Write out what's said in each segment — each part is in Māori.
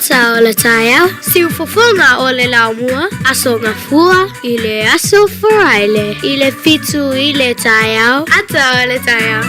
Ata o le taia, siu fofona o le laumua, aso ngafua, i le aso faraile, i le fitu i le taia, ata o le taia.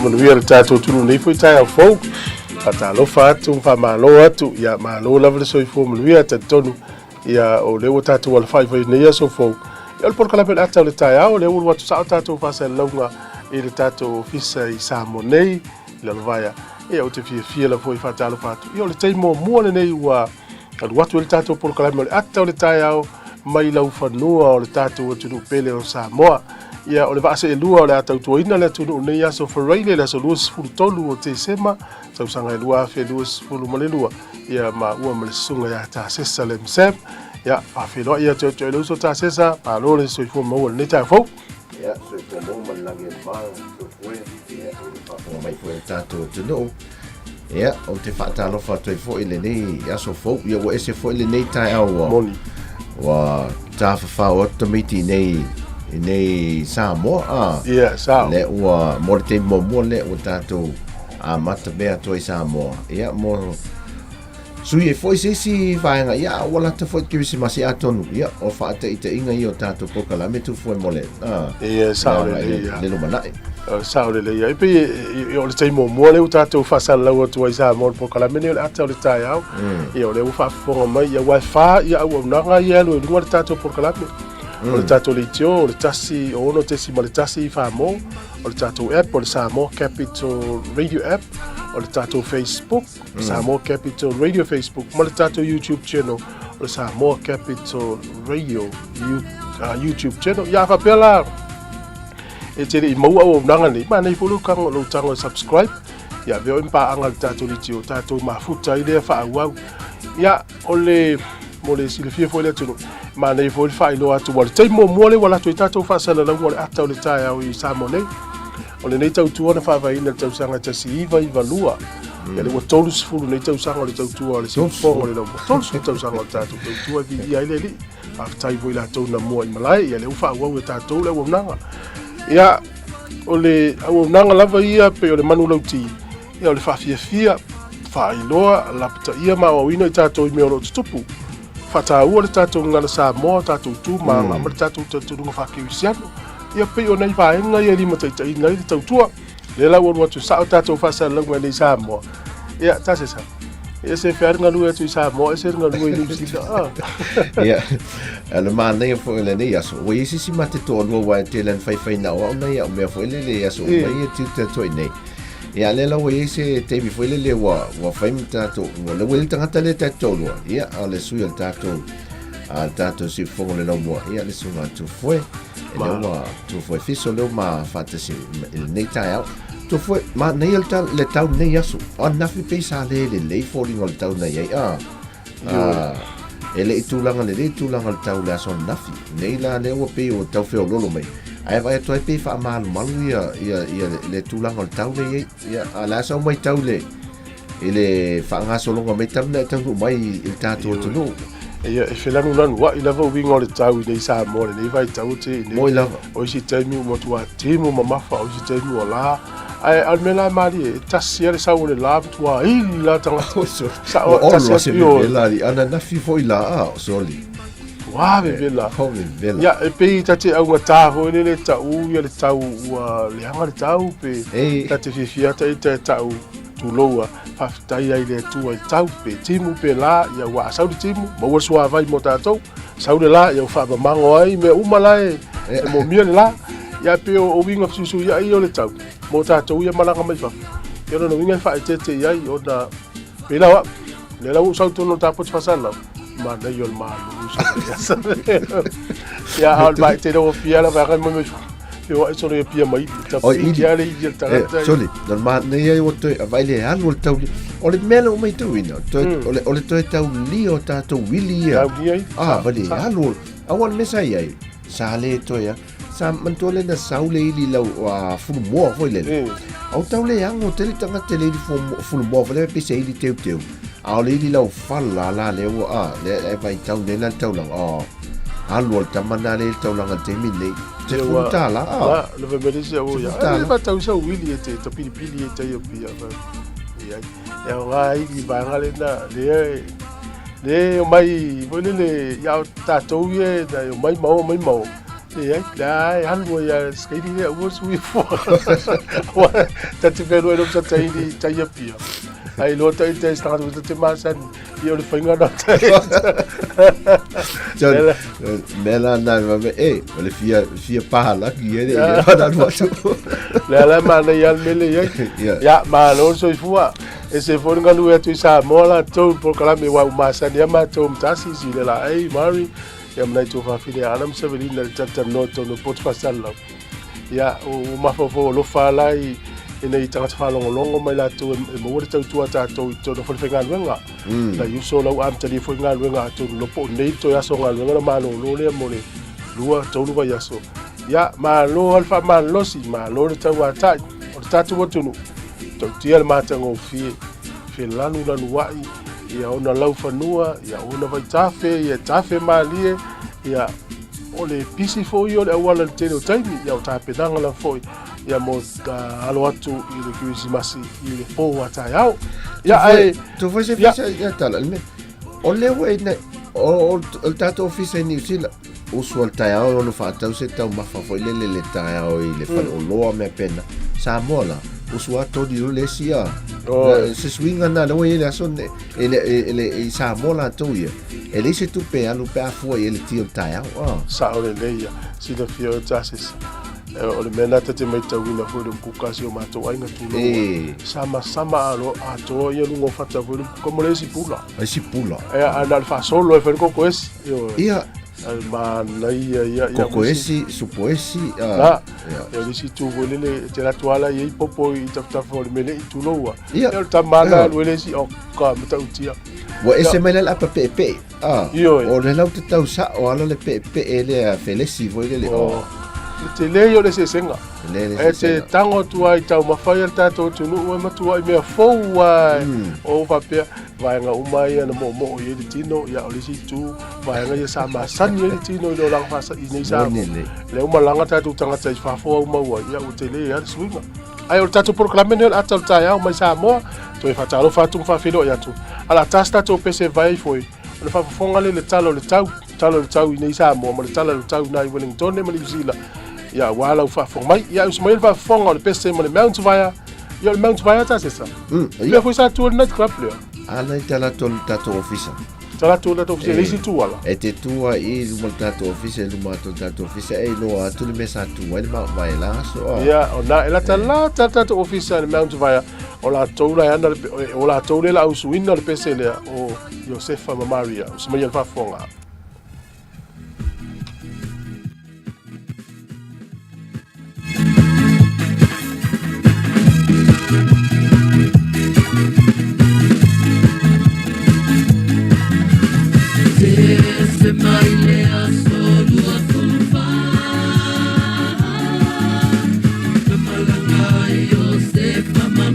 Manuia le tātou tunu nei fui tai au fou. Atalofa atu, whamalo atu, ia malo lava le soifua manuia tatonu. Ia o leo tātou ala whai nei aso fou. Ia le porkalape atau le tai au, leo ulu atu sao tātou whasa launga i le tātou fisa i Samonei, i la lawaya. Ia o te fia la fui whatalo fatu. Ia o le teimo mua nei ua alu atu le tātou porkalape le atau le tai au, mai lau whanua o le tātou atunu pele o Samoa. Ia o le vaase e lua o le atau tuaina le atunu nei aso wharaile le aso luas fulu tolu o te sema, tau sanga e lua fe luas fulu male lua. Ia ma ua male sunga ia ta sesa le msep. Ia whawhiloa ia te o leuso ta sesa, pa lo le soifua maua le tai fau. Ia soifua maua langi e maa, soifua ia o le whafonga mai fua e tātou tunu. Ia o te whaatalofa toi fo i le nei aso fau, ia wa ese fo i le nei tai au Moni. Wa tāwhawhau atamiti nei Samoa. Ia, sao. Le ua mo le te mo le o tātou a mata mea toi Samoa. Ia mo sui e foi sisi vaenga ia wala te foi kivisi masi atonu. Ia o whaata i te inga i o tātou pokalame tu foi mo le. Ia, sao le ia. Le no manai. Sao le ia. Ipe i o le teimo mua le o tātou whasala ua tua i Samoa pokalame ni o le atau le tai au. Ia o le ua whafonga mai ia waifa ia au nanga ia lu e lunga le tātou pokalame. O le tātou le tio, o le tasi, o ono tesi ma le tasi i whamo, o le tātou app, o le Samoa Capital Radio app, o le tātou Facebook, Samoa Capital Radio Facebook, ma le tātou YouTube channel, o le Samoa Capital Radio YouTube channel. Ia whapela, e tere i maua o nanga ni, ma nei fulu kanga lo tango subscribe, ia veo impa anga le tātou le tio, tātou mafuta i lea whaauau. Ia, o le, mo le sile fia foi le tunu. Ma nei foi fai lo atu wale teimo mole wala tu tātou whasala lau wale atau le tai au i Samonei. O le nei tau tuana whawhaina le tau sanga tasi iwa lua. Ia le wa tolus fulu nei tau sanga le tau tua le sinfonga le lau. Tolus le tau sanga le tātou tau tua vi ia ile li. Aftai voi la tau na mua i malai. Ia le uwha awau e tātou le au nanga. Ia o le au nanga lava ia pe o le manu lau ti. Ia o le whawhia whailoa lapta ia ma o ino i tātou i mea o lo tutupu. Whataua le tātou ngana Samoa, tātou tū, ma le tātou tātou whakiwisiano. Ia pei o nei whaenga ia lima taitai ngai le tautua. Le lau anu atu sao tātou whasalangu nei Samoa. Ia, tāse sa. Ia se whiaringa lua atu i Samoa, ia se ringa lua i Niusika. Ia, ala maa nei fo ele nei aso. Wa isi si mate toa lua wa te len whai na o nei au mea fo ele le aso. Mai e tiu tātou nei. Ia le lau e se te mi foi le wa faim tātou wa le wele tangata le tātou lua. Ia a le sui al tātou a tātou si fongo le lau mua. Ia le sunga tu foi e le wa tu foi fiso leo ma fatasi il nei tai au. Tu foi ma nei al le tau nei asu. O nafi peisa le falling al tau nei ai. E le itulanga le tau le aso nafi. Nei la le wa pe o tau feo lolo mai. Ai vai toi pe fa mal ia le tulang o tau le ia ala so mai tau le ele fa nga so longa mai tam le tau mai il tato tunu ia e felanu lan wa ila vo wingo le tau i sa mo le vai tau te mo ila o si temi mo tua temo mama fa o si temi ola ai almela mari tasi le sa o le lab tua i la tanga so sa o tasi o la ana na fi foi la soli Wah, vela. Ya, pe tate au ngata ho le tau ia le tau ua le hanga le tau pe tate fifia tai te tau tuloa whawhitai ai le tua I tau pe timu pe la ia wa sauri timu ma ua sua vai mo tātou sauri la ia whaamamango ai me umala e mo mia le la ia pe o winga fisusu ia I o le tau mo tātou ia malanga mai whafu ia no winga wha e tete iai o na pe lawa le lau sau tono tāpot whasala ma na i o le malu ia al mai te reo fia la whakai mai mai whafu Yo ai solo pia mai ta pia le ia ta soli dan ma nei ai o te vai le alu o tau o le melo mai tu ina o le to tau li o ta to wili ia vai alu awan me sai ai sa le to ia sa man to le na sau le li lau a fu mo foi le au tau le ang o te tanga te le fu mo foi le pe sei li teu au le li lau fala la le o le vai tau le na tau lang alu o tamana le tau lang te mine te futa la le vemelisi o ya le va tau sa wili te pili te ia pia ya ngai I banga le na le mai le ya ta to ye da mai mau ya dai halwo ya skedi ya wo sui fo ta te velo no ta ia pia ai lo ta te sta do te masan io le finga da mela na le fia pahala ki ele da no la ma le ya mele ya ma lo so fua e se for ngalu e tu sa mola to por kala me wa masan ya ma to mtasi si le la ai mari ya mna to fa fili anam se veli na tata no to no pot fasala ya o ma fo lo fa lai ina I tanga whalongo mai la tu e mawari tau tua tātou I tono whare ngā luenga. La yuso lau am tali whare ngā luenga tono lopo nei to yaso ngā luenga na mālo lo lea mo le lua tau luwa yaso. Ya mālo alfa mālo si mālo le tau atai o le tātou watunu. Tau tia le mātanga o fie lanu wai ia ona lau whanua ia ona vai tafe ia tafe mālie ia o le pisi foi o le awala le tene o taimi ia o tāpenanga la foi. ia mo alo atu I le Christmas I le po atai au ia ai tu foi se fisa ia tala me o le we ne o tato office New Zealand o sual tai au no fa tau se tau mafa foi le tai au I le fa o loa me pena sa mola o sua to di le sia se swinga na le we le son ele sa mola to ia ele se tu pe alu pe afo ele tio tai au sa o le ia si le fio tasis o le mena te mai tauina foi le kukasi o matou ainga tulo sama alo ato ia lungo fata foi como le sipula ana le fa solo e fer koko esi ia ma na ia koko esi supo esi ia le si tu vole le te la toala ia popo I tafta for mele I tuloa ia le tamana le si o ka mata utia wa ese mai la pe o le lau te tau sa o ala le pe ele felesi voi le te leo le se senga te tango tua I tau mawhai al tātou tunu ua matua I mea fou o whapea vaenga umai ana mo I le tino ia o le si tu vaenga ia sa masani le tino I lo lang fasa I nei sa le umalanga tātou tangata I whafoa umaua ia o te leo ia swinga ai o tātou proklame neo atal tai au mai sa moa to e whatalo whatung whawhilo ia tu ala tas tātou pese vai foi o le whafonga le talo le tau I nei sa moa ma le talo le tau na I Wellington ma New Zealand ia wala ufa fong mai ia usmail fa fong o le pese mo le Mount Vaya ia le Mount Vaya ta sesa ia foi sa tu night club le ala tala ton tato officer tala tu tato officer isi tu wala e te tua I mo tato officer lu ma ton tato officer e no tu le mesa tu ele ma vai la so ia ona ela tala tato officer le Mount Vaya o la toula ana o la toula la usuina le pese le o Josefa Maria usmail fa fonga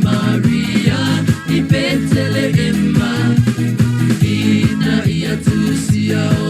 Maria, I Betlehem, ina ia tusia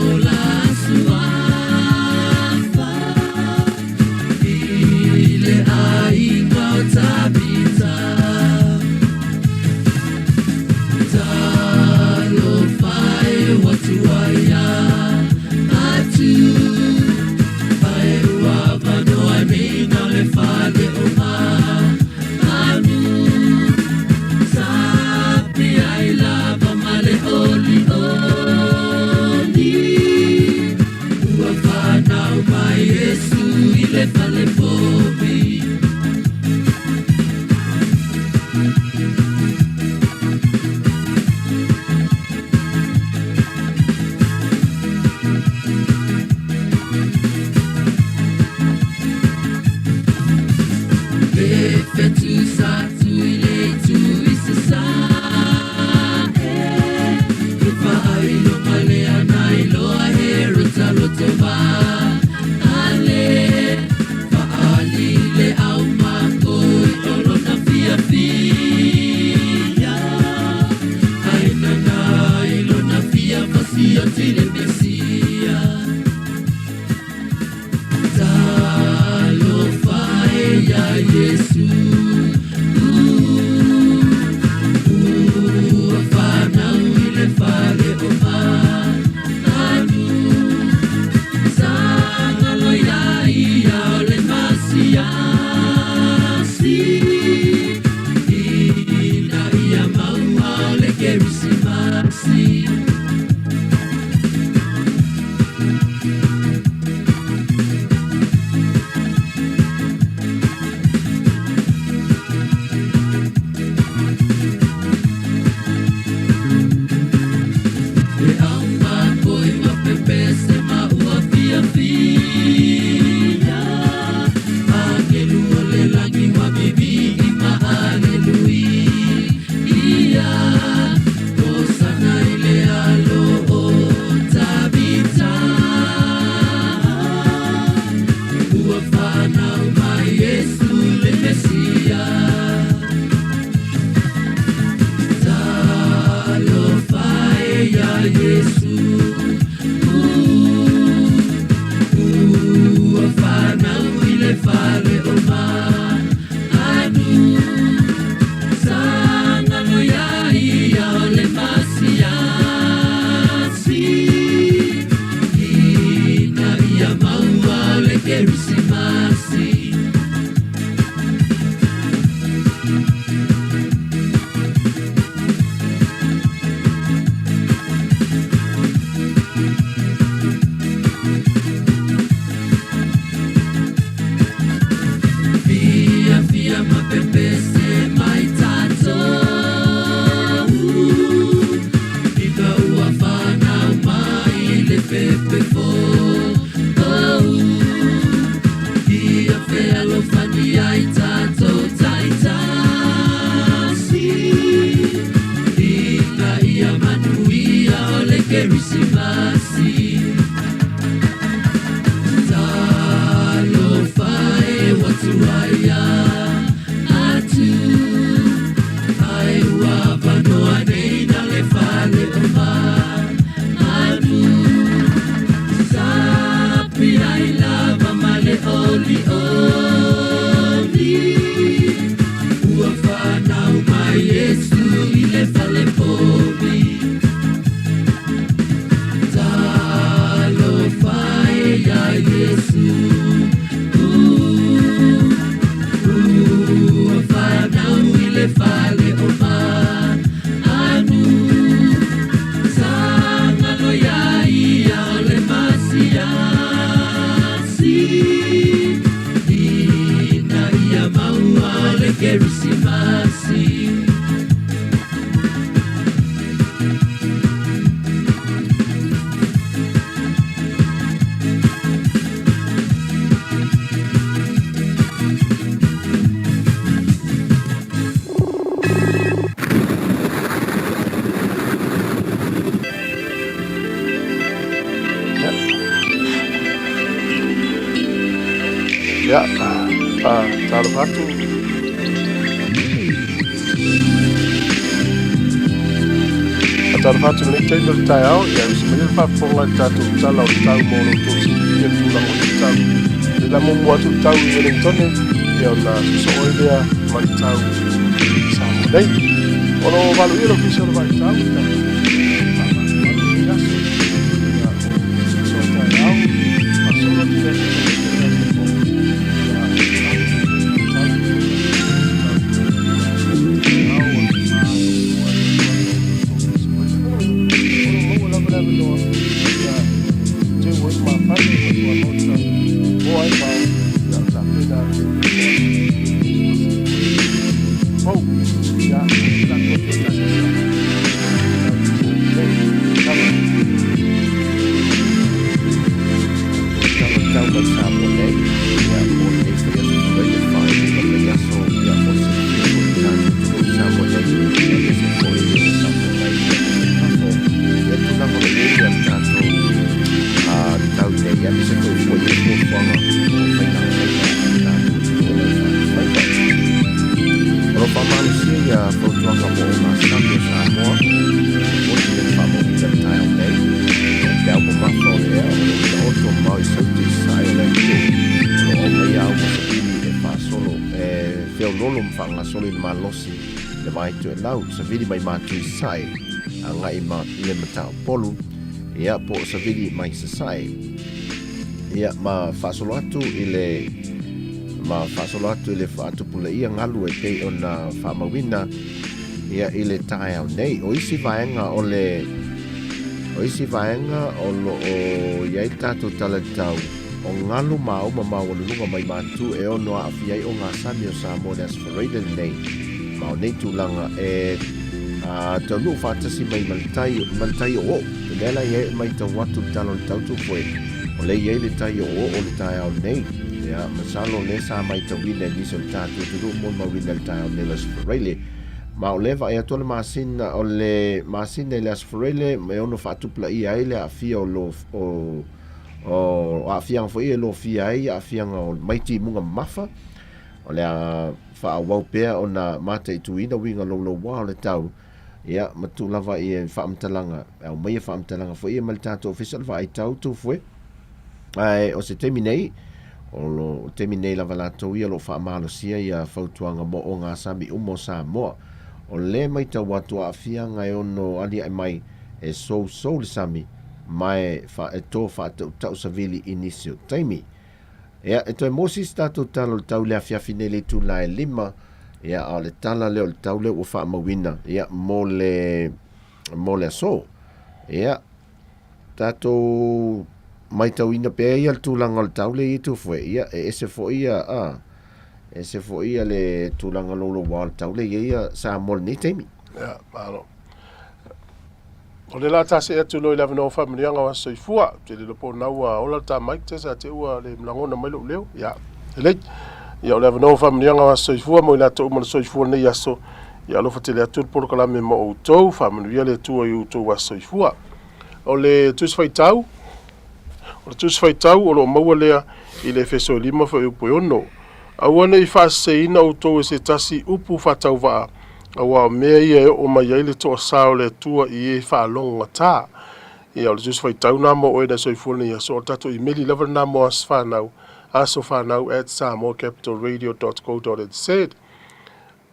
Ya, taruh batu. Taruh batu ni kita tahu ya, sebenarnya pak pengen jatuh kalau tahu mau untuk dia pulang untuk tahu. Bila membuat tahu yang itu ya lah sesuai dia tahu sama. Dai, kalau kalau dia official tahu tahu. ia fautuanga mo ngā sami o Samoa. O te whamo i te tai o nei. Te au mo mafa o lea o le oto mau i sauti sai o lea tu. O mei au mo sapini e whaasolo. Whio lolo mwhanga soli le malosi le mai tu e lau. Savili mai mātu i sai. A ngai ma le matao polu. Ia po savili mai sa sai. Ia ma whaasolo atu i le whaatupula ia ngalu e te o na whaamawina ia i le tae au nei. O isi vaenga o lo o iai tātou tala tau o ngalu mau walulunga mai mātu e ono a awhiai o ngā sami o Samoa le Asfareda nei. Mao nei tūlanga e tau nuu whaatasi mai malitai o o. Nela iai mai tau watu talo le tautu poe. O le iai le tai o o le tae au nei. Ya, masalo le sa mai tau wina nisa le tātou turu mon ma wina le tae au nei le Asfareda. Ma o lewa e atola masina o le masina le Asfareda me ono whaatupla i ai le a fia o lo o a fianga fo i lo fia ai a fianga o maiti munga mafa. O le a wha wau pea o na mata i tuina winga lo wā o le tau. Ia, matu lava i e whaamtalanga, au mai e whaamtalanga fo i e mali tātou official wha ai tau tu fwe. Ai, o se temi nei, o lo temi nei lava lātou ia lo whaamalo sia i a whautuanga mo o ngā sami umo Samoa. O le mai tau watu a fianga e ono ali ai mai e so le sami mai e tō whaatau savili inisio taimi. Ia, e toi Moses tātou talo tau lea fiafine le tu la e lima. Ia, a le tala leo le tau leo o whaamawina. Ia, mo le aso. Ia, tātou mai tau ina pēa ia le tūlanga le tau le i tu fwe. Ia, ese fo ia le tūlanga lolo wā le tau le ia sa mol ni teimi. Ia, malo. O le la tase e tu loi lawe no whamirianga wa soifua. Te le lopo naua ola ta maik te sa te ua le mlangona mai leo. Ia, elei. Ia o le avanoa whamirianga wa soifua mo i la tau mana soifua nei aso. Ia alofa te le atur porokalame mo o tau, whamanuia le tua i utou wa soifua. O le tuswhaitau, o lo maua lea i le feso lima wha upo ono. Awana i whaaseina utou e se tasi upu whatau waa. Awa mea ia e o mai ai le toa sao le tua i e whaalonga tā. Ia o le tuswhaitau nā mo oe na soifua nei aso o tato i meli lava nā mo as whanau. Aso whanau at samoacapitalradio.co.nz.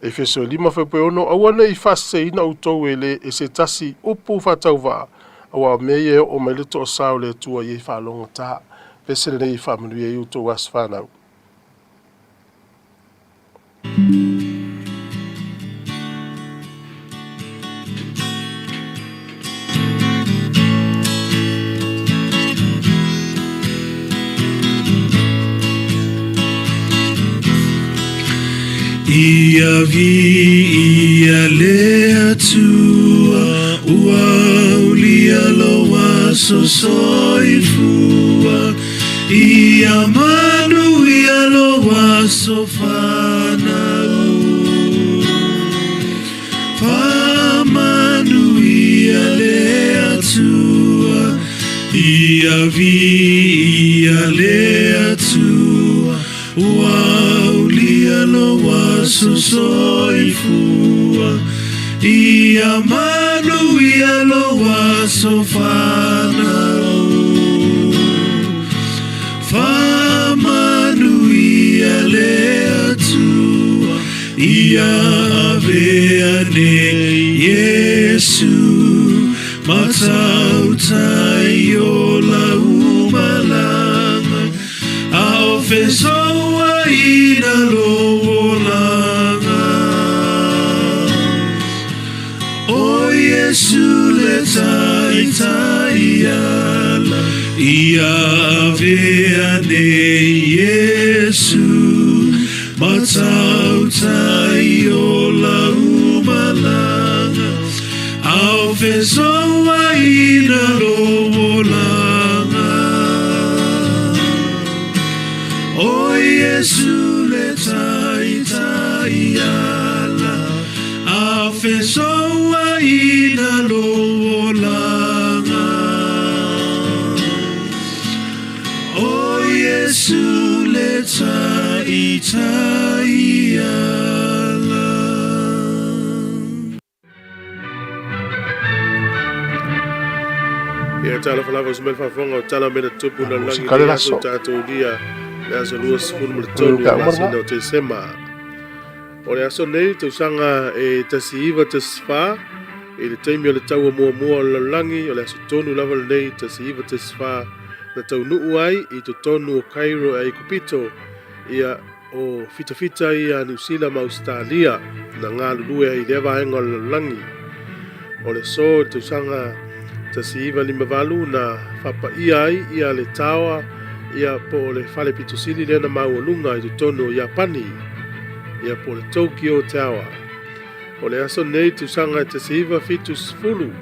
E feso lima whaupe ono, awana i whaseina utou e le e se tasi upu whatau waa. Awa mea e o mai le toa sao le tua i e whaalonga tā. Pesele nei whamanu e utou as whanau. Ia lea tua ua ulia loa soifua. Ia manu ia loa sofanau. Famanu ia lea tua. Ia lea tua ua ulia loa soifua. Ia manu ia loa sofanau. Famanu ia lea tua. Ia aveane Yesu matau tai o la umalanga. Ao fesoa ina loolanga. O Yesu le tai ala. Ia aveane Yesu matau tai o la umalanga. Ao fesoa ina loolanga. O Yesu le tai ala. Ao fesoa ina loolanga. O Yesu le tai ala. ia tala falava usmel fafonga tala mena tupu na langi kale ia laso. so tato dia le aso lua sifuru mele tolu la sina o te sema o le aso nei te usanga e tasi iwa tasi fa e le taimi o le taua mua o le langi o le aso tonu lava le nei tasi iwa tasi fa na tau nuu ai i to tonu o Cairo e Kupito ia o fita ia New Zealand ma Australia na ngā lulue i lewa aenga o le langi o le so te usanga tasi iwa lima walu na whapa ai ia le tawa ia po le fale pitusili lena maualunga i te tono Japani ia po le Tokyo Tower o le aso nei te usanga tasi iwa fitu sifulu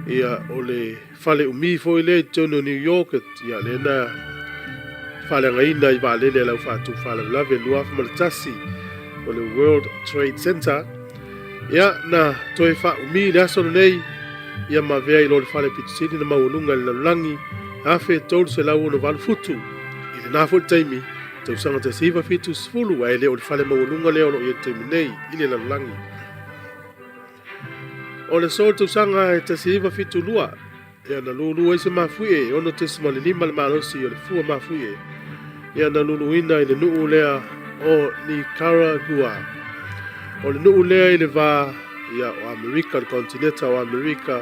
ia o le fale umi fo ile tono New York ia lena fale ngaina i valele lau fatu fale lave luafa malatasi o le World Trade Center ia na toe fa umi le aso nei ia mavea i lor fale pitusili na maualunga le langi afe tolu se lau ono valu futu i le nafo taimi te usanga te siva fitu sifulu a ele o le fale maualunga leo no i taimi nei i le langi o le sol te usanga te siva fitu lua ia na lulu e se mafue ono te simale lima le malosi o le fua mafue ia na lulu ina i le nuu lea o Nicaragua o le nuu lea i le va ia o Amerika, le kontinenta o Amerika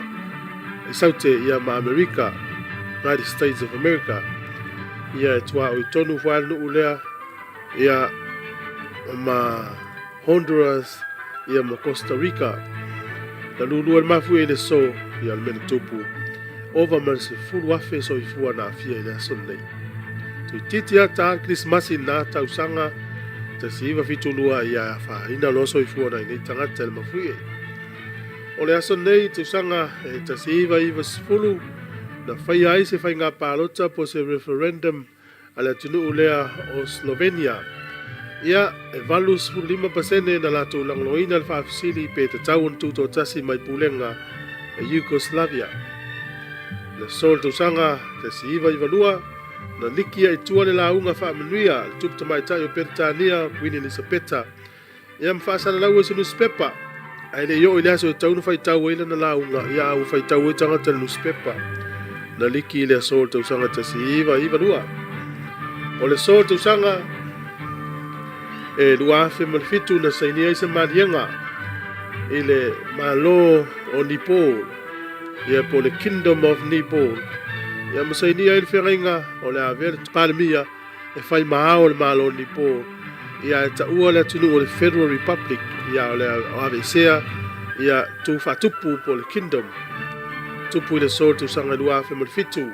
i saute ia ma Amerika United States of America ia e tua o i tonu whaal nuu lea ia ma Honduras ia ma Costa Rica na lulu al mafu e le so ia le mena tupu ova ma se fulu afe so i fua na afia i le ason nei tu titi ata Christmasi na tausanga te siva fitulua ia fa ina loso i fua na i nei tangata le mafu e o le ason nei te usanga e te siva iwa sifulu na whai ai se whai ngā pālota po se referendum ala tunu ulea o Slovenia. Ia e valu 5% na lato langloina le whaafisili pe te tauan tuto tasi mai pulenga e Yugoslavia. Le sol tu sanga te si iwa iwalua na likia i tua le launga whaamanuia le tupta mai tai o Peritania Queen Elisabeta. Ia mwhaasana lau e sinu spepa ai le yo i leaso e taunu whai tau eila na launga ia au whai tau e tangata le nuspepa. Na liki le sol te usanga te si iwa lua. O le sol te usanga e luafe malfitu na sainia isa marianga i le malo o Nepal. Ia po le Kingdom of Nepal. Ia masainia i le whengainga o le avele palemia e whai mahao le malo o Nepal. Ia e taua le atunu o le Federal Republic. Ia o le avesea ia tu whatupu po le Kingdom. Tupu i le sol te usanga luafe malfitu.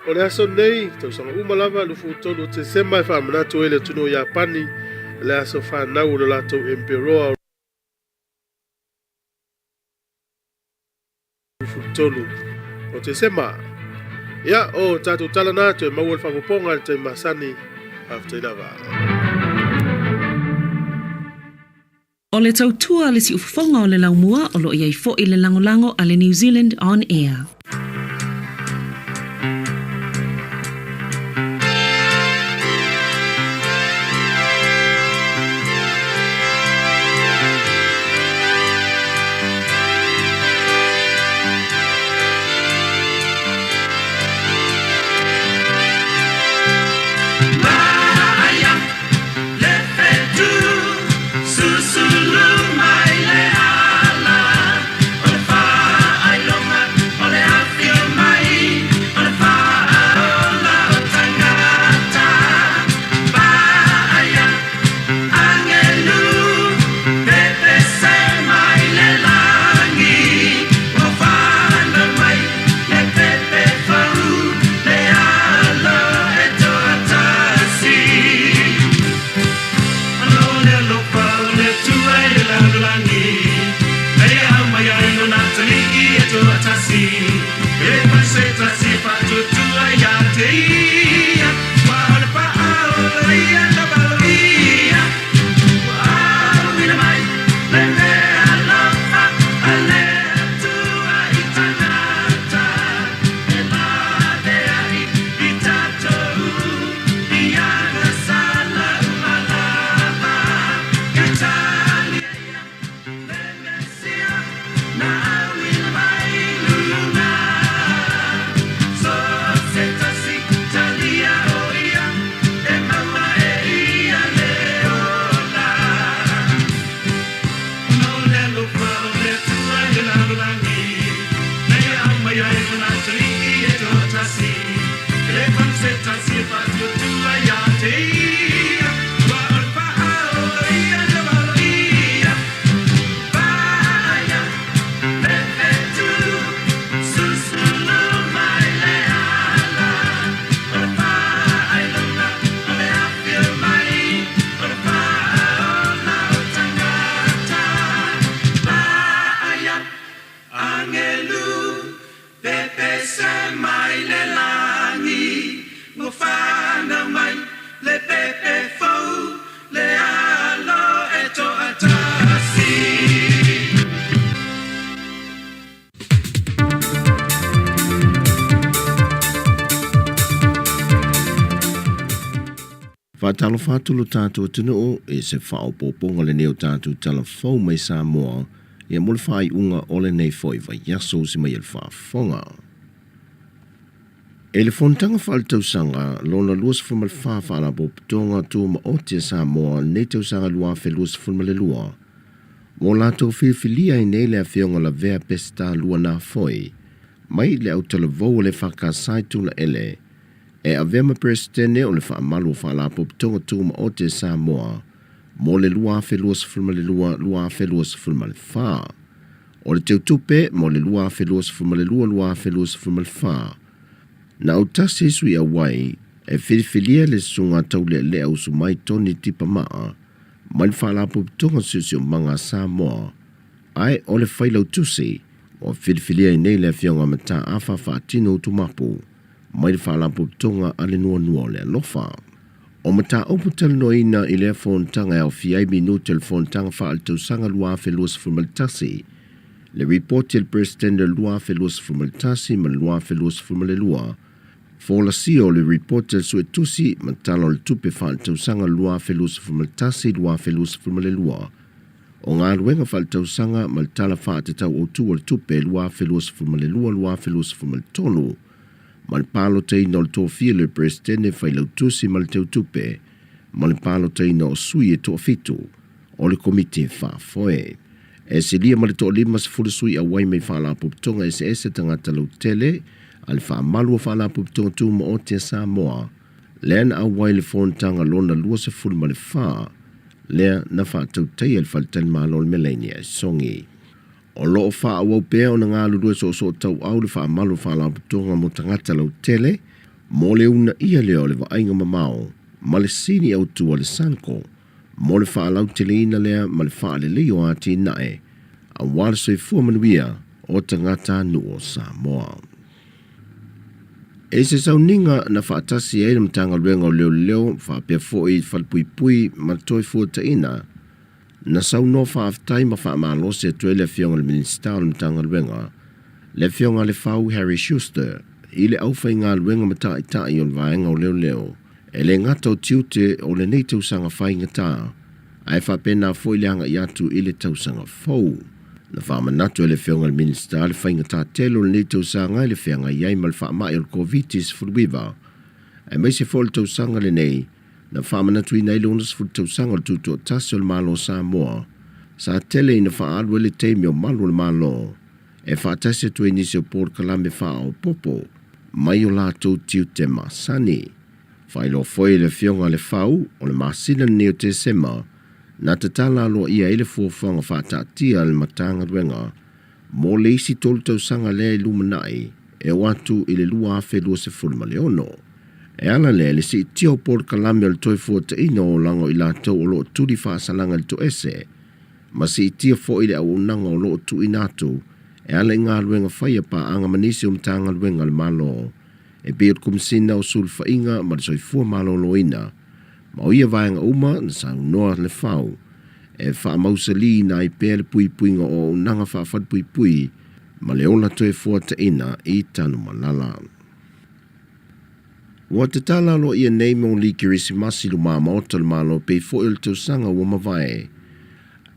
O le aso nei, te usanga umalava lufu tolu te sema e whamanatu e le tunu o Japani le aso whanau le lato emperoa lufu tolu o te sema. Ia o tatu tala natu e maua le whapoponga le te masani after lava. O le tautua le si ufafonga o le laumua o lo iai fo i le langolango a le New Zealand On Air. Ole whātalo whātulu tātou tunu e se whaopoponga le neo tātou talafou mai Samoa ia mole whai unga ole nei foi vai yaso si mai el whaafonga. E le fontanga whaal lona luas fumal whaafala popotonga tū ma otia Samoa nei tausanga lua fe luas fumal le lua. Mō lātou whiwhilia i nei lea whionga la vea pesta lua nā foi, mai le au talavou le whakasai tūna ele, e a vema presidente o le whaamalu whaala popotonga tū ma otia Samoa, mō le lua fe luas fumal le lua fe luas fumal wha. O le teu tupe, mō le lua fe luas fumal le lua fe luas fumal wha. Na au tasi sui a wai, e whiwhilia le sunga tau le au sumai toni tipa maa, mai whaala popotonga susio manga Samoa, ai o le whailau tusi, o whiwhilia i nei le whionga mata awha whaatino tumapu, mai whaala popotonga ale nua le alofa. O mata opu talanoina i le fontanga e au fiai minuto le fontanga whaal tausanga lua fe luas fumaltasi, le report il presidente lua fe luas fumaltasi ma lua fe luas fumalelua, Fola sio le reporter sue tusi matalo le tupe whaal tausanga lua fe luas fumaltasi lua fe luas fumalelua. O ngā ruenga whaal tausanga maltala whaatatau o tu o le tupe lua fe luas fumalelua lua fe luas fumaltonu. Mal palo teina o le tōwhia le presidente whailau tusi mal teu tupe, mal palo teina o sui e tōwhitu o le komite whaafoe. E se lia mal tō lima se fulasui a wai mei whaala popotonga ese tangata lau tele, al whaamalu o whaala popotonga tū ma o te Samoa, lea na awai le fontanga lona lua se fulu ma le wha, lea na whaatau tei al whaltani malo le melenia e songi. O loo wha awau pēo na ngā lurua so tau au le whaamalu o whaala popotonga mo tangata lau tele, mo le una ia leo le wainga mamao, ma le sini au tua le sanko, mo le whaalau tele ina lea ma le whaale leo ati nae, a wale soi fua manuia o tangata nu o Samoa. E se sauninga na whaatasi e na mtanga ruenga o leo whaapea fōi whalpui matoi fuata ina, na sauno whaaftai ma whaamalose tue le whionga le minista o mtanga ruenga, le whionga le whau Harry Schuster, i le awhai ngā ruenga mata i tai o vaenga o leo, e le ngata o tiute o le nei tausanga whai ngata, ai whaapena fōi le hanga i atu i le tausanga fau. Na whaamanatu e le whionga le minista le whainga tā telo le nei tausanga i le whianga iai ma le whaamai o le COVID-19 furuiva. E mai se fōle tausanga le nei, na whaamanatu i nei lonas furu tausanga le tuto o tasi o le malo Samoa. Sa tele i na whaalu e le teimi o malo le malo. E whaatasi atu e nisi o Port Kalame wha o popo, mai o lātou tiu te masani. Whailo foi le whionga le whau o le masina neo te sema, na te tala aloa ia ele fuafanga whaatatia le matanga ruenga, mo le isi tolu tausanga lea i lumanai, e watu i le lua afe lua se fulma leono. E ala le si tio Port Kalame o le toi fuata ina o lango i lātou o loo turi whaasalanga le to ese, ma si tio fo i le au unanga o loo tu inatu, e ala i ngā ruenga whaia pa anga manisi o mtanga ruenga le malo, e beot kumsina o sulfa inga ma le soifua malo loina, ma o ia vaenga uma na sa unoa le whau, e wha mausali na i pēle puipuinga o unanga whaafad puipui, ma le ona toe fuata ina i tanu malala. Wa te tala lo ia nei mo li kirisi masi lu maa maota le malo pe fo il tau sanga wa mawai,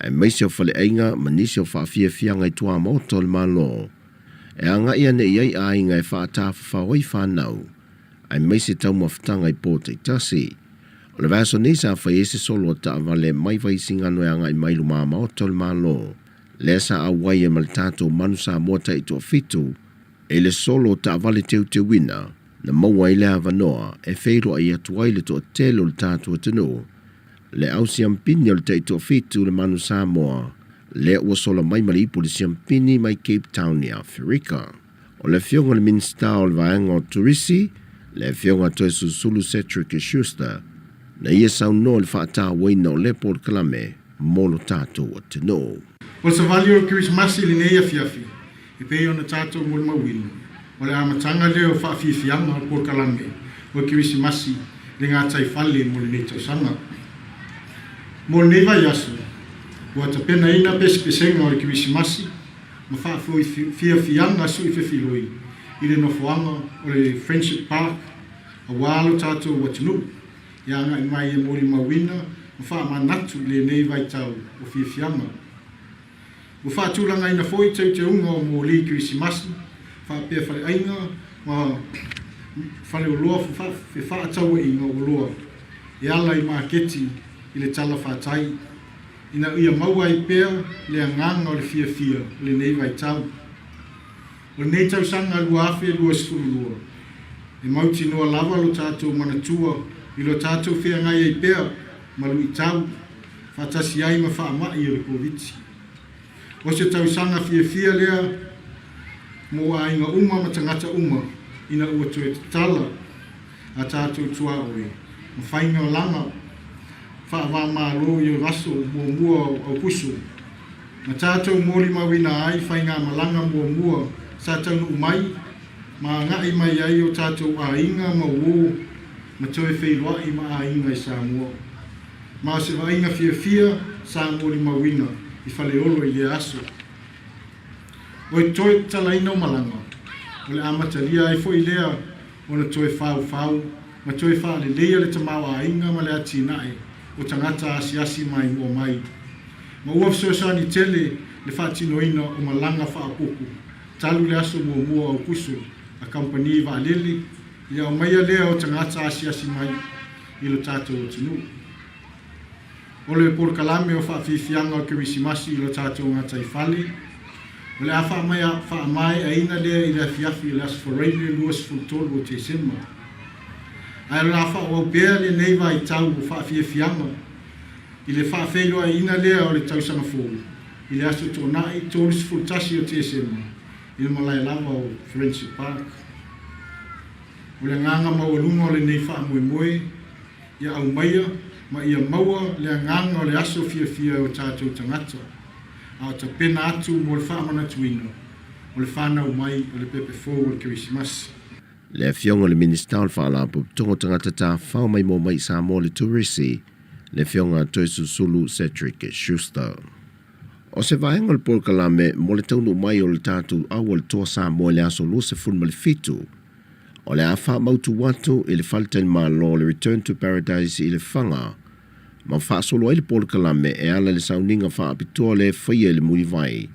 e meisi o whale ainga ma nisi o whaafia fianga i tua maota le malo, e anga ia ne iai a inga e whaatafa whawai whanau, e meisi tau mawhatanga i pōta i tasi. O le vaso nei sa whai ese solo ta avale mai vai singano e anga i mailu maa maota le malo, le sa awai e maltato manu sa mota i toa fitu, e le solo ta avale teu te wina, na maua i le avanoa e wheiro ai atuai le toa telo le tātua tino, le au siampini o le te i toa fitu le manu sa moa, le ua sola mai malipu le siampini mai Cape Town i Afrika. O le whionga le minsta o le vaenga o turisi, le whionga toi susulu Cedric Schuster, na ia sauno le whaata waina o le Port Kalame, molo tātou o tino. O le savali o Kirismasi li nei afiafi, i pei o na tātou mulu mawinu, o le amatanga leo whaafiafianga o Port Kalame, o Kirismasi le ngā tai whale mo le nei tausanga. Mo le nei vai asu, o ata pena ina pesipesenga o le Kirismasi, ma whaafiafianga su i whewhiloi, i le nofoanga o le Friendship Park, a wālo tātou o tinu, ia ngai mai e mori mawina fa manatu le nei vai tau o fiafianga o fa tulanga ina foi te unga mo li Krismasi fa pe fa ainga ma fa le loa fa tau e inga o loa e ala i marketi i le tala fa tai ina ia maua i pea le nganga o le fia le nei vai tau o nei tau sanga lua afe lua sfurulua e mauti noa lava lo tātou manatua i lo tātou fea ngai i pea malu i tau fatasi ai ma wha amai o le koviti o se tau sanga fia lea mo a inga uma ma tangata uma ina ua tue tala a tātou tua oe ma whainga o langa wha awa maa lo i o raso mua au pusu ma tātou mori mawina ai whainga malanga mua sa tau nu mai ma ngai mai ai o tātou a inga ma uo ma toe wheiroa i ma a inga i Samoa ma se va inga fia sa mori mawina i fale olo i le aso o i toe tala ina o malanga o le amatalia ai fo i lea o na toe fau ma toe fa le leia le tamawa a inga ma le atinae o tangata asiasi mai o mai ma ua fsosani tele le whaatinoina o malanga whaapoku talu le aso mua o puso a company va lili ia o maia lea o tangata asiasi mai i lo tātou o tinu o le porkalame o whaafifianga o Krismasi i lo tātou ngata i whali o le a whaamai a ina lea i le fiafi i le asforeile luas fultolo o te sema a le a wha o bea le neiva i tau o whaafifianga i le whaafeilo a ina lea o le tausanga fōu i le aso tōnai tōlis fultasi o te sema i le malai lava o Friendship Park o le nganga maua o le nei whaamoemoe ia au maia ma ia maua le nganga o le aso fia o tātou tangata a o ta pena atu mo le whaamana tuina o le whanau mai o le pepe fōu o le Krismasi. Le fionga le minista o le whaalapu tongo tangata tā whao mai mo mai sa mo le tourisi le fionga toisu sulu Cedric Schuster. O se vaenga le porkalame mo le taunu mai o le tātou au le toa sa mo le aso lo se funma le fitu o le awha mautu watu i le falten ma lo le Return to Paradise i le whanga ma whaasolo ai le porkalame e ala le sauninga wha apitoa le whaia le mui vai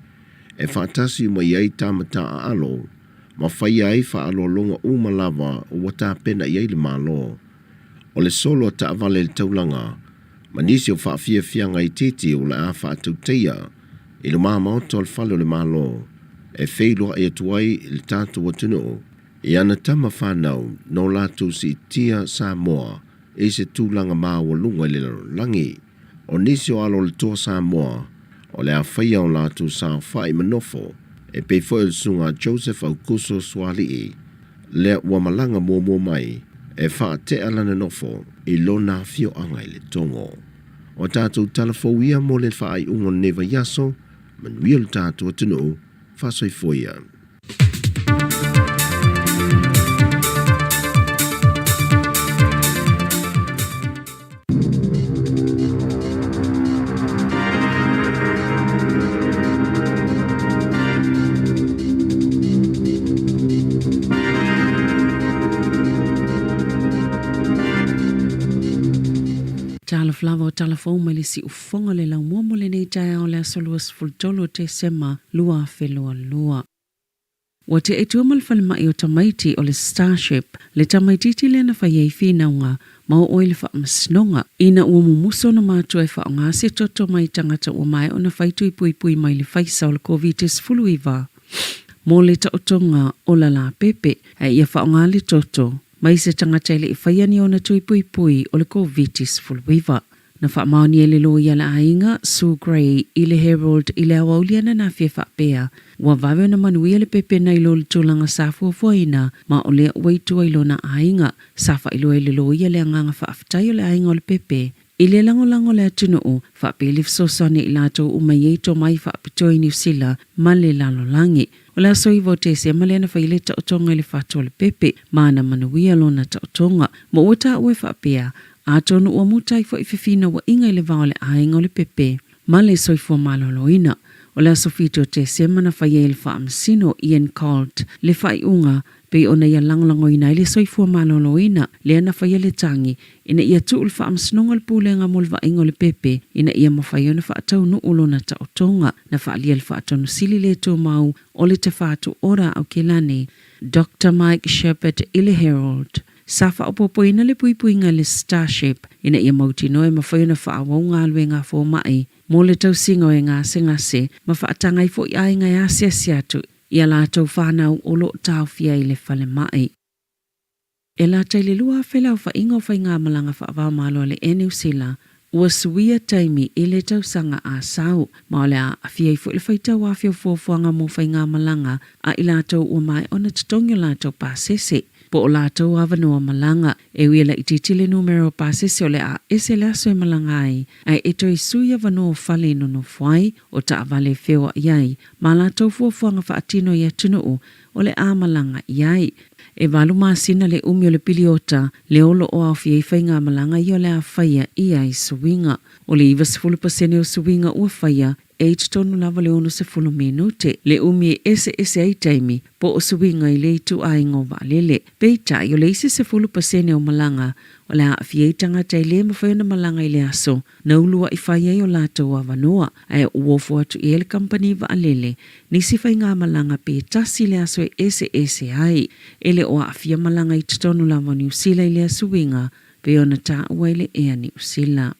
e whaatasi ma iai tamata a alo ma whaia ai wha alo longa umalava o wata pena iai le malo o le solo ta avale le taulanga ma nisi o wha fianga i titi o le a wha atauteia i le maa maoto al whalo le malo e wheiloa e atuai le tātou watuno i ana tama whanau no lātou si tia Samoa e se tūlanga māua lunga le langi o nisi o alo le toa Samoa o le a whaia o lātou sa whai manofo e pei fo el sunga Joseph Aukuso Swalii le wamalanga mō mai e wha te alana nofo i lona fio angai le tongo o tātou talafouia mo le whaai ungon neva yaso manuia le tātou atunu whasoi foia. Flavo telefon mai le si ufonga le lau momo le nei tae o le asoluas fultolo te sema lua whelua lua. Wa te etua malwhale mai o tamaiti o le Starship, le tamaititi le na whaiei whinaunga ma o le wha masnonga. Ina ua mumuso na mātua e wha o ngā se toto mai tangata o mai o na whaitui pui mai le whaisa o le COVID-19 fuluiva. Mo le taotonga o la la pepe, e ia wha o ngā le toto. Mai se tangata ele i whaiani o na tui pui o le COVID-19 fuluiva. Na whaamaoni e le loia la ainga, Sue Gray, i le Herald, i le awauliana na fie whapea. Wa vawe na manuia le pepe na ilo le tūlanga sāfua fuaina, ma o lea waitua ilo na ainga, sāwha ilo e le loia le anganga whaaftai o le ainga o le pepe. I le langolango le atunu o, whaapele fsosane i lato umaieto mai whaapitoa i New Zealand, ma le lalolangi. O la soivo te se malena whaile taotonga i le whātua le pepe, ma na manuia lo na taotonga, ma ua ue whaapea, a tonu ua mutai fo i whiwhina wa inga i le vao le ainga o le pepe. Ma le soifua maloloina. O le asofito te semana whaia i le wha amsino Ian Colt, le whai unga Pe ona ia langlango ina ile soifua malolo ina le na faia le tangi ina ia tuul fa amsnonga le pulenga mulva ingo le pepe ina ia mawhai ona fa atau nu ulo na taotonga na fa alia le fa atau sili le tō mau o le te whātu ora au ke lane. Dr. Mike Shepherd ile Herald. Safa opopo ina le puipuinga le Starship ina ia mautino e mawhai ona fa awaunga alwe ngā fō mai mo le tau singo e ngase ma fa atangai fo i ainga e asia siatu ia la tau whanau o lo tau fia i le whale mai. E la taile lua whelau wha ingo whai ngā malanga wha awau malo le New Zealand ua suia taimi i le tau sanga a sau ma ole a fia i fo le whaitau a fia fuafuanga mo whai ngā malanga a i la tau ua mai ona tutongi la tau pāsese. Po o la tau awanoa malanga e wila i titile numero pāsese o le a ese le aso e malanga ai e to i suia wanoa whale nono whai o ta avale whewa iai ma la tau fuafuanga wha atino i atunu o le a malanga iai. E walu maasina le umi o le piliota le olo o au fia i whainga malanga i o le a whaia i ai suwinga. O le iwa 10% o suwinga ua whaia e tonu lava le ono 10 minute. Le umi e ese ai taimi po o suwinga i le itu a ingo walele. Peita i o le isi 10% o malanga o le a fia i tangata i le mawhaiona malanga i le aso na ulua i whaia i o lato a wanoa ai uofo atu i ele company walele nisi whainga malanga pe tasi le aso e ese ai ele o a fia malanga i tonu lava New Zealand i le asuwinga pe ona ta uaile ea New Zealand.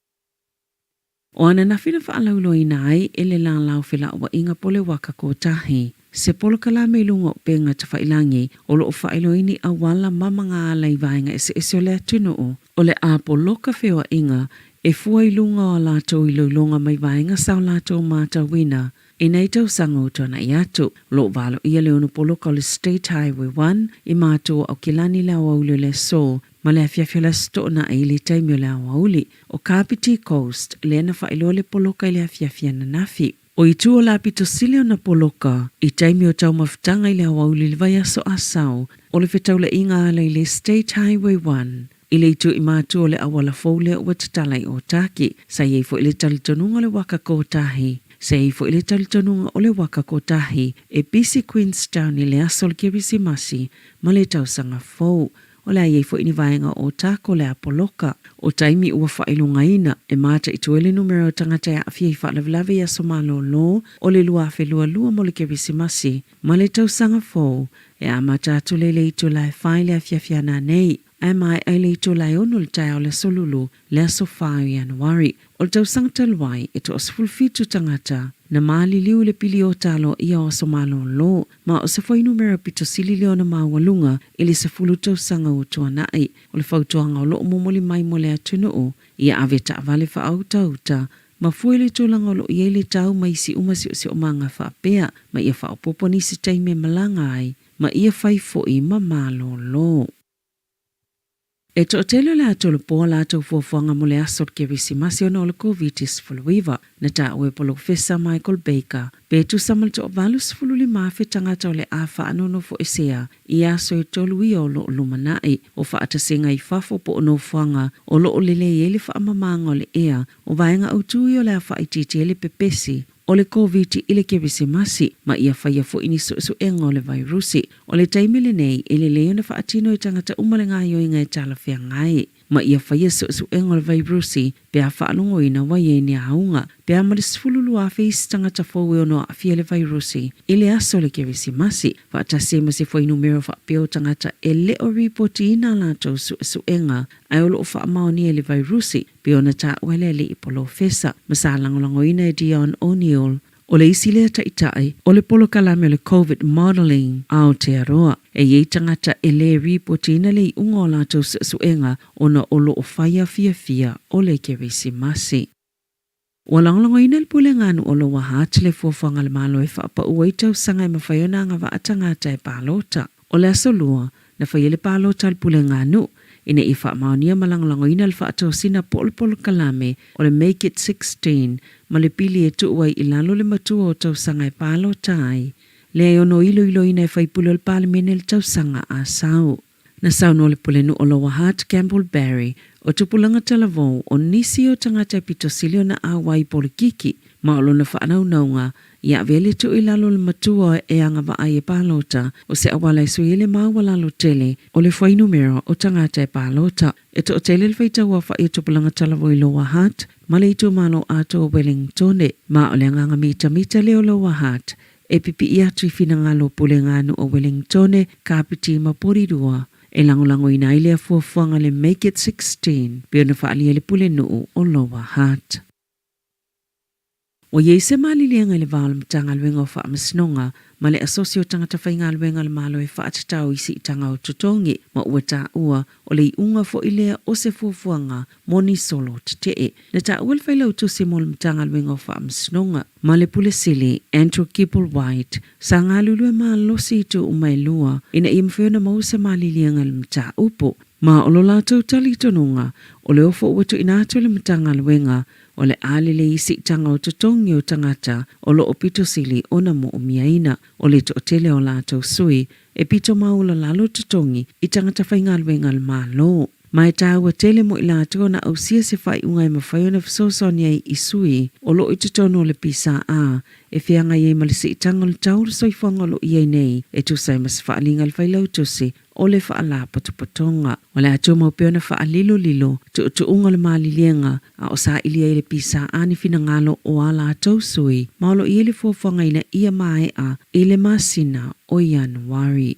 O ana na whina whaalaulo ina ai ele la lau whila o inga pole waka ko tahi. Se polo kalame lungo penga ta whailangi o lo whailo ini a wala mamanga ala i vaenga ese o le atunu o le a poloka whiwa inga e fuai lunga o lato i lunga mai vaenga sao lato mata wina. I nei tau sanga o tona i atu, lo valo ia le ono poloka o le State Highway 1 i mātua o kilani le awauli le so, ma le afiafia stona i le taimi o le awauli, o Kapiti Coast le na whailo le poloka i le afiafia na nafi. O i tu o la pito sile o na poloka, i taimi o tau mawhitanga i le awauli le vai aso asau, o le whetau le inga ala i le State Highway 1. I le itu i mātua o le awala foule o watatala i o taki, sa iei fo i le talitonunga le waka kotahi. Sei fo ile talitonunga o le waka kotahi e pisi Queenstown i le asol Kirisimasi ma le tausanga fou. O le aiei fo ini vaenga o tako le apoloka. O taimi ua whailunga ina e mata i tuele numero tangata ya awhia i whaalavelave ya somalo lo o le lua whelua lua mo le Kirisimasi ma le tausanga fou e a mata atulele i tu lai whai le awhiawhiana nei. Ai mai ai le ito lai ono le tai o le solulu le aso whao i Januari. O le tausanga taluai e to osfulfitu tangata na maali liu le pili o talo ia o somalo lo ma o se foi numero pito sili leo na mawalunga ili se fulu tausanga o tuanai o le fautuanga o lo momoli mai mo le atunu o ia aveta avale fa auta ma fui le tūlanga o lo ia le tau ma isi umasi o se o manga whaapea ma ia whaopopo nisi taime malanga ai ma ia fai fo i ma malo lo. E to telo la tolo po la to fuafuanga mo le asot Kirisimasi o na o le COVID-19 na ta ue polo fesa Michael Baker. Pe tu samal to valus fululi mafe tangata o le afa anono fo esea i aso e tolu i o lo lumanai o fa atasenga i fafo po ono fuanga o lo o lele ele fa amamanga o le ea o vaenga autui o le afa ititi ele pepesi o le COVID i le Kirisimasi ma ia whaia fo ini su enga o le vairusi. O le taimile nei ele leo na whaatino i tangata umalenga i o inga e tala whea ngai. Ma ia whaia su enga o le vairusi pe a whaalongo ina waie ni aunga pe a male sfululu a whis tangata fōwe ono a whia le vairusi. I le aso le Kirisimasi whaatase ma se fo numero whaapeo tangata e le o ripoti ina lato su enga ai o lo whaamao ni e le vairusi pe ona ta uele le ipolo fesa. Masalangolango ina e Dion O'Neill o le isi lea taitai o le polo kalame o le COVID modeling Aotearoa e iei tangata e le ripoti ina le ungo la tau suenga o na olo o whaia fia o le Kirisimasi. Walangolango ina le pule nganu o lo wahat le fuafanga le malo e whaapa ua i tau sanga e mawhaiona nga wa atangata e palota. O le asolua na whaia le palota le pule nganu ina i whaamaunia malangolango ina le whaatau sina polo kalame o le Make It 16 ma le pili e tuuai i lalo le matua o tau sanga e palo tai. Le e ono ilo ina e whaipulo le pale mene le tau sanga a sau. Na sau no le pulenu o lo wahat Campbell Barry o tupulanga talavou o nisi o tangata pito silio na awai polikiki Ma o lona whaanaunga ia vele tu i lalo le matua e anga wa e palota o se awala e sui le maua lalo tele o le whai numero o tangata e palota. E to o tele le whaitaua wha i tupulanga talawo i Lower Hutt, ma le itu malo ato o Wellington, ma o le anganga mita leo Lower Hutt. E pipi i atu i finangalo pule nganu o Wellington ka piti maporirua. E lango ina ile a fuafuanga le Make It 16, pio na whaalia le pule nuu o Lower Hutt. O ye se malilianga le wāla matanga luenga o wha amasnonga, ma le asosio tangata whainga luenga le malo e whaatatau isi i tanga o tutongi, ma ua tā ua o le iunga fo ilea o se fuafuanga moni solo te e. Na tā ua le whailau tusi mo le matanga luenga o wha amasnonga, ma le pule sili Andrew Kibble-White, sa ngā lulua maa losi tu umai lua, ina i mwhiona mausa malilianga le mata upo. Ma o lo lātou tali tonunga, o le ofo ua tu inatu le matanga luenga, o le alele isi tanga o tutongi o tangata o lo o pito sili ona mo o miaina o le to tele o lātou sui e pito maula lalo tutongi i tangata whaingalwenga le malo. Mai tāua tele mo i lātou na au sia se whai ungai mawhaiona fsosoni ai i sui o lo i tutono le pisa a e whianga iei malisi i tanga le tauru soifanga lo iei nei e tu sai mas whaalinga le whailau tusi o le whaala patupatonga. O le atu mau peona whaalilo tu unga le malilienga a o sa ili le pisa a ni finangalo o a lātou sui ma lo i le fuafuanga ina ia mai a i le masina o Januari.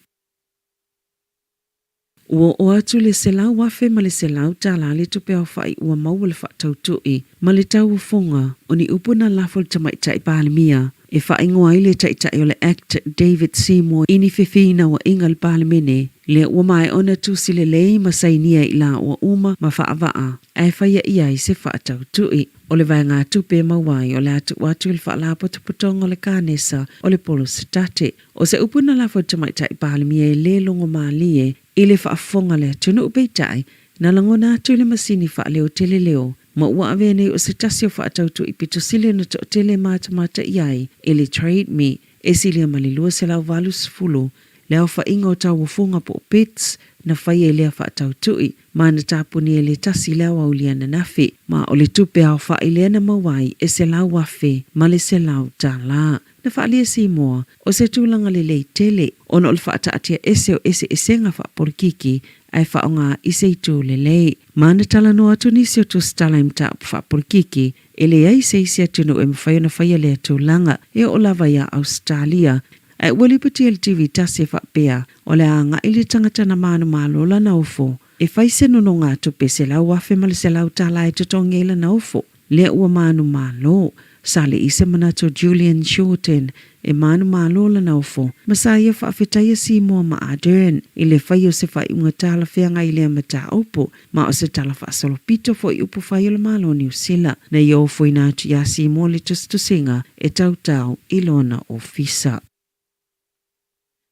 Ua o atu le selau wafe ma le selau tala le tupea whai ua mau le whaatau tui ma le tau ufonga o ni upuna lafol tamaitai palemia e whaingoa i le taitai o le act David Seymour ini whiwhina wa ingal palemene le ua mai ona tusi le lei masainia i la ua uma ma whaavaa e whaia ia i se whaatau tui. O le vai ngā tupe mawai o le atu watu il whaalapo tuputonga le kānesa o le polo sitate. O se upuna lafol tamaitai palemia e le longo maalie i le whaafonga le tunu upeitai na langona atu le masini whaaleo tele leo. Ma ua avene o se tasi o whaatautu i pito sile na to tele mata iai e le Trade Me e silia malilua se lau valus fulu leo whainga o tau wafunga po pits na whai e lea whaatautui ma na tāpuni e le tasi leo au lia na nafi ma o le tupe au whai lea na mawai e se lau wafe ma le se lau tāla. Na whaalia Seymour o se tūlanga le lei tele ono o le whaataatia ese o ese ngā whaaporikiki ai whaonga i se itu le lei. Mana tala no atu nisi o tu stala imta whaaporikiki e le ai se isi atunu e mwhaiona whaia le tūlanga e o lava ia Australia. Ai walipati el TV tasi e whaapea o le anga ili tangata na manu malola na ufo. E whaise nono ngā tupe se lau wafe male se lau tala e tutonga ila na ufo. Le ua manu malo. Sale isa manato Julian Shorten e manu malola na ufo. Masaya whaafetaya Seymour ma Ardern i le whai o se whai unga tala whianga i lea mata upo ma o se tala whaasolo pito fo i upo whai o le malo New Zealand. Na i ofo i nātu ya Seymour le tustusinga e tautau i lona ofisa.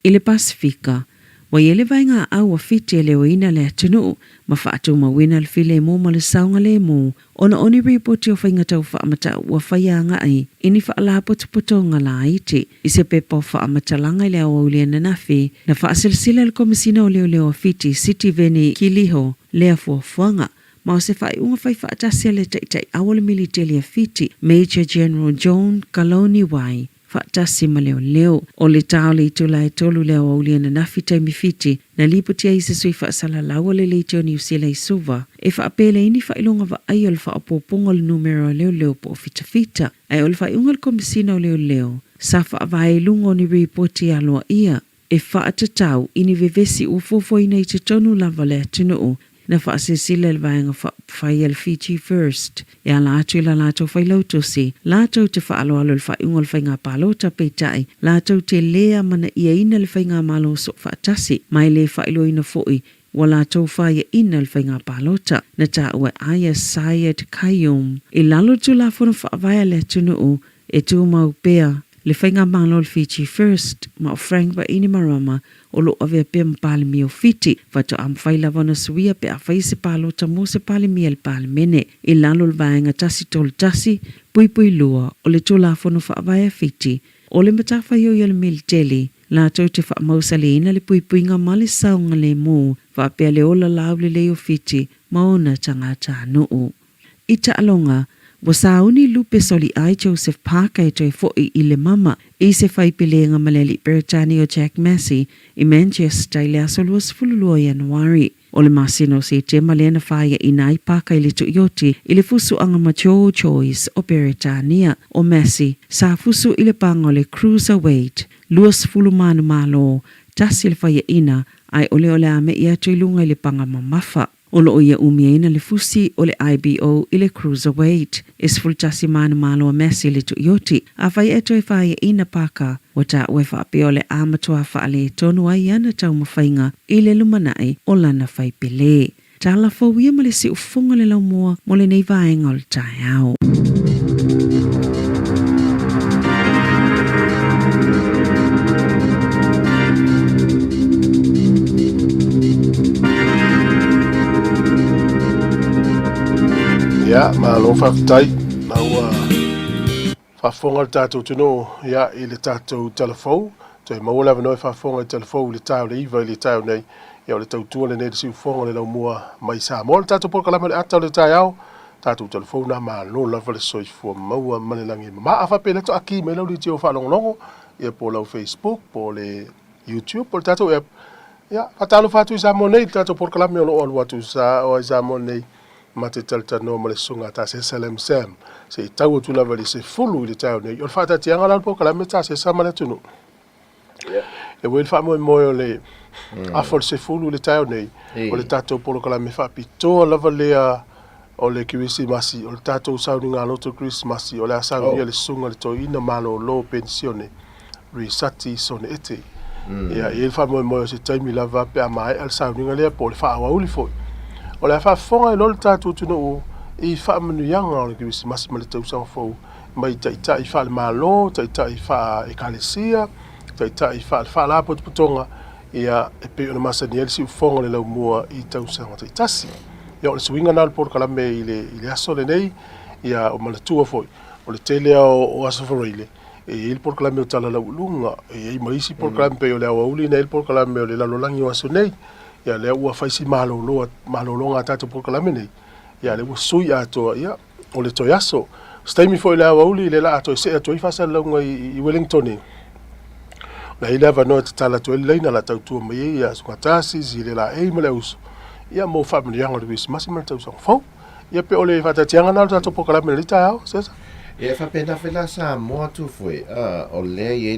I le Pasifika, wa ele vai ngā au a fiti e leo ina le atunu, ma whaatu mawina le file mo ma le saunga le mo, ona oni ripoti o whaingatau whaamata ua whaianga ai, ini whaalapo tuputonga la iti, i se pepa o whaamatalaga i le au lea na nafi, na whaasilsila le komisina o leo a fiti, Siti Veni Kiliho, lea fuafuanga, ma o se whai unga whai whaatasia le taitai awale militeli a fiti, Major General John Kaloni Wai, whaatasi ma leo o le tau le itula e tolu leo au lia na nafi taimi fiti na liputia i se sui whaasala laua le leitio New Zealand suva e whaapele ini whailonga wa ai o le whaapoponga le numero leo po fita ai o le whaiunga le komisina o leo sa whaavai lungo ni ripoti aloa ia e whaatatau ini vevesi ufofo ina i te tonu lava le atunuu na whaasesila le vaenga whai al Fiji First. E a lātou la lātou whailautosi, lātou te whaaloalo le whaiunga le whainga pālota peitai, lātou te lea mana ia ina le whainga malo so whaatasi, mai le whailo ina foi, wa lātou whaia ina le whainga pālota, na tā ua Aya Syed Kayum. E lalo tu la whana whaavaya le tunuu, e tu mau pea, le whainga malo le Fiji First, ma o Frank wa ini marama, o lo ave pe mpale mi o fiti fato am faila vana suia pe a faise palo tamo se pale mi el pale mene i lalo le vaenga tasi tol tasi pui lua o le tola fono fa avaya fiti o le matafa yo yel mil teli la to te fa mausa le ina le pui nga male saunga le mo fa pe le ola laule le o fiti maona tangata no o ita alonga Wasauni lupe soli ai Joseph Parker e toi fo'i i le mama i se whaipilenga maleli Britannia Jack Massey i Manchester i le asolua sefululua Januari. O le masino se te malena whaia i nai Parker i le tuioti i le fusu anga macho choice o Britannia o Massey sa fusu i le panga o le cruiserweight luas fulu manu malo tasi le whaia ina ai ole ame i atu ilunga i le panga mamafa. O lo ia umiena le fusi o le IBO i le cruiserweight. Isful tasi manu malo a Massey le tuioti a whai eto e whaia ina Parker wata ue whaape o le amatua whaale tonu ai ana tau mawhainga i le lumanai o lana whaipele. Tala whauia ma le si ufunga le lau mua mo le nei vaenga o le tai au. Ia, malo whaftai, maua whafonga le tātou tino, ia i le tātou telefou, toi maula vanoi whafonga le telefou le tāu le iwa i le tāu nei, ia o le tautua le nei le si ufonga le lau mua mai sa. Mo le tātou polkalama le atau le tai au, tātou telefou na malo lava le soifua maua malelangi. Ma awha pele to aki me lau li tio whalongolongo, ia po lau Facebook, po le YouTube, po le tātou app. Ia, whatalo whatu i sa mo nei, tātou polkalama o lo olu atu sa o i sa mo nei. Ma te taltano ma le sunga ta se Salem Sam se i tau tu lava li se fulu i le tau nei o le whaata tianga lalpo ka la meta se sama le tunu e wei wha moe moe o le afol se fulu i le tau nei o le tatou polo ka la me wha pitoa lava lea o le kiwisi masi o le tatou sauni ngā loto Christmasi o le asauni le sunga le to ina malo lo pensione risati sone ete ia i wha moe moe o se taimi lava pe a mai al sauni ngā lea po le wha awa uli foi o le whafonga i lolo tātou tunu o i whaamanu yanga o le kiwisi masi ma le tausanga fau mai ta i wha le malo, ta i wha e kalesia, ta i wha la putonga ia e pe ona masa ni elsi ufonga le lau mua i tausanga ta i tasi. Ia o le suinga nal por kalame i le aso le nei ia o malatua foi o le tele o aso fareile e il por kalame o tala lau lunga e i maisi por kalame pe o le awauli na il por kalame o le lalolangi o aso nei ia le ua faisi malologa tatou polkalame nei ia le ua sui atoa ia o le toi aso staimi foi le auauli le la atoe se atoe fasalauga i Wellington na i lava noa tatala atoe leina la tautua mai ia sugatasi si le la ei ma le uso ia mo faamaliaga o le visimasi ma le tausaga fou ia pe o le faatatiaga na o le tatou polkalame le taeao sesa e whapena whela sa moa tu fwe o le i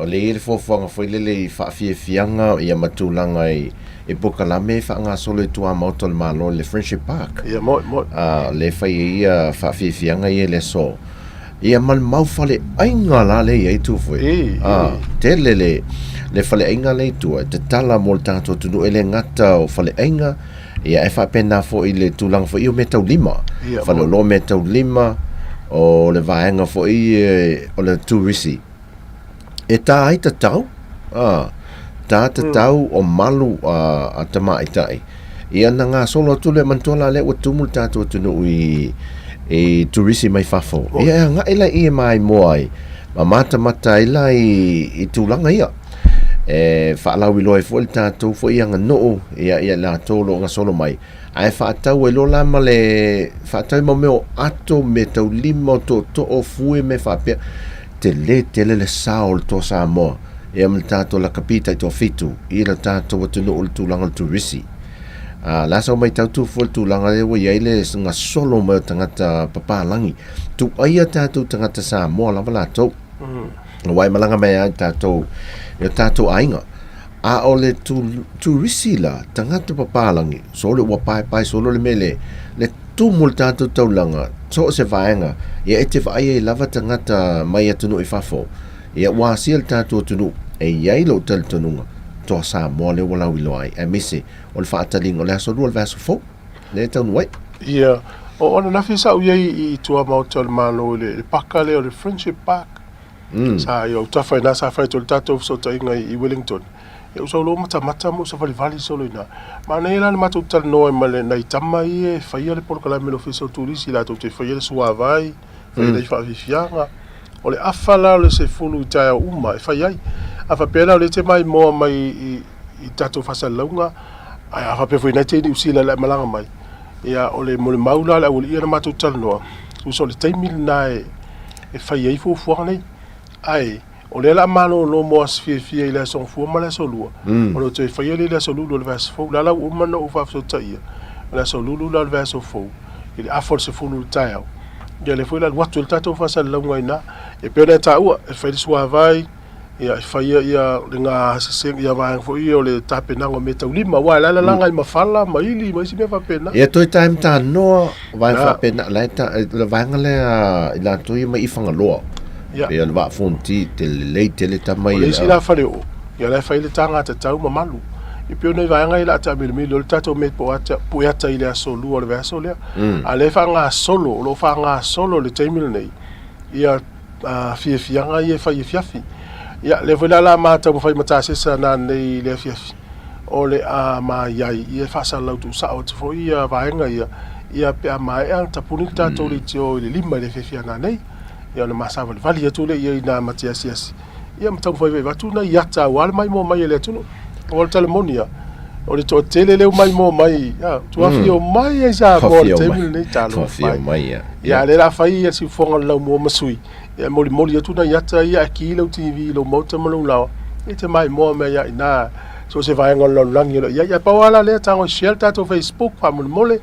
le fofonga fwe le i whawhiawhianga i a matulanga i pokalame whaanga solo i tua mauto le malo le Friendship Park ia mo le whai i a whawhiawhianga i le so i a mal mau whale ainga la le i tu fwe te le whale ainga le tua te tala mo le tātou tunu e le ngata o whale ainga i a e whapena fwe i le tūlanga fwe i o metau lima whale lo metau lima o le vaenga fo i o le turisi e tā ai tatau tā tatau o malu a tamai tai i ana ngā solo atu le mantola le o tumul tātou tunu i turisi mai fafo ia ngā ila i mai moai ma mata ila i tūlanga ia e whaalau i loe fo le tātou fo i anga noo ia la tolo ngā solo mai ai whaatau e lola ma le whaatau ma meo ato me tau lima to o fue me whapea te le sao le to sa moa e am le tātou la kapita i to fitu i le tātou watunu o le tūlanga le turisi lasa o mai tau tu fo le tūlanga le wai ai le ngā solo mai o tangata papalangi tu aia tātou tangata sa moa lava lātou wai malanga mai ai tātou ainga a o le turisi la tangata papalangi so le wapai solo le mele le tumul tātou taulanga so se vaenga ia e te vaia i lava tangata mai atunu i fafo ia wasi le tātou tunu e iai lo tal tununga to sa mo le wala wilo ai e misi o le whaataling o le aso rua le vaso fo le taunu wai ia o ona nafi sa u iai i tua mauta le malo le paka le o le Friendship Park sa i o tawhai na sa whai to le tātou so inga i Wellington e usa lo mata mo sa vali solo ina ma nei la mata utal no ma le nei tama i faia le polkalame lo fiso turisi la to te faia le suavai faia le fafianga o le afala le se fulu taia uma e faia afa pela le te mai mo mai i tato fasalunga ai afa pe foi na te usila la malanga mai ia o le mo le maula la o ia mata utal no so le taimi na e fai ai fuafuaga nei ai o le la malo lo mo asfia ile son fu ma le solua o lo te fai le solulu le vas fo la o mana o fa so taia la solulu la vas fo ile afol se fulu taia ya le foi la watu tato fa sa la ngaina e pena ta o e fai sua vai ia fai ia nga se ia vai fo io le tape na ngo meta ulima wa la ngai mafala maili mai si me fa pena ia toi time ta no vai fa pena la ta le vai ngale la toi mai fanga lo ia le va fonti te le tamai ia si la fale o ia la fai le tanga ta tau mamalu e pio nei vai ngai la ta mi lo tato me po ata ile solo o le verso le ale fa nga solo lo fa nga solo le taimil nei ia fianga ia fai fiafi ia le vola la mata mo fai mata se sana nei le fiafi o le ma ia ia fa sa la tu sa o fo ia vai ngai ia pe mai al tapuni tato le tio le lima le fiafi na nei ia le masa vali ia tu le ia na matia siasi ia mta foi va tu na ia ta wal mai mo mai le tu o le telemonia o le to tele le mai mo mai ia tu afio mai e sa mo le tele nei talo mai ia le la fai ia si fonga la mo masui ia mo le tu na ia ta ia ki le tv lo mo te mo la e te mai mo mai ia ina so se vai ngol lang ia pa wala le tango shelter to Facebook pa mo mole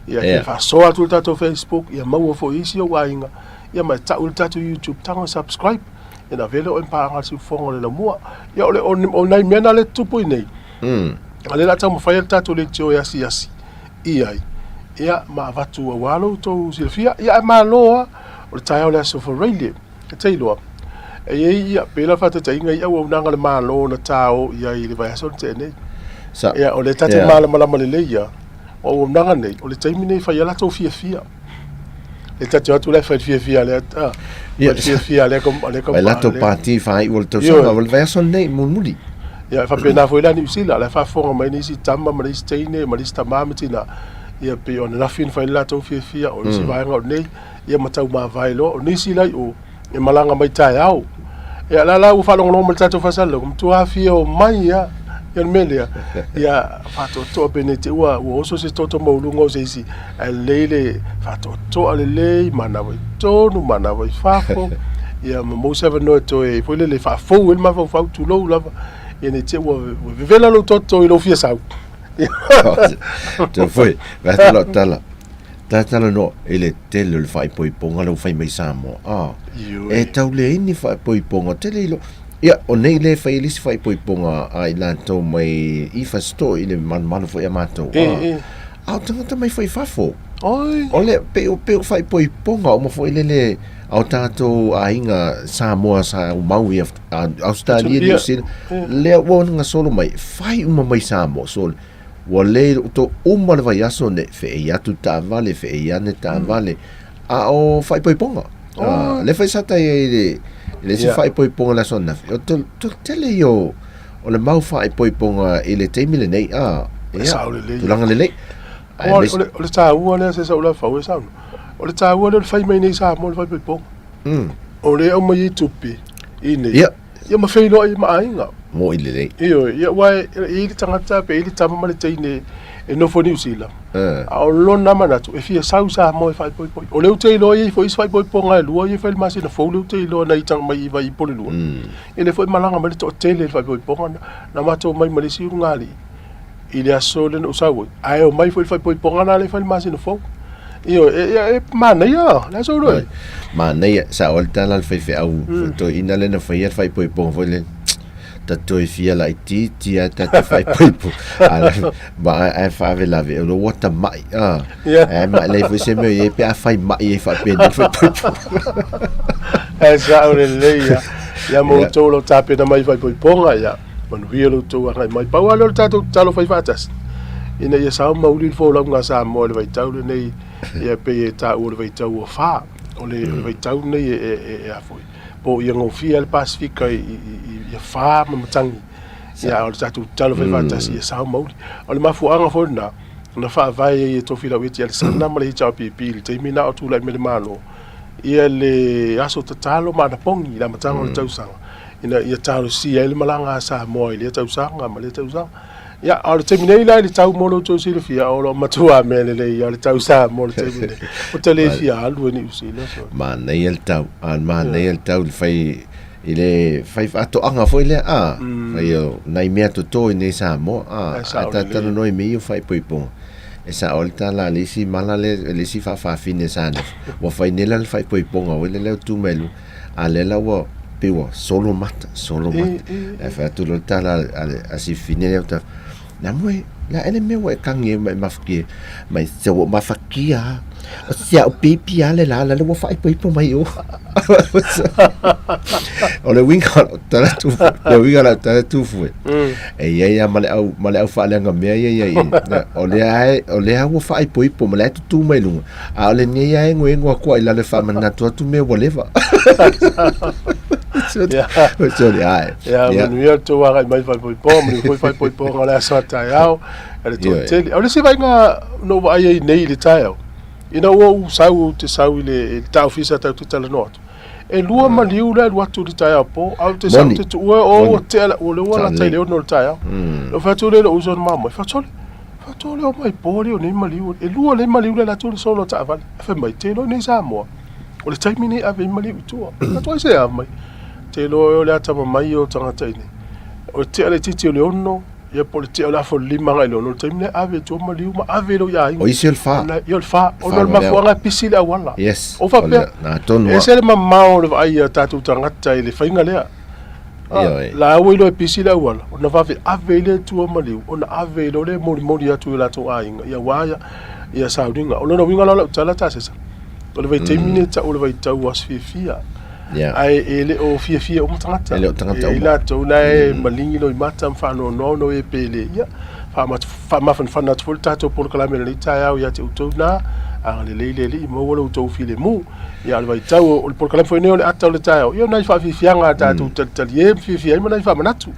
ia fa so atu to Facebook ia mo fo isi o wainga ia mai ta ulta to YouTube tango subscribe ina vele o pa si fonga le mo ia ole o nai mena le tupu nei ale la tamo fai tato le tio yasi ia ma vatu o walo to silfia ia ma loa o taio le so for really tailo e ia pela fata tainga ia o nanga le ma lo na tao ia i le vai so tene ia o le tato mala le ia o nanga nei o le taimi nei fai la to fia le tato tu le fai fia le ia fia le kom la to party fai o to so o le vai so nei muli ia fa pena foi la ni sila la fa fonga mai ni si tama mai si teine mai si tama mitina ia pe ona la fin fai la to fia o si vai ngau nei ia matau ma vai lo ni si lai o e malanga mai tai au ia la u fa long mai tato fa sala kum tu afia o mai ia melia ia fa to benete wa o so se to mo lungo se si lele fa to ale mana vai to nu mana vai fa fo ia mo seven no to e foi le fa fo el ma fa tu lo lava ene te wa vela lo toto i lo fia sau te foi va tala no ele tele le fai poi ponga lo fai mai samo e tau le ini fai poi ponga tele lo ia o nei le fai lisi fai poi ponga ai lanto mai i fa sto ile man fo ia mato au tanga mai fai fafo oi ole pe fai poi ponga o mo fo ile le au tato ainga Samoa sa Maui Australia New Zealand le won nga solo mai fai mai Samoa sol wale to le vai aso ne fe ia tu ta vale fe ia ne ta vale o fai poi ponga le fai sata le si fai poi ponga la sona to tele yo o le mau fai poi ponga ile te mile nei tu langa le o le ta ua le se sa ula fa sa o le tāua le fai mai nei sa mo le fai poi o le o mai tupi ine ia ma fai lo i ma ainga mo ile lei ia wai i le tangata pe i le tama ma le teine e no fo New Zealand o lo na mana tu e fia sa mo e fai poi o le te lo i fo i fai poi ponga lua i fai masi na fo le te lo na i tang mai vai pole lua e le foi malanga ma le to tele fai poi ponga na mato mai ma le si ngali i le aso le no sa wo ai o mai fai poi ponga na le fai masi na fo io mana ia la so roi mana ia sa olta la fai au to ina le na fai fai poi pong foi le ta toi fia la ti ta fai poi po ba ai fa ve la ve lo what mai ma le foi se me e pe fai mai e fa pe de fai poi po sa ore le ia mo to lo tape na mai fai poi ponga ia man vi lo to mai pa wa lo tato talo fai fatas ina ia sa mauli fo la nga sa mo le vai tau nei ia pe ta o le vai tau o fa o le vai tau nei e a foi po ia ngo fia le Pasifika ia fa matangi ia o tatu talo vai fantas ia sa mauli o le mafuanga fo na fa vai e to fila witi ia sana ma le tau pipi te mina o tu la me le malo ia le aso tatalo ma na pongi la matanga o tau sanga ina ia talo si ele malanga sa mo ile tau sanga ma le tau sanga Ya, o le temine ila le tau molo to sile fia o lo matua mele le ya le tau sa mo le temine. O te le fia alu ni usila so. Ma nei el tau, ma nei el tau fai ile fai ato anga foi le fai o nai mea to nei sa mo ata tano noi mi fai poipo. Esa olta la lisi mala le si fa fine sana. Wa fai nela le fai poipo o le tu melu. Alela wo piwa solo mat. E fa tu lo tala asi fine le ta. Na moe la ele me wa kangi mafki mai se wo mafakia o sia o pipi ale la le wo fai poipo mai o o le winga tala tu le winga la tala tu fu e ia male au fa le ngamea ia o le wo fai poipo male tu mai lu a le ni ia ngo ko ila le fa mana tu me whatever ya no to wa mai fai poipo me fai poipo ngala sa taiao ele to tele o le se vai nga no vai nei le taiao ina o sau te sau le ta ofisa ta tu tala not e lua maliu le watu le taiao po au te sau te o te o le wala tai le no le taiao lo fa tu le uso mama fa tole o mai pori o nei maliu e lua le maliu le la tu solo ta va fa mai te lo nei sa mo o le tai mini ave maliu tu ka to se a mai te lo le ata mai o tanga tai ni o te ale titi o le ono ia politia la fo lima ngai lo no taimne ave to maliu ma ave lo ya o isi el fa o no ma fo nga pisile wala yes o fa pe na ton e se ma mau le ai tatu tanga tai le fainga le la o lo pisile wala o na fa ave le to maliu o na ave lo le mori atu la to ai ia waya ia saudinga o no winga la tala ta se o le vai taimine ta o le vai tau was fia ai ele o fia o mutangata ila to lai malingi no mata mfano no e pele ya fa ma fan tu tato por kala mele ta ya te to na ale le mo wala to file mu ya vai tau o por kala foi ne ata le ta yo na fa fia nga ta tu talie fia ma na fa manatu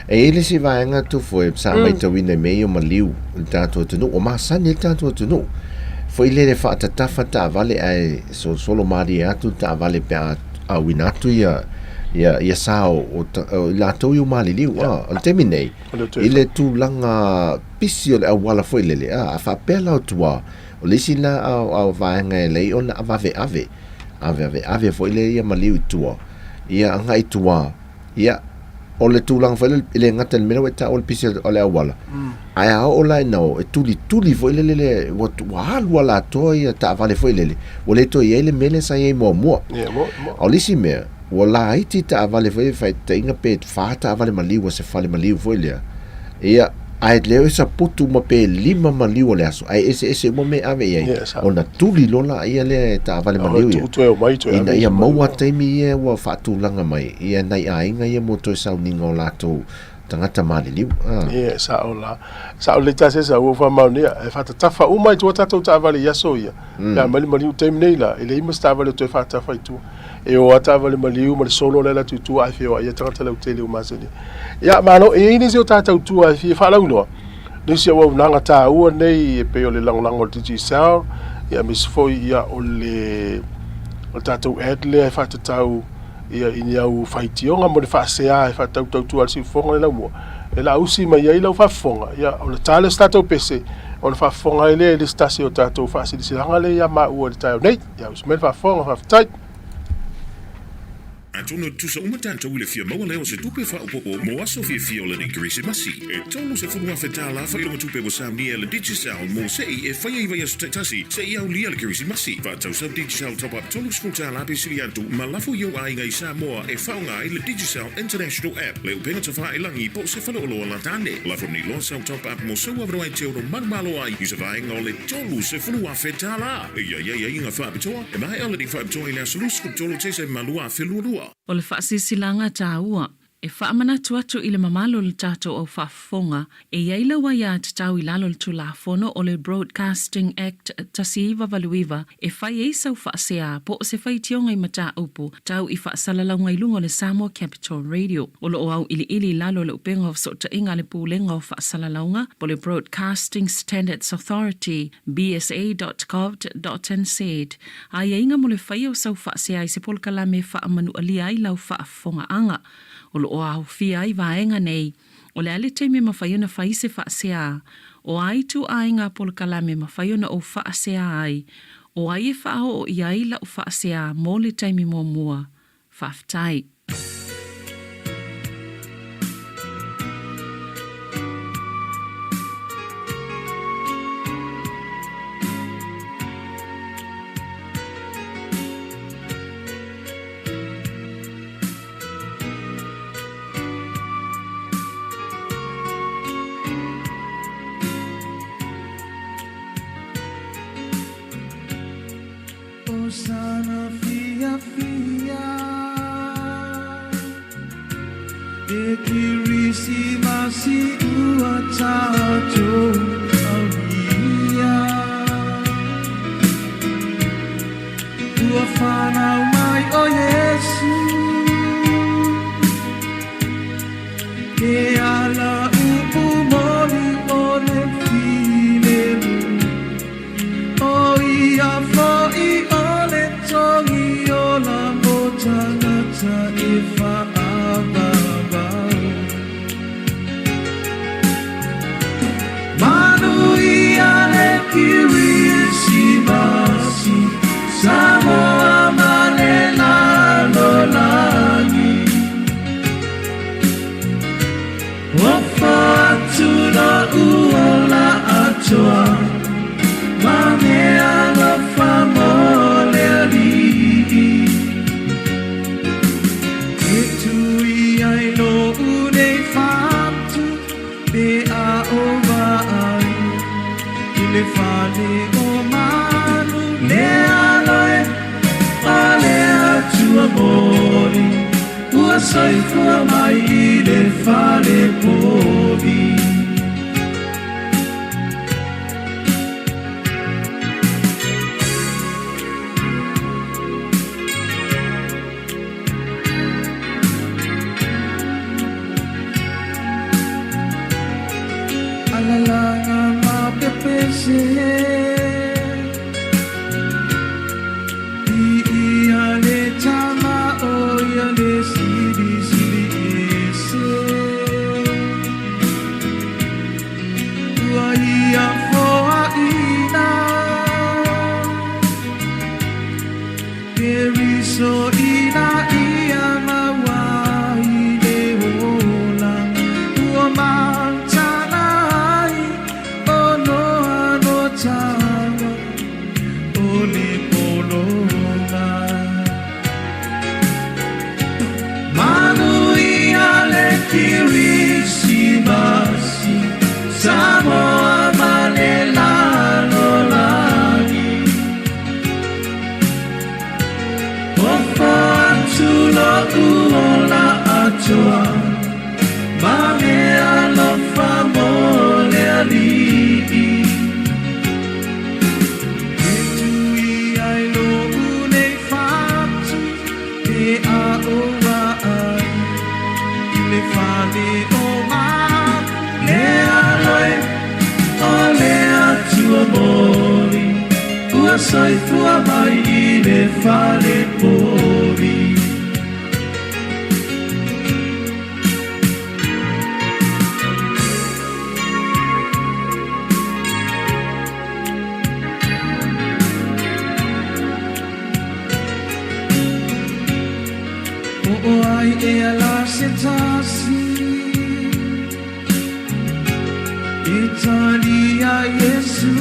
ele si vai nga tu foi sa mai to wine meio maliu tato tu no o ma san il tato tu no foi le fa ta vale ai solo mari atu ta vale pe a winatu ia sao o la to yu mali liu o terminei ile tu langa pisi o le wala foi lele a fa pela tua o le sina a va nga le on ave foi le ia mali tua ia nga tua ia o le tu langa foi le ngata le mena ta o le pisi o le wala ai o la no e tuli foi le wala to ia ta vale foi lele o le to ia le mele sa ia mo o le si me wala iti ta vale foi fai te inga pe fa ta vale mali o se fale mali foi le ia ai le esa putu ma pe lima mali o le aso ai ese mo me ave ia ona tuli lola ia le ta vale mali ia ia mo te mi ia wa fa tu langa mai ia nai ainga ia mo to sa ningo la to tangata mali liu sa le tase sa o fa mauni e fa ta fa o mai to ta vale ia so ia ya mali o tem nei la ele ima sta vale to fa ta fa tu e o ta vale mali o solo le la tu ai fe ia tangata le tele o maseni ya mano e ini se ta tu ai fe fa la uno ni se o nanga ta o nei e pe o le lang o titi sa ya mis fo ia o le o ta tu edle fa ta tau ia inia u faitionga mo le faasea e fatau tu al si fonga la mo e la usi mai ia la fa fonga ia o le tale stato pese o le fa fonga ele le stasio tato fa si silanga le ia ma u le tayo nei ia us mel fa fonga fa tai Antono tusa umatanta wile fia maua leo se tupe fa upopo mo aso fia le ni Krismasi. E tolu se funua fetala fa ilo tupe wa samnia le digital mo se e fa ia ia tasi se ia ulia le Krismasi. Fa tau sa digital top up tolu sfutala pe siliantu malafu yo ai ngai Samoa e fa ngai le digital international app. Le upena te fa ilangi po se fa lo la tane. La from ni losa top up mo so wa ai te o malo ai. Isa va ngole tolu se funua fetala. Ia inga fa bitoa. E mai ala di fa bitoa ila solus tolu te se malua felua. O le whaasisilanga tāua, e whaamanatu atu i le mamalo le tātou au whaafonga, e iaila wa ia te tau i lalo le tulafono o le Broadcasting Act tasiiwa valuiwa, e whai eisau whaasea po o se whai tionga i mata upu, tau i whaasalalau lunga le Samoa Capital Radio. O le o au ili lalo le upenga o sota inga le pūlenga o whaasalaunga, po le Broadcasting Standards Authority, bsa.gov.nz. A ia inga mo le whai o sau whaasea i se polkala me whaamanu alia i lau whaafonga anga. O lo au fia i vaenga nei, O le ale teime mawhaiona whaise whaasea, o ai tu ai ngā polo kalame mawhaiona o whaasea ai, o ai e whao o iaila o whaasea mō le teime mō mua, whaftai. Sana fia fia e kirisi masi ua tato aulia ua whanau mai o Yesu e ala upu mori o le filemu o ia foi o Tongi o la motangata e whaababau Manu ia le kiri e si masi Samoa mane lalo langi Wafa atuna uola atoa Mame ala famole le fale o manu le aloe ale atua mori ua saifua mai I le fale povi alalanga pese ia le tama o ia le siri siri ese ua ia foa ina ke riso ina ia mawai le ola ua mantanai Manu ia le kirisi masi Samoa mane lalo lagi Ofa atulo uola atoa Mame alo famole alii fale o ma le aloe o le atua mori ua saifua mai I le fale pori o ai e ala se tasi Italia Yesu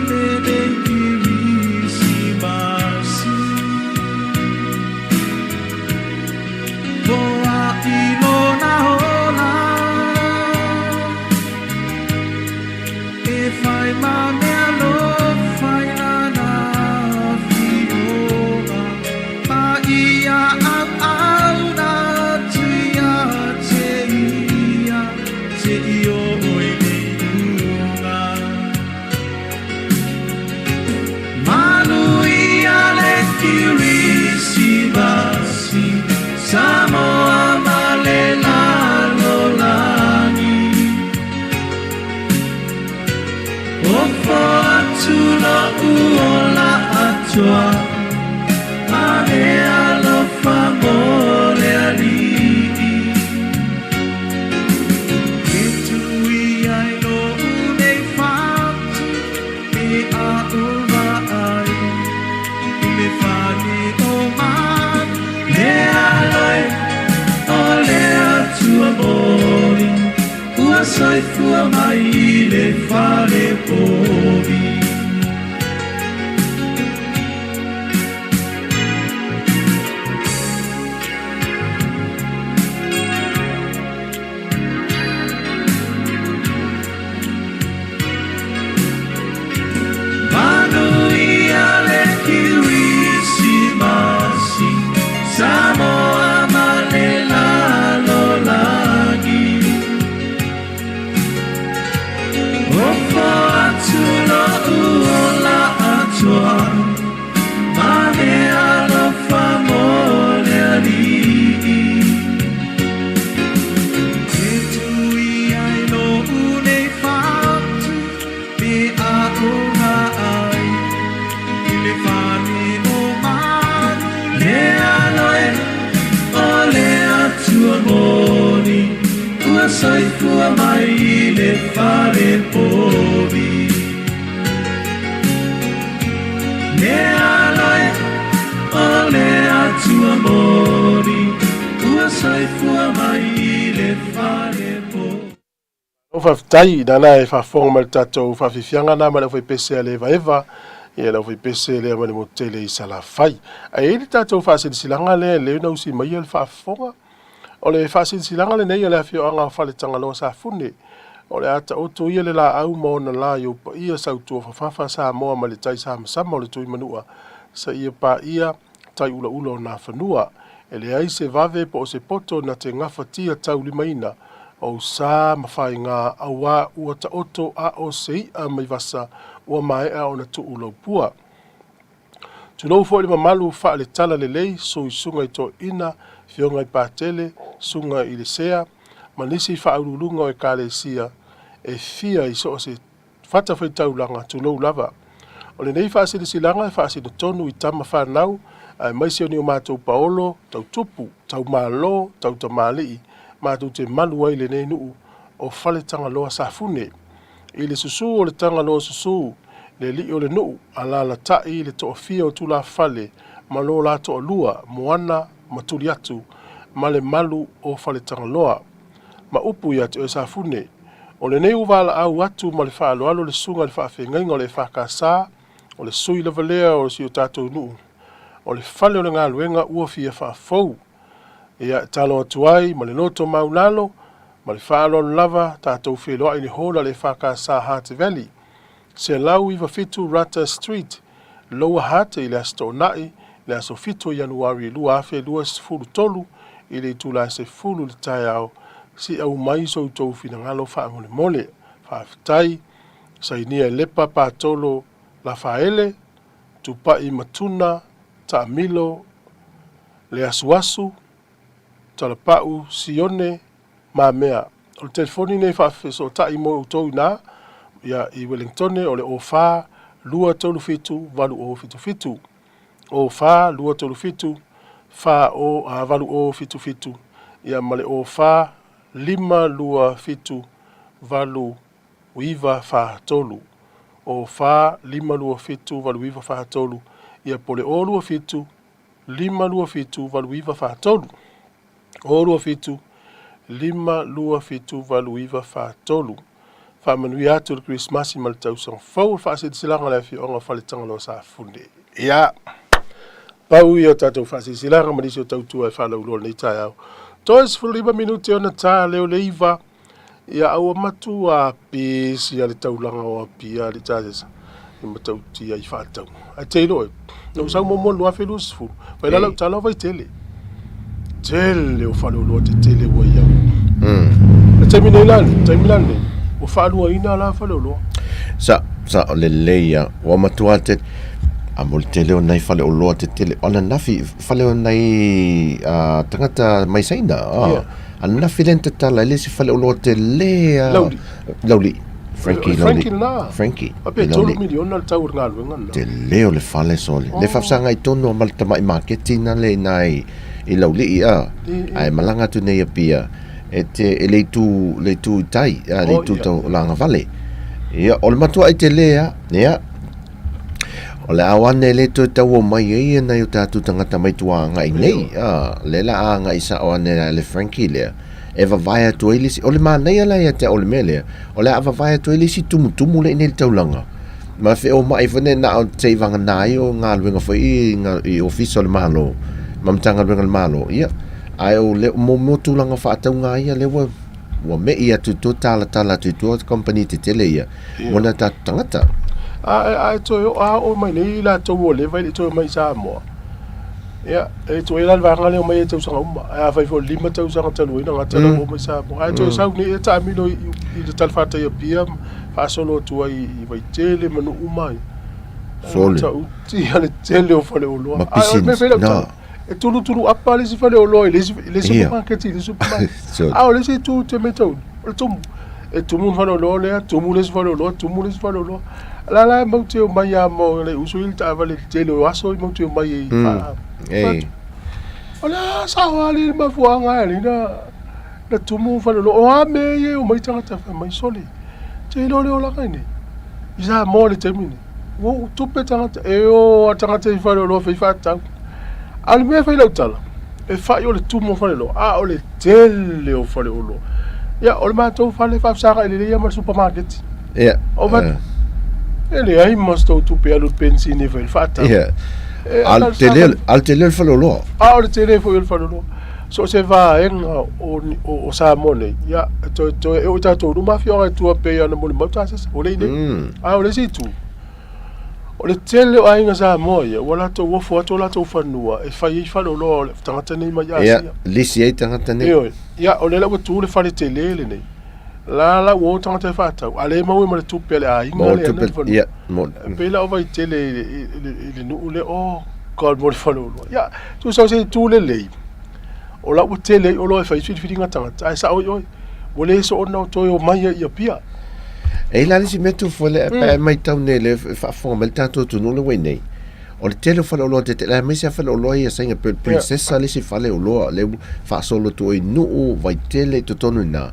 le le kirisi masi Boa ilona hola E fai mame alo fai lana fiona Ma ia au na tia te ia te io oi soifua mai I le whare pōwi. Samoa malela lo lagi Ofo atulo uola atua Mane alo famole ali Ketui ai no une fatu Me a ona ai Ile fane o manu Le aloe Ole atua moni Ua saifua mai le whare pōwi Le aloe Ole atua moni Ua saifua mai le whare pōwi O whaftai nana e whafonga ma le tātou whawhiwhianga nā ma le whai pese a le eva ia la foi pese le mani mo tele I sala fai a ele tatou fasilanga le na usi mai le fafonga o le fasilanga le nei le afio anga fale tanga lo sa fune o le ata o to ia le la au mo na la yo pa ia sa tu fa sa mo ma le tai sa mo le tu manua sa ia pa ia tai ula na fanua ele ai se vave po se poto na te ngafatia tau limaina o sa mafai nga awa ua ta oto a o sei a mai vasa ua mai a ona tu ulo pua. Tunou fo le mamalu fa le tala le lei so I sunga I to ina fionga I patele sunga I le sea manisi fa aululunga o e kale sia e fia I so se fata fai taulanga tunou lava. O le nei fa se le silanga fa se le tonu I tama fa nau ai mai se ni o mātou paolo tau tupu tau malo tau tamali mātou te malu ai le nei nuu o fale tanga loa sa fune. I le susu o le tanga loa susu, le li o le nuu, ala la tai le to fia o tula fale, ma lo la to lua, moana, maturi atu, ma le malu o fale tanga loa. Ma upu ia te o sa fune. O le nei uvala au atu ma le faa alo le sunga le faa whengainga o le faa kasa, o le sui la valea o le si o tātou nuu. O le fale o le ngā luenga ua fia faa fau. Ia talo atuai, ma le noto maunalo, ma le whaalo lava tātou wheloa I le hola le whakasa Hart Valley. Se lau iwa fitu Rata Street, Lower Hart I le asto nai, le aso fitu Januari lua afe lua sifuru tolu, I le tula se fulu le tai au, si au mai so tau finangalo wha mole mole, whaafitai, sa inia lepa pātolo la whaele, tupai matuna, ta milo, le asuasu, talapau, sione, ma mea. O le telefoni nei whaafeso tai mo utou na, ia I Wellingtone o le ofa, lua tolu fitu, valu o fitu fitu. Ofa, lua tolu fitu, fa o valu o fitu fitu. Ia male ofa, lima lua fitu, valu uiva fa tolu. Ofa, lima lua fitu, valu uiva fa tolu. Ia pole o lua fitu, lima lua fitu, valu uiva fa tolu. O lua fitu, lima lua fitu valu iwa fa tolu. Fa manui atu le Christmas I mal tau sang fau fa se silanga le fi onga fa le tanga lo sa funde. Ia. Pau I o tatou fa se silanga ma disi o tau tua fa la ulo nei tai au. Toes fu 5 minuti ona ta leo le iwa. Ia au matu a pisi a le taulanga o a pia le tazesa. I matau tia I fa tau. Ai te ilo e. No sang mo lua fe lusfu. Fa la lau tala vai tele. Tele o whalo loa te tele ua iau. E taimilani, o whalua ina la whalo loa. Sa o le leia, o matua te, a mo le tele o nei whale o loa te tele, o na nafi, whale o nei tangata mai saina, a nafi len te tala, ele si whale o loa te lea. Lauli. Frankie na. Frankie. Ape tolu miliona le tau ngā luenga na. Te leo le whale soli. Le whafsanga I tono o maltama I marketing le nai. I lauli ai malanga tu nei pia e le tu tai le tu tau langa vale ia o le matua I te lea ia o le awane le tu tau o mai ia na i tatu tangata mai tua ngai nei le la a ngai sa o ane le Frankie lea e vavae atu ai lesi o le manai ala ia te o le mele o le a vavae atu ai lesi tumutumu le ine le taulanga ma fe o mai fene na o te vanga nai o ngā luenga foi i ofisa o le malo ma mtanga luenga le malo ia ai o le mo tulanga whaatau ngā ia le wa me ia tu tala tu company te tele ia mona ta tangata ai to o mai nei la to o le vai to mai sa mo ia e to ila vanga le mai to sanga uma a vai fo lima to sanga talo ina ngata o mai sa mo ai to sa ni ta mi no i de tal fata ia pia fa solo tu ai vai tele manu umai sole ti ale tele o fale o lo ai me fe no e tulu apa le si fale o lo le supermarket le supermarket le si tu te meto o tumu e tumu fale o lo le tumu le si fale o lo tumu le si fale o lo la mo te o mai a mo le usuil ta vale tele o aso mo te o mai fa ola sa wale ma fuanga le na tumu fale o lo o a me ye o mai tanga fa mai soli te lo le o la kaine isa mo le termine wo tu pe tanga e o tanga te fale o lo fa ta al me fai lautala e fai o le tumo fale lo o le tele o fale o lo ia o le matou fale fa sanga ele ia ma supermarket ia o va ele ai mas tu pe alu pensini fai fata ia al tele fale o lo o le tele fai o fale lo so se va o sa mone ia to e o tatou ma fiora tu pe ana mo le mota o le ne o le situ o le tele o ainga sa moia wala to wo fo to la to fanua e fai fa lo tangata nei mai asia lisi ai tangata nei ia o le la tu le fale tele le nei la wo tangata fa ta ale mo me tu pele ainga le ia mo pela o vai tele le nu le o god mo fa lo ia tu so se tu le lei o la o tele o lo fai fi tangata ai sa o le so no to o mai ia pia e la si metu fole pa mai tau ne le fa fo mal tanto tu no le we nei o le tele fa lo te la me se fa lo ia singa princesa le si fa le lo le fa solo tu i nu vai tele to tonu na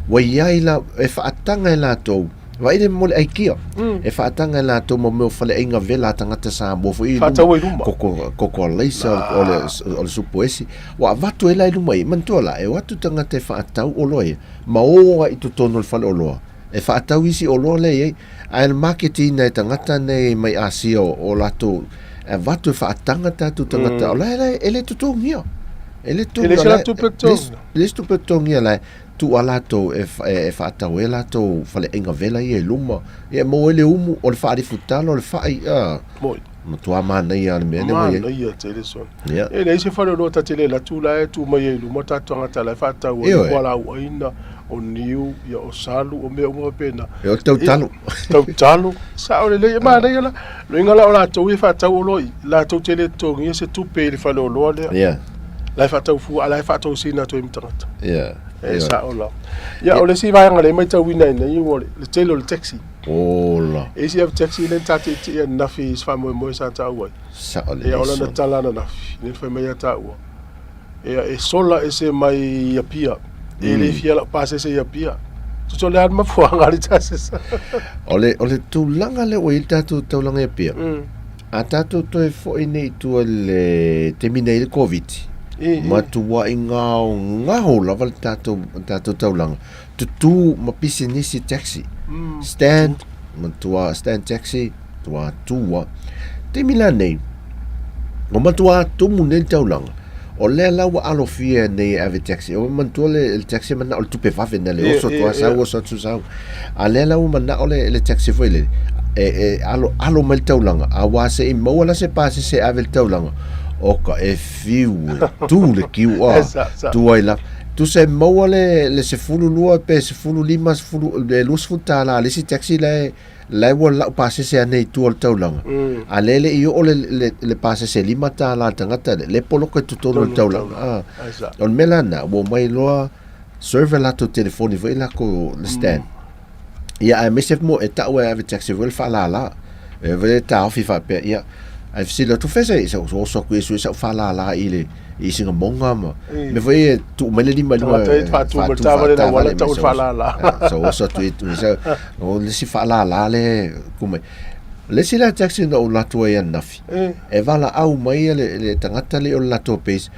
wa ia la e fa atanga la to vai le mo ai kia e fa atanga la to mo me fa le inga vela tanga te sa bo fo i ko le sa o le supoesi wa vatu ela i lumai mantola e watu tanga te fa atau o loia ma o i to tonu fa lo e whaatau isi o loa lei ai le marketing nei tangata nei mai asio o lato e watu e whaatanga tatu tangata o lai ele tutongia ele tutongia lai tu alato e whaatau e lato whale inga vela i e luma e mo ele umu o le whaari futalo o le whaai ma tua mana ia le mene mai ia tele so e nei se whare lo tatele la tu la e tu mai e luma tangata lai whaatau o wala u aina o niu ia o salu o mea unga pena e o tau talo sa o le ma nei la no ingala o la tau e fa tau lo la tau tele to ngi se tu pe le fa lo le ia la fa tau fu ala fa tau sina to imtangata ia e sa o la ia o le si vai ngale mai tau wina nei o le tele o le taxi ola e si have taxi le tati e nafi fa mo sa tau sa o le e o la na tala na nafi ne fa mai tau e sola e se mai ia pia ele fia la pase se ia pia so le arma fuanga le tase ole tu langa le o ita tu langa ia pia a tatu to e fo nei tu le terminate le covid ma tu wa inga ho la val tatu langa tu ma business taxi stand ma tu stand taxi tu wa terminate nei ma tu tu mun le langa o le la wa alofia nei ave taxi o man to le taxi man o tupe fa vena le so to sa o so tu sa a le la o man o le taxi foi le alo mal taulanga a wa se i mo la se pase se ave taulanga o ka e fiu tu le ki o tu ai la tu se mo le se fulu lua pe se fulu lima se fulu le lus futa la le si taxi le wala pase se nei tu al taulanga a lele i o le pase se lima ta la tangata le polo ko tu tolo taulanga on melana wo mai loa server la to telefoni voi la ko le stand ia a mesef mo eta o ave taxi vol fa la e vele ta ofi fa pe ia ai si lo tu fese so ko isu sa fa la ile i singa monga ma me foi tu mele di ma fa tu tava le wala ta fa la so tu so o le si fa la le come le si la taxi no la tu e nafi e vala au mai le tangata le o la to pes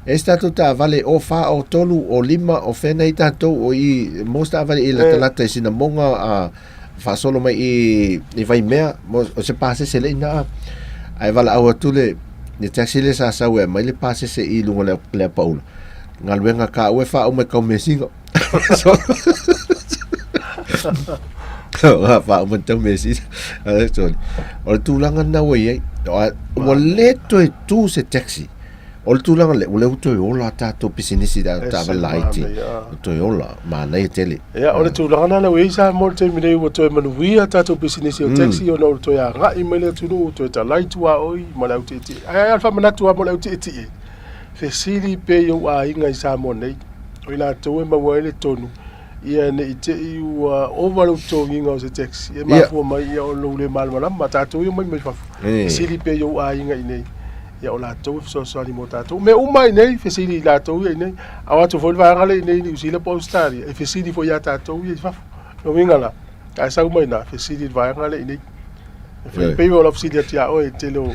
E stato ta vale o fa o tolu o lima o fena I tatou o I mosta vale I la talata I sinamonga a fa solo mai I vai mea o se pase se le ina ai vala au atule ni taxi le sa sa we mai le pase se I lunga le paula ngaluenga ka we fa o me ka mesingo fa o me tau mesi o tulanga na we o le to tu se taxi o tulanga le to ola tato pisinisi da ta laiti to ola ma nei tele ya o tulanga na we sa mo te mine o to manuia tato pisinisi o taxi o no to ya nga I mele tunu to ta laiti wa oi ma la uti ai alfa manatu wa mo la uti fe sili pe yo a inga I sa mo nei o ila to ma wele tonu ia ne ite I wa overload to inga o se taxi e ma fo mai ia o lo le mal mala ma tato yo mai fa sili pe yo a inga nei ia o la to so ni mo tato me o mai nei fe sili la to ia nei a wa to fo va ngale nei ni usila postari e fe sili fo ya tato ia fa no winga la ka sa mai na fe sili va ngale nei fe pe yo la sili tia o e telo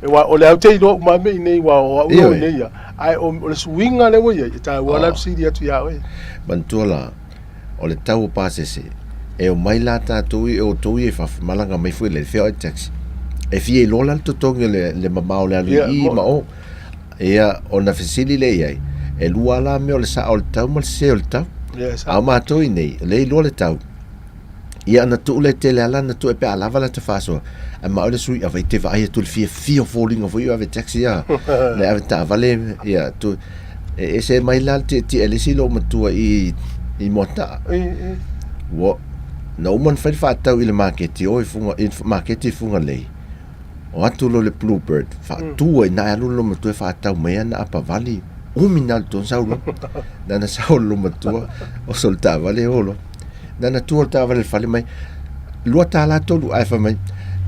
e wa o le auto do ma me nei wa o nei ia ai o le swinga le wo ia ta wa la sili tia o bantola o le tau pasese e o mai la tatou I o tou I fa malanga mai foi le feo taxi e fie lola le totongi le mamao le alu I ma o ia o na fesili le iai e lua la me o le sa o le tau ma le se o le tau a mātou I nei le lua le tau ia na tu le tele ala na tu e pe alava la te faso a ma o le sui a vai te vai tu le fie falling of you ave taxi ia le ave ta vale ia tu e se mai la te ele silo matua I mota wo no man fa tau I le market o funga market funga lei o atu lo le bluebird fa tu e na lo matua fa tau me na apa vali un minal ton saulo na saulo matua o solta vale holo na tu ta vale fale mai lo ta la tolu ai fa mai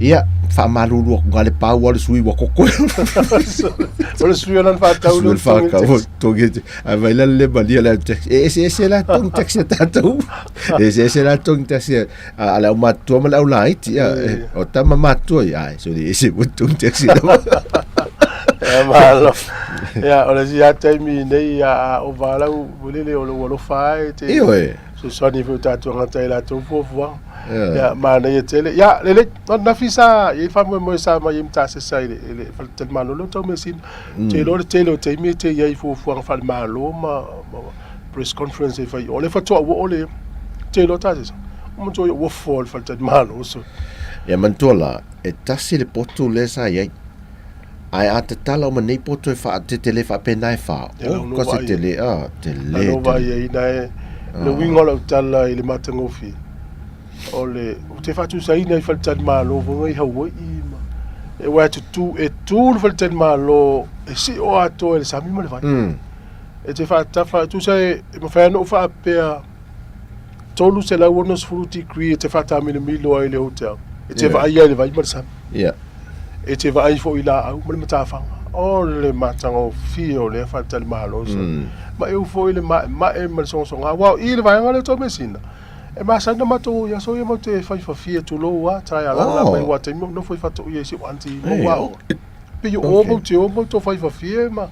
ia fa malu lo ngale pa wa sui wa kokko o le sui lan fa tau lo fa ka o to ge a vai la le balia la ese la ton taxi tatu ese la ton taxi a la ma to ma la light ia o ta ma to ia so ese o ton taxi malo ya o le ya taimi nei ya o vala o le o fai te so ni fu tatu ngata la to fo ya ma nei tele ya le na fisa I fa mo sa ma yim ta se sai le fa tel malo lo to mesin te lo tele te mi te ya fu fa malo ma press conference fa o le fa to o le te lo ta se mo to o fo fa tel malo so ya mantola e tasi le potu le sa ye ai ate tala o manei poto e fa te tele fa pena e fa o ko se tele tele no va ye ina le wingo lo tala I le matangofi o le te fa tu sai nei fa tan malo vo ngai hawo I ma e wa tu fa tan malo e si o ato e sami mo le vai e te fa tu sai mo fa no fa pe tolu se la wonos fruity cree te fa ta mi lo ai le hotel e te va ai le vai mo sam e te vai fo ila au mo matafanga o le matango fio le fa tal malo so ma eu fo ile ma e mal so nga wa ile vai ngale to mesina e ma sa no mato ya so ye mo te fa fia tu lo wa tra ya la mai wa te no foi fa to ye si anti mo wa pe yo o mo to fa fia ma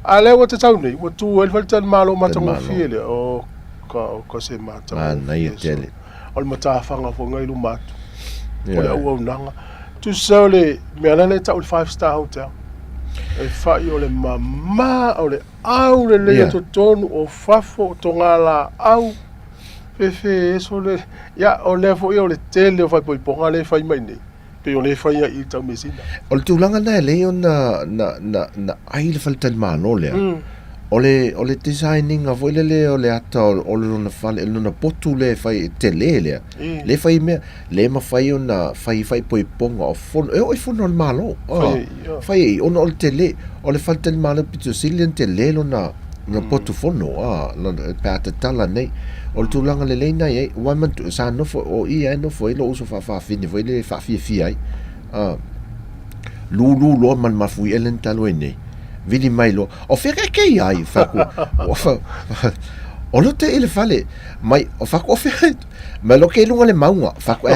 ale wa te tau nei wa tu el fa tal malo matango fia le o ko se matango na ye tele o matafanga fo ngai lu matu o nanga tu sole me ala le tau 5-star hotel e fai o le mama o le au le to tonu o fafo to ngala au fe so le ya o le fo o le tele o fai poi ponga le fai mai nei pe o le fai I tau mesina o le tulanga na le ona na ai le falta mano le o le designing of le o le ata o le na fale na potu le fai tele le fai me le ma fai ona fai poi ponga o fon e o fon no malo fai ona o tele o le falta malo pito silent tele na potu fono na pata tala nei o le tulanga le leina ye wa man sa no fo o I no fo lo uso fa fini fo le fa fi ai lu lo man ma fu elen talo nei vidi mai lo o fere ke ai fa O lo te ele fale mai o fako ofe ma lo ke lunga le maunga fako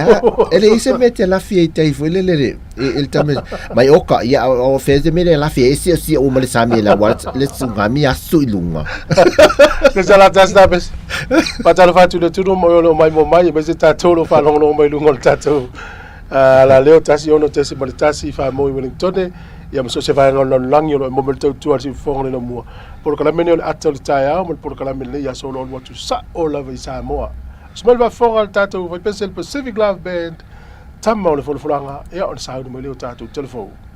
ele ise me te lafi e te ifo ele tame mai oka ia o feze me le lafi e si o male sami la wat le tsungami asu ilunga ke sala tasta bes patalo fatu de tudo mo mai bes ta tolo fa longo mai lunga tato la leo tasi ono tesi male tasi fa mo Wellington ia so se vai ngol langi o mo melte tu asi fongo le mo por kala meni o atel taia mo por kala meni ya so lo watu sa o la vai sa mo smel va fongo al tato vai pensel Pacific Love Band tamma o le folanga ia on sa mo le tato telefone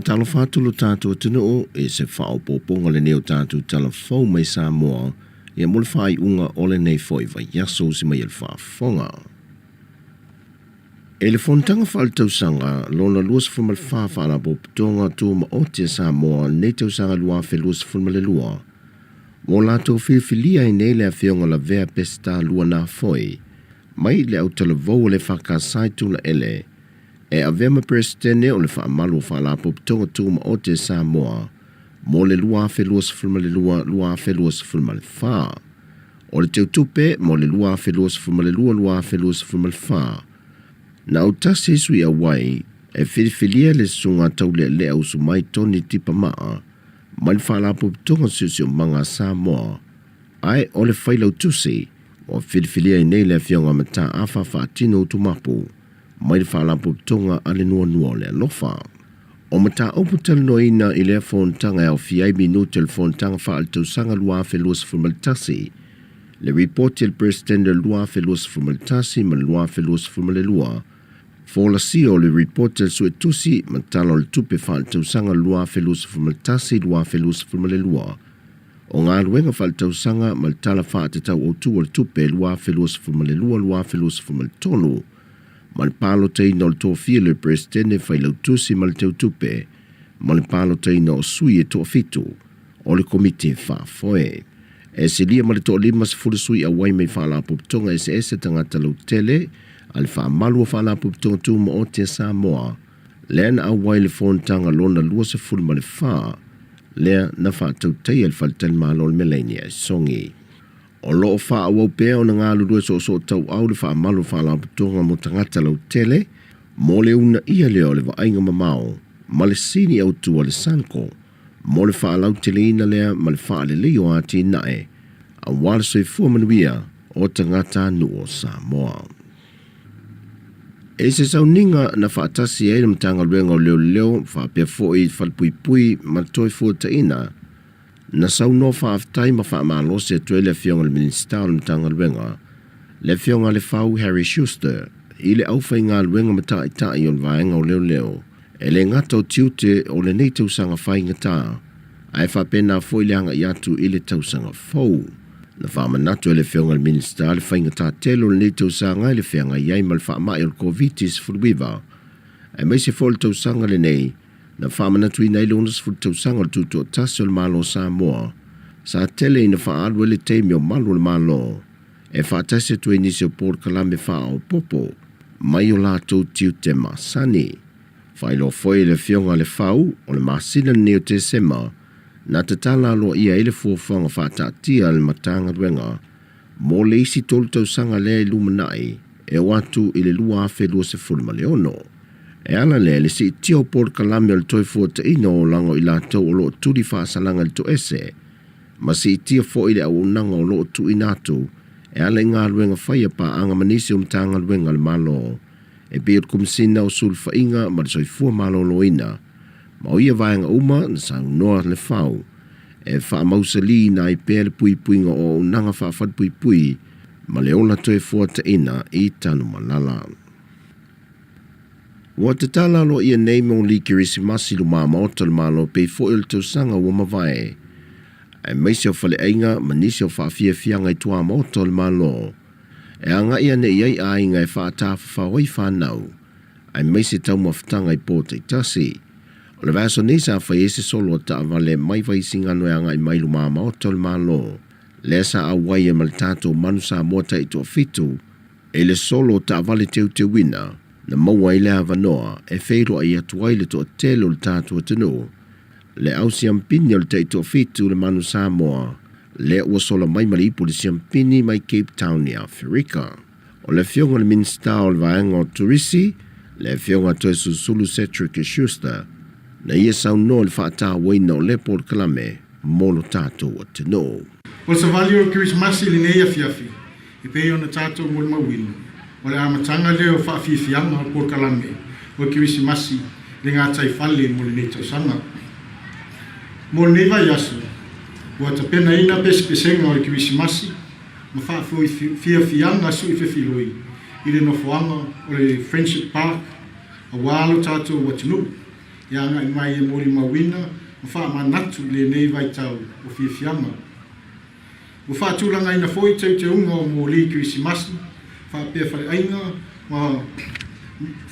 talo whātulu tātou tino e se whaopoponga le neo tātou talafou mai Samoa ia mole whai unga ole nei foi vai yaso si mai el whaafonga. E le fontanga whaalitau lona luas fumal whaafana popitonga tū ma o te Samoa nei tau sanga lua whe luas fumal le lua. Mō lātou whiwhilia i nei le a whionga la vea pesta lua nā foi, mai le au talavou le whakasai tūna ele, e a vema presidente o le whaamalu whaalapo pitonga tūma o te Samoa, mō le lua whelua sifulma le lua whelua sifulma le wha. O le teutupe, mō le lua whelua sifulma le lua whelua sifulma le wha. Na au tasi sui a wai, e whiwhilia le sunga tau le au sumai toni tipa maa, mai le whaalapo pitonga siusio manga Samoa, ai o le whailau tusi, o whiwhilia i nei le whionga mata awha whaatino tumapu, mai le whaalapo pitonga ale nua le alofa. O mata opu talanoina i lea whontanga au fiai minuto le whontanga whaaltau sanga lua whelua sifulma le tasi, le reporti le presidente lua whelua sifulma le tasi ma lua whelua sifulma le lua, Fola sio le reporti le sue tusi ma talo le tupe whaaltau sanga lua whelua sifulma le tasi lua whelua sifulma le lua. O ngā ruenga whaaltau sanga ma le tala whaatatau o tua le tupe lua whelua sifulma le lua whelua sifulma le tonu, ma le palo teina o le tōwhia le presidente whailau tusi ma le teu tupe, ma le palo teina o sui e tōwhitu, o le komite whaafoe. E se lia ma le tō lima se furu sui a wai mei whaalapo pitonga e se tangata lau tele, a le whaamalua whaalapo pitonga tūma o te Samoa, lea na au wai le whontanga lona lua se furu ma le wha, lea na whaatau tei al whaltani malo le melenia e songi. O loo wha awau pēo na ngā lurua so tau au le wha amalu wha la putonga mo tangata lau tele, mo le una ia leo le wainga mamao, ma le sini au tua le sanko, mo le wha lau tele ina lea ma le wha le leo ati nae, a wale soi fua manuia o tangata nuo Samoa. E se sau ninga na whaatasi e na mtanga luenga o leo wha pia fōi whalpui ma toi fua ta ina, na sau no whaaftai ma whaamalo se tue le whionga le minister o mtanga luenga, le whionga le whau Harry Schuster, i le awhai ngā luenga mata i tai o le vaenga o leo, e le ngata o tiute o le nei tausanga whai ngata, ai whapena fōi le hanga i atu i le tausanga fau. Na whaamanatu e le whionga le minister le whai ngata telo le nei tausanga i le whianga iai ma le whaamai o le COVID-19 furuiva, e mai se fōi le tausanga le nei, na whamanatu i nei lona sifu tausanga le tuto tasi o le malo Samoa, sa tele i na whaalu le teimi o malo le malo, e whaatasi tu e nisi o Port Kalame wha o popo, mai o lātou tiu te masani. Whailo foi le whionga le whau o le masina ni o te sema, na te tala aloa ia ele fuawhanga whaatatia le matanga ruenga, mo le isi tolu tausanga le lumanai, e watu i le lua whelua se fulma leono. E ala le si tio Port Kalame o le toi fua te ino o lango i lātou o loo turi whaasalanga le to ese, ma si tio fo i le au unanga o loo tu inatu, e ala ngā ruenga whaia pa anga manisi o mtanga ruenga le malo, e beot kumsina o sulfa inga ma le soifua malo loina, ma o ia vaenga uma na sa unoa le whau, e wha mausali na i pēle pui puinga o unanga whaafad pui pui, ma le ola toi fua te ina i tanu malala. Wa te tala lo ia nei mo li kirisimasi lu mama o tala malo pe fo il tau sanga ua mawai. E meisi o fale ainga manisi o whaafia fianga i tua mo o tala malo. E anga ia ne iai a inga e whaatafa whawai whanau. E meisi tau mawhatanga i pōta i tasi. O le vaso nisa a whaiese solo o ta avale mai vai singano e anga i mai lu mama o tala malo. Lesa a wai e maltato manusa mota i tua fitu. E le solo o ta avale teu te wina. Na maua i le havanoa e wheiro ai atuai le toa telo le tātua tino. Le au siampini o le teito fitu le manu Samoa, le ua sola mai malipu le siampini mai Cape Town i Afrika. O le whionga le minsta o le vaenga o Turisi, le whionga toi susulu Cedric Schuster, na ia sau no le whaata waina o le Port Kalame, molo tātua tino. O le savali o Kirismasi li nei afiafi, i pei o na tātua mul mawinu. O le amatanga leo whaafiafianga o Port Kalame o Kirismasi le ngā tai whale mo le nei tausanga. Mo le nei vai asu, ua ta pena ina pesipesenga o le Kirismasi ma whaafiafianga su i whewhiloi i le nofoanga o le Friendship Park a wālo tātou watinu ia ngai mai e moli mawina ma wha manatu le nei vai tau o fiafianga. O wha tūlanga ina foi tau te unga o mōli Krisimasi, wha pia whare ainga, ma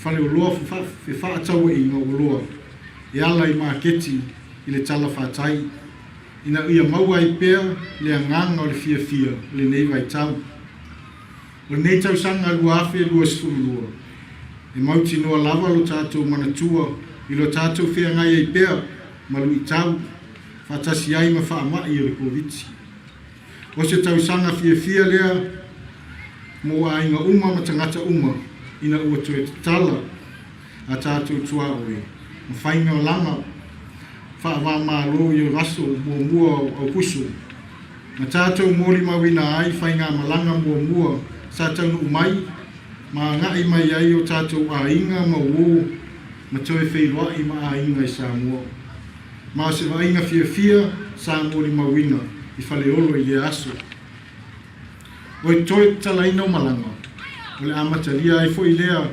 whare o loa wha atau e inga o loa. E ala I maaketi I le tala whātai, ina ia maua I pia le anganga o le fia le nei vai tau. O nei tau sanga lua awhi lua sifurulua. E mauti noa lava lo tātou manatua, I lo tātou whia ngai I pia, malu I tau, whatasi ai ma wha amai o le koviti. O se tau sanga fia lea, mo a inga uma ma tangata uma, ina ua tue tala, a tātou tua oe. Ma whainga o lama, wha wā mālo I o raso mua au kusu. Ma tātou mōli mawina ai, whainga malanga mua, sa tau nu mai, ma ngai mai ai o tātou a inga ma uo, ma toe wheiroa I ma a inga I Samoa. Ma se wainga fia, sa mōli mawina, I whale olo I le aso. O I toe talaina o malanga, o le amatalia ai fo I lea,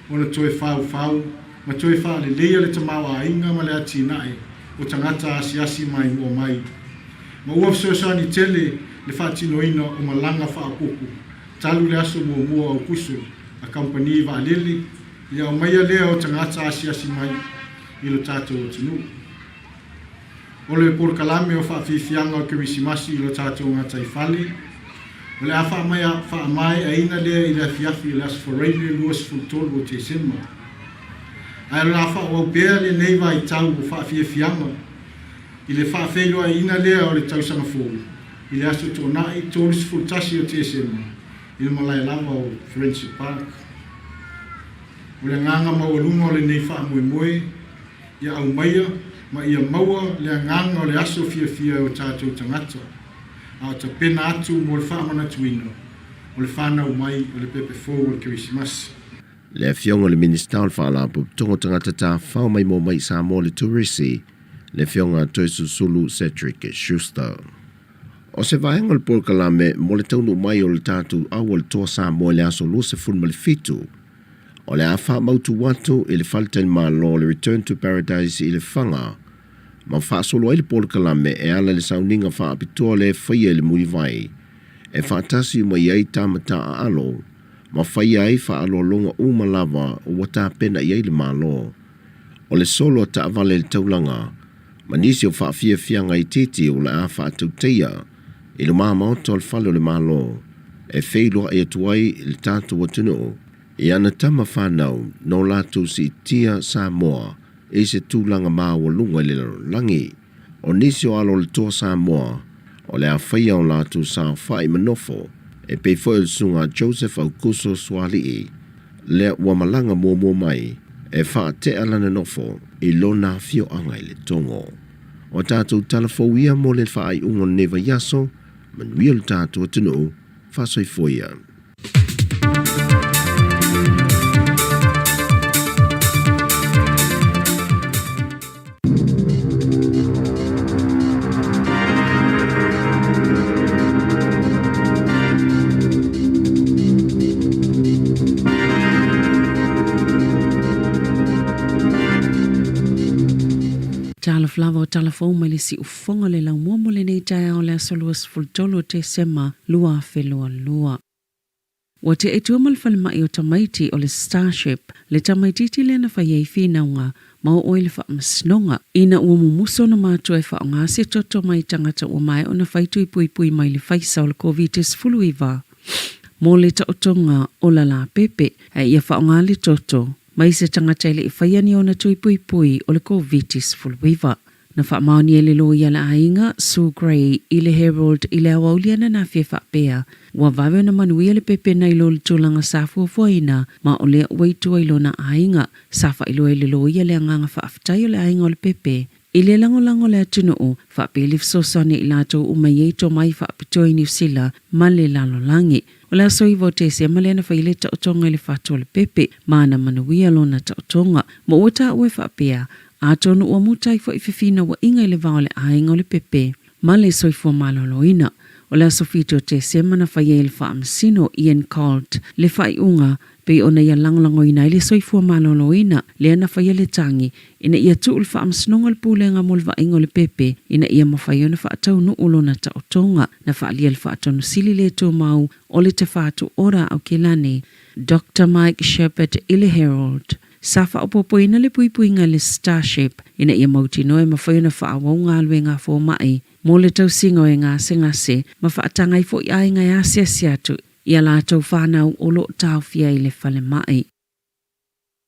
o na toe whau, ma toe wha le leia le tamawa a inga ma le ati nae, o tangata asiasi mai o mai. Ma ua fsosani tele le whaatinoina o malanga wha akuku, talu le aso mua au kusu, a kampani wa alili, ia o maia lea o tangata asiasi mai, I lo tātou o tinu. O le porkalame o whaafifianga o Krisimasi I lo tātou ngata I whale. O le a whaamai a ina lea I le afiafi I le asforeine luas fultolo o te sema. A le a whaau bea le neiva I tau o whaafifianga. I le whaafelo a ina lea o le tausanga fōu. I le aso tōnai tōris fultasi o te sema. I le malai lava o Friendship Park. O le nganga mawalunga o le nei whaamoe, ia au maia, ma ia maua le nganga o le aso fia o tātou tangata. A ta pena atu mo le whaamana tuina, o le whanau mai o le pepe fōu o le Krisimasi. Le fionga le minista o le whaalapu tongo tangata tā whao mai mo mai sa mo le tourisi, le fionga toisu sulu Cedric Schuster. O se vaenga le porkalame mo le taunu mai o le tātou awa le toa sa mo le aso lo se fulma le fitu. O le awha mautu watu I le falten ma lo le Return to Paradise I le whanga. Ma wha solo ai le porkalame e ala le sauninga wha apitoa le whaia le mui vai. E whaatasi mai ai tamata a alo. Ma whaia ai wha alo longa umalava o wata pena I ai le malo. O le solo ta avale le taulanga. Ma nisi o wha fia fianga I titi o le a wha atauteia. I le maa maoto al whalo le malo. E wheiloa e atuai le tātou watunu. I ana tama whanau no lātou si tia Samoa e se tūlanga māua lunga le langi. O nisi o alo le toa Samoa o le a whaia o lātou sa whai manofo e pei fo el sunga Joseph Aukuso Swalii le wamalanga mō mai e wha te alana nofo I lona fio angai le tongo. O tātou talafouia mo le whaai ungon neva yaso manuia le tātou atunu whasoi foia. Tala flava o talafou mai le si ufonga le lau momo le nei tae o le asoluas fultolo te sema lua whelua lua. Wa te e tuamal whalemai o tamaiti o le Starship, le tamaititi le na whaiei whinaunga ma o oile wha masnonga. Ina ua mumuso na mātua e wha o ngāse toto mai tangata o mai o na whaitui pui mai le whaisa o le COVID-19 fuluiva. Mō le taotonga o la la pepe, e ia wha o ngā le toto. Mai se tangata ile I whaiani o na tui pui o le COVID-19 fuluiva. Na whaamaoni e le lo ia la ainga, Sue Gray, I le Herald, I le awauliana na fie whapea. Wa vawe na manuia le pepe na ilo le tūlanga sāfua fuaina, ma o le waitua ilo na ainga, sāwha ilo e le lo ia le anganga whaaftai o le ainga o le pepe. I le langolango le atunu o, whapelif sosane I lato umaiei to mai whaapitoi New Zealand, ma le lalolangi. O le aso I vote se ma le na whaile taotonga le whātua le pepe, ma na manuia lo na taotonga, ma ota ue whapea, a tonu ua mutai fo I whiwhina wa inga I le vao le ainga o le pepe, ma le soifua maloloina. O O le asofito te semana whaia le wha amsino Ian Colt le whai unga pe ona ia langlango ina ile soifua malolo ina le ana whaia le tangi ina ia tu ul wha amsinonga le pūlenga mo le vaingo le pepe ina ia mawhai ona wha atau nu ulo na ta otonga na wha alia le wha atonu sili le tō mau o le te whātu ora au ke lane Dr. Mike Shepard i le Herald. Safa opopo ina le puipuinga le Starship ina ia mauti noe mawhai ona wha awaunga alwe ngā fō mai mo le tau singo e ngase ma wha atangai fo i ai ngai asia siatu ia la tau whanau o lo tau fia i le whale mai.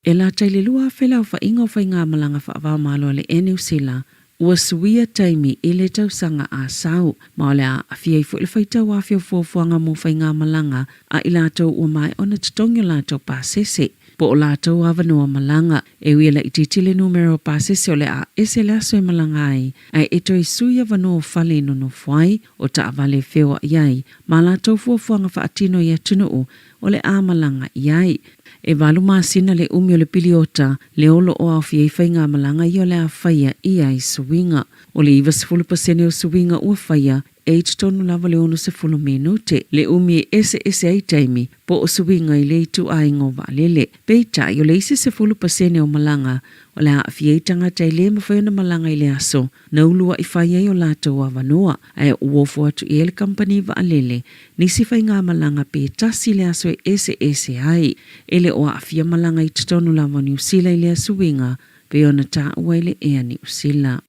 E la taile lua whelau wha ingo whai ngā malanga wha avau malo le New Zealand ua suia taimi i le tau sanga a sau ma ole a fia i fo le whaitau a fia fuafuanga mo whai ngā malanga a i la tau ua mai ona tutongi la tau pāsese. Po o lātou awanoa malanga e wila i titile numero pasese o le a ese le aso e malanga ai e toi sui awanoa whale no no whai o ta awale whewa iai ma lātou fuafuanga whaatino i atunuu o le a malanga iai. E walu maasina le umi o le piliota le olo o au fia i whainga malanga i o le a whaia iai suwinga. O le iwa 10% o suwinga ua whaia e tonu lava le ono 10 minute le umi e ese ai taimi po o suwinga i le itu a ingo walele. Peita i o le isi 10% o malanga o le haafia i tangata i le mawhaiona malanga i le aso na ulua i whaia i o lātou a wanoa ai uofu atu i ele company walele nisi whainga malanga pe tasi le aso e ese ai ele o haafia malanga i tonu lava New Zealand i le suwinga pe ona ta ua i le ea New Zealand.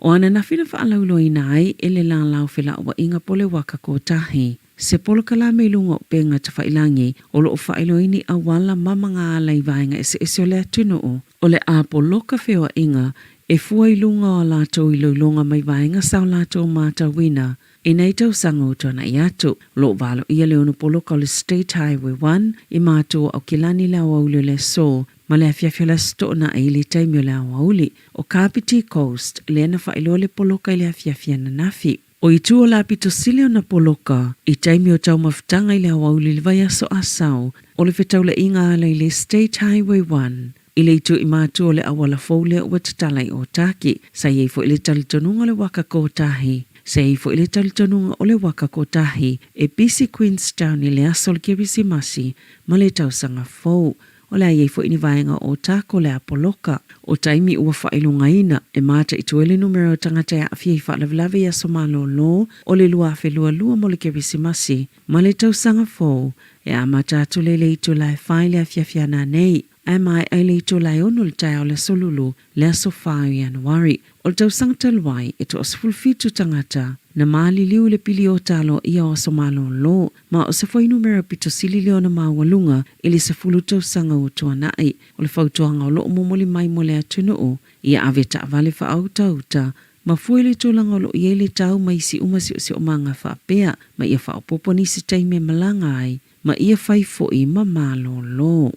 O ana na whina whaalaulo i nai ele la lau whila ua inga pole waka ko tahi. Se polo kala me lunga o penga ta whailangi o lo o whailoini a wala mamanga ala i vaenga ese o le atunu o le a poloka whiwa inga e fua i lunga o lātou i loilonga mai vaenga sao lātou māta wina. I nei tau sanga uto na i atu, lo valo ia le ono poloka o le State Highway 1 i mātua au kilani la wauli le so, ma le afiafia la sto na e ili taimi o le wauli. O Kapiti Coast, le ana whailo le poloka i le afiafia na nafi. O i tu o la pito sile o na poloka, i taimi o tau mawhitanga i le wauli le vai aso asau, o le whetau le inga ala i le State Highway 1. I le itu i mātua o le awala fōle o watatala i o taki, sa iei fo i le talitonunga le waka kōtahi. Se i fo ile talitonunga o le waka kotahi e bisi Queenstown i le aso le Kirisimasi ma le tausanga fou. O le ai fo ini vaenga o tako le apoloka. O taimi ua whailunga ina e mata i tuele numero tangata a fia i whaalavelave i aso malo lo o le lua whelua lua mo le Kirisimasi ma le tausanga fou e a mata atu le itu lai whaile a fiafiana nei. Ai mai ai le itu lai ono le tai o le solulu le aso whao i Januari. O le tausanga talwai e to osfulfitu tangata na maali liu le pili o talo ia o somalo lo ma o se foi numero pito sili leo na mawalunga ili se fulu tausanga utua nai. O le fautuanga o lo momoli mai mo le atunu ia aveta avale fa auta ma fui le tūlanga o lo ia le tau mai si umasi o si o manga whaapea ma ia wha opopo nisi taime malanga ai ma ia fai fo i ma malo lo.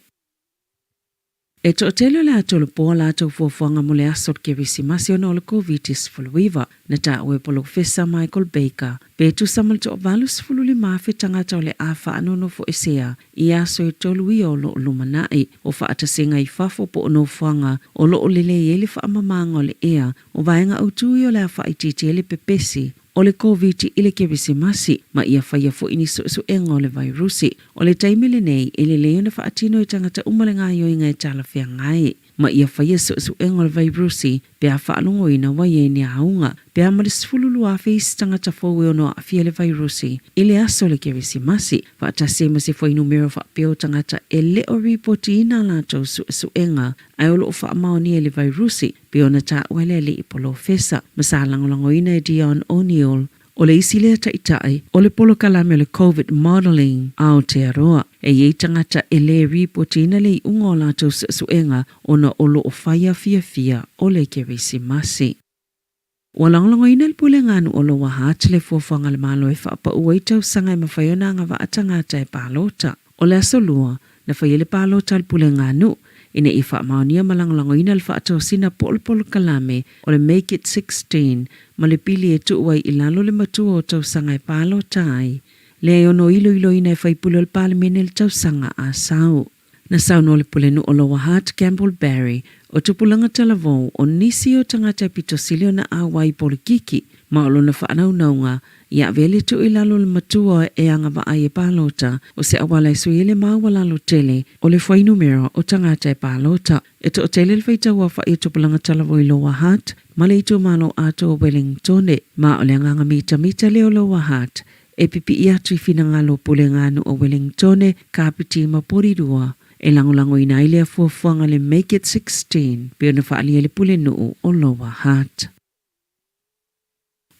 E to telo le ato le poa la ato fuafuanga mo le aso le Kirisimasi o na o le COVID-19 na ta ue polo fesa Michael Baker. Pe tu samal to valus fululi mafe tangata o le afa anono fo esea i aso e tolu i o lo lumanai o fa atasenga i fafo po ono fuanga o lo o lele ele fa amamanga o le ea o vaenga autui o le afa ititi ele pepesi. O le COVID i le Kirisimasi ma ia whaia fo ini su enga o le vairusi. O le taimile nei ele leo na whaatino i tangata umalenga i o inga e tala whea ngai. Ma ia whaia su enga o le vairusi pe a whaalongo ina waie ni aunga. Pe a malis fululu a feis tangata fōwe ono a fia le vairusi. I le aso le Kirisimasi. Whaatase ma se fwai numero whaapeo tangata e le o ripoti ina lato su enga. Ai olo o whaamao ni e le vairusi. Pe ona ta uelele i polo fesa. Masalangolango ina e Dion O'Neill. O le isi lea taitai, o le polo kalame o le COVID modeling Aotearoa. E iei tangata e le ripoti ina le i unga o lato suenga o na olo o whaia fia o le Kirisimasi. Walangolango ina le pule nganu o lo wahati le fuafanga le malo e whaapa uwaitau sanga e mawhaiona nga waatangata e palota. O le aso lua, na whaiele palota le pule nganu, ina i whaamaonia malangolango ina le whaatau sina polo kalame o le Make It 16 ma le pili e tuuai i lalo le matua o tau sanga e palota ai. Le ono ilo ina e whaipulo le palemene le tau sanga a sau. Na sauno le pulenu o lo wahat Campbell Barry o tupulanga talavou o nisi o tangata pito silio na awai polikiki Ma o lona whaanaunga, ia vele tu i lalo le matua e anga wa ai e pālota, o se awala e sui ele māua lalo tele, o le whai numero o tangata e pālota. E to o tele le whaitaua wha i tupulanga talawo i Lower Hutt, ma le itu malo ato o Wellington, ma o le anganga mita leo Lower Hutt, e pipi i atu i finangalo pule ngānu o Wellington, ka piti ma porirua, e langolango ina ile a fuafuanga le Make It 16, pio na whaali ele pule nuu o Lower Hutt.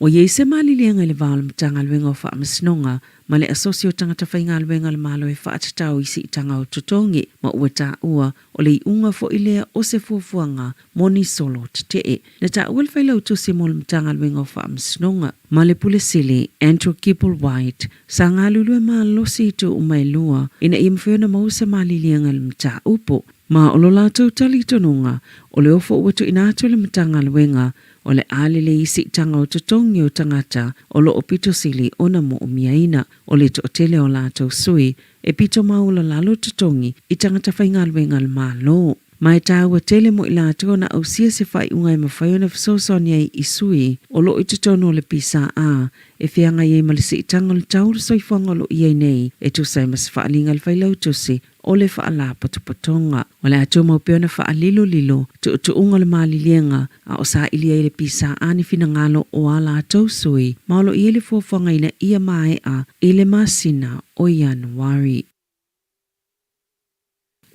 O ye se malilianga le vāla matanga luenga o wha amasnonga, ma le asosio tangata whainga luenga le malo e whaatatau isi i tanga o tutongi, ma ua tā ua o le iunga fo ilea o se fuafuanga moni solo te e. Na tā ua le whailau tusi mo le matanga luenga o wha amasnonga, ma le pule sili, Andrew Kibble-White, sa ngā lulu e maa losi tu umai lua, ina i mwhiona mau se malilianga le mata upo. Ma o lo lātou tali tonunga, o le ofo ua tu inātu le matanga luenga, o le alele isi tanga o tutongi o tangata o lo o pito sili ona mo o miaina o le to o tele o lātou sui e pito maula lalo tutongi i tangata whaingalwenga le mālo. Mai tāua tele mo i lātou na au sia se whai ungai mawhaiona fisosonia i sui o lo i tutono le pisa a e whianga i malisi i tanga le tauru soifonga lo i nei e tu sai mas whaalinga le whailau tusi o le whaala patupatonga. O le ato mau peona whaalilo lilo tu unga le malilienga a o sa ili le pisa a ni finangalo o a lātou sui ma lo i le fuafonga ina ia mai a i le masina o Januari.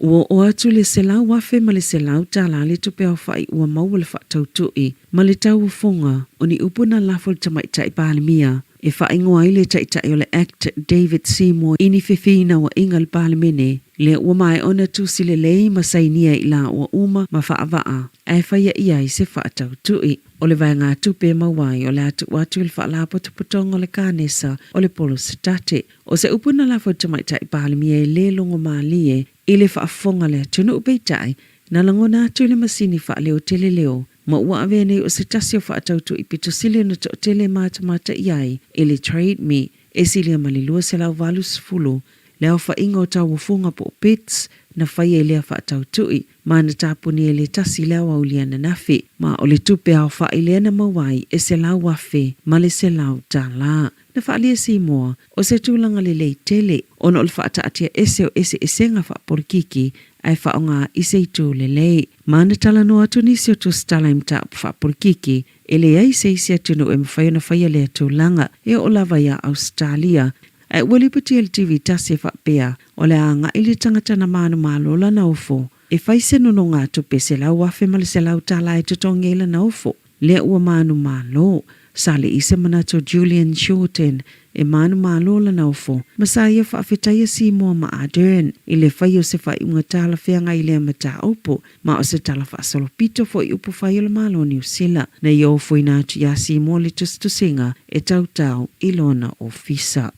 Ua o atu le selau wafe ma le selau tala le tupe au whai ua maua le whatautui ma le tau ufonga o ni upuna lafo le tamaitai pālemia e whaingoa i le taitai o le act David Seymour ini whiwhina wa inga le pālemene le ua mai ona tusi le lei masainia i la ua uma ma whaavaa e whaia ia i se whatautui. O le vai ngā tupe mawai o le atu watu le whaalapo tuputonga o le kānesa o le polo sitate. O se upuna lafo le tamaitai pālemia e le longo mālie i le whaafonga le tunu upeitai na langona atu le masini whaaleo tele leo ma ua avene o se tasi o whaatautu i pito sile na to tele mata iai i le Trade Me e silia malilua se lau valus fulu leo whainga o tau wafunga po pits na whaia i lea whaatautui ma na tāpuni e le tasi leo au liana nafi ma o le tupe au wha i leana mawai e se lau wafe ma le se lau tāla. Na whaalia Seymour o se tūlanga le lei tele ono o le whaataatia ese o ese ngā whaaporikiki ai whaonga i se itu le lei. Ma na tala noa tunisi o tu stala im ta whaaporikiki e le ai se isi atunu e mwhaiona whaia le tūlanga e o lava ia Australia. Ai waliputi el TV tase whaapea o le anga i le tangata na manu malola na ufo. E whaise nono ngā tupe se lau wafe ma le se lau tala e tutongela na ufo. Le ua manu malo. Sale isa manato Julian Shorten e manu malola na ufo. Masaya whaafetaya Seymour ma Ardern i le whaio se whai unga tala whianga i le mata upo ma o se tala whaasolo pito fo i upo whaio le malo New Zealand. Na i ofo i nātu ya Seymour le tustusinga e tautau i lona ofisa.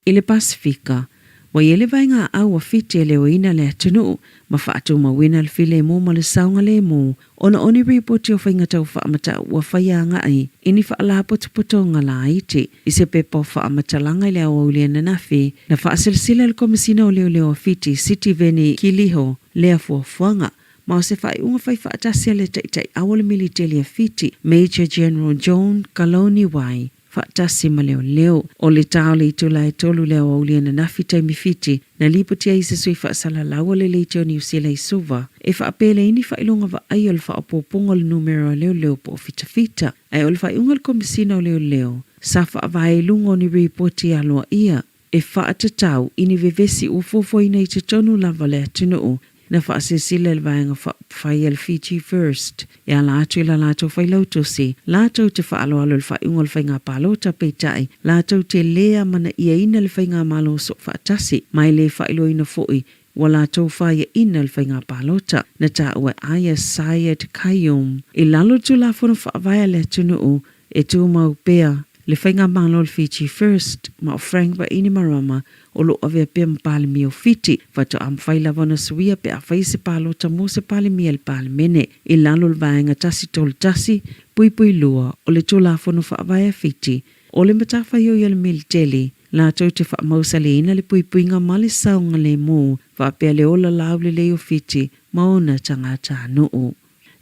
I le Pasifika, wa i le vainga au a fiti e leo ina le atunu, ma whaatu mawina le file mo ma le saunga le mo, ona oni ripoti o whainga tau whaamata ua whaianga ai, ini whaalapo tupotonga la iti, i se pepa o whaamatalanga i leo au liana nafi, na whaasilsila le komisina o leo a fiti, Siti Veni Kiliho, lea fuafuanga, ma o se whai unga whai whaatasia le taitai awale militeli a fiti, Major General John Kaloni Wai, whaatasi ma leo o le tau le itu lai tolu leo au liana nafi taimi fiti na lipoti ai se sui whaasala lawa le leitio ni usila i suva e whaapele ini whailonga wa ai o le whaapoponga le numero leo po fita ai o le whaiunga le komisina o leo sa whaavai lungo ni ripoti aloa ia e whaatatau ini vevesi ufofo ina i te tonu lava le atunuu na whaasesila le vaenga whai al Fiji First. E a lātou i la lātou whailautosi, lātou te whaaloalo le whaiunga le whainga pālota peitai, lātou te lea mana ia ina le whainga malo so whaatasi, mai le whailo ina foi, wa lātou whaia ina le whainga pālota, na tā ua Aya Syed Kayum. E lalo tu la whona whaavaya le tunuu, e tu mau pea, le whainga malo le Fiji First, ma o Frank ba ini marama, o lo ave pe mpale mi o fiti fato am faila vona suia pe a faise palo tamo se pale mi el pale mene i lalo le vaenga tasi tol tasi pui lua o le tola fono fa vaia fiti o le matafa yo le militeli la to te fa mausalina le pui nga male saunga le mo fa pe le ola laule le o fiti maona tangata no o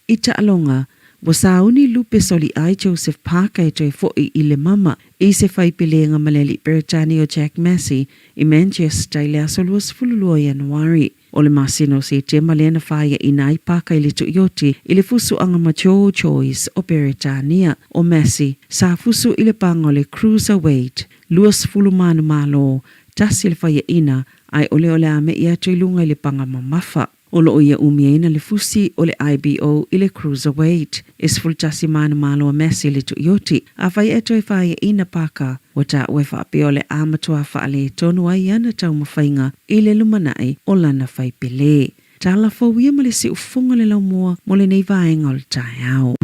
ita alonga Wasauni lupe soli ai Joseph Parker e toi fo'i i le mama i se whaipilenga maleli Britannia o Jack Massey i Manchester i le asolua 10 Januari. O le masino se te malena whaia i nai Parker i le tuioti i le fusu anga ma Choice o Britannia o Massey sa fusu i le panga o le Cruiserweight 20 malo tasi le whaia ina ai ole ame ia tuilunga i le panga mamafa. O lo ia umieina le fusi o le IBO i le Cruiserweight. Fultasi malo a Massey le tuioti. A whai eto e whai ina Parker. Wata ue whaape o le amatua whaale tonu ai ana tau mawhainga i le lumanai o lana whai pele. Tala whauia ma le si ufunga le lau mua mo le nei vaenga o le tai au.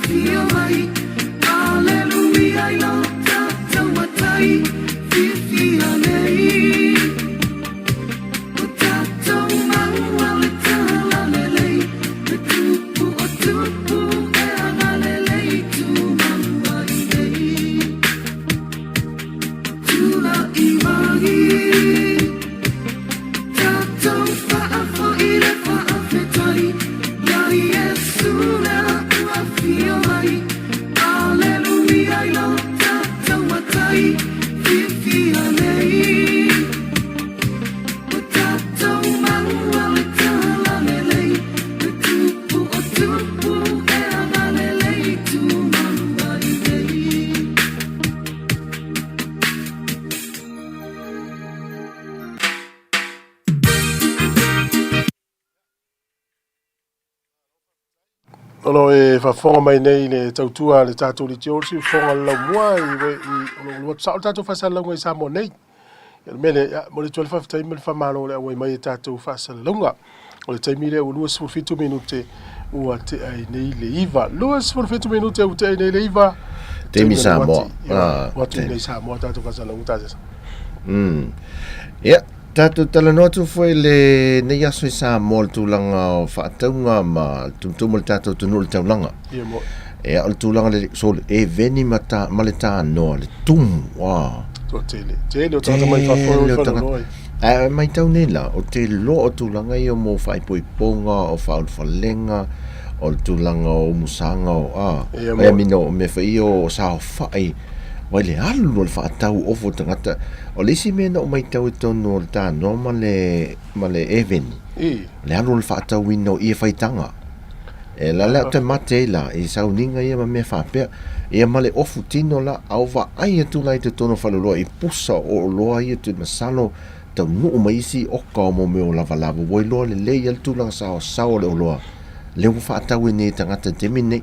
Feel my Ono e whafonga mai nei le tautua le tātou li teo si whafonga lau mua i lo sao tātou whasalalunga i Samoa nei. Mele, mo le 12 taimi le whamalo le awai mai e tātou whasalalunga. O le taimi le ulua 15 minute ua te ai nei le iwa. Lua 15 minute ua te ai nei le iwa. Taimi Samoa. Watu nei Samoa tātou whasalalunga tātou. Yeah. Tātou talanotu foi le nei aso i Samoa le tūlanga o whaataunga ma tumtumu le tātou tunu le taulanga. E o le tūlanga le so e veni ma le tā noa le tumu. Tua tele. Tele o tata mai whawhoi whanoi. Mai tau nela o te lo o tūlanga i o mo whaipoiponga o whaulwhalenga o le tūlanga o musanga o e mino o me whai o sao whai wai le alu o le whaatau ofo tangata o le isi mena o mai tau e tonu o le tā no ma le eveni le alu o le whaatau ino i e whaitanga e la lea te mate la i sauninga ia ma mea whapea ia ma le ofu tino la au wa ai atu lai te tono whaluloa i pusa o loa i atu masalo tau nuu ma isi oka o mo meo lava lava wai loa le lei al tūlanga sao le o loa le u whaatau ine tangata te mine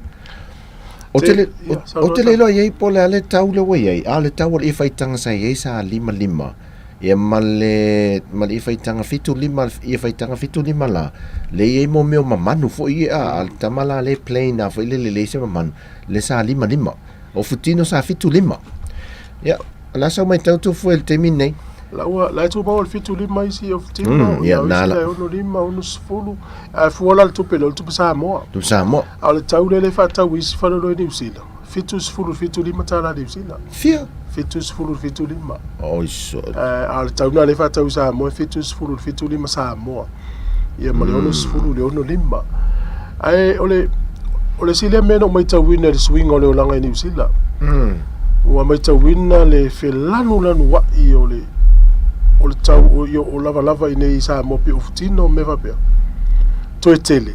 o te lelo iei po le ale tau le wai ei a le tau le whaitanga sa iei sa 5 ia ma le i whaitanga 7 i whaitanga 7 la le iei mo meo mamanu fo i al tamala le plane a fo i le se mamanu le sa 5 o futino sa 7 ia la sa mai tau tu fo el temine la tu bao fitu lima isi of tino ya nala ono lima ono sfulu fuola tu pelo tu Samoa ale tau le fa tau isi fa lo ni usila fitu sfulu fitu lima tala ni usila fitu sfulu fitu lima so ale tau na le fa tau Samoa fitu sfulu fitu lima Samoa ya mo ono sfulu le ono lima ole sile meno mai tau wina le swing ole olanga ni usila wa mai tau wina le felanu lanu wa i ole o le tau o lava i nei Samoa pe ofutino me va pea toe tele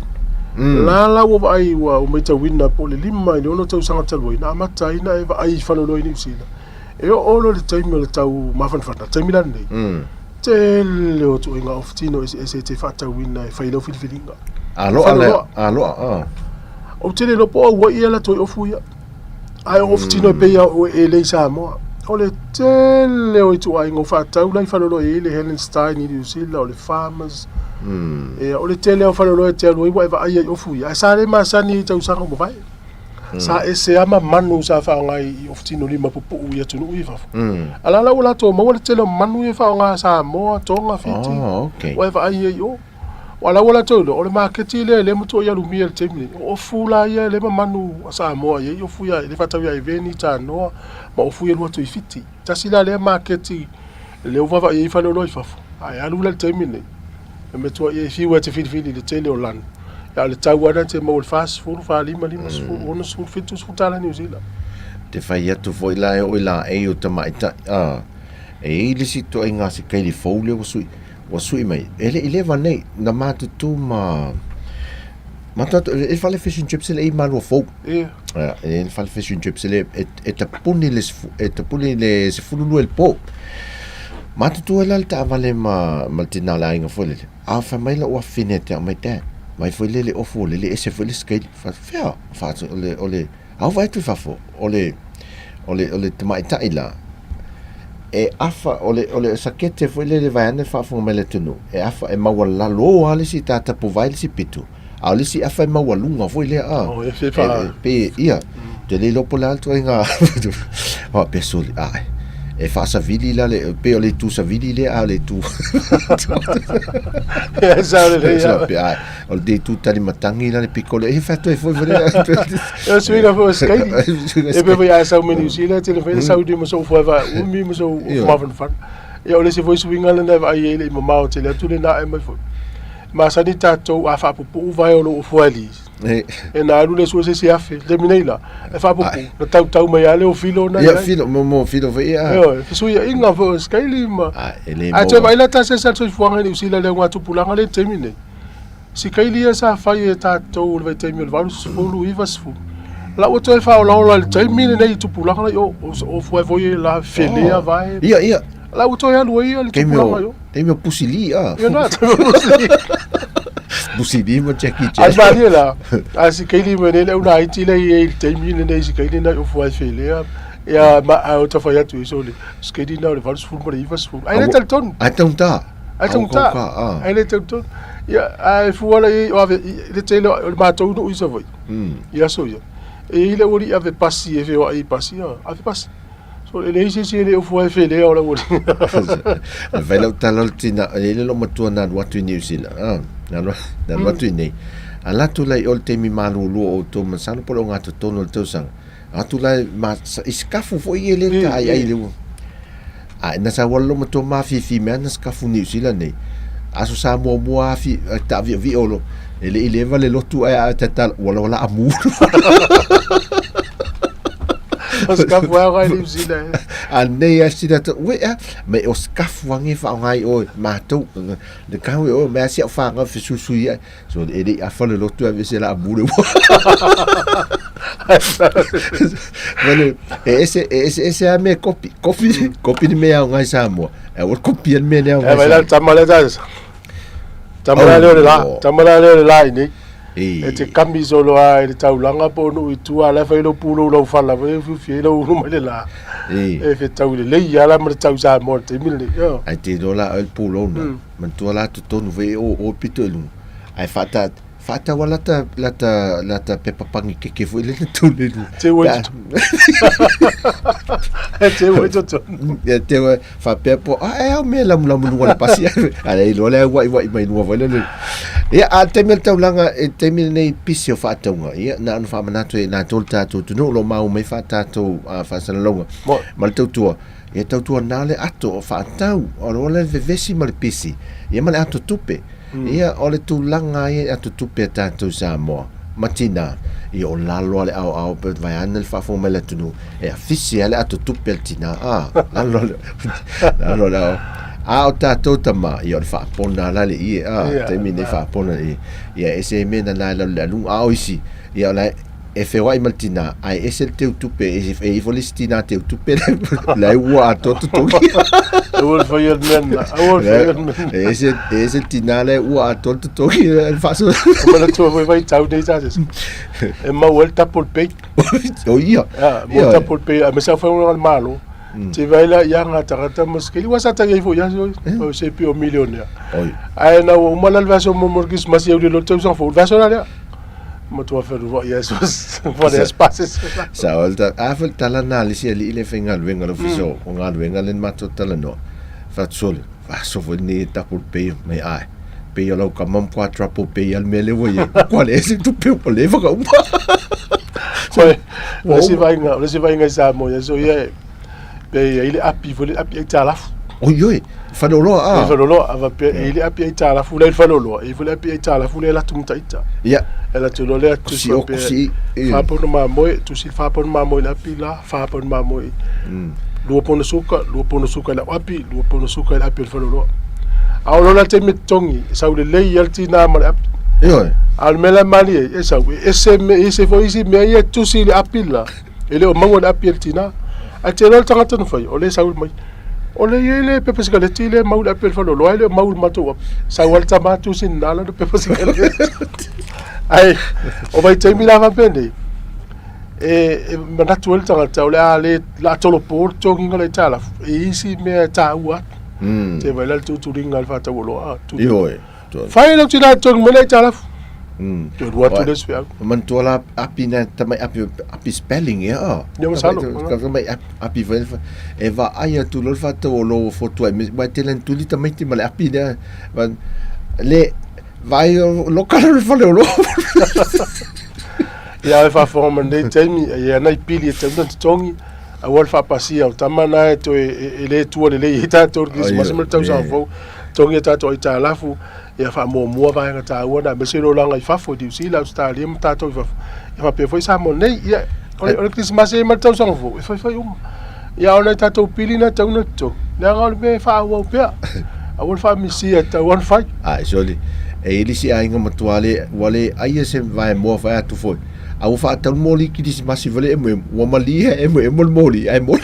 la o ai wa o mai tau wina po le 5 i ono tau sanga talo ina amata ina e va ai whanolo i Niusila e o le taimi le tau mawhanwhana taimi lan nei tele o tu inga ofutino e te whatau wina e whailo whiliwhilinga aloa o tele lo po wa i ala toi ofuia ai ofutino pe ia o e le Samoa o le tele o itu ai ngofa tau lai falolo e le Helen Stein i Niusila o le farmers o le tele o falolo e te alu i wa ai o fui a sa le masani tau sanga mo vai sa e se ama manu sa fa ngai i ofitino lima pupu u tunu i fa ala la ula to mo le tele manu e fa nga sa mo tonga fiti wa ai o wala wala to o le market le moto ya lu miel temi o fula ya le manu sa mo ye o fuya le fata ya veni ta no ma o fuya lo to fiti ta sila le market le uva ye fa lo fa ai alu la temi ne me to ye fi wa te fi le tele o lan ya le tawada te mo fast food fa lima ono sul fitu sutala New Zealand te fai atu foi la e o la e o tamaita e ile si to inga si kai li foule o sui mai ele va nei na matu tu ma tatu e fale fish and chips le malu fo e fale fish and chips le e tapuni le se fululu el po matu tu la ta vale ma tina la inga fo le a fa mai la o finete mai te mai foi le o fo le e se foi le skate fa ole au vai tu fa fo ole tamaita ila e afa ole sakete foi le vane fa fo mele tunu e afa e mawala lo ali si tata po vai si pitu ali si afa e mawalunga foi le pe ia te le lo pola alto inga o pesuli e fa sa vidi la le pe ole tu sa vidi le ale tu e sa le ya o de tu tali matangi la le piccolo e fatto e foi vedere e suina fo skai e pe vai sa menu sila te le fai sa udi mo so fo va umi mo so ma van fan e ole se foi swinga le na ai ele mo mau te le tu le na e mai fo ma sa ni tato a fa pu vai o lo fo ali e na lu le so se afe le minela e fa pu na tau mai ale o filo na ya filo mo filo vai so ia inga fo skai lima a te vai la ta se sa so fo ngani usila le ngatu pulanga le temine si kailia sa fai e tātou le taimi le valu sulu iva sfu la o toi fa o le taimi nei tupulanga o foi voi la felea vai ia la o toi alu ia le tupulanga yo taimi pusili ia na pusili mo cheki ai vai la a si kaili me le una iti le e taimi nei si kaili na o foi felea ia ma o ta fa ya tu so le skedi na le valu sfu mo iva sfu ai le telton ai tonta ai le telton ia ai fuala i o ave le tele o matou no isa voi ia so ia e ile ori ave pasi e veo ai pasi ave pasi so le isi si le o fuai fele o la ori vai lo taloltina ele lo matua na watu New Zealand na watu nei ala tu lai o te mi malulu o to masano polo ngata tono le tausang atu lai ma iskafu fo i ele ai le ai na sa wallo matua ma fi me na skafu New Zealand nei aso sa mo fi ta vi olo ele vale lotu ai tatal wala amu os kafu ai New Zealand anei asida we me os kafu ngi fa ngai o matou de kawe o me sia fa nga fi susui so ele a fale lotu a vese la amu Bueno, ese a me copy ni me a ngai sa mo e o copy me ne e vai la tamale das tamala le la ni e te camisolo ai le taulanga po no tu ala fa lo pulo lo fala ve fi lo no me la e fe taule le ya la mer tau sa mo te mil yo ai te dola el pulo no man tu la tu tonu ve o pitelu ai fata wala la pepa pangi ke foi le tu le te wo te fa pepo me la wala pasi ale lo le wa mai no wala le a te mel taulanga te mil nei pisio fata nga na fa manato na tolta tu no lo mau mai fata to fa sanalonga mal tu tau na le ato fa tau o le vesi mal pisi mal ato tupe ia o le tūlanga e atu tupe tātou sa moa matina i o lalo ale au pe vai ana le fafo me le tunu e a fisi ale atu tupe le tina lalo o tātou tama i o le whaapona lale i te mine whaapona ia ese mena na le alung au isi ia o lai e whewai maltina ai ese le teu tupe e folistina teu tupe lai ua ato tutoki awol fayal men ese tina lai ua ato tutoki faso como la tu vai tau dei tases e ma volta por pe o ia volta por pe a mesa foi un malo te vai lá ia ngata mas que wasa ta ia ya so se pio millionaire ai na o malal vaso morgis mas eu de lotou sans fo vaso lá ma tua ferro Jesus por espaços sa volta afel talana li se li le fingal venga lo fiso o ngal venga len mato talano fa sol va so ni ta por pe mai ai pe yo lo kamam 4 por pe al mele voye qual é esse tu pe por leva ka foi se vai nga sa mo so ye pe ele api vole api tala oi fanolo ava pe ele api tala fu le fanolo e vole api tala fu le la tumta ita ela tu lole tu si fa por ma moi tu si fa por ma moi la pila fa por ma moi lu pono suka la api lu pono suka la api fanolo au lo la te metongi sa le lei altina ma api al mela mali e sa ese foi isi me ia tu si le api la ele o mango la api altina a te lo tanga tonu fai o le sa mai o le ele pepe sigaleti le mau la api fanolo le mau mato sa walta matu sin nala do pepe sigaleti ai o vai te mila va bene e manatu el tanga le la tolo porto nginga le tala e isi me ta wa te vai la tu ringa alfa ta wolo tu fai lo tina to me le tala tu wa tu des fia man to la apina tamai api spelling ya yo salo tamai api vel e va ai tu lo fa to lo foto e vai te len tu li tamai ti male apina le vai local fale lo ia fa forma de temi ia na pili te tanto tongi a wol fa pasia o tamana to ele tu le ita to kis mas mer tau sa fo tongi ta to ita lafu ia fa mo vai ngata wona me se lo langa i fa fo di si la sta lim ta to fa pe foi sa mo nei ia o kis mas mer tau sa fo fa ia ona ta to pili na tau na to na ngal be fa wo pe a wol fa misia ta won fa joli e ili si ainga matuale wale ai se vai mo fa atu foi au fa tal moli ki disi masi vale mo mali e mo moli ai mo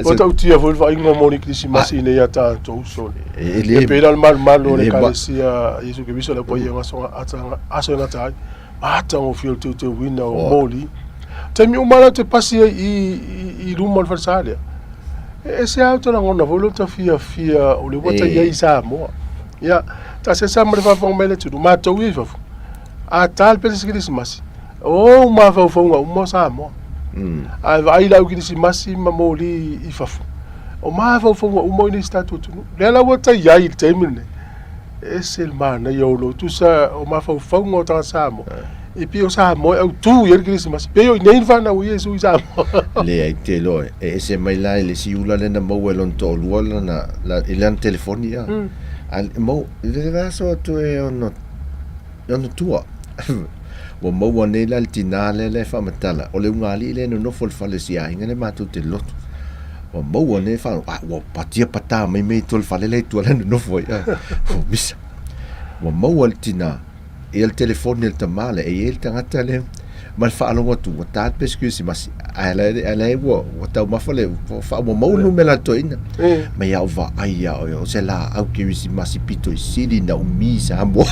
o tau tia foi fa inga moli ki disi masi ne ya ta to so e pedal mal le kalesia Yesu ke biso le po yenga so aso na tai mata o feel to win o moli te mi umana te pasi i rumo fa sale e se auto na ngona volo ta fia o le wata ia isa mo ya ta se sa mo fa fo mele tu ma to wi fa a tal pe se Christmas o ma fa fo mo sa mo ai la Christmas ma mo li i fa o ma fa fo mo ni sta tu le la wata ia i te mine e se ma na yo lo tu sa o ma fa fo mo ta sa mo e pio sa mo au tu ia Christmas pe yo nei fa na o Yesu sa mo le ai te lo e se mai la le si ula le na mo welon to luola na la ilan telefonia al mo le raso tu e ono tua wo mo wane la tinale le fa matala o le ngali le no fol fale sia ngene ma tu te lot wo mo wane fa wo patia pata mai tol fale le tu le no foi o bisa wo mo wal tina el telefone el tamale e el tangata le mal fa alongo tu ta pescusi mas ala wo ta ma fale fa mo no mela to ina ma ya va ai ya o se la au ki si masipito sidi na umisa mo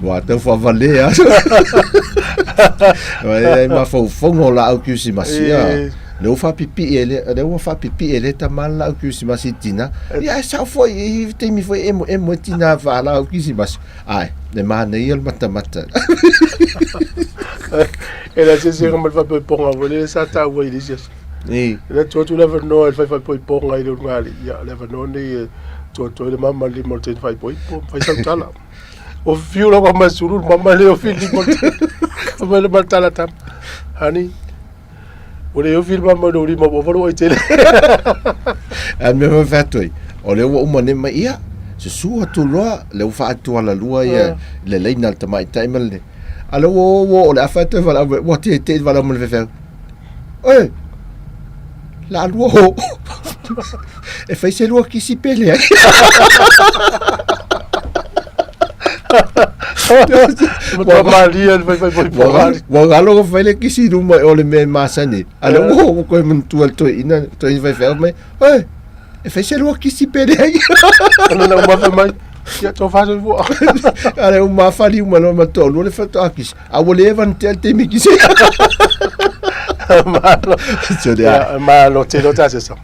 wata fa valea ma fa fongo la au ki si masia le fa pipi ele fa pipi ele tamal la au ki si masitina ya sa foi te mi foi emo tina va la au ki si mas ai le mana il mata ela se como va pe ponga vole sa ta wo ili jes le tu never know if I poi ponga ile ngali ya never know ni tu le mama li morten fai poi fai sa tala o fiu lo ma suru mama le o fil di morten o le martala tam hani o le o fil mama do ri mo bo tele a me va fatoi o le o mo ne ma ia se sua tu loa le fa tu ala lua ia le leina ta mai taimel alo wo le afate vala wo te vala mo le fe oi la lua ho e fai se lua ki si pele wo galo fai le ki si ruma o le me masani alo wo ko men tu alto ina to in vai fer me oi e fai se lua ki si pele no ma fa mai ya to fa so vo ale un ma fa li un malo ma to le fa to akis a voleva tel te mi ki se ma lo te lo ta se sa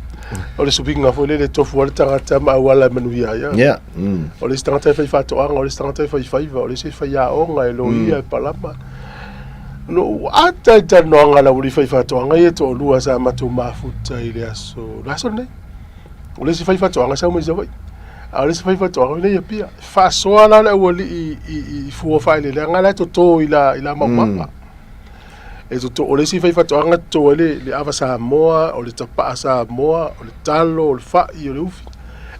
o le subinga fo le to fo le tangata ma wala manuia ya o le tangata fa to anga o le tangata fa o le se fa ya o nga lo ia palama no ata ta no anga la o le fa to anga ye to lua sa ma to ma futa ile aso la so ne o le se fa to anga sa mo se vai a le se fa to anga le pia fa so ala le o li i fu fa ile le anga la to ila mama e to o le si fa to anga to le ava sa moa o le tapa sa moa o le talo o le fa i o le ufi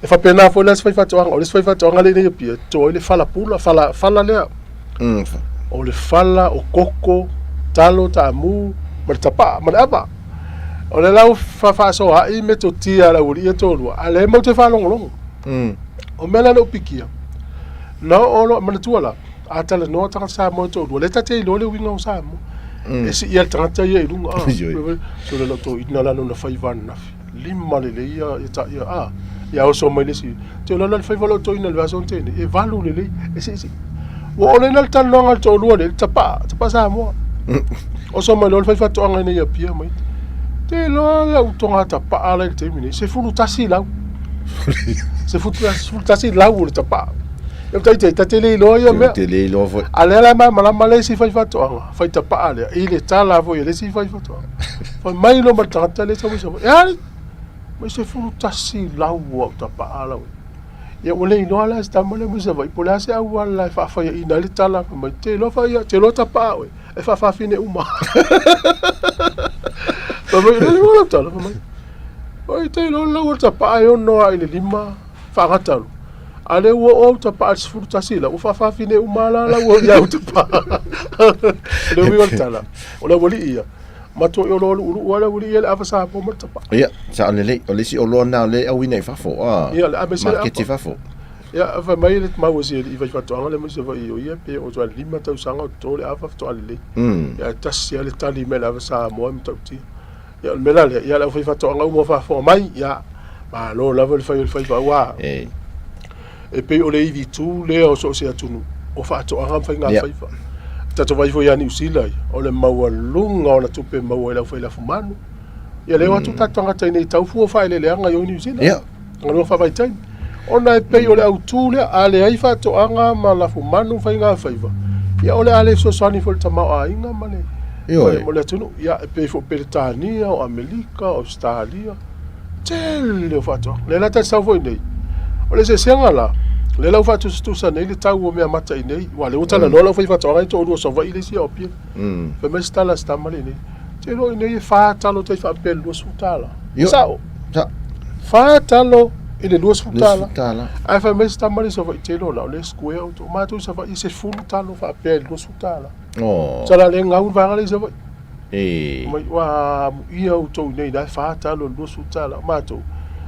e fa pena fo le fa to anga o le fa to anga le ne pia to le fala pula fala le o le fala o koko talo ta mu ma tapa ma aba o le lau fa so ai me to tia la o le to lo ale mo te fa long o mela no pikia no o lo ma tu ala atala no ta sa mo to le ta te lo le winga sa mo e si ia tangata ia i runga so le loto ina lano na faivan na lima le ia ta ia ia o so mai le si te lana le faiva loto ina le vason tene e valu le e si o le na tan longa to lua le tapa sa mo o so mai le faiva to anga ia pia mai te lo la utonga tapa ala te mini se fulu tasi la se fulu tasi la o le tapa eu tai le lo ia me te le lo fo ale ma male si fai fato anga fai tapa ale ile tala vo ile si fai fato fa mai no ma tata le so ya ma se fu tasi la wo tapa ala ya ole no ala sta male mo se vai pola se a wala fa ina le tala ma te lo fa ya te lo tapa we e fa fine uma fa mai le lo tala fa mai oi te lo la wo tapa yo no ile lima fa gatalo ale wo ta pa sfurta sila o fa fine umala la wo ya ta pa le wi voltala o la voli ia mato yo lo lu wala uli ele afasa po mo tapa ia sa le o le si o lo na le au nei fa fo ia la abese market fa fo ia fa mai le ma wo si i va fa to le mo se va io ia pe o to lima tau sanga to le afa to le ia tas ia le tali me la afasa mo mo tau ti ia me la ia la fa to nga mo fa fo mai ia ma lo la vol fa wa e pe o le i tu le o so se atunu o fa to nga fa nga fa tato vai foi ani usila o le maua lunga o na tupe maua ila foi la fumanu ia le watu tatanga tainei tau fu fa ile le anga yo ni usila ia ngalo fa vai tain ona e pe o le autu le ale ai fa to anga ma la fumanu fa nga fa ia o le ale so sani fo tama a inga mane mo le tunu ia e pe fo Britania o Amerika o Australia tele fa to le la ta sa foi nei o le se senga la le lau fatu stusa nei le tau o mea mata i nei wa le utala no lau fai fatu anga i tō rua sa vai le si o pia fe me stala sta male nei te no i nei fa talo te fa pel lua sutala sao fa talo i le lua sutala ai fa me sta male sa vai te no la le square o to ma tu sa vai se fulu talo fa pel lua sutala sala le ngau vanga le sa vai mai wa ia o to nei da fa talo lua sutala ma tu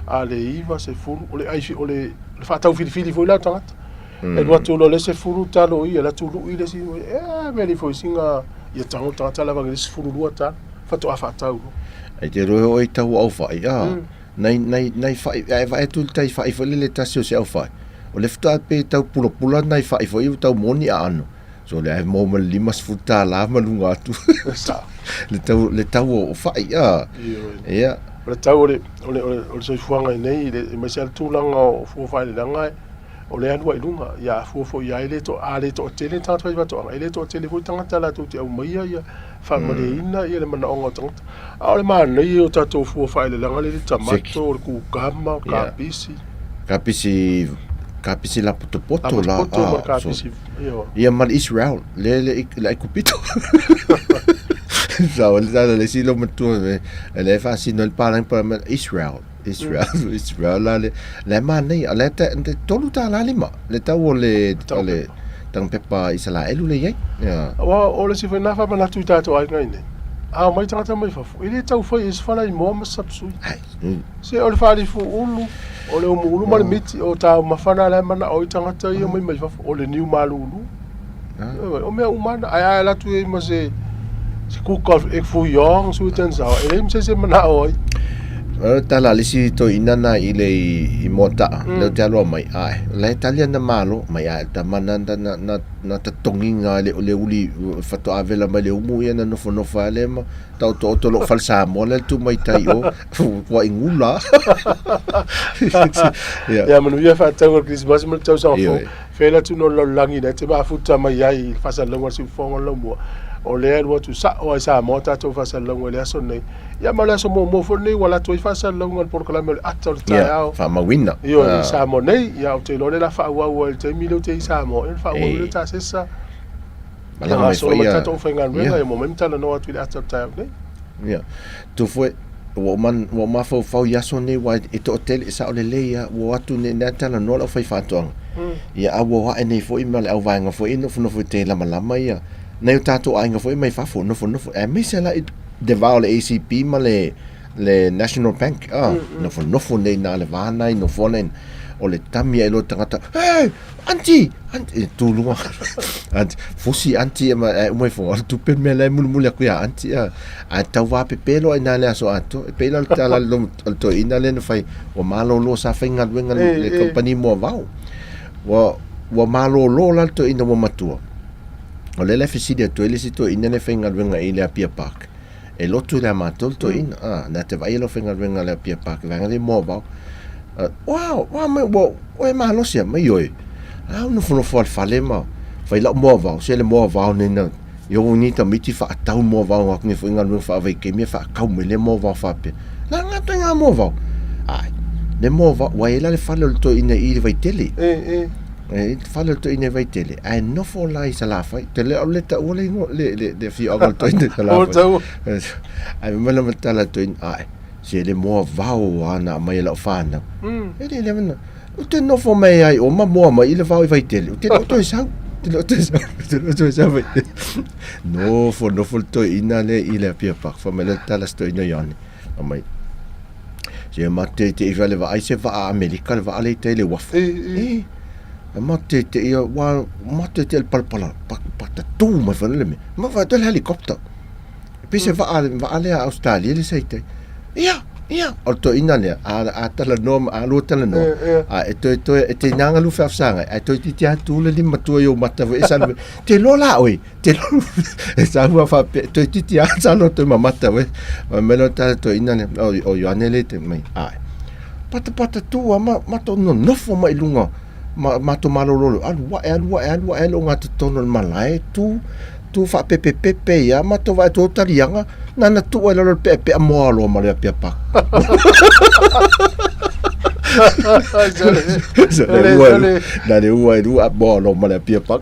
ale iva se fulu ole ai o le fa tau fili foi la tangata e no tu lo le se fulu talo ia la tu lu ile si me li foi singa ia tango tangata la vangis fulu lu ta fa to fa tau ai te ro o tau au fa ia nei fa ai va tu tai fa i le tasio se au fa o le fta pe tau pula nei fa i foi tau moni ano so le mo me limas futa la malunga tu le tau o fa ia le tau le so fuanga nei le me sel tu langa o fu fa le langa o le anu ilunga ya fu ya ile to ale to tele ta to va to ile to tele fu tanga tala tu te au mai ya fa mo le ina ile mana onga tanga a le ma nei o ta to fu fa le langa le tamato o ku kama kapisi la poto la ia mal Israel le kupito so le silo matu le fa sino el palang pa Israel la le mane ale te tolu ta la lima le tau le tang pepa Israel le ye wa o le si fa na fa na tu ta to ai ngai ne a mai tanga mai fa ile tau foi is fa la mo ma sapsu se o le fa li fu ulu o le ulu mal miti o ta ma fa na la mana o tanga ta ia mai fa o le new malulu o me umana ai la tu e ma se kukaf ek fu yong su ten sa ele se mana oi tala lisi to inana ile i mota le talo mai ai le Italia na malo mai ai ta mananda na ta tonginga le uli fato avela mai le umu ia na no fa le ma tau to lo falsa mo le tu mai tai o wa ingula ya manu ia fa tau Christmas mo tau sa fo fela tu no lo langi na te ba futa mai ai fa sa lo si fongo lo mo o le ro tu sa o sa mota to fa sa lo le so nei ya mala so mo fo nei wala to fa sa lo ngon por kala me ator ta fa ma winna yo sa mo nei ya o te lo le la fa wa te mi lo te sa mo en fa o le ta se sa mala mai fo ya to fa ngan me ya momento no tu ator ta nei ya tu foi wo ma fo ya so nei wa e to hotel sa o le ya wo atu ne na ta no lo fa to ya a wo wa nei fo i mal au va nga fo ino fo no fo te la malama ya nei tato ainga foi mai fa fo no e me se la de va le ACP ma le National Bank no fo nei na le va nai no fo nei o le tamia lo tangata hey anti tu lu anti fosi anti ma mai fo tu pe me le mul ku ya anti a ta va pe pelo ina le so ato pe la tala lo to ina le fai o malo lo sa fenga wenga le company mo va wa malo lo la to ina mo matua o le fisidia to ele sito ina ne fenga venga ile a Pia Park e lotu le matol to ina na te vai lo fenga venga le Pia Park venga le mobile wow me o ma lo sia me yoi no fo fale ma fai la mobile se le mobile ne na yo ni ta miti fa ta mobile wa ni fenga venga fa vai ke me fa ka me le mobile fa pe la nga to nga mobile ai le mobile wa ela le fa lo to ina ile vai tele falo to ine vai tele ai no fo lai sala fai tele o le ta o le fi o to ine sala ai me la mata to in ai se le mo vau ana mai la fana ele le mena o te no fo mai ai o ma mo mai le vai tele o te no to sa No for to ina le ile pia pak fa mele talas to ina yani amai se mate te vale va ai se va Amerika va ale te le waf mate te ia wa mate te palpala pa tu ma fa le ma va te helicopter pise va ale Australia le sei te ia o to ina le a tala no a lo tala no a to te nanga lu fa sanga a to ti tu le lima tu yo mata ve sa te lo la oi te lo sa wa fa to ti sa lo to mata ve me lo ta to ina le o yo anele te mai ai pata tu ma to no fo mai lunga ma to malolo alu wa nga to no malai tu fa pepe ya ma to va to tarianga nana tu wa lo pepe amolo ma le pepa Dale ua e rua bolo ma le pepa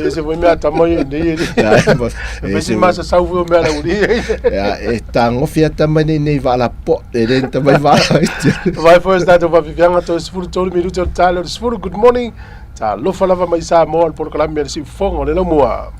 se voi mea tamoy de se masa sau vo mea uri ya e tango fia tamai nei va la po e dentro vai vai foi stato va vivianga to sfurto minuti al talo sfur good morning ta lo falava mai sa mo al por Colombia si fongo le moa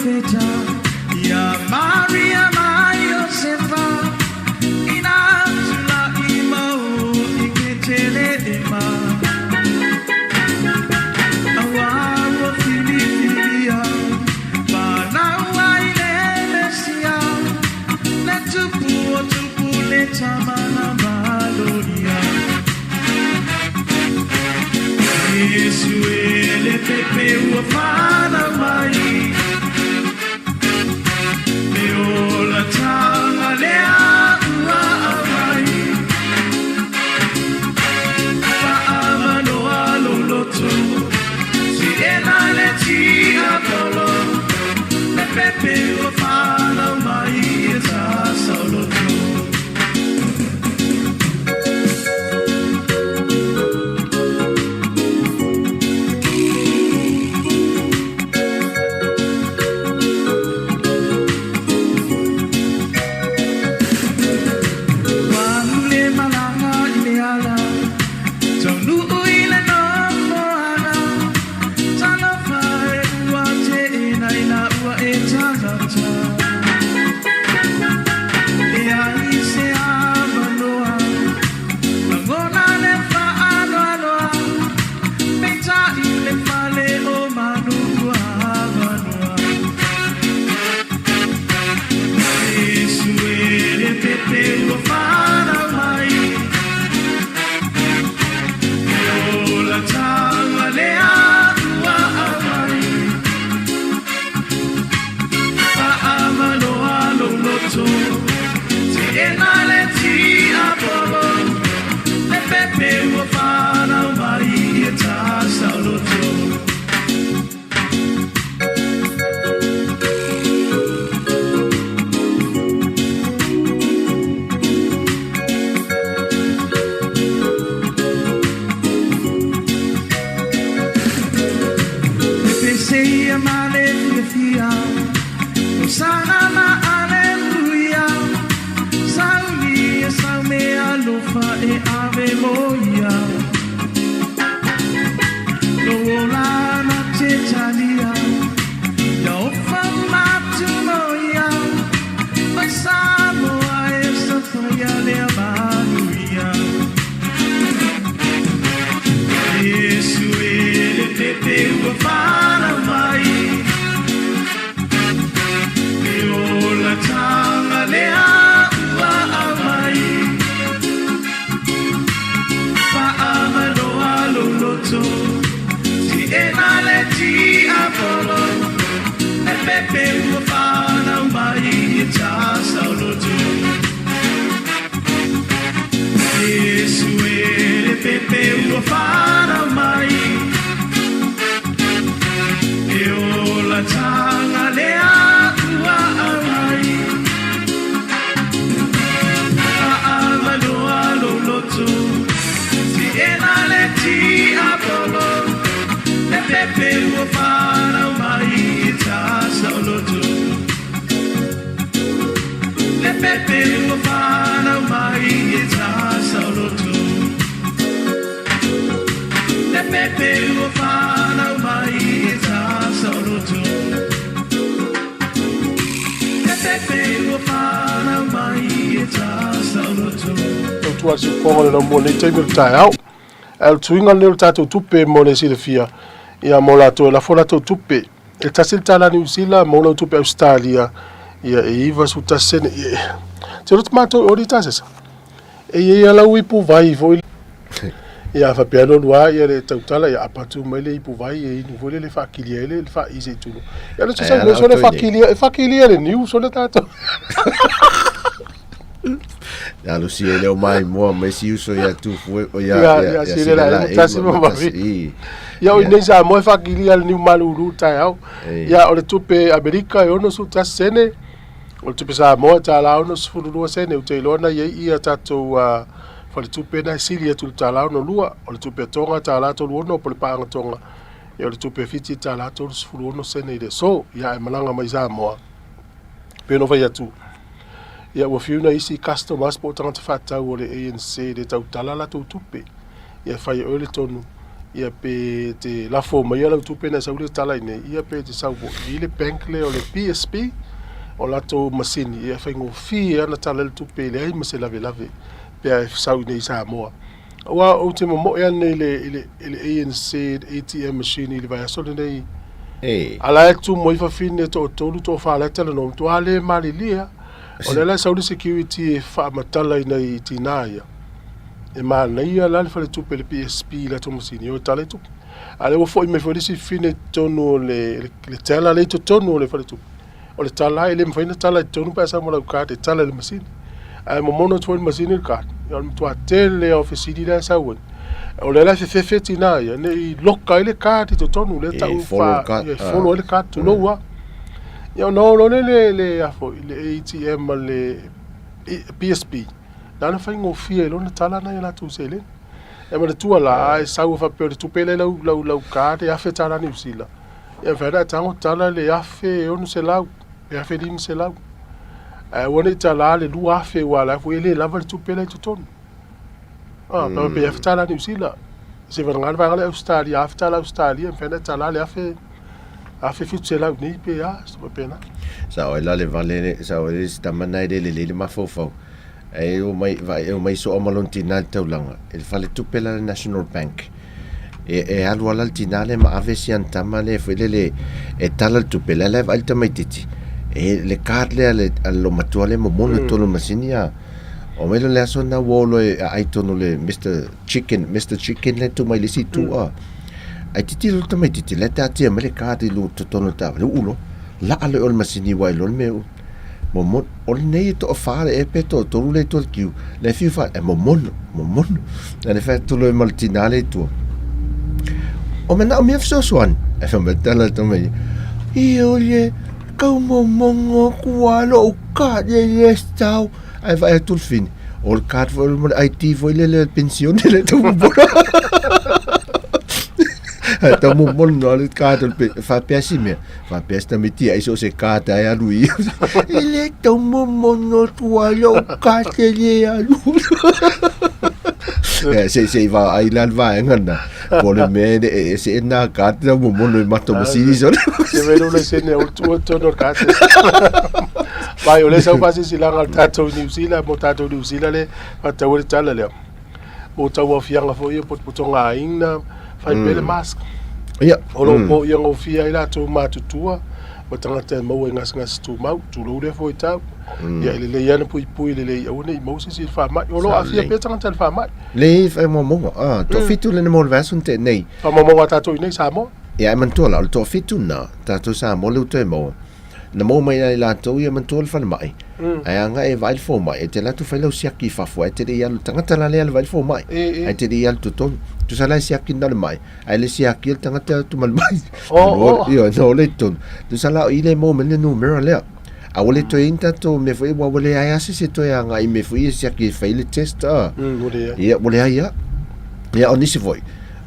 feta ya Maria Josefa inatula imau iketele ema awa Filipia bana waile mesia letupu letamana balonia Yesu ele pepe wafana mai meola tanga lea ua mai pa amano alo loto si ena le ti apolo le pepe wafana mai esa soloto Tua se konga le mo le taimi tai au. El tuinga le tato tupe mo le silfia. Ia mo la to la fola to tupe. E tasil tala New Zealand mo lo tupe Australia. Ia e iva su tasene. Te rot mato ori tasesa. E ia la wipu vai foi. Ia fa piano lua ia le tautala ia apatu mai le ipu vai e inu vole le fakilia le fa ise tuno. Ia le tsa mo so le fakilia le new so le tato. Ya lo si ele o mai mo me si uso ya tu foi o ya ya si le la tasi mo mavi. Ya o inesa mo fakilia le new maluru tai au. Ya o le tupe Amerika e ono su tasene. O le tupe sa mo ta la ono su fulu sene u te lona ye ia tato fa le tupe na silia tu ta la ono lua o le tupe tonga ta la to ono po le pa tonga. Ya o le tupe fiti ta la to su fulu ono sene de so ya e malanga mai sa mo. Peno fa ya tu. Ia ua fiuna isi customers po tangata whatau o le ANC le tau talala tau tupe. Ia whai o le tonu. ia pe te lafo mai ala tupe na saule tala ine ia pe te saupo i le bank le o le PSP o lato masini ia whaingo fi ana tala le tupe le ai mase lave lave pe a sau nei Samoa wa o te mo ia nei le ANC ATM machine i le vai aso nei ala tu mo i fa fine to to fa la tala no to ale malilia o le la saule security fa matala nei tinaia e ma nei ala le fale tupe le PSP la to masini o tala tu ale o foi me foi si fine tonu le tala le to tonu le fale tupe o le tala ele mfaina tala tonu pa sa mo la ka te tala le masini ai mo mono to le masini ka o le to tele ofisini la sa won o le la fe tinaia nei loka ile ka te to tonu le ta ufa follow le ka to no wa yo no le afo le ATM le PSP Dana fai ngofia lo na tala na la tu sele. E ma tu ala e sau fa pe tu pele lau ka te afe tala ni usila. E vera tango tala le afe on se lau. E afe din se lau. E woni tala le lu afe wala fu ele lava tu pele tu ton. Ah, no pe afe tala ni usila. Se vera ngal va le Australia afe tala Australia e vera tala le afe fitu se lau ni pe ya so pena. Sa o la le vale sa o le stamana le mafofo. E o mai so amalon tina taulanga e fale tupela le National Bank e alu ala tinale ma ave si antama le fele e tala tupela le vai tamaititi e le cardle ale allo matuale mo mono tolo masinia o melo le sona wolo e ai tono le Mr Chicken le tu mai le si tu ai titi lo tamaititi le tati me le cardle lo tono ta le ulo la ale ol masini wai lo me momon o nei to fare e peto to le to kiu le fifa e momon le fatto lo maltinale tu o mena mi afso swan e fa metala to me io le como mongo qualo ka de stau e va tutto fin o il card vol IT voi le pensione le to Tamu mon no le card fa piacime fa piesta meti ai so se card ai lui ele tamu mon no tualo catele a lui se va ai la va ngana pole me se na card tamu mon no mato masini so se velo le se ne to no card vai o le sa pasi si la tato New Zealand mo tato New Zealand le fa tawo tala le mo tawo fianga fo ye potonga ina fai pele mask ia olo po ia ngofia ila to matutua o tangata mo ngas tu mau tu lo de foi ta ia le ia no pui le o nei mo se fa mai olo afia pe tangata fa mai le fa mo to fitu le mo version te nei fa mo ta to nei sa mo ia man to la to fitu na ta to sa mo lu te mo na mo mai la to ia man to fa mai ai anga e vai fo mai e te la tu fa lo sia ki fa fo e te ia tangata la le vai fo mai e te ia tu ton tu sala sia ki na mai ai le sia ki tangata tu mal mai io no le ton tu sala ile mo men no numero le a wole to inta to me foi wa wole ai se to ia ngai me foi sia ki fa ile test ia wole ai ia oni se foi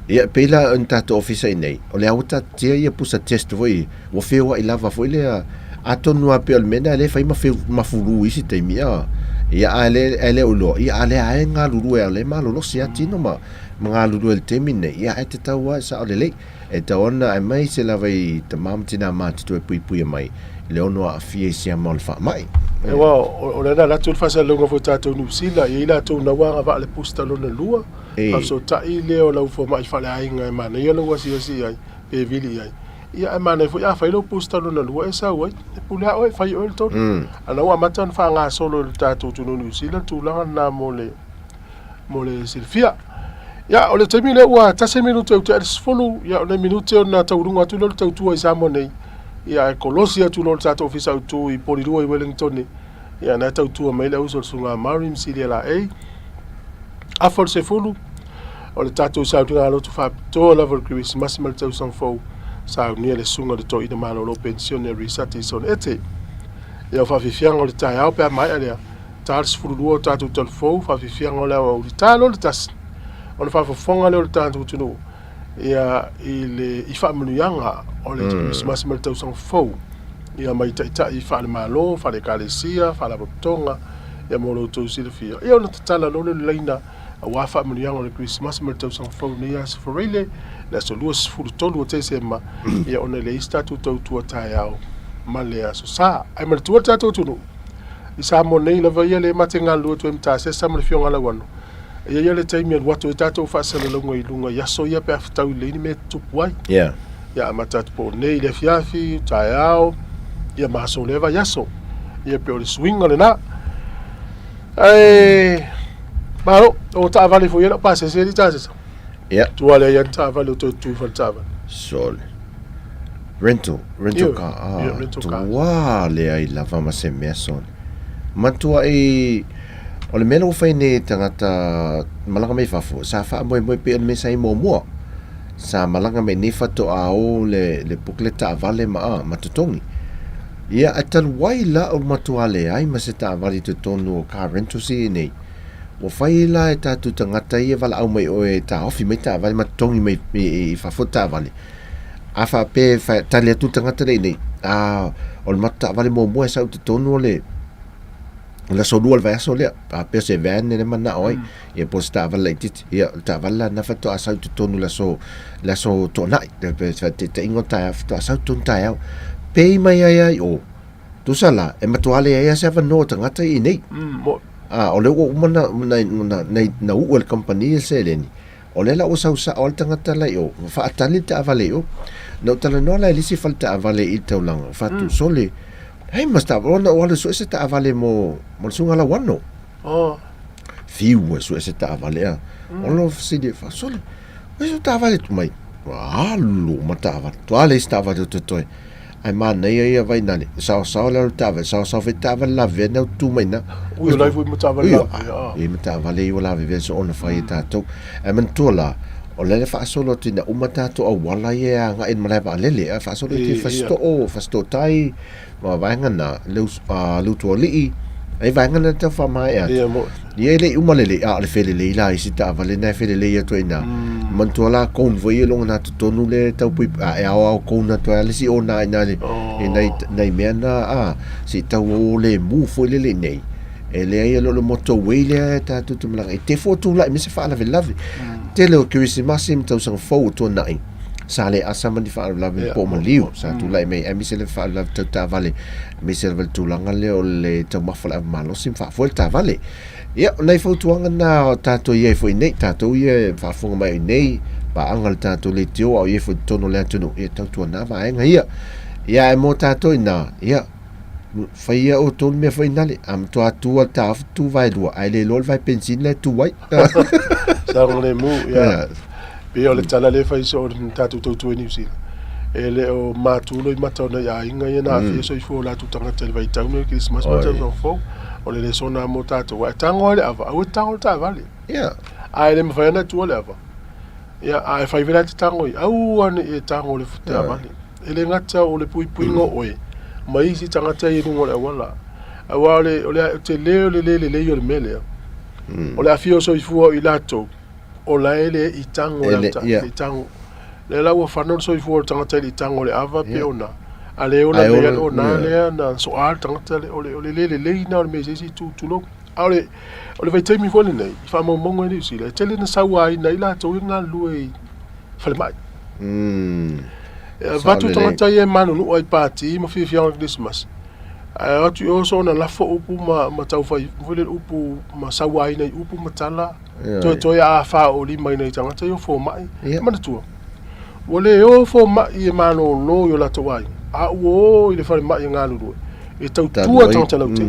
ia pela anta to office nei o le auta tia ia pusa test foi wo feo i lava foi le atonu a pel mena le fai ma fulu isi te mia ia ale ulo ia ale ai nga lulu ele ma lo sia tino ma nga lulu el temine ia ete tawa sa ole e taona ai mai se lava i tamam tina ma tu pui mai le ono a fie sia mal fa mai e wa o le na tu fa sa longa fo tato New Zealand ia la tu na wa va le pusta lo na lua fa so ta ile o la fo mai fa le ai nga ma ia lo wasi ai e vili ai ia ma ne fo ia fa lo pusta lo na lua esa wa pula o fa o to ana wa matan fa nga solo tato tu New Zealand tu la na mole Silvia ya o le temile wa tase minuto e te sfolu ya le minuto na taurunga tu lo tau ai samo nei ya Colosia tu lo tato ofisa tu i Polirua i Wellington ya na tau tu mai le uso sunga Marim Silia la a for se fulu o le tato sa tu lo tu fa to level Christmas mal tau sang fo sa ni le sunga de to i de malo lo pensionary satisson ete ya fa fifianga le tai au pe mai ale tars fulu tato tel fo fa fifianga le o talo le tas on fa fonga le tato tu no ia ile i fa mnuanga o le Christmas mal tau sang fo ia mai ta i fa le malo fa le kalesia fa la botonga ia mo lo to Silvia ia ona tala lo le leina wa fa mnianga le Christmas me tau sang fo ni as for really la so luas fu tolu te se ma ia ona le ista tu tu ta ya ma le aso sa ai me tu ta tu no isa mo nei la va ia le matenga lu tu mta se sa mo fionga la wano ia le tai me watu ta tu fa se le ngoi lunga ya so ia pe tau le ni me tu puai yeah ya mata po nei le fiafi ta ya ia ma so le va ya so ia pe o swing ole na ai Malo, o ta vale foi ela passa se ta se. yeah Tu ale ya ta vale tu fa ta vale. sol rental car rental car. wa le ai lava ma se meson matua e o le melo fai ne tangata malanga mai fafo sa fa mo pe me sai mo sa malanga mai ni fato a o le pukleta vale ma matutongi ia atal waila o matua le ai ma se ta vale to tonu car rental si nei o fai la e tatu tangata ia vala au mai o e ta ofi mai ta vale matongi mai i fafota vale a fa pe fa tale tu tangata nei o le mata vale mo sa te tonu le la so dual verso le a pe se van ne mana oi e posta vale tit ia ta vale na fa to sa te tonu la so to nai pe fa te ingota to sa to ta pe mai ai o tu sala e matuale ia se va no tangata i nei o le o mana na uel company se leni o le la o sa o tangata lai o fa atali ta vale o no tala no la lisi falta vale i taulang fa tu sole hei masta ona o le so se ta vale mo sunga la wano fiu so se ta vale o lo si de fa sole so ta vale tu mai lu mata va tu ale sta va tu toi ai mana ia vai nani sa la tava sa feta va la vena tu mai na u lai fu mata va la e mata va le wala ve so ona fai ta to e man tola o le fa solo tina umata to o wala ia nga in mala va le fa solo ti fasto tai ma va ngana lu to li ai va ngana ta fa mai ia le umalele le fele le la isi ta va le na fele le ia to ina man tola kon voi long na to tonu le tau pui a kon na to le si ona ina le nei mena si tau le mu fo le nei e le ai lo moto wele ta tu mala e te foto la mi se fa la lave te le Christmas sim tau sang fo to nai sa le asa man di fa la po mo liu sa tu la me mi se le fa la ta vale mi se le tu langa le o le tau ma fa la malo sim fa fo ta vale ia nei fotuanga na tato ia foi nei tato ia fa fonga mai nei pa angal tato le tio au ia foi tono le tonu ia tatu na va nga ia e mo tato ina ia fai ia o ton me foi nale am to atu ta tu vai do ai le lol vai pensin le tu vai sa le mu ia pe o le tala le fai so tato tu ni si ele o matulo i matona ia inga ia na fi so i fo la tu tanga tel vai tau no Christmas ma tau fo o le sona mo tato wa tango le ava o tango ta vale ai le mfa na tu le ava ai fai vela tango au an e tango le futa vale ele ngata o le pui ngo oi mai si tanga ta i ngo le wala awa le o le te le yo le mele o le afio so i fu i lato o la ele i tango le tango le la wa fanol so i fu tanga ta i tango le ava pe ona ale ona le ona le na so al tanga le le na me si tu lo ale o vai temi fo nei fa mo ni si le tele na sawa i nei la to nga lui fa le mai va tu tanga ye manu no ai party mo fi Christmas ai tu o so na la fo upu ma tau fa vole upu ma sawa i nei upu matala to ya fa o li mai nei tanga yo fo mai ma tu wole o fo mai manu no yo la to wai wo ile fa mai ngalu e tau tua tanga la te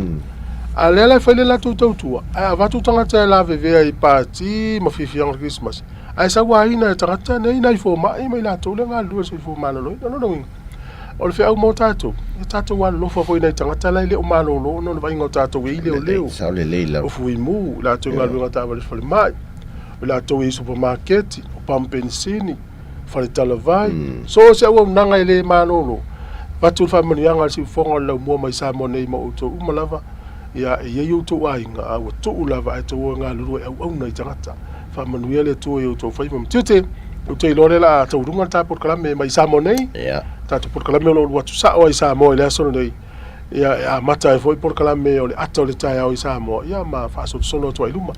ale la fa le la tu tua ai va tu tanga la veve ai party mo fi Christmas ai sa wa ina tanga nei nai fo mai la to le ngalu so fo malo no o le fe au mo tato wa lo fo ina tanga la ile o malo no vai ngota to ile o leo sa le leila o fu mu la to ngalu ngata va le fa mai la to i supermarket o pampensini fa le talavai so se o nanga ile malo Patu family yang al si fonga la mo mai sa mo nei mo to umalava ya ye yo to wa inga a to ulava to nga lu au nei tangata family le to yo to fai mo tete o te lore la to runga ta por kala me mai sa mo nei ya ta to por kala me lo wa tu sa o sa mo le so nei ia mata e foi por kala me o le ata o le tai au i Samoa ia ma fa sono to i luma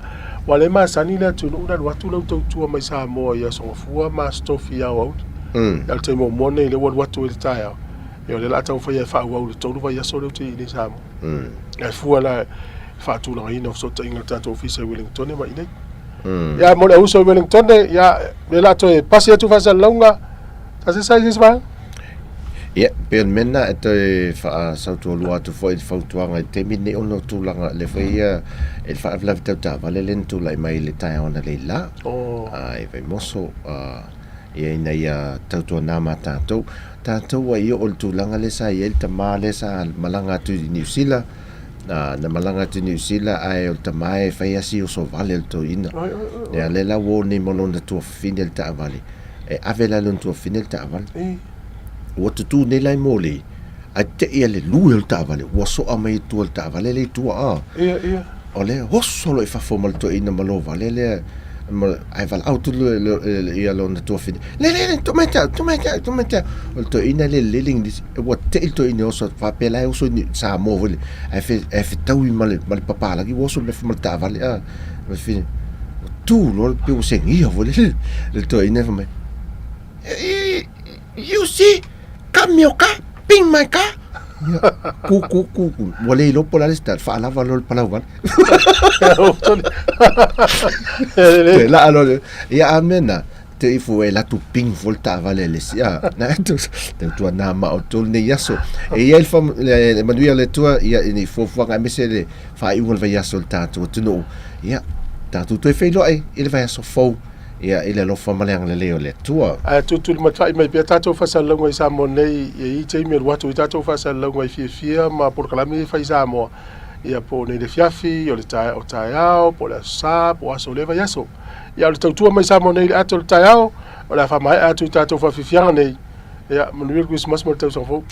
wa le ma sani le tu una watu lo tu mai Samoa ia so fua ma stofi au ia te mo mone le watu i tai au ia le ata foi e fa au le tolu vai so le te i Samoa e fua la fa tu la ina so te inga tato officer Wellington ma ine ia mo le uso Wellington ia le lato e pasi tu fa sa longa ta se sai ba. Ia, pe mena e te wha sautua lua tu fo i whautuanga i te mine ono tūlanga le whaia e wha avlavi tau tā wale len tūlai mai le tai ona le la e vai moso ia ina ia tautua nāma tātou a ia o le tūlanga le sa ia le tamā le sa malanga tu i New Zealand na malanga tu New Zealand ai o le tamā e whaia si o so vale le tau ina ia le la wo ni molona tua fine le tā vale e avela lon tua fine le tā vale o tu nei lai mole a te ia le lue o tavale o so a mai tu o tavale le tu a ia o le hoso lo fa fo mal to ina malo vale le ai val auto le ia lo na tu fin le to meta o to ina le living this o te to ina so fa pela o so sa mo vole ai fe tau mal papa la ki o so me mal tavale a me fin tu lo pe o sengia vole le to ina fa me you see Kamioka, ping my car. Ku. Wale lo pola lista, fa la valor para wan. La alo ya amena te ifu e la tu ping volta vale le sia. Na tu na ma o tu ne yaso. E ia il fam le manuia le tua ia ni fo nga mesele fa i wol va yaso tato tu no. Ya tato tu fe lo ai il va yaso fo. Ia ile lo famaleang le leo le tua tu matai mai pe tato fa salongo i Samoa nei i te me watu i tato fa salongo i fia ma por kalami fa i Samoa ia po nei le fiafi o le tai o tai ao po le sa po aso le va yaso ia le tautua mai Samoa nei ato le tai ao o la fa mai atu tato fa fia nei ia manuel Christmas mo tau so fo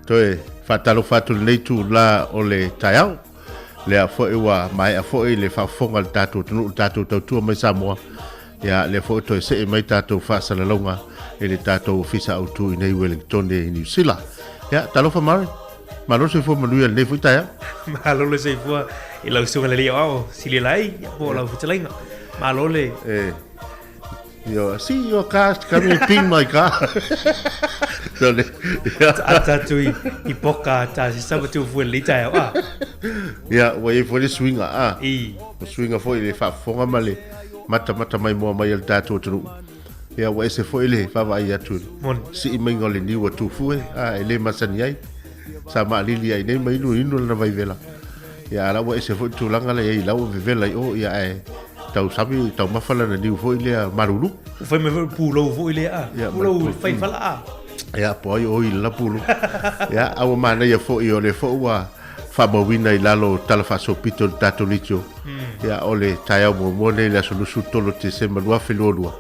toe fatalo fatu nei tu la o le taiao le a foi wa mai a foi le fa fonga tatu tunu tatu tu mai Samoa ya le foi to se mai tatu fa sala longa e le tatu ofisa au tu nei Wellington de New Zealand ya talo fa mari malo se fo manuia le foi taia malo le se fo e la usung le liao si le lai po la futelenga Malole. Yo, see your car coming ping my car. So Ata tui I poka ta si sabu tu fu li tai ah. Ya, we for the swing I swing for le fa fonga male. Mata mai mo mai el tato tru. Ya, we se foi le fa vai atu. Mon. Si mai ngole ni wa tu fu ele masani ai. Sa ma lili ai nei mai inu na vai vela. Ya, la we se foi tu langa le ai la o vela o ya ai. Tau sabi tau mafala na ni foi le marulu. Foi me pulo fu ile ah. Pulo fai fala ah. Ya po ai o la pulo. Ya au mana ya fo i ole fo wa fa mo wina I lalo talafa so pito tato licho. Ya ole taya mo ne la solusu tolo te se malua felolua.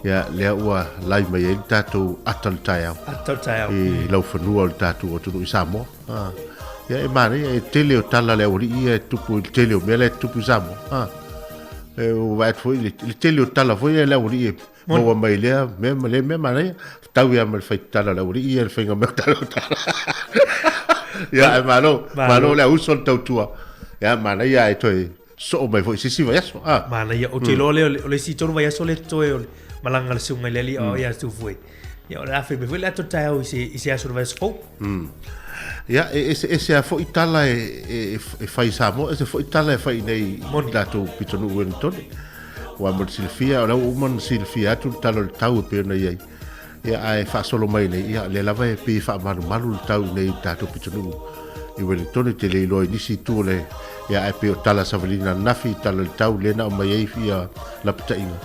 Ya le wa lai mai el tato atal taya. Atal taya. E lau fanua el tato o tunu isamo. Ya e mana e tele o tala le ori e tupu tele o mele tupu isamo. O vai foi le tele o tala foi le ori e mo mai le me mana tau ia mal fai tala la uri ia fenga me tala. Ya malo la uso tau tua. Ya mana ia e toi so mai foi sisi vai aso. Mana ia o te le si tonu vai aso le toi o malanga le sunga le li o ia tu foi. Ya o la fe me foi la to tai o se aso vai aso. Ya ese a foi tala e fai samo ese foi tala e fai nei dato pitonu Wellington. Wa mo Silvia o man Silvia tu talo tau pe na ia. Ya ai fa solo mai nei ya le lava e pe fa malu tau nei dato pitonu I Wellington te le lo inisi tu le ya ai pe o tala savalina nafi talo tau le na mai ai fia la pitaina.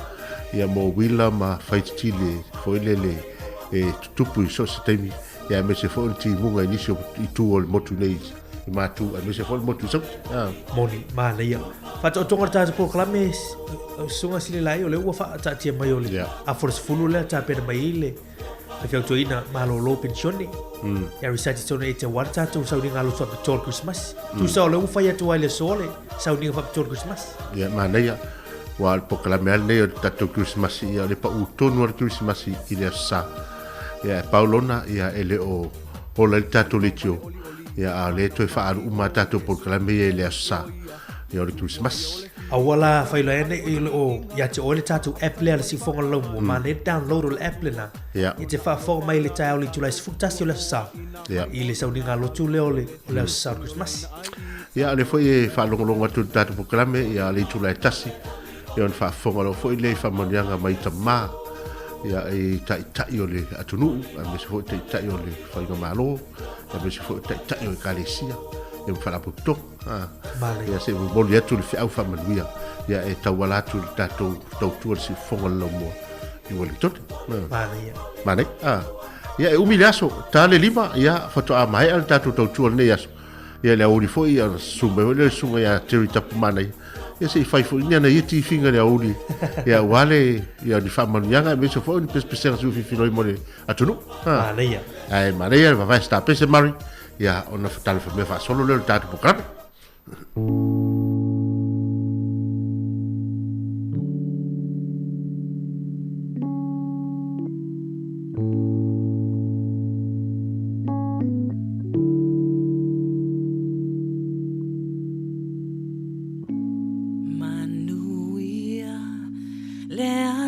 Ya mo wila ma fai chile foi le e tupu so se temi ya me se foi ti munga inisi I tu o motu nei I matu me se foi motu so moni ma le ia fa to tonga ta po klame sunga sile lai o le ua fa ta tia mai o le a force fulu le ta per mai le e fio toina ma lo pensione ya research to ne te warta to saudi ngalo so to Christmas tu sa le ufa ya to ile sole saudi fa to Christmas ya ma le ia wa po klame le ta to Christmas ya le pa utonu Christmas I le sa ya Paulona ya ele o le tato licho ya le to fa al uma tato po klame le sa ya le Christmas awala failo ene o ya te ole tatu apple ala si fonga lo mo mane download o apple na ya te fa fo mai le tai oli tulai futas le sa ya ile sa uninga lo tule ole le sa Christmas ya le foi fa longa tu tatu proclame ya le tulai tasi ya fa fonga lo foi le fa monianga mai tama ya e tai ole atunu a me se foi tai ole fa nga malo ya me se foi tai ole kalesia ya fa la puto ya se mo ya tu fi au fa manuia ya e tawala tu tatu tu si fonga lo mo I Wellington mane ya e umiliaso tale lima ya foto a mai al tatu tu ne ya ya le uri foi ya sumbe le sunga ya terita mane ya se fai foi na yeti finga le uri ya wale ya di fa manuia me se foi une spéciale su fi no mo atunu mane ai mane ya va sta pese mari ya ona fatale fa me fa solo le tatu program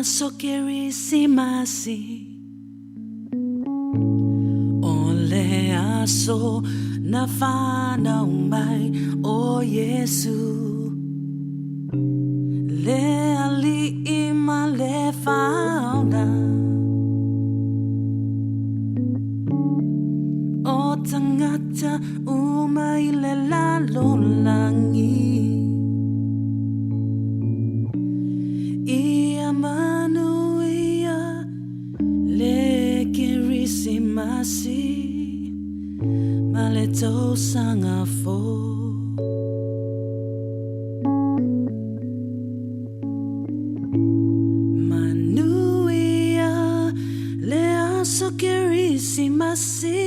So Kirisimasi ole aso nafana umai o Yesu le ali ima le fauna o tangata umai le lalo langi Kirisimasi maleto sangafo manuia le aso Kirisimasi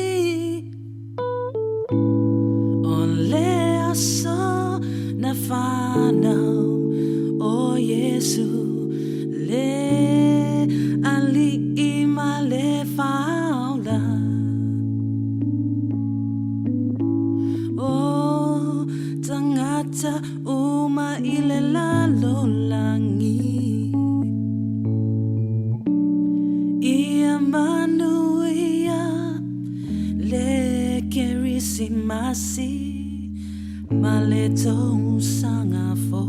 on le aso nafana o Yesu le ali imale faula o tangata uma ile lalo langi masi maleto sangafo.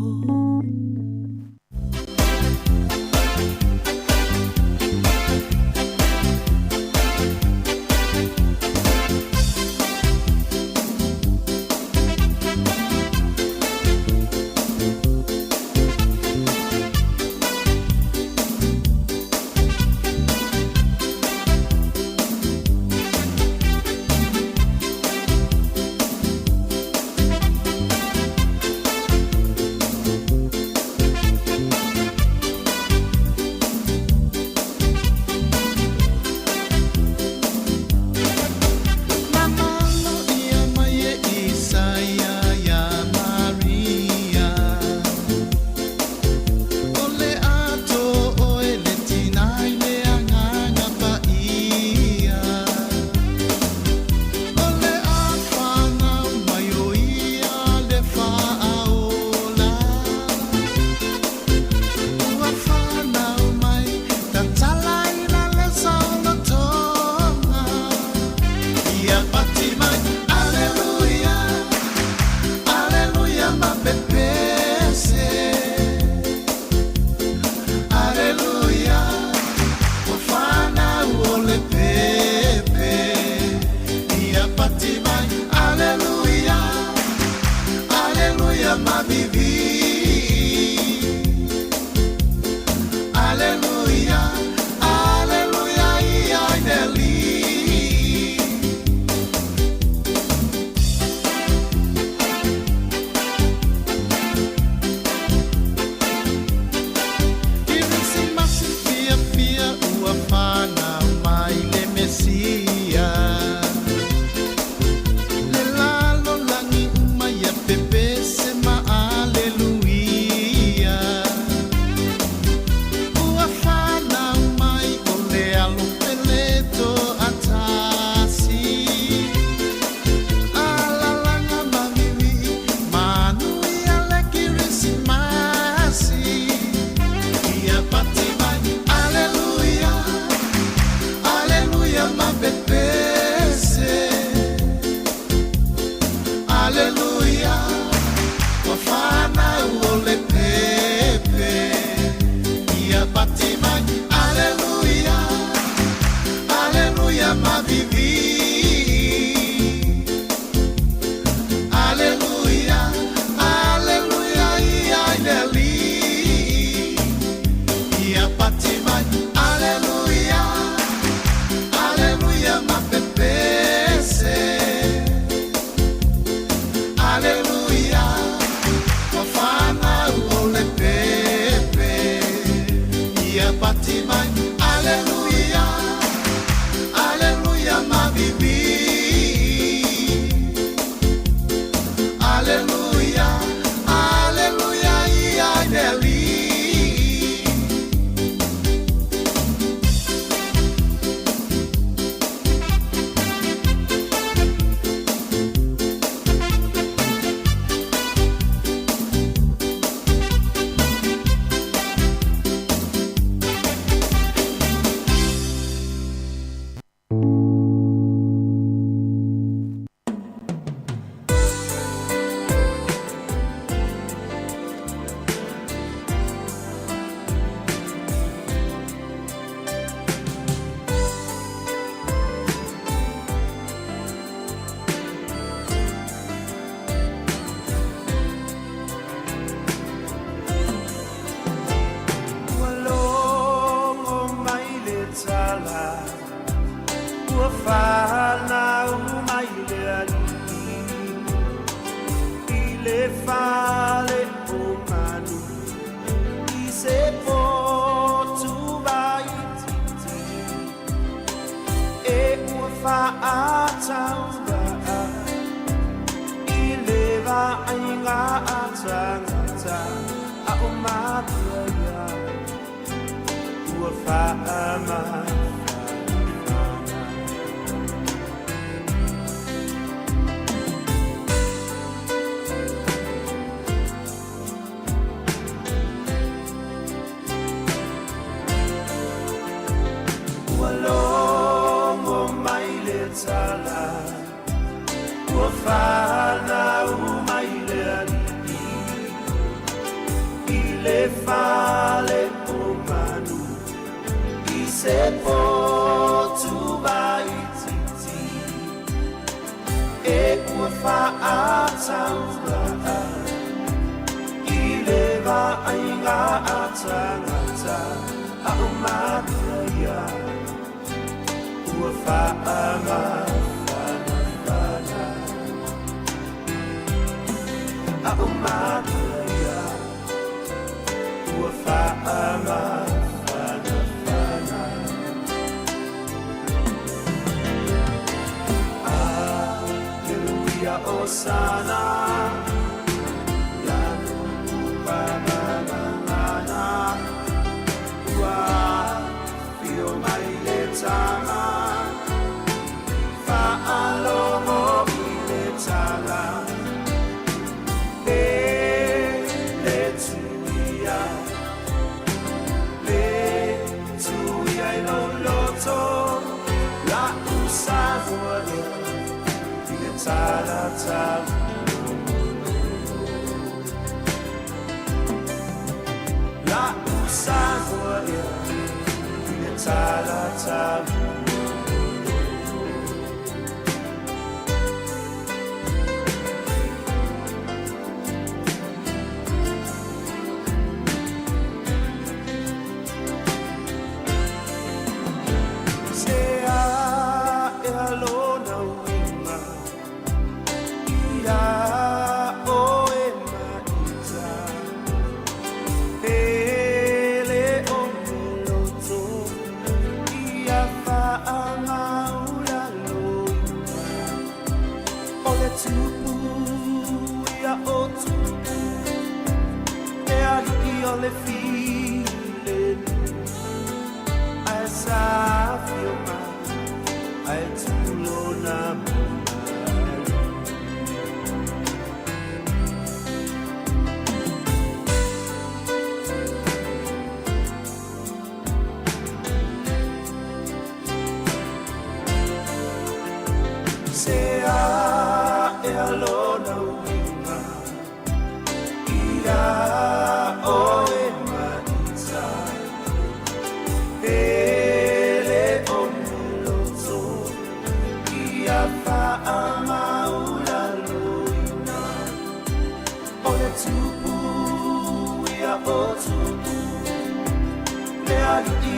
fana umaileani ile fale umanu ise potu baititi e kufa ataura ile va ainga atangata a umaria kufa ama Maria, Fana. Alleluia, Osana, Yanu Banana, Wa, Fio Mailetana, Fa Alomo Iletala. La usavoia diventarata La usavoia diventarata le file as I feel my I tulona say I alone winga ia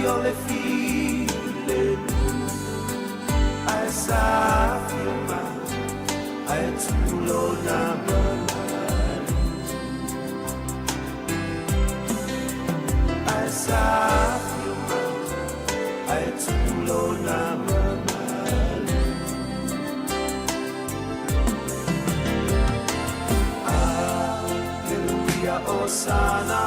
io le file as I feel my I tulona as I feel my I tulona Alleluia Osana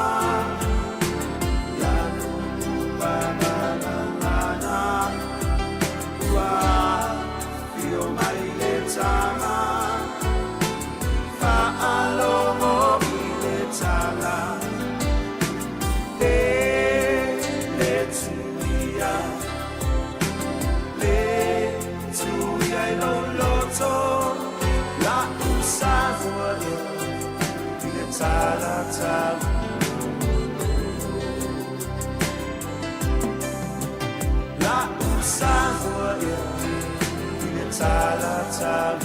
La usavoia diventarata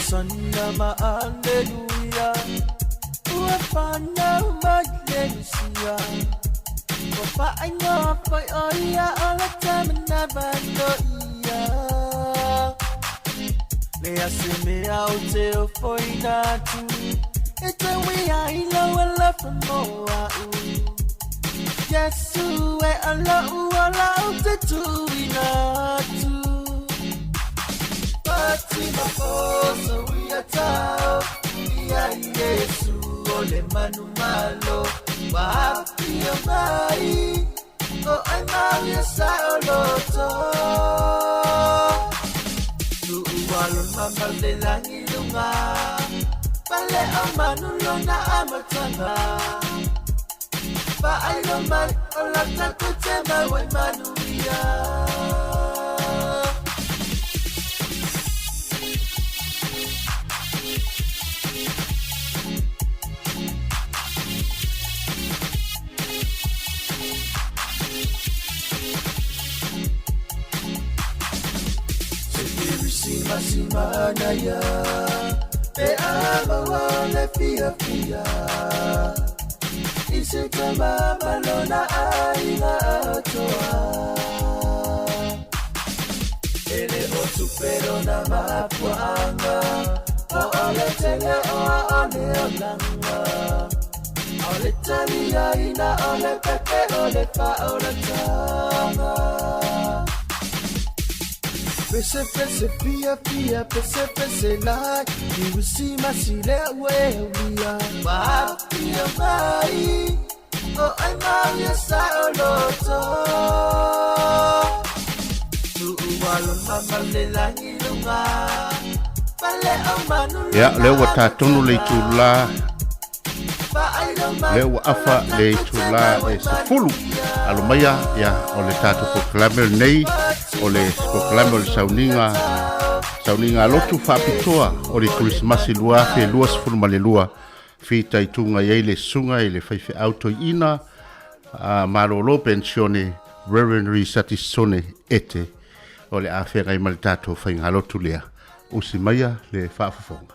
Sandama Alleluia, Wafana Magnesia, Wafana Foya, all the time and never know. Lea Simi out till Foinatu, it's a way I know a love from Moa. Yesu e ala uala te tu inatu. Pati makosa wiatao ia Yesu ole manu malo wapi mai o ai mai sa loto. Tu ualon mama le langi lunga pale amanu lona amatanga. Ba ai lo man ola takute mai wai manuia. Simana ya e ama wale fia fia ise kama malona aina atoa ele otu pero na mapuanga o ole tele o ole olanga ole talia ina ole pepe ole pa ole tanga. Pese pese pia pia pese pese la Iwisi masile wewia Wapia mai O ai mai sa oloto Tu uwalon mama le langi lunga Pale au manu ya leo watatonu le tula leo afa le tula e sefulu alumaya ya ole tatu proklame nei ole proklame ole sauninga lotu whapitoa ole Christmas lua fe lua sefulu male lua fita itunga yeile sunga ile faife auto ina marolo pensione Reverend Satisone ete ole afera i maltato whainga lotu lea usimaya le whafafonga.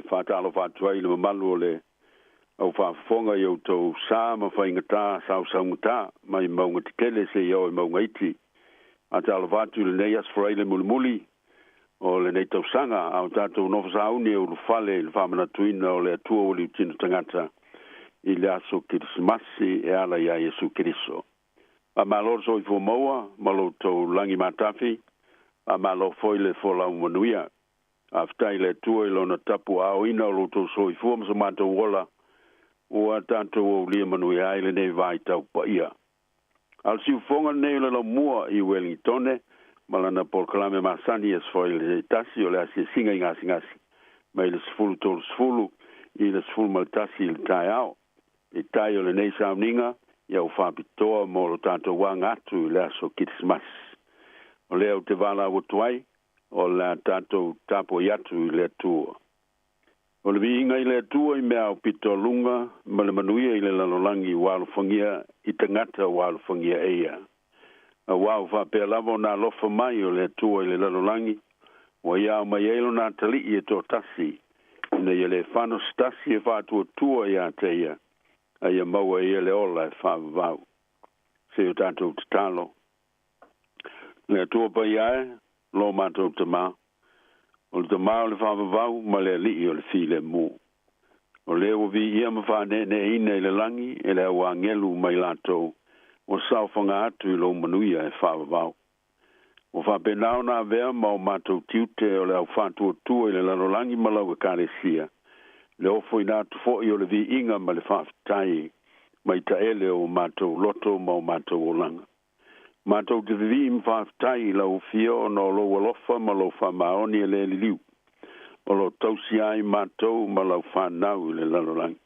Fatalo fatwai le malu le au fa fonga yo to sa ma fa ingata sa ngata mai maunga tele se yo maunga iti atalo fatu le neas fraile mulmuli o le nei to sanga au tato no fa uni o fale le fa mana tuina o le tu o le tino tangata ile aso Krismasi e ala ya Yesu Kristo a malo so fo moa malo to langi matafi a malo foile fo la umunuia after ile tuo ilo na tapu au ina loto so ifuam so mato wola o tanto o li manu ya ile ne vai tau pa ia al si fonga ne ile lo mua I Wellington malana proclame masani es foile tasi o la si singa ngasi mai le sfulu to sfulu ile sfulu maltasi il taiao e tai o le nei sauninga ia o fa pitoa mo lo tanto wanga tu le so Christmas o le o te vala o tuai o la tato tapo yatu le tua. O le vinga I le tua I mea o pito lunga, ma le manuia I le lalolangi walu fangia I tangata walu fangia eia. A wau fa pe lavo na lofa mai o le tua I le lalolangi, wa ia mai elo na tali I to tasi, ina I le whano stasi e whātua tua ia teia, a ia maua I le ola e whāvau. Se o tātou te talo. Le tua pa ia lo matou te ma. O le tama o le whawawau ma le li o le file mu. O le o vi ia ma whane ne ina i le langi e le awa ngelu mai latou. O sauwhanga atu i lo manuia e whawawau. O whapenao na vea ma o matou tiute o le au whatua tua i le lalolangi ma lau e karesia. Le ofo i nātu fo i o le vi inga ma le whawhitai mai ta ele o matou loto ma o matou o langa. Matou te vivi im whawhitai lau fio no lo walofa ma lo whamaoni e le liu. O lo tausi ai matou ma lau whanau i le lalolangi.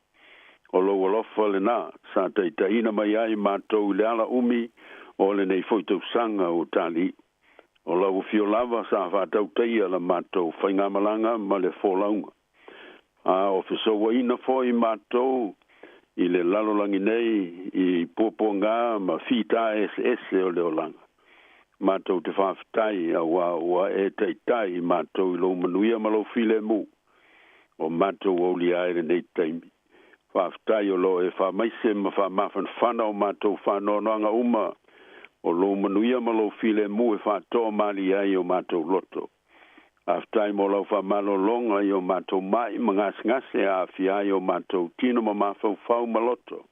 O lo walofa le nā, sa taina mai ai matou le ala umi o le nei foitau sanga o tali. O lau fio lava sa whatau teia la matou whaingamalanga ma le fōlaunga. O fisowa ina fo i matou i le lalolangi nei i poponga ma fita SS o le olanga. Matou te whawhitai a wa e teitai i matou i lo manuia ma lo file mu. O matou o li aere nei taimi. Whawhitai o lo e whamaise ma whamafan whana o matou whanoanga uma. O lo manuia ma lo file mu e whatoa mali ai o matou loto. Aftai mo lau whamalo longa i o matou mai ngase a fiai o matou tino ma mawhau maloto.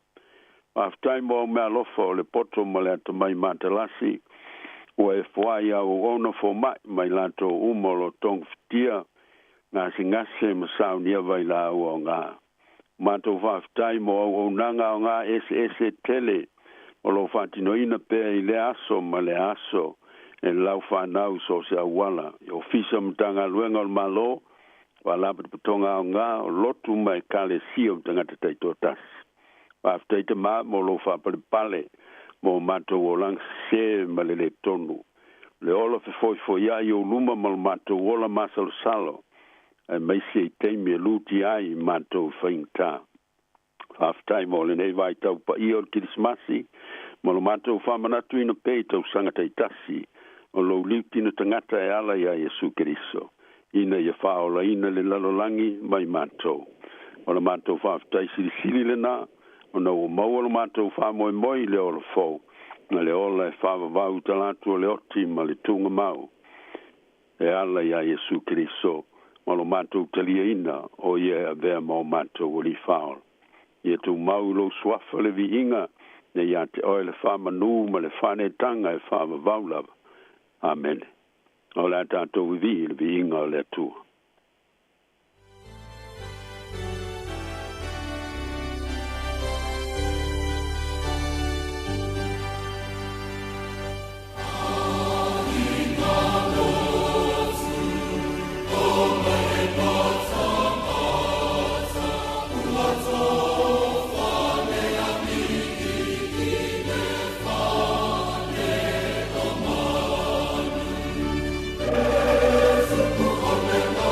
Aftai mo au mea lofa o le poto ma le ata mai matalasi. O e fuai au ona fo mai lato umo lo tong fitia. Ngase ma saunia vai la au o ngā. Matou whaftai mo au nanga o ngā SS tele. O lo whatino ina pēr i le aso ma le aso. E lau whanau so se awala. I ofisa mtanga luenga o malo. Wa lapit putonga o ngā o lotu mai kale si o tangata taito tas. Waftai te maa mo lo whapare pale. Mo mato o lang se ma le tonu. Le ola foi ia i o luma ma lo mato ola masalo salo. E maisi e teimi e luti ai mato whaingta. Waftai mo le nei vai tau pa i o kirismasi. Mo lo mato whamanatu ina pei tau sangata i tasi. O lo liutino tangata e ala ia Jesu Keriso. Ina ia whaola ina le lalolangi mai matou. O lo matou whaftai sili le na. O na o mau o lo matou whamoe le o lo fau. Na le ola e whavavau talatu o le oti ma le tunga mau. E ala ia Jesu Keriso. O lo matou talia ina o ia vea mau matou o li whaola. Ia tu mau lo swafa le vi inga. Ne ia te oe le whamanu ma le whanetanga e whavavau lava. Amen. O la tātou vi inga o le tua. Amen.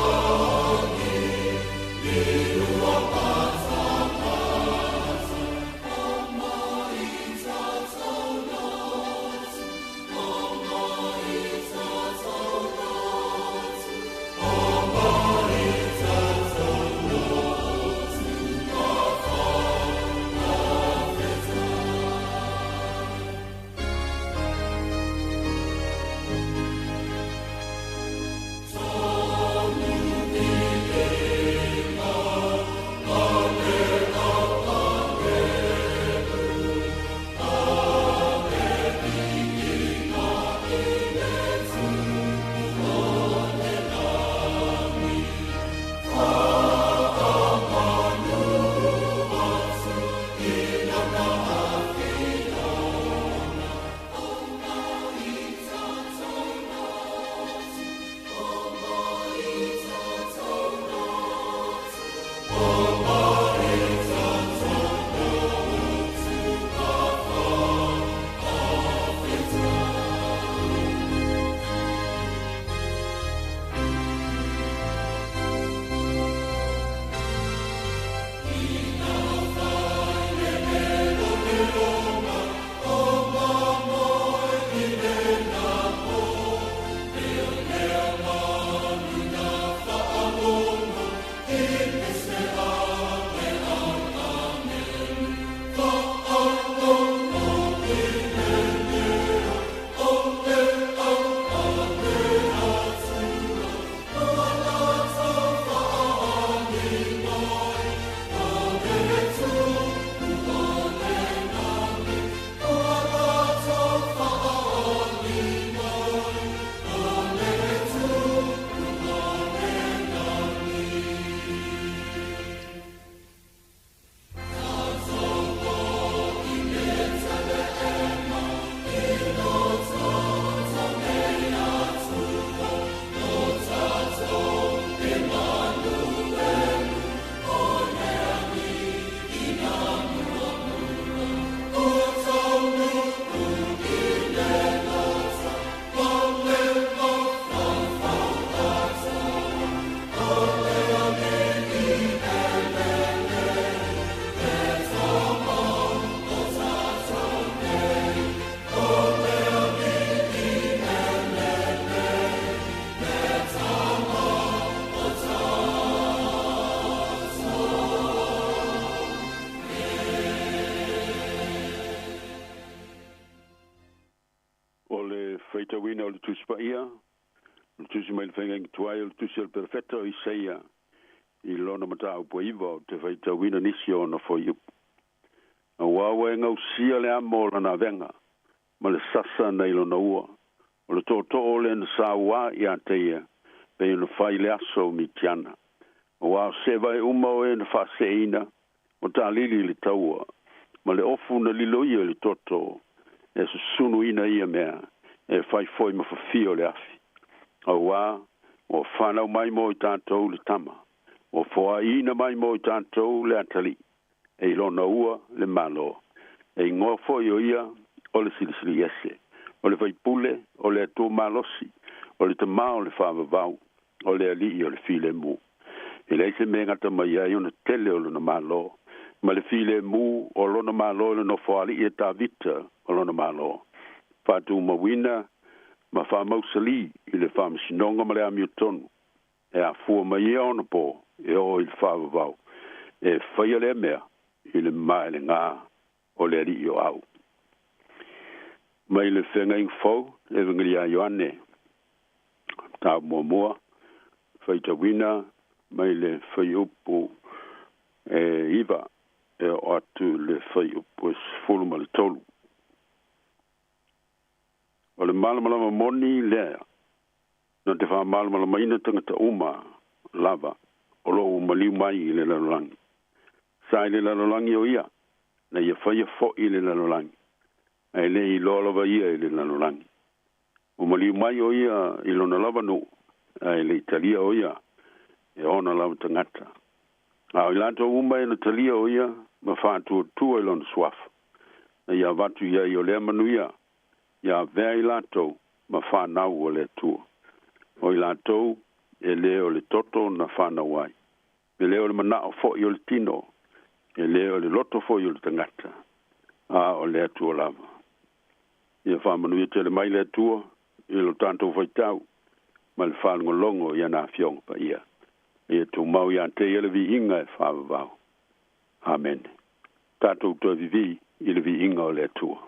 feita wina o le tuspa ia, o le tusi mai le whengang tuai, o le tusi al perfetto i seia, i lona mata upo iwa, o te feita wina nisi o na foi upu. A wawa e ngau sia le amo la na venga, ma le sasa nei lona ua, o le tō o le na sawa i a teia, pe na fai le aso mi tiana. O wao se vai uma o e na whaseina, o ta lili le taua, ma le ofu na lilo ia le toto, e su sunu ina ia mea, e fai foi ma fafio le afi. O wā, o whanau mai mo i tātou le tama, o foa ina mai mo i tātou le atali, e ilona ua le malo, e ingoa foi o ia, o le silisili ese, o le vaipule, o le atu malosi, o le tamao le whavavau, o le ali o le file mu. E leise me ngata mai ai ona tele o lona malo, ma le file mu o lona malo le no foali e ta vita o lona malo. Fatu mawina, ma fa mausali i le fa masinonga ma le amiotonu, e a fua mai e ona po, e o il whavavau, e whaia le mea, i le mai le ngā, o le ali i o au. Mai le whenga ing fau, e vingiri a Ioane, tā mua, whaita wina, mai le whai upu e iwa, e o atu le whai upu e sfulu ma le tolu. O le malamalama moni lea, na te wha malamalama ina tangata uma lava, o lo umaliu mai i le lalolangi. Sa i le lalolangi o ia, na ia whai a fo i le lalolangi. Ai le i lolava ia i le lalolangi. Umaliu mai o ia i lona lava no, ai le italia o ia, e ona lava tangata. A i lanto uma e na talia o ia, ma whātua tua i lona swafa. Na ia watu ia i o lea manuia, ia vea i lanto, ma whanau o lea tua. O i lanto, e lea o le toto na whanau ai. E lea o le manao fo i o le tino, e lea o le loto fo i o le tangata. A o lea tua lava. Ia whamanuia te le mai lea tua, i lo tanto whaitau, ma le whanongolongo i ana fionga pa ia. E tu mau ia te ia le vi inga e whavavau. Amen. Tātou tō vivi i le vi inga o le tua.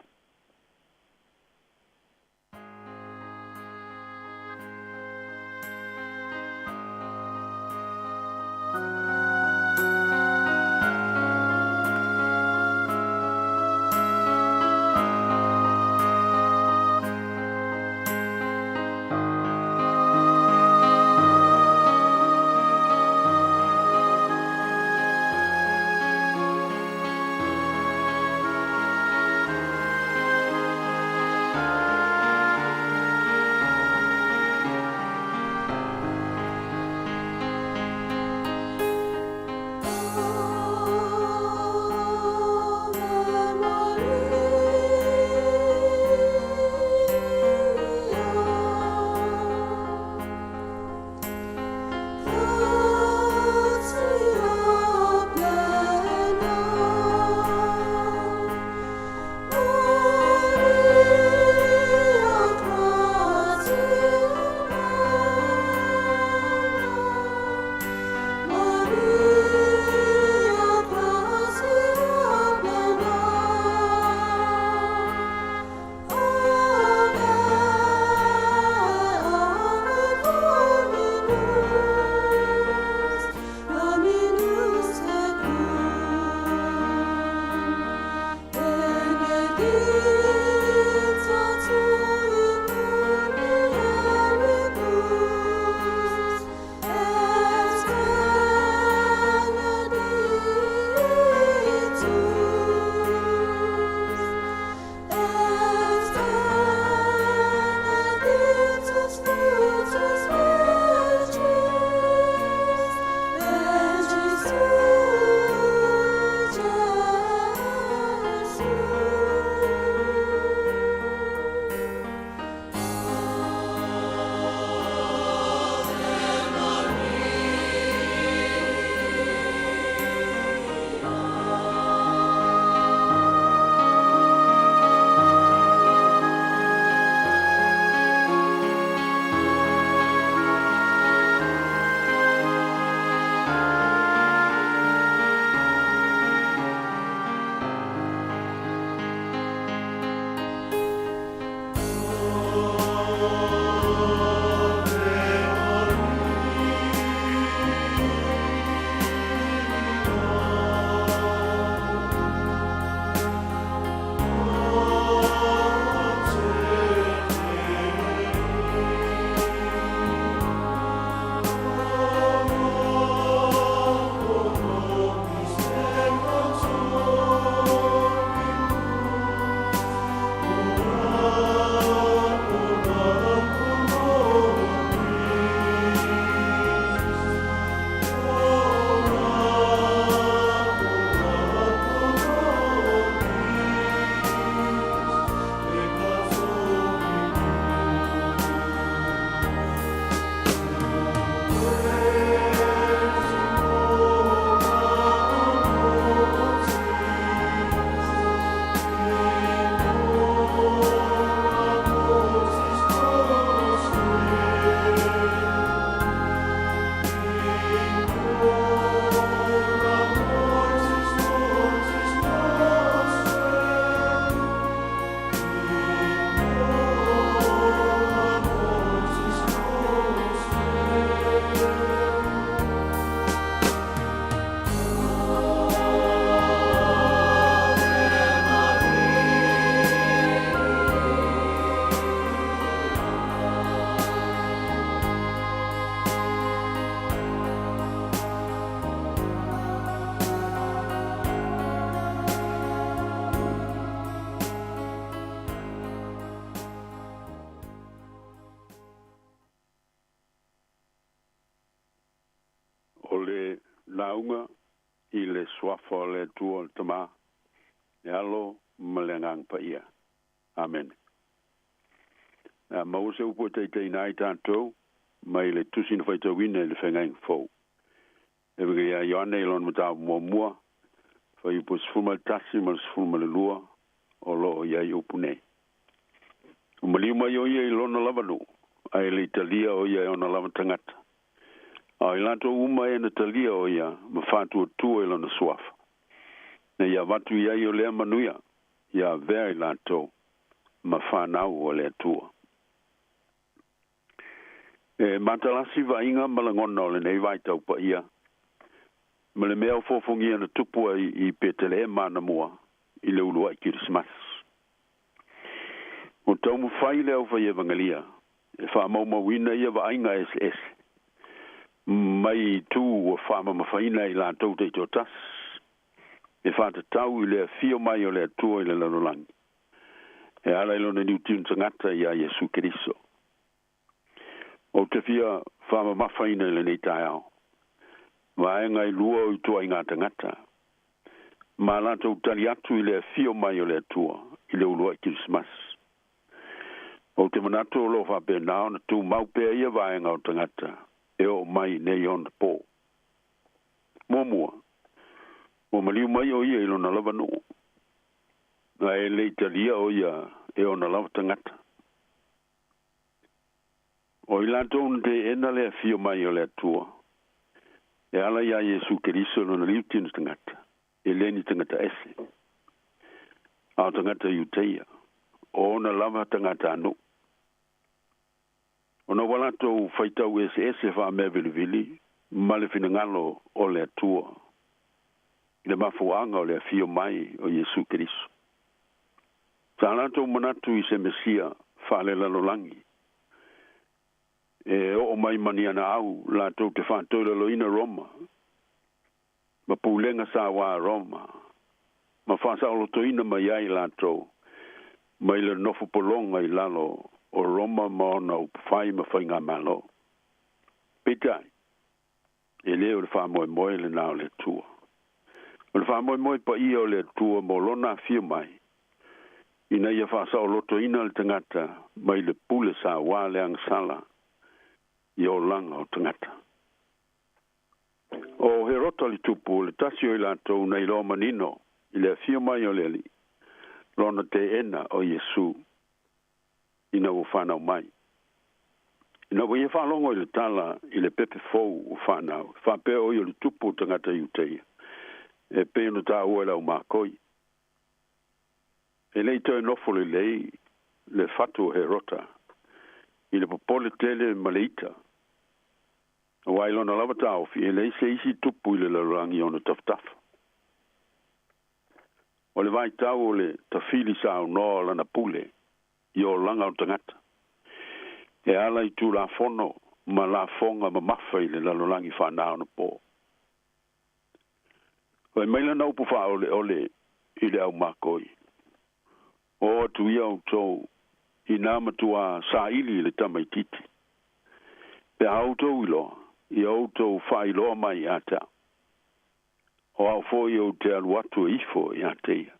launga i le swafa le tua le tama e alo malengang pa ia. Amen. Ma ose upo te nai tātou mai le tusina whaitau wina le whengang fau. E wiki a Ioane ilon mata mua whai upo sifuma le tasi ma le sifuma le lua o lo iai upu nei. Umaliu mai o ia ilona lavanu ai le Italia o ia ona lava tangata. A ilato uma e na talia o ia ma whātua tua ilona suafa. Na ia watu iai o lea manuia ia vea ilato ma whanau o lea tua. E matalasi wa inga malangona o le nei vaitau pa ia. Ma le mea o fofongia na tupua i petele e mana mua i le ulua i Kirismas. O tau mu whai leo whai evangelia. E wha mauma wina ia wa inga SS. Mai tu o wha ma whaina i la tau te totas. E wha te tau i lea fio mai o lea tua i le lanolangi. E ala ilo na niutiu tangata i a Yesu Keriso. O te fia wha ma mawhaina i le nei tai au. Wa e ngai lua o i tua i ngā tangata. Ma la tau tali atu i lea fio mai o lea tua i le ulua i Kirismas. O te manato lo fa pe nao na tu mau pe ia va nga o tangata e o mai nei on po. Momua. Mo maliu mai o ia ilo na lava no. Na e le Italia o ia e o na lava tangata. O ila ton de ena le fio mai o le tua. E ala ia Yesu Keriso no na liu tinu tangata. E leni tangata ese. A tangata Iuteia. O na lava tangata anu. Ona wala tau whaitau SS wha mea vilivili, male fina ngalo o lea tua. Le mafuanga o lea fio mai o Yesu Keriso. Ta alato manatu i se Mesia wha le lalolangi. E o mai maniana au, la tau te whantou le loina Roma. Ma pulenga sa wa Roma. Ma whasa olo toina mai ai la tau. Mai le nofo polonga i lalo o Roma ma na upwhai ma whainga malo. Petai, e leo le wha moe le nao le tua. O le wha moe pa ia o le tua mo lona fio mai. Ina ia wha sa o loto ina le tangata mai le pule sa wā le angsala i o langa o tangata. O he rota li tupu le tasio i lato nei lo manino i le fio mai o le li. Lona te ena o Yesu. Ina o whanau mai. Ina o ia whanongo i le tala i le pepe fou o whanau. Whape o i le tupu tangata Iuteia. E pēno tā ua lau mākoi. E lei toi nofo le lei le fatu he rota. I le popole tele maleita. O wailona lava tāofi e lei se isi tupu i le larangi o na taftafa. O le vai tau o le tafili sa o noa lana pule. I o langa o tangata. E ala i tū la fono, ma la fonga ma mawhai le lalolangi whanau na pō. Wai maila nau pu wha ole i le au makoi. O atu ia au tō i nāma tua sa ili le tamaititi. Pe au tō ilo, i au tō wha iloa mai i ata. O au fo i au te aluatu ifo i ateia.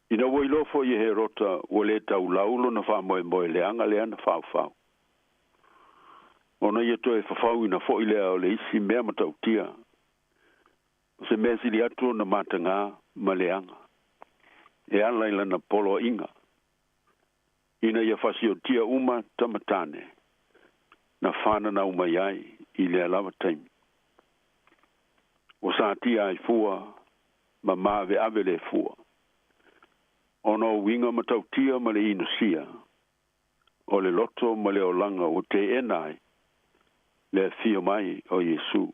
Ina woi lofo i he rota o le tau laulo na wha moe le anga le ana whau. Ona ia toi whawhau ina fo i lea o le isi mea matau tia. Se mea sili atu na matanga ma le anga. E ala ila na polo inga. Ina ia whasio tia uma tamatane. Na whana na uma iai i le alawa taimi. O sa tia ai fua ma mawe ave le fua. Ono winga matau tia ma le inusia. O le loto ma le olanga o te enai. Le fio mai o Yesu.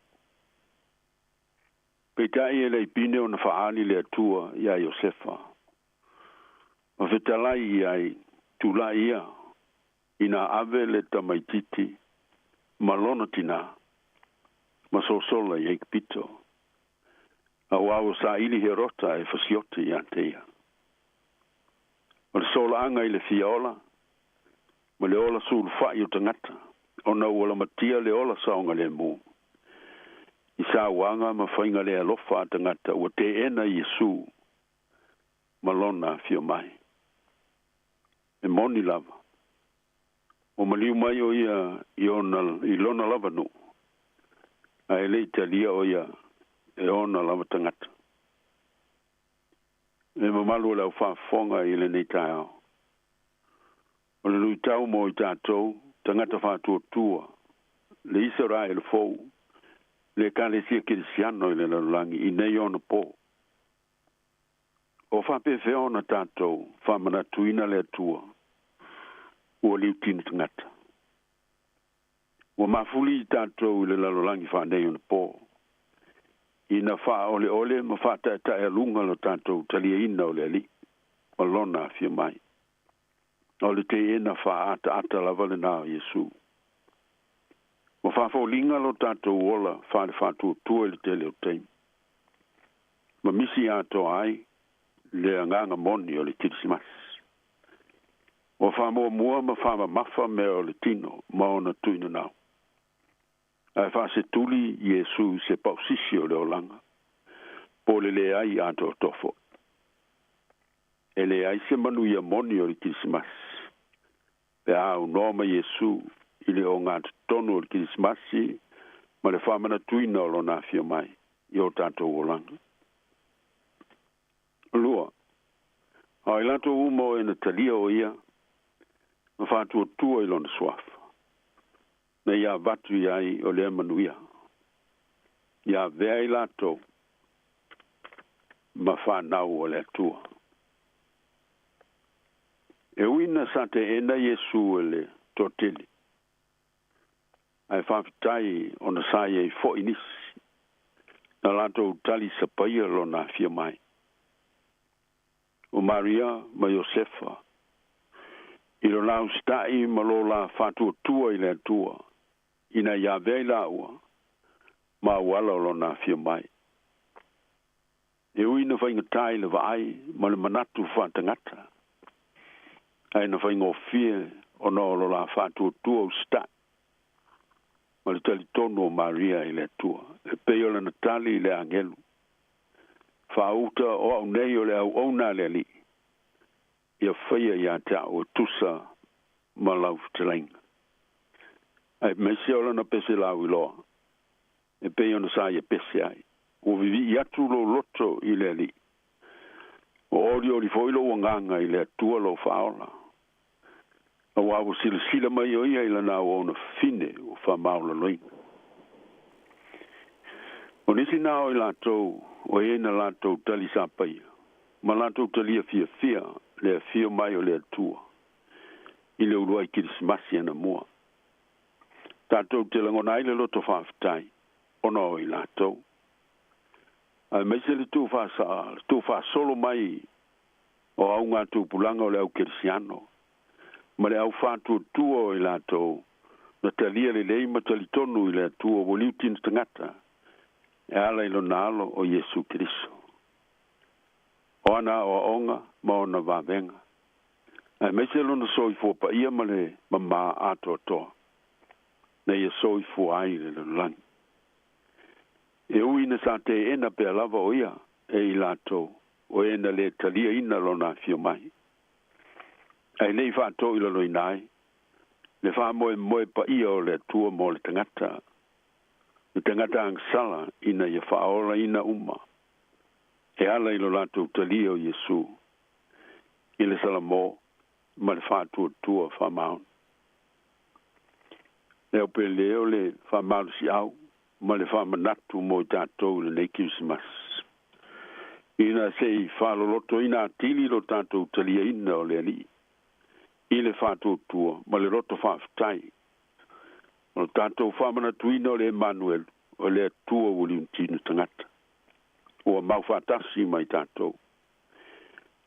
Peitai e le ipine o na whaali le atua ia Iosefa. Ma whetalai iai tula ia. Ina ave le tamaititi. Ma lona tina. Ma sosola i ekpito. A wao sa ili he rota e fasiote i anteia. O le sola anga i le fiola, ma le ola sul fai o tangata, o na ula matia le ola saonga le mu. I sa wanga ma whainga lea lofa tangata ua te ena Yesu malona fio mai. E moni lava. O maliu mai o ia i lona lava no. A ele italia o ia e ona lava tangata. E mamalu lau whaafonga i le nei tae au. O le nui tau mo i tātou, tangata whātua tua. Le Israel le fou. Le kale sia kirisiano i le lalulangi i nei ona po. O whapefe ona tātou, whamana tuina le atua. Ua liu tini tangata. Ua mafuli i tātou i le lalulangi whanei ona po. Ina wha ole ole ma wha tae alunga lo tātou talia ina ole ali. Ma lona fia mai. Ole te ena wha ata lava le nao Yesu. Ma wha fōlinga lo tātou ola wha le wha tua le tele o teim. Ma misi ato ai le anganga moni o le kirisimas. O wha mua ma wha mafa me o le tino ma ona tuina nao. Ai fa se tuli Yesu se pausisi o le olanga. Po le ai ato tofo. E le ai se manu ia moni o le kirisimas. Pe au noma Yesu i le o ngā tonu o le kirisimasi ma le whamana tuina o lona fia mai i o tātou olanga. Lua, ai lato umo e na talia o ia ma whātua tua i lona swafa. Na ia vatu iai o le manuia. Ia vea i lato ma whanau o le atua. E uina sa te ena Yesu e le totili. Ai whawhitai o na saia i fo inisi. Na lato tali sa paia lo na fia mai. O Maria ma Josefa. I lo lau stai ma lo la whatua tua i le atua. Ina ia vei laua, ma wala o lona fia mai. E uina whainga tai le vaai, ma le manatu whatangata. Ai na whainga o fia o no lo la whatua tua o sta. Ma le tali tono o Maria i le tua. E peo le natali i le angelu. Whauta o au nei o le au auna le li. Ia whaia ia ta o tusa ma lau fitalainga. Ai mese ola na pese lau i loa. E pe ona sa ia pese ai. O vivi i atu lo loto i le li. O ori foilo wanganga i le atua lo faola. A wawo sila mai o ia i la nao ona fine o fa maula loin. O nisi nao i latou, o e na latou tali sapai. Ma latou tali a fia le fia mai o le atua. I le urua i kirismasi ana mua. Tātou te langona ile loto whawhitai, ono i lātou. Ai meise le tū wha solo mai o au ngā tūpulanga o le au kerisiano. Ma le au whātua tua i lātou, na talia le leima tali tonu i le atua o liu tinu tangata, e ala ilo nalo o Yesu Kiriso. O ana o onga, ma ona vāvenga. Ai meise lona soi fōpa ia ma le mama ato toa. Na ia soi fuai le langi. E uina sa te ena pe lava o ia e i lato o ena le talia ina lona fio mai. Ai nei whātou ila loi nai. Le wha moe pa ia o le tua mo le tangata. Le tangata angsala ina ia whaola ina uma. E ala ilo lato talia o Yesu. I le salamo ma le whātua tua whamaun. Le o pe leo le whamaru si au, ma le whamanatu mo i tātou le nei kirisimas. Ina se i whaloloto ina atili lo tātou talia ina o le ali. I le whātou tua, ma le roto whawhitai. O tātou whamanatu ina o le Emmanuel, o le tua uli untinu tangata. O mau whatasi mai tātou.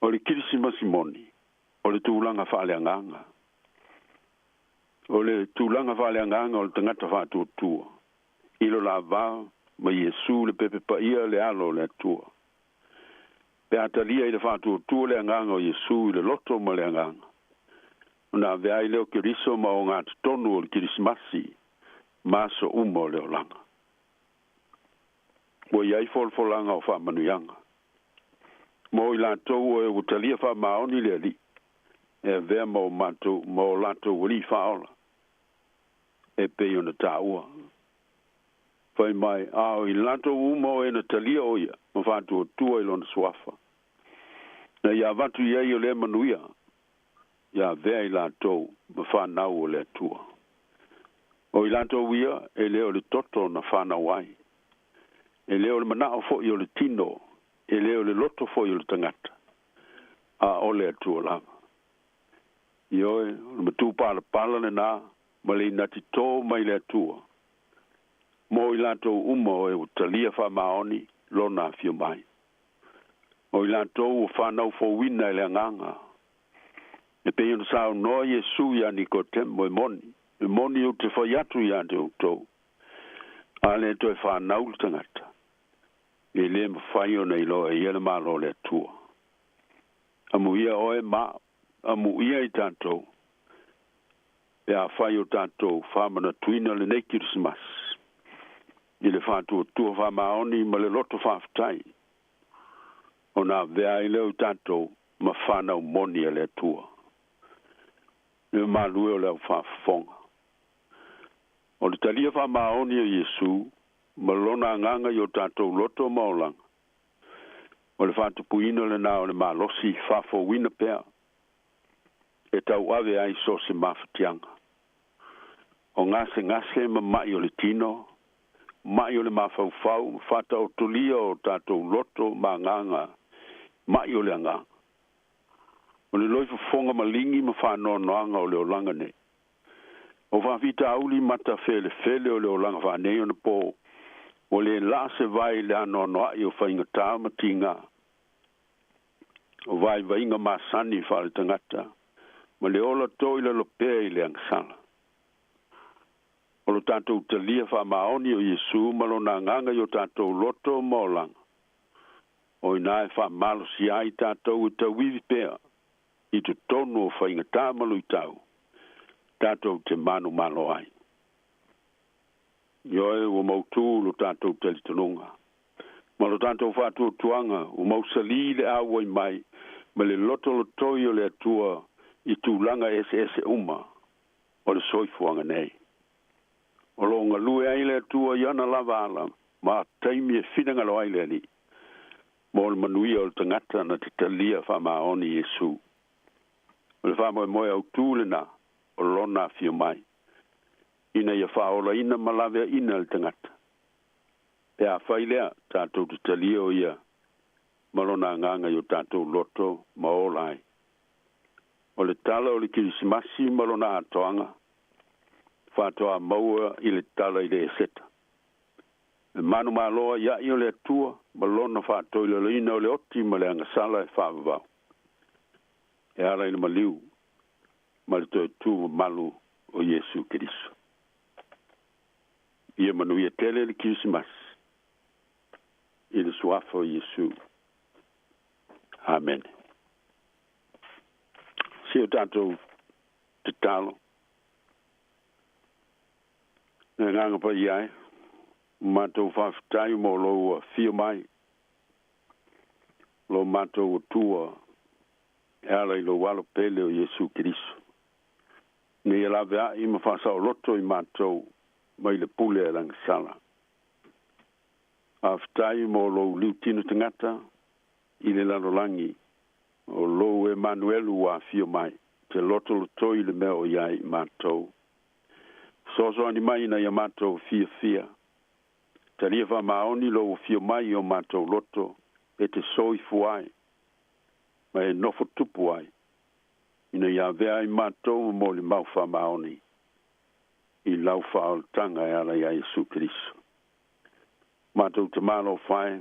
O le kirisimas moni, o le tūlanga whaleanganga. O le tūlanga whaleanganga o le tangata whātua tua. Ilo la vā, ma Yesu le pepe pa ia le alo le tua. Pe atalia i le whātua tua le anganga o Yesu i le loto ma le anganga. Una vea i leo kiriso ma o ngā tonu o le kirismasi, maso umo le olanga. Mo iai folfolanga o whamanuianga. Mo i lantou e utalia whamaoni le li. E vea mo mantou, mo lantou wali whaola. E pe ona tāua. Whai mai, i lantou umo e na talia oia, ma whantua tua i lona suafa. Na ia vatu iai o le manuia, ia vea i lantou, ma whanau o le tua. O i lantou ia, e leo le toto na whanau ai. E leo le manao fo i o le tino, e leo le loto fo i o le tangata. A o le atua lava. Ioe, le matu pala le nā, ma le inati tō mai le atua. Mo i lantou umo e utalia wha maoni, lona fio mai. O i lantou o whanau fo wina e le anganga. E pe yon sao noa Yesu ya Nikodemo e moni. E moni o te whaiatu ya te utou. A le toi whanau le tangata. E le mawhai o nei loa e ele malo le atua. Amu ia oe ma, amu ia i tātou. E a whai o tātou whamana tuina le nei Christmas. I le whātua tua whamaoni ma le loto whawhtai. O nā vea i leo tātou ma whanau moni e le atua. E malue o leo whawhonga. O le talia whamaoni o Yesu, ma lona nganga i o tātou loto maolanga. O le whātupuina le nā o le malosi whafo wina pēr. E tau ave ai so se mawhatianga. O ngase ma mai o le tino, mai o le mawhauwhau, whata o tulia o tātou loto ma nganga, mai o le anga. O le loifu fonga malingi ma whanoanoanga o le olanga ne. O whawhita auli mata fele o le olanga whanei o na pō. O le la se vai le anoanoa i o whaingata ma tinga. O vai vainga masani whale tangata. Ma le ola tō i le lopea i le angsala. O lo tātou talia whamaoni o Yesu ma lo nā nganga i o tātou loto maolanga. O i nāe whamalo si ai tātou i tau wivi pēr. I tu tonu o whaingata malu i tau. Tātou te manu malo ai. Ioe o mautu lo tātou tali tanunga. Ma lo tātou whātua tuanga o mausali le awai mai ma le loto lo toi o le atua i tūlanga SS uma o le soifuanga nei. O lo ngalue ai le atua iana lava ala ma taimi e whidanga lo ai le ni. Mo le manuia o le tangata na te talia whamaoni Yesu. O le whamoe moe au tūlena o lona fio mai. Ina ia whaola ina malawea ina le tangata. E a whailea tātou te talia o ia. Malona nganga i o tātou loto ma olai. O le tala o le kirisimasi malona atoanga. Whātoa maua i le tala i le eseta. E manu maloa ia i o le atua, malona whātoi le leina o le oti ma le angasala e whāwawau. E ara i le maliu, ma le toi tū malu o Yesu Kiriso. Ia manu ia tele le Kirisimas. I le suafa o Yesu. Amen. Si o tātou te talo. Nā nganga pa iai. Mātou whawhitai mo lo fia mai. Lo mātou tua. E ala i lo walo pele o Yesu Kiriso. Nei ala vea i ma whasa o loto i mātou. Mai le pule e lang sala. Whawhitai mo lo liu tino tangata. I le lanolangi. O lo Emanuelu wa fia mai. Te loto lo toi le mea o iai mātou. Soso ani mai na ia mātou fia. Talia wha maoni lo fia mai o mātou loto. E te soi fuai. Ma e nofo tupu ai. Ina ia vea i mātou mo le mau wha maoni. I lau wha o tanga e ala ia Yesu Kiriso. Mātou te malo whae.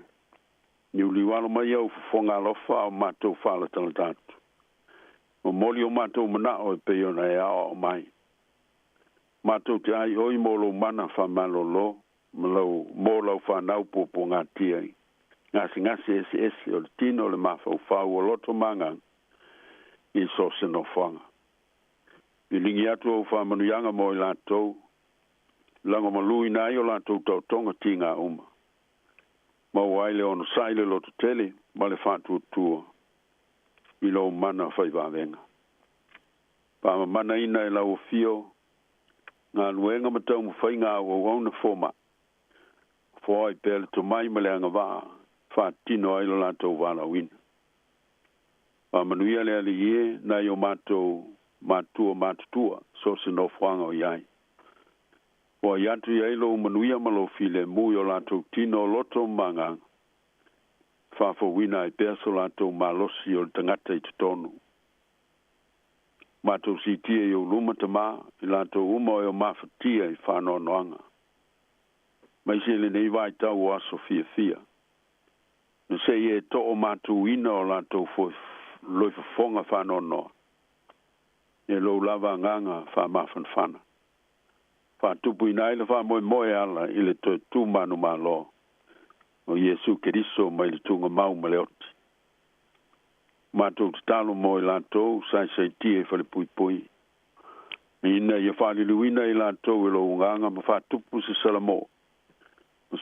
Ni uliwalo mai au fonga alofa o mātou whala tala tātu. O moli o mātou mana o e peiona e ao o mai. Mātou te ai oi molo mana wha malolo, mo lau whanau popo ngā tiai. Ngasi ese o le tino le mawhau whau o loto mangang i so seno whanga. I lingi atu o whamanuianga mo i lātou, lango malui nai o lātou tau tonga ti ngā uma. ma wai le ono saile lo to tele ma le fatu tu i lo mana fai va venga pa mana ina e la ofio nga luenga ma tau fai nga o na forma foi per to mai ma le nga va fatino ai lo la to va la win pa manuia le ali ye na yo mato matua so se no fanga o yai o yatu ye lo manuia ma lo file mu yo la to tino loto manga fa fo wina I perso la to malosi o tangata I tonu mato si tie yo luma tama I la to uma o mafatia I fa no noanga mai se le nei vai tau o aso fia no se ye to o mato wina o la to fo lo fonga fa no e lo lava nganga fa mafana fa tupu ina ile fa moe ala ile to tu manu malo o Yesu Kristo mai le tunga mau maleoti mato talo mo la to sai tie fa le pui ina ye fa le luina ila to lo nganga ma fa tupu se salamo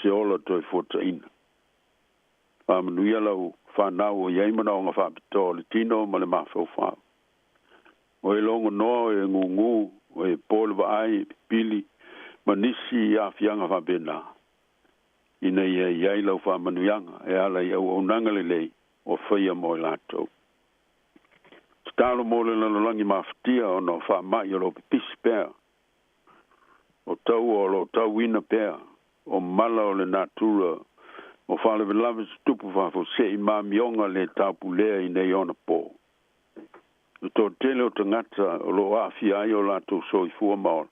se ola to fota ina fa manu yalo fa na o ye mana nga fa to le tino ma le mafo fa o e longo no e ngungu o e polva ai pili manisi ya fianga fa bena ina ye lo fa manuyanga e ala ye o nangalele o fia mo lato stalo mo le no langi maftia o no fa ma yo lo pisper o tau wina per o mala o le natura o fa le lava stupu fa fo se ma mionga le tapule ina yona po to tele o tangata o lo afia yo lato so I fu ma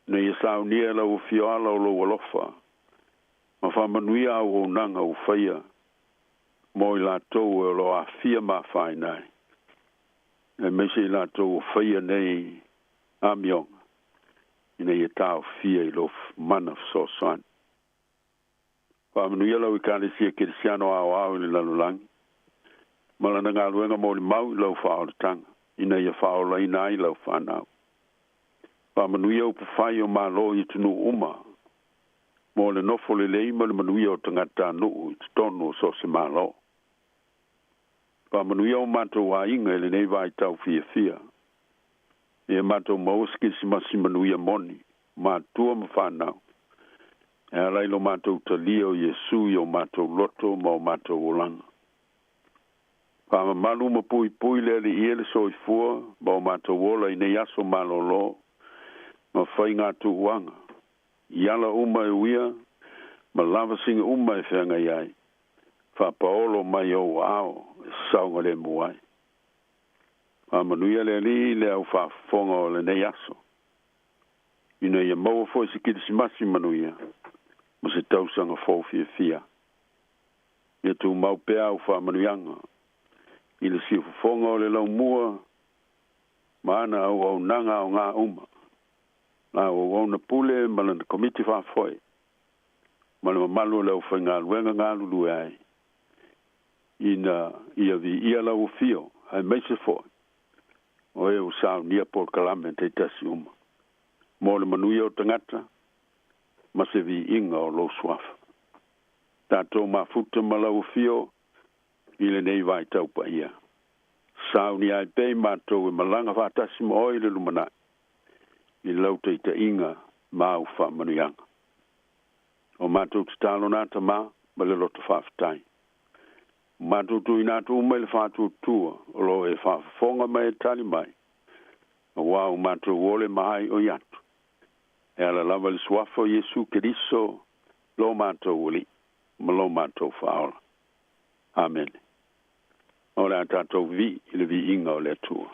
ne ye sa ni la o fioala o lo wolofa ma fa manuia o nanga o faia mo la to o lo afia ma fai nai e me se la to o faia nei amiong ina ye tau fia I lo mana so san fa manuia lo ka le sia cristiano a le lalang mala nga luenga mo mau lo fa o tang ina ye fa o la ina I lo fa na pa manuia o fai o malo I tunu uma mo le no fo le mo le manuia o tangata no tonu so se malo pa manuia o mato wa inga le nei vai tau fia e mato mo skisi masi manuia moni ma tua ma fa na e ala lo mato talio Yesu yo mato loto mo mato ulanga pa malu mo pui le ele so I fu mo mato wola I nei aso malolo ma fai ngā tuuanga. Iala uma e uia, ma lava singa uma e whenga iai. Wha paolo mai o ao, saunga le muai. Ma manuia le li le au whafonga o le nei aso. Ina ia maua fo si kitisi masi manuia, ma se tausanga fo fia. Ia tu mau pea au wha manuianga. Ina si whafonga o le lau mua, ma ana au nanga o ngā uma. Na o na pule ma na komiti fa foi ma na malu le o nga luenga nga lu ai ina ia la o fio ai me se foi o e o sa ni por calammente tasium mo le manuia o tangata ma se vi inga o lo swaf tato ma futa ma la o fio ile nei vai tau pa ia sa ni ai pe ma to e malanga fa tasimo o ile lumana I lauta I ta inga ma u wha manuianga. O mātou te talo nāta ma le loto whawhatai. Mātou tu I nātou umai le whātou tua, o lo e whawhafonga mai e tali mai. O wāu mātou wole mai o yatu. E ala lava le suafo Yesu Keriso, lo mātou woli, ma lo mātou whaola. Amen. O le tātou vi, I le vi inga o le tua.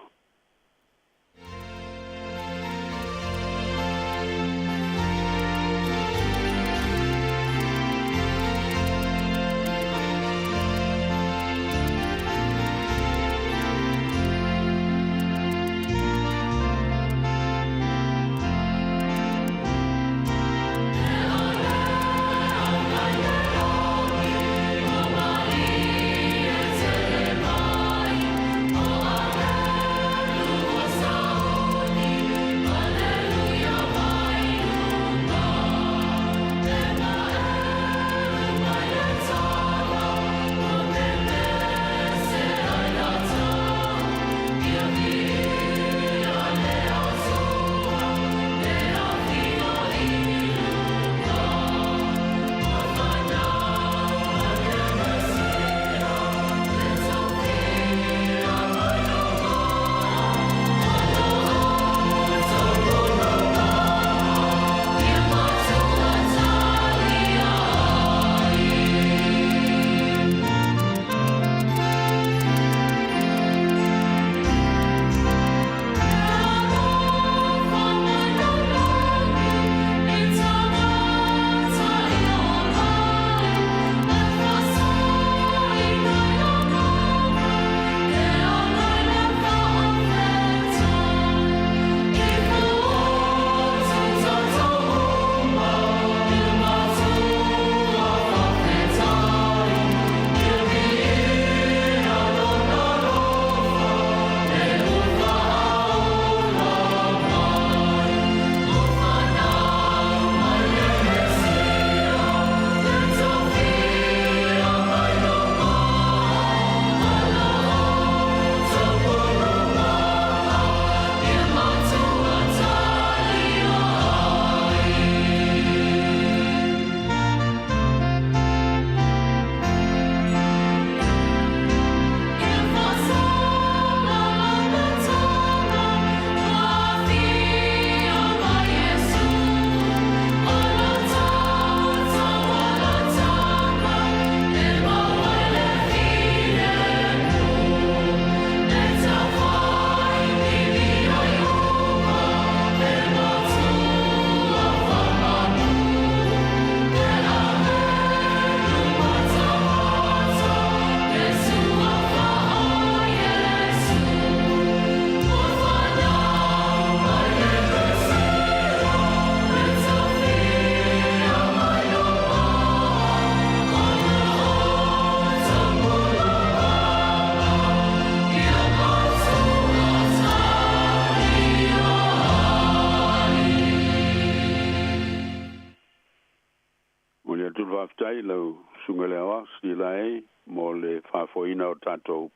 whaftai lau sunga le awa stilai mo le whafoina o tātou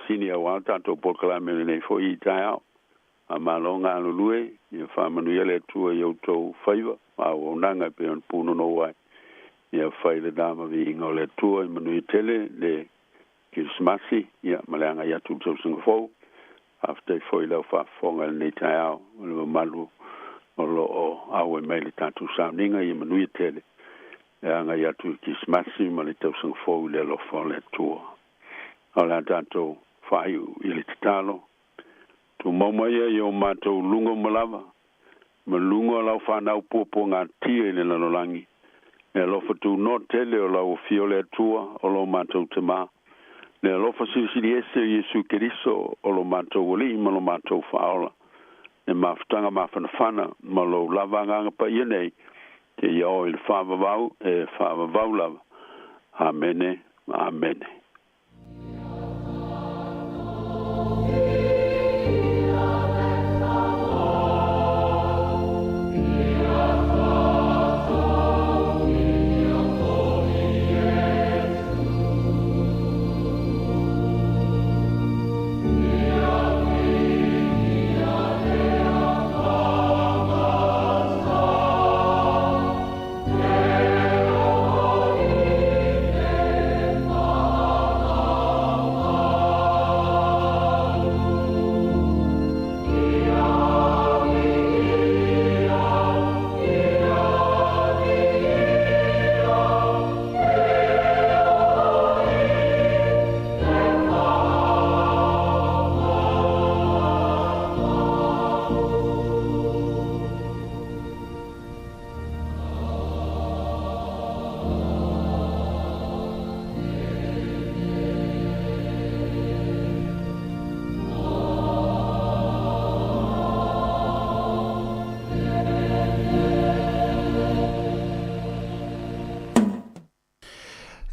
sini awa tātou porkalame nei fo I tai au. A malonga alulue, ia whamanuia le tua I autou whaiva, a wonanga pe on puno no wai. Ia whaile dama vi inga o le tua I manui tele le Kirismasi, ia maleanga ia tūtau Singapore. After foi lau whafonga nei tai au, le malu o lo o awe mai le tātou sauninga I manui tele. Ia nga ia tu Kirismasi, ma le tau Singapore le lo fo le tua. O la tātou whaiu I le tatalo, tu mamaya yo matou lungo malava malungo la whanau popo ngā tia I le lanolangi e lofa tu no tele o lau fiole tua o lo matou te mā le lofa siri ese Yesu Keriso o lo matou wali ma lo matou whaola e mawhtanga mawhanawhana ma lo lava nganga pa ianei te iao I le whawawau e whawawau lava amene amene.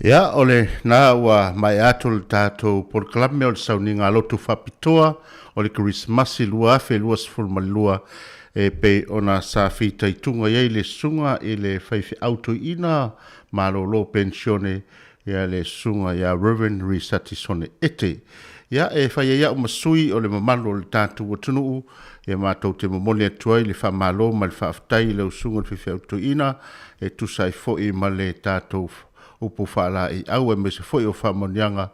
Ia, ole nā ua mai atu le tātou porkalame o le sauninga lotu whapitoa o le Kirismasi lua afe lua sifurmalua e pe ona sa fita I tunga iei le sunga I le whaifi auto ina malo lo pensione ia le sunga ia Reverend Risatisone ete. Ia e whai ia umasui o le mamalo le tātou watunuu ia mātou te mamone atuai le whamalo ma le whaaftai le usunga le whaifi auto ina e tusai foi ma le tātou upo whaala I au e mese foi o whamonianga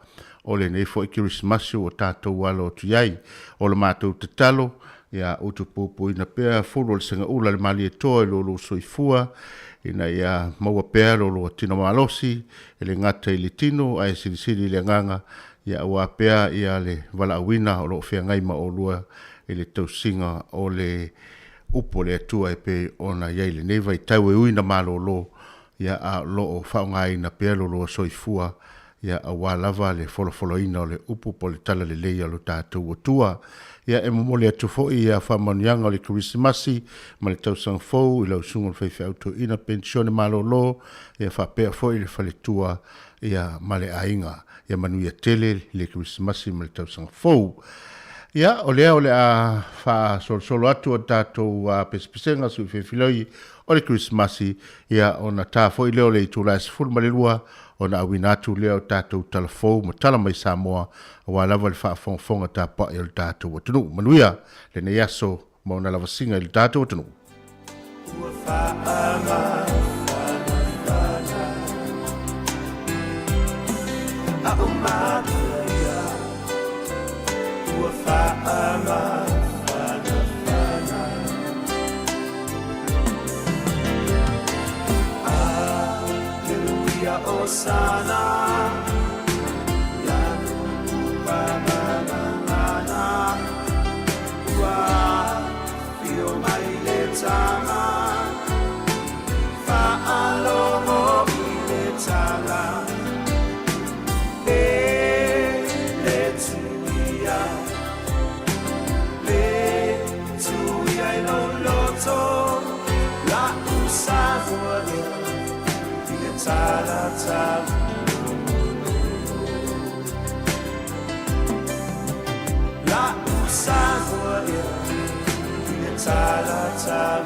o le nei foi Kirismasi o tātou walo tu iai o le mātou te talo ia utupupu ina pēr fulu le senga ula le mali e toa lolo soifua ina ia maua pēr lolo tino malosi e le ngata I le tino ai sirisiri le nganga ia ua pēr ia le wala awina o lo fea ngaima o lua I le tausinga o le upo le atua e pe ona iai le neva I tau e uina malolo ia a lo o whaungai na pēlo lo soifua ia a wālava le folofoloina o le upu po le tala le leia lo tātou atua ia e momole atu fo'i ia whamanianga o le Kirismasi ma le tausang fau I lau sunga le whaiwhi auto ina pensione malolo ia whapea fo'i le whaletua ia ma le ainga ia manuia tele le Kirismasi ma le tausang fau. Ia, o lea a wha solo atu o tātou pesepesenga sui whewhiloi o le Kirismasi, ia o na tā fo I leo le I tūla e sifuru malelua o na awina atu leo tātou talafou ma tala mai Samoa o wa lava le whaafonga tā pa I le tātou watunu. Manuia, le ne yaso ma o na lava singa I le tātou watunu. Alleluia, Osana, La usavoria diventata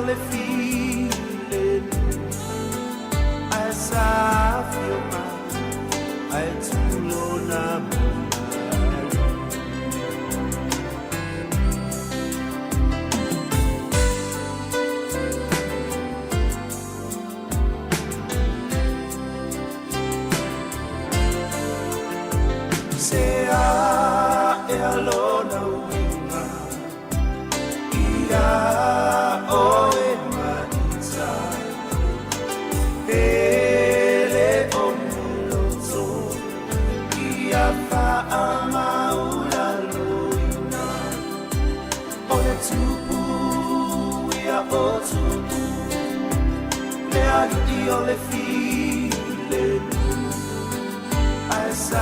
ole feeling as I feel my I too low now. Say ah, alone winga, ia o emanita, ele omuloto, ia fa amaula loina, ole tupu ia o tupu, le agdi ole file. As I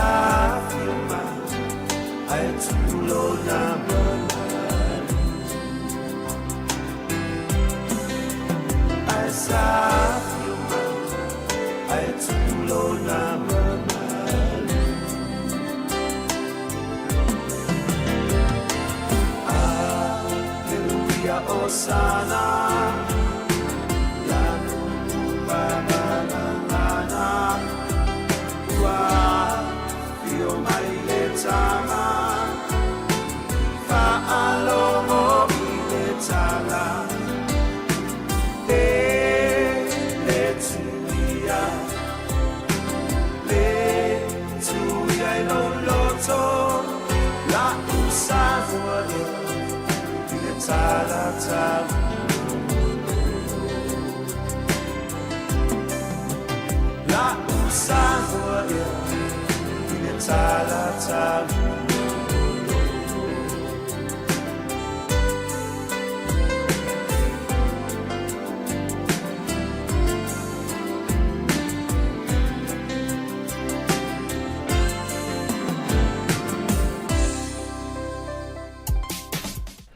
feel my, I too low now. As I feel my, I too low now. Hallelujah, Hosanna. La usavoia tala.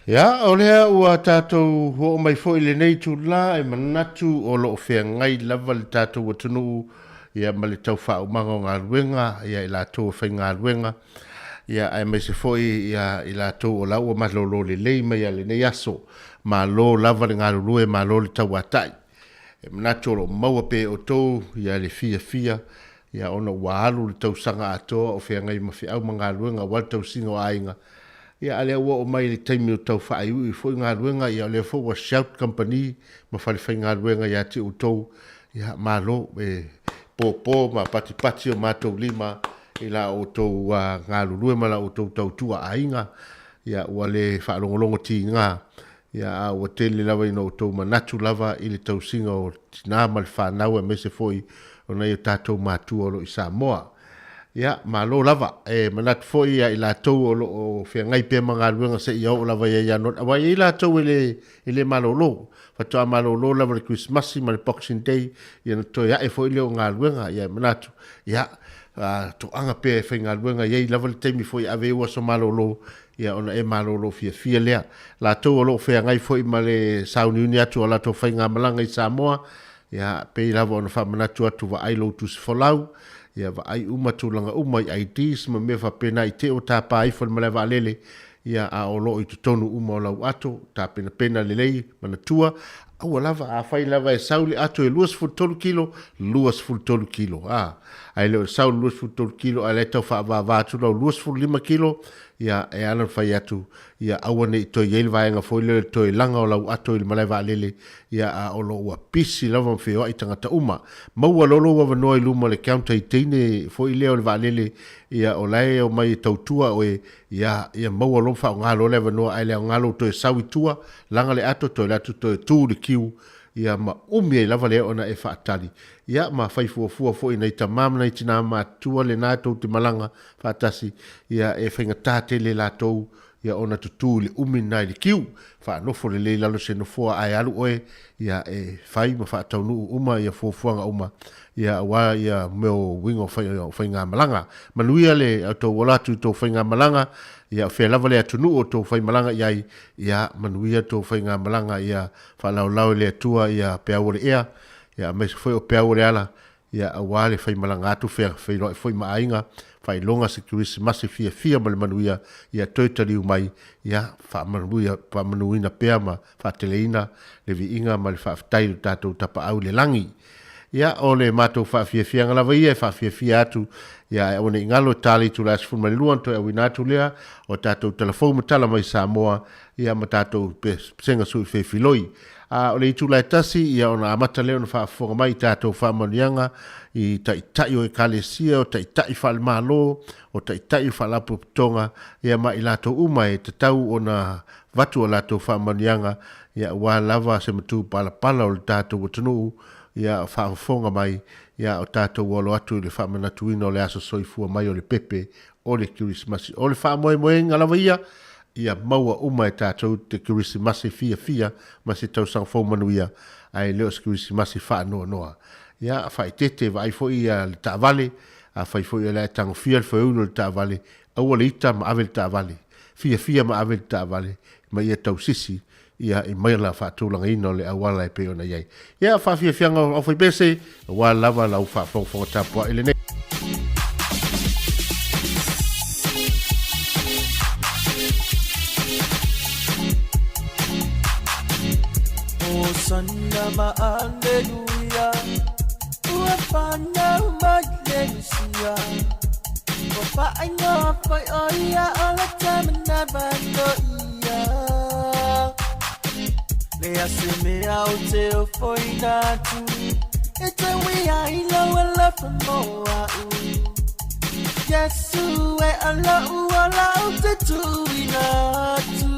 Ya, o lea ua tātou ho mai fo i le nei tu la e manatu o lo fea ngai lava le tātou watunu ia ma le tau wha umanga o ngā ruenga, ia i la tau whai ngā ruenga, ia ai mai se fo ia i la tau o lau o malolo le lei mai a le nei aso, ma lo lava le ngā rurue, ma lo le tau atai. E manatu o lo maua pe o tau, ia le fia, ia ona ua alu le tau sanga atoa o fea ngai ma fea au ma ngā ruenga, wal tau singo ainga. Ia ale ua o mai le taimi o tau whaaiu i fo i ngā ruenga, ia le fo wa Shout Company, ma whale whai ngā ruenga ia te o tau, ia ma lo, pō, ma pati o mātou lima, i la o tau ngā rurue ma la o tau tau tua ainga, ia ua le whaalongolongo ti ngā, ia a ua tele lava ina o tau manatu lava i le tau singa o tina ma le whanau e mese foi, o nei o tātou mātua o lo i Samoa. Ia, ma lo lava, manat foi ia i la tau o fia ngai pia mga ruenga se ia o lava ia not. Awa i la tau i le malolo, fatoa malolo lava le Christmasi ma le Boxing Day, ia na toi ia e foi leo ngā ruenga, ia manatu, ia, to anga pia e fai ngā ruenga, ia i lava le teimi foi ave ua so malolo, ia ona e malolo fia lea. La tau o lo fia ngai foi ma le sauniuni atu o la tau fai ngā malanga i Samoa, ia pe i lava ona wha manatu atu wa ailo tu se folau, ia va ai uma tulanga uma i IDs ma me fa pena i te o tā pāifon ma le va lele ia a o lo i tutonu uma o lau ato tā pena lelei mana tua au lava a fai lava e sauli ato e luas fultolu kilo ai leo sauli luas fultolu kilo a le tau wha vātu lau luas ful 5 kilo ia e anan fai atu ia awane i toi yeil vaenga foi leo toi langa o lau ato i malai va lele ia a o lo ua pisi lava mwheo i tangata uma maua lolo wa vanoa i luma le counter i teine foi leo le va lele ia o lai o mai tautua o ia maua lo wha o ngalo le vanoa ai leo ngalo toi sawi tua langa le ato toi latu toi tū le kiu ia ma umia i lava leo ona e whaatari ia ma fai fuafua foi nei tamam nei tina ma tua le nātou te malanga whaatasi ia e whainga tāte le lātou ia ona tutu le umi nai le kiu whaanofo le leilalo se nofua ai alu oe ia e whai ma whaataunu uma ia fuafuanga uma ia wa ia meo wingo whainga malanga manuia le au tau walatu tau whainga malanga ia whea lava le atunu o tau whainga malanga iai ia manuia tau whainga malanga ia whalaulau le atua ia peaure ea ia mes foi o peaure ala ia awale whainga malanga atu whea whainga ainga whailonga se Krismasi fia ma le manuia ia toitaliu mai ia whaamanuina pea ma whaateleina le viinga ma le whaafetai tātou tapa au le langi. Ia o le mātou whaafia ngalawa ia whaafia atu ia o ne ingalo tali tu la sifun mai luan to e winatu lea o tātou telefon matala mai Samoa ia ma tātou senga sui whewhiloi. O le itu lai tasi ia ona amata leo na whaafonga mai tātou whaamanianga i tai o e kalesia o tai whalemalo o tai whalapu tonga ia ma i lato uma e te tau o na watu o lato whaamanianga ia wā lava se matu pala o le tātou o tanu ia whaafonga mai ia o tātou walo atu le whaamanatuina o le aso soifua mai o le pepe o le Krismasi o le whaamoe ngalawa ia maua uma e tātou te Krismasi fia ma se tau sang fōmanuia ai leo se Krismasi whaanoa. Ia whai tete vai fo ia le tāwale, a whai fo ia le tango fia le whauno le tāwale, aua le ita ma ave le tāwale, fia ma ave le tāwale, ma ia tau sisi, ia i mai la whaatulanga ino le awala e peona iai. Ia whawhia fianga o whai bese, wa lava lau whaafonga tāpua ele nei. Sandama Alleluia, Uapana Magnesia, Papa I know for Oya, all the time and never know. Lea see me out there for Inatu, it's a way I know a love from Moa. Yes, you are allowed to do Inatu.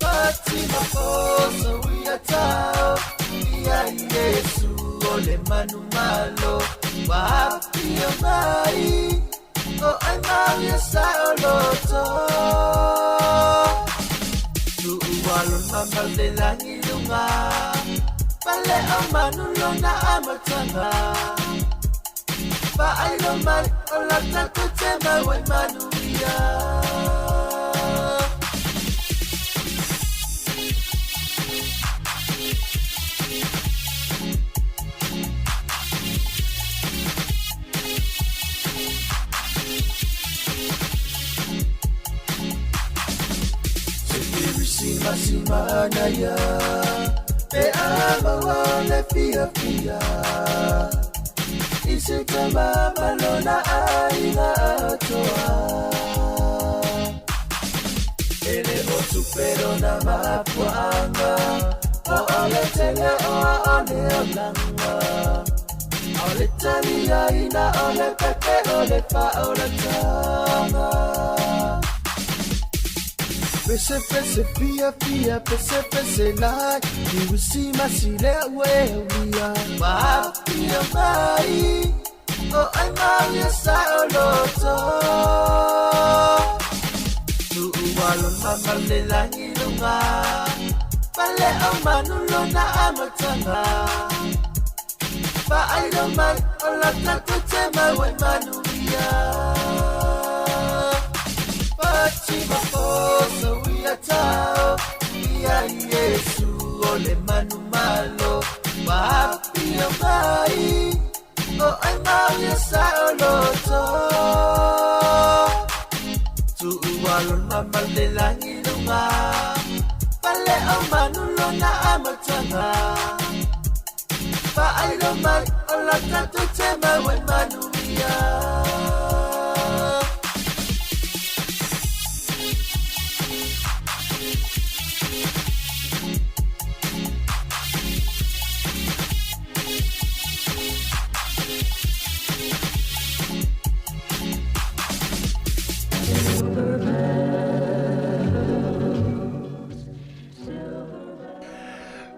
Fatima Fosa Uyatao Ia Yesu Ole Manu Malo Wapi Amai O Aimau Yasa Oloto Tu Uwalun Mama Le Langi Lunga Pale Amanu Lona Amatanga Pa Ailoman Olata Kutema Wai Manu Ia Masimana ya Pe ama wale fia Isikama malona aina atoa Ele otu pero na mapuanga O ole tele o ole olanga Ole talia ina ole pepe ole pa ole tama Pese pese like you will see my silhouette where we are. Wapi amai, oh I'm out your loto. Tu uwalon mama le langi lunga, pale amanu lona amatanga. Pa I don't mind, all of that to tell my way manuia. Fatima Fosa Uyatao Ia Yesu Ole Manu Malo Wapi Amai O Aimau Yasa Oloto Tu Uwalon Mama Le Langi Lunga Pale Amanu Lona Amatanga Pa Ailoman Olata Tutema Wai Manuia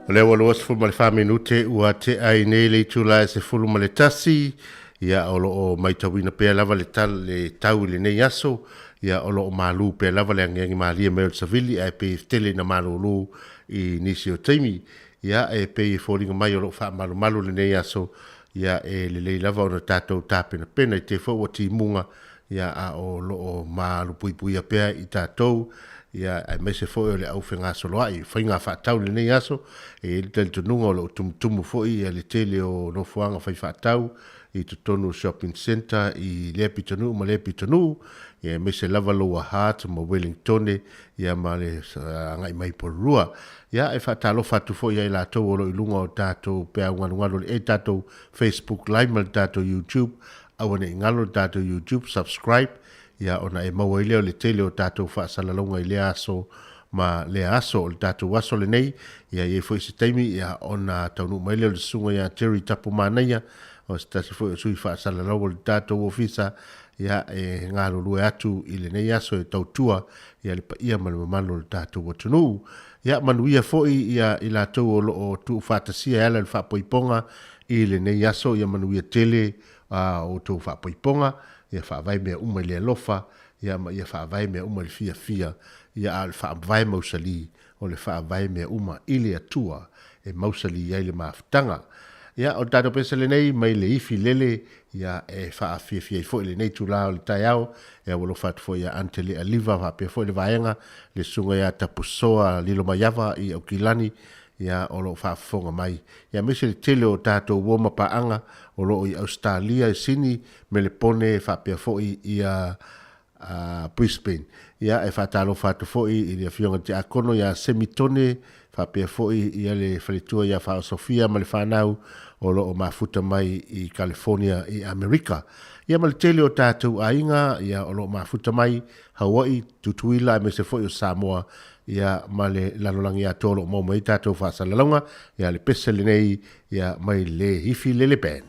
Le walo was fu mal fa minute ua te ai nei le tula se fulu male tasi ia olo o mai tawina pe lava le tau le nei aso ia olo o malu pe lava le ngi mali me savili ai pe tele na malu I nisi o taimi ia e pe folinga mai olo fa malu le nei aso ia e le lava o tato tapena pena I te fo o ti munga ia a olo o malu pui pe I tatou ia ai mai se foi o le au whenga solo ai whainga whaatau le nei aso e le tele tununga o le tumutumu foi ia le tele o no fuanga whai whaatau i tu tonu shopping center i le pitonu ma le pitonu ia mai se lava loa Hart ma Wellington ia ma le ngai mai porua ia e whaatalo whatu foi ia i la tau o lo ilunga o tātou pēa nganu e tātou Facebook live ma tātou YouTube awane ngalo tātou YouTube subscribe ia ona e maua ileo le tele o tātou whaasalalonga i le aso ma le aso o le tātou aso le nei ia i e fwoi se taimi ia ona taunu maileo le sunga ia Terry Tapu Manaia o se tasi fwoi o sui whaasalalonga le tātou ofisa ia e ngalo lue atu i le nei aso e tautua ia le pa ia malu le tātou o tunu ia manuia fwoi ia i la tau o loo tu whaatasia ala le whaapoiponga i le nei aso ia manuia tele o tu whaapoiponga ia whaavai mea uma le alofa, ia whaavai mea uma le fia, ia al whaavai mausali, o le whaavai mea uma ile atua, e mausali ia le maafutanga. Ia o tato pesa le nei, mai le ifi lele, ia e whaafia i fo le nei tu lao le tai au, ia walo whatu fo ia ante le aliva, whapia fo le vaenga, le sunga ia tapusoa lilo maiava i au kilani, ia o lo whaafonga mai. Ia mese le tele o tātou woma paanga o lo i Australia i sini me le pone whapea foi i Brisbane. Ia e whaatalo whatu foi i le whionga te akono ia semitone whapea foi i le whalitua ia whao Sofia ma le whanau o lo o mafuta mai i California i Amerika. Ia ma le tele o tātou ainga ia o lo mafuta mai Hawaii tutuila me se foi o Samoa ia male lanolangi a tolo mo mai tatou whaasalalonga ia le pese le nei ia mai le hifi lele band.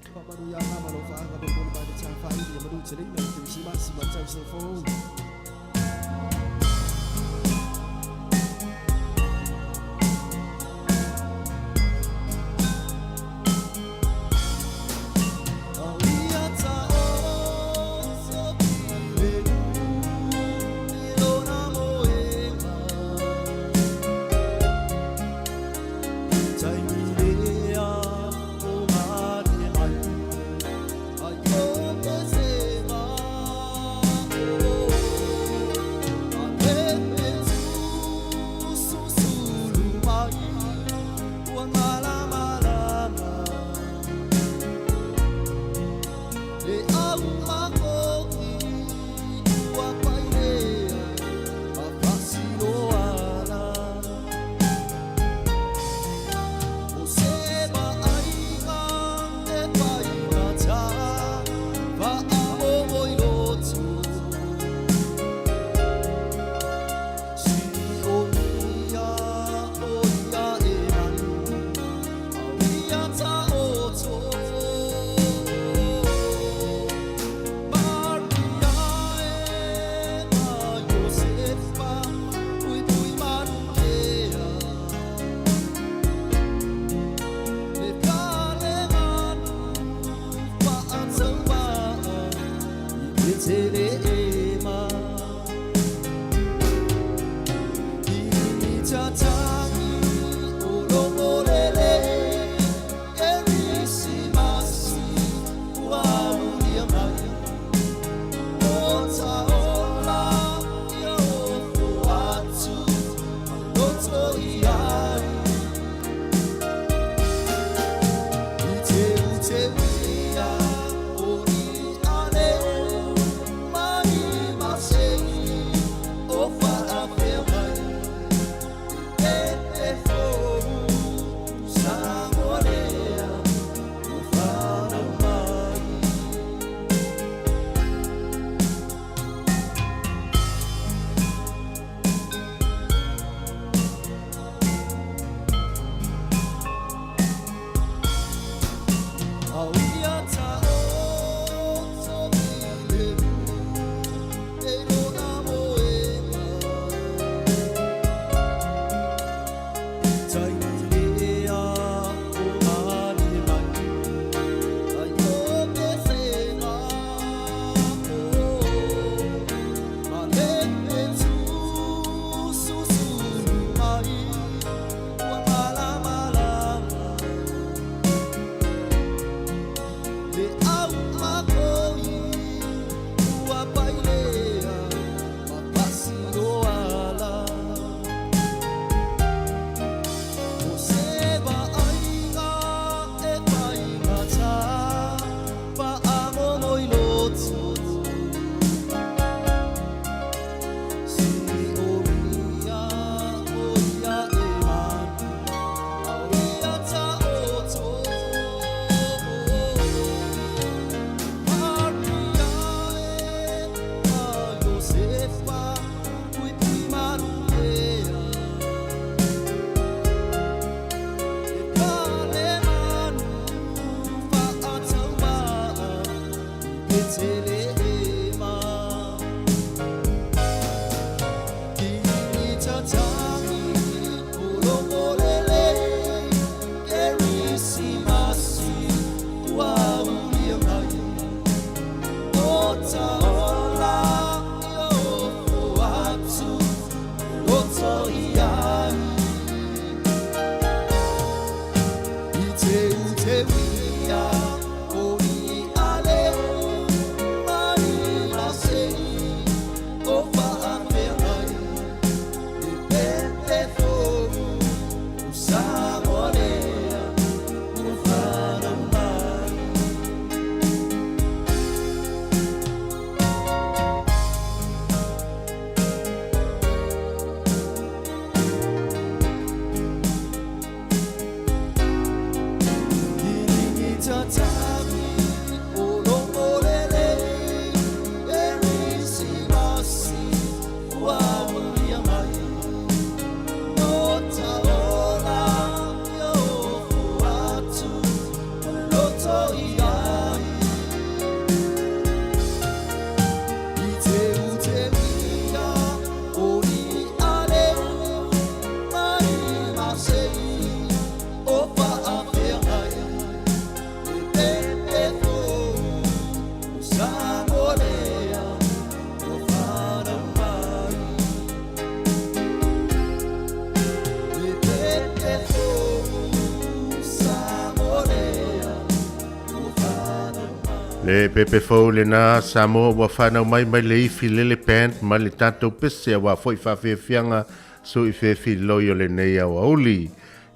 Le pepe fau le na Samoa wa whanau mai le ifi lele pant ma le tātou pese wa foi whawhiawhianga so i whewhi loio le nei au auli.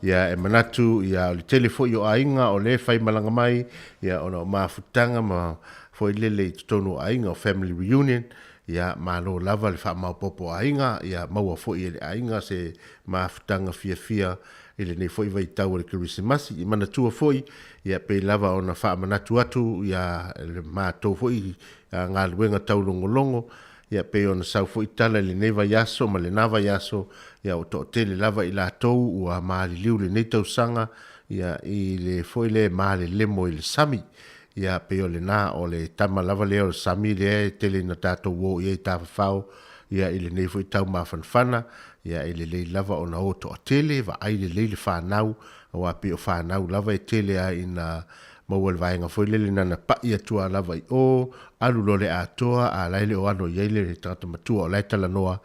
Ia e manatu ia o le telefo i o ainga o le whai malanga mai ia ona o mawhutanga ma foi lele i tonu ainga o family reunion ia malo lava le wha maupopo ainga ia maua foi le ainga se mawhutanga fia i le nei foi vai tau le kirisimasi i manatua foi ia pe lava ona wha manatu atu ia le mātou foi ngā luenga tau longolongo ia pe ona sau foi tala le neva yaso ma le nava yaso ia o to tele lava i la tou ua maali liu le nei tau sanga ia i le foi le maali lemo i le sami ia pe o le na o le tama lava le o le sami le tele na tātou wo ia i tāwhawhau ia i le nei foi tau mawhanwhana ia i le lei lava ona o to tele va ai le lei le whanau o api o whanau lava i tele a ina maual vaenga foi lele nana pa ia tua lava i o alu lole a toa a laile o ano yeile le tata matua o laitala noa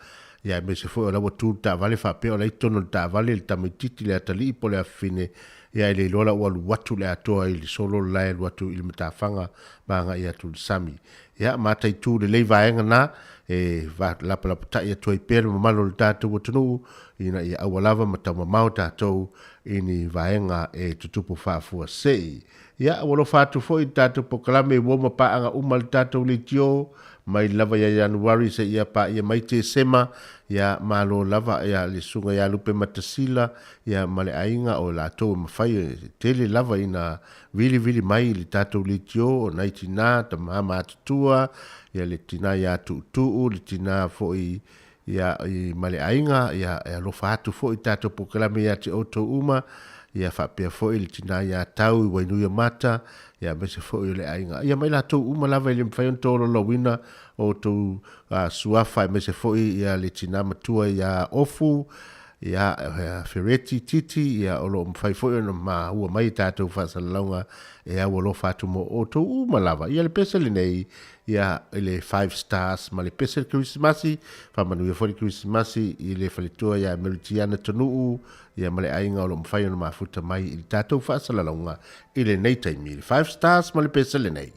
ia me se foi o lawa tu ta vale fa pe o laitono ta vale le tamititi le atali po le afine ia le lola o alu watu le atoa i le solo lai watu i le matawhanga banga ia tu sami ia matai tu le lei vaenga na e va lapa ta ia toi pere mamalo le tatu watunu ina ia awalava matau mamau tatou ini vaenga e tutupu whaafua sei. Ia awalo whaatu fo i tatu pokalame woma paanga umal tatou le tio mai lava ia Januari se ia pa ia maite sema ia malo lava ia le sunga ia lupe matasila ia male ainga o la tau mawhai tele lava ina vili mai le tatou le tio o naitina ta mahama atutua ia le tina ia tuutuu le tina fo i ia i male ainga ia lo whaatu fo i tatou pokalame ia te oto uma ia whapea fo i le tina ia tau i wainuia mata ia mese fo i le ainga ia mai la tau uma lava i le mwhaion tolo lo wina o tau suafa i mese fo i ia le tina matua ia ofu ia fereti titi ia o lo mwhai fo i ma hua mai tatou whasalaunga e awa lo whatu mo o tau uma lava ia le pesa le nei ia le 5 stars ma le pesa le Christmasi whamanu ia fo le Christmasi i le whalitua ia meritiana tonuu ia male ainga o lo mwhai o mafuta mai i tatou whasalaunga i le nei taimi 5 stars ma le pesa le nei.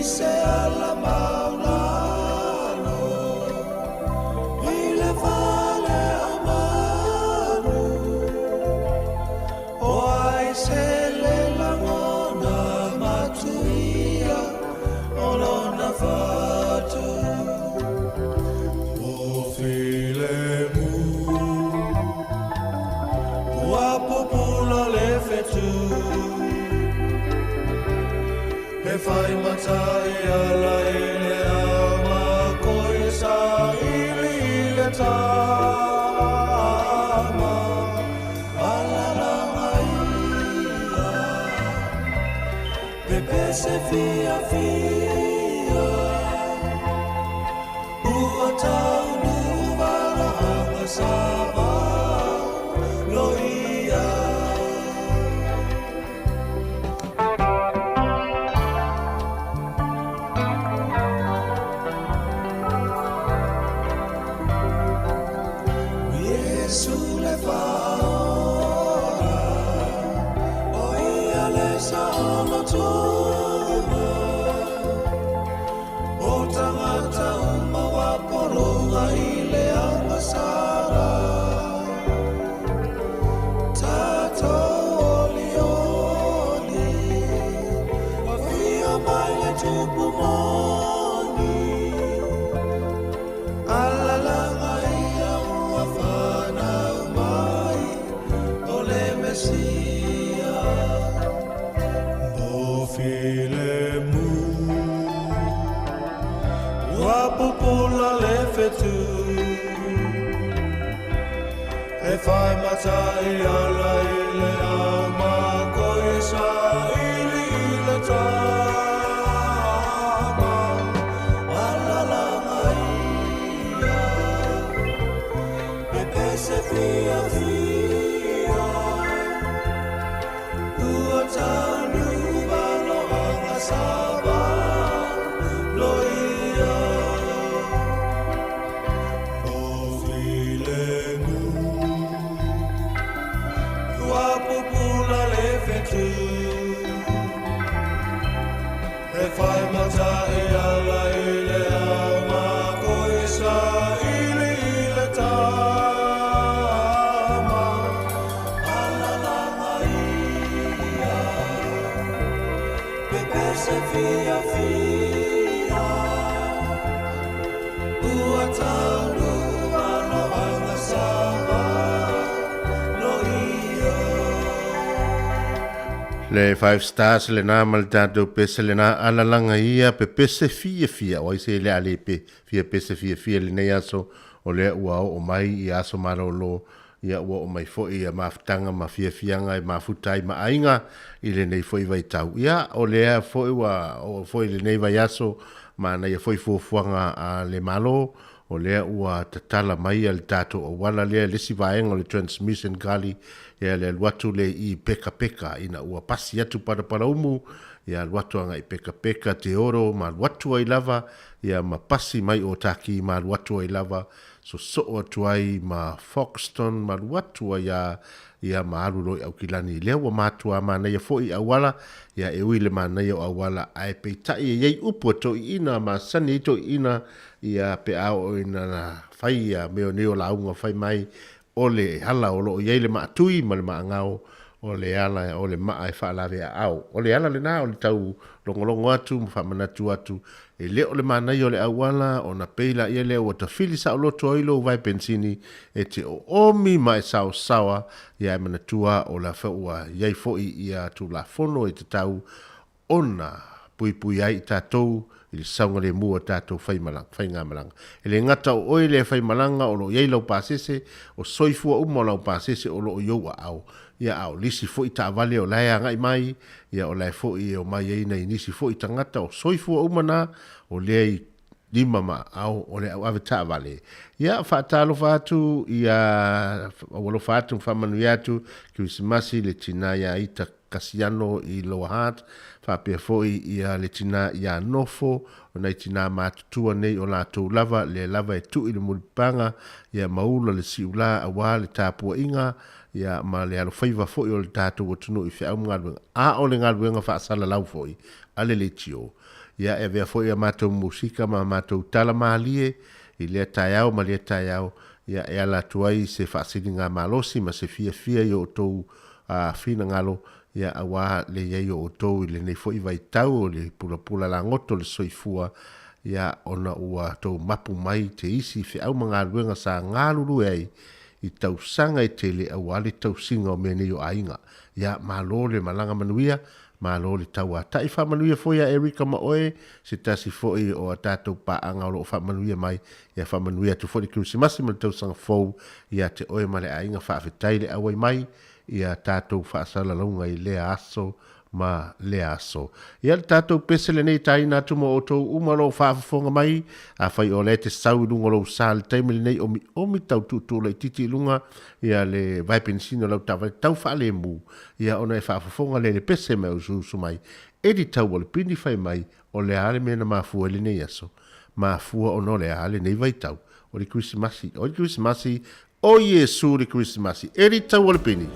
se ala maulano i le vale amanu o ai se le langona matuia o lona fatu o file mu wa popula le fetu e fai matai ala ile ama koi sa ili le tama ala la maia pepe se fia fia ua tau nuvara hanga saba loia sulle faora oi ale saono tuma o tangata uma wa poronga ile amasara tato oli oli wa fia mai le tupu moni ala la ia ua fana mai o le mesia o file mu ua pupula le fetu e fai matai ala ile ama koe sa ili le tama ala la maia pepe se fia fia ua tanu valo hanga saba loia o filemu ua pupula le fetu e fai matai ala ile ama koe sa ili le tama ala la maia pepe se fia fia ua tanu valo hanga saba loia Le 5 stars le na mal tatou pese le na ala langa ia pe pese fia o se le ale pe fia pese fia le nei aso o le ua o mai i aso marolo ia ua o mai fo ia maftanga ma fianga i mafutai ma ainga i le nei fo i vai tau ia o le fo i wa o fo i le nei vai aso ma na ia fo i fuanga a le malo o le ua tatala mai al tato o wala le si vaenga o le transmission gali ia le watu le i peka ina ua pasi atu para umu ia watu anga i peka te oro ma watu ai lava ia ma pasi mai o taki ma watu ai lava so atu ai ma Foxton ma watu ai ia ma aruro au kilani le ua matua ma na ia foi awala ia e uile ma na ia awala ai pe tai ia upo to ina ma sani to ina ia pe ao ina na fai ia meo neo la unga fai mai ole hala o lo ia le ma tui ma le ma ngao o le ala o le ma ai fa la vea au o le ala le na o le tau longolongo atu ma fa manatu atu e le o le mana i o le awala o na peila ia le o ta fili sa o loto oilo vai pensini e te o omi mai sao sawa ia e manatua o la faua iai foi ia tu la fono e te tau ona pui ai tatou i le saunga le mua tatou fai ngā malanga. E le ngata o oi le fai malanga o lo iai lau pāsese o soifua uma o lau pāsese o lo o iou a au. Ia au lisi fo i ta avale o laia ngai mai, ia o lai fo i o mai eina i nisi fo i tangata o soifua uma na o lei lima ma au o le au ave ta avale. Ia whaatalo whātu ia o walo whātu whamanu iatu ki usimasi le tina ia ita kasiano i Lower Hutt, whapea foi ia le tina ia nofo, o nei tina mātutua nei o lātou lava, le lava e tu i le mulipanga, ia maula le siula a wā le tāpua inga, ia ma le alo whaiva foi o le tātou o tunu i whiau ngaluenga. A o le ngaluenga whaasala lau foi, ale le tio. ia e vea foi a mātou musika ma mātou tala malie i lea taiao ma lea taiao ia e ala tuai se whaasini ngā malosi ma se fia i o tou whina ngalo ia awa le iei o tou i le nei foi vai tau o le pula la ngoto le soifua ia ona ua tou mapu mai te isi fe au mga luenga sa ngalulu ei i tau sanga i te le awale tau singa o mene o ainga ia malo le malanga manuia malo le tau a tai whamanuia foi a Erika Maoe se tasi foi o a tātou paanga o lo whamanuia mai ia whamanuia tu foi Krisimasi ma le tau sanga fou ia te oe ma le ainga whaafetai le awai mai ia tātou whaasala launga i lea aso ma le aso. Ia le tātou pesele nei tai nātu mo o tou umaro whaafafonga mai, a whai o le te sau lunga lau sā le taimili nei omi tau tūtū le titi lunga, ia le vaipensino lau tawai tau whaale mu, ia ona e whaafafonga le pese mai o susu mai, edi tau o le pini whai mai, o le ale mena mafua le nei aso, mafua ono le ale nei vai tau, o le Krisimasi, o Yesu le Krisimasi, edi tau o le pini.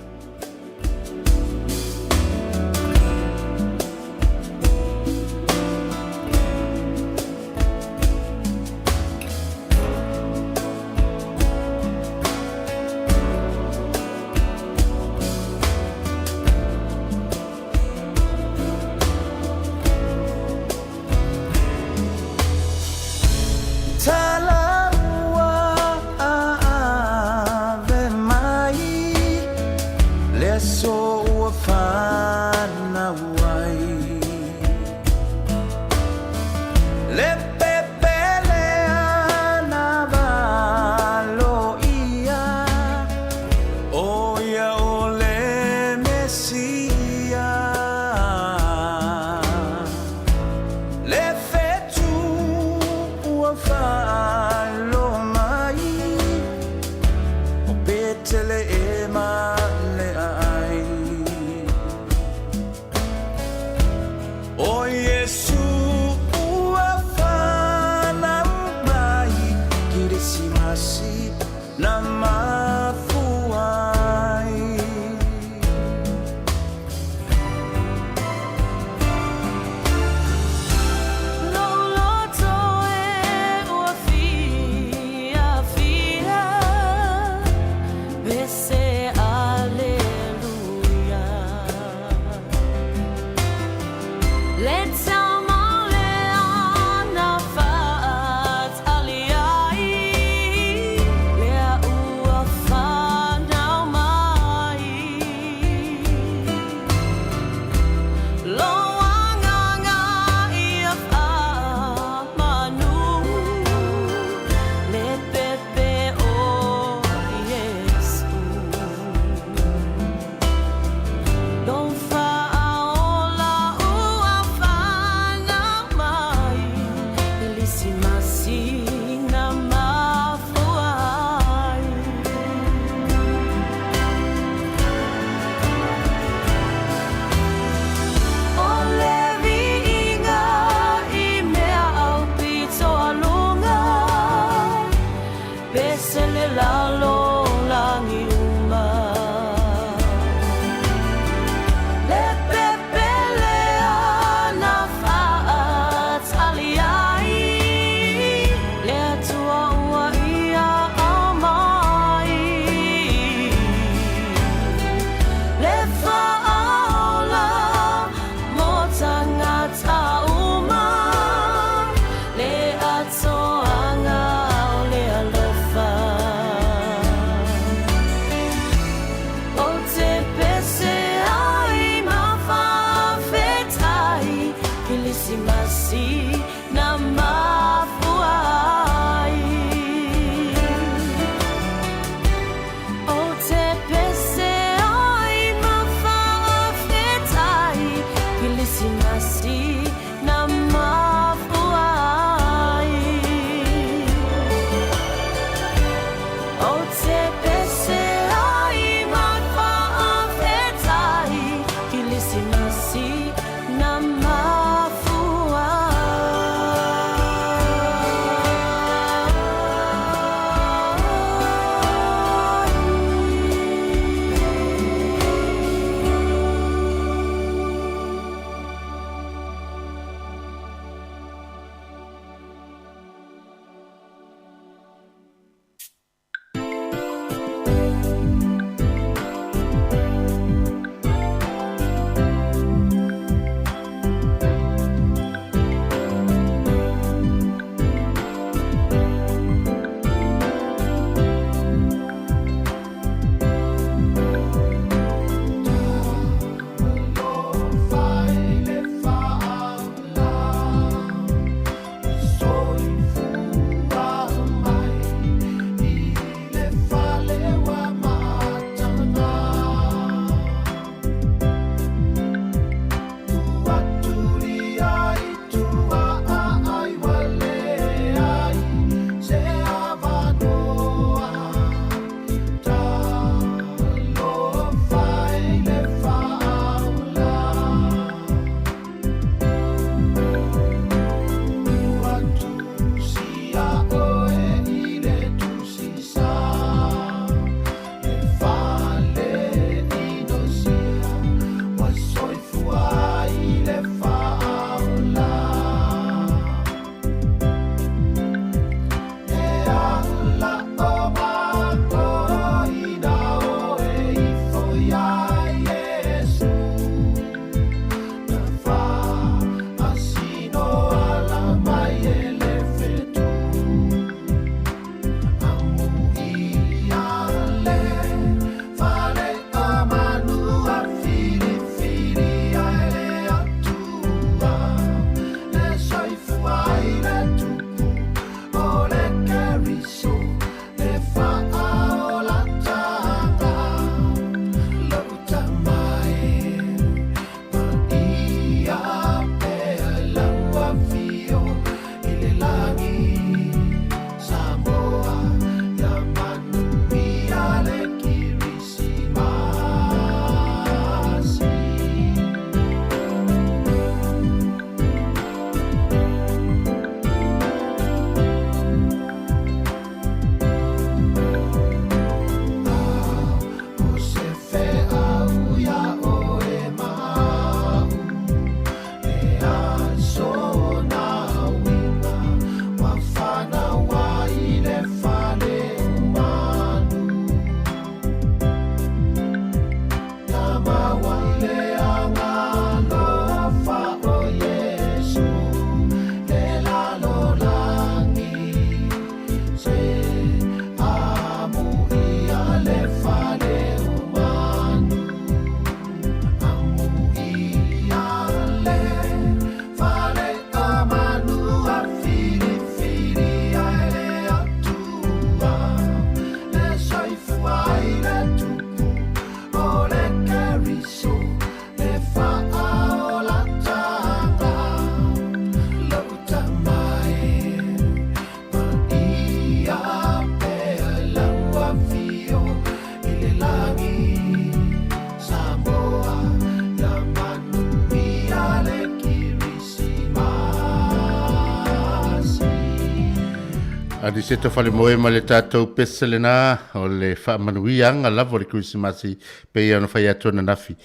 Adi se to fale moe ma le tātou peselena o le whaamanuianga lava le Krismasi pe ia no whai atona nafi.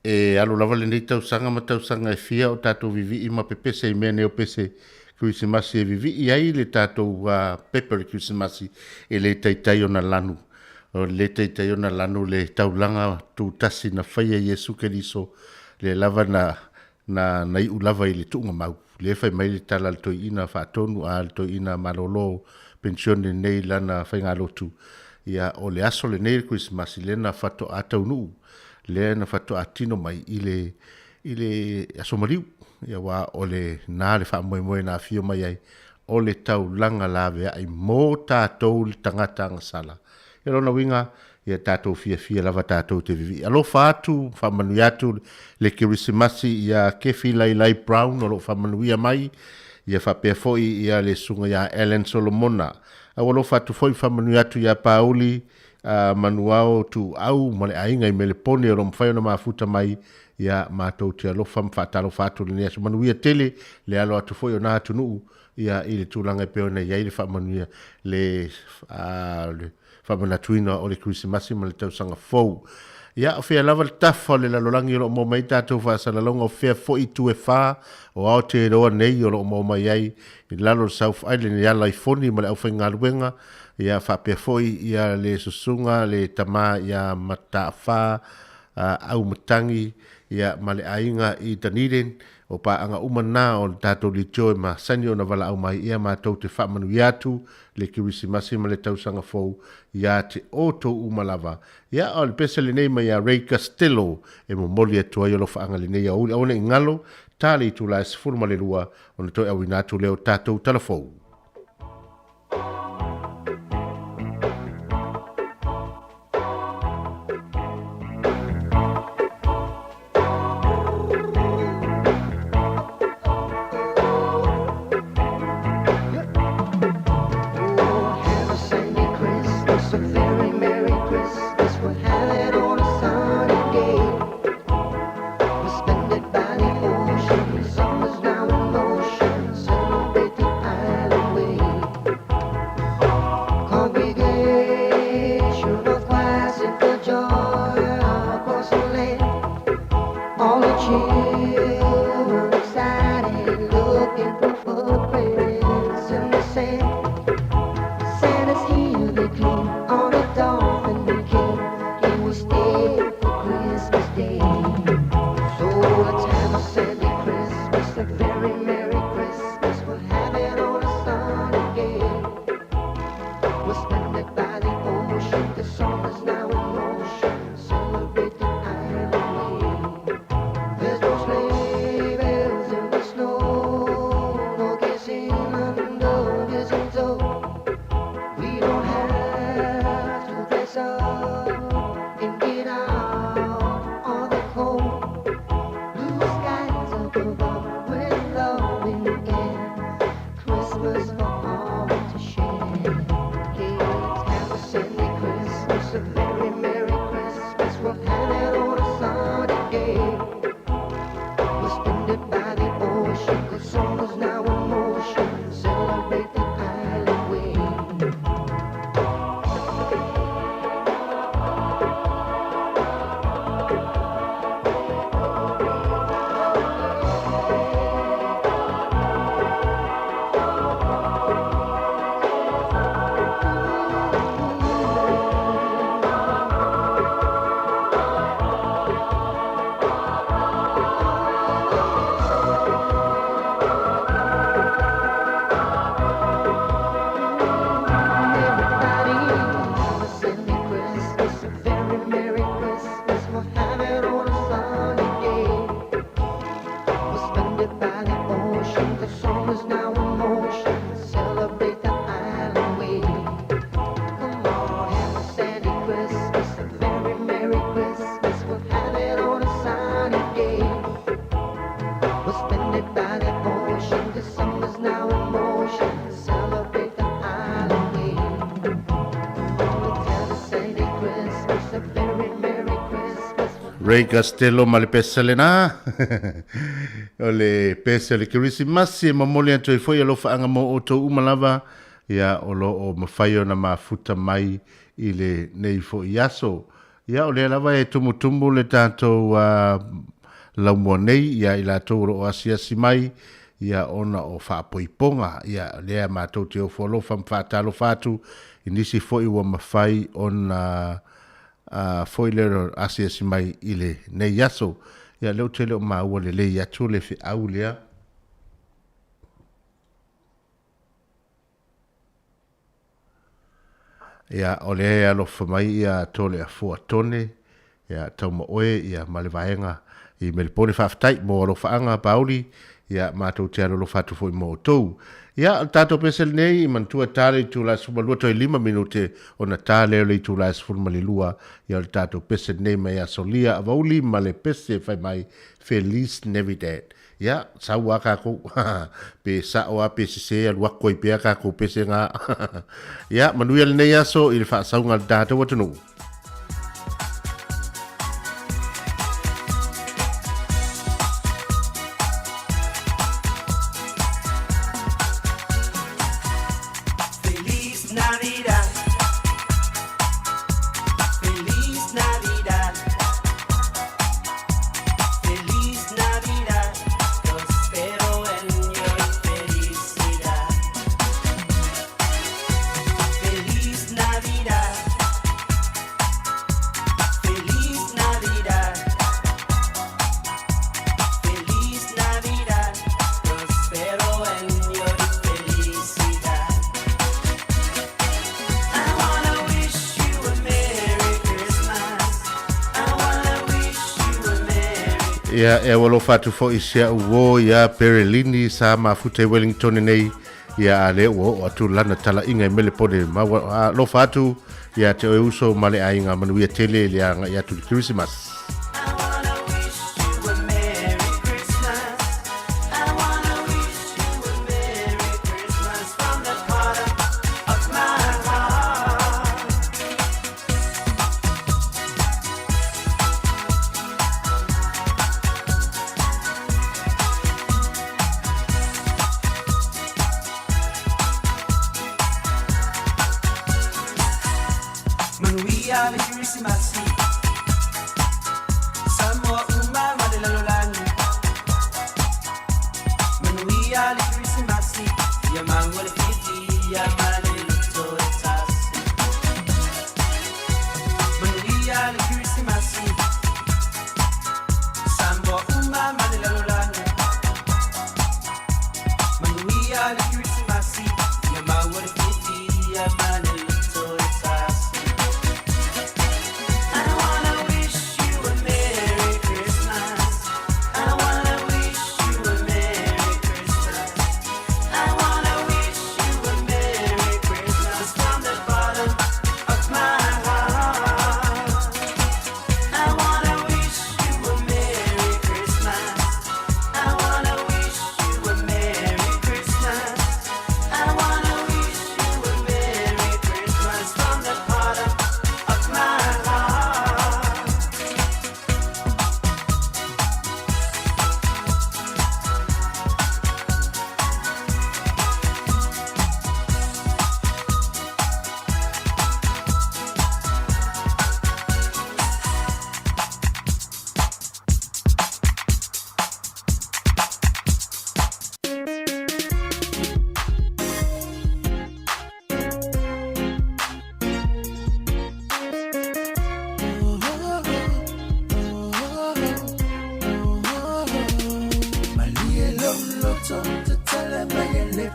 E alo lava le nei tausanga ma tausanga e fia o tātou vivi i ma pepese i mea neo pese Krismasi e vivi i ai le tātou pepe le Krismasi e le taitai o na lanu. O le taitai o na lanu le taulanga tu tasi na whaia Yesu Keriso le lava na iu lava i le tuunga mau. Le fai mai le tala le toi ina whaatonu a le toi ina malolo pensione nei lana whainga lotu. Ia o le aso le nei Krismasi le na whato ataunu le na whato atino mai i le aso mariu. Ia wa o le nā le wha moe na fio mai ai o le tau langa lawe ai mō tātou le tangata ngasala. Ia rona winga ia tātou fia lava tātou te vivi. Alo whaatu, whamanu atu le Krismasi ia kefi lai Brown o lo whamanu ia mai ia whapea foi ia le sunga ia Ellen Solomona. Awalo whaatu foi whamanu atu ia Pauli manuao tu au male ainga i mele pone o lo mwhaiona mafuta mai ia mātou te alofa mwhaatalo whaatu le nea. So manu ia tele le alo atu foi o nā tunu ia i le tūlanga i peona ia i le whamanu ia le whamanatuina o le Krismasi ma le tausanga fou. Ia o whea lava le tafa le lalolangi o lo mo mai tātou whaasalalonga o whea fo i tu e whā o ao te roa nei o lo mo mai ai i lalo South Island i ala i foni ma le au whainga luenga ia whapea foi ia le susunga le tama ia mata whā au matangi ia ma le ainga i Dunedin o pa anga umana o tātou li joe ma sani o na wala au mai ia mātou te whamanu iatu le Krismasi ma le tausanga fou ia te oto umalava. Ia o le pesa le nei mai a Ray Costello e mo moli atua i o lo whaanga le nei a uli aone ingalo tāle i tula e sifuru ma le rua o na toi au inatu leo tātou talafou. By the ocean, summer's now in motion, celebrate the island. Ray Castello ma le pesalena o le pesa le Christmas ma mole atu i foi lo faanga mo o to umalava ya o lo o mafaio na mafuta mai i le nei fo yaso ya o le lava e tumutumbu le tanto la monei ya i la toro o asia si mai ya ona o fa poiponga ya le ma to te o folo fam fatalo fatu inisi foi o mafai ona foi le asia si mai ile ne yaso ya leo tele o maua le ya tole fi aulia ya ole ya lo famai ya tole a fo tone ya toma oe ya malevaenga i melpone faftai mo lo faanga pauli ya mato te lo fatu foi mo to ya tato pesel nei man tua tale tu la suma luto 5 minute ona tale le tu la sfurma le lua ya tato pesel nei mai solia avauli male pese fai mai feliz navidad ya sawa ka ko pe sa o pe se al wa ko pe ka ko pese nga ya manuel nei aso il fa sa un dato watunu ya e walo fatu fo isia uo ya Perelini sa mafute Wellington nei ya ale o atu lana tala inga mele pode ma lo fatu ya te uso male ainga manuia tele ya tu Christmas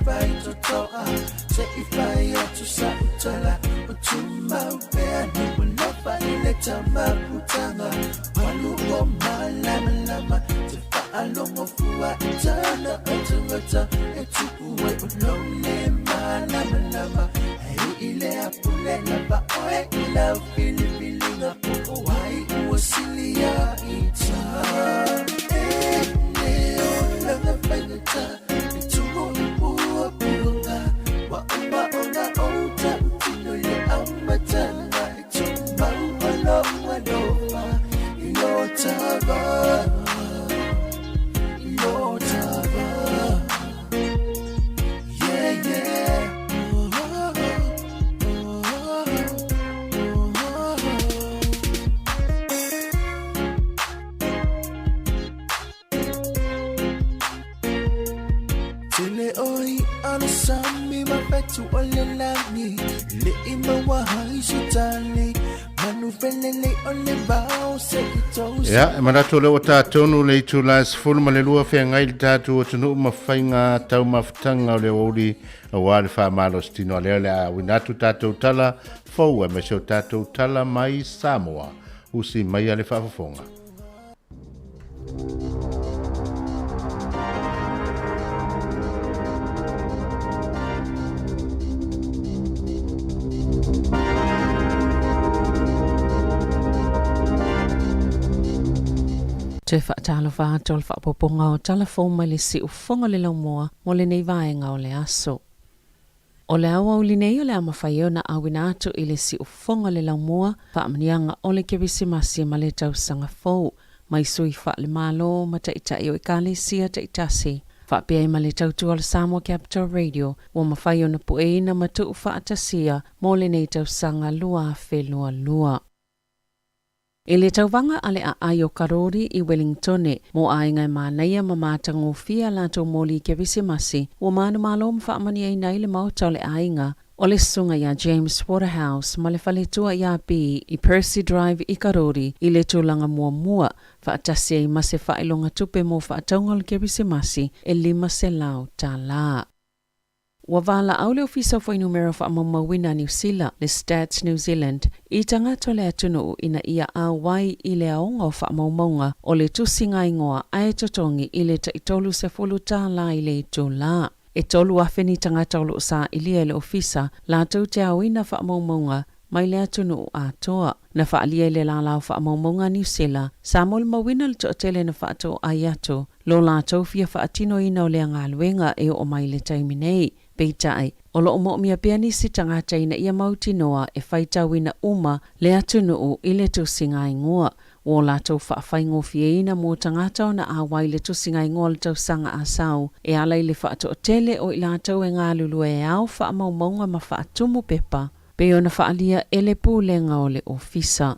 vai to toa se I vai to sa utala utuma upea ni wanofa ile tama putanga walu o malama lama te fa alongo fua itana atangata etu uwe ulone malama lama ile apule na ba oe ila fili fili na poko wai uwasilia ita neo langa fainata itumo ipuwa pulunga wa umba onga outa utino le amatanga itumba uwalo wadofa inotaba yeah yeah Sami mafetu ole lani le imawa haisutali manufelele ole bao se itosa ya manato le wata tonu le tulas full malelua fe ngai tatu tunu mafainga tau maftanga le wodi awal fa malos tino le winatu tatu tala fo me so tatu tala mai Samoa usi mai ale fa fonga Te whaatalo whātou le whaapoponga o telefon mai le si ufonga le laumoa mo le nei vaenga o le aso. O le awa uli nei o le amawhai o na awina atu i le si ufonga le laumoa whaamanianga o le kewisimasi ma le tausanga fau mai sui wha le malo ma ta ita o i kale sia ta itasi. Whaapea ma le tautu o le Samoa Capital Radio o mawhai o na pueina ma tu whaatasia mo le nei tausanga lua whelua lua. E le tauvanga ale a aio karori i Wellingtone mo ainga mānaia ma mātango fia lato moli ke visimasi o māna malo mwhaamani ai nei le mautau le ainga o le sunga ia James Waterhouse ma le whaletua ia B i Percy Drive i karori i le tūlanga mua whaatasi ai ma se whailonga tupe mo whaataunga le ke visimasi e 5 se lau tā la. Wavala au le ofisa foi numero fa mamawina New Zealand, le Stats New Zealand, I tangato le atunu ina ia awai I le aonga fa maumaunga o le tusinga ingoa ae totongi I le taitolu se fuluta la I le ito la. E tolu afeni tangata o lo sa ilia le ofisa la tau te awina fa maumaunga mai le atunu a toa. Na fa alia le la lau fa maumaunga New Zealand, sa mol mawina le tootele na fa ato ayato, lo la tau fia fa atino ina o le angaluenga e o mai le taiminei. Peitai, o lo mo mia piani si tangata ina ia mauti noa e whaitawina uma le atunuu I le tusinga ingoa. O la tau whaafaingo fieina mo tangata o na awai le tusinga ingoa le tau sanga asau e ala I le whaato tele o I la tau e ngā lulu e au whaamaumaunga ma whaatumu pepa. Pe o na whaalia ele pūlenga o le ofisa.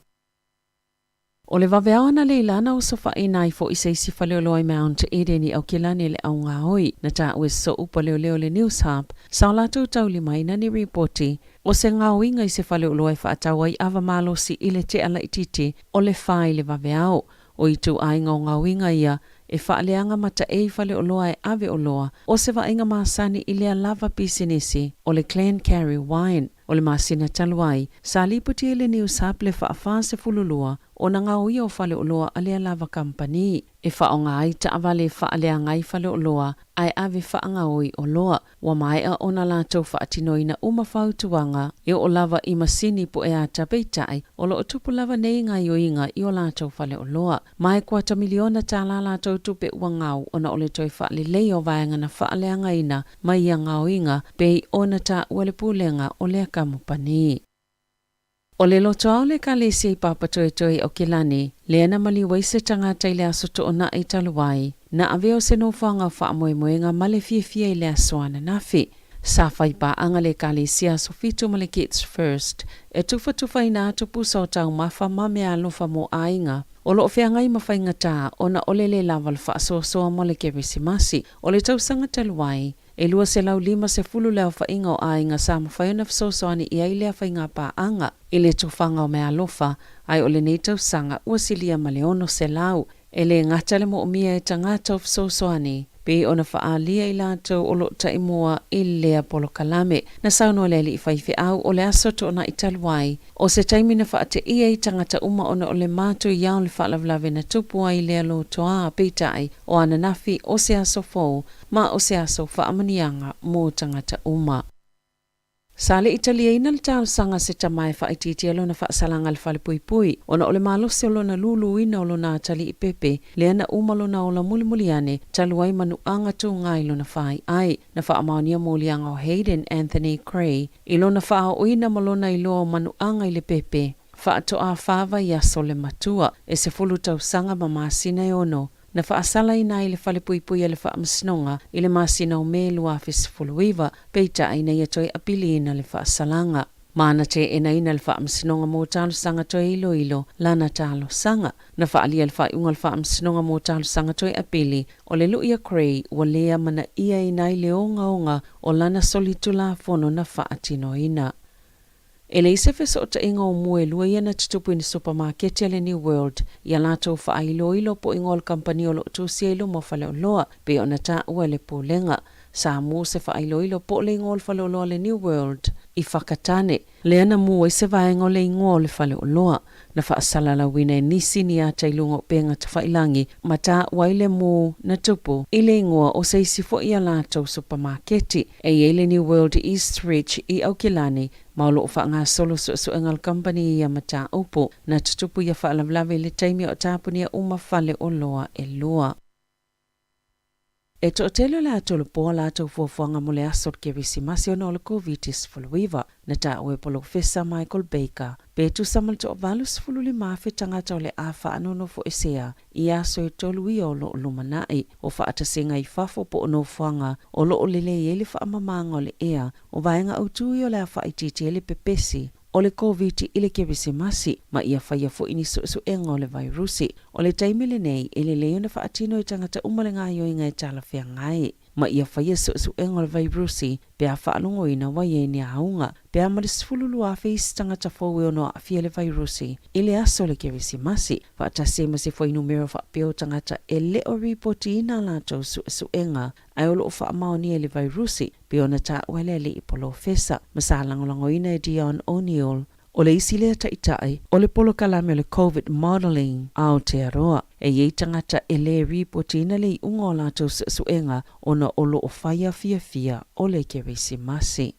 O le waweaona le ilana o sofa inai fo I seisi whaleoloi Mount Eden I au kilane le au ngā hoi na ta ue so upa leo le News Hub sa o lātou tauli mai na ni reporti o se ngā winga I se whaleoloi whaatawa I awa malo si I le te ala ititi o le whai le waweao o I tu ainga o ngā winga ia e whaaleanga mata e whaleoloa e ave o loa o se wainga maasani I le lava pisinisi o le Glencarry Wine o le masina taluai sa liputi e le News Hub le whaafaa se fululua o na ngā uia o whaleoloa a le lava company e whaonga ai ta awale whaalea ngai whaleoloa ai ave whaanga oi o loa wa mai a ona lātou whaatinoina umawhautuanga e o lava I masini po e a tapeitai o lo o tupu lava nei ngai o inga I o lātou whaleoloa mai kua ta miliona tā la lātou tupe uangau ona o le toi whaalelei o vaenga na whaalea ngaina mai a ngā o inga pei ona ta uale pūlenga o lea kamupani. O le loto au le kalesi I papatoe o Kilani, le ana mali waise tangata I le asoto o na I taluai, na aveo se no whanga whaamoemoenga ma le fiefia I le asoana nafi. Sa whaipa anga le kalesi a sofitu ma le Kids First, e tufa ina atu pusa o tau mafa mame alofa mo ainga, o lo ofea ngai mawhainga tā, ona ole le laval whaasoasoa mo le keresimasi, o le tausanga taluai, e lua se lau 5 se fulu leo whainga o ainga sa mawhaiona whasoasoani I ai lea whainga pā anga, I le tufanga o mea alofa, ai ole nei tausanga ua silia ma leono se lau, e le ngata le mo umia e tangata o whasoasoani, pe ona faalia i latou o loo taʻimoa i lea polokalame na saunoa le alii faifeʻau o le aso toʻana i talu ai o se taimi na faateʻia i tagata uma ona o le matou iā o le faalavalave na tupu ai lea lotoā peitaʻi o ana nafi o se aso fou ma o se aso faamaniaga mo tagata uma. Sa le italiaina le talosaga se tamae faʻaitiitia lona faasalaga le falepuipui ona o le malose o lona luluina o lona atalii pepe lea na uma lona ola mulimuli ane talu ai manuʻaga tugai lona faiʻai na faamaonia mo liaga o Hayden Anthony Cray i lona faaoʻoina ma lona iloa o manuʻaga i le pepe faatoʻā fava i aso le matua e se fulu tausaga ma masina e ono na faasala ina i le falepuipui a le faamasinoga i le masina o me lua fesifuluiva peitaʻi na ia toe apiliina le faasalaga mana te enaina le faamasinoga mo talosaga toe iloilo lana talosaga na faalia le faaiʻuga le faamasinoga mo talosaga toe apili o le luʻi a Cray ua lea manaʻia ina i le ogaoga o lana solitulafono na faatinoina. E le ise fesa o taʻiga o mua e lua ia na tutupu i ni supermarketi a le New World ia latou faailoilo po ingo o le kampani o loo tusia i luma o faleoloa pe ona taʻua le pulenga sa mu se faailoilo po le ingo o le faleoloa le New World i whakatane lea na mua i se vaenga o le ingo o le faleoloa na faasalalauina e nisi ni ata i lunga o penga tawhailangi ma taʻua i le mu na tupu i le ingoa o se isi fo ia latou supermarketi e i le New World East Ridge i Aukilani ma o loo whaangasolo suʻesuʻega le kampani ia mata upo na tutupu ia whaalavlave le taimi o tāpunia uma fale o loa e lua. E toʻatele o le atolopoa latou fuafuaga mo le aso le kerisimasi ona o le COVID-19 na taʻua e polofesa Michael Baker pe tusama le toʻavalu 15 tagata o le a faanono foʻesea i aso e tolu ia o loo lumanaʻi o faatasiga i fafo po onofoaga o loo lelei ai le faamamaga o le ea o vaega autui o le a faaitiiti ai le pepesi o le COVID i le kerisimasi ma ia faia foʻi ni suʻesuʻega o le vairusi o le taimi lenei e lelei ona faatino i tagata uma le gaioiga e talafeaga ai ma ia faia suʻesuʻega o le vairusi pe a faalogoina uai ai ni auga pe a ma le 12 tagata fou e ono aafia le vairusi i le aso o le kerisimasi faatasi ma se foi numero faapea o tagata e leʻo ripotiina a latou suʻesuʻega ae o loo faamaonia i le vairusi pe ona taʻua le alii polofesa ma sa lagolagoina e Dion O'Neill o le isi lea taʻitaʻi o le polokalame o le COVID modeling Aotearoa e iai tagata e lē ripotina le iʻuga o latou suʻesuʻega ona o loo faia fiafia o le kerisimasi.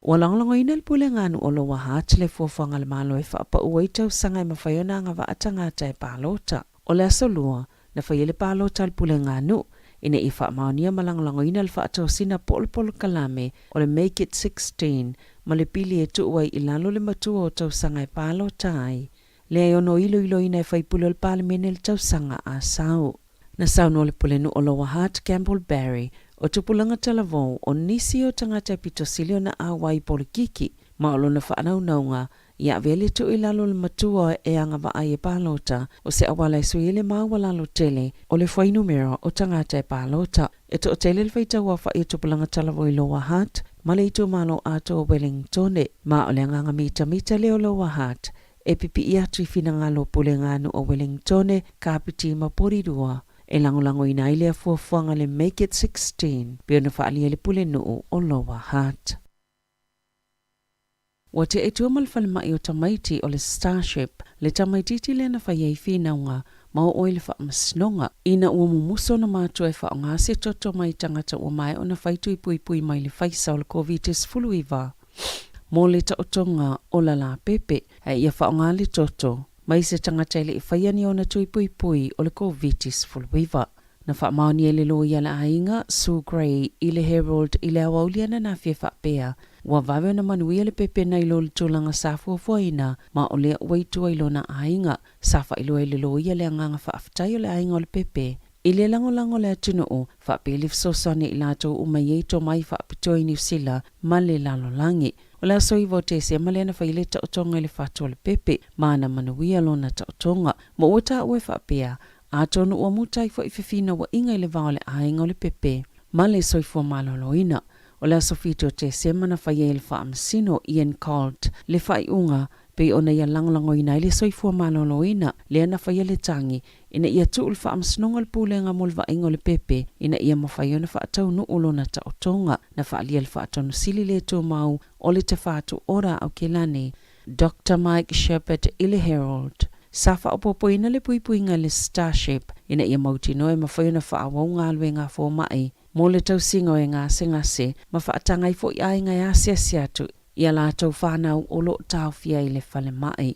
Ua lagolagoina le puleganu o Lower Hutt le fuafuaga le malo e faapaʻua ai tausaga e mafai ona agavaa tagata e palota o le aso lua na faia le palota o le puleganu ina i faamaonia ma lagolagoina le faatosina po o le polokalame o le Make It 16 ma le pili e tuu ai i lalo le matua o tausaga e palota ai le ai ono iloiloina e faipule o le palemene le tausaga a sau na sauno o le pulenu o Lower Hutt Campbell Barry o tupulaga talavou o nisi o tagata e pitosili ona auai polikiki ma o lona faanaunauga ia avea le tuu i lalo le matua e agavaa e palota o se awala e sui le maua lalo tele o le fai numero o tagata e palota e toʻatele le faitaua faʻi o tupulaga talavou i Lower Hutt ma le itu malo ato o Wellingtone ma o le agaga mitamita le o Lower Hutt e pipi atu i finagalo puleganu o Wellingtone kapiti ma porirua e lagolagoina ai le afuafuaga le Make It 16 pe ona faalia le pulenuu o Lower Hutt. Ua te etua ma le falemaʻi o tamaiti o le Starship le tamaititi lea na faia i finauga ma o oe le faamasinoga ina ua mumuso na matua e faaoga se toto mai tagata ua mae ona faituipuipui mai le faisa o le COVID-19 mo le taʻotoga o la pepe e ia faaoga le toto mai se tagata i leʻi faia ni ona tuipuipui o le COVID-19 na faamaonia i le lo ia le aiga Sue Gray i le Herald i le auauliana na fie faapea ua vave ona manuia le pepena i lo le tulaga sa fuafuaina ma o lea ua itua i lona aiga sa faailoa i le lo ia le agaga faafetai o le aiga o le pepe i le lagolago le atunuu faapea le fesosone i latou uma iai tomai faapitoa i niusila ma le lalolagi o le asoiva o tese ma lea na fai le taʻotoga i le fatu o le pepe ma na manuia lona taʻotoga ma ua taʻua e faapea atonu ua mutai foʻi fefina uaʻiga i le vao le aiga o le pepe ma le soifua malōlōina o le asofiti o tese ma na faia i le faamasino Ian Colt le faaiʻuga Pe ona ia langolango ina ile soifua malolo ina le na faia le tangi ina ia tuul fa amsnonga le pulenga molva ingo le pepe ina ia mafaiona fa atau no olona ta otonga na fa alia le fa atau sili le to mau o le te fatu ora au kelane. Dr. Mike Shepherd ile Herald safa opopo ina le puipuinga le Starship ina ia mautino e mafaiona fa awonga alwenga fo mai mo le tausinga e ngase ma fa atanga i fo i ainga ya siasiatu ia la tau whanau o lo tau fia i le whale mai.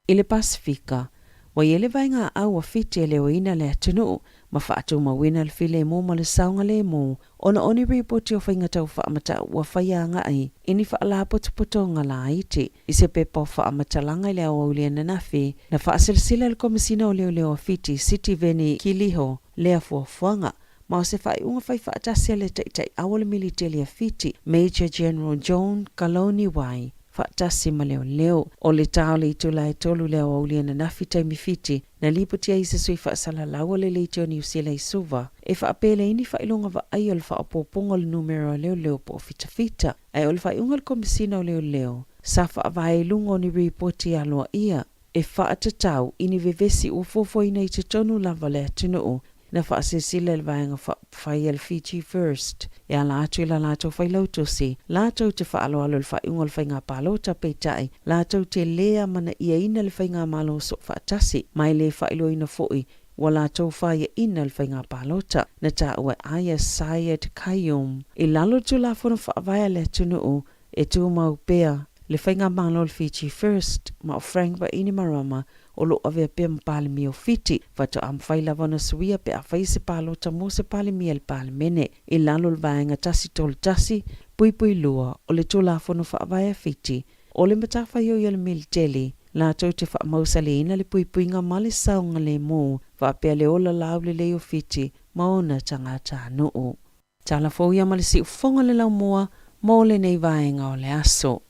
I le Pasifika, wa i ele vainga au a fiti e leo ina le atunu, ma whaatu mawina le file mo ma le saunga le mo, ona oni ripoti o whainga tau whaamata wa whaianga ai, ini whaala potopoto la iti, i se pepa o whaamata langa i le au au na nafi, na whaasilsila le komisina o leo a fiti, Siti Veni Kiliho, lea fuafuanga, ma o se whai unga whai whaatasia le taitai awale militeli a fiti, Major General John Kaloni Wai, whaatasi ma leo, o le tau le itula e tolu leo au na nafi taimi fiti, na lipotia i se sui whaasala lawa le leitio ni usila i suva, e whaapele ini whailunga wa ai o le whaapoponga le numero leo po fita, ai o le whai unga le komisina o leo, sa whaavai lungo ni ripoti aloa ia, e whaatatau ini vevesi o fofo ina i te tonu lava le atunu na whaasesile le vaenga whai el Fiji First. E ala atu ila lātou whailauto si, lātou te whaaloalo le whaiunga le whainga pālota peitai, lātou te lea mana ia ina le whainga malo so whaatasi, mai le whailo ina foi, wa lātou whaia ina le whainga pālota, na tā ua Aya Syed Kayum. I lalo tu la whana whaavaya le tunu e tu mau pea, le whainga malo le Fiji First, ma o Frank ba ini marama, o lo ave pe mpale mi o fiti fato am faila vana suia pe a faise palo tamo se pale mi el pale mene i lalo le vaenga tasi tol tasi pui lua o le tola fono fa avaya fiti o le matafa yo le militeli la to te fa mausa le ina le pui nga male saunga le mo fa pe le ola laule le o fiti maona tangata no o tala fo ia male si fonga le la moa mo le nei vaenga o le aso.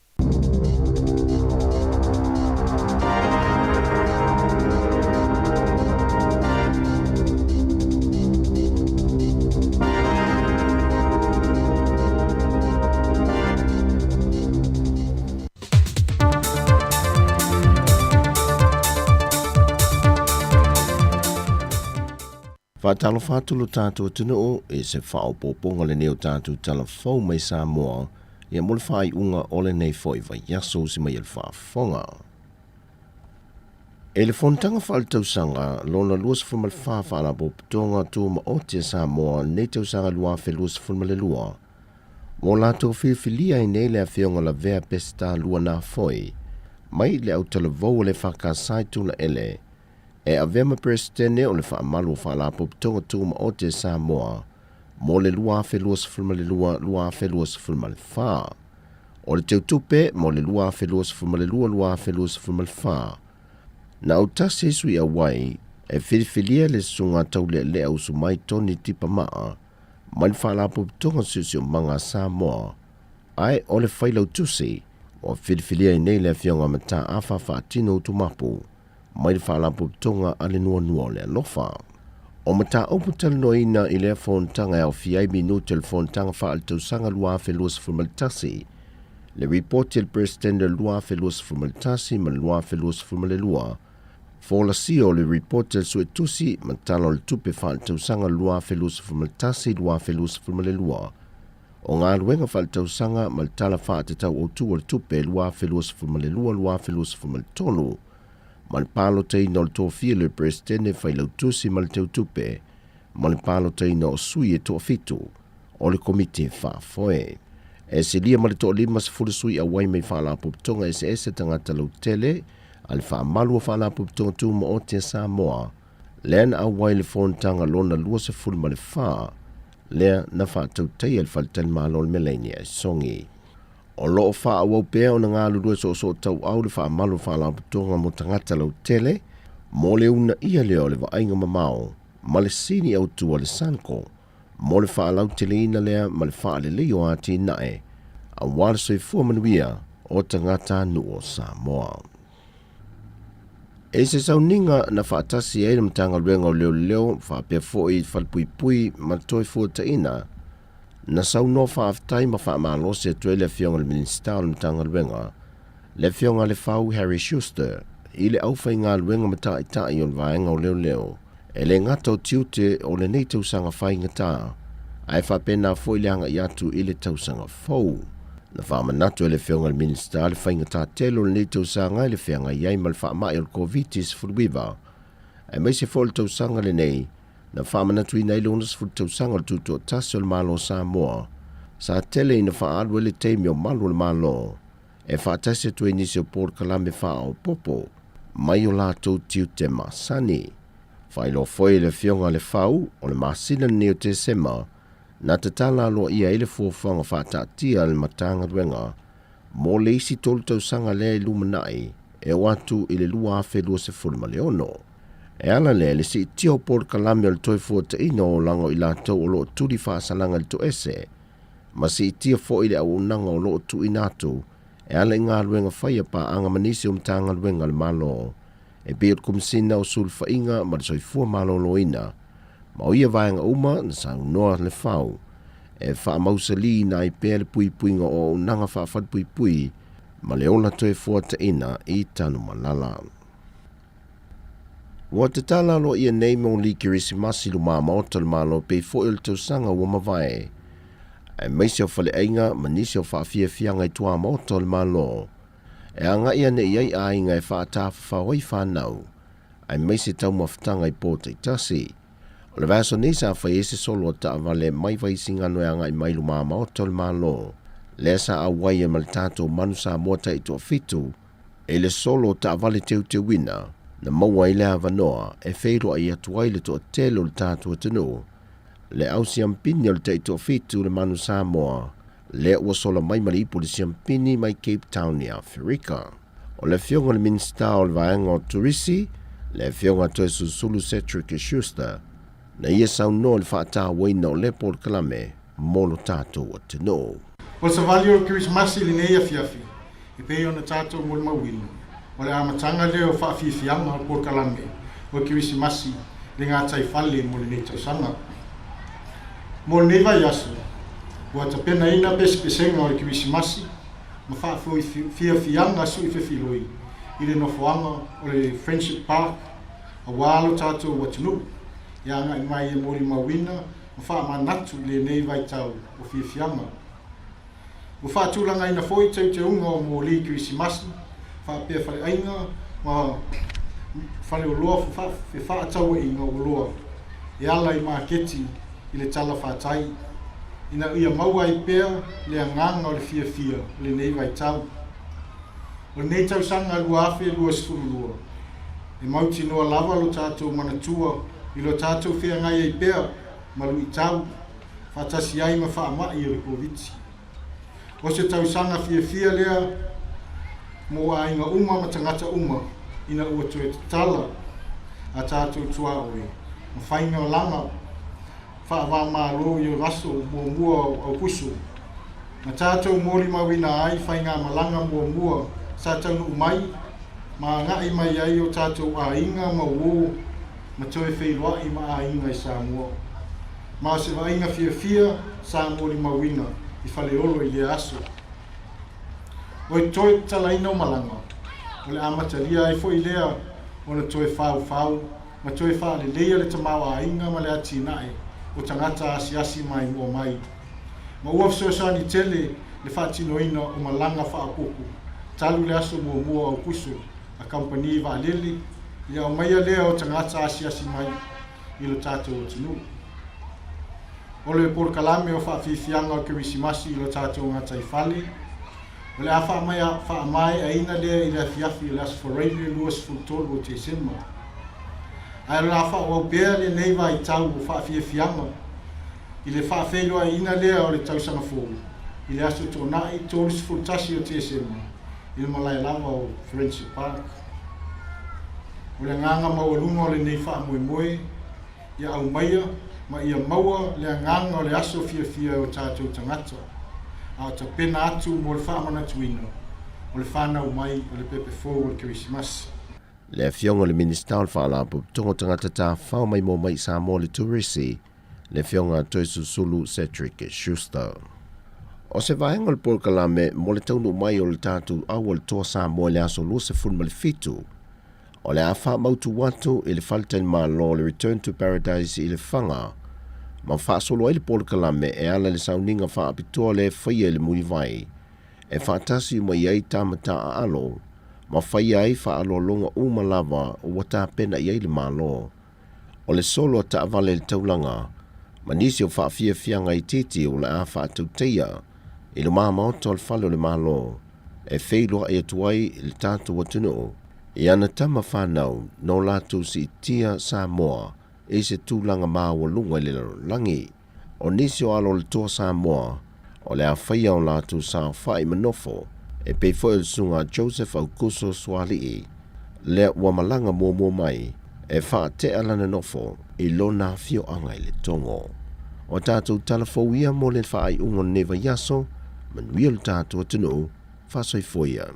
Whātalo whātulu tātou tunu e se whaopoponga le neo tātou talafou mai Samoa ia mole whai unga ole nei foi vai yaso si mai el whaafonga. E le fontanga whaalitau lona luas fumal whaafala popotonga tū ma o te Samoa nei tau sanga lua whe luas fumal lua. Mō lātou whiwhilia i nei lea whionga la vea pesta lua nā foi, mai le au talavou le whakasai tūna ele, e a vema presidente o le whaamalu whaala popotonga tūma o te Samoa, mo le lua whelua sifurma le lua whelua sifurma le wha. O le teutupe, mo le lua whelua sifurma le lua whelua sifurma le wha. Na au tase sui a wai, e whiriwhilia le sunga tau le au sumai toni tipa maa, mai whaala popotonga susio manga Samoa, ai o le whailau tusi, o whiriwhilia i nei le whionga mata awha whaatino tumapu, mai le whaalapo tonga ale nua le alofa. O mata opu talanoina i lea whontanga e au fiai minuto le whontanga whaaltausanga lua whelua sifurmalitasi. Le reporti le presidente lua whelua sifurmalitasi ma lua whelua sifurmalelua. Fola sio le reporti le suetusi ma talo le tupe whaaltausanga lua whelua sifurmalitasi lua whelua sifurmalelua. O ngā luenga whaaltausanga ma le tala whaatatau o tu o le tupe lua whelua sifurmalelua lua whelua sifurmalitonu. Mal palo tei no le tofia le presidente fai lautusi mal teutupe, mal palo tei no sui e tofitu, o le komite whaafoe. E se lia mal to lima se furu sui a wai mei whaala puputonga e se tangata lau tele, al whaamalua whaala puputonga tu ma o te Samoa, lean a wai le whontanga lona lua se furu ma le whaa, lea na whaatau tei al whaltani malo le melenia e songi. O loo wha awau pēo na ngā lurua so tau au le wha amalu wha la putonga mo tangata lau tele, mo le una ia leo le wainga mamao, ma le sini au tua le sanko, mo le wha lau tele ina lea ma le wha le leo ati nae, a wale soi fua manuia o tangata nu o Samoa. E se sau ninga na wha atasi e na mtanga ruenga o leo wha pia foi whalpui ma toi fua ta ina, na sau no whaaftai ma wha malo se tuele fionga le minister o mtanga ruenga, Le fionga le fau Harry Schuster, i le au whainga luenga mata i tai on vaenga o leo leo, e le ngata o tiute o le nei tausanga whaingata, ai whapena fo i leanga i atu i le tausanga fau. Na whamanatu e le fionga le minista le whaingata telo le nei tausanga i le whianga iai mal whaamai o le COVID-19 furuiva, e mai se fo le tausanga le nei, na whamanatu i nei lonas fu tausanga le tuto tasi o le malo Samoa, sa tele i na whaalu e le teimi o malu le malo, e whaatase tu e nisi o Port Kalame wha o popo, mai o lātou tiu te masani. Whailo foi le fionga le whau, o le masina ni o te sema, na te tala loa ia ele fuafanga whaatatia le matanga ruenga, mo le isi tolu tau sanga le lumanai, e watu i le lua afe lua se fulma leono. E ala le si tio Port Kalame o le toi fuata ino o lango i lātou o loo tuli whaasalanga le to ese, ma si tia fo i le au unanga o loo tu inatu, e ala inga luenga whaia pa anga manisi o mtanga luenga le malo, e beot kumsina o sulfa inga ma le soifua malo loina, ma o ia vaenga uma na sa unoa le whau, e wha mausali na i pēle pui puinga o unanga whaafad pui pui, ma le ona toe fuata ina i tanu malala. Wa te tala lo ia nei mo li kirisimasi lu mama o tal malo pe fo il tau sanga wa mawai, e meisio fale ainga manisio whaafia fianga i tua mo tal malo, e anga ia ne iai a inga e whaatafa whawai whanau, e meisi tau mawhatanga i pōtai tasi. O le vaso nisa whai ese solo o ta avale mai vai singano e anga i mailu mama o tal malo, le sa a wai e maltato manusa mota i tua fitu, e le solo o ta avale teu te wina, na maua i le avanoa e wheiro ai atuai le to telo le tātua tenu, le au siampini o le te ito fitu le manu Samoa, le ua sola mai malipu le siampini mai Cape Town i Afrika. O le fionga le minsta o le vaenga o Turisi, le fionga toe susulu Cedric Schuster, na ia sauno le whaata waina o le Port Kalame, molo tātua tenu. O le savali o Kirismasi li nei afiafi, i pei o na tātua mol mawinu. O le amatanga leo whaafiafianga o Port Kalame, o Kirismasi le ngā tai whale mo le nei tausanga. Mo le nei vai asu, ua ta pena ina pesipesenga o le Kirismasi, ma whaafiafianga su i whewhiloi, i le nofoanga o le Friendship Park, a walo tātua watunu, ia nga i mai e mori mawina, ma whaamanatu le nei vai tau o fiafianga. Ua whaatulanga ina foi tau te unga o mo li Kirismasi, whaapea whare ainga, ma whare o loa, whaatau e inga o loa. E ala i maaketi i le tala whaatai. Ina ia maua i pea le anganga o le fia le nei vai tau. O nei tau sanga lua afe lua sifuru lua. E mauti noa lava lo tātou manatua i lo tātou whia ngai i pea malu i tau. Whaatasi ai ma whaamai o le COVID. O se tau sanga fia lea mo a inga uma ma tangata uma ina ua tue tala a tātou tua oe. Ma whainga o langa whaawā mālo i o raso mua au pusu. Ma tātou mori mawina ai whainga malanga mua sa tau nu mai ma ngai mai ai o tātou a inga ma uo ma toe wheiroa i ma a inga i Samoa. Ma se wainga fia sa mori mawina i whale olo i le aso. O i toi tala ino malanga, o le amataria ai fo i lea o na toi whau, ma toi wha le leia le tamau a inga ma le ati nae, o tangata asiasi mai mua mai. Ma ua fsosa ni tele le whaatino ina o malanga wha apoku, talu le aso mua o puso, a kampani wa lili, i au maia lea o tangata asiasi mai, i lo tātou o tinu. O le Port Kalame o whaafifianga o Kirismasi i lo tātou ngata i whale, o le a whaamai a ina lea i le fiafi i le asforeine luas fultolo o te sema. Ai la wha o bea le neiva i tau o whaafifianga, i le whaafelo a ina lea o le tausanga fōu, i le aso tōnai tōlis fultasi o te sema, i le malai lava o Friendship Park. O le nganga mawalunga o le nei whaamoemoe, i au maia, ma ia maua le nganga o le aso fia o tātou tangata. A ta pena atu mo le whaamana tuina, o le whanau mai o le pepe fōu o le Kirismasi. Le fionga le minista o le whaalapu tongo tangata tā whao mai mo mai Samoa le Turisi, le fionga toi susulu Cedric Schuster. O se vaenga le Polokalame mo le taunu mai o le tātou au le toa Samoa le aso lua se funu ma le fitu. O le awha mautu watu i le Falten Malo le Return to Paradise i le whanga. Ma whaasolo ai le Polokalame e ala le sauninga wha apitoa le whaia le mui vai. E whaatasi ma iai tamata a alo. Ma whaia ai wha alo longa umalawa o wata pena iai le malo. O le solo ta avale le taulanga. Ma nisi o wha fia fianga i titi o le a wha atauteia. I le mama o tol falo le malo. E wheiloa e atuai le tātou watuno. I ana tama whanau no lātou si tia Samoa e se tūlanga māua lunga le langi. O nisi o alo le toa Samoa o le a whaia o lātou sa whai manofo e pei fo el sunga Joseph Augusto Swalii. Le wamalanga mō mai e wha te alana nofo i lona fio angai le tongo. O tātou talafouia mo le wha ai ungo neva yaso manuia le tātou atunu whasoi foia.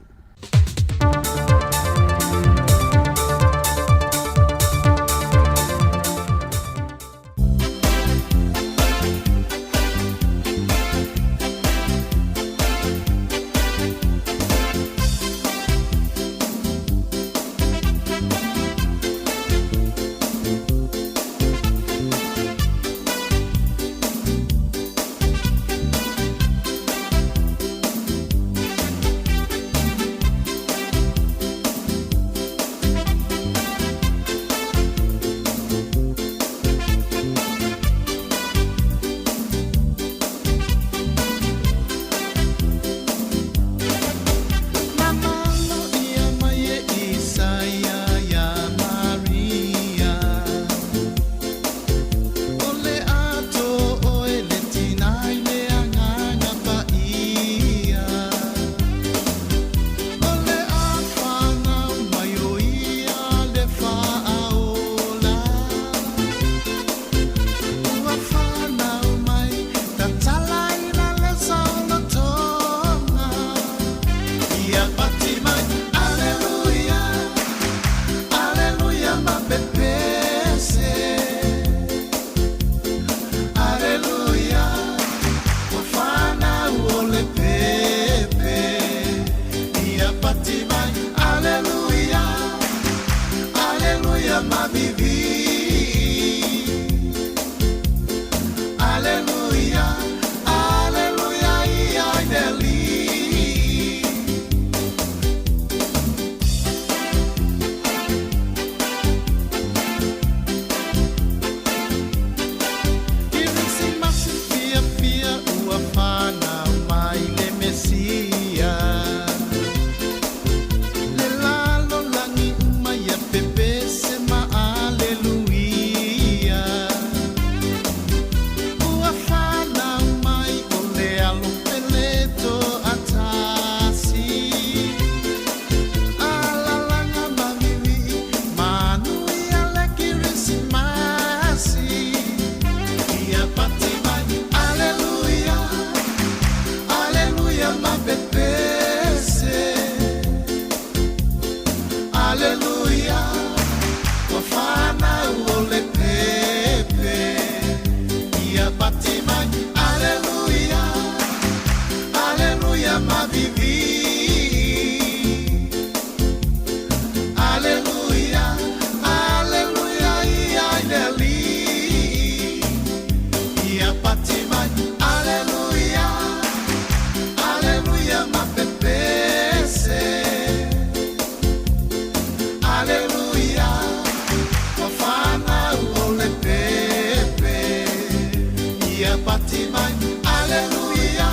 Aleluya,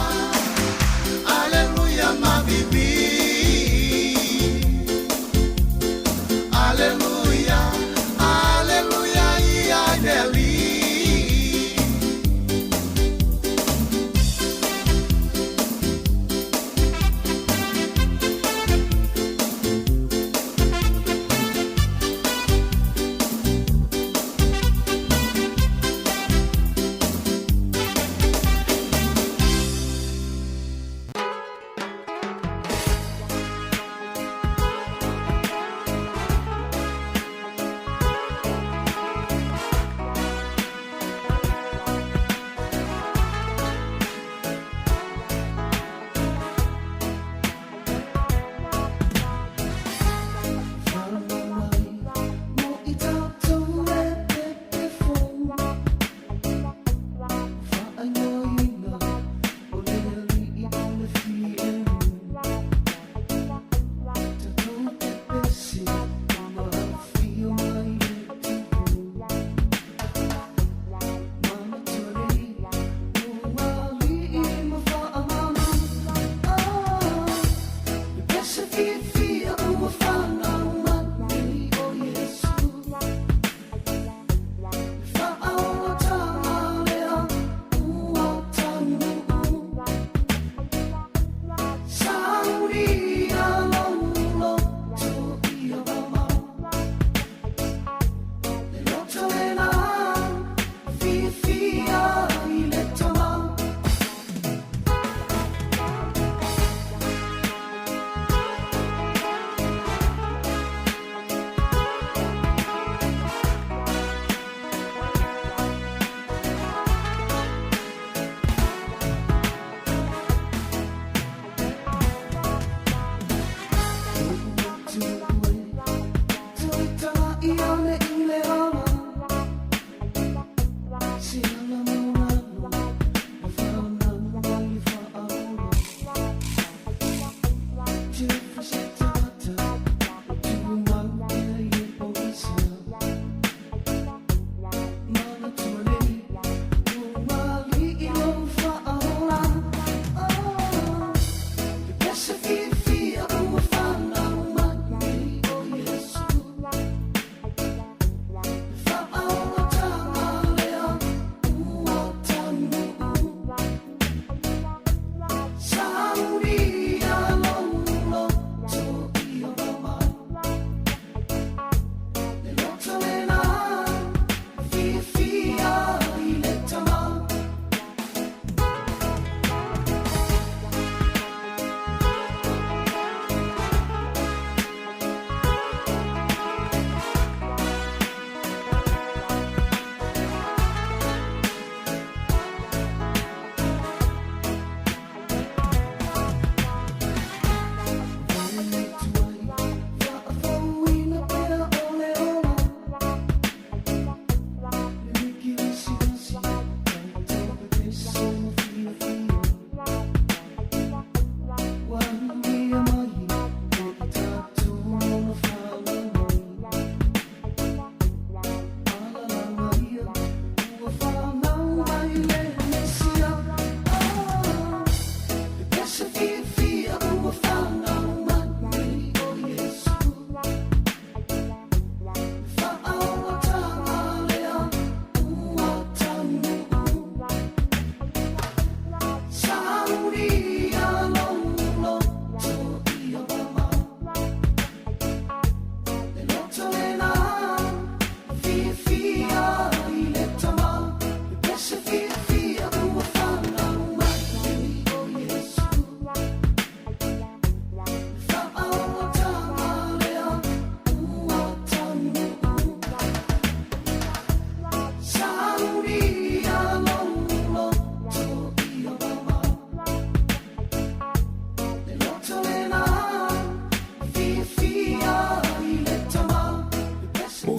aleluya, ma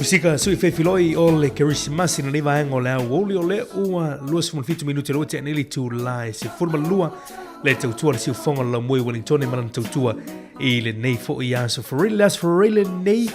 Pisika sui fefiloi o le Keresimasi na niva engo le au oli o le ua luas fitu minuti rote nili tu lai se forma lua le tautua le siu fonga la mui Wellington malan tautua I le nei fo I aso for nei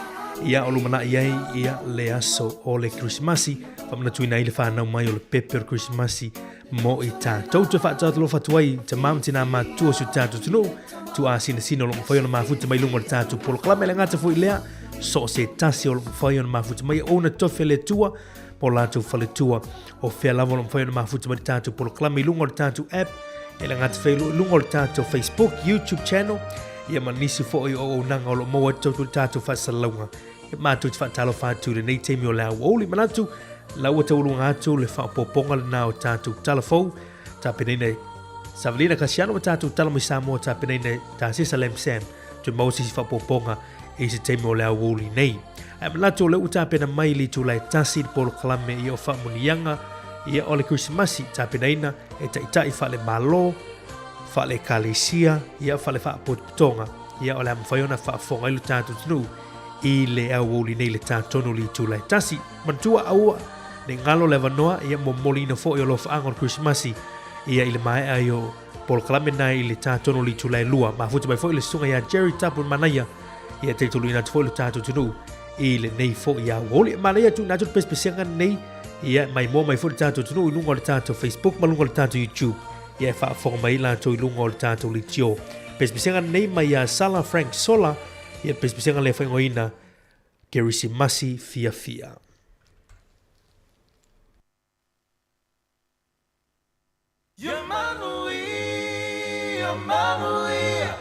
ia o lumana ia le aso o le Keresimasi famana tuina I le whanau mai o le pepe o Keresimasi mo I tātou te whaatata lo whatuai te mamtina ma tua su tātou tunu tu a sina lo mwhai ona mafuta mai lungo le tātou polo klame le ngata fo I lea so se tasi o lo mwhai ona mafuta mai ona tofe le tua po lātou whale tua o whea lava lo mwhai ona mafuta mai tātou polo klame lungo le tātou app e le ngata whai lungo le tātou Facebook, YouTube channel ia manisi fo o nanga o lo moa tautu le tātou whasalaunga e mātou te whaatalo whātu le nei teimi o le au oli manatu la ua taulunga atu le whaapoponga le nao tātou talafou tā penene Savalina Kasiano o tātou talamo I Samoa tā penene tā Salem Sam tu Moses whaapoponga I se teimi o le au oli nei e manatu o le uta pena mai li tu lai tasi di polo kalame I o whaamunianga ia o le Keresimasi tā peneina e ta itai wha le malo wha le kalesia ia wha le whaapotonga ia o le amwhaiona whaafonga ilu tātou tunu I le au oli nei le tātono li tu lai tasi mantua aua ne ngalo le vanoa ia mo molina fo I o lo whaanga o Keresimasi ia I le mai ai o polo kalame nai I le tātono li tu lai lua ma futa mai fo I le sunga ia Jerry Tapu Manaya ia te tolu ina tufo I le tātou tunu I le nei fo ia oli Manaya tu natu pespesianga nei ia mai mo mai fo le tātou tunu I lungo le tātou Facebook ma lungo le tātou YouTube ia whaafonga mai lātou I lungo le tātou li tio pespesianga nei mai a Sala Frank Sola ia pespesianga le whaingoina Keresimasi fia. Manuia,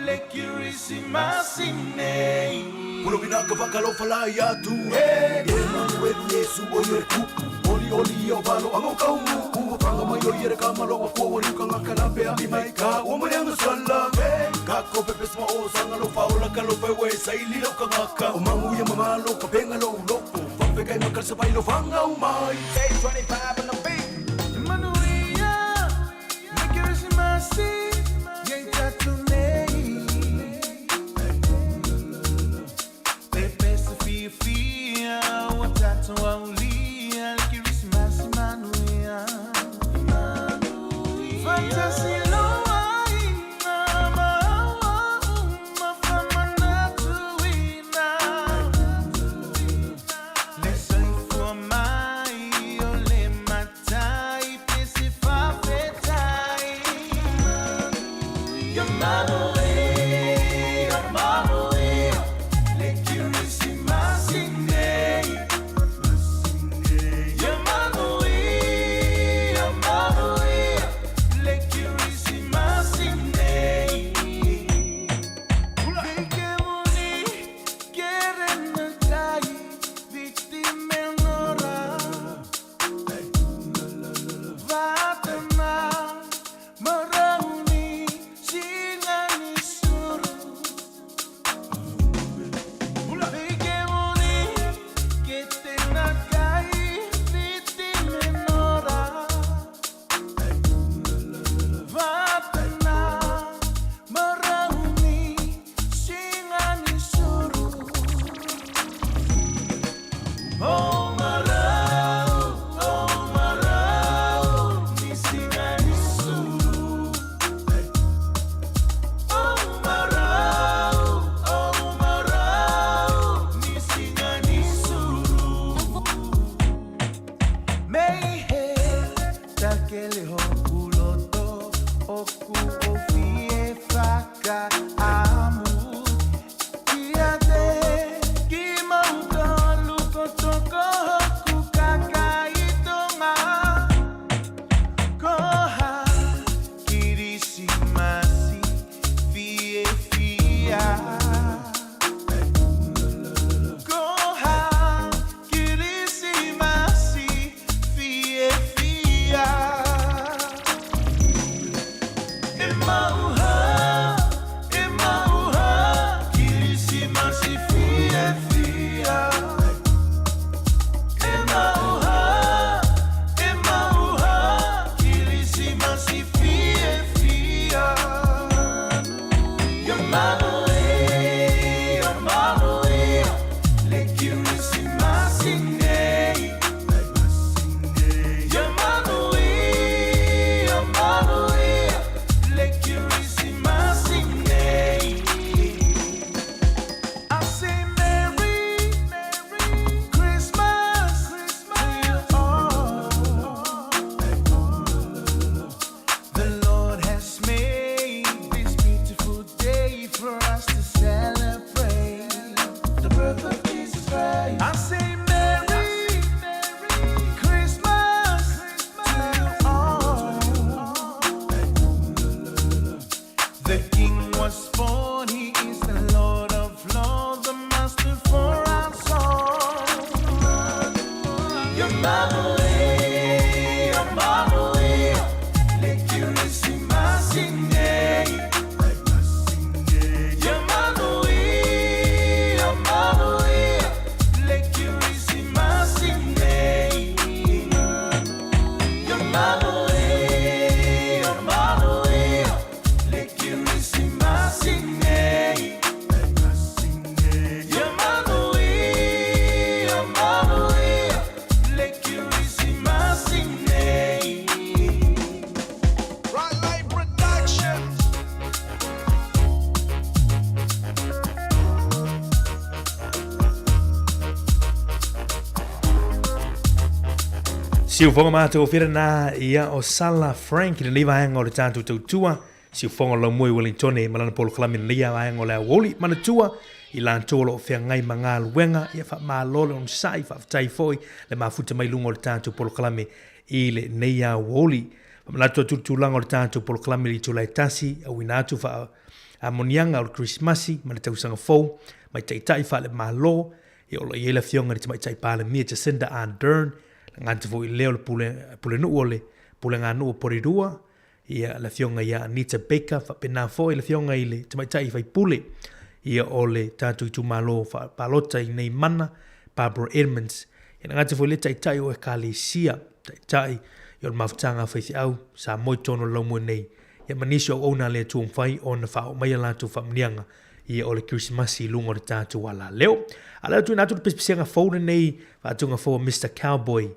le Keresimasi nei. Pulo vinaka vakalo fala ya tu. Emmanuel Yesu o yerku. Oli o valo amo kaumu. Kuwa panga mai o yere kamalo wa kuwa ruka ngakana pea. Imaika o marianga sala. Kako pepe sma o sanga lo faula kalo pewe saili lo kangaka. O mangu ya mamalo kapenga lo loko. Fafeka ima kalsa bailo fanga umai. 825 on the beat. Emmanuia, le Keresimasi. Emmanuel, le Keresimasi. The King was born, he is the Lord of Lords, the Master for our soul. Your mama, your mama, let you receive my singing. Your mama, let you receive my singing. Your mama. Siu fonga mātou whira nā ia o Sala Frank i le vaenga o le tātou tautua. Siu fonga lau mui Wellington e malana polo kalami na lia vaenga o le woli manatua. I lan tōlo o whea ngai manga luenga ia wha mā lole on sai wha whatai foi le mafuta mai lunga o le tātou polo kalami i le neia woli. Mamanatua tutulanga o le tātou polo kalami i tulai tasi au inatu wha amonianga o le Christmasi mana tausanga fau mai taitai wha le mā lo i o le iela fionga ni tamai tai pāle mia Jacinda Ardern ngante vo i leo le pule nu ole pule ngā nu o porirua ia le fionga ia Anita Baker fa pena fo i le fionga i le tamaitai fai pule ia ole tātou i tu malo fa palota i nei mana Barbara Edmonds ia ngante vo i le taitai o e Kalesia taitai i o le mafutanga fai au sa moi tono laumu nei ia manisio o ona le tuong fai o na whao mai alatu fa mnianga ia ole Christmasi lungo le tātou ala leo ala tu natu pesianga fōna nei fa tunga fo Mr. Cowboy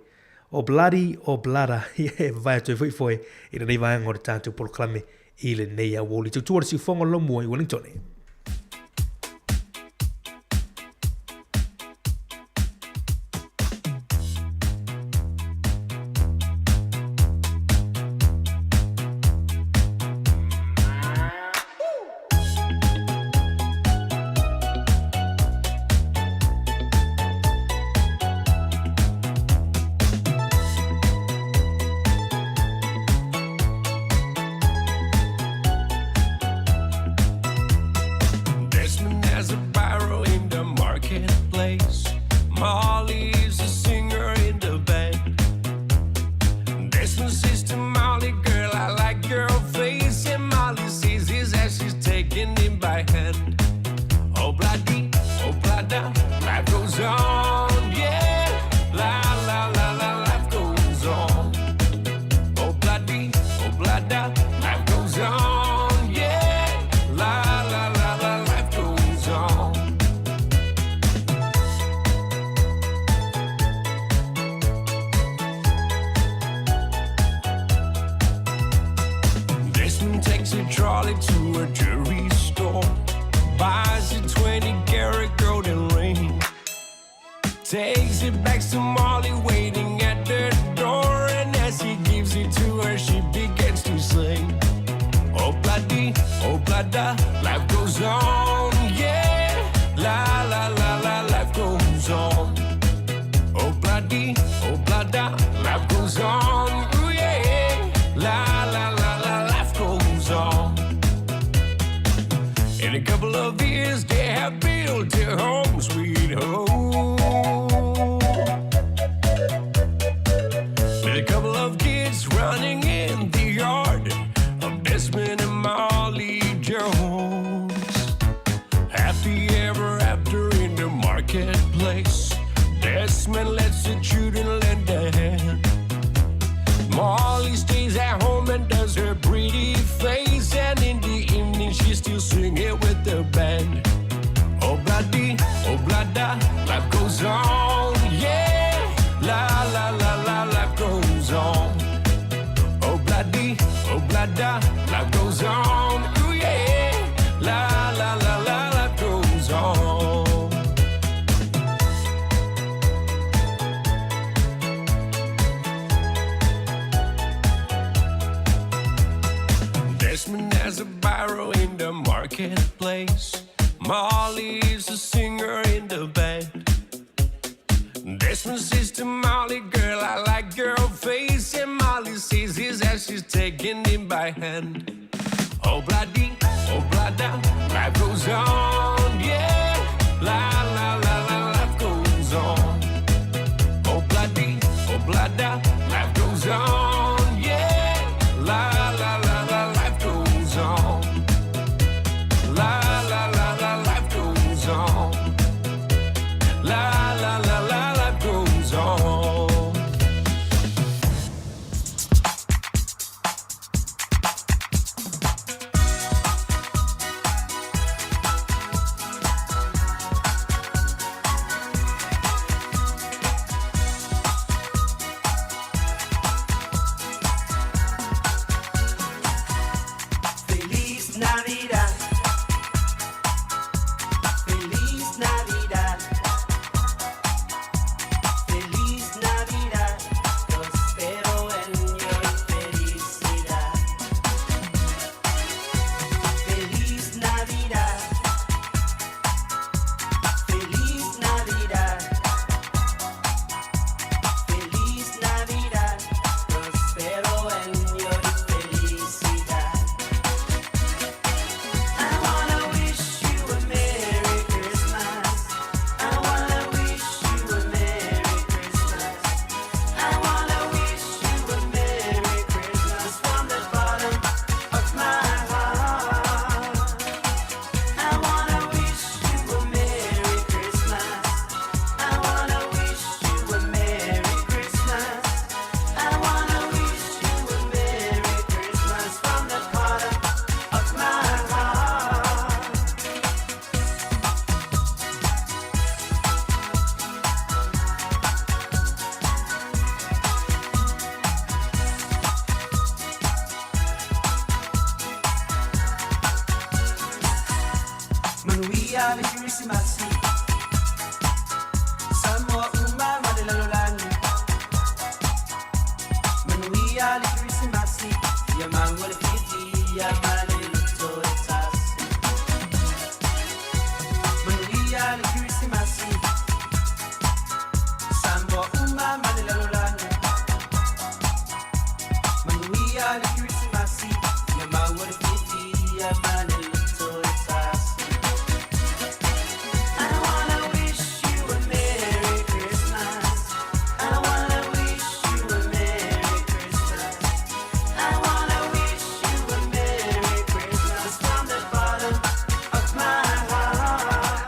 o bloody o blada ia vai tu foi i nei vai ngor tātou proclame i le nei a woli tu tuar si fonga lo mo i Wellington. Takes it back to Molly waiting at the door, and as he gives it to her, she begins to sing. Oh blada, life goes on, yeah. La la la la, life goes on. Oh blada, life goes on, ooh, yeah. La la la la, life goes on. In a couple of years, they have built their home, sweet home. With a couple of kids running in the yard of Desmond and Molly Jones. Happy ever after in the marketplace. Desmond lets the children lend a hand. Molly stays at home and does her pretty face, and in the evening she still singing with the band. Oh blada, life goes on, yeah. La la la la, life goes on. Oh blada, life goes on, ooh yeah. La la la la, life goes on. Desmond has a barrow in the marketplace. Molly's a singer in the band. Desmond says to Molly, girl, I like your face. And Molly says his as she's taking him by hand. Oh Manuia le Christmas. Samoa uma madela lolani. Manuia le Christmas. Ya mango le fiti ya male totas. Manuia le Christmas. Samoa uma madela lolani. Manuia le Christmas. Ya mango le fiti ya male.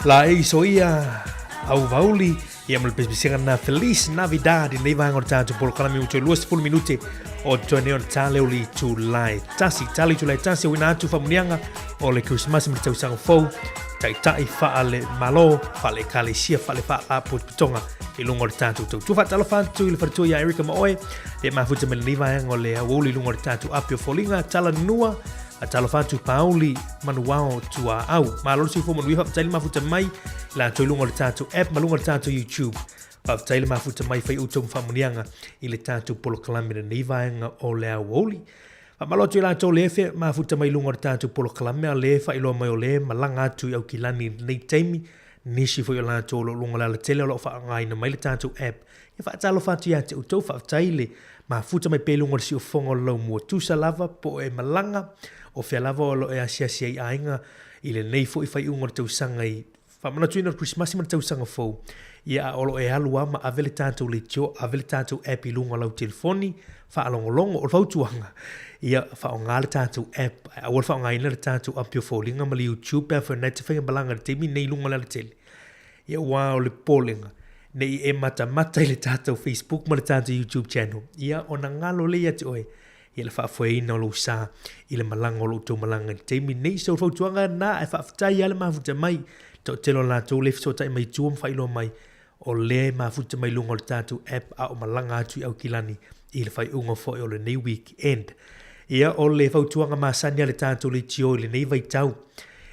La isoia au vauli ia mal pesbisinga na Feliz Navidad nei vangor tanto por kala mi uto luas 10 minute o toneo tale uli July tasi wina tu famunianga o le Christmas mi tau sang fo tai fa ale malo fa le kalesia fa le fa a putonga i lungor tanto tu fa talo fa tu le fartu ya Erika Moe le mafuta mel ni vangor le awuli lungor tanto apio folinga tala nua a talo fatu Pauli manuao tua au malo si fo manuifa tali mafuta mai la toilunga le tatu app malunga le tatu YouTube pa tali mafuta mai fai utom famunianga i le tatu polo kalamina nivaenga o le awoli pa malo tu la to lefe mafuta mai lunga le tatu polo kalamina lefa ilo mai o le malanga atu au kilani nei taimi nisi fo la to lunga la tele lo fa ngai na mai le tatu app ia fa talo fatu ya te uto fa tali mafuta mai pelunga si o fongo lo mo tu salava po e malanga o fia lava o lo e asia i ainga i le nei fo i fai unga tau sanga i whamana tuina Christmas ma tau sanga fo ia o lo e alua ma avele tātou le tio avele tātou app i lunga lau telefoni wha alongolongo o le tuanga ia wha o ngā le tātou app a wal wha o ngā ina le tātou apio fōlinga ma le YouTube a whanete whainga balanga le temi nei lunga la le tele ia wā o le pōlinga nei e mata i le tātou Facebook ma le tātou YouTube channel ia o na ngalo le ia te oe ia le whaafueina o lo sa i le malanga o lo tau malanga ni teimi nei so whautuanga na e whaafutai ale mafuta mai tau telo la tau le fso tai mai tuam whailo mai o le mafuta mai lunga o le tātou app a o malanga atu i au kilani i le whai unga fo o le nei weekend ia o le whautuanga masani ale tātou le tio i le nei vai tau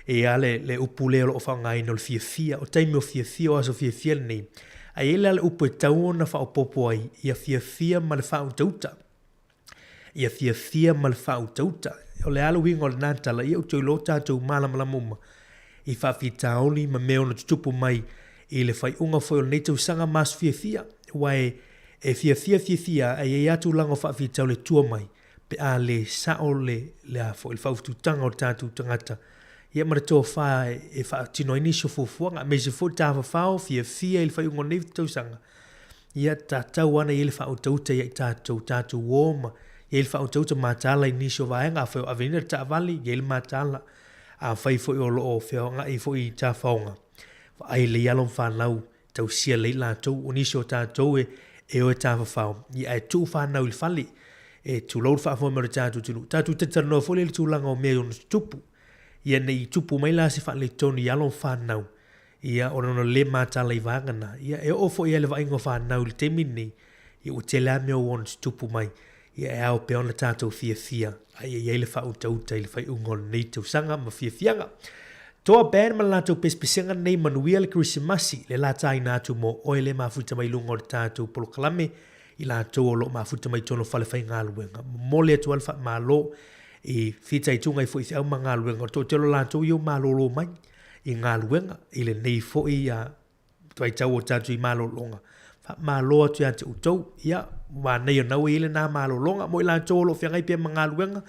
ia le upu leo o whaongai no le fia o taimi o fia o aso fia le nei a ele ale upu e tau na whaopopo ai ia fia ma le whautauta ia fia mal fau tauta o le Halloween o le Natala ia utoi lo tātou malamalama i whawhitaoli ma meo na tutupu mai i le whai unga foi o le neitau sanga mas fia wae e fia e atu langa whawhitau le tua mai pe a le sao le a foi le whawhitutanga o tātou tangata ia mara tō wha e whaatino inisio fufuanga me se fo tāwha whao fia i le whai unga o neitau sanga ia tātou ana i le whautauta i tātou woma ia le whautauta mātala inisio vaenga a whao avenida ta avali ia le mātala a whai fo i o loo whio nga i fo i tā whaonga ai le ialom whanau tau sia le lātou unisio tātou e o tā whao ia e tū whanau i whali e tū lau whaafo mara tātou tunu tātou tatanoa fo le tūlanga o mea ona tupu ia nei tupu mai la se whale tonu ialom whanau ia ona le mātala i vangana ia e ofo ia le vaingo whanau le te mini ia o te lea mea o ona tupu mai ia e au pe ona tātou fia ai e le whautauta i le whai ungo nei tau sanga ma fianga. Toa band ma lātou pespisenga nei manuia le Christmasi le lātai nātou mo oe le mafuta mai lungo le tātou polo kalame i lātou o lo mafuta mai tono whale whai ngā luenga. Mo le atu alfa mā lo i whita i tunga i fo i au ma ngā luenga. Tō telo lātou i o mā lo mai i ngā luenga i le nei fo i tuai tau o tātou i mā longa. Mā lo atu ia te utou ia wā nei o nau i le nā mā longa mo i lātou o lo whiangai pia ma ngā luenga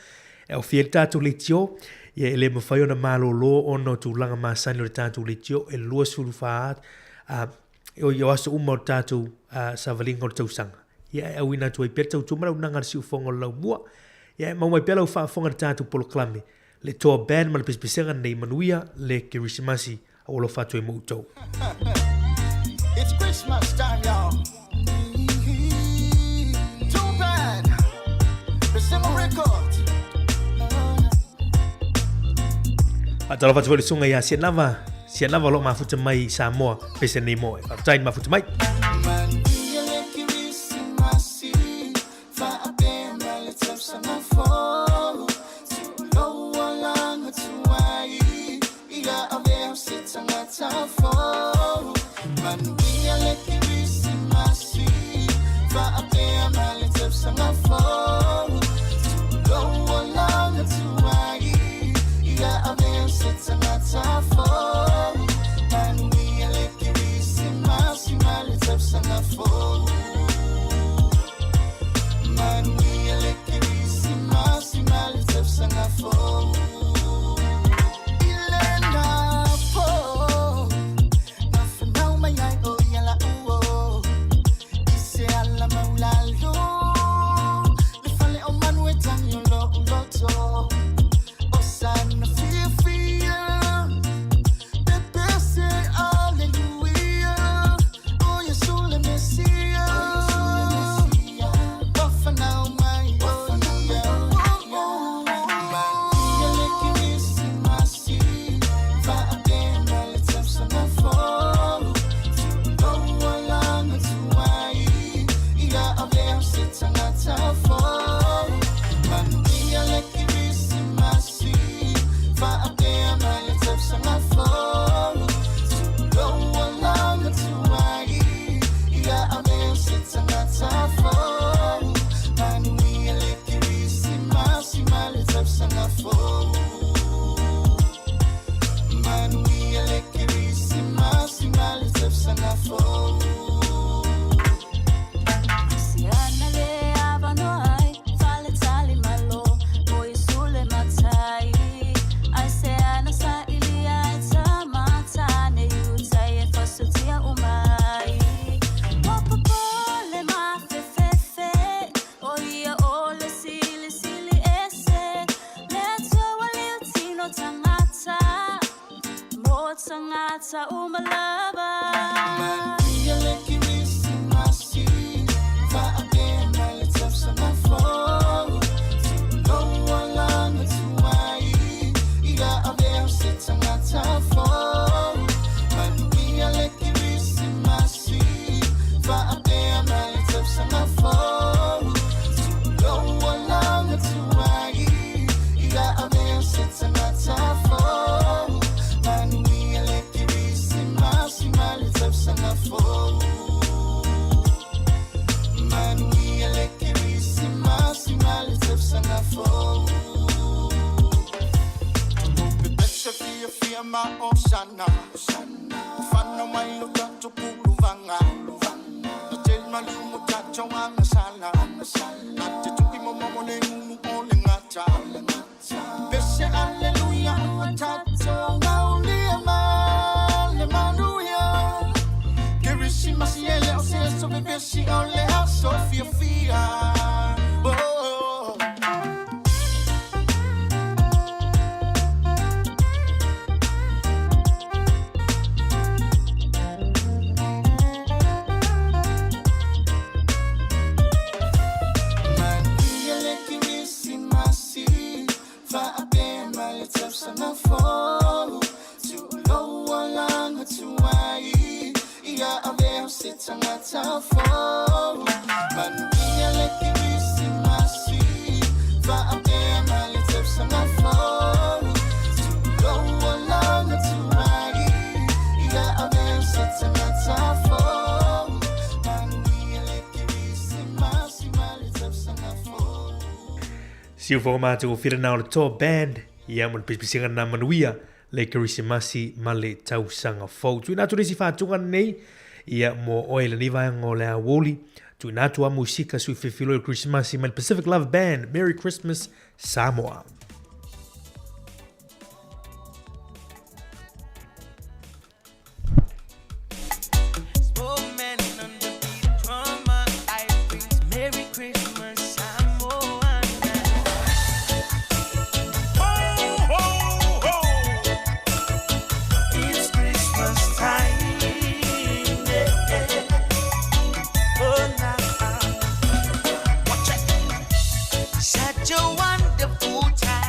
e o whia tātou le tio ia ele mawhai ona malo lo ono tūlanga māsani o le tātou le tio e lua suru whaat o i aso uma o tātou savalinga o le tausanga. Ia e awina tu ai pia tau tumara unanga si ufonga lau mua. Ia e maumai pia lau whaafonga le tātou polo klame. Le toa band ma le pespisenga nei manuia le Kirisimasi a olo whātua i mo utou. It's Christmas time, y'all. Too bad. Brisimo Records. Atalo fatu le sunga ia sia lava lo mafuta mai Samoa pese nei mo e tain mafuta mai Low along to why, yeah, I'm sitting tafo manuia le Christmas fa apea male tep sanga fo go along to ai ya ave sanga tafo manuia le Christmas male tep sanga fo manuia le Christmas male tep sanga fo Siu fo ma tu fira na o to band ia mo pisinga na manuia le Christmasi male tau sanga fo tu na tu resi fa tunga nei ia mo oile ni vai ngole a woli tu na tu a musika su filo Christmasi mal Pacific Love Band. Merry Christmas Samoa. Such a wonderful time.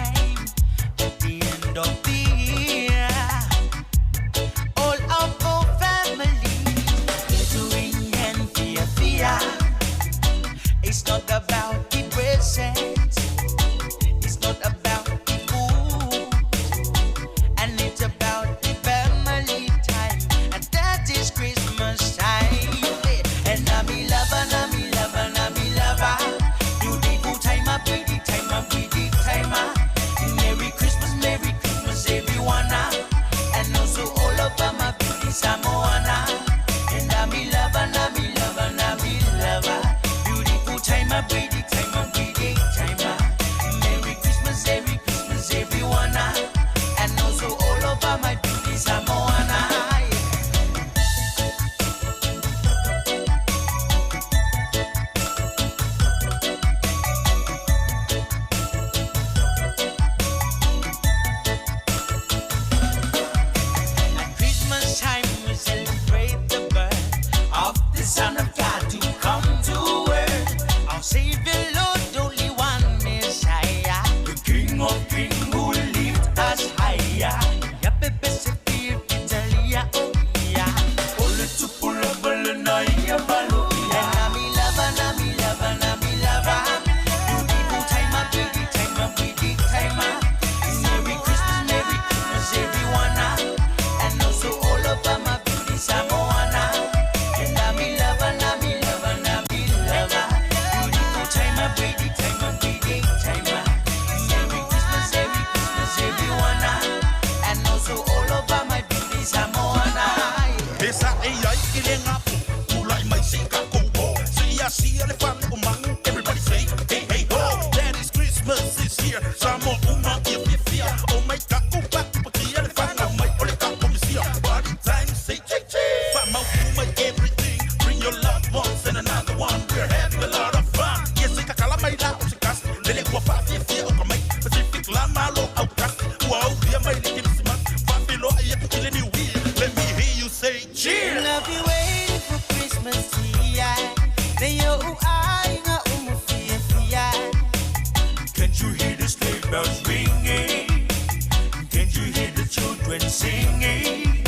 and singing.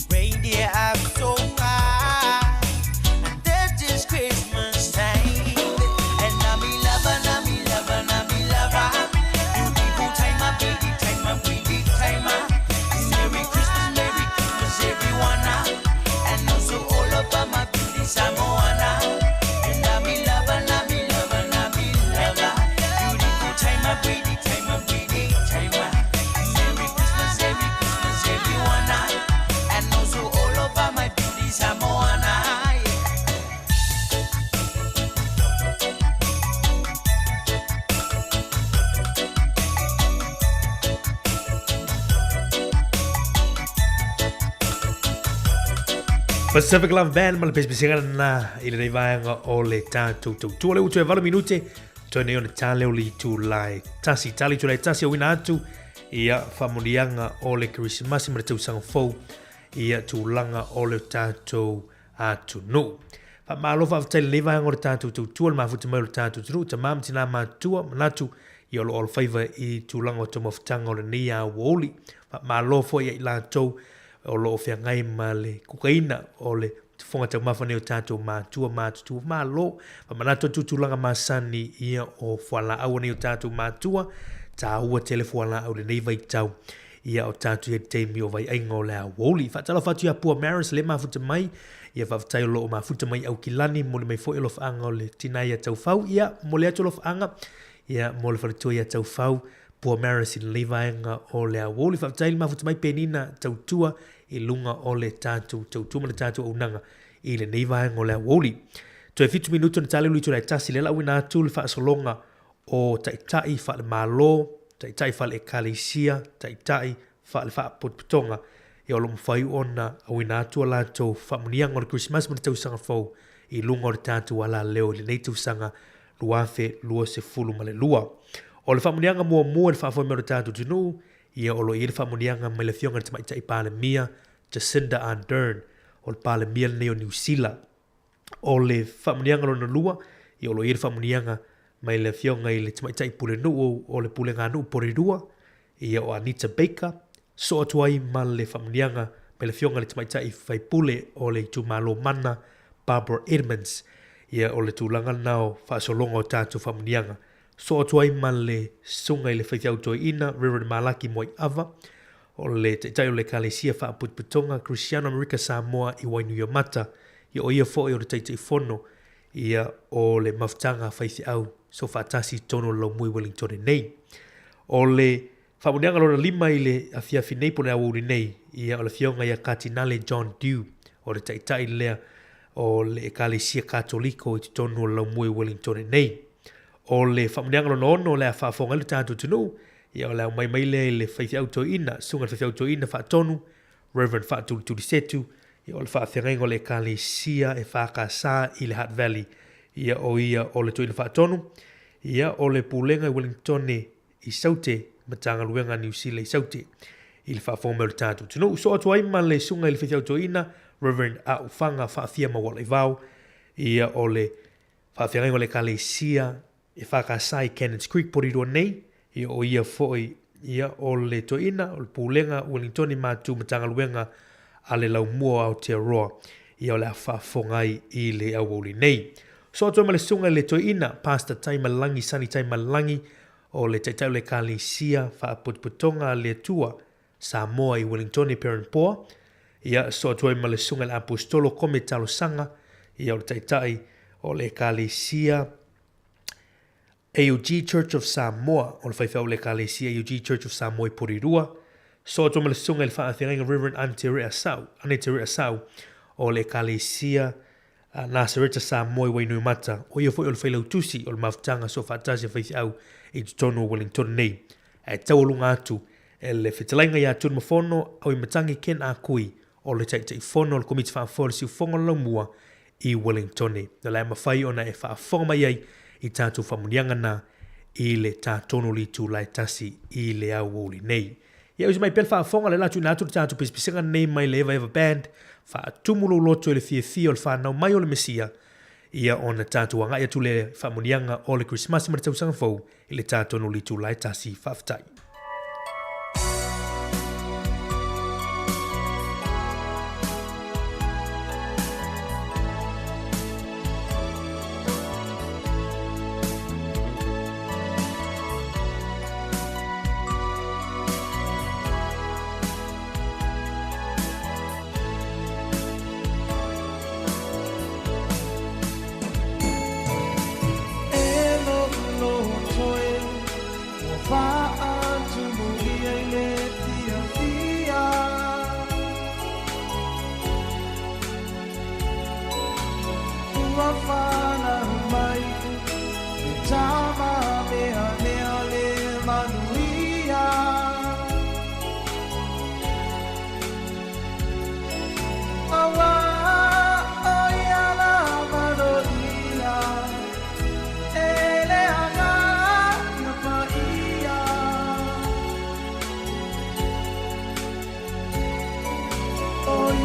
Reindeer are so high, and that is Christmas time. And nami lover, nami lover, nami lover. Beautiful time, a pretty time, a pretty time. Merry Christmas, everyone. And also all over my beauty Samoana. And nami lover, nami lover, nami lover. Beautiful time, a pretty time, a pretty time. Merry Christmas, everyone. And also all over my beauty Samoana. Pacific Love Band ma le pesipisinga na i le nei vaenga o le tātou tau le utu e 8 minute toi nei o le tāleo li tu lai tasi tali tu lai tasi o wina atu ia whamonianga o le Christmas ma le tausanga fau ia tu langa o le tātou atu no pa maalofa avtai le nei vaenga o le tātou tau le mafuta mai o le tātou tau ta mam tina matua manatu i o lo faiva i tu langa o tomofutanga o le nei a woli pa maalofa ia i lātou o lo fia ngai ma le kukaina o le fonga tau mawhane o tātou mātua mālo pa manato tutulanga masani ia o whala au ne o tātou mātua tā ua tele whala au le nei vai tau ia o tātou ia teimi o vai ainga o le a woli whatala whatu ia pua maris le mafuta mai ia whaftai o lo o mafuta mai au kilani mo le mai fo ilof anga o le tinai a tau fau ia mo le atu lof anga ia mo le whalitua ia tau fau pua maris i le vaenga o le a woli whaftai le mafuta mai penina tau tua i lunga o le tātou tautua ma le tātou au nanga i le nei vaenga o le a woli. Toi 5 minuto na tale uli tu lai tasi le lau ina atu le whaasolonga o taitai wha le malo, taitai wha le ekalesia, taitai wha le whaapotputonga i o lo mwhai ona au ina atu ala tau whamunianga o le Christmas ma le tausanga fau i lunga o le tātou ala leo le nei tausanga luafe lua se fulu ma le lua. O le whamunianga mua le whaafoi me o le tātou tunu ia o lo i le whamunianga mai le fionga te maitai pāle mia Jacinda Ardern o le pāle mia neo New Zealand. O le whamunianga lo na lua ia o lo i le whamunianga mai le fionga i le te maitai pule nuu o le pule ngā nuu porirua ia o Anita Baker so atuai ma le whamunianga mai le fionga le te maitai whai pule o le tu malo mana Barbara Edmonds ia o le tūlanga nao whaasolonga o tātou whamunianga. So atuai ma le sunga i le whaifiau toi ina, Reverend Malaki Moi Ava, o le teitai o le kalesia whaaputputonga, Cristiano America Samoa i Wainui o Mata, i o ia fo i o le teitai fono, ia o le maftanga whaifiau, so whaatasi tono lau mui Wellington nei. O le whamunianga lona 5 i le awhiawhi nei pone awuri nei, ia o le fionga ia Cardinale John Dew, o le teitai lea o le kalesia katoliko i tono lau mui Wellington nei. O le whamunianga no ono le a whaafonga le tātou tunu, ia o le au mai le le whaifiau to ina, sunga whaifiau to ina whaatonu, Reverend Whaatulu Tulisetu, ia o le whaathengaingo le kalesia e whaakasa i le Hutt Valley, ia o le to ina whaatonu, ia o le pulenga i Wellington i saute, matanga luenga New Zealand i saute, i le whaafonga le tātou tunu. So atu aima le sunga i le whaifiau to ina, Reverend a ufanga whaafia ma wala i vau, ia o le whaathengaingo le kalesia e whakasai Cannons Creek porirua nei, i o ia foi, ia o le toina, o le pūlenga, Wellington i mātu matanga luenga a le lau mua au te roa, ia o le a whaafongai i le awoli nei. So ato ma le sunga le toina, Pastor Tai Malangi, Sani Tai Malangi, o le teitau le kalesia, whaaputputonga le tua, Samoa i Wellington i Perempoa, ia so ato ma le sunga le apostolo kome talo sanga, ia o le teitai o le kalesia, AUG Church of Samoa, o le whaiwhau le kalesia AUG Church of Samoa i Porirua, so ato ma le sunga le whaathiranga Reverend Ane Rea Sau, o le kalesia Nasareta Samoa i Wainui Mata, o ia fwoi o le whailau tusi o le mawhtanga so whaatasi a whaiwhau i tutono Wellington nei. E tau alunga atu, e le whetalainga i atu mafono au i matangi ken a kui o le teitai fono o le komiti whaafore si ufonga laumua i Wellington nei. Na lai mawhai ona e whaafonga mai ai i tātou whamunianga na i le tātono li tū lai tasi i le au woli nei. Ia usi mai pel whaafonga le latu nātu tātou pispisinga nei mai le Eva Band, whaatumulu loto i le fia o le whanau mai o le Mesia, ia ona tātou anga ia tu le whamunianga o le Christmas ma le tausanga fau i le tātono li tū lai tasi whaaftai.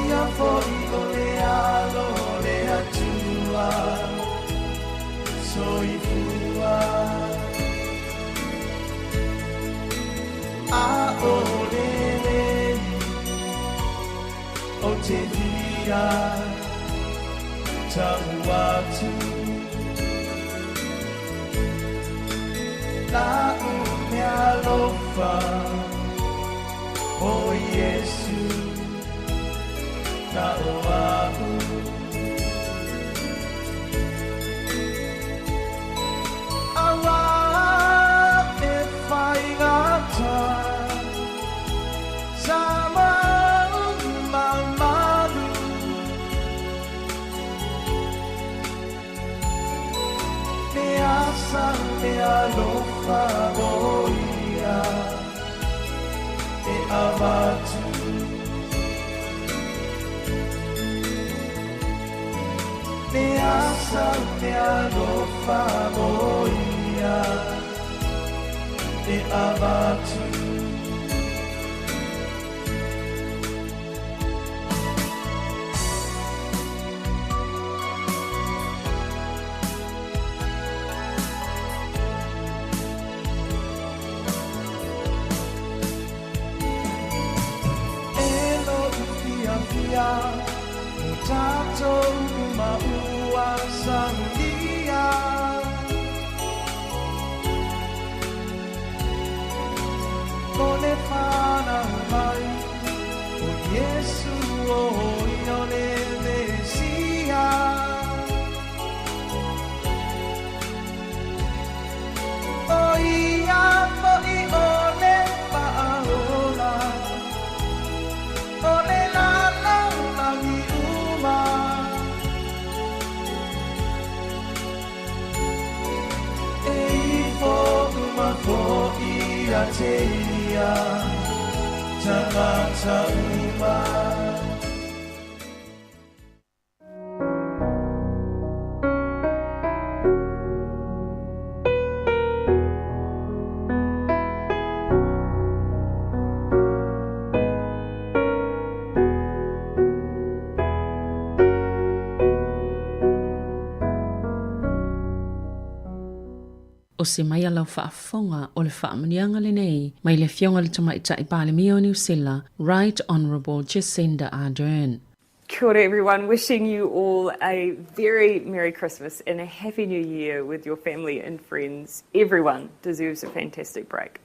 ia fo'i o le alo le atua soifua a o le leni o te via tau atu la o me alofa o Yesu na o au awa e whai ngata sama mamaru me asa me alofa o ia e abatu me asa me alofa o ia e abatu Tato maua sandia Kone whana mai O Yesu o ione Mesia O ia mo i ole paaola O le lala langi uma E ifo uma fo ia te ia Tangata uma O se mai alau whaafonga o le whaamanianga le nei, mai le fionga le tamaita i Palemio New Zealand, Right Honourable Jacinda Ardern. Kia ora everyone, wishing you all a very Merry Christmas and a Happy New Year with your family and friends. Everyone deserves a fantastic break.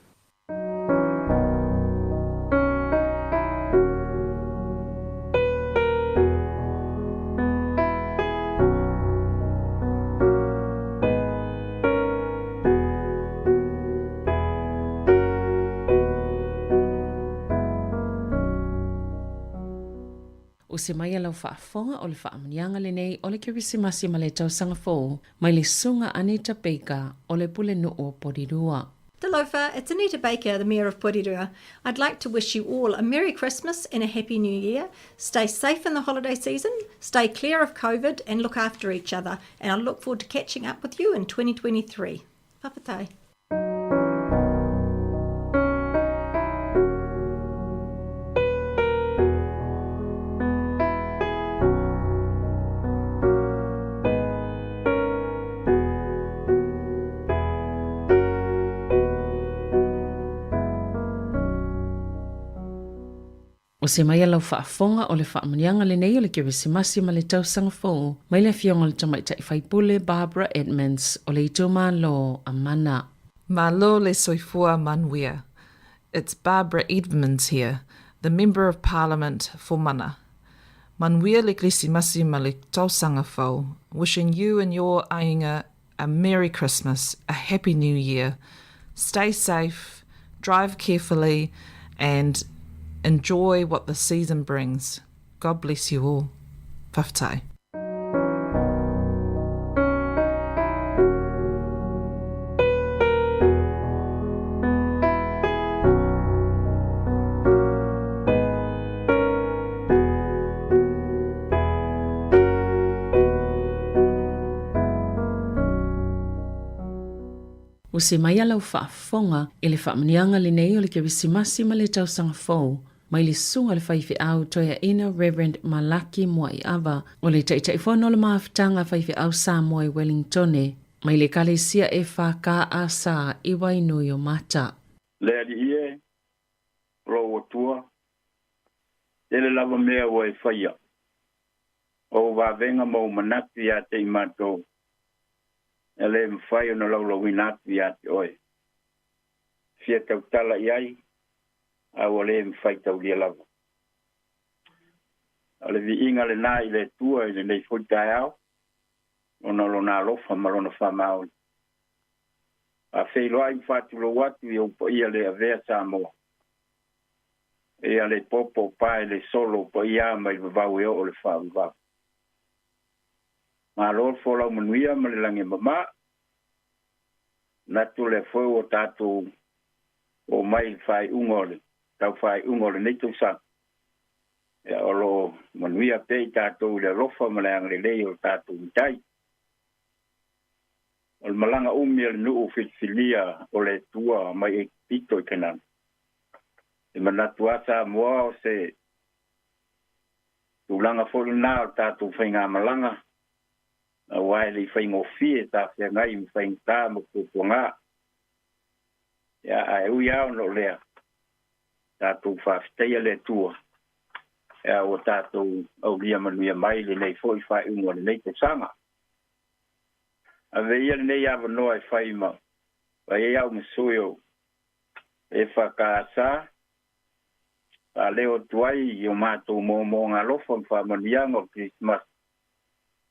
O se mai alau whaafonga o le whaamanianga le nei o le kirisimasi ma le tausanga fō, mai le sunga Anita Baker o le pule no o Porirua. Talofa, it's Anita Baker, the Mayor of Porirua. I'd like to wish you all a Merry Christmas and a Happy New Year. Stay safe in the holiday season, stay clear of COVID and look after each other. And I look forward to catching up with you in 2023. Papatai. O se mai alau whaafonga o le whaamanianga le nei o le kirisimasi ma le tausanga fō, mai le fionga le tamaita i whaipule Barbara Edmonds o le ito lo a mana. Malo le soifua Manuia. It's Barbara Edmonds here, the Member of Parliament for Mana. Manuia le kirisimasi ma le tausanga fō, wishing you and your ainga a Merry Christmas, a Happy New Year. Stay safe, drive carefully, and enjoy what the season brings. God bless you all. Whaftai. O se mai alau whaafonga e le whaamanianga le nei o le kirisimasi ma le tausanga fō, mai le sunga le whaiwhi au toia ina Reverend Malaki Mwai Ava o le taitaifono le maafitanga whaiwhi au Samoa i Wellingtone mai le kalesia e whaka a sa i Wainui o Mata. Le ali ie, ro o tua, ele lava mea o e whaia. O wavenga mo manati a te imato, ele mwhai o na laulau inati a te oe. Fia tau tala iai, a o le mwhai tau lia lava. Ale vi inga le nā i le tua i le nei whoitai au, ona lona lofa malona whamau. A wheiloa i whātulo watu i upo ia le avea Samoa. E a le popo pae le solo po ia mai vavau e o le whaavau. Ma lor wholau manuia ma le lange mama. Natu le whau o tātou o mai whai ungole. Tau whai ungole nei tau sang. E olo manuia pei tātou le lofa ma le anglelei o tātou mitai. O le malanga umia le nuu whitfilia o le tua mai e pito i kenan. E manatu asa mua o se tūlanga wholu nā o tātou whainga malanga. A wai le whaingo fie tā whia ngai mi whaing tā mo kūpua ngā. Ia a e ui au no lea. Tātou whawhiteia le tua. Ia o tātou au lia manuia mai le nei whoi whai unga le nei te sanga. A veia nei ava noa e whaima. Vai e au masuio. E whakaasa. A leo tuai i o mātou mō ngā lofa whamanianga o Christmas.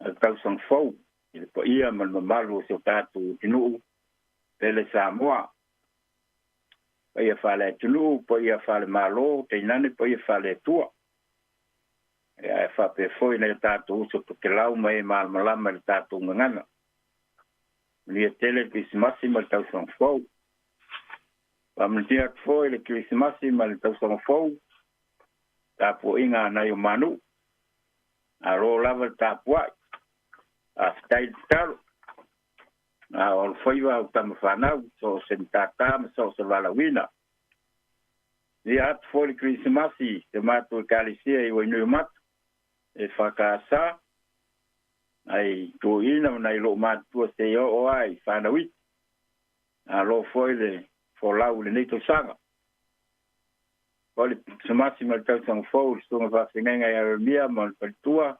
A tausang whau. I le pa ia man mamalu o se o tātou tinuu. Pele Samoa. Pa ia whale tinuu, pa ia whale malo, te inane pa ia whale tua. E whape foi na tātou uso to ke lau mai malmalama le tātou ngangana. Lia tele Christmas ma le tausang whau. Pamtia foi le Christmas ma le tausang whau. Ta po inga nai o manu. A ro lava ta po. A stai talo. A ol foiva o tama whanau. So sentata ma so se walawina. Lia at foi le Christmas te mato e kalisia i wainu matu. E whakasa. Ai to ina na lo matua se o ai fana wi a lo foi le fo lau le nito sanga poli semasi mal tau sang fo sto va finga ya mia mal tua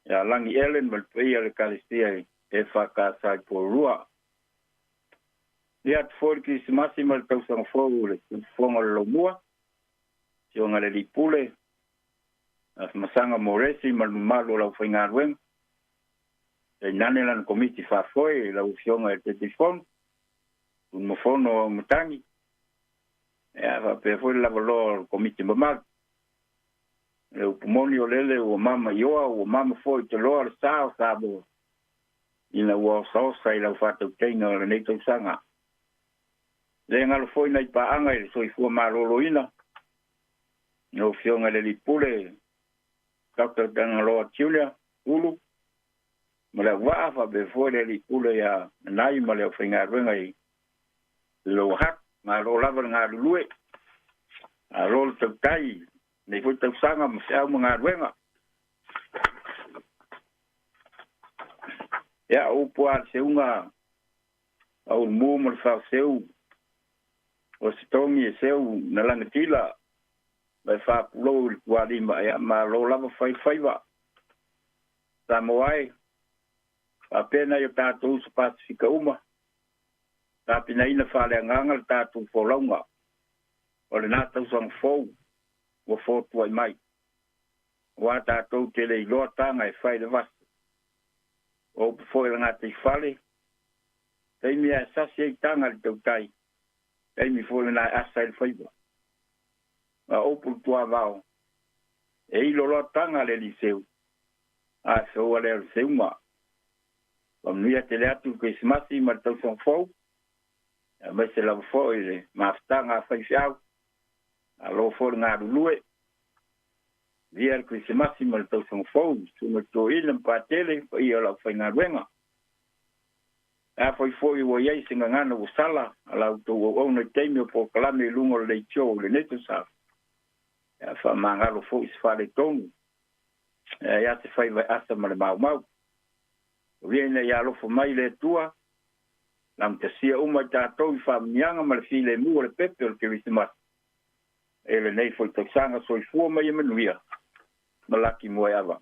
ya langi elen mal pia le kalistia e fa ka sai por rua ya for ki semasi mal tau sang fo le fo mal lo mua si on ale li pule as masanga moresi mal malo la finga wen. E nane lan komiti whawhoi, la usionga e te tifon, un mofono o mutangi. E a whapewhoi la waloa komiti mamag. E upumoni o lele o mama ioa, o mama foi te loa le sao sabo. Ina ua saosa i la whatau teina o le neitau sanga. Le ngalo foi na i paanga i le soifua marolo ina. E ufionga le lipule, kakta tanga loa tiulia, ulu. Mala wafa be fore li pula ya nai mala finga renga i lo hak ma lo lava nga lue a lo te tai nei fu te sanga ma sa mo nga renga ya o poa se unga au mo mo fa seu o stongi seu na langa tila ba fa lo wali ma lo lava fai va Samoai a pena yo tātou sa Pasifika uma. Tā pina ina whale anganga le tātou wholaunga. O le nātou sang fōu, o fōtua i mai. Wā tātou te le iloa tanga e whai le vasta. O pwoi la ngā te whale, teimi a sasi e tanga le tau tai. Teimi whoi na asa e whaiwa. Ma opu tua vau. E ilo loa tanga le li seu. A seua le le seuma. Pamnuia te le atu Christmasi ma tau sang fōu. A mai se lau fōi le maftanga a whaifiau. A lo fōi ngā rulue. Via le Christmasi ma tau sang fōu. Suma tō ina mpatele pa ia lau whai ngā ruenga. A fōi wa iei singa ngana o sala. A lau tō o au na teimi o po kalame lungo le tio le neto sa. fa mangalo fo is fa le tonu ya te fai vai asa ma le mau viene ya lo fo mai le tua nam te sia uma tātou I whaamianga ma le file mua le pepe o le Kirisimas. E le nei foi taksanga soi fua mai e manuia. Malaki moe awa.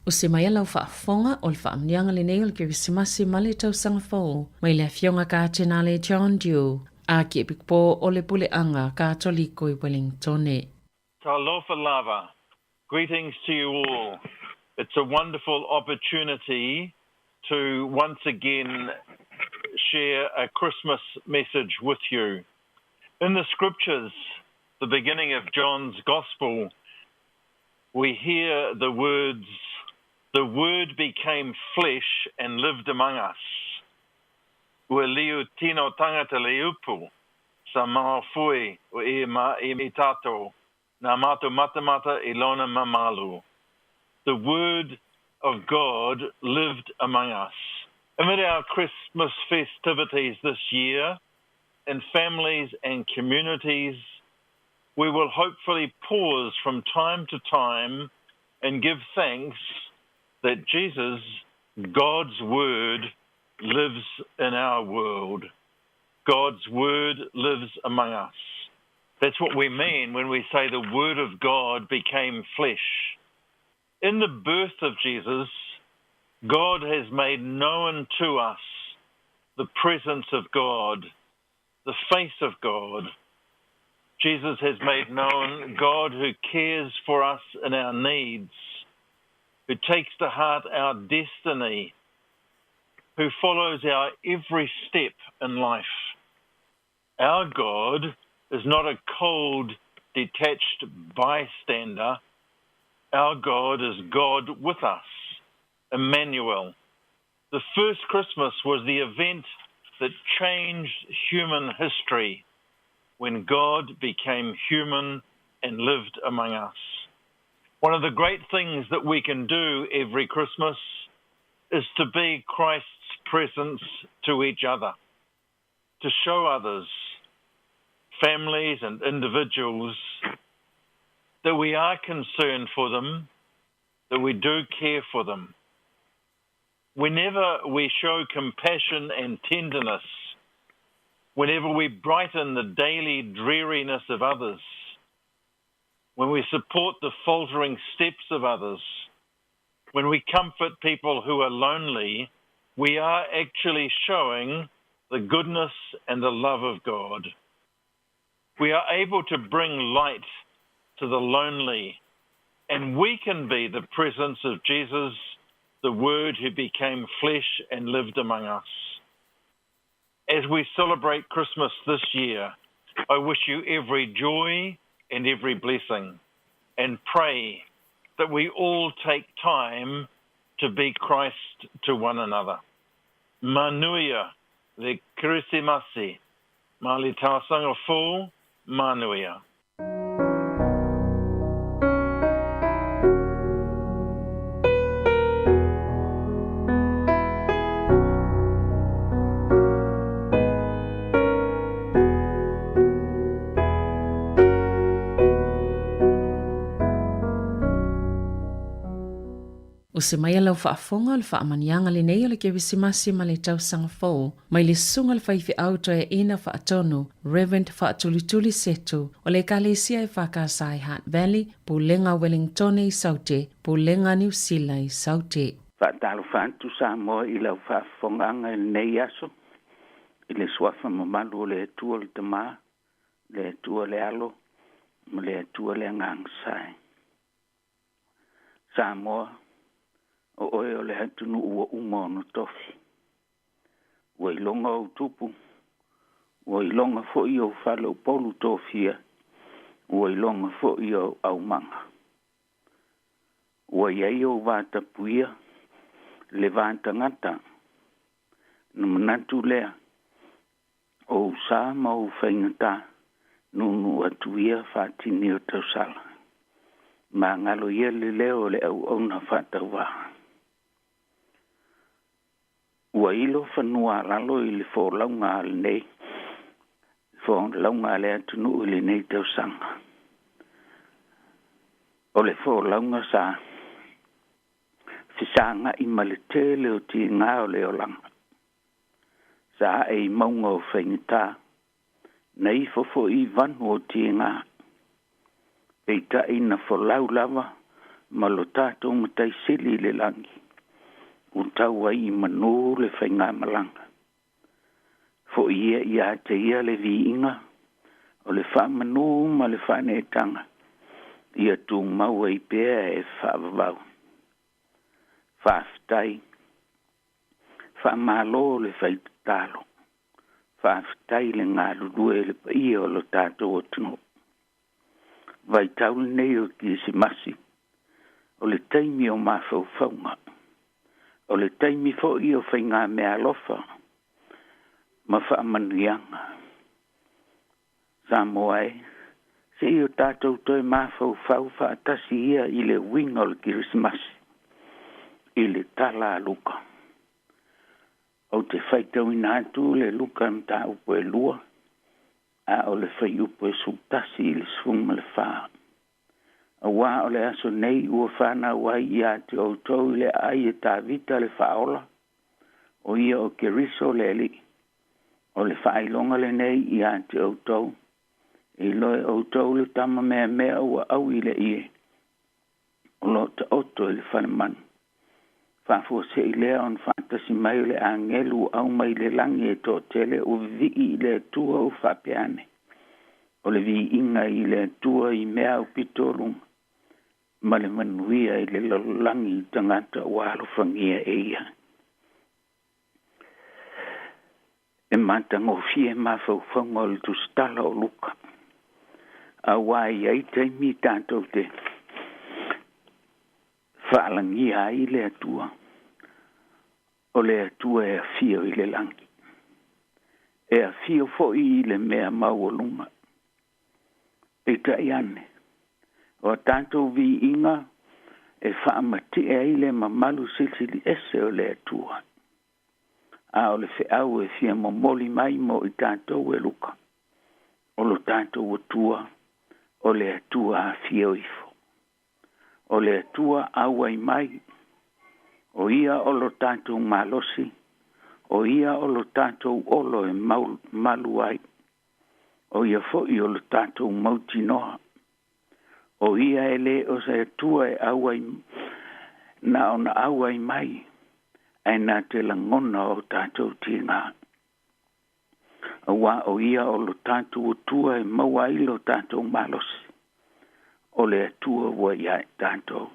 O se mai lau whaafonga o le whaamnianga le nei o le Kirisimasi ma le tausaga fou. Mai le awhionga ka tēnā le John Dew. A ki epikpo o le puleanga ka toliko I Wellingtone. Talofa lava. Greetings to you all. It's a wonderful opportunity to once again share a Christmas message with you. In the scriptures, the beginning of John's Gospel, we hear the words, "The Word became flesh and lived among us. Ua liu tino tangata le upu, sa maafui o e tato, na mato matamata ilona mamalu." The Word of God lived among us. Amid our Christmas festivities this year, in families and communities, we will hopefully pause from time to time and give thanks that Jesus, God's Word, lives in our world. God's Word lives among us. That's what we mean when we say the Word of God became flesh. In the birth of Jesus, God has made known to us the presence of God, the face of God. Jesus has made known God who cares for us in our needs, who takes to heart our destiny, who follows our every step in life. Our God is not a cold, detached bystander. Our God is God with us, Emmanuel. The first Christmas was the event that changed human history when God became human and lived among us. One of the great things that we can do every Christmas is to be Christ's presence to each other, to show others, families and individuals, that we are concerned for them, that we do care for them. Whenever we show compassion and tenderness, whenever we brighten the daily dreariness of others, when we support the faltering steps of others, when we comfort people who are lonely, we are actually showing the goodness and the love of God. We are able to bring light to the lonely, and we can be the presence of Jesus, the Word who became flesh and lived among us. As we celebrate Christmas this year, I wish you every joy and every blessing, and pray that we all take time to be Christ to one another. Manuia le Kirisimasi, ma le tausanga fō, manuia. O se mai lau whaafonga le whaamanianga le nei o le Kirisimasi ma le tausaga fou, mai le sunga le whaifi auto e ina whaatonu, Reverend Whaatulituli Setu, o le kalesia e whakasai Hutt Valley, Pulenga Wellington I Saute, Pulenga New Zealand I Saute. Whaatalo whaantu sa moa I lau whaafonganga nei aso, I le swafa mamalu o le tua le tama, le tua le alo, ma le tua le ngangsai. Sa moa, o oe o le hatunu ua unga no tofi. Ua ilonga o tupu. Ua ilonga fo I o whalo polu tofia. Ua ilonga fo I o au manga. Ua iai o vata puia. Le vata ngata. Na manatu lea. sa mau whaingata nunu atuia whatini o tau sala. Ma ngalo ia le leo le au ona whatawa. Ua ilo whanua lalo i le fo launga ale nei. Fo launga ale atunu le nei tau sanga. O le fo launga sa fisanga i maletele o ti ngā o le o langa. Sa e maunga o whaingata nei fofo i vanu o ti ngā. Peita ina fo lau lava ma lo tātou matai sili le langi. O tau ai i manu le whainga malanga. Fo ia ia te ia le vi inga o le wha manu ma le whane tanga. Ia tu mau ai pēa e whaavavau. Whaaftai. Whaamalo le whaitatalo. Whaaftai le ngā lulue le pai o lo tātou o tino. Vai taule nei o Kirisimasi. O le taimi o mawhau whaunga. O le taimi fo i o whainga mea lofa. Ma whaamanuianga. Samoai. Se i o tātou toi mawhau whau whaatasi ia i le winga o le Kirisimasi. I le tala luka. O te whaitau ina atu le luka mta upo e lua. A o le whai upo e sutasi i le svunga le whaa. A wā o le aso nei ua whana wai i a te outou i le ai e tā vita le whaola. O ia o ke riso le li. O le whailonga le nei i a te outou. I loe outou le tama mea mea ua au i le ie. O lo te oto i le whanemanu. Whafua se i lea on whantasi mai le angelu au mai le langi e tō tele o vi i le tua o whapeane. O le vi inga i le tua i mea o pitolunga. Ma le manuia i le langi i tangata o alo whangia e ia. E mantango fie mawhau whaunga o le tustala o luka. A wai ai taimi tātou te whaalangia i le atua. O le atua e a fio i le langi. E a fio fo i le mea mau o lunga. E tai ane. O tātou vi inga e whaamati e i le mamalu sisili ese o le atua. A o le whiau e fia momoli mai mo i tātou e luka. O lo tātou atua. O le atua a fio ifo. O le atua awai mai. O ia o lo tātou malosi. O ia o lo tātou olo e malu ai. O ia fo i o lo tātou mauti noha. O ia e le o se atua e awai. Na ona awai mai. Ai nā te langona o tātou tina. Wa o ia o lo tātou atua e maua i lo tātou malosi. O le atua wa ia e tātou.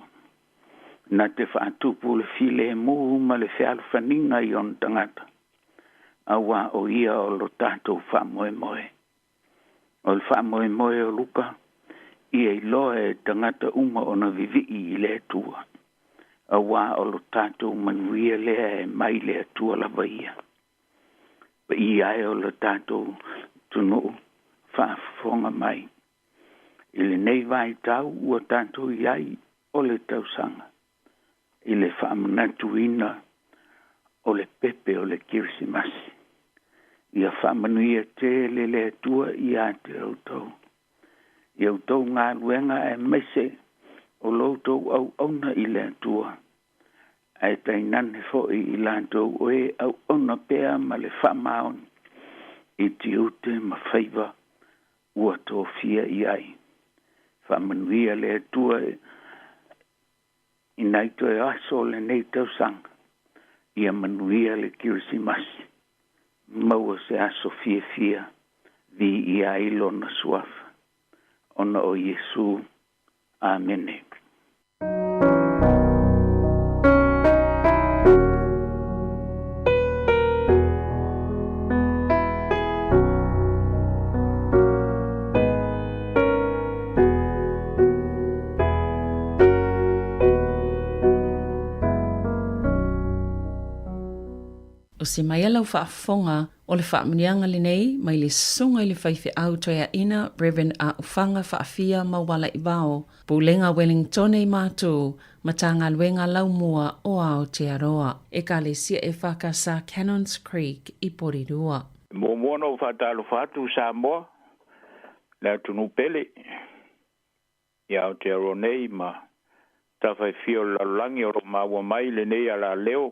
Na te whaatupu le file e muhu ma le whialu whaninga i on tangata. A wa o ia o lo tātou whamoe moe. O le whamoe moe o luka, i e loa e tangata uma o na vivi i le atua. A wa o lo tātou manuia lea e mai le atua la vaia. Pa i ai o lo tātou tunu whaafonga mai. I le nei vai tau ua tātou iai o le tausanga. I le whaamanatuina o le pepe o le Kirisimasi. Ia whaamanuia te le atua i a te autou. I autou ngā luenga e mese o loutou au auna i le atua. Ai tai nane fo i lantou oe au ona pea ma le whamaon. I ti ute ma whaiva ua tō fia i ai. Whamanuia le atua i nei toi aso le nei tau sanga. Ia manuia le Kirisimasi. Maua se aso fia fia vi i ai lona suafa. Ona o Yesu. Amene. O se mai alau whaafonga O le whaamanianga le nei, mai le sunga i le whaife au toia ina, Reverend a ufanga whaafia mawala i wao, Pulenga Wellington i mātou, matanga luenga laumua o Aotearoa, e ka le sia e whakasa Cannons Creek i Porirua. Mo mono whatalo whatu sa moa, le tunu pele, i Aotearoa nei ma, tawhai fio lalangi o maua mai le nei ala leo,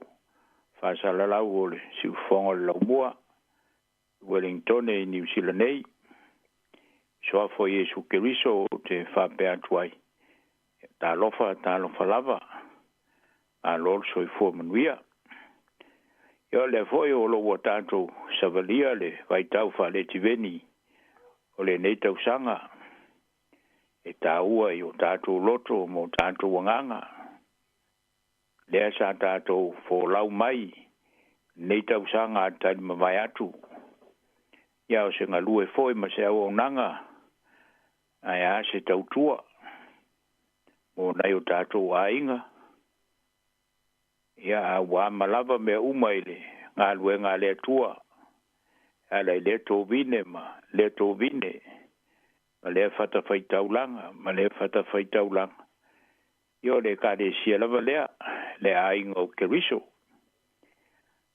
whasala lau o le siufonga laumua, Wellington e New Zealand nei. Soa fo Yesu Keriso te whapea tuai. Tā lofa lava. A lor soi fo manuia. Io le foi o lo watanto savalia le vaitau fa le tiveni. O le nei tau sanga. E tā ua i o tātou loto mo tātou wanganga. Lea sa tātou fo lau mai. Nei tau sanga tani mawai atu. Ia o se ngalue foi ma se au nanga. Ai a se tautua. Mo nei o tātou ainga. Ia a wā malava me umaile. Ngā lue ngā lea tua. Ala le tō vine ma. Le tō vine. Ma lea whata whaitaulanga. Ma lea whata whaitaulanga. Io le ka le sia lava lea. Le ainga o Keriso.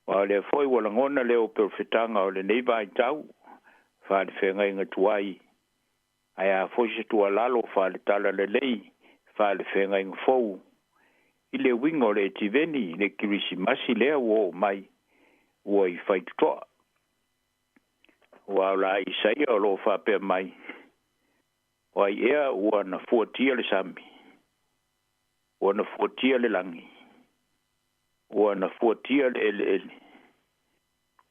Wa le foi wala ngona le o perfetanga o le nei vai tau. Fa le whenga inga tuai. Ai a foi se tua lalo fa le tala le lei. Fa le whenga inga fou. I le wingo le tiveni le kirisi masi lea wo mai. Ua i whaitutoa. Ua la i saia o lo fa pe mai. Ua i ea ua na fuatia le sami. Ua na fuatia le langi. Ua na fuatia le ele.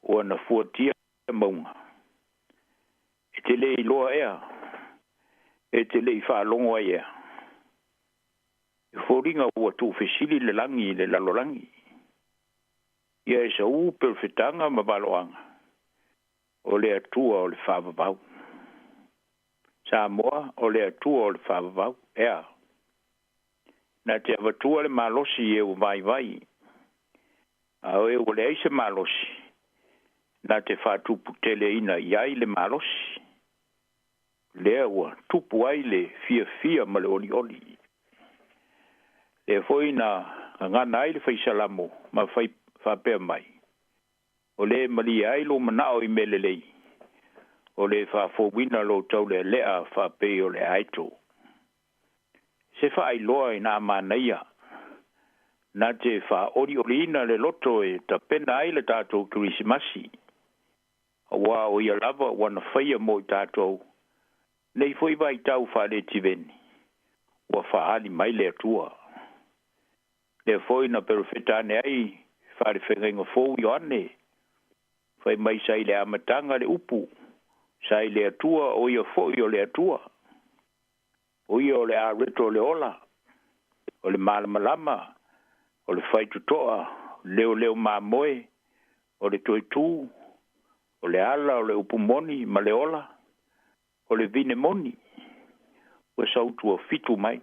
Ua na fuatia le maunga. E te le i loa ea. E te le i whaalongo ea. E whoringa ua tu fesili le langi le lalolangi. Ia e sa u perfetanga ma baloanga. O le atua o le whaavavau. Sa moa o le atua o le whaavavau. Ea. Na te avatua le malosi e u vai vai. A o e o le eise malosi. Na te whatupu tele ina iai le malosi. Lea ua tupu ai le fia ma le oli oli. Le foi na ngana ai le whaisalamo ma whapea mai. O le mali ai lo manao i melelei. O le whafowina lo tau le lea whape o le aito. Se whai loa i nā manaia. Na te wha ori ina le loto e ta pena ai le tātou Kirisimasi. Wa o ia lava wana whaia mo i tātou. Nei foi vai tau wha le tiveni. Wa whaali mai le atua. Le foi na perfetane ai wha le whengenga fōu i ane. Whai mai sai le amatanga le upu. Sai le atua o ia fōi o le atua. O ia o le a reto le ola. O le malamalama. O le whaitutoa. Leo mamoe. O le toitu. O le ala o le upu moni ma le ola. O le vine moni. O sautu o fitu mai.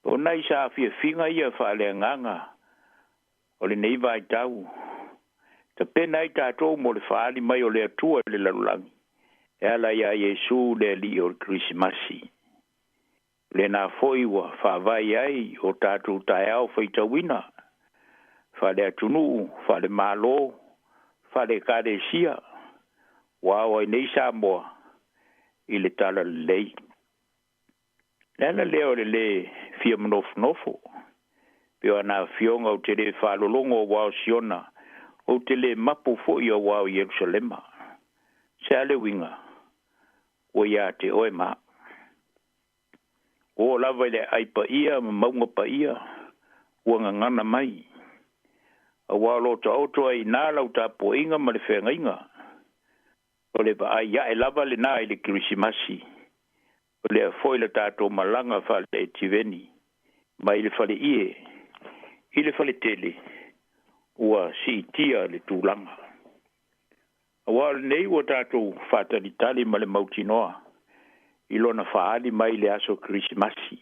O nai sa fia finga ia wha le nganga. O le nei vai tau. Ta pena i tātou mo le whaali mai o le atua le lalulangi. E ala ia Yesu le li o Krisimasi. Le nā foi wa whaavai ai o tātou tai au whaitawina. Wha le atunu, wha le malo, wha le kāresia. Wāo ai nei sa moa. I le tala lei. Lena leo le fia mnofnofo. Peo ana fionga o te le whalolongo o wao siona. O te le mapu fo i o wao Yerusalema. Se ale winga. O ia te oe ma. O lava le aipa ia, maunga pa ia. Ua ngangana mai. A wao lo ta auto ai nālau ta po inga ma le whenga inga. O le ba ai e lava le nā i le Kirisimasi. O le foi le tātou malanga wha le tiveni. Ma i le whale ie. I le whale tele. Ua si tia le tūlanga. A wale nei ua tātou whātari tali ma le mautinoa. I lona whaali mai le aso Kirisimasi.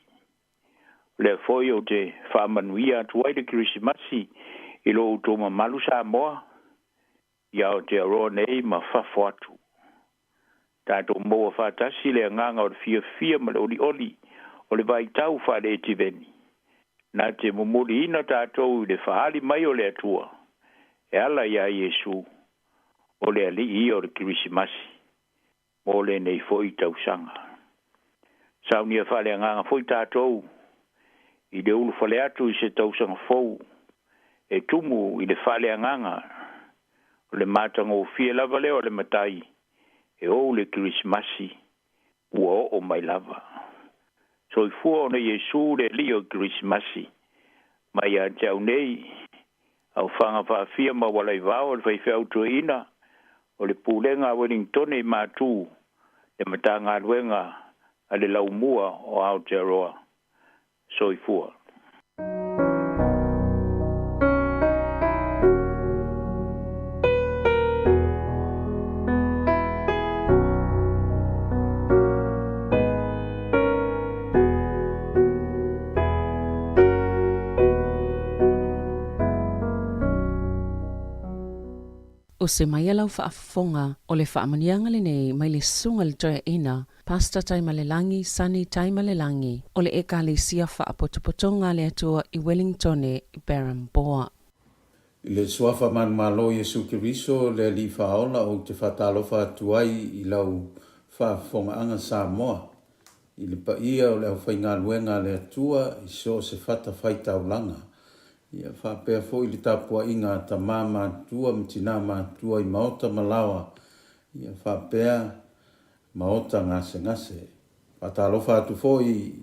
Le foi o te whamanuia tuai le Kirisimasi. I lo utoma malu sa moa. ia o te aroa nei ma whafo atu. Tātou moa whātasi le nganga o le fia ma le oli o le vai tau whare e tiveni. Nā te mumuri ina tātou le whaali mai o le atua. E ala ia Iesu o le ali i o le Kirisimasi. Mo le nei foi tau sanga. Saunia whale nganga foi tātou. I le ulu whale atu i se tau sanga fou. E tumu i le whale nganga. O le matanga o fia lava leo le matai. E o le Kirisimasi. Ua o mai lava. So i fua ona Iesu le li o Kirisimasi. Mai a tau nei. Au whanga whaafia ma walai vao le whai whiautua ina. O le pūlenga Wellington i mātū. Le matanga aluenga a le laumua o Aotearoa. So i fua. O se mai alau whaafonga o le whaamanianga le nei mai le sunga le toia ina, Pastor Taimalelangi, Sani Taimalelangi, o le eka le sia whaapotopotonga le atua i Wellington i Baramboa. I le suafa man malo Yesu Kiriso le li whaola o te whatalofa atuai i lau whaafonga anga Samoa. I le paia o le au whainga luenga le atua i so se whata whaitaulanga. Ia whapea fo i le tapua inga ta mama tua mtina tua i maota malawa. Ia whapea maota ngase. Patalofa atu fo i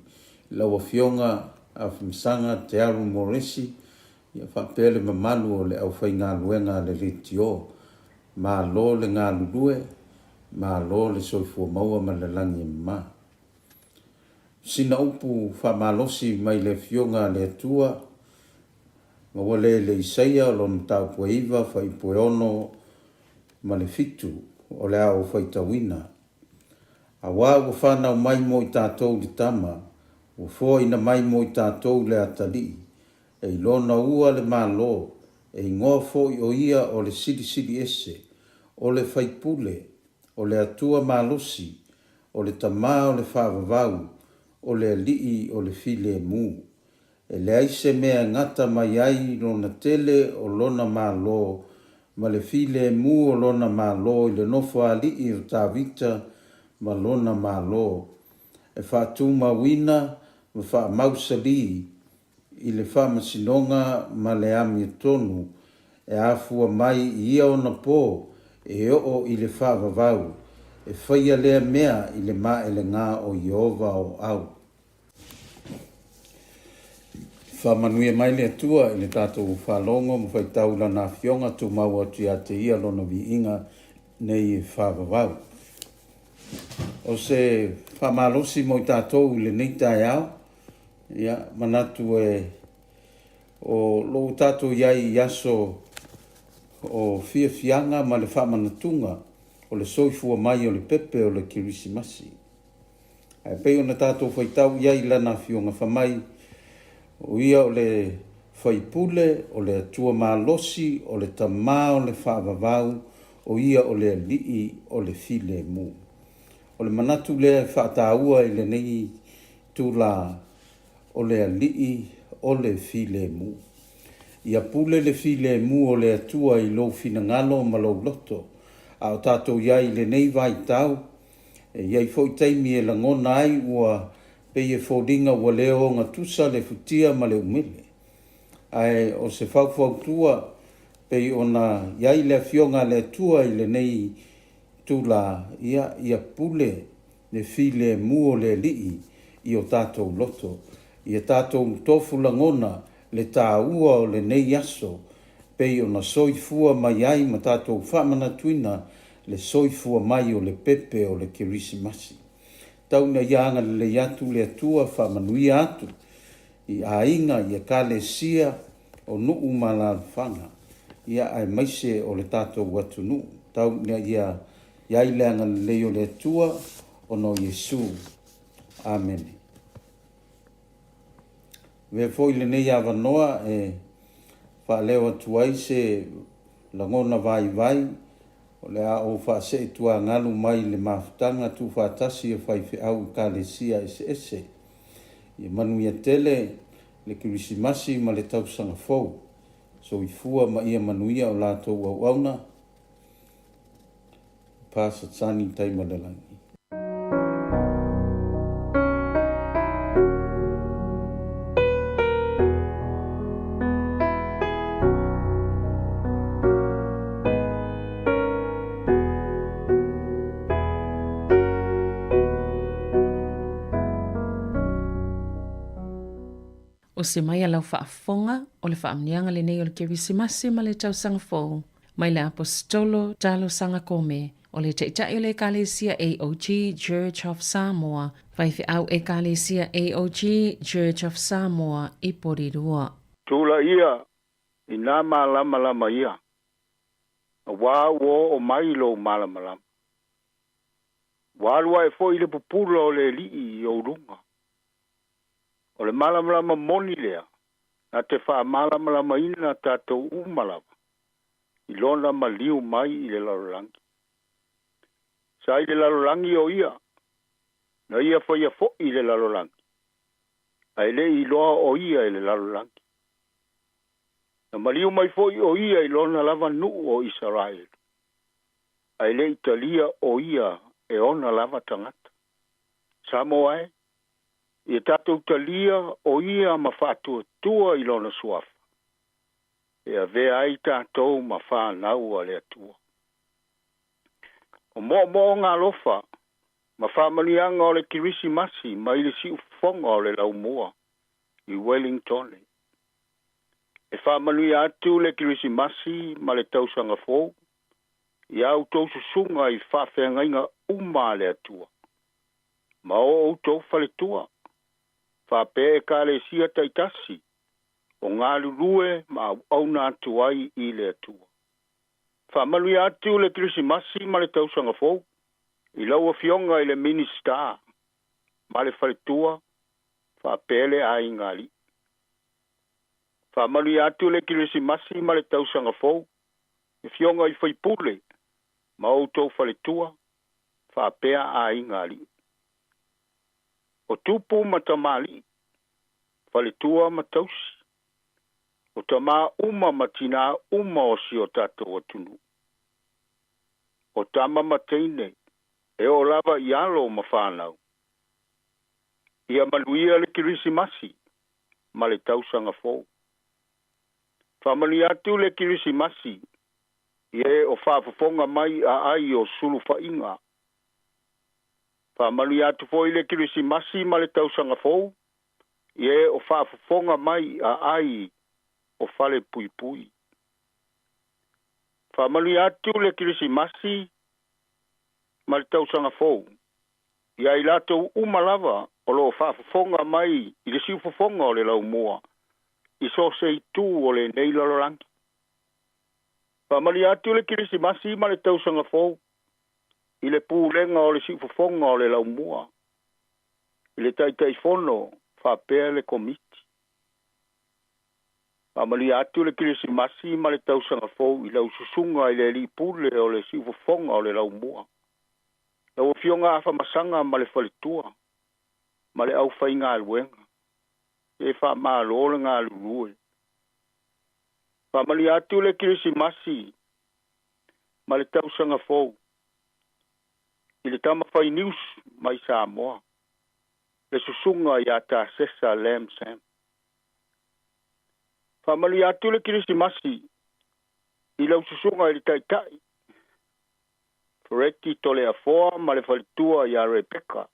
lawa fionga a whimsanga te alu moresi. Ia whapea le mamalu o le au whai ngā luenga le ritio. Ma lo le ngā lulue, ma lo le soifua maua ma le langi ma. Sina upu whamalosi mai le fionga le atua. Ma wale le isaia o lon tau pueiva whai pueono ma le fitu o le au whai tawina. A wā ua whanau mai mo i tātou le tama, ua fō ina mai mo i tātou le atali, e lona ua le mālo, e ingoa fō i o ia o le sidi ese, o le whai pule, o le atua mālosi, o le tamā o le whāwawau, o le alii o le file mū. E le aise mea ngata mai ai lona tele o lona mālo, ma le file mu o lona mālo i le nofo alii o tāwita ma lona mālo. E whātū mawina ma wha mausali i le wha masinonga ma le ami tonu, e afua mai i ia ona pō e o i le wha vavau, e whaia lea mea i le mā ele ngā o Iova o au. Whamanuia mai le atua i le tātou whalongo mo whai taula nā fionga tu maua tu a te ia lona vi inga nei e whawawau. O se whamalosi mo i tātou i le nei tai au, ia manatu e o lo tātou iai i aso o fianga ma le whamanatunga o le soifua mai o le pepe o le Kirisimasi. Ai pei o na tātou whai tau iai lana fionga whamai o ia o le whaipule, o le atua mālosi, o le tamā o le whaavavau, o ia o le alii o le file mu. O le manatu le whaataua i le nei tūla o le alii o le file mu. Ia pule le file mu o le atua i lo finangalo ma lo loto, a o tātou iai le nei vai tau, e iai fo i taimi e langona ai ua pei e fōringa ua leo ngā tusa le futia ma le umele. Ai o se whautua pei ona iai le fionga le tua i le nei tūla ia pule le file muo le lii i o tātou loto. Ia tātou tofu langona le tāua o le nei aso pei ona soifua mai ai ma tātou whamana tuina le soifua mai o le pepe o le Kirisimasi. Tauna ianga le yatu le atua whamanuia atu i ainga i a kālesia o nuu malalwhanga. Ia ai maise o le tātou watu nuu. Tauna ia iaileanga le leo le atua o no Yesu. Amen. Ve foi le nei avanoa e whaleo atu ai se langona vai o le a o fa'ase'ituagalu mai le mafutaga tufatasi e faife'au i kalesia ese ia manuia tele le kirisimasi ma le tausaga fou soifua ma ia manuia o latou auauna pasatani taimalelagi. O se mai a lau whaafonga o le whaamnianga le nei o le kirisimasi ma le tausaga fou. Mai le apostolo talo sanga kome o le teitai o le ekalesia AOG Church of Samoa. Whaifi au ekalesia AOG Church of Samoa i Porirua. Tula ia, i nā malama lama ia. A wā wo o mailo malama lama. Wālua e fo i le pupula o le li i o runga. O le malamalama moni lea, na te wha malamalama ina na tātou umalawa. I lona maliu mai i le larolangi. Sa i le larolangi o ia, na ia whaia fo i le larolangi. Ai le i loa o ia i le larolangi. Na maliu mai fo i o ia i lona lava nu o Israel. Ai le Italia o ia e ona lava tangata. Samoa e. I tātou talia o ia ma whātua tua i lona suafa. E a vea ai tātou ma whānau a lea tua. O mo ngā lofa, ma whāmanianga o le kirisimasi ma i le si ufonga o le laumua i Wellington. E whāmani atu le kirisimasi ma le tausanga fōu, i au tau susunga i whawhengainga lea tua. Ma o tau whale tua. Whape e kare sia taitasi, o ngā lulue ma au nā tuai i le atua. Whamanui atu le kirisimasi ma le tausanga fōu, i laua fionga i le minister, ma le whaletua, whapele a ingali. Whamanui atu le kirisimasi ma le tausanga fōu, i fionga i whaipule, ma au tau whaletua, whapea a ingali. O tupu matamali, whaletua matausi. O tama uma matina uma o si o tātou atunu. O tama mateine, e o lava i alo ma whānau. Ia maluia le kirisimasi, ma le tausanga fōu. Whamani atu le kirisimasi, ie o whaafafonga mai a ai o sulu whainga. Whamanu atu fo i le kirisimasi ma le tausanga fōu, ie o whaafafonga mai a ai o whale pui pui. Whamanu atu le kirisimasi ma le tausanga fōu, ia i lato umalava o lo whaafafonga mai i le siufafonga o le laumua, i so se i tū o le neilalorangi. Whamanu atu le kirisimasi ma le tausanga fōu, i le pūlenga o le siufafonga o le laumua, i le taitai fono, whapea le komiti. Whamali atu le kirisimasi ma le tausanga fōu i lau susunga i le li pūle o le siufafonga o le laumua. Lau fionga a whamasanga ma le whaletua, ma le au whainga aluenga, e wha maa lore ngā lurue. Whamali atu le kirisimasi ma le tausanga fōu, i le tama whai news mai Samoa, le susunga i a tā sesa Lam Sam. Whamali atu le kirisimasi, i lau susunga i le taitai, Fereti tole a foa ma le whalitua i a Rebecca.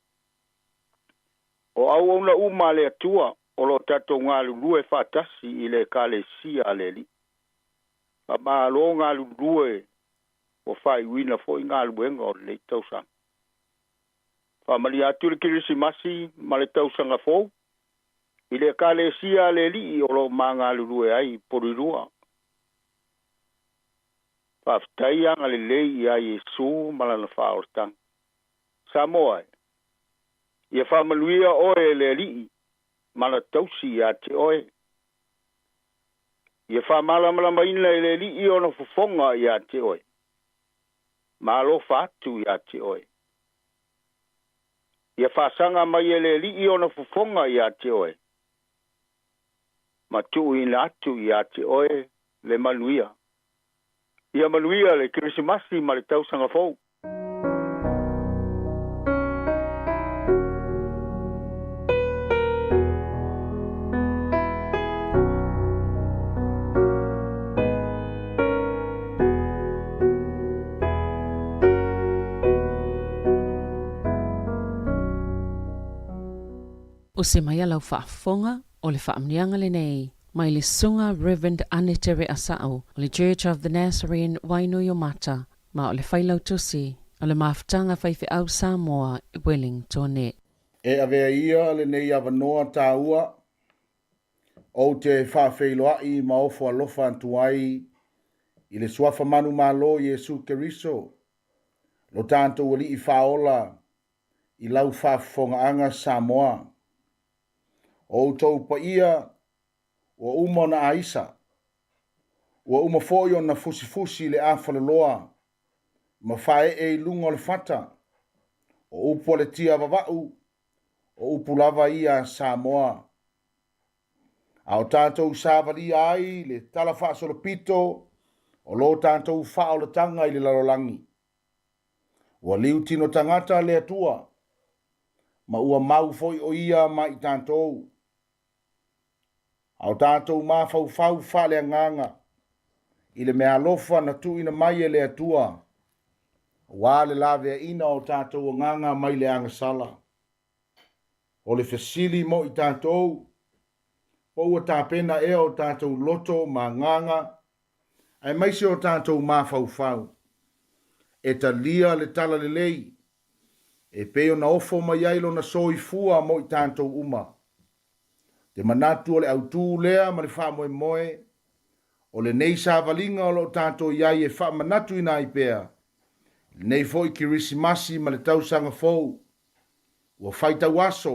O au ona uma le atua, o lo tato ngā lulue whātasi i le ka le sia le li. Pa maa lo ngā lulue o whai wina fo i ngā luenga o le tausanga. Whamali atu le kirisimasi ma le tausanga fōu. I le ka le sia le li o lo maa ngā lulue ai Porirua. Whaftai anga le lei i a Yesu malana whaortang. Samoa. Ia whamaluia oe le li mana tausi a te oe. Ia whamalama ina le li i ona fufonga ia te oe. Malo fatu ia te oe. Ia whasanga mai le li i ona fufonga ia te oe. Ma tu ina atu ia te oe le manuia. Ia manuia le Krismasi ma le tausanga fou. O se mai alau whaafonga o le whaamnianga le nei, mai le sunga Reverend Anetere Asao o le Church of the Nazarene Wainuiomata, ma o le whailau tusi o le maafutanga whaife au Samoa i Wellington. E avea ia le nei avanoa tā ua, o te whaafeiloai ma ofo alofa antuai i le suafa manu malo Yesu Keriso, lo tanto wali i whaola i lau whaafonga anga Samoa. O tau pa ia o uma na aisa, o uma foio na fusi le awhalaloa, ma whae e lunga le fata, o upo le tia vavau, o upu lava ia Samoa. Ao tātou sāwari ai le tala whaasolo pito, o lo tātou whao le tanga i le larolangi. Wa liu tino tangata le atua, ma ua mau foi o ia ma i tātou. Au tātou mā fau whale nganga, i le mea lofa na tu ina mai e le atua, wā le lawe ina o tātou nganga mai le anga sala. O le fesili mo i tātou, po ua tāpena e o tātou loto ma nganga, ai maise o tātou mā fau. E ta lia le tala le lei, e peo na ofo mai ailo na soifua mo i tātou uma. Te manatu o le autu lea ma le wha moe, o le nei sa valinga o lo tātou iai e wha manatu ina i pēa. Nei fo i Kirisimasi ma le tausanga fou, ua whaita waso,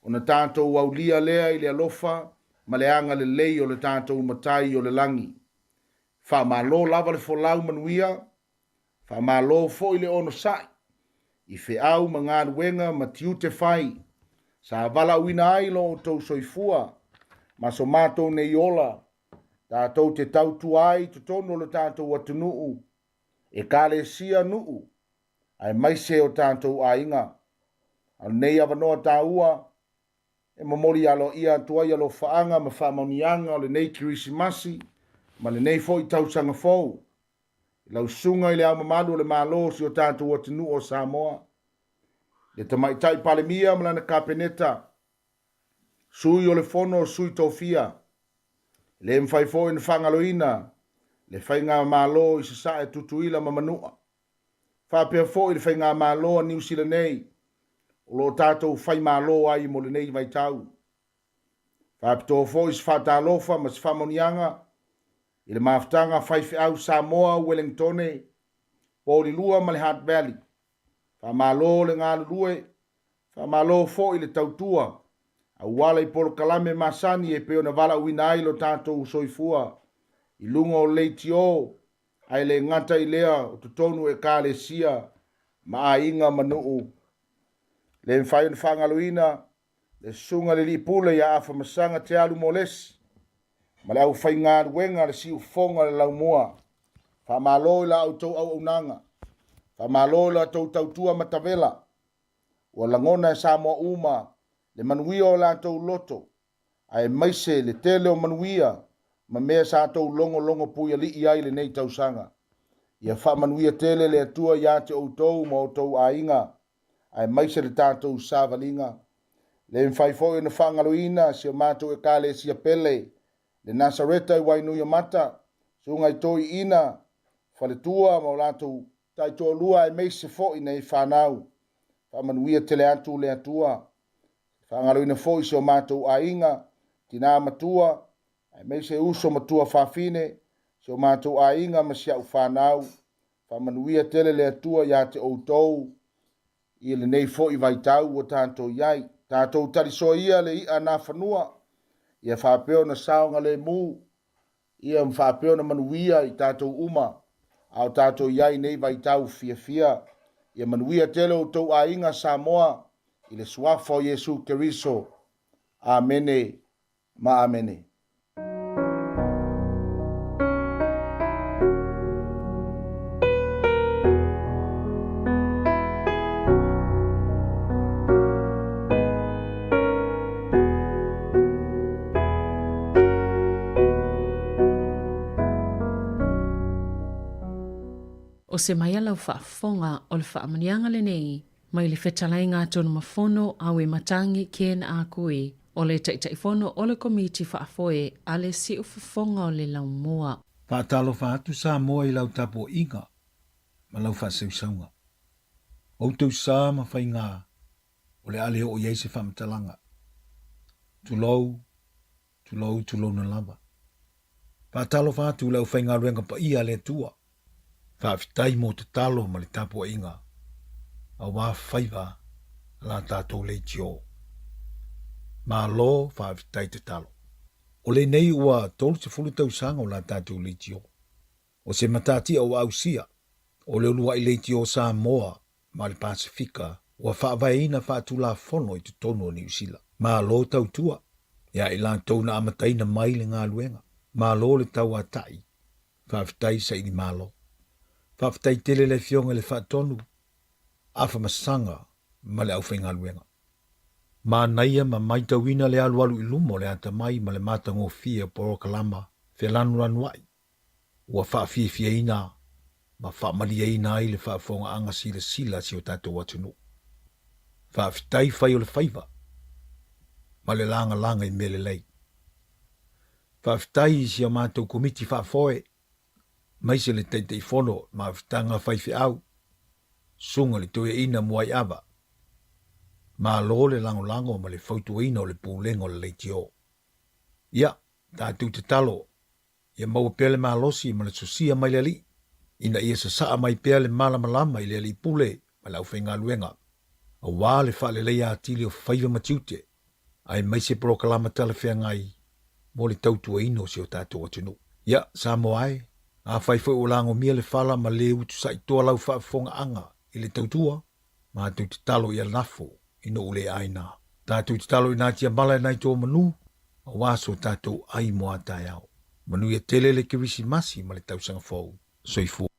o na tātou au lia lea i le alofa, ma le anga le lei o le tātou matai o le langi. Wha ma lo lava le folau manuia, wha ma lo fo i le ono sai, i fe au ma ngā ruenga ma tiu te whai, sa vala wina ailo o tau soifua, ma so mātou nei ola, tātou te tautu ai tu tono le tātou atunuu, e kāle sia nuu, ai maise o tātou ainga. Al nei avanoa tā ua, e mamori alo ia tuai alo whaanga ma whamanianga o le nei Kirisimasi, ma le nei fo i tausanga fou. I lau sunga i le au mamalu o le malo si o tātou atunuu o Samoa. Le tamaitai palemia malana kapeneta, sui o le fono sui tofia, le mwhai fo in whangaloina, le whai ngā malo i se sae tutuila mamanua. Whapea fo i le whai ngā malo a New Zealand nei, o lo tātou whai malo ai mo le nei mai tau. Whapea fo i se whatalofa ma se whamonianga, i le maftanga whai au Samoa Wellington, po li lua ma le Hutt Valley. Whamalo le ngā lue, whamalo fo i le tautua, a wala i polo kalame masani e peo na wala uina ai lo tātou soifua, i lunga o leiti o, ai le ngata i lea o tutonu e kāle sia, ma a inga manuu. Le mwhai na whangaluina, le sunga le li pule ia afa masanga te alu molesi, ma le au whai ngā ruenga le si ufonga le lau mua, whamalo i la au tau au unanga. Whamalo la tau tautua matavela. Ua langona e Samoa uma, le manuia o la tau loto. Ai maise le tele o manuia, ma mea sa tau longo puia li iai le nei tau sanga. Ia wha manuia tele le atua ia te outou ma o tau ainga. Ai maise le tātou sāvalinga. Le mwhaifoi na whangaloina si o mātou e kāle si a pele. Le Nasareta i Wainuiomata, sunga i toi ina, whaletua ma o lātou tai to lua e meise fo i nei whanau. Whamanuia tele atu le atua. Whangaloina fo i so mātou a inga. Tina matua. E meise uso matua whawhine. So mātou a inga ma siau whanau. Whamanuia tele le atua ia te outou. I le nei fo i vaitau o tātou iai. Tātou tarisoa ia le ia nā whanua. Ia whapeo na saonga le mū. ia mwhaapeo na manuia i tātou uma, au tātou iai nei vai tau fia, ia manuia tele o tau a inga Samoa, i le suafa o Yesu Keriso. Amene, ma amene. O se mai alau whaafonga o le whaamanianga le nei, mai le whetalai ngā tonu mafono au e matangi ken a koe, o le taitaifono o le komiti whaafoe a le si ufufonga o le lau moa. Whaatalo whaatu sa moa i lau tapo inga, ma lau whaaseusaunga. O tau sa ma whai ngā, o le ale o iei se whamatalanga. Tulou na lava. Whaatalo whaatu lau whai ngā ruenga pa ia le tua. Whaafitai mo te talo ma le tapo inga. A wā whaiva la tātou le tio. Mā lo whaafitai te talo. O le nei ua tolu te fulu tau sanga o la tātou le tio. O se matati au au sia. O le ulua i le tio sa moa ma le Pasifika. Ua whaavaina whaatula fono i te tono ni usila. Mā lo tau tua. Ia i lan tau na amataina mai le ngā luenga. Mā lo le tau a tai. Whaafitai sa ini mā lo. Whaafitai tele le fionga le whaatonu. Awha masanga ma le au whainga luenga. Mā naia ma maitawina le alualu i lumo le ata mai ma le matango fia poro kalama whelanu ranuai. Ua whaafia ina ma whaamalia ina ai le whaafonga anga sila si o tatou atunu. Whaafitai whai o le whaiva ma le langa i mele lei. Whaafitai si o mātou komiti whaafoe mai se le teitei fono ma whitanga whaifi au. Sunga le toe ina muai ava. Ma lo le lango ma le fautu ina o le pūlengo le leitio. Ia, tātou te talo. Ia maua pele ma losi ma le susia mai le li. Ina ia sa saa mai pele malama i le li pule ma le aufenga luenga. A wā le wha le leia atili o whaiva matiute. Ai mai se prokalama talawhea ngai. Mo le tautua ino si o tātou atunu. Ia, sa moai. A whaifo o lango mia le whala ma le utu sa i toa lau whaafonga anga i le tautua. Ma tu te talo i alafo i no ule aina. Tātou te talo i nātia mala nai tō manu. A wāso tātou ai moa tai au. Manu ia tele le kirisi masi ma le tausanga fau. Soifu.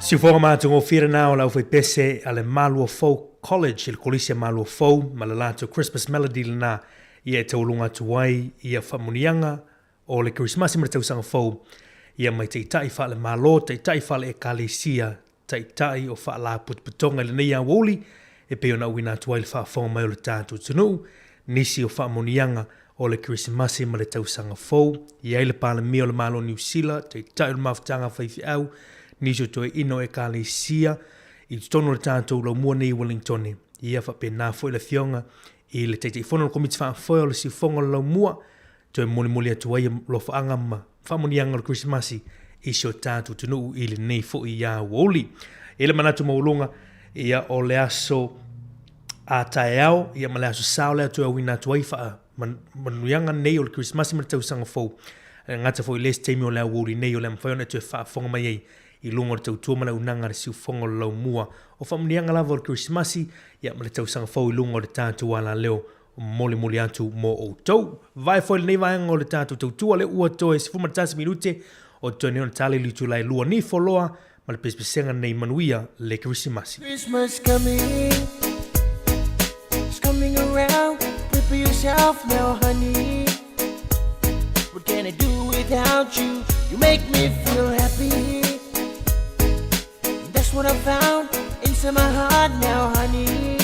Si ufonga mātungo whira nā o lau whai pese ale Malua Folk College, il kolisia Malua Folk, ma le lato Christmas Melody lana ia e taulunga tuwai, ia whamunianga o le Christmas ma le tausanga fau, ia mai te itai wha le malo, te itai wha le e kalisia, te itai o wha la putputonga le nei a woli, e peo na uina tuwai le wha whonga mai o le tātu tunu, nisi o whamunianga o le Christmas ma le tausanga fau, ia ele pāle mi o le malo New Zealand, te itai o le mawhtanga whaifi au, niso toe ino e kalisia, i tono le tātou lau mua nei Wellington, ia wha pe nā fo le fionga, i le teite i whono komiti wha fo le si fonga lau mua, toe moli atu ai lo whaanga ma, whamonianga le Christmasi, i sio tātou tunu i le nei fo i ia woli. E le manatu maulunga, ia o le aso a tae au, ia ma le aso sao le atu au ina atu ai wha, manuianga nei o le Christmasi ma le tausanga fo, ngata fo i les teimi o le woli nei o le mwhaiona atu e wha fonga mai ei, i lungo le tautua ma le unanga le siufonga lau mua. O whamnianga lava o le Christmasi, ia ma le tausanga fau i lungo le tātua ala leo, moli atu mo o tau. Vai foi le nei vaenga o le tātua tautua le ua toe si fuma tasi minute, o toe neon tale litu lai lua ni foloa, ma le pespesenga nei manuia le Christmasi. Christmas coming, it's coming around, prepare yourself now honey. What can I do without you? You make me feel happy. That's what I found inside my heart now, honey.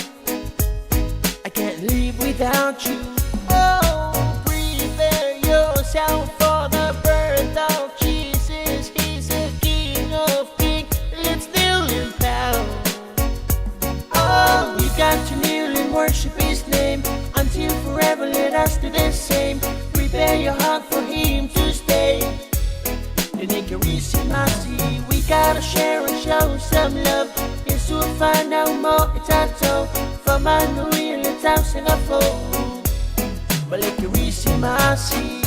I can't live without you. Oh, prepare yourself for the birth of Jesus. He's the King of Kings. Let's kneel him down. Oh, we got to kneel and worship His name until forever. Let us do the same. Prepare your heart for Him to stay. We gotta share and show some love. Yes, we'll find out more. It's a toe from my new real. It's out Singapore. But like you see my see.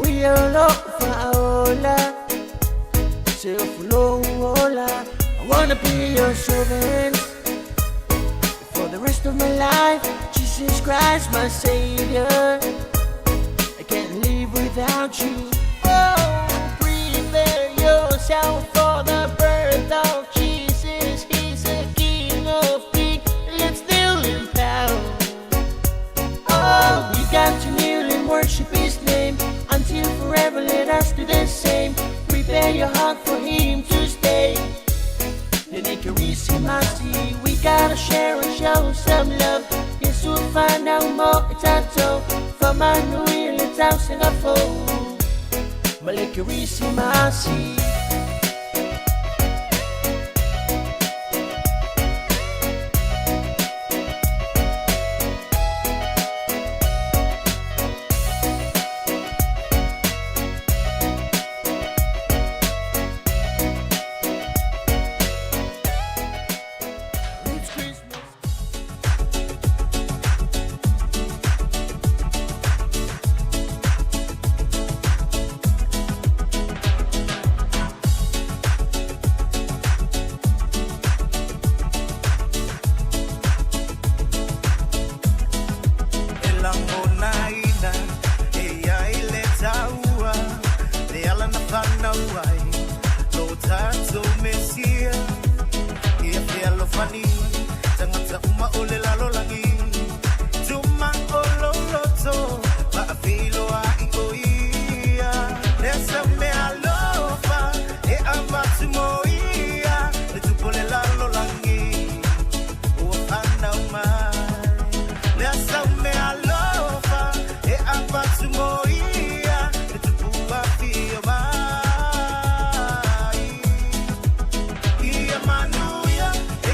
We are low for Aola, self-lola. I wanna be your servant for the rest of my life. Jesus Christ, my Savior. I can't live without you. Oh, prepare yourself for the birth of Jesus. He's the King of Kings. Let's kneel him down. Oh, we got to kneel and worship His name until forever. Let us do the same. Prepare your heart for Him to stay. We gotta share and show some love. Yes, we'll find out more. It's a toe from my new real. It's out Singapore. Malekirisi Masi.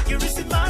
Receive my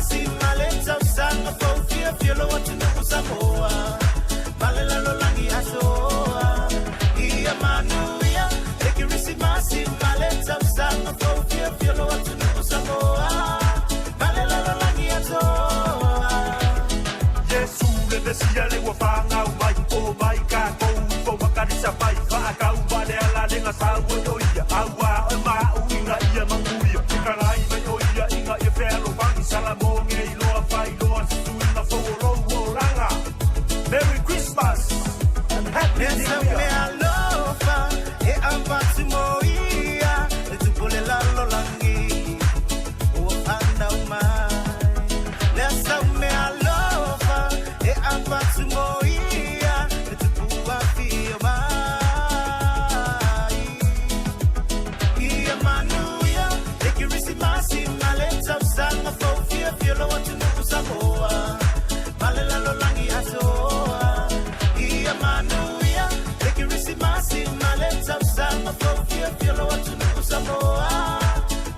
Samoa,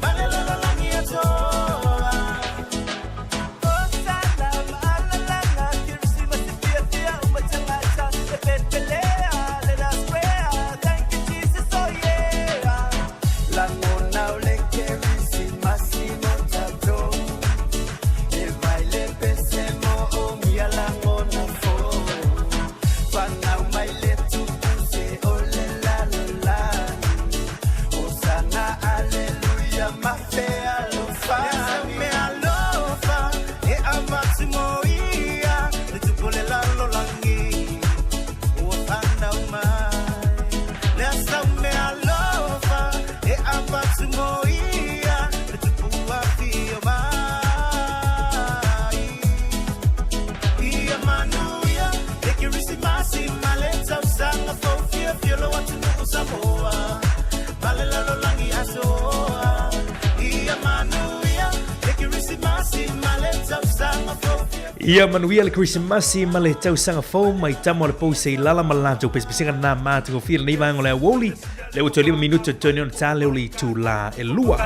Malala langi atoa. Oh salam alalala, kirsi masipia pia umachangata, epepelea, let us pray. Thank you Jesus, oh yeah. Langona ule kirsi masimo tato, evaile pesemo omia langona fo. Pana umaile tukuse ole la la. Osana hallelujah mafe alofa. Me alofa e amatimoia. Letupole la lolangi. Opana umai. Lesa me alofa e amatimoia. Letupua fio mai. Ia manuia. Ekirisi masi maleta usanga fofia fiolo watu Samoa. Malala lolangi asoa. Ia manuia. Ekirisi masi maleta usanga fofia. Ia manuia le Krismasi ma le tau sanga fau mai tamo le pou se lala malato pespesinga na mate ko fira nei vango le woli le o 5 minuto toni on tale oli tu la e lua.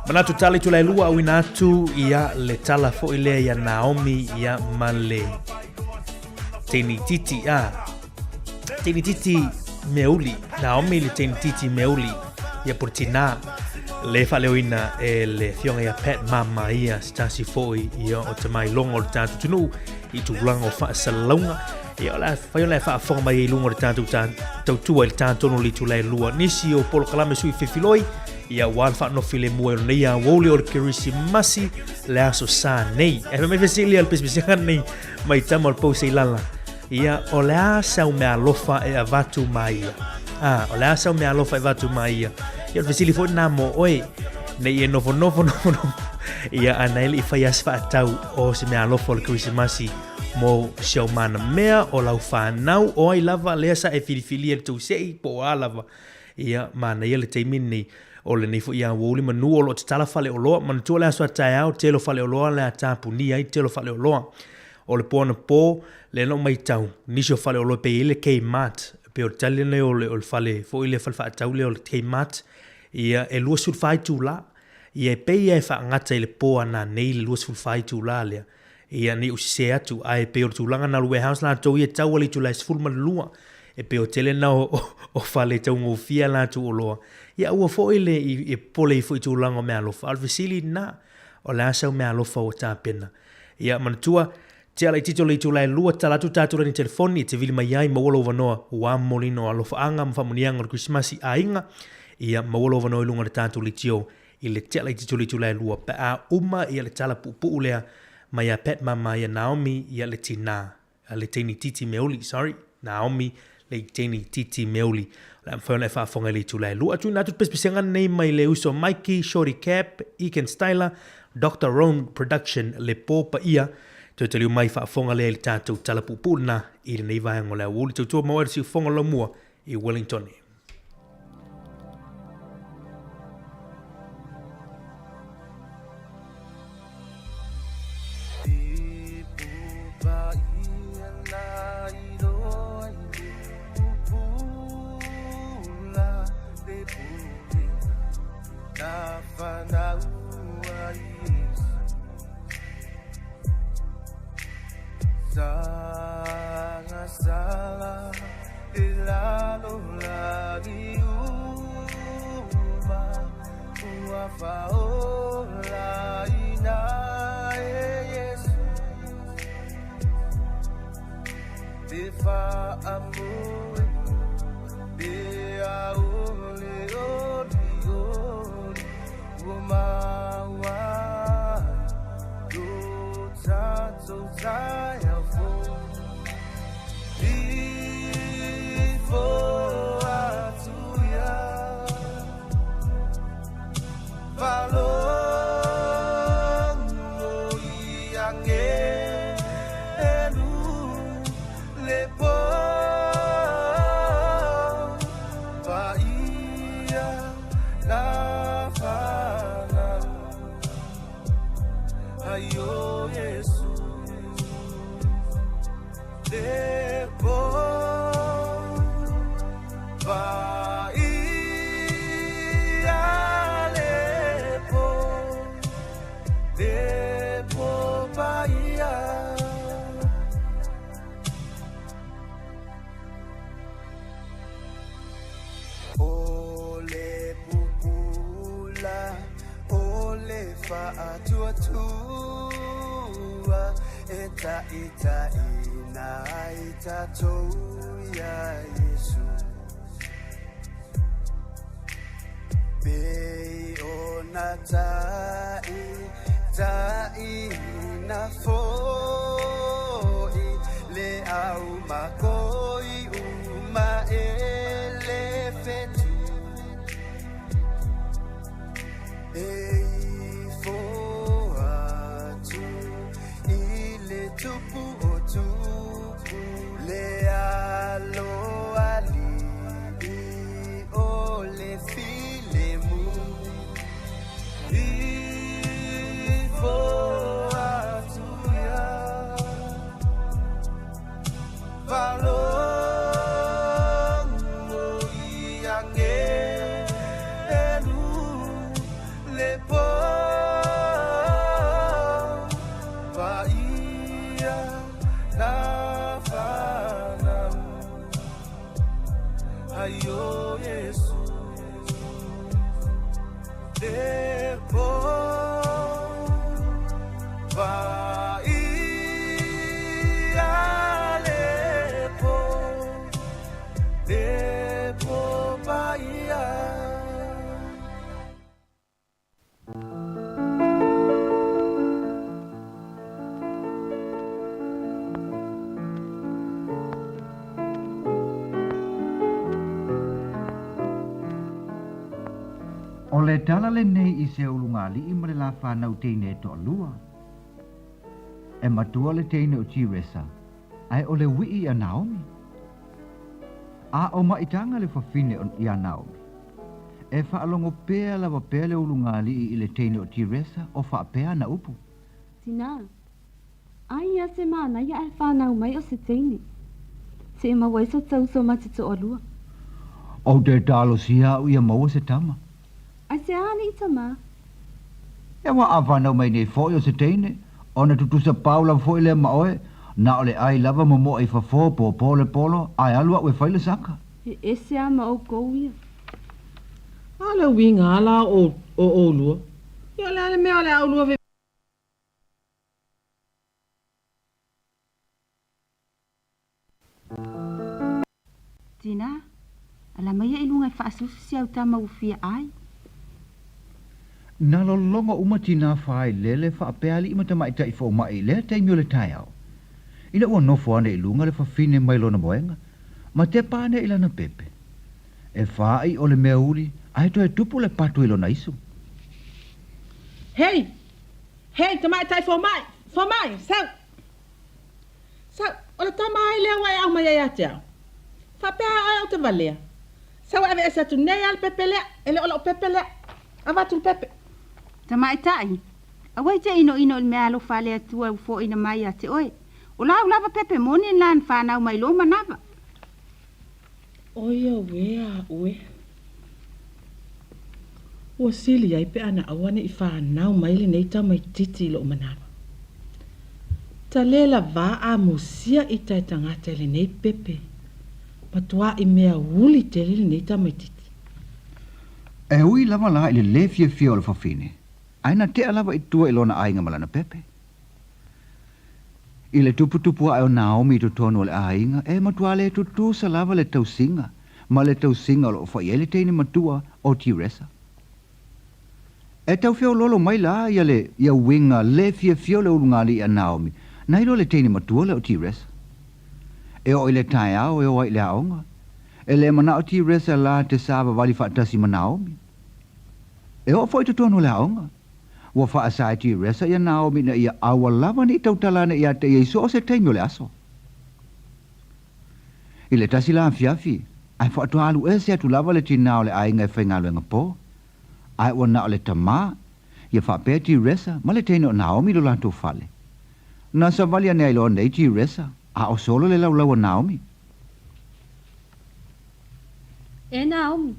Manatu tale tu la e lua winatu ia le tala fo ile ia Naomi ia male Teni Titi Teni Titi Meuli Naomi le Teni Titi Meuli ia portina le faleoina e le fionga ia pet mama ia stasi foi ia o te mai longo le tantu tunu i tu lango fa salonga ia la fai la fa forma i lungo le tantu tau tua il tantu no li tu la lua nisi o polo kalame sui fefiloi ia wal fa no file mo nei ia woli o kirisi masi le aso sa nei e me fesili al pesbisian nei mai tamo al pose lala ia o le asa me alofa e avatu mai o le asa me alofa e avatu mai ia fesili fo na mo oi nei e novo ia anaili fai asfa tau o se me alofa o Krismasi mo show mana mea o lau whanau o ai lava le asa e filifili e tu sei po alava ia mana ia le teimini o le nifo ia woli manu o lo te tala fale o loa manu le aswa tai au telo fale o loa le atapu ni ai telo fale o loa o le pona po le no mai tau nisho fale o loa pe ile kei mat pe o tali ne o le fale fo ile fale fa tau le o le kei mat ia e lua sulfai tu la ia e pe ia e fa ngata ile po ana nei le lua sulfai tu la lea ia ni usise atu ai pe o tulanga na warehouse la to ia tau ali tu la full man lua e pe o tele na o fale tau ngo fia la tu o loa ia ua fo ile i pole i fo i tulanga me alofa alfisili na o la sa me alofa o ta pena ia mantua te ala i titolo i tu la lua tala tu tatura ni telefoni te vili mai ai mawolo vanoa wa molino alofa anga mfamunianga o Krismasi ainga ia mawolo vanoa i lunga le tatu li tio i le te ala i titolo i tu la lua pa a uma ia le tala pupu lea mai a pet mama ia Naomi ia le tina le Teni Titi Meuli Naomi le Teni Titi Meuli la mfona fa fonga le tu la lua tu na tu pespesenga nei mai le uso Mikey Shorty Cap Eken Styler Dr. Rome Production le popa ia tu te liu mai fa fonga le tatu tala pupuna i le nei vai ngola wuli tu tu mo si fonga lo mua i Wellington Sana sala ilalo lagi uma faola ina Yesu Bifa amui Bia uli Umawa Tato taya fo Before atuya Valongo yange elu lepo Paia la fana tua eta ita ina ita tou ya Yesu be ona tai na foi le au makoi uma ele fetu ei foatu ile tupu o tupu le alo ali o le file mu i foatu ya valongo iange elu le po vaia na fana ayo Yesu le po vaia le po vaia. O le tala le nei I se ulunga li I mare la whanau teine to lua. E matua le teine o Tiresa, ai o le wii a Naomi. A o maitanga le whawhine o I a Naomi. E whaalongo pēa lawa pēa le ulunga li I le teine o Tiresa o whaapea na upu. Tina, ai ia se mana ia e whanau mai o se teine. Se e mawaiso tau so matito o lua. O te talo sia u ia maua se tama. Ai se ane I tama. E wa a whanau mai nei fōi o se teine. Ona tutusa paula fōi le maoe. Na ole ai lava mo mo I whafō po pole polo. Ai alua ue whaile saka. E ese a ma o kouia. Ala winga ala o lua. Ia le ale mea le au lua ve. Tina, ala mai e lunga I whaasusu si au tama ufia ai. Na lo longa umatina whai lele whaapea li imata mai tai fo mai le tai mio le tai au. Ina ua nofo ane I lunga le whawhine mai lona moenga. Ma te pāne I lana pepe. E whaai o le mea uli, ai to e tupu le patu I lona isu. Hei! Hei, te mai tai fo mai! Sau! Sau, o le tamai lea wai au mai ai te au. Whapea ai au te valea. Sau ave esa tu nei al pepe lea, ele ola o pepe lea. Avatu pepe. Ta mai tai. Awai te ino il mea lo fale atua ufo ina mai a te oe. Ula lava pepe moni lan whanau mai lo manava. Oia wea ue. Ua sili ai pe ana awane I whanau mai le nei mai titi lo manava. Ta lela va a musia I tai tangata le nei pepe. Matua I mea uli te le nei mai titi. E hui lava la I le fie fie o le whawhine. Aina te alava I tua I lona ainga malana pepe. I le tupu ai o Naomi to tono o le ainga, e matua le tutu sa lava le tausinga, ma le tausinga o whai ele teine matua o Tiresa. E tau feo lolo mai la ia le ia winga le fie fie o le ulungali a Naomi, nairo le teine matua le o Tiresa. E o ile tai au e o ile aonga. E le mana o Tiresa la te sava vali whaatasi ma Naomi. E o foi to tono le aonga. Wa fa asai Tiresa ia Naomi na ia awa lava ni tautalana ia te Yesu o se teimio le aso. I le tasi la fiafi, ai fa atu alu e se atu lava le tina o le ainga e whainga luenga po. Ai wana o le tama, ia fa pe Tiresa, ma le teino o Naomi lo lanto fale. Na sa vali ane ai lo nei Tiresa, a o solo le lau lau o Naomi. E Naomi,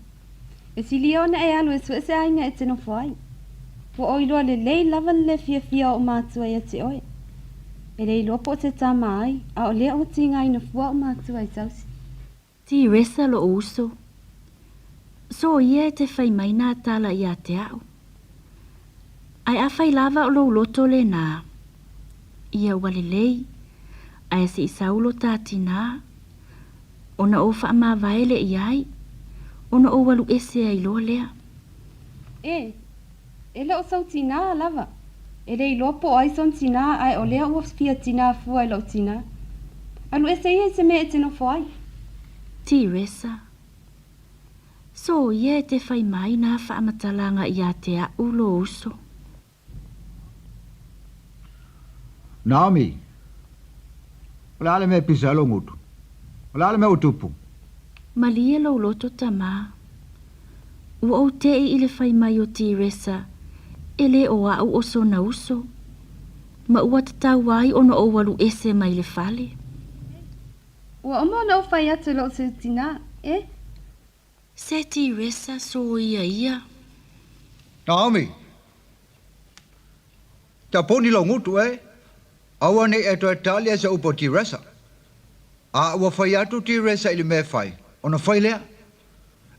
e si liona e alu e su e se ainga e tino fwai. Po oiloa le lei lavan le fia o mātua ia te oe. E le iloa po te tama ai, a o lea o tinga ina fua o mātua I sausi. Tiresa lo uso. So ia e te whai mai nā tala ia te au. Ai a fai lava o lo loto le nā. Ia walelei. Ai si saulo tātina. Ona o wha ma vaele iai. Ona o walu ese ai lo lea. E leo sau tina lava. E rei lopo ai son tina ai o lea ua fia tina fua ai lau tina. Alu ese ia se me e tino foai. Teresa. So ia te whai mai nā whaamatalanga ia te a ulo uso. Naomi. Ola ale me pisa lo ngutu. Ola ale me utupu. Malia lo loto tama. Ua o te i le whai mai o Teresa. Ele o au oso na uso. Ma ua tatau ai ono o walu ese mai le fale. Ua omo na o whai atu lo se tina, Se Teresa so ia. Naomi. Ta poni lo ngutu Awa ne e to Italia sa upo Teresa. A ua whai atu Teresa ili me whai. Ona whai lea.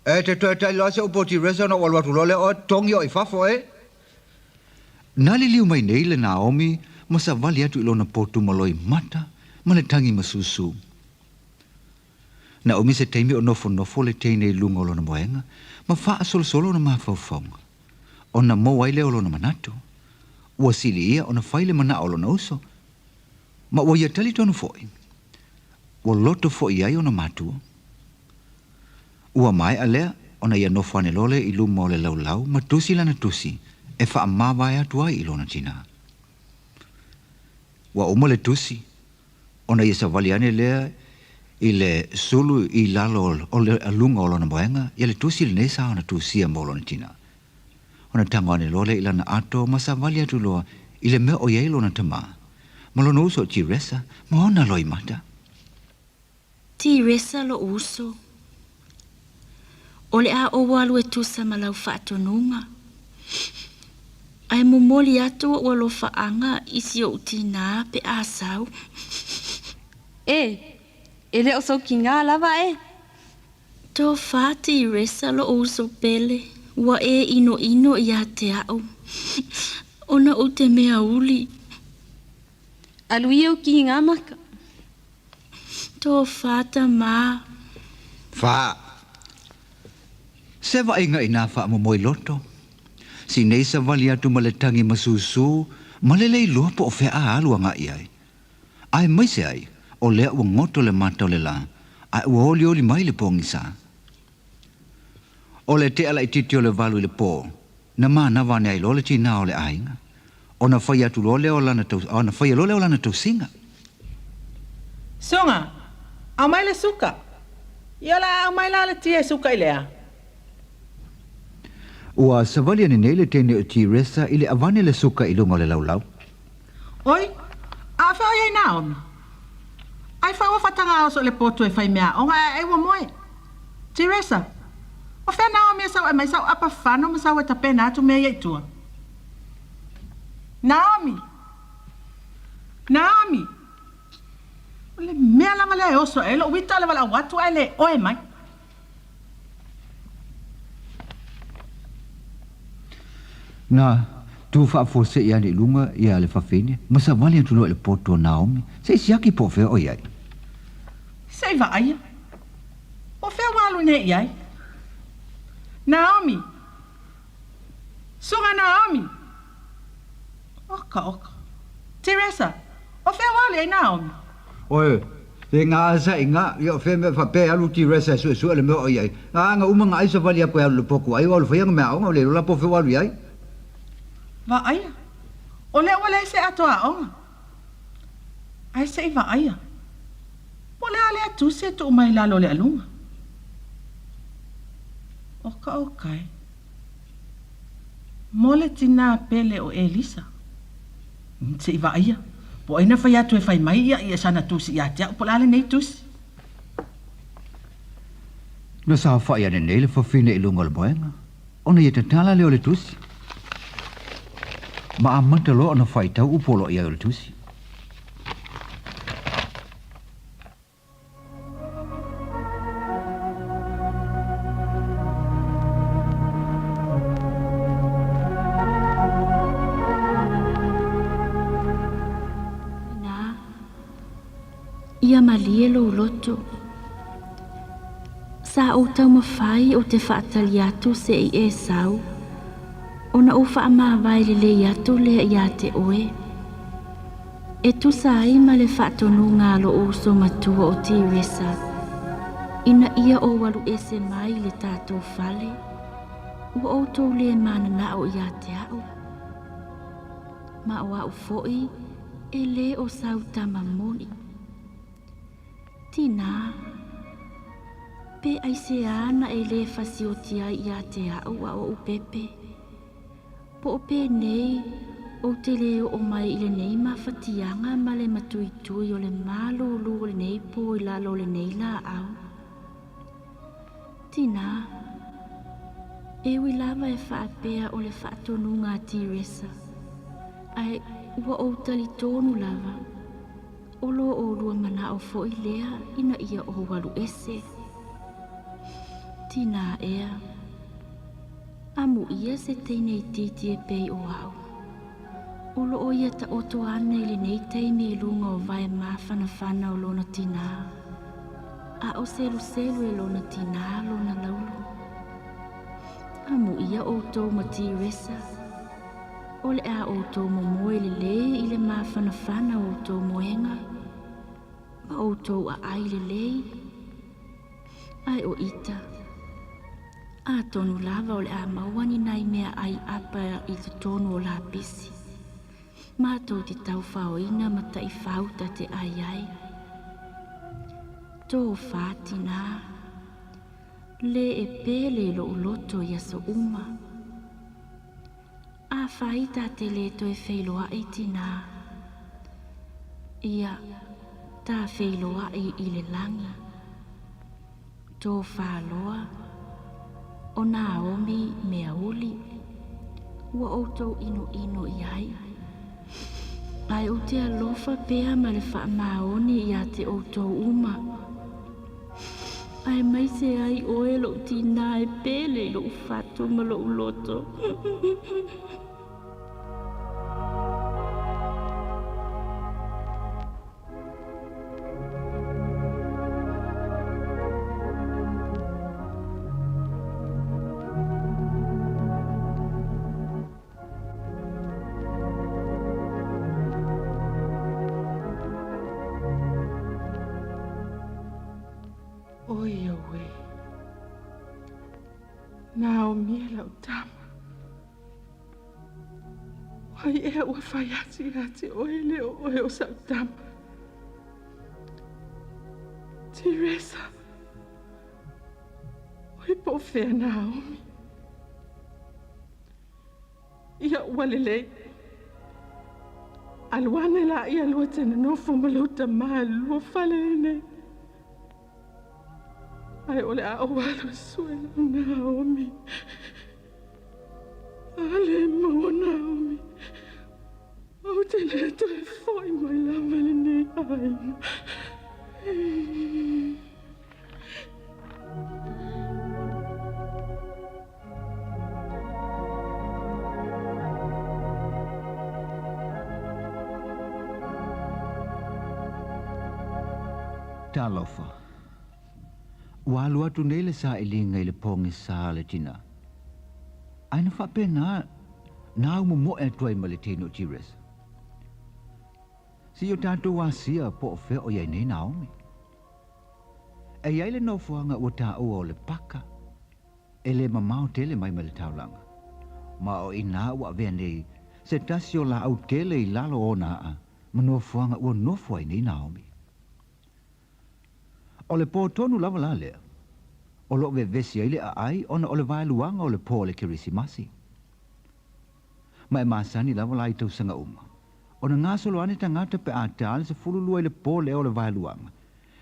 E te to Italia sa upo Teresa na walwatu lole o tongi o i fafo Nali liu mai nei le Naomi ma sa vali atu ilona potu maloi mata ma le tangi masusu. Naomi se teimi o nofo le teine lunga o lona moenga ma faa solo na mawhauwhaunga. O na mo waile o lona manatu. Ua sili ia o na whaile mana o lona uso. Ma ua ia tali tonu foi. Ua loto foi ai o na matua. Ua mai alea o na ia nofo ane lole i luma o le laulau ma tusi lana tusi. E wha mawai atu ai ilona tina. Wa oma le tusi. Ona ia sa waliane lea i le sulu i lalo o le alunga o lona moenga. Ia le tusi le nesa ona tusia mo lona tina. Ona tango ane lole ilana ato ma sa wali atu loa i le mea o ia ilona tama. Ma lona uso o Teresa ma ona loi mata. Teresa lo uso. O le a o walu e tusa ma lau whaatonunga. Ai momoli atu o lo faanga isi o utina pe asau. E leo sau ki ngā lava Tō whāti resa lo uso pele. Wa ino ia te au. Ona o te mea uli. Alui o ki ngā maka. Tō whāta mā. Whā. Sewa inga ina wha mo loto. Si nei sa wali atu ma le tangi masusu, ma le lei lua po o whea a alua ngā iai. Ai mai se ai, o lea ua ngoto le mata o le la, ai ua oli mai le pongi sa. O le te ala i titi o le valu i le po, na maa na wane ai lole tina o le ainga. O na whai atu lole o lana tau, o na whai lole o lana tau singa. Songa, au mai le suka. Iola au mai la le tia suka i lea. Ua savali ane nei le tene o Teresa i le avane le suka i lunga le laulau. Oi, a whao iei Naomi. Ai whao whatanga o so le potu e whai mea, o ngā e wa moe. Teresa, o whea Naomi e sau e mai sau apa whano ma sau e tapena atu mea iei tua. Naomi! O le mea lama le oso e lo wita le wala watu e le oe mai. Na, tu whaafose i ane lunga i ale whawhene, ma sa wali atu lo le poto o Naomi, se siaki po whea o iai. Sei wa aia. O whea walu ne iai. Naomi. Sunga Naomi. Oka. Teresa, o whea walu e Naomi. Oe, te ngā asa i ngā, i o whea me whape alu Teresa su le mea o iai. Ngā umanga aisa wali apu alu le poko, ai walu whea ngā mea onga, le lola po whea walu iai. Va aia. O le wale se atoa onga. Ai se i va aia. Po le ale atu se tu mai lalo le alunga. Oka. Mole tina pele o Elisa. Se i va aia. Po aina fai atu e fai mai ia sana tusi ia tia. Po le ale nei tusi. Na sa whai ane nei le whawhine i lunga le moenga. Ona i te tala leo le tusi. Ma amata lo ana whai tau upolo i au le tusi. Ia malie lo loto. Sa o tau mawhai o te whaatali atu se i e sau. O na uwha a mawai le atu lea ia te oe. E tu sa ai ma le whaatonu ngā lo o so matua o ti resa. Ina ia o walu ese mai le tātou whale. Ua o tau le mana na o ia te au. Ma o au foi e le o sau tamamoni. Tina, pe ai se ana e le fasi o tia ia te au a o upepe. Po o pe nei, o te leo o mai i le nei mawhatianga ma le matuitui o le malo o lu o le nei po i lalo le nei la au. Tina, e ui lava e whaapea o le whaatonu ngā tiresa. Ai, ua o tali tonu lava. Olo o lua mana o fo i lea ina ia o walu ese. Tina ea. Amu ia se teinei titi e pei o au. Olo o ia ta oto ana i le nei teimi e lunga o vai mawhana whana o lona tina. A o selu selu e lona tina lona laulu. Amu ia o tau mati resa. O le a o tau momoe le le i le mawhana whana o tau moenga. Ma o tau a ai le le. Ai o ita. A tonu lava o le a mawani nai mea ai apa i te tonu o la pisi. Ma tau te tau whaoina ma ta i whauta te ai ai. Tō whātina. Le e pele lo uloto ia so uma. A whaita te le to e whailoa e tina. Ia, tā whailoa e i le langi. Tō whāloa. O nā omi mea uli. Ua outou ino ino i ai. Ai o te alofa pea ma le wha maoni i a te outou uma. Ai mai se ai oe lo tina e pele lo ufatu ma lo uloto. Ai e ua whai ati oe leo oe o sautama. Teresa. Oe po whea Naomi. Ia ua lelei. Aluane la ia lua tena nofo malouta maa lua whale nei. Ai ole a o alu suela o Naomi. Ale mo Naomi. O te lea to e whai mai lama le nei ai. Talofa. Walu atu nei le sa ilinga i le pongi sa le tina. Aina whapena na umu mo e tuai ma le tino tires. Si o tātou wasia po o whea o iai nei Naomi. E iai le nofuanga ua tā ua o le paka. E le mamao tele mai ma le taulanga. Ma o ina ua vea nei se tasi o la au tele i lalo o naa ma nofuanga ua nofua i nei Naomi. O le po tonu lava la lea. O lo vesi ai le a ai ona o le vai luanga o le po le kirisimasi. Ma e masani lava la i tau sanga uma. O na ngā solo ane tangata pe a tāle se fulu lua i le po le o le vai luanga.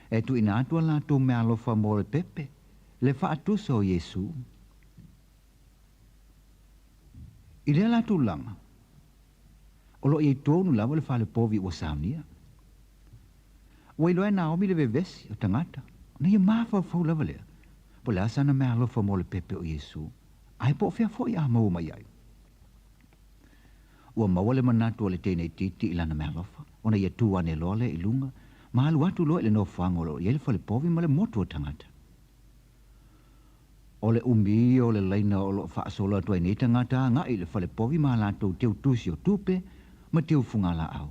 E tu ina atua la tō mea alofa mo le pepe. Le whaatusa o Yesu. I lea la tū langa. O lo i tōnu lava le whale povi ua saunia. Wailoa Naomi le vevesi o tangata. Na ia mafa fau lava lea. Po le asana mea alofa mo le pepe o Yesu. Ai po fea fo i a mau mai ai. Ua maua le manatu o le tēnei titi i lana mea alofa. Ona ia tū ane loale i lunga. Malu atu loe le no whangolo, i ele whale povi ma le motu o tangata. O le umi o le leina o lo whaasola tua nei tangata, nga i le whale povi ma lato teu tusi o tupe, ma teu fungala au.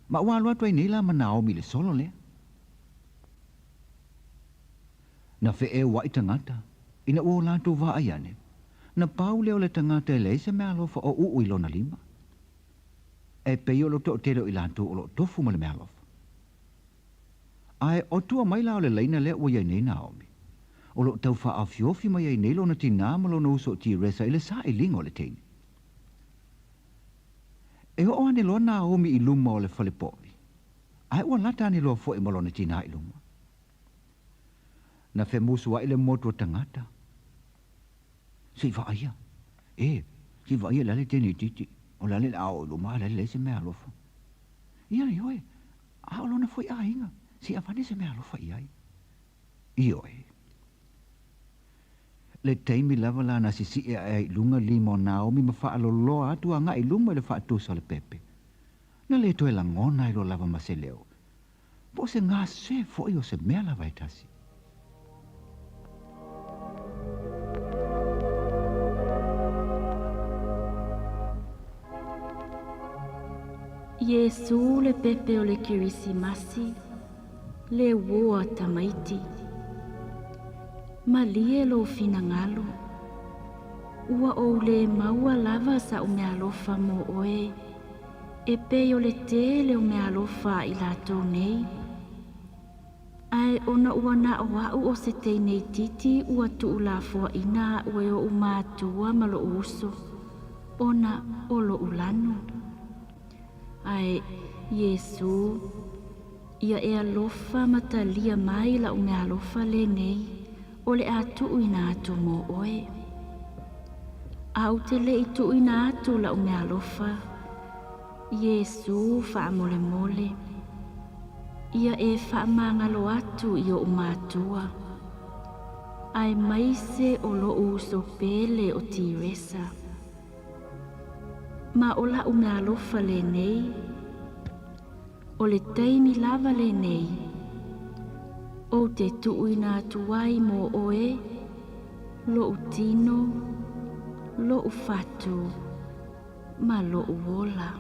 Ma walu atu nei la ma Naomi le solo lea. Na fe e wa i tangata, ina ua lato wa ayane, na pau leo le tangata e leise mea alofa o uu ilona lima. E pei o lo to tero i lato o lo tofu ma le mea alofa. Ai o tua mai lao le leina lea ua iai nei Naomi. O lo tau wha a fiofi mai iai nei lo na tina ma lo na uso ti resa i le sa i lingo le teini. E o ane loa Naomi i luma o le whale povi. Ai ua lata ane loa fo e ma lo na tina i luma. Na fe musu wa i le motu o tangata. Si va ia. Si va ia lale teni titi. O lale au luma lale le se mea alofa. Ia le oe. A o lona foi a inga. Si avane se mea alofa iai. Ioe. Le teimi lava la na sisi e ai lunga limo Naomi ma faa lo loa atu anga i luma le faa tusa le pepe. Na le toe la ngona i lo lava ma se leo. Po se ngā se foi o se mea lava e tasi. Yesu le pepe o le kirisimasi, le woa tamaiti. Malie lo fina ngalo. Ua o le maua lava sa o me alofa mo oe. E pe o le te le o me alofa i lato nei. Ai ona ua na o au o se te nei titi ua tu la fua ina ue o umatua ma lo uso. Ona o lo ulanu. Ai Yesu ia e alofa matalia mai la o me alofa le nei. O le atu ina atu mo oe. Au te le itu ina atu la o me alofa. Yesu wha mole mole. Ia e wha mangalo atu i o umatua. Ai maise o lo uso pele o tiresa. Ma o la o me alofa le nei. O le taimi lava le nei. O te tuuina tuai mo oe, lo utino, lo ufatu, ma lo uola.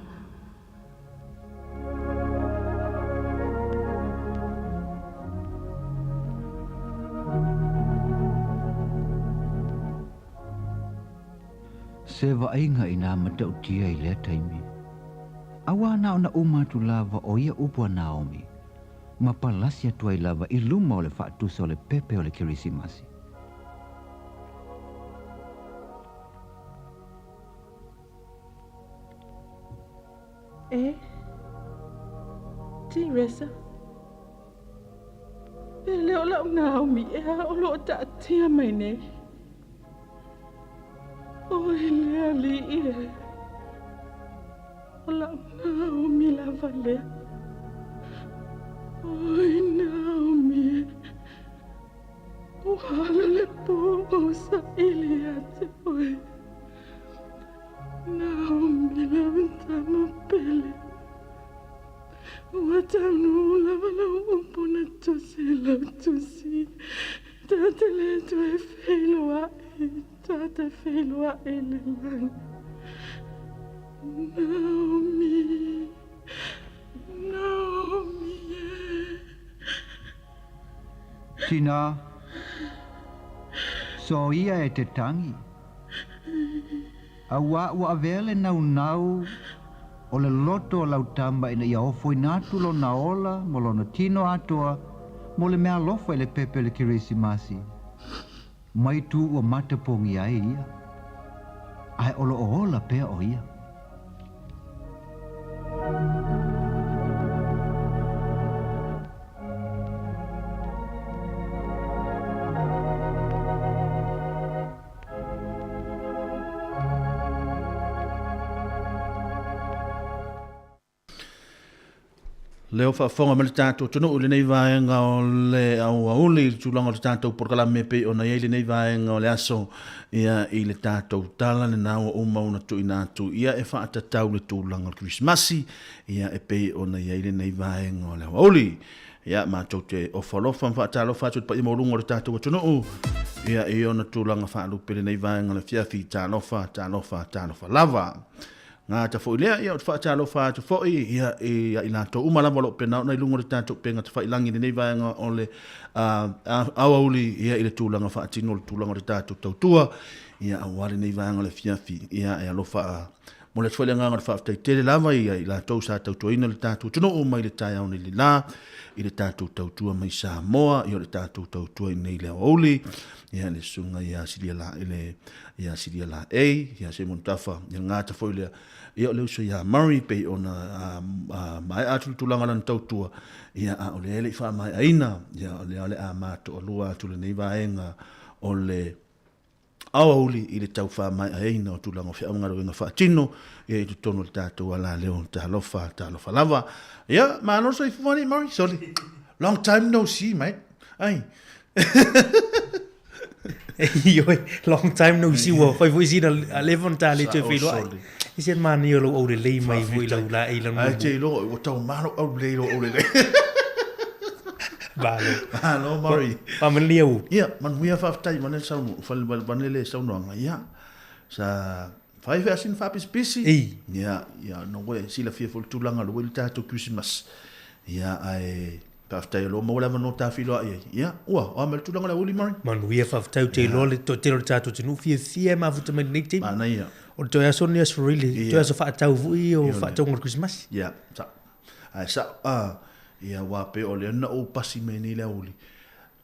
Se vainga ina matau tia i lea taimi. Awa na ona umatu lava o ia upua Naomi. Ma palasi atua i lava i luma o le whaatusa o le pepe o le kirisimasi. Teresa. Pele o lau Naomi e ha o lo ta tia mai ne. O e lea li e. O lau Naomi lava lea. Oi, Naomi. Wala le po sa iliate oi. Naomi la ventana pele. Watanu la vala umpona tosi la tosi. Tata le tu e feilua e tata feilua e le lang. Naomi. Naomi. Tina, so ia e te tangi. Awa ua avele nau nau o le loto o lau tamba ina ia ofo inatu lo na ola mo lo na tino atoa mo le mea lofa i le pepe le kirisimasi. Mai tu ua matapongi ai ia. Ai olo o ola pea o ia. leo whaafonga ma le tātou tunu ule nei vaenga o le au auli tulanga le tātou porkalame pe o na iei le nei vaenga o le aso ia i le tātou tala le naua umauna tu inatu ia e whaatatau le tūlanga le Christmasi ia e pe o na iei le nei vaenga o le auli ia mātou te ofalofa whaatalofa atu pa i morunga le tātou tunu ia e o na tūlanga whaalupe le nei vaenga le fiafi tālofa lava ngā ta fo ilea ia o te whaatalofa atu fo ia i nātou umalama lo pena na ilunga le tātou penga te whailangi le nei vaenga o le awauli ia i le tūlanga whaatino le tūlanga le tātou tautua ia awale nei vaenga le fiafi ia e alofa mo le tfuele nganga le whaafitai tere lava ia i nātou sa tautuaina le tātou tino o mai le tai au nei le la i le tātou tautua mai Samoa i o le tātou tautua i nei le awauli ia le sunga ia siria la ia ia se montafa ia ngata fo ilea ia le uso ia Murray pe ona mai atu tulanga na tautua ia o le ele fa mai aina ia o le a mato o lua tu le nei vaenga o le auli i le tau fa mai aina o tulanga fa ngaro nga fa tino ia i tono le tatu ala leo talofa lava ia ma no so if money Murray sorry long time no see mate ai long time no see wo foi si na 11 tali te filo I said man yo lo o le lei mai vui la e la ai te lo o tau mano o le o le Balo Murray man liu ia man huia fa tai man sa fal banele sa no ia sa fai versin fa pisi ia no we sila fearful tulanga lo le tato Christmas ia ai Paftai lo mo la no ta filo ia o mal tulanga la uli Murray man huia fa tai te lo le tato te no fie ma futa me ni te mana ia o te aso ni as really te aso fa tau vui o fa tau ngor Christmas ia sa ai sa ia wa pe o le na o pasi me ni le uli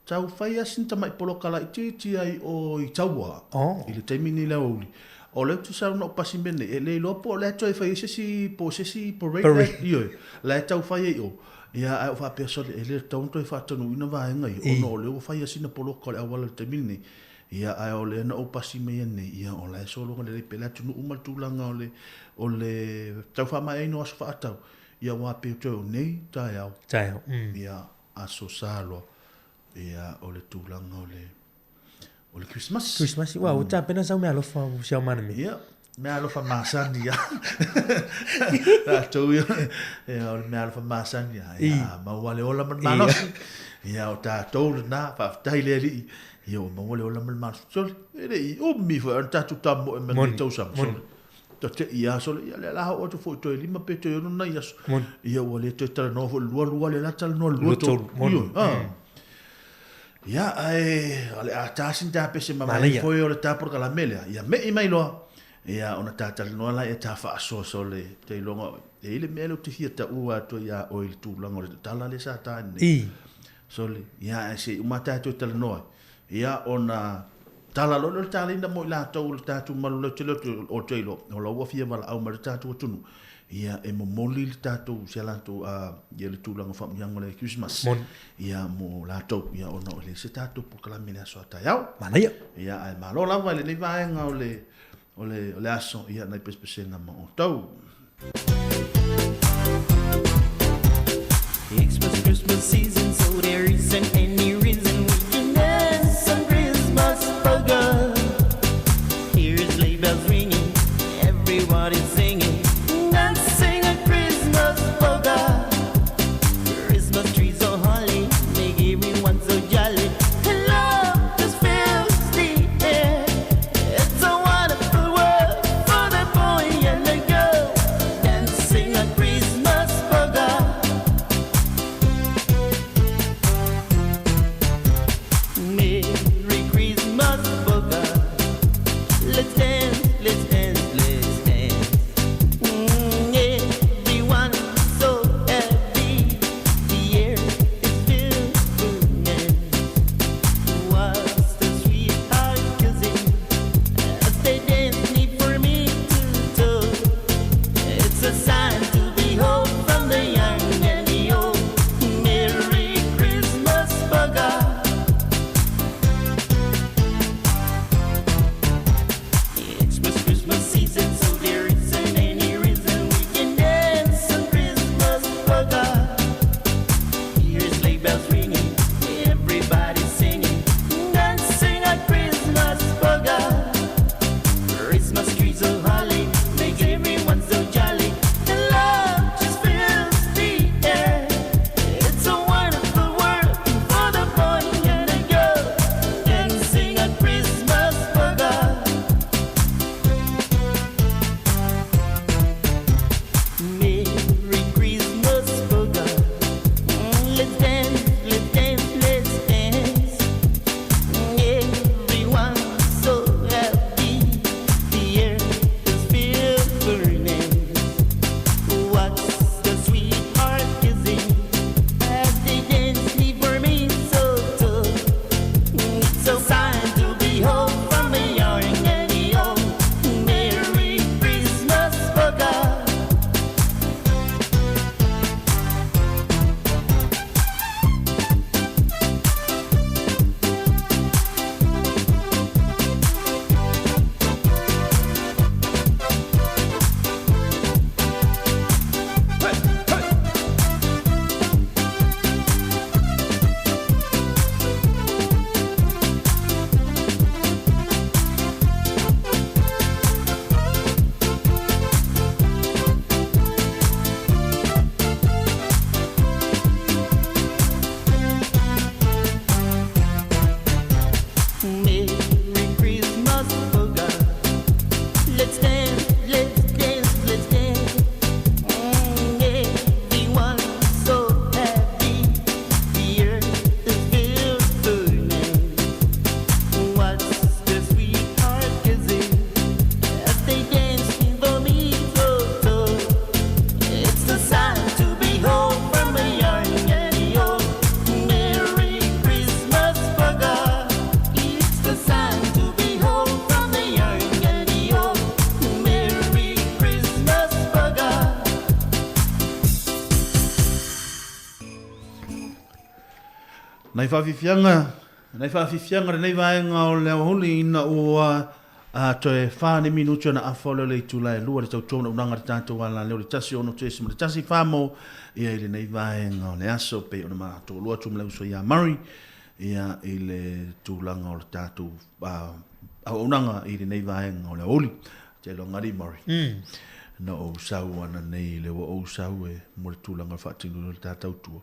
tau fai asin ta mai polo kala ti ai o i taua i le taimi ni le uli o le tu sa no pasi me ne le lo po le toi fai si po rate io le tau fai o ia ai fa pe so le tau toi fa tonu ina va ngai o no le o fai asin polo kala wala le taimi ni ia ai o le na o pasi me ne ia o le so lo le pela tu no mal tu langa o le tau fa mai no so fa tau ia wa pe to nei tai au ia aso salo ia o le tulanga o le Christmas wow ta pena sa me alofa sia mana me ia me alofa masani ia to ia me alofa masani ia ma wale ola man malo ia o ta to na fa tai le ia ma wale ola man malo sol ele o mi fo ta tu tambo me to sa te ia so ia le la o to fo to lima pe to no na ia ia wale to tra no fo lua le la tal no lua to ia ai ale a ta sin ta pe se ma mai foi o ta por kala mele ia me i mai lo ia ona ta tal no la e ta fa so le te longa e le mele te hia ta ua to ia o il tu longa le tala le sa ta ni so le ia se uma ta to tal no ia ona tala lo le tala inda mo la to le tatu malu le tele o telo o lo wa fia vala au mar tatu tunu ia e mo moli le tatu se la to ia le tulanga fa yang le Christmas ia mo la to ia o no le se tatu po kala mina so ta yau mana ia ai malo la va le ni va nga o le aso ia na pespesenga mo to It's Christmas season so there isn't any reason we can dance on Christmas bugger. Here's sleigh bells ringing, everybody's singing, dancing a Christmas bugger. Christmas trees so holly, make everyone so jolly. And love just fills the air. It's a wonderful world for the boy and the girl, dancing a Christmas bugger. Nai whawhiwhianga re nei vaenga o leo huli ina ua toe whāne minutu na awhole le tūlai lua le tau tōna unanga te tātou ala leo le tasi ono te sima le tasi whāmo ia i le nei vaenga o le aso pe o na mātou lua tūma le uso ia Murray ia i le tūlanga o le tātou unanga i le nei vaenga o le huli te lo ngari Murray na o sau ana nei le o sau e mo le tūlanga whaatinu le tātou tua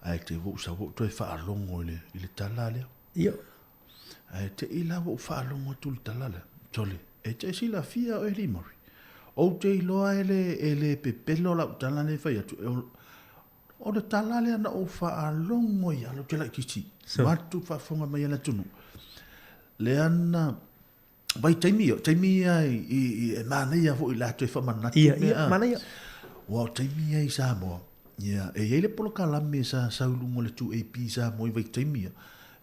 ai te wo sa wo toi fa longo le ile talale io ai te ila wo fa longo tu talale tole e te si la fia o limori o te loa ele pe pelo la talale fa ya o le talale na o fa longo ya lo te la kisi matu fa fonga mai na tunu le ana vai te mia i mana ya vo ila te fa mana ia mana ya wa te mia i sa mo ia e ele polo kalame sa saulungo le tu AP sa moi vai taimia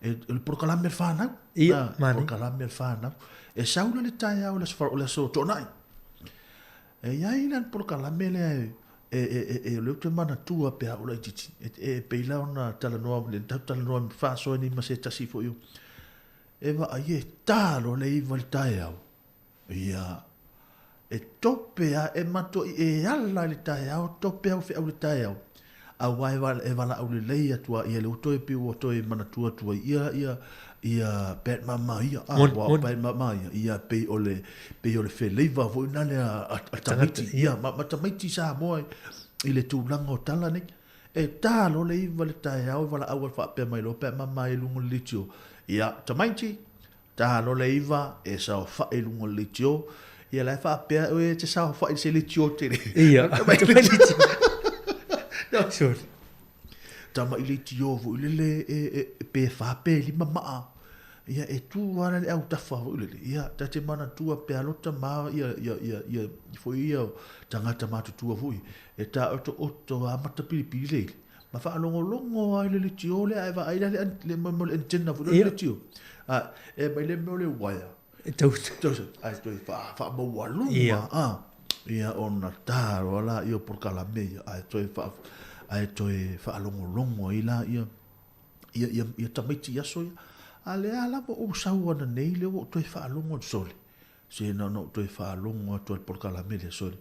e le polo kalame fana ia mani polo kalame fana e saula le taia o le sfar o le so tonai e ia ina polo kalame le e le te mana tua pe o le titi e pe la ona tala no le tala no fa so ni ma se tasi fo yo e va ai talo le i taia ia e topea e mato e ala le taia o topea o fe au le taia a wai e wala au le leia tua ia le utoe piu o toe mana tua ia pet mama ia pet mama ia pe o le fe leiva vo ina le a tamiti ia ma tamiti sa moe i le tūlanga o tala nek e talo le iwa le taia o wala au fa pe mai lo pet mama i lungo litio ia tamiti talo le iwa e sa o fa i lungo litio ia lai fa pe e te sa fa i se litio te ia no sure tama ile tio vo ile pe fa pe li mama ia e tu ara le au tafa vo ile ia tate mana tua pe alota ma ia foi ia tangata ma tua vo e ta oto a mata pili le ma fa longo ai le tio le ai va ai le mo le tenna vo le tio e mai le mo le waya e tau ai toi fa mo walu ia ona taro ala io por kala me ai toi fa longo ila ia tamiti aso ale ala o sau ana nei le o toi fa longo sole se no toi fa longo to por kala me le sole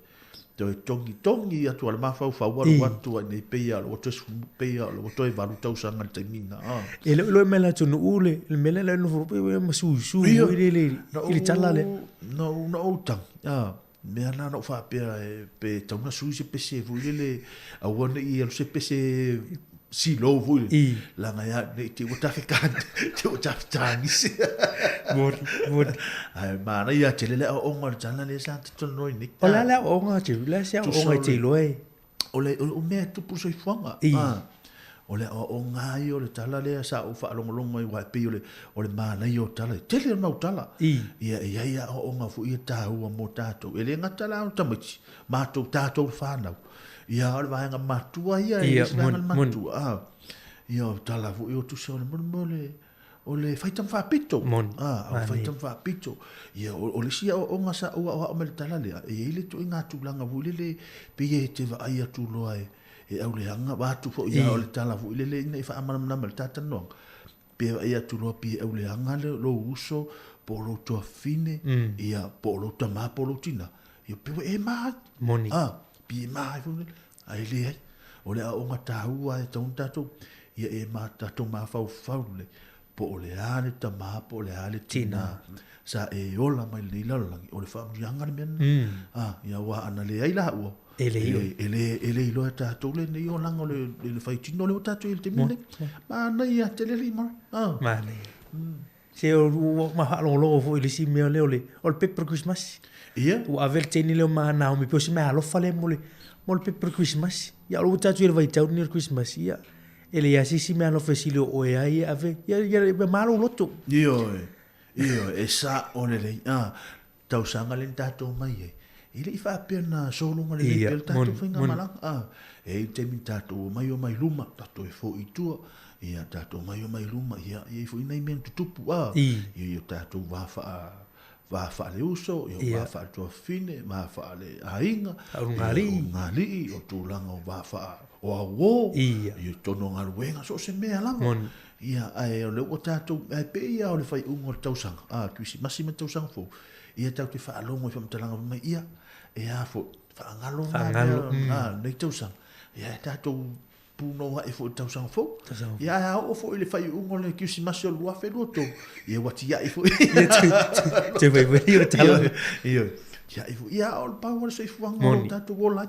toi tongi atu al mafa fa wa tu nei peia o to peia o toi va lu tau sanga te mina e lo mela tu no ule le mela le no fo pe su ile talale no tang me ana no fa pe tona suisi pese vuile a wona i el se pese si lo vuile la nga ne ti o tafikan ti o taftangi mod ai mana ia tele o ngor jana le sa to no ni ola la o ngor ti la sa o ngor ti lo o me tu pu so fanga ole o ngai o le tala le sa o fa longo i wa pe o le mana i o tala tele no tala ia o nga fu i ta o mo tato ele nga tala o tamiti ma to tato fa na ia o va nga matua ia matua ia o tala fu i o tu so le o le faitam fa pito o faitam fa pito ia o le sia o nga sa o me tala le ia ile tu nga tu langa fu le pe ye te va ia tu loai e au le hanga watu fo ia o le tala fu ile nei fa amana mal tata no pe ia tu lo pe au le hanga le lo uso po lo to fine ia po lo to ma po lo tina ia pe e ma moni pe ma fu ai le o le o ngata hu ai ton tatu ia e ma tatu ma fa le po le ale ta ma po le ale tina sa e ola mai le la o le fa yanga men ia wa ana le ai la o ele lo ta to le ni o lango le fai tino le ta to il te mine ma na ia te le lima ma le se o ma ha lo fo ile si me le o le pepper Christmas ia o avel teni le ma na o mi posi me alo fale mo le pepper Christmas ia lo ta to il vai tau ni Christmas ia ele ia si me alo fesile o e ai ave ia ma lo loto io e sa o le tau sanga le tato mai ile I fa pena solunga le pel tato finga mala e te min tato mai o mai luma tato e fo I tua ia tato mai o mai luma ia I fo ina men tupu ia tato va fa le uso ia va fa to fine ma fa le ainga ngali o tu langa va fa o ia tono ngaluenga so se me ala ia ai o le o tātou ai pe ia o le fai ungo le tausanga kuisi masima tausanga fo ia tau te whaalongo i whamtalanga mai ia e a fo whaangalo nei tausanga ia tātou puno wa e fo tausanga fo ia a o fo i le fai ungo le kuisi masi o lua whenuoto ia wati ia i fo te vai o talo ia ia o le pau o le seifuanga o tātou o lai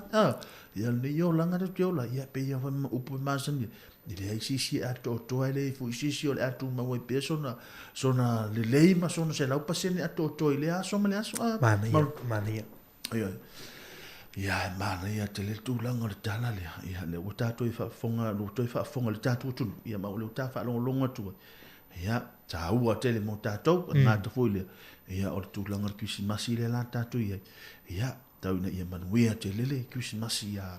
ia nei o langa te o lai ia pe ia whama upu masani ni le ai sisi ato to ele fu sisi ole ato ma wai persona sona le leima sona se lau pasene ato to ile a soma le aso mania ia mana ia te le tu langa le tala le ia le o tato i fa fonga lo to i fa fonga le tato tu ia ma le ta fa longa tu ia ta ua te le mo tato na to foi le ia o tu langa ki si masi le la tato ia tau na ia manuia te lele ki si masi ia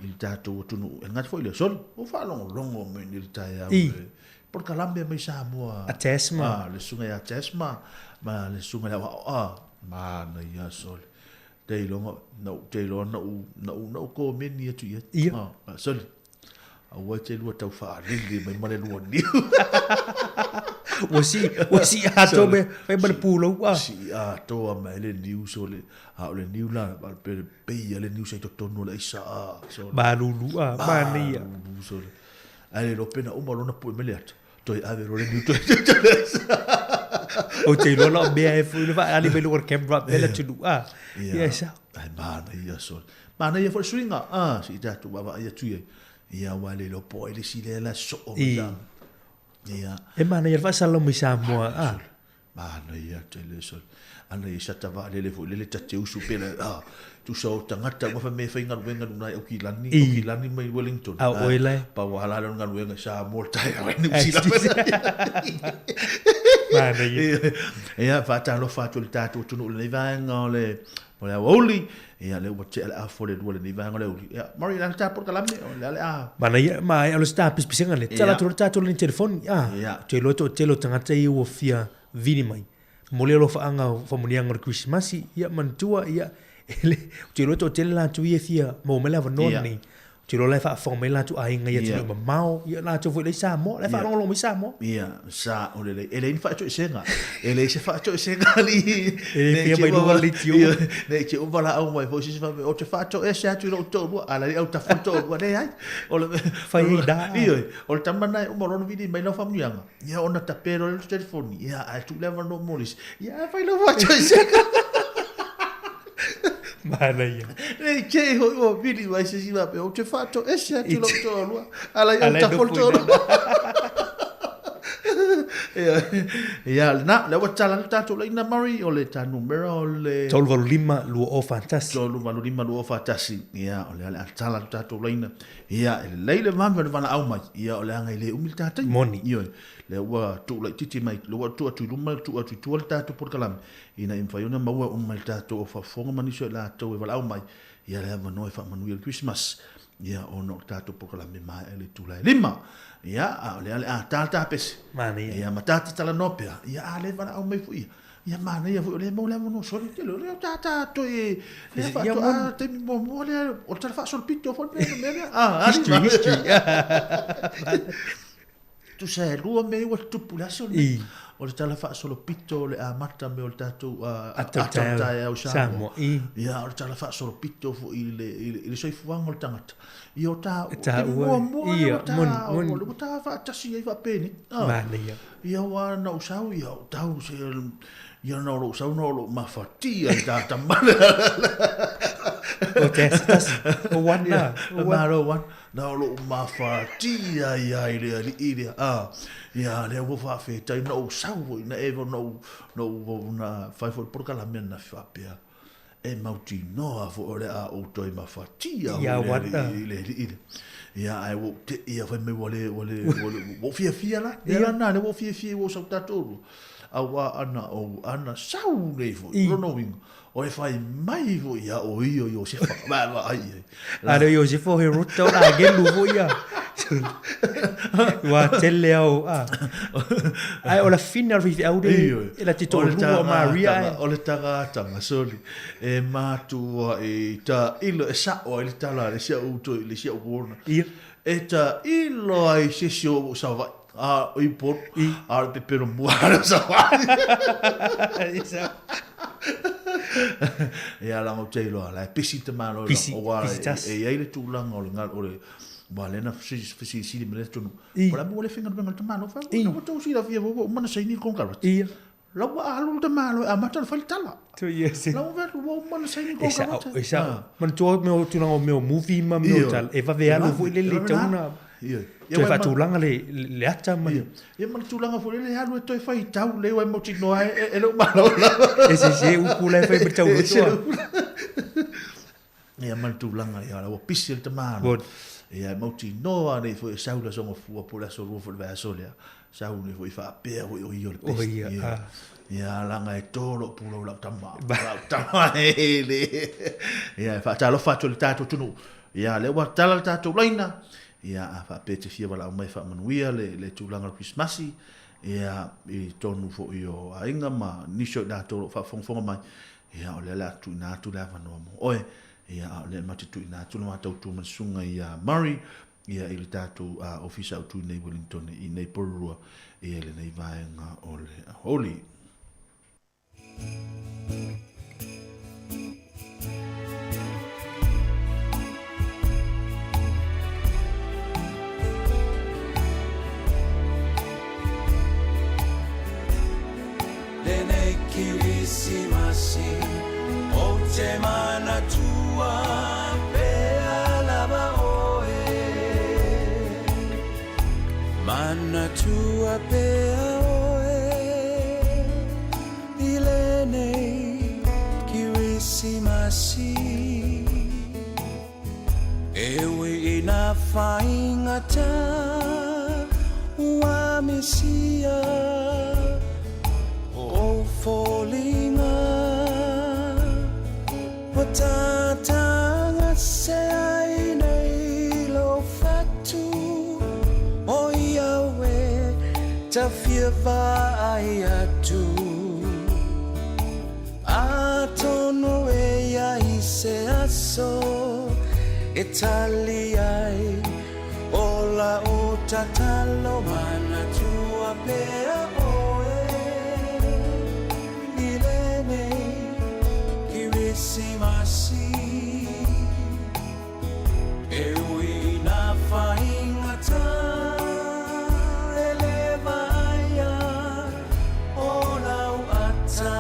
il tato tunu ngat foi le sol o fa longo me ni tai a por Colombia me sa mo a tesma le sunga ya tesma ma le sunga la ma na ya sol dei longo no ko me ni tu ya sol a wa te lu tau fa ringi me ma le lu ni wasi ato me pe ba pulo wa si ato a me le niu so le a le niu la pe le niu se to tonu le isa so ba lulu ba ni so ale lo pena o malona pu me le ato to ave lo le niu to o te lo no be fu le va ali be lo camera be le tu yes ai mana ia so mana ia for swinga si ta tu ba ia tu ia wale lo po ele si le la so o ia e mana ia fa salo mi sa mo mana ia te le so ana ia ta va le le ta te usu pele tu so tangata mo fa me fa inga wenga na o kilani mai Wellington pa wala lo ngal wenga sa mo tai ni si la mana ia fa ta lo fa tu ta tu no le va ngole o le oli ia le wate a fole do le niva ngole oli ia mari la ta por kalame le mana ia mai alo sta pispisinga le tala tu ta tu le telefon te lo tangata i o fia vini mai mole lo fa anga fa munia ngor Christmas ia mantua ia ele te lo te la tu ia fia mo me la vanoni te lo le fa me la tu ai nga ia tu mau ia la tu foi le sa mo le fa lo mi sa mo ia sa o le ele fa tu senga ele se fa tu senga li e mai do li tiu ne che un vala au mai fo si fa o te fa tu e sa tu lo to ala au ta foto ne ai o le fa da o le tamana o mo vidi mai no fa mianga ia ona ta pero le telefoni ia ai tu leva no molis ia fa lo fa tu senga mana ia nei che o vidi vai se si va pe o te fatto e se tu lo to ala ta foto ia na le wa tala ta to le na mari o le ta numero le tol valima lu o fantasi tol valima lu o fantasi ia o le tala ta to le na ia le van van au mai ia o le anga le umilta ta moni ia le wa tu le titi mai le wa tu luma tu ta to por kalam ina infaiona maua o mai ta to fa fonga mani so la to e au mai ia le va noi fa manuel Christmas ia o no ta to por kalam mai le tu la lima ia le ta pes mani ia matata tala nopea ia le va au mai fu ia mana ia fu le mo no so te lo ta to e fa to te mo le o ta fa so pito fo me tu sai lua me o tu pulaso o le tala fa solo pito le amata me o tatu atata o samo ia o tala fa solo pito fo ile soi fuang o tangata io ta ia mon o ta fa tasi ia fa peni ia wa no sau ia tau se ia no lo sau no lo mafatia ta tamana o testas o wana o na lo mafatia ia ile ia le wo fa fe tai no sau na evo no na fai for por kala men na fa pia e mauti no a fo le a o toi mafatia ia wana ile ia ai wo te ia fa me wole wo fia la ia na le wo fia wo sa tatu awa ana sau le fo no wingo o e fai mai vo ia o io se fa va ai ale io se fo he ruto na gelu vo ia wa teleo ai o la fina vi au de e la tito lu Maria o le tanga soli e matua e ta ilo e sa o le tala le sia uto le sia bona e ta ilo ai se sio sa va i por pe pero muara sa ia la mo telo la pisi te malo o wa e ai le tulang o le ngal o le Vale, na si me tu. Para mo le finga ben tamalo fa. No to si la via vo mana sai ni con carrot. La wa alu tamalo a mata fa tala. To yes. La wa vo mana sai ni con carrot. Esa. Man to me tu na me movie ma me tal. E va ve alu vo le tona. Tu fa tu langa le ata man. Man tu langa vo le alu to fa tau le wa mo ti no e lo malo. Ese se u kula fa me tau. Ya man tu langa ya la pisi el tamalo. E mauti noa nei foi saula songa fua pola so rufo le vasolia sau nei foi fa pe o le pesi ya langa e tolo pulo la tama ele ya fa talo fa tolo tato tunu ya le wa tala tato laina ya fa pe te fia wala mai fa manuia le tulanga Christmasi ya i tonu fo io ainga ma nisho da tolo fa fonga mai ya o le la tu na tu la va no oe ia le matitu ina tu no atu tu masunga ia Murray ia ile tatu ofisa tu nei Wellington i nei porua ia le nei vaenga o le holy le nei Kirismasi o te mana tua pe alaba oe mana tua pe oe ile nei Kirismasi ewe ina whaingata ua Mesia o folinga Tatanga se ai nei lo fatu o Yahweh ta fia vai atu atono e ai se aso Italiai ola o tatalo mana tua pea oe ilene Kirismasi ewi na whaingata elevaya olau ata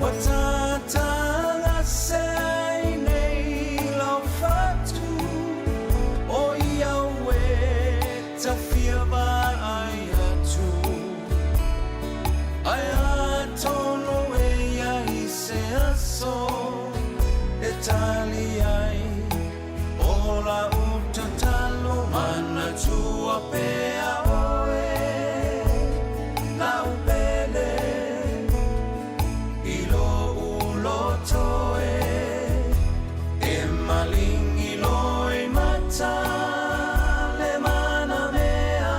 watatanga sei nei lau fatu o Yahweh ta fia vai atu tono e ai se aso Italiai ola utatalo mana tua pea oe la ubele ilo ulo toe e malingi loi mata le mana mea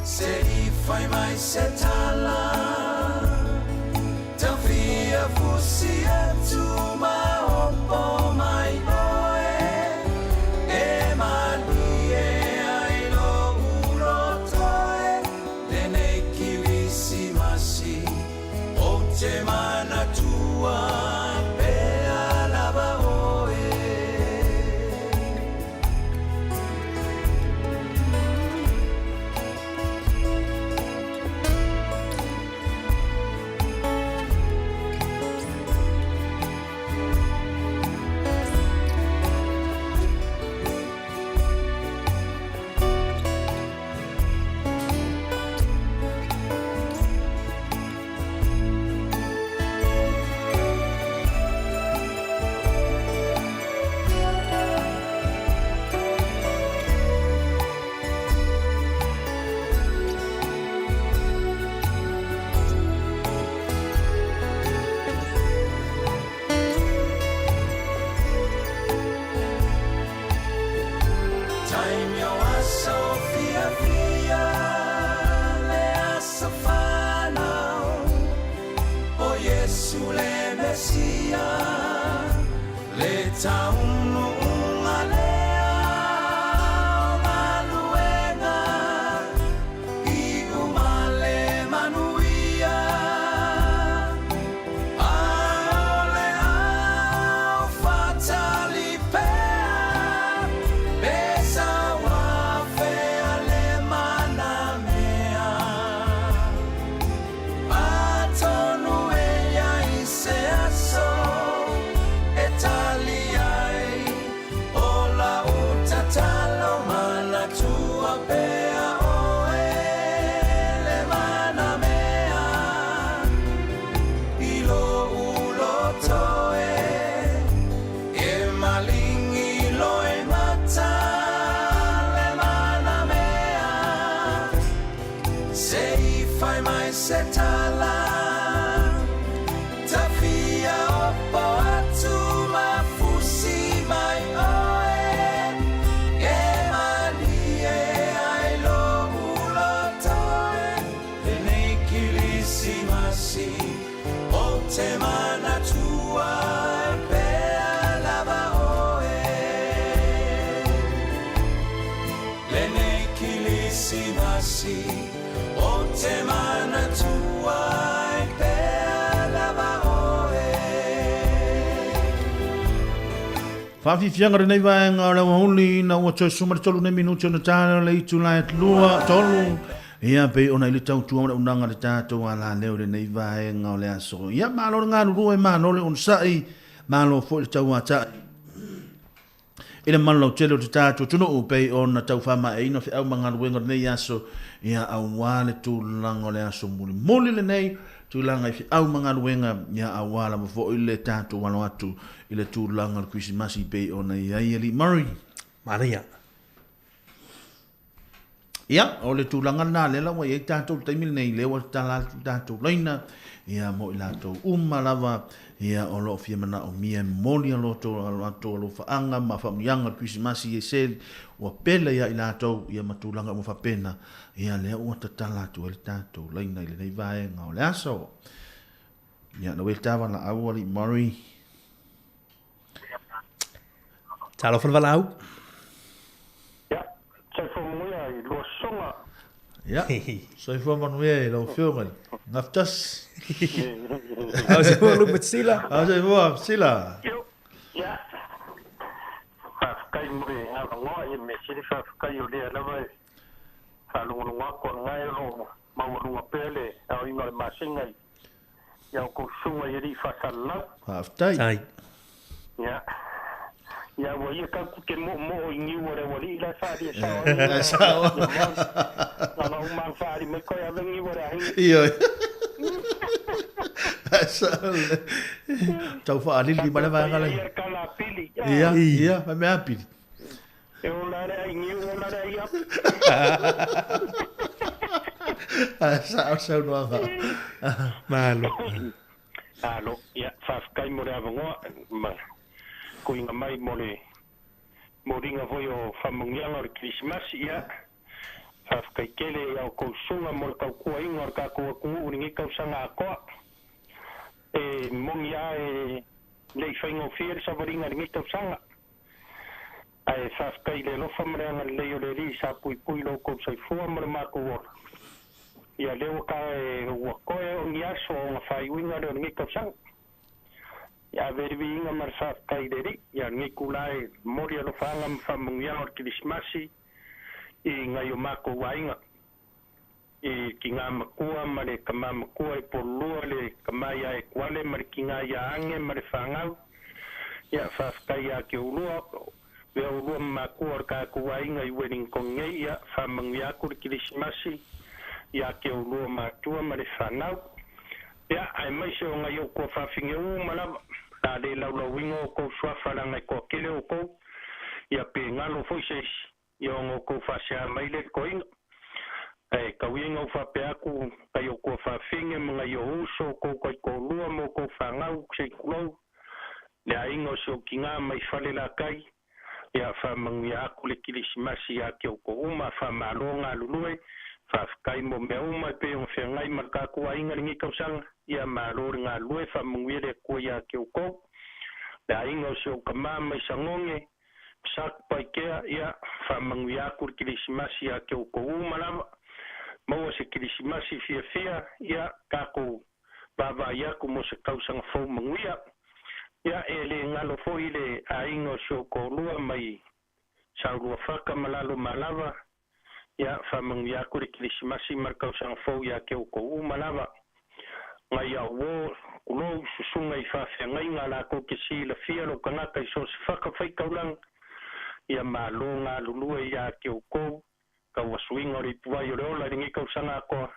se I fai mai se tala Fusi tu ma opo mai oe e mani e ai lo uro toe le nei Kirismasi o te mana tua pe alaba oe mai se tala tafia opo atu mafusi mai oe e mani e ai lo ulo toe e nei kilisi masi o te mana tua e pea lava oe le nei kilisi masi o te mana tua e pea lava oe Whawhiwhianga renei vaenga o lewa huli na ua toi sumari tolu ne minuti o na tāna le itu lai at lua tolu. Ia pe ona ili tau tua unanga le tātou ala leo renei vaenga o le aso. Ia malo ngā nurua e malo le on sai malo fo le tau ata. Ina malo tele o te tātou tuno o pe o na tau whama e ino fi au mga ruenga renei aso. Ia au wale tūlanga o le aso muli. Moli le nei tūlanga i fi au mga ruenga ia au wala mo fo ile tātou wano atu. Ile tūlanga le Krismasi pe o na iai ali Murray. Mana ia. Ia, o le tūlanga nā lela wa iai tātou taimile nei lewa tātou leina. Ia mo i lātou lava. Ia o lo fia mana o mia moli alo to alo faanga ma faamianga Krismasi e sel o pela ia i lātou ia matulanga mo fapena. Ia lea ua tatala tu ele tātou leina ile nei vaenga o le aso. Ia na wetawa na au ali Murray. Talo whala au. Saifomuia i lua songa. Ja, Saifomuia i lua whiunga. Ngaftas. Au se mua lupa sila. Au se mua sila. Ja. Whafkai mure ala ngoa i me siri whafkai o lea lawa e. Whalunga ko ngai ro mawarunga pele au inga le masinga i. Iau ko sunga i ri whasalau. Whaftai. Tai. Ja. Ya wa ia ka ku ke mo ingi wore wori la sa dia sa. Sa. Na o man fa ri me ko ya vengi wore ai. Iyo. Sa. Tau fa ali li bana va ngala. Iya, iya, va me apili. E o la re ingi o la re ia. Sa no va. Malo. Alo, ya fa kai mo re avongo ma. Ko inga mai mo ringa foi o whamungianga o Krismasi ia. Whafkai kele au kou sunga mo kau kua inga o ka kua kua uringi kau sanga a koa. E mongi a e lei whainga o whiere sa waringa ringi kau sanga. Ai whafkai le lofa mreanga lei o le ri sa pui pui lo kou saifua mo le mako wora. Ia leo ka e ua koe o ni aso o nga whai uinga le ringi kau sanga. Ya veri inga mar sa kaideri ya ngi kulai mori lo fanga mfamungia o Krismasi I ngai o mako wainga I kinga makua mare kama makua I polua le kama ya e kwale mare kinga ya ange mare fangau ya fafkai ya ke ulua ve ulua makua o ka kuwainga I wedding konge ya famungia ko Krismasi ya ke ulua matua mare fangau ya ai mai se ngai o ko fafinge u malava ta le lau wingo ko swafa la ngai ko kele o ko ya pe ngalo foi se yo ngo ko fa sia mai le ko ing ai ka wingo fa pe aku ka yo ko fa finge mga yo uso ko ko lua mo ko fa ngau se kulo le aingo so kinga mai fale la kai ya fa mangia aku le Krismasi ya ke ko uma fa malonga lulue fa kai mo me uma pe o fe ngai marka ku ainga ngi kausang ia malor nga lue fa mungwire ku ya ke ko da ingo so kama mai sangonge sak paikea ia fa mangia ku Krismasi ya ke ko uma la mo se Krismasi fia ia ka ko baba ya ku mo se kausang fo mangia ia ele ngalo fo ile aingo so ko lua mai sa lua faka malalo malava ya famangia ku Krismasi markau sang fo ya ke ko malava ngai ya wo kulo susunga I fa ngai ngala ko ke si la fia lo kana kai so faka fai kaulang ya malonga lulu ya ke ko ka waswing ori puai ro la ringi ko sanga ko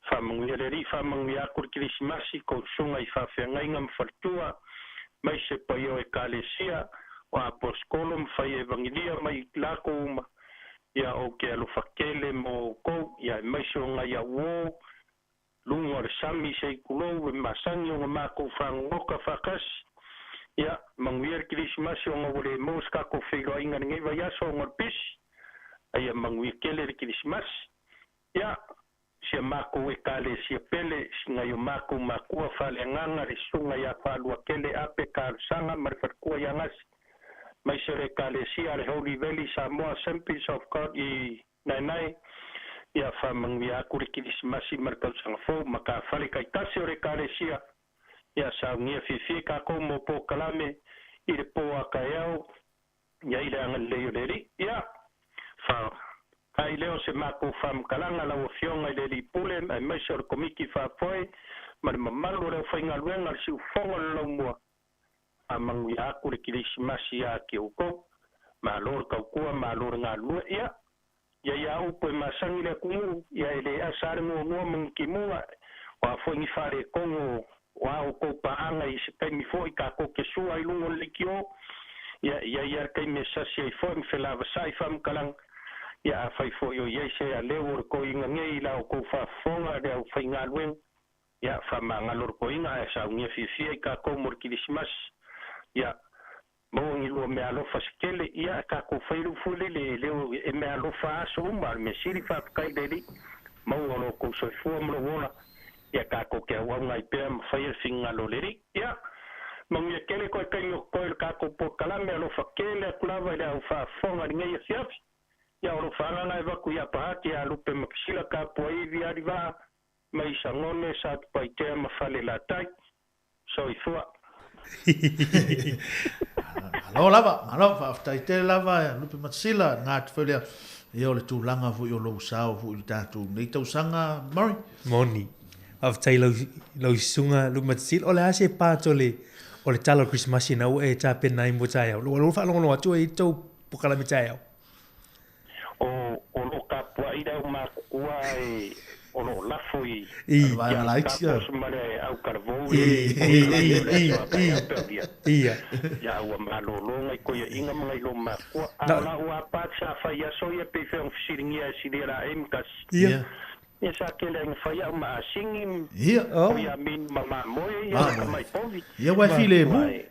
famangia ri famangia ku Krismasi ko sunga I fa ngai ngam fartua mai se paio e kalesia wa apostolum fai evangelia mai lako ma. Ya o ke alu fakele mo ko ya mai so nga ya wo lunga o le sami se kulou e masangi o ngā mākou whangoka whakasi. Ia, manguia le Krismasi o ngā wale mous kako whiroa inga ngai vai aso o ngā pisi. Ia, manguia kele le Krismasi. Ia, sia mākou e kale sia pele, singa o mākou mākua whale nganga re sunga ia whalua kele ape kārsanga marifakua iangasi. Mai se re kale sia le Holy Valley Samoa Assemblies of God I Nainai. Ia whamanguia aku le Krismasi marikau sanga fōu, maka whale kai tasi o re kale sia. Ia saungia whiwhi kako mo po kalame I le po a kai au. Ia I le anga leo le ri. Ia, kai leo se mako whamkalanga lau fionga I le li pule, ai mai se o komiki whapoe, ma le mamalu reo whainga luenga si ufonga lau mua. A mangu I aku le Krismasi a ki uko, ma lor kaukua, ma lor ngā lua, ia. Ia upo e masangi le kumu, ia le asare mua mua mangi ki mua, wa whaingi whare kongo, wa uko paanga I se kaimi fōi ka ko ke sua I lungo le ki o, ia kaimi sasi ai fōi mwhelava sai whamkalang, ia a whai fōi o iese a leo o ko inga ngei la o ko whafonga rea o whai ngā lueng, ia whamanga lor ko inga, e sa ungia whiwhia I ka ko mor Krismasi. Ia, mo ngi lua me alofa skele, ia ka ko whairu fule le leo e me alofa aso umar, me siri whapkai deri, mo alo ko soifua mlo wola, ia ka ko ke awanga I pēr ma whaia whinga lo leri, ia, mo ngi kele koe kaingo koe ka ko po kalame alofa kele a kulava ia o whafonga ringa ia siafi, ia alo whanganga e waku ia pahati a lupe makisila ka po iwi ariwa, ma isa ngone sa tupai tea ma whale la tai, soifua. Alo lava, whaftai te lava, lupe matsila, ngā te whelea, e o le tūlanga fu I o lo sao fu I tātou. Nei tau sanga, Murray? Moni. Whaftai lau sunga lupe matsila, o le ase pāto le, o le talo Krismasi nau e tā pena I mo tai au. Lo whalongo atu e tau pukalame tai au. O lo kapua I rau mākua e... o lo lafo I vai likes ya mare au karvou ia ya o malo lo ngai ko inga mga lo ma ko ala o patsa fa ya so ya pe fe siringia sidera emkas ia esa kele fa ya ma singim ia o ya min mama moy ya mai povi ia wa file mo e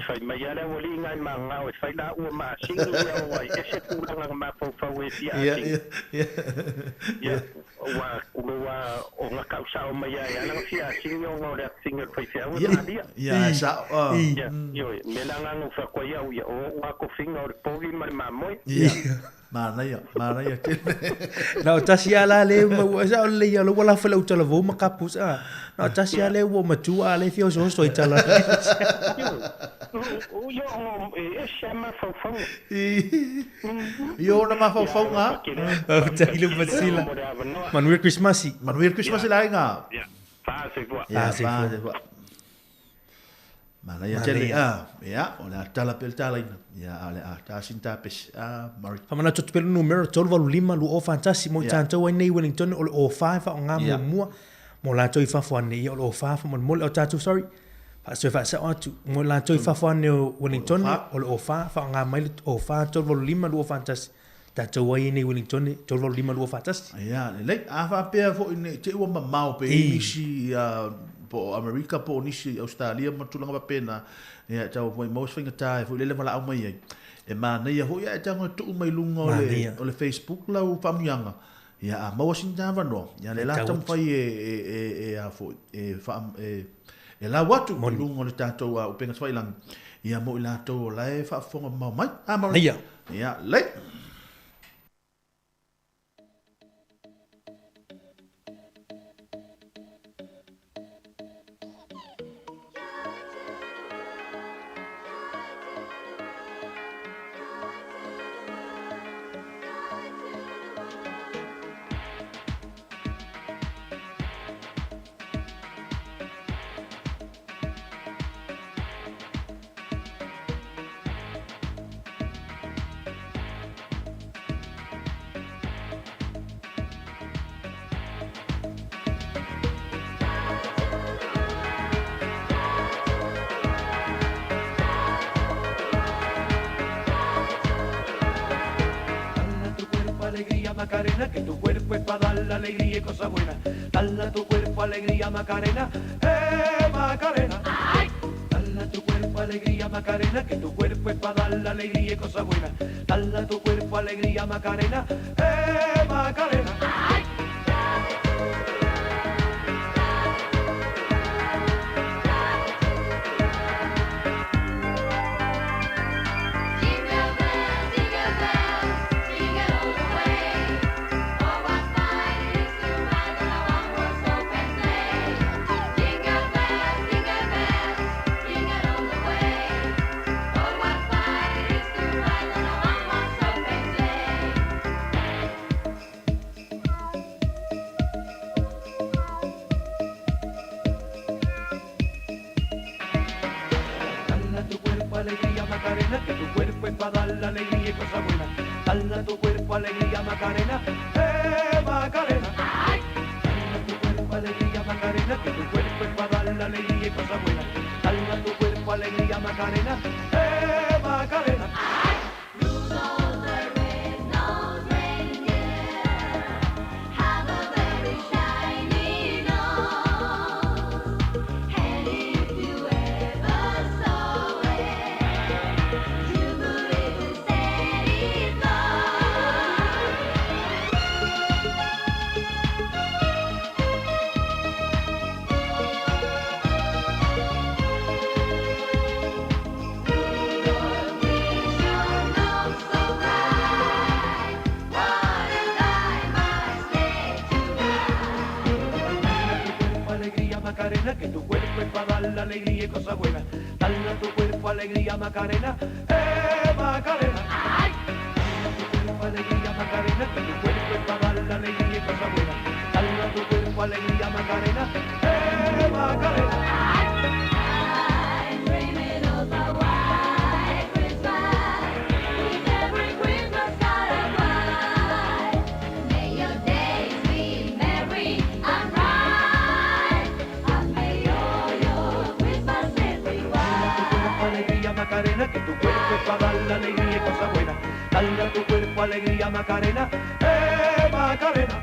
fa mai ya la woli ngai ma nga o fa la o ma singim ya o ai ese ku nga ma po fa we ya ya wa kuwa o nga kausa o mai ya la fia singio o le single fa fia o dia ya sa yo me la nga no fa ko ya o wa ko finga o povi ma moy Mana ia na tasi ala le ma sa le ia lo wala fa lo tala vo ma kapus a na tasi ale wo ma tu ale fio so sto itala yo e chama fofão yo na ma fofão nga tailu masila Manuel Krismasi la nga fa se vo Mana ia tele ya ona tala pel tala ya ale ta sinta pes Mari famana tot pel numero tol valu lima lu o fantasi mo tanto wa nei Wellington o 5 o nga mo mo la toi fa fo nei o 5 mo o tatu sorry fa se fa sa atu mo la toi fa fo nei Wellington o 5 fa nga mai o 5 tol valu lima lu o fantasi tanto wa nei Wellington tol valu lima lu o fantasi ya le fa pe fo nei te o ma pe misi po America po nisi Australia matulanga pa pena ya tau po most finger tai fo le mala au mai e mana ia ho ya tanga tu mai lunga o le Facebook la u pamianga ya ma wasinta vano ya le la tam pai e a fo e fa e la watu lunga le tato o penga swailang ya mo la to la e fa fo ma mai ma ya le Macarena, que tu cuerpo cuerpo es para dar la alegría y cosas buenas. Dale a tu cuerpo alegría, Macarena, Macarena. Dale a tu cuerpo alegría, Macarena, que tu cuerpo es para dar la alegría y cosas buenas. Dale a tu cuerpo alegría, Macarena, Macarena. Macarena, que tu cuerpo es para dar la alegría y cosas buenas. Dale a tu cuerpo alegría, Macarena, Macarena. Dale a tu cuerpo alegría, Macarena, que tu cuerpo es para dar la alegría y cosas buenas. Dale a tu cuerpo alegría, Macarena, Macarena. Macarena, que tu cuerpo es para dar la alegría y cosas buenas. Dale a tu cuerpo alegría, Macarena, Macarena. Dale a tu cuerpo alegría, Macarena, que tu cuerpo es para dar la alegría y cosas buenas. Dale a tu cuerpo alegría, Macarena, Macarena. Macarena, que tu cuerpo es para dar la alegría y cosas buenas. Dale a tu cuerpo alegría, Macarena, Macarena.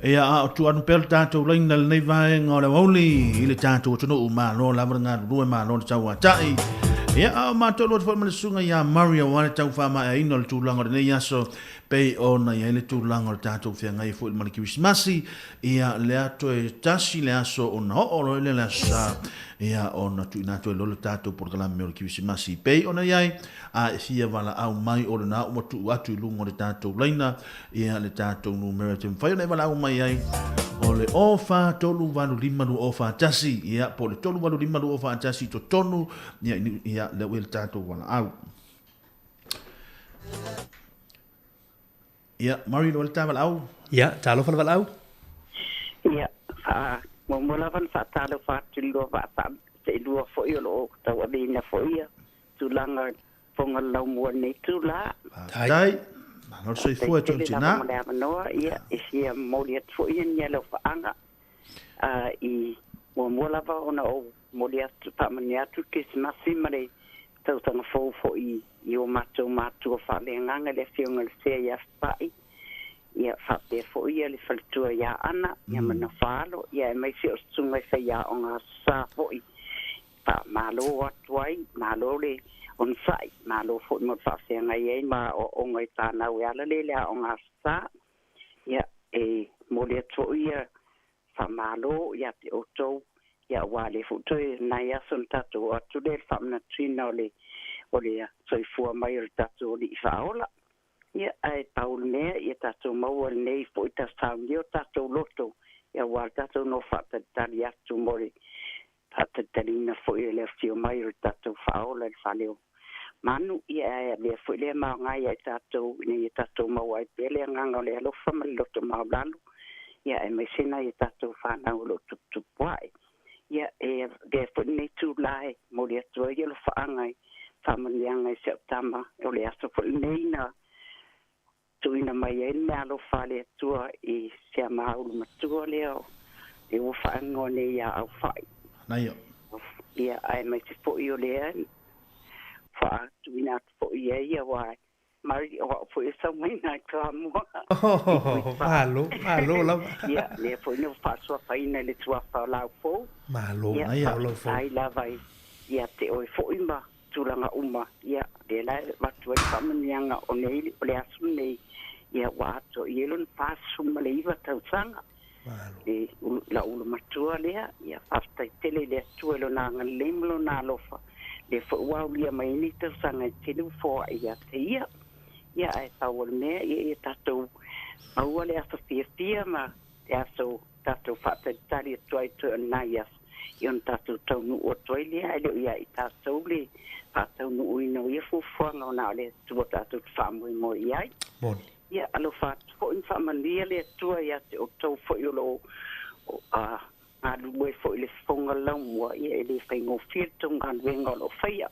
Ia a tu anu pel tātou laina nei vai ngā le wauli i le tātou tunu u mā no lamara ngā rue mā no le tau a tai. Ia a mātou lo te whaimane sunga ia Maria wane tau whama e ino le tūlanga le nei aso pei ona ia le tūlanga le tātou whia ngai fu il mani kiwisimasi ia le ato e tasi le aso o na o lo le asa ia ona tu inato e lo le tātou porkalame me o le kiwisimasi pei ona iai a e fia wala au mai o le na o matu atu i lungo le tātou laina ia le tātou nu meritum whai ona e wala au mai ai o le ofa tolu walu limanu ofa tasi ia po le tolu walu limanu ofa tasi to tonu ia le wel tātou wala au ia Mari lo le tā wala au ia tālo wala wala au ia mo mola van fa talo fa tilo va ta te lua fo yo lo ta wa bina fo ia tu langa fonga la mo nei tu la tai no sei fu e tu tina no ia isia mo ia fo ia nia lo fa anga i mo mola va ona o mo ia tu pa mania tu ke sna simare tau tanga fo i o mato fa le nganga le fionga le se ia pai ia fa pe fo ia le faltua ia ana ia mana falo ia mai se sunga se ia onga sa fo i pa malo atuai malo le on sai ma lo fo mo fa se ngai ma o ngai ta na we ala le o nga sa ya e mo le to ia fa malo ya te o to ya wa le fu to na ya son tato o tu le fa na trina le o le ya so fu mai o tato li fa ola ya ai paul me ya tato mo o nei fo ta sa io tato loto ya wa tato no fa ta talia tu mori ta talina fo le fio mai o tato fa ola fa le manu ia le fo le ma nga ya tato ni tato mo ai pele nga le lo fa mal loto ma blando ya e me sina ya tato fa na lo tu pai ya e de fo ni tu lai mo le to ye lo fa ngai fa man yang ai septamba o le aso fo nei na tu ina mai e me lo fa le tu e se ma u ma tu le o e o fa ngone ya au fa na yo ya ai me se fo yo le fa tu ina fo ye ya wa mari o fo esa mai na ka mo malo la ya le fo no fa so fa ina le tu fa la fo malo ai lo fo ai la vai ya te o fo ima tu langa uma ya de la ma tu fa man yanga o nei o le asu nei ya wa to yelon fa su ma le iva tau sanga malo e la u ma tu le ya fa sta tele le tu lo na ngale lo na lo fa le fo wa lia mai ni te sanga te lu fo ya te ya ai tawol me e tato au le asa fia ma ya so tato fa te tali toi to na ya yon tato to nu o toi le ai le ya tato le fa to nu i no ye fu fo no na le tu tato fa mo ya bon ya alo fa fo in fa man le tu ya te o to fo yo lo a lu we fo le fonga la mo ye le fa ngo fir to ngan we ngolo fa ya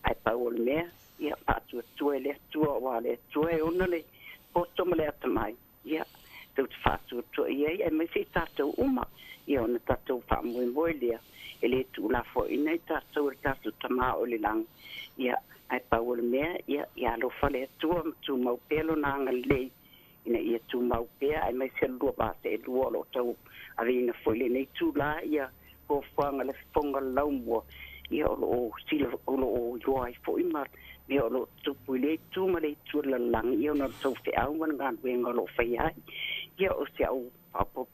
ai tawol me ya patu tuele tua wale tue onale poto male atamai ya tu fatu tu ye e me si tatu uma ya ona tatu fa mo dia ele tu la fo ina tatu tama ole lang ya ai paul me ya lo fale tu mau pelo na ngale ina ye tu mau pe ai me se lu ba se lu lo tu avina fo le nei tu la ya ko fanga le fonga laumbo ya lo silo lo yo ai fo ima me o tu pule tu ma le tu la lang yo no tu fe au man gan we ngolo fe ya ya o se au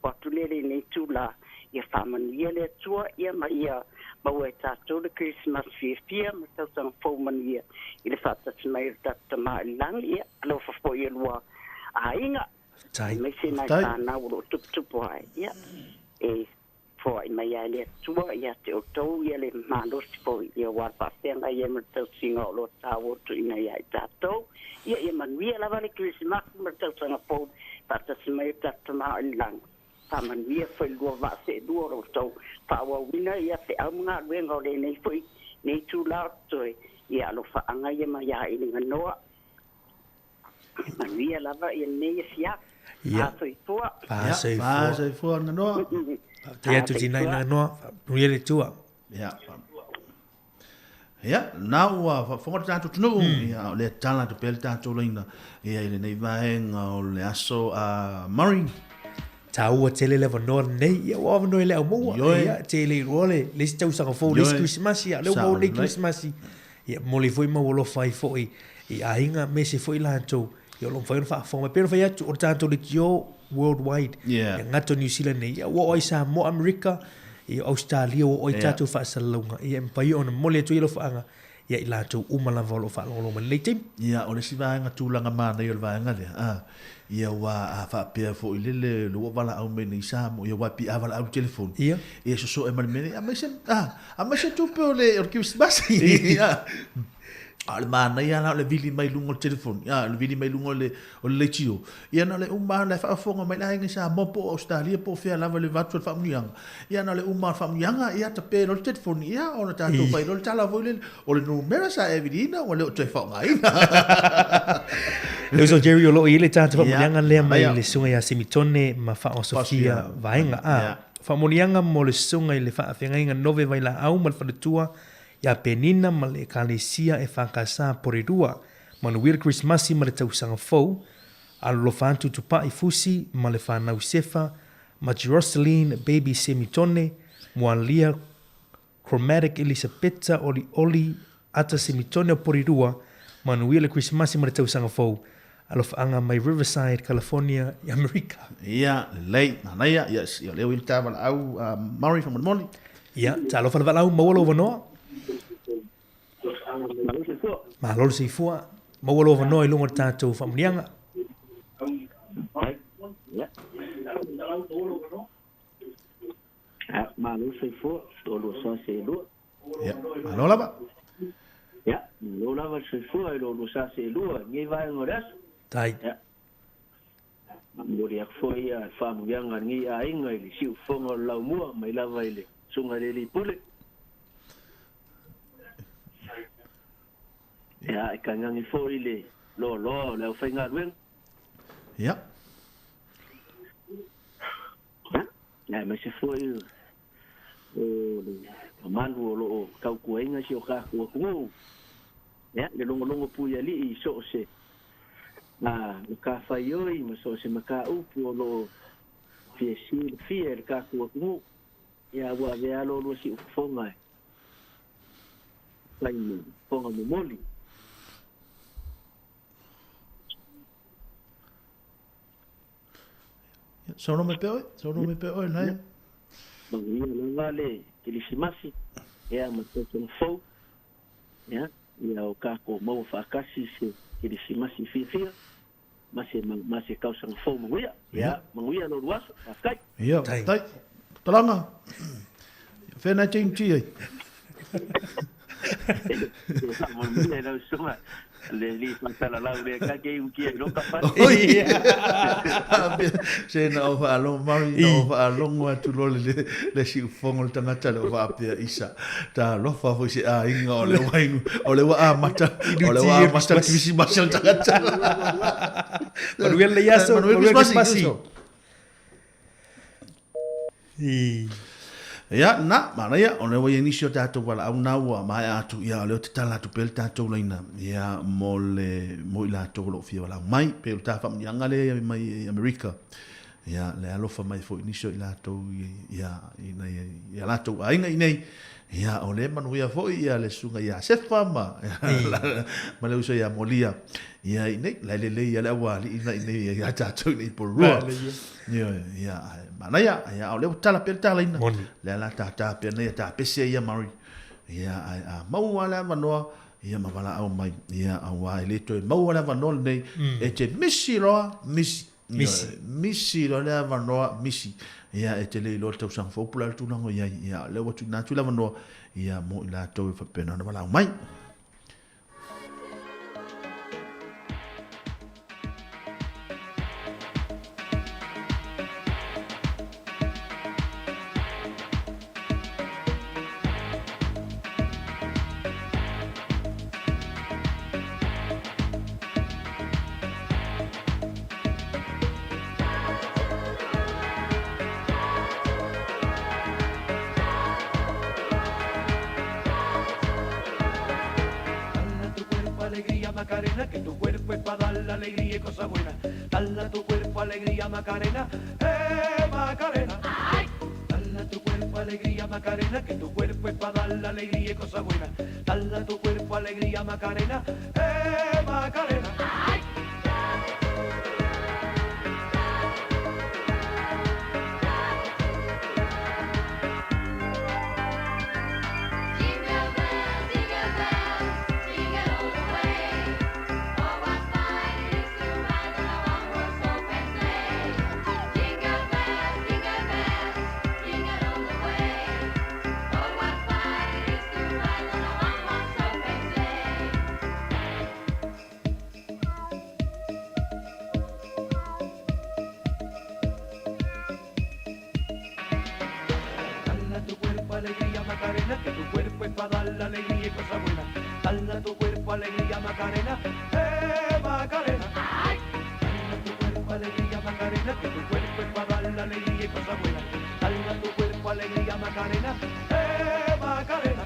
pa tu le ni tu la ya fa man ye le tu ya ma we ta tu de christmas fia ma ta sang fo man ye ile fa ta mai ta ma lang ya lo fa fo ye lo a inga tai me se na ta na o tu po ya e fo mai ya le tu ya te o to ya le ma lo fo ya wa pa tenga ye ma te singa lo ta o tu ina ya ta to ya man wi la vale christmas ma te sanga fo pa ta mai ta ma lang pa man wi fo lo va se do ro to pa wa wina ya te au nga we ngo le nei fo nei tu la to ya lo fa anga ye ma ya ini no man wi la va ye nei ya ya so tua fa se fo na no ya tu tina na no really tua ya now fo ta tu no ya le tala tu pel ta tu lina ya ile nei vaenga o le aso a Murray tau tele le no nei ya wa no le mo ya tele role le tau sa fo le Christmas ya le mo le Christmas ya mo le foi mo lo fai foi e ainga me se foi la to yo lo fai fa fo me pero fai tu o tanto le yo worldwide ngato New Zealand nei ya wo isa mo America e Australia o tatu fa salunga e empai ona mo le tu lo fa anga ya ila tu umala volo fa lo mo le tim ya o le siva nga tu langa ma na yo va nga le ia wa fa pe fo ile lo wala au me ni sa mo ia wa pi avala au telefone ia so e mal me a me se tu pe le o ki sbasi ia al mana ia na le vili mai lungo telefone ia le vili mai lungo le o le tio ia na le umma le fa fonga mai la nga sa mo po Australia po fe la le vatu fa mianga ia na le umma fa mianga ia ta pe lo telefone ia ona ta to fa lo tala vo le o le numero sa evidina o le o te fa ngai le so Jerry lo ile ta fa mianga le mai le sunga ya Simitone ma fa o Sofia vaenga fa monianga mo le sunga ile fa afenga nove vai la au mal fa le tua ya penina ma le kalesia e whakasa porirua manuir Christmasi ma le tausanga fau alo lo fantu tupa i fusi ma le whanau sefa ma Jerusalem baby Semitone Mualia Chromatic Elisabetta oli ata simitone o porirua manuia le Christmas ma le tausaga fou alofaanga mai Riverside, California, i Amerika. Ia, lei, nanaia, ia leo il tāwala au Murray from Moni. Ia, ta alofa na walau mawalo wanoa. Malolo se ifua, mawalo wanoa i lunga tātou whamunianga. Malolo se ifua, tolo sa se lua. Ia, malolo ba? Ia, malolo lava se ifua, tolo sa se lua, ngai vai ngoras. Tai. Mori ak foi a famu yang ngi a inga ili siu fonga lau mua mai lava ile sunga le pule. Ya ka ngi foi ile lo le fenga wen. Ya. Ya me se foi o manu lo kau kuenga si o ka ku ku. Ya le longo puya li so se. Ka whaioi, ma so se maka upu o lo fie ka kua kungu. Ia ua vea lo lo si ufonga e. Lai mo, fonga mo moli. Sono me peo, nai. Manguia na vale, kilisimasi. Ia ma tōtong fau. Ia o ka ko mau whakasi se kilisimasi fia. Masih kau sang fo manguia. Ya, manguia no ruas, kai. Ia, tai. Talanga. Fena cingci ai. Manguia no suma. Le li pasala la le ka ke uki no ka pa. Oh iya. Se na o alo mari no alo ngwa tu lo le si fongo tanga tala va pe isa. Ta lo fa fo si a inga o le wainu. O le wa mata. O le wa mata kisi masal tanga tala. Manuel le yaso, Manuel Christmas. Ya, na, mana ya, ona wa inisio tatou wala au na wa mai atu ya leo tala tu pel tatou laina. Ya mole mo ila to lo fia wala mai pel ta fam yanga le mai America. Ya le alofa mai fo inisio ila to ya ina ya la to ainga nei. Ya ole manu ya fo ya le sunga ya se fama. Ma le uso ya molia. Ya nei la le ya la wa ina ya tatou ni por ro. Ya mana ya ole tala pel tala ina le la ta pe ne ta pese ya mari ya mau wala manoa ya mavala au mai ya awa ile to mau wala manoa nei e te misi lo le manoa misi ya e te le lo tau sang fo pula tu nango ya le watu na tu la manoa ya mo la to fa pena na wala mai Macarena, que tu cuerpo es para dar la alegría y cosas buenas. Dale a tu cuerpo alegría, Macarena, Macarena. Dale a tu cuerpo alegría, Macarena, que tu cuerpo es para dar la alegría y cosas buenas. Dale a tu cuerpo alegría, Macarena, Macarena. Macarena, que tu cuerpo es para dar la alegría y cosas buenas. Dale a tu cuerpo alegría, Macarena, Macarena. Dale a tu cuerpo alegría, Macarena, que tu cuerpo es para dar la alegría y cosas buenas. Dale a tu cuerpo alegría, Macarena, Macarena.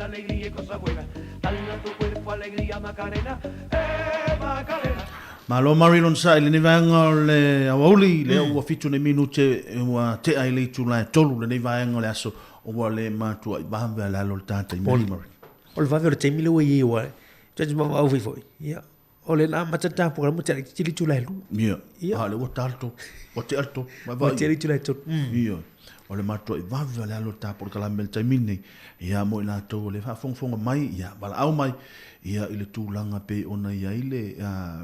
alegría y cosas buenas. Dale a tu cuerpo alegría, Macarena, Macarena. Malo Marilon sa ile ni vanga le awoli le o fitu ne minute wa te ai le tu la tolu le ni vanga le aso o wa le matu ai ba va la lo tata i mari. O le vavero te mile we wa. Just ma au foi. Ya. O le na matata por mo te chili tu la lu. Ya. Ha le o talto. O te alto. Ma va. O te tu la tu. Ya. O le matu ai va va la lo tata por kala mel taimini. Ya mo la to le fa fong mai ya bala au mai. Ia ile tūlanga pe ona ia ile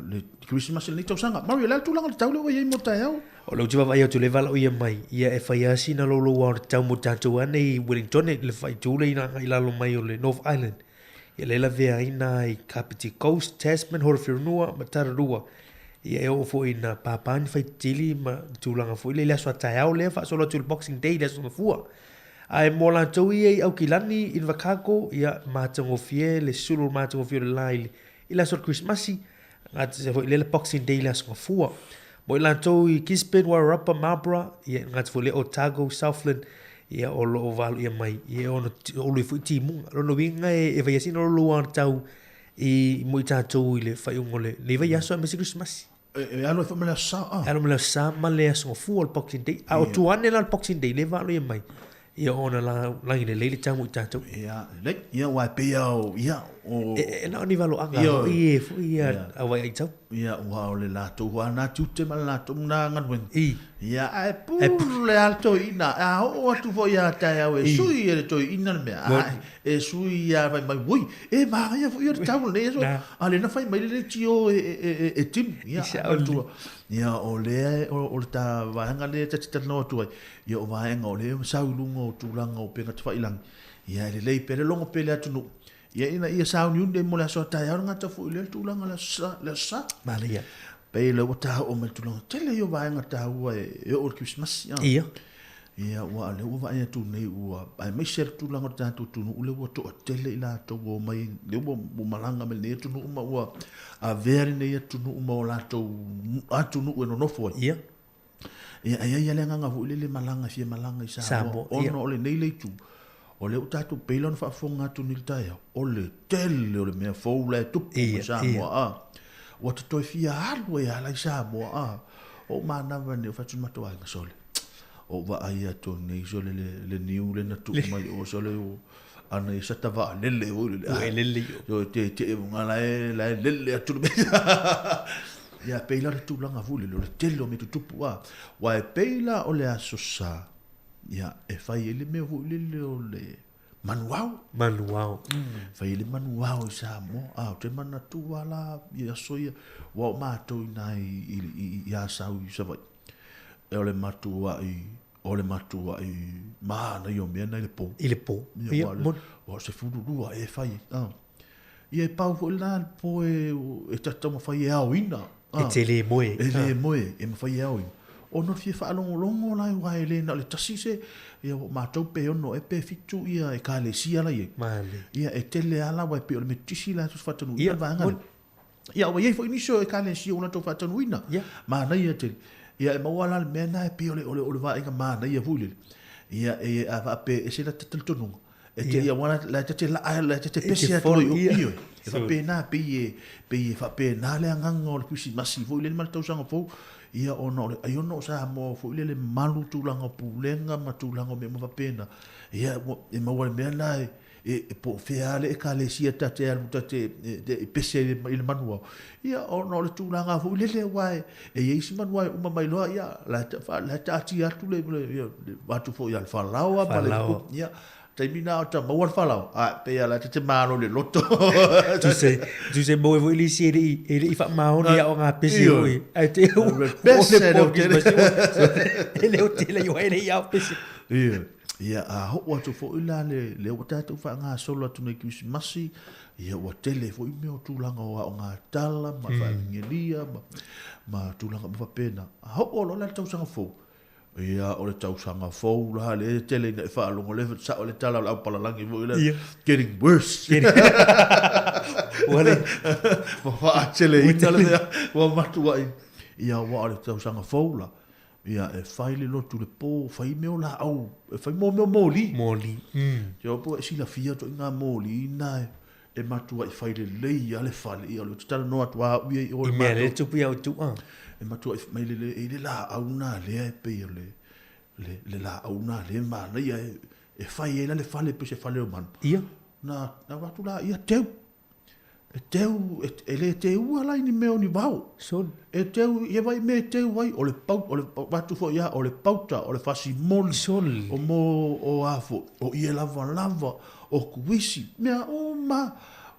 le Christmas le tau sanga. Mario le tūlanga le tau le ia mo tai au. O le utua vai o le vala o ia mai. Ia e fai asi na lolo wa tau mo tatu ane i Wellington le fai tūle ina i lalo mai o le North Island. Ia le la vea ina i Kapiti Coast, Tasman, Horowhenua, Matararua. Ia e o fo ina papani fai tili ma tūlanga fo ile le aswa tai au le fa solo tu Boxing Day le aswa fua. Ai mola tau ia au kilani in vakako ia matango fie le sulu matango fie le laile ila sort Christmasi ngat se foi le Boxing Day la so fua mo ila tau i Gisborne Warrapa Marlborough ia ngat foi le Otago Southland ia o lo oval ia mai ia ono o le foi timu lo winga e vai asino lo an tau i mo tau ile fai ngole le vai aso me Christmas e alo foi me la sa alo me la sa ma le so fua Boxing Day a o tuane la Boxing Day le va lo ia mai ia ona la ine leile tamu tatou ia le ia wa pe au ia o na ni valo anga ia fu ia awai ai tau ia wa o le la to wa na tute ma la to na ngan ia ai pu le alto ina a o tu fo ia ta ia we sui e to ina me e sui ia vai mai vui e ma ia fu ia tau le so ale na fai mai le tio e tim ia tu ia o le o ta va nga le ta no tu ia o va nga o le sa lungo tu langa o pe ka ilang ia le pere longo pele atu no ia ina ia sa ni unde mo la so ta ia nga ta fu le tu langa la sa malia pe le o ta o me tu langa tele yo va nga ta u e o Christmas ia ia wa le o va ia tu nei u ai me ser tu langa ta tu no le o to tele ila to o mai le o malanga me le tu no ma wa a veri nei tu no ma o la to atu no no fo ia ia ia le nga fu le malanga fie malanga sa o le nei le tu o le utatu pelon fa fonga tu ni tai o le tele o le me fo le tu sa mo a o te toi fia alu e ala sa mo a o mana va ne fa tu mato ai sole o va ai to nei sole le niu le na tu mai o sole o ana sa ta va le o le yo te ngala le tu me ia peila le tūlanga vule le telo me tutupu a wa e peila o le asosa ia e fai ele me vule le o le manuau fai ele manuau sa mo a te mana tu ala ia soia wa mato ina i asau i sa vai e o le matua i mana yo me na le po ia o se fulu lua e fai ia pau fo la po e tatama fai e au ina e te le moe e ma fai au o no fie fa longo lai wa ele na le tasi se ia ma tau pe ono e pe fitu ia e ka le sia la ia ia e tele ala wa pe o me tisi la tu fatanu ia va ngal ia wa ye fo inicio e ka le sia una to fatanu ina ma na ia te ia e ma wala me na e pe o le va inga ma na ia vule ia e ava pe e se la tatal tonu e te ia wana la te pese atu i opio e fa pe na pe fa pe na le anganga o le kusi masivo i le maltau sanga fo ia ono le ai ono sa mo fo le malu tulanga pulenga ma tulanga me ma pena ia e ma wale me na e po feale e kale sia tate al tate e pese il manua ia ono le tulanga fo le wai e isi manua uma mai loa ia la ta ti atu le watu fo ia fa lawa pa le ia tai mina o ta mawar falau a pe ala te malo le loto tu se mo e li si e fa mau ni o nga pesi o e te o pese o ele o te le yo ele ya pesi ia a ho o tu fo ila le o ta tu fa nga solo tu ne Christmasi ia o tele fo i me o tu langa o nga tala ma fa ngelia ma tu langa ma pena a ho o lo la tau sanga fo ia o le tau sanga fou la le tele na fa longo le sa o le tala la pala langi mo le getting worse wale fa tele ina le wa matua ia wa le tau sanga fou la ia e fai le lotu le pō, fai meo la au, e fai mō meo mōli. Mōli. Te opo e sila fia to inga mōli ina e matua i fai le lei a le fale, ia le tala noa tua ui e o le matua. I mea le tupi au tu a. E matua i mai le la au na lea e pei le la au na le ma le ia e fai e la le fale pe se fale o manu. Ia. Na watu la ia teu. E teu, e le teu ala ni meo ni vau. Son. E teu, e vai me teu vai, o le watu fo ia, o le pauta, o le fasi moli. Son. O mo, o afo, o ie lava, o kuisi. Mea o ma,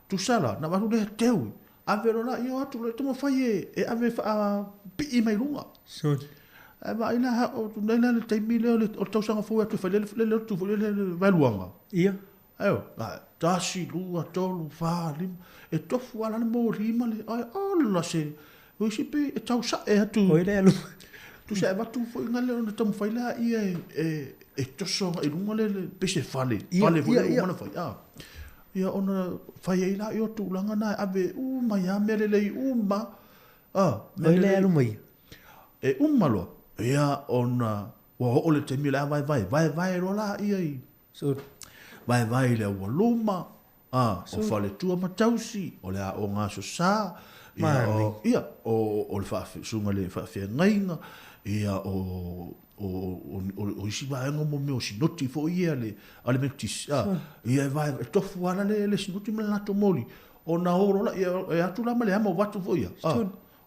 tu sala, na watu le teu. Avero la, ia atu le tomo fai e ave pi i mai lunga. Son. E va ina ha, o tu nena le teimi leo, o tausanga fo atu fai le tu fo le valuanga. Ia. Ayo, tasi, lua, tolu, wha, lima, e tofu ala le mōrima le, ai, ala se, oi si pe, e tau sa e atu. Oi le alu. Tu sa e watu fo inga leo na tamu whaila ia e tosonga i lunga le pese fale. Fale fu le umana whai, ia ona whai e ila i o tūlanga na ave uma ia mele lei uma. Oi le alu mai. E uma loa, ia ona, wa o le te mila vai rola ia i. So, vai le ua luma, o fale tua matausi, o le a o ngā so sā, ia, o le whaasunga le whaafia ngainga, ia o isi vaenga mo meo sinoti fo ia le alimentis, ia vai, e tofu ala le sinoti me lato moli, o na oro la, e atu lama le ama o watu fo ia,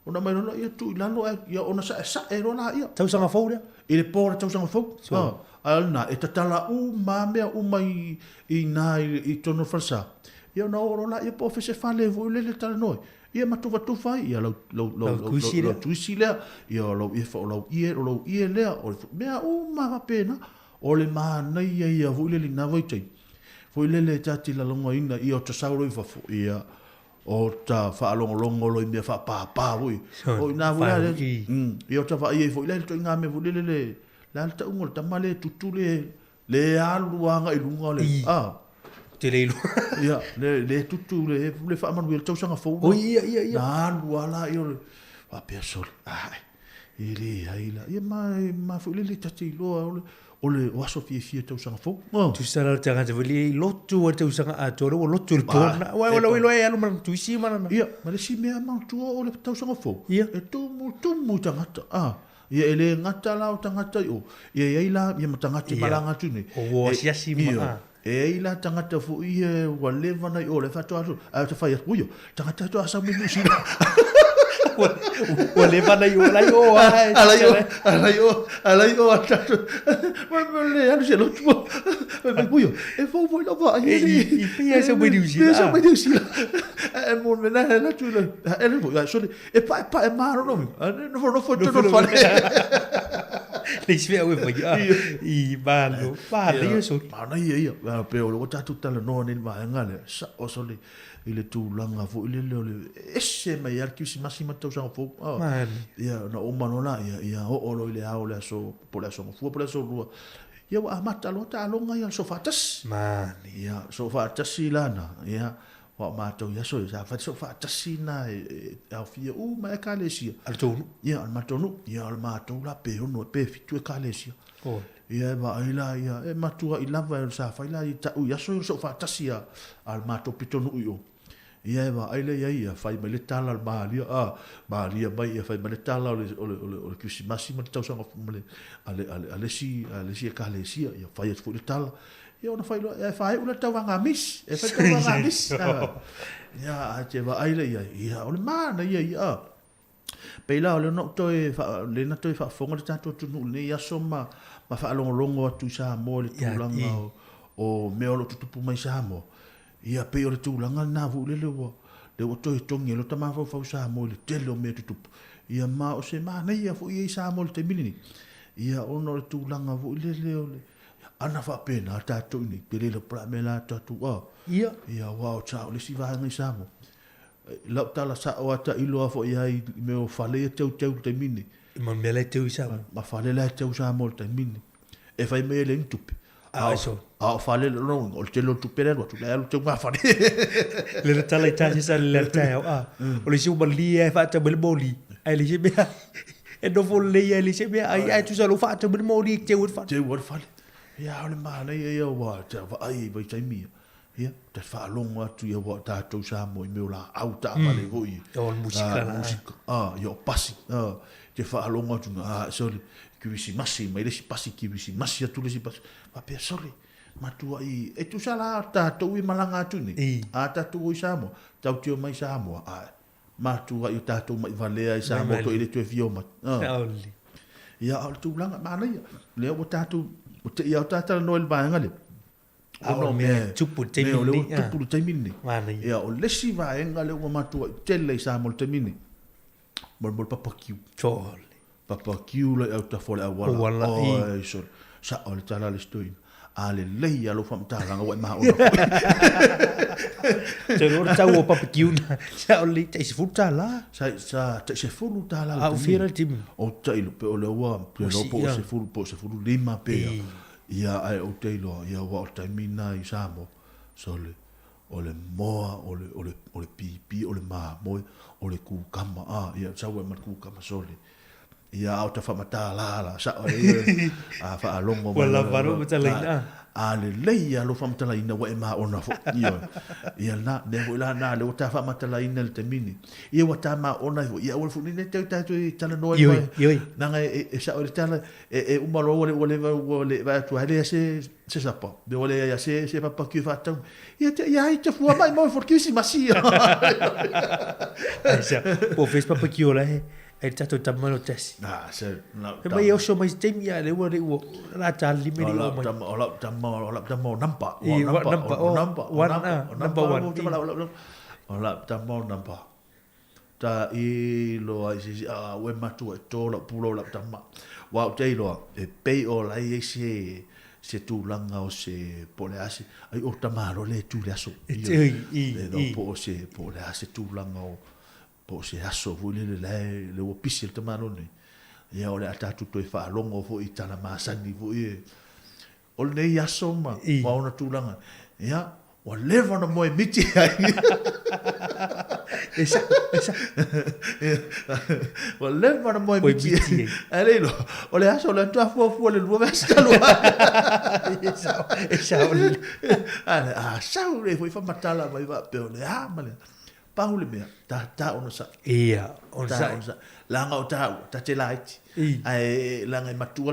o na mairona ia tu ilano, ia o na sa e rola ia. Tausanga fau rea? I le pōra tausanga fau, alna, e tatala uma mea uma i nā i tono falsa. Ia na oro la, ia po fese fale vo le tala noi. Ia matuwa tufai, ia lau tuisi lea, ia lau ifa o lau ie lea, mea uma hapena, o le maa nei ia vo le na voitei. Vo le tati la longa ina, ia o tasauro i fafo, ia o ta whaalongolongo loi mea whaapāpā hui. O ina vo le, ia o ta wha ie vo le to inga me vo le la ta ungol ta male tutule le aluanga i lunga le te le ilu ia le tutule le fa manu le tausanga fo ia na aluala i le a pesol ile aila ia ma fo le tati lo o le waso fie tausanga fo tu sala tanga te veli lotu o tausanga a toro o lotu le pona wa lo e alu man tu isi mana ia ma le si mea ma tu o le tausanga fo ia e tu mu tangata ia ele ngata la o tangata o ia ila ia matangata malanga tune o siasi ma ila tangata fu ia wa leva na o le fato aso a te fai uyo tangata to asa mi sila o leva na yo la yo ala yo atato ma le anu se lo tu uyo e fo voi la va i pia se boi diusila e mo mena na tu le ele vo so e pa e maro no no fo to no fale le svea we vai i balo io so pana ia pe o tatu tala no ni va ngale sa o so le ile tu langa vo ile le esse mai arki si massima to sa fo ia no o manona ia o lo ile a o le so população fu população rua ia wa mata lo ta longa ia so fatas ia so fatas silana ia wa mato ia so sa fa so fatas sina a fia ma kalesia al tonu ia al matonu ia al mato la pe no pe fitu kalesia ia va ila ia e matua i lava sa fa ila i ta ia so fatas ia al mato pitonu io ia va ile ia fai me tala al balia mai ia fai me tala o Christmas ma tau sanga male ale si kalesia ia fai fu tala ia ona fai e fai una tau nga mis e fai tau nga mis ia a te va ile ia ona mana ia peila ole no to le na to fa fonga tanto tu ne ia soma ma fa longo tu sa mo le tulanga o me o tu pu mai sa mo ia pe o le tūlanga nā vu le o toi tongi lo tama fau sa mo le tele o me tutupu ia ma o se ma nei ia fu ia sa mo le te minini ia ono le tūlanga vu le o le ana fa pena tātou ni pere le pra me la tātou ia wao chao le si va ngai sa mo la tala sa o ata ilo fo ia i me o fale teu te mini ma me le teu sa ma fale le teu sa mo te mini e fai me le ntupi a fale no o te lo tu pere tu le tu ma fale le tala ta sa le ta o le si bali e fa ta bel boli ai le be E no fo le ia li se me ai tu sa lo fa te mo di te would fa. Te would fa. Ya ole ma le ia wa te va ai vai tai mi. Ya te fa longa tu ia wa ta to sa mo me la au ta ma le voi. O musika. Yo pasi. Te fa longa tu sorry. Kivisi masi mai le si pasi kivisi masi atu le si pasi. Ma pe sorry. Matua i e tu sala ta to i malanga tu ni a ta tu i samo tau tio mai samo a matua i ta tu mai valea i samo to i le tu vio ma ia al tu langa mana ia le o ta tu o te ia ta ta no el banga le o me tupu te mini tupu te mini ia o le si va enga le o matua te le samo te mini mol papa kiu papa kiu le au ta fole a wala o so sa o le tala le stoin ale lei alo fam ta langa wa ma o te lo ta o papa kiuna sa o le te se futa la sa te se fulu ta la au fira tim o te lo pe o le wa pe lo po se fulu lima pe ia ai o te lo ia wa o te mina i samo so le o le moa o le pipi o le ma mo o le ku kama ia sa wa ma ku kama so le ia au ta famata la sa a fa longo wala varo mata ale leia lo famata la ina wa ma ona fo ia na ne wala na le ta famata la ina le temini ia wa ta ma ona ia wa fu ni te ta tu tala no na nga e sa o tala e un malo wale va tu ale se sa pa de wale ya se papa ki fa ta ia te fu mai mo for ki si masia sa po fes papa ki ola e tato tamano tesi. Se na. E mai o so mai temi ale wa re wo la ta limeri o mai. Ola tamo nampa. Number 1. Ola tamo nampa. Ta i lo ai si we matu e to la pulo la tama. Wa te lo e pe o la i se tu langa o se pole ase ai o tamaro le tu le aso. E po se pole ase tu langa o po se aso vule le o pisi te mano ni ia ole ata tu to fa longo fo i tala masani fo i o le aso ma ona tulanga ia o leva na mo miti ai esa o leva na mo miti ale lo o le aso le tu fo le lo vestalo esa ale sa le foi fa matala vai va pe le male paule mea ta ona sa ia ona sa langa o ta te light ai langa matua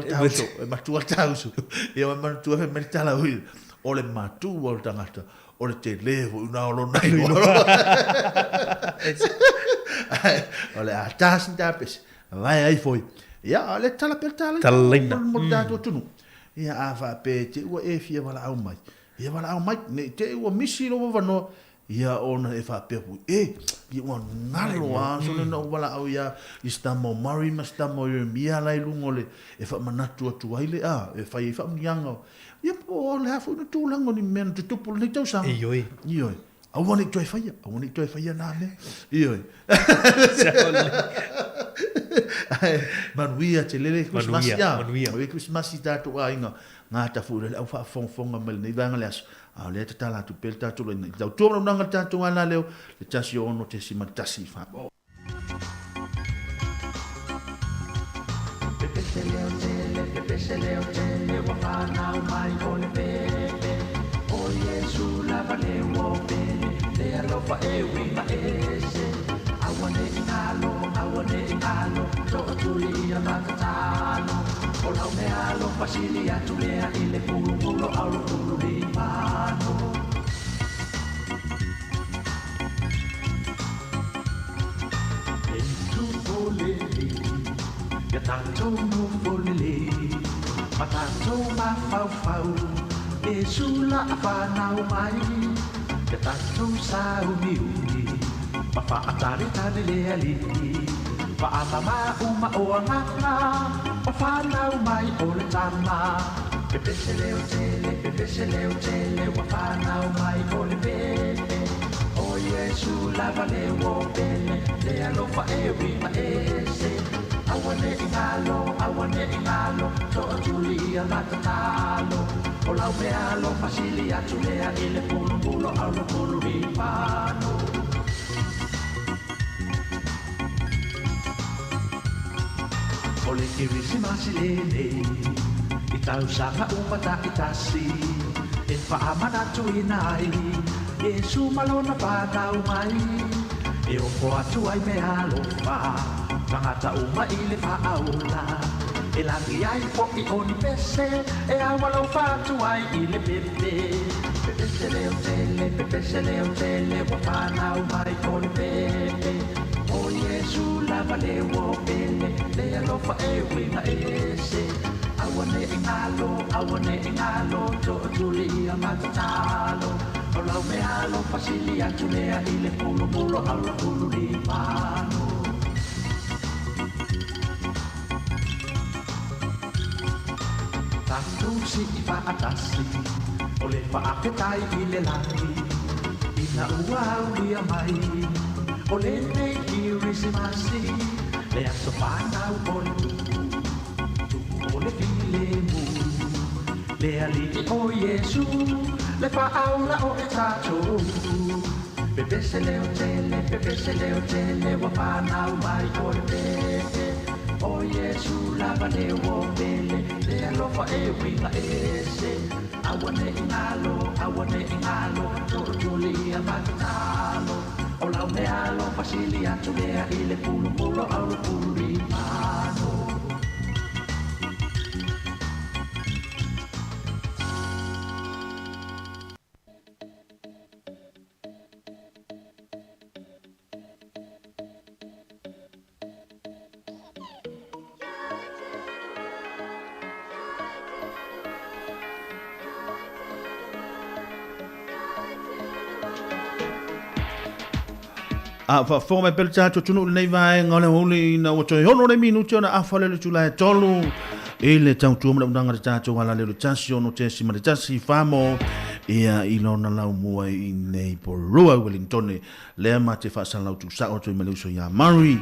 tauso ia matua fe mentala hui o le matua o tangata o le te levo una o nai o le atas tapes vai ai foi ia le tala per tala mo dato tunu ia ava pe te o e fia wala au mai ia wala au mai ne te o misi no vano ia ona e fa pepu i o ngalo so le no wala au ia istamo mari mastamo mia lai lungole e fa manatu atu ai le e fa mianga ia po le afu no tu lango ni men tu tupu le tau sa ioi au wani toi fa na ne ioi manuia te lele Christmas manuia Christmas ta tu ainga nga ta fu le au fa fonga mel ni vanga le a le ta la tu pel ta tu le tau tu no nga ta tu ana leo le tasi ono te si matasi fa Pese leo tele wa fana mai ole pepe o Yesu lava le wo pele le alofa e wi ma ese awane ingalo to tuli ya makatano o la me alo fasili ya tulea ile pulu au pulu limano tu pole ya tanto no pole matato ma fau e sulla fanau mai ya tanto sa umi ma fa atari tane le ali fa ama uma o ngana ma fanau mai o le tama pepese leo tele wa fanau mai o le pepe o Yesu lava le wo pele le alo fa ewi ma ese awane ingalo to tulia matatalo o la vealo fasilia tulea ile pulu au pulu ripano o le kirisimasi lele I tau sanga umata I tasi E whaamana tuina ai Yesu malona whanau mai E o po atu ai me alofa Tangata uma I le whaaula E langi ai po I oni pese E awalo whatu ai I le pepe Pepe se leo tele Wa whanau mai o le pepe O Yesu lava le wo pele Le alofa e winga ese Awane ingalo To tuli a matatalo O lau me alo fasili atulea I le pulu Au la pulu li mano Tatusi I paatasi O le paaketai I le langi Ina ua ulia mai O le nei kirisimasi Le aso whanau o le tuku O le filemu Le alii o Yesu Le whaaula o e tātou Pepe se leo tele Wa whanau mai o le pepe O Yesu lava le o pele Le alofa e winga ese Awane ingalo Tuli a matalo O lau me alo fasili atu lea I le pulu Au le pulu li mano fa fo me pel tato tunu nei vai ngole huli na o toi hono le minuti ona afale le tula tolu ele tau tu mo ndanga tato wala le tasio no tesi ma tasi famo ia ilona la mua I nei porua Wellington le ma te fa sala tu sa o toi me so ya Mari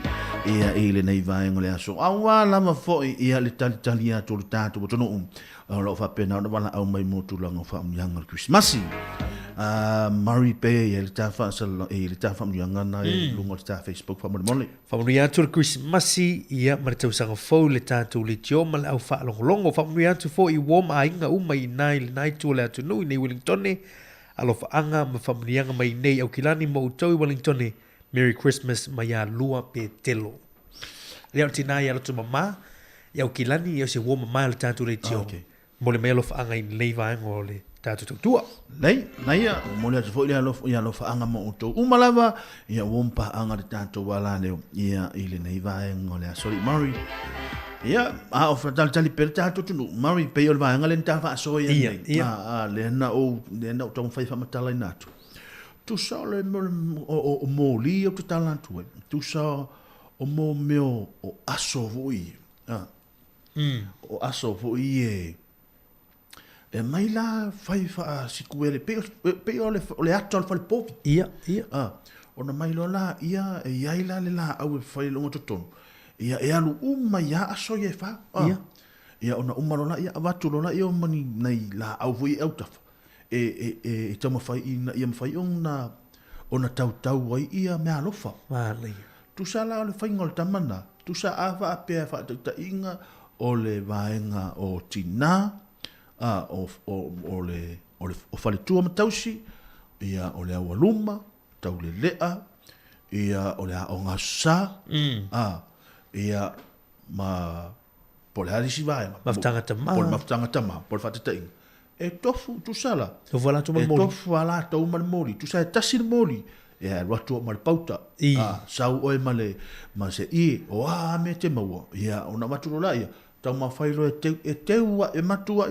ia ele nei vai ngole aso awa la ma fo ia le talia tu tato tunu lo fa pena wala au mai mo tu langa fa myanga Christmas Mari pe ele ta fa sala ele ta fa myanga na lungo ta Facebook fa mo mole fa mo ya tu Christmas ia ma te usanga fo le tato le tio mal au fa longo fa mo ya tu fo I wo ma inga mai nai tu le tu no nei Wellington alo fa anga ma fa myanga mai nei au kilani mo to Wellington Merry Christmas ma ya lua pe telo le tina ya tu mama ya kilani ya se wo ma le tato le tio mo le melo fa anga in le va ngole tato tua nei ya mo le fo ya lo fa anga mo to umalava ya wompa anga de tato wala le ya ile nei va ngole sorry Mari ya a of tali per tato tu Mari pe yo va anga le ta fa so ya le na o to fa fa matala nato tu sa le o mo li o tu talanto tu sa o mo meo o aso voi o aso voi e mai la fai fa sikuele pe le ato al fal pop ia ona mai lo la ia e ia la le la au fai lo toton ia e alu ya aso ye fa ia ona lo la ia avatu lo la ia mani nei la au voi au taf e tama fai ia fai ona tau ai ia me alofa vale tu sala le fai ngol tamana tu sa ava pe fa ta inga o le vaenga o tina o fale tua matausi ia o le awaluma tau le lea ia o le aonga sa ia ma po le halisi vaenga maftanga tama po le maftanga tama po le fatata inga e tofu tu sala tofu ala tu e tofu ala tu moli tu sa tasi moli e watu mal pauta sau oe male ma se I o me te maua ia ona matu la ia tau ma failo e teua e matua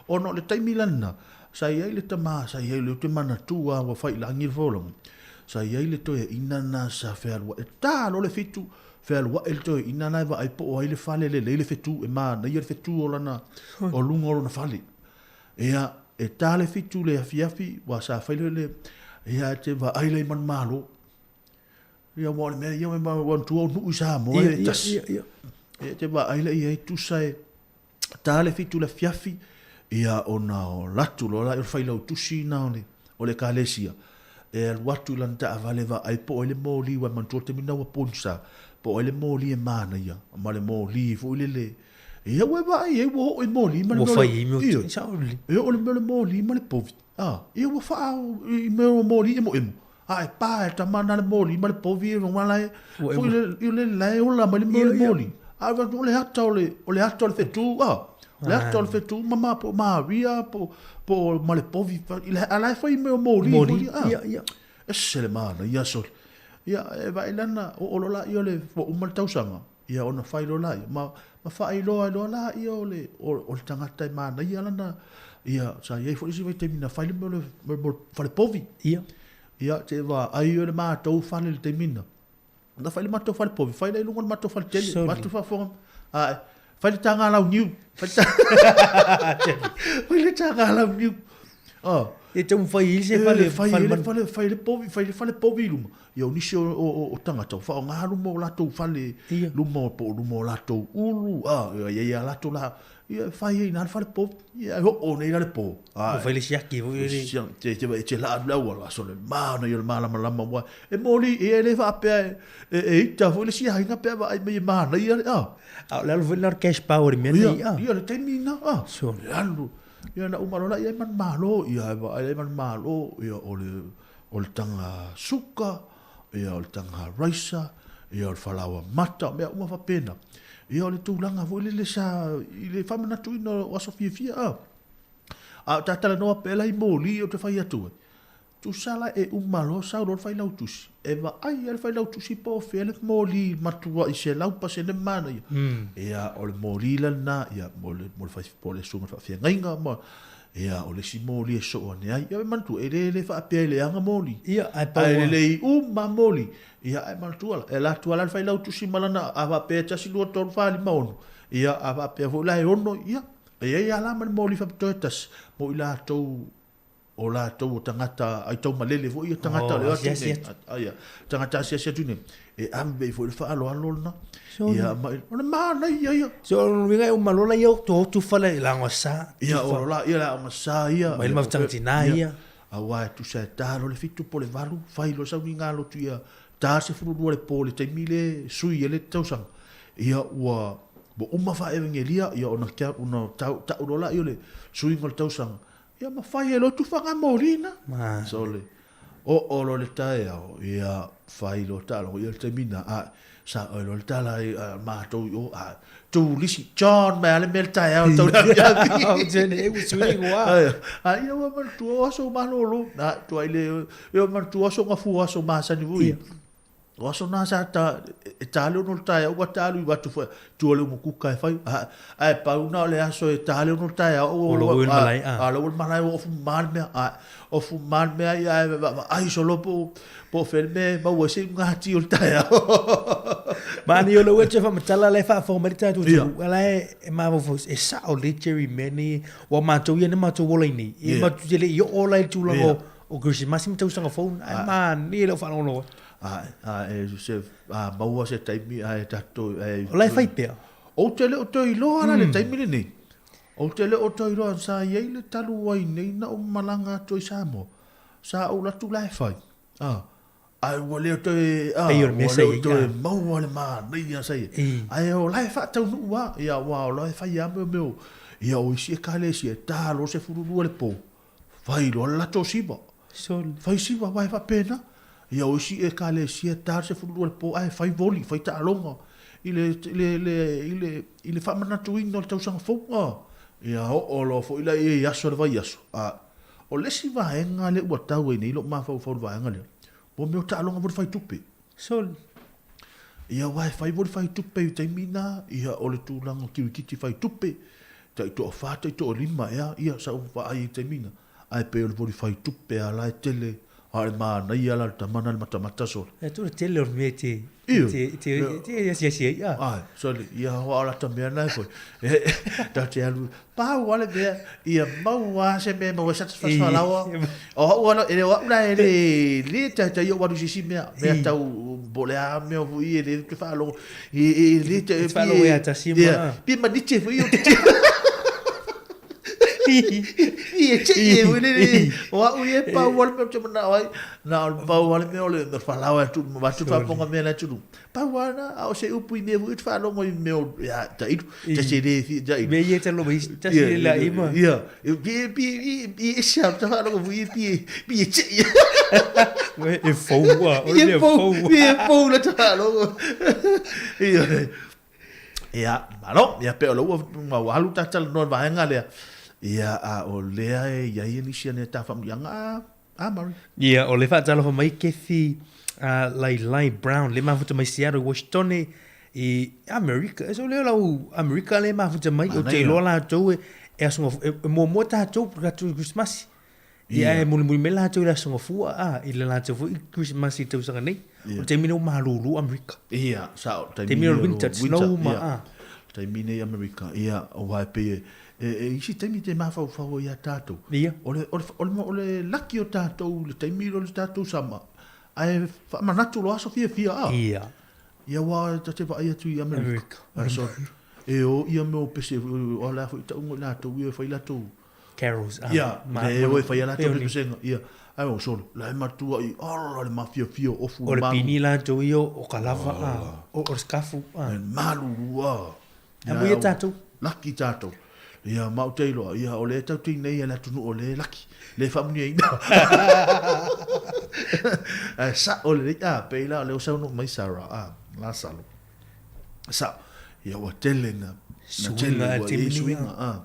ono le taimi lana sai ai le tama sai ai le te mana tua wa fai la ngir volong sai ai le to e inana sa ferwa e ta lo le fitu ferwa el to inana va ai po ai le fale le fitu e ma na ia fitu o lana o lungo o na fale ia e ta le fitu le afiafi wa sa fai le ia te va ai le man malo ia mo me ia me wan tu no sa mo e tas ia te va ai le ia tu sai ta le fitu le fiafi ia ona o latu lo la fai lo tusi na o le kalesia e watu lan ta vale va ai po le moli wa man tu te mina wa ponsa po ele moli e mana ia ma le moli fu le ia we vai e wo e moli ma Wo le fai imi o sauli. e o le moli ma le povi ia wo fa i me moli e mo ai pa e tamana le moli ma le povi e ma lai fu le lai o la ma le moli a va le hatta o le hatta o le fetu le hatta o le fetu ma po ma via po ma le povi ile ala fai me moli ia e se le mana ia sol ia e vai lana o lo la io le fo uma tausanga ia ona fai lo la ma fai lo la io le o tangata e mana ia lana ia sa ia fo isi vai te mina fai le mo fai povi ia te va ai le ma to fai le te mina na fai le ma to fai povi fai le lungo ma to fai tele ma to fa fo fai le tanga la new fai le tanga la new e te fai il se fai le povi luma yo ni o tanga tau fa nga lumo la tau fale lumo la tau ulu ia la tau la ia fai na fale povi ia o nei la po fai le siaki te la la wala so le mana yo mala wa e moli e le fa pe e ta fo le sia nga pe va me mana ia la lo cash power me ia le temina so alu ia na umalola ia man malo ia man malo ia o le tanga suka ia o le tanga raisa ia o le falawa mata mea uma fa pena ia o le tūlanga vo le sa i le whamana tuina o aso fia a tatala noa pela i mōli o te whai atua tu sala e umalo sa o fai lau tusi e va ai e fai lau tusi po fe le mōli matua i se lau pa se ne mana ia o le mōli lana ia mo le fai po le sunga fa fia ngainga ma ia o le si mōli e so ne ai ia mantu e le fa pe le anga mōli ia ai pa le mōli ia e mantu e la tu ala fai lau tusi malana a va pe tasi lu to fa li maono ia a va pe vo la ono ia ia la man mōli fa totas mo ila to o la tau tangata ai tau malele vo ia tangata le atu ia tangata sia tune e ambe vo le fa alo na ia ona mana ia so winga o malola ia tu fala la ngasa ia o la ia la ngasa ia mai ma tangatina ia awa tu sa talo le fitu po le valu fai lo sa winga lo tu ia ta se fu le po le temile sui ele tau sang ia wa bo uma fa evangelia ia ona kia una tau la ia le sui ngol tau sang ia ma fai e lo tu whanga morina. Sole. O lo le tae au, ia fai lo talo, ia te mina, sa o lo le tala i mātou o, tu lisi, John, mea le mea le tae au, tau la mea vi. Au tene, e usui ngua. Ia wa mantu o aso manolo, tu ai le, ia mantu aso ngafu aso masani vui. O aso nā sa e tāleo no tae au, wa tālu i watu fai, tu ole mo kuka e fai, ai pauna o le aso e tāleo no tae au, o lo uen malai, lo uen malai o fu malmea, o fu malmea i ai so lo po felme, ma ua se ngati o le tae au. Mani o lo ue te whamatala le wha whamerita tu tu, ala e mawa fos, e sa o le Jerry Manny, wa mātou ia ne mātou wola ini, e mātou tele i o ola i tūlango, o Gersi Masi mātou sanga phone, ai mani e leo whanongo. Se maua se taimi ai tato o lai fai pea o tele o toi lo ana le taimi ni o tele o toi lo sa ye le talu wai nei na o malanga toi samo sa o la tu lai fai ai wale o toi ai o mesa o toi maua le ma nei ya sai ai o lai fa tau nu wa ya wa o lai fai ya meu ya o si kale si ta lo se furu le po fai lo la to siba sol fai siba vai fa pena ia o si e kale sia tar se fulu le po ai fai voli fai ta longa ile fa mana tu ino tau sang fo ia o lo fo ile e yaso le vai yaso o le si va enga le wa tau ni lo ma fa va enga le po me ta longa vo fai tupe sol ia vai fai vo fai tupe te mina ia o le tu lango ki fai tupe tai to fa tai to lima ia sa fa ai te mina ai pe o vo fai tupe ala tele ai ma na ia la tamana le matamata so e tu tele or mete te ia ai so ia ho ala tamia na foi ta te alu pa wala be ia mau se me mo sa fa la o wala ele wala ele ta yo wa si me ta bolea me o i ele que fa lo e ele te fa lo ia ta si ma pi ma dice foi io Ia che ia wele wa u ia pa wal pe te mana ai na pa wal me ole me fala wa tu ma tu fa ponga me na tu pa wa na au se upu i me vu fa lo mo me ya ta i ta se de ja i me ia te lo me ta se la i ma ia bi sha ta fa lo vu i bi che we e fo wa o le fo la ta lo ia malo ia pe lo ma walu ta tal no va nga le ia a o lea e ia ia nisi ane ta whamuianga a mari. Ia o le whaatala wha mai kethi Lai Brown le mafuta mai Seattle, Washington i Amerika. E so leo lau Amerika le mafuta mai o te loa la tau e asunga mo ta tau pra tu Christmas. Ia e muli me la tau i asunga fua i le la tau fu i Christmas i tau sanga nei. O te mino maruru Amerika. Ia, sao. Te mino winter snow ma. Te mine Amerika. Ia o wai pe isi taimi te mawhau ia tātou. Ia. Ole laki o tātou, le taimi o le tātou sama. Ai whamanatu lo aso fia a. Ia. Ia wā te wa ia tu i Amerika. So, e o ia meo pese o la fo ta ungo la to ia fai la to. Carols. Ia, e o fai la to pese. Ia. Ai o solo, la matua i ora le mafia fio o fu. O le pini la to io o kalava o skafu. Malu a. Amu ia tātou. Laki tātou. Ia mau teilo ia o le tau tine ia la tunu o le laki le famuni ina sa o le ta peila le sa no mai sara la salo sa ia o tele na suinga te suinga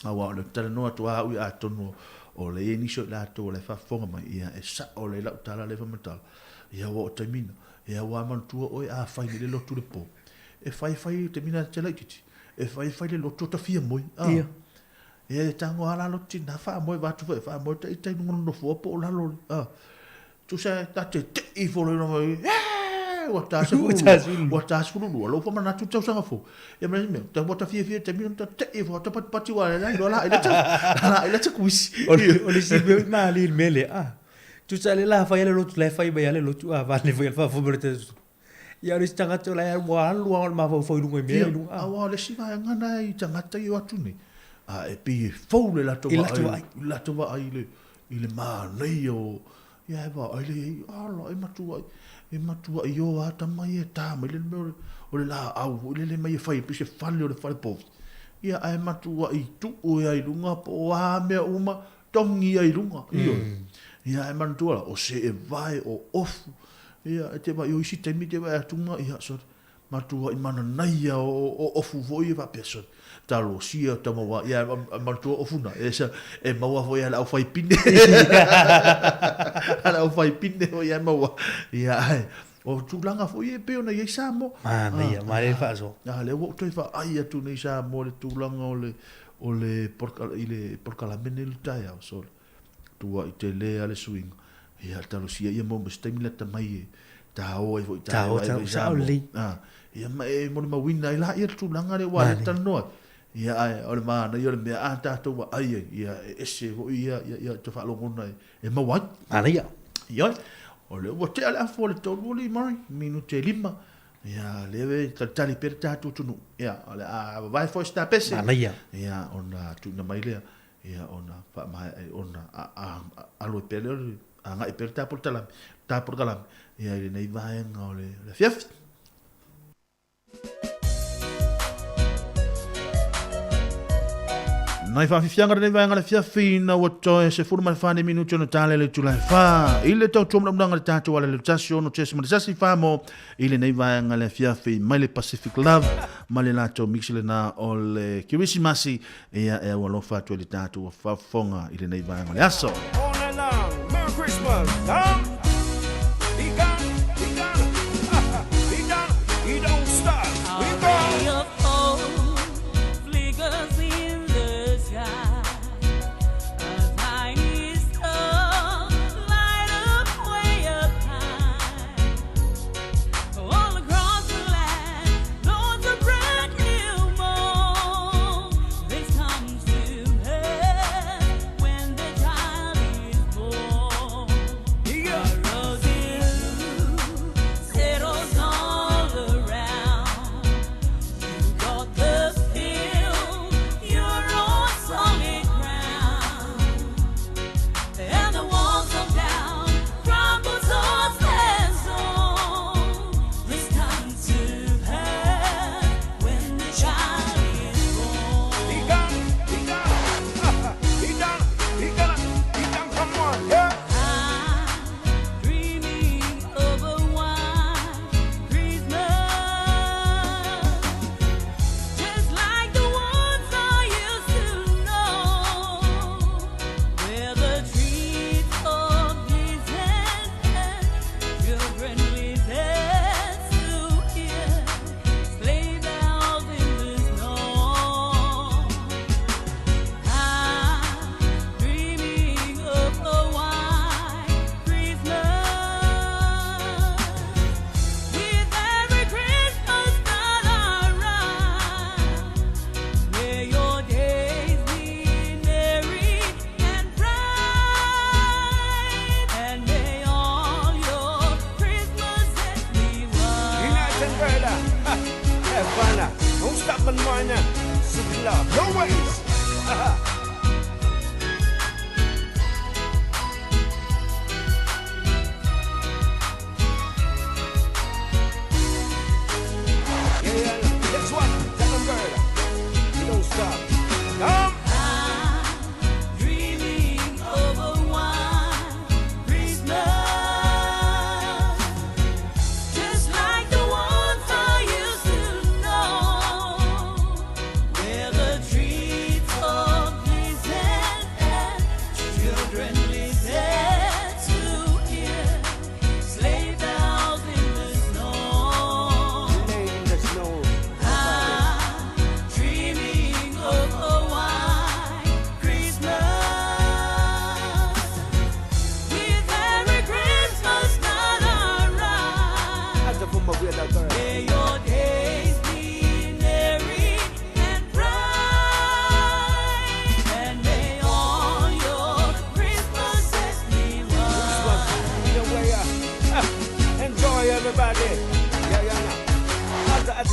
wa le tele no tu a u a tonu o le ni so la to le fa fonga mai ia e sa o le la tala le famata ia o te mina ia wa man tu o a fai le lo tu le po e fai te mina te la titi e fai le loto ta fia moi ia e tango ala lo tina fa moi va tu fa moi te no fo po la lo tu sa ta te I fo lo moi wa ta se lo fa mana tu tau sanga fo e me ta bota fia te mi ta te fo ta pat wa la la ila ta kuisi o le si be ma li mele tu sa le la fa le lo tu le fa be le lo tu va le fa fo te ia le tanga te la wa lu ma fo lu me lu wa le si va ngana I tanga te yo atu ni e pi fo le la to va ai le ma nei o ia va ai le ala e matua yo ata mai e ta mai le o le la au le mai fai pi se fale o le fale po ia ai matua I tu o ai lunga po a me uma tongi ai lunga ia ai matua o se e vai o ofu ia te va yo isi te mi te va tunga ia so matua I mana nai o ofu voi va peso talo sia tamo wa ia matua ofuna esa e maua foi ala fai pine ala fai pine o ia maua ia o tulanga foi e pe ona ia samo ia mare fa so ia le o toi fa ai tu nei sa mo le tulanga o le porca la menel taia so tua I te le ale swing ia talo sia ia mo stemila tamai ta o e ta o sa oli ia mai mo ma wina ila ia tu langa le wa tano ia ai o le mana ia le me ata to wa ai ia ese ho ia te fa lo ngona e ma wa ia ia o le o te ala fo le to li mai minute lima ia leve tali per ta tu nu ia ole vai fo sta pese ia ona tu na mai le ia ona fa mai ona alo pele anga I perta por talam ia ile nei vai ngole le fief nai fa fianga nei vai ngale fief na o toe se furma fa ne minuto no tale le tula fa ile to tum na ngale tatu wala le tasio no tese ma sasi fa mo ile nei vai ngale fief mai le Pacific Love ma le lato mixile na o le Kirisimasi ia e walo fa to le tatu fa fonga ile nei vai ngale aso Christmas, he don't stop. We go. Flickers in the sky, a tiny star light up way up high. All across the land, Lord's a brand new morn. This comes to earth when the child is born.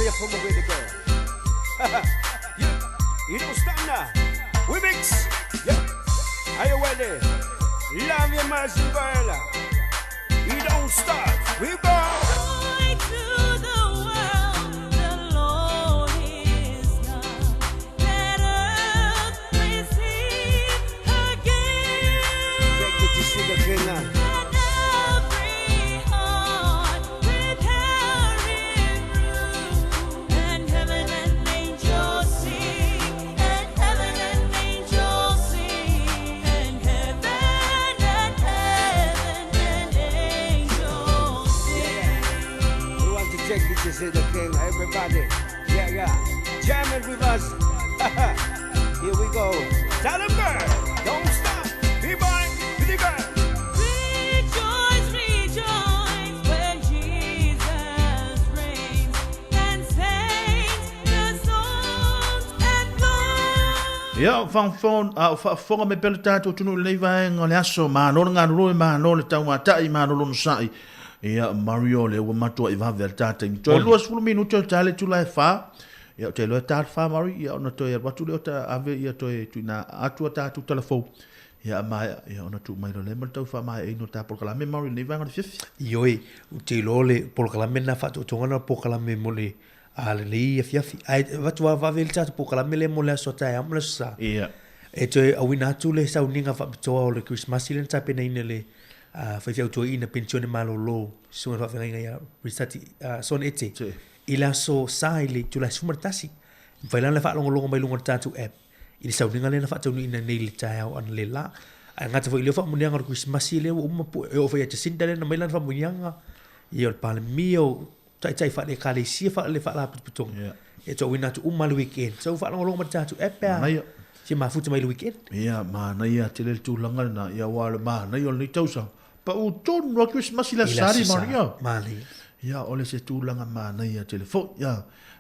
here from over the girl. Yeah, it don't stop now. We mix. Yeah, are you ready? Love your mercy, girl. It don't stop. We go. Joy to the world, the Lord is come. Let earth receive her gift. Get to see the king now. To see the king, everybody, yeah, jamming with us. Here we go. Tell them, girl, don't stop. Be mine, be the girl. Rejoice, rejoice when Jesus reigns and sings the songs and blows. Ia whangwhonga me pele tātou tunu nei vaenga le aso mānolo ngā roi mānolo tau mātai mānolo no sai. Ia Mario le ua matua I vave al tātai. Toi lua sulu minuto o tale tula e whā. Ia o te loa tātu whā Mario. Ia ona toi ar watu leo ta ave ia toi tuina atua tātu telefou. Ia mai ia ona tu mai le mal tau wha mai eino tā porkalame Mario nei vanga le fifi. Ioi, o te lo le porkalame na whatu o tongana porkalame mo le ale le ia fiafi. Ai watu wa vave le tātu porkalame le mo le aso tai amula sa. Ia. E toi awina atu le sauninga whapitoa o le Christmas ile nta pena ina le fai fiau tua ina pensione malolo sunga whawhenga ia risati son ete ila so sa ile tula sumartasi fai lana whaalongo mai lunga tātu app ili sauninga lena whaatau ina nei le tai au ana le la a ngata fai leo whaamunianga o Christmas ile o umapu e o fai ate sinda lena mai lana whaamunianga i o le pale mio tai whaale kale sia whaale whaala putonga e to wina tu umalu weekend so whaalongo mai tātu app ea si mafuta mai le weekend ia mana ia te le tūlanga na ia wale mana ia le tausa pa u ton no Christmas la sari Maria mali ia ole se tūlanga mana ia telefon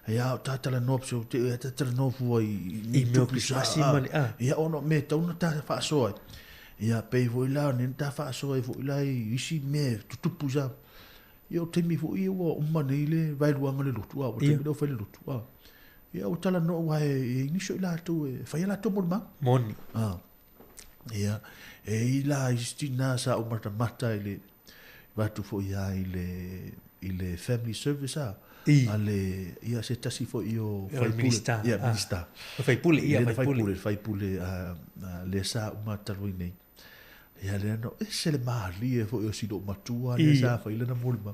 ia tata la nop so te tata no fu I meu Christmas mali ia ono me tau na ta fa so ia pe vo la nen ta fa so vo la isi me tutu ja ia te mi vo ia o manile vai luanga le lutu o te do fa le lutu ia o tala no wa ni so la tu fa la to mon moni ia ila istina sa o mata ile watu fo ia ile family service ale ia se tasi fo io fai minister ia minister fai pule le sa o mata ruine ia le no se le mali fo io si do matua le sa fa ile na mulma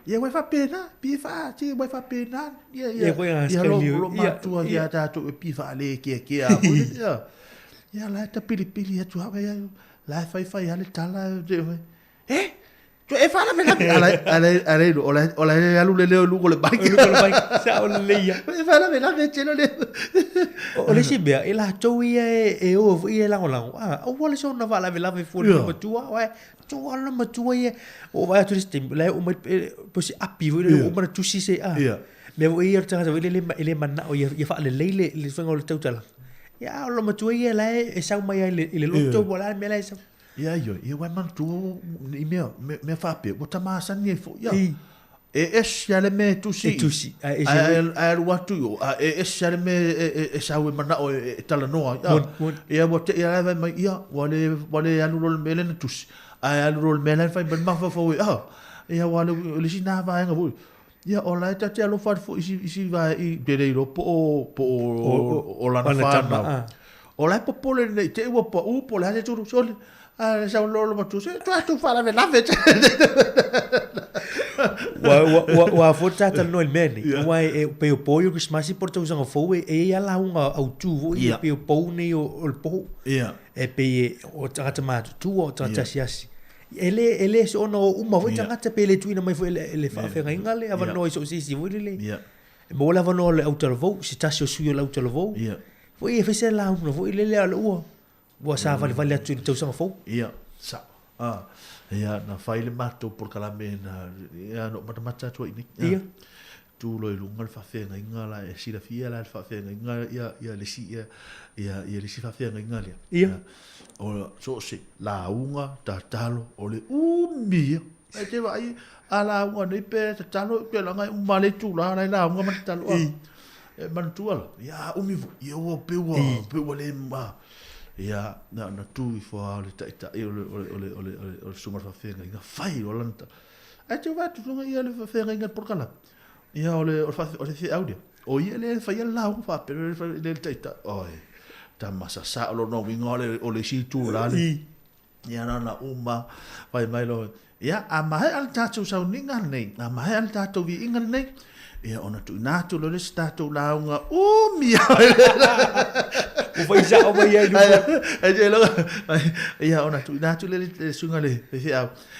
ia vai fa pena pi fa ti vai fa pena ia lo matua ia ta to pi fa le ke ia ia la ta pili tu ha la fai ale tala tu e fa la ale ola alu le lu le bike sa o le ia e fa la vela chelo le o le si bea e la to e o ia la o wale so na va la vela fu le matua wa tu ala matua ia o va tu stim la o posi api o ma tu si se me o ia tanga le manna o ia fa le le fengo le tautala ia lo matua ia la e sa mai ile lo to bola me la sa ia wa man tu i me fa pe o ta ma san ni fo ia e ya le me tu si a watu yo e ya le me e sa we mana o tala no ia mo te ia va mai ia wale alu rol mele na tu alu rol mele fa ben ma fo ia wale le sina va nga bu ia ola ta te alo fa fo isi va i dere ro o la na ola po le te wo po le tu sol sa un lolo matu se tu fa la ve wa fota ta no el meni wa e pe o pollo Christmas por tu sanga fo e ya la un au tu e pe o po ne o po e pe o tata ma tu o tata siasi ele so no uma vo tata pe le tu ina mai fo ele fa fe ngale ava no so si vo le mo la no le auto vo si ta so su le auto vo fo e fe se la un vo ile le o Boa sa vale atu tau sanga fou. Ia, sa. Ia na faile mato por kalame na ia no mata tu ini. Ia. Tu lo lunga fa fe nga la e sila fia la fa fe nga ia le si ia le si fa fe nga ia. O so se la unga ta talo o le umia e te wa ai ala unga nei pe te talo ke la ngai uma le tu la la unga ma talo e man tu ala ya umi ye o pe le ma ya na tu i fo le ta o sumar fa fe ngai fai o lanta e te wa tu ngai le fa fe ngai por kala ya o fa o se audio o ye le fa ya la u fa pero le ta oi ta masa sa lo no winga o le si tu la ya na uma vai mai lo ya a mai al tatu sa ninga nei a mai al tatu vi inga nei ya ona tu na tu lo le statu la unga mia o vai sa o vai ai e je lo ya ona tu na tu le sunga le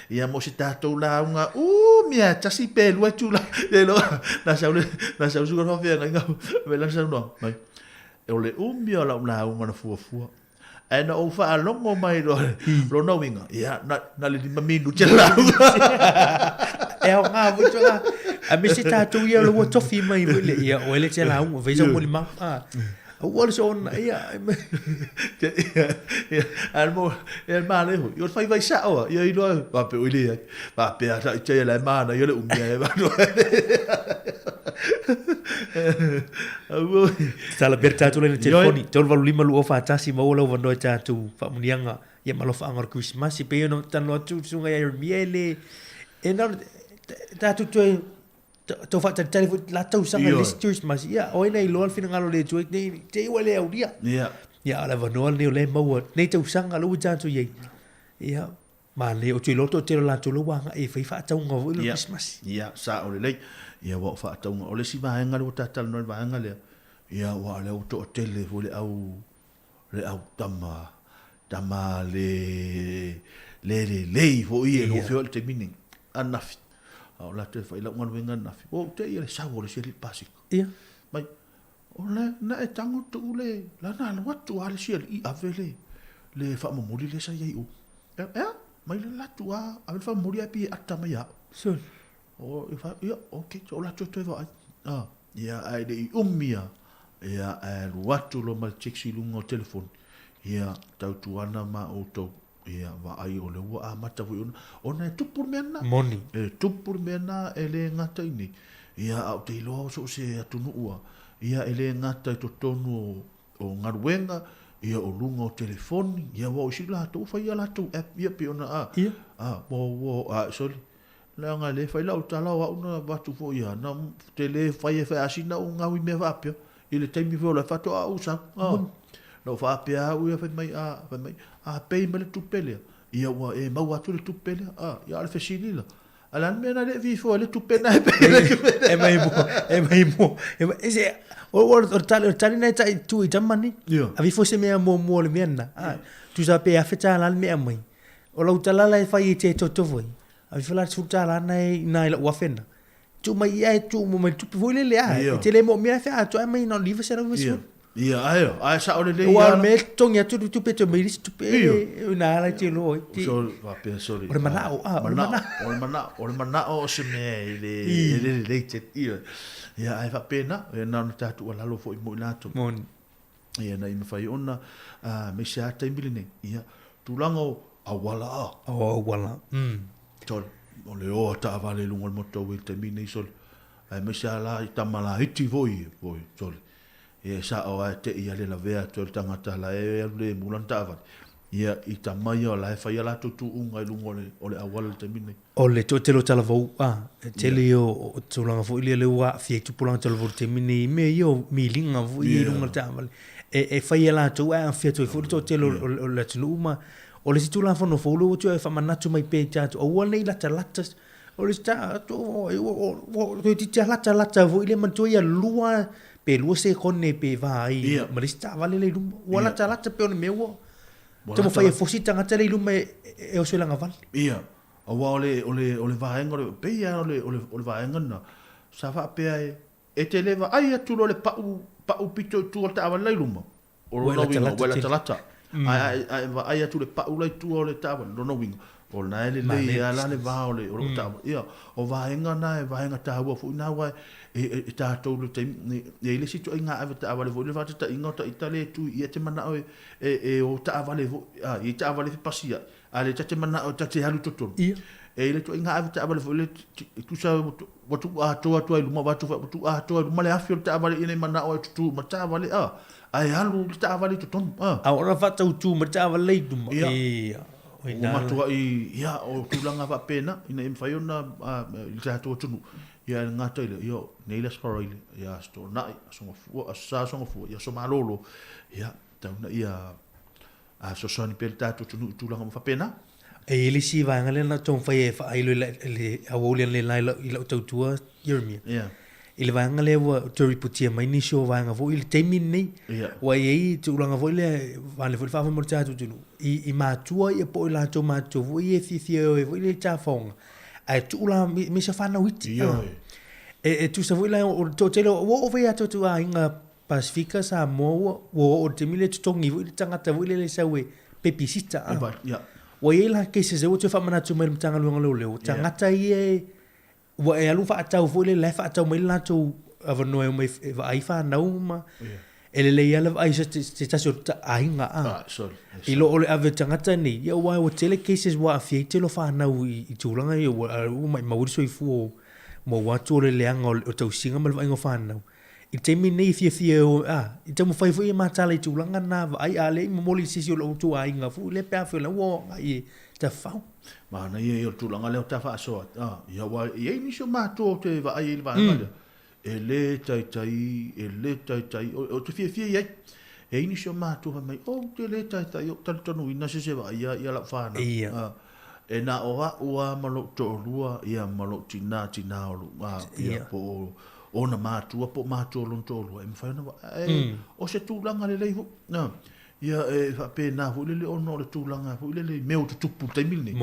ya mo si tatu la unga mia tasi pe lu tu la le lo na sa su ko fa nga me la sa no mai e o le mia la unga na fu e na o fa longo mai lo no winga ya na le di maminu te la e o nga vu tsa a me se tatu ia lo to fi mai le ia o le te la un ve so mo li ma o wala so na ia almo el male yo fai vai sa o ia ilo va pe o le va pe a te la mana yo le umia va no Sala bertatu le telefoni tol valu lima lu ofa tasi ma ola vando tatu fa munianga ia malofa angar Christmas pe no tan lo tu sunga ia miele e na tatu to fa telefon la tau sanga le Christmas ia o ina i lo fina ngalo le tu nei te wale au dia ia la vando le le mau nei tau sanga lu tatu ia ia ma le o tu lo to te la tu lo wanga e fa tau ngo le Christmas ia sa o le ia wa fa tau o le si va nga lo tatal no va nga le ia wa le to tele vo le au tama le vo ie no fio te mini anafi o la te fa ila ngal wenga nafi o te ia le sa vo le si pasi ia mai o le na e tango tu le la na lo tu ale si i avele le fa mo moli le sa ia u mai le la tu a fa moli api atama ya so o fa ia okay so la to va ia ai de umia ia al watu lo mal chiksi lungo telefon ia tau tuana ma auto ia va ai o le wa mata vo ona tu por mena moni tu por mena ele ngata ini ia au te lo so se atunu ua ia ele ngata to tonu o ngaruenga ia o lungo telefon ia wa si la tu fa ia la tu app ia pe ona wo sorry la nga le fai lau tala wa una batu fo ia na tele fai fa asina un ngawi me va pio ile taimi vo la fato a usa no fa pia u ia fa mai pe me tu pele ia wa e ma wa tu le tu pele ia le fesini la ala me na le vi fo le tu pena e mai mo ese o tali na tai tu i tamani a vi fo se me mo le mena tu sa pe a feta la me mai o la utala la fai te to voi a fila tsuta la nai la wafena tu mai ai tu mo mai tu voile le ai te le mo mi fa tu mai no live se no visu ia ai sa ole le wa me tongia tu pe to mai tu pe na la te lo so va pe sorry o mana o se me le te ia ai fa pena na no tatu la lo fo mo na tu mon ia na i fai ona me se ata imbiline ia tu lango awala tol o le o ta vale lungo moto we te mini sol ai me sa la i tamala hiti voi tol e sa o te ia le la vea tol tanga la e le mulan ta va ia i tamai o la fa ia la tu unga lungo o le awal te mini o le to te lo tala vo te le o tulanga vo ile le wa fi tu pulang tala vo te mini me yo mi linga vo i lunga ta vale e fa ia la tu a fi tu vo to te lo le tuma o le situla fa no folo tu e fa manatu mai pe cha o wala nei lata o le sta to o ti cha lata vo ile man tu ia lua pe lua se kone pe vai ma le sta vale le wala cha lata pe o me wo te mo fa e fosi tanga tele lu me e o se langa val ia o le vaenga pe ia o le vaenga na sa fa pe e te leva ai tu lo le pa u pito tu o ta vale lu mo o lo no wala cha lata ai tu le pa ulai tu o le tava no wingo o na le le ala le va o le o ta ia o vaenga na e vaenga ta hua fu na wa e ta to le te e le situ inga ave ta vale vo le va ta inga ta itale tu ia te mana e o ta vale vo i ta vale pasia ale ta te mana o ta te halu toto ia e le tu inga ave ta vale vo le tu sa watu a to ai luma watu a to luma le afio ta vale ine mana o tu ma ta vale ai halu ta vale toto a ora fa tu ma ta vale tu ia o matua i ia o tulanga va pena ina im fai ona i ta to tunu ia ngata ile io nei la skoro ile ia sto nai songa fu sa songa fu ia so malolo ia tauna ia a so soni per ta to tunu tulanga va pena e ile si va ngale na tong fai fa ai le a wo le lai i lo to tua yermia ia ile va ngale wa to riputia mai ni show va ngavo ile temin nei wa ye tulanga vo ile va le fa mo ta tunu i matua i po la to matua vo ye fi o vo ile ta fonga ai tu la mi se fa na witi e tu se vo la o to telo o ve ato tu a inga Pacifica sa mo o te mile tu tongi vo tanga ta vo ile sa we pepisita wa ye la ke se o te fa mana tu mai tanga lu ngalo tanga ta ye wa e alu fa tau vo le fa tau mai la tu ava no e mai ai fa na uma ele le ia ai se ta so ainga i lo ole ave tangata ni ia wa o tele cases wa fi te lo fa na i tulanga i o mai mauri so i fu mo wa tu le leanga o tau singa mal vai ngo fa na i te mi nei fi o i te mo fai fu i mata le tulanga na ai ale mo moli si lo tu ainga fu le pa fe la wo ai ta fa ma na ia o tulanga le ta fa so ia wa ia ni so ma tu te va ai va e le tai o te fia ia e ini so ma tu mai o te le tai o tal tonu ina se va ia la fa na e na o malo to rua ia malo tina o lu ia po ona ma tu lon to lu e fa na o se tu langa le na ia e fa pe na hu le ono le tu langa hu le me o tu pu tai mil ni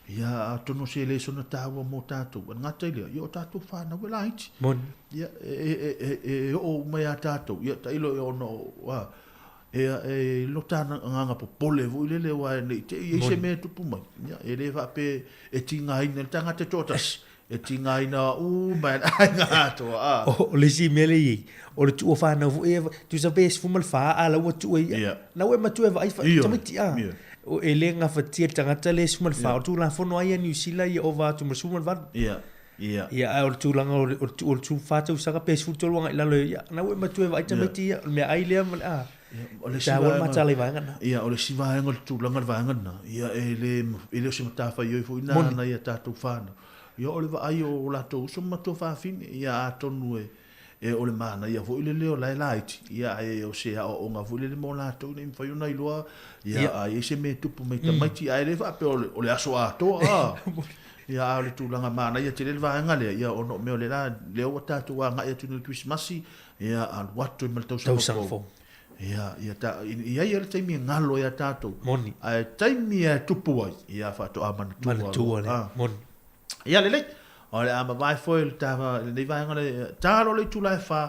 ia tono se le sona tawa mo tatu ngata ile yo tatu fa na wela iti ia o mai tatu ia ta ilo no wa e lotana nganga po pole vo ile le wa ne te i se me tu puma ia e le va pe e tinga ina tanga te totas e tinga ina mai nga to o le si mele i o le tu fa na vo e tu sa bes fu mal fa ala wo tu ia na we ma tu e vai fa tamiti o ele nga fatia tangata le sumal fa tu la fono ai New Zealand i over tu sumal va ia o tu langa o tu fa tu saka pe fu tu langa la le na we ma tu e vai tamiti me ai le o le siva ma tale va ngana ia o le siva ngol tu langa va ngana ia ele se mata fa yo fu na ia ta tu fa ia o le va ai o la tu so ma tu fa fin ia tonu e o le mana ia vo ile leo lai light ia e o se o nga vo ile mo la to ni fa yo na iloa ia ai se me tu pu me ta mai ti ai le va pe o le aso a to ia o le tu langa mana ia te le va nga le ia o no me o le la le o ta tu nga ia tu no Christmas ia al watu me to sa fo ia ta ia le taimi ngalo ia ta to moni ai taimi tu pu ia fa to aman tu moni ia le ole ama vai foi tava le vai ngale talo le tu lai fa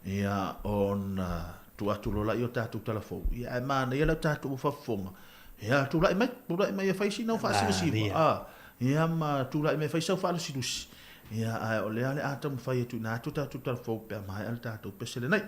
ia on tu atu lo la io tatu telefon ia mana ia la tatu fa fonga ia tu lai mai fa si no fa si ia ma tu lai mai fa so fa si dus ia ai ole ale atam fa tu na tu tatu telefon pe mai al tatu pe se le nai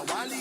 Wali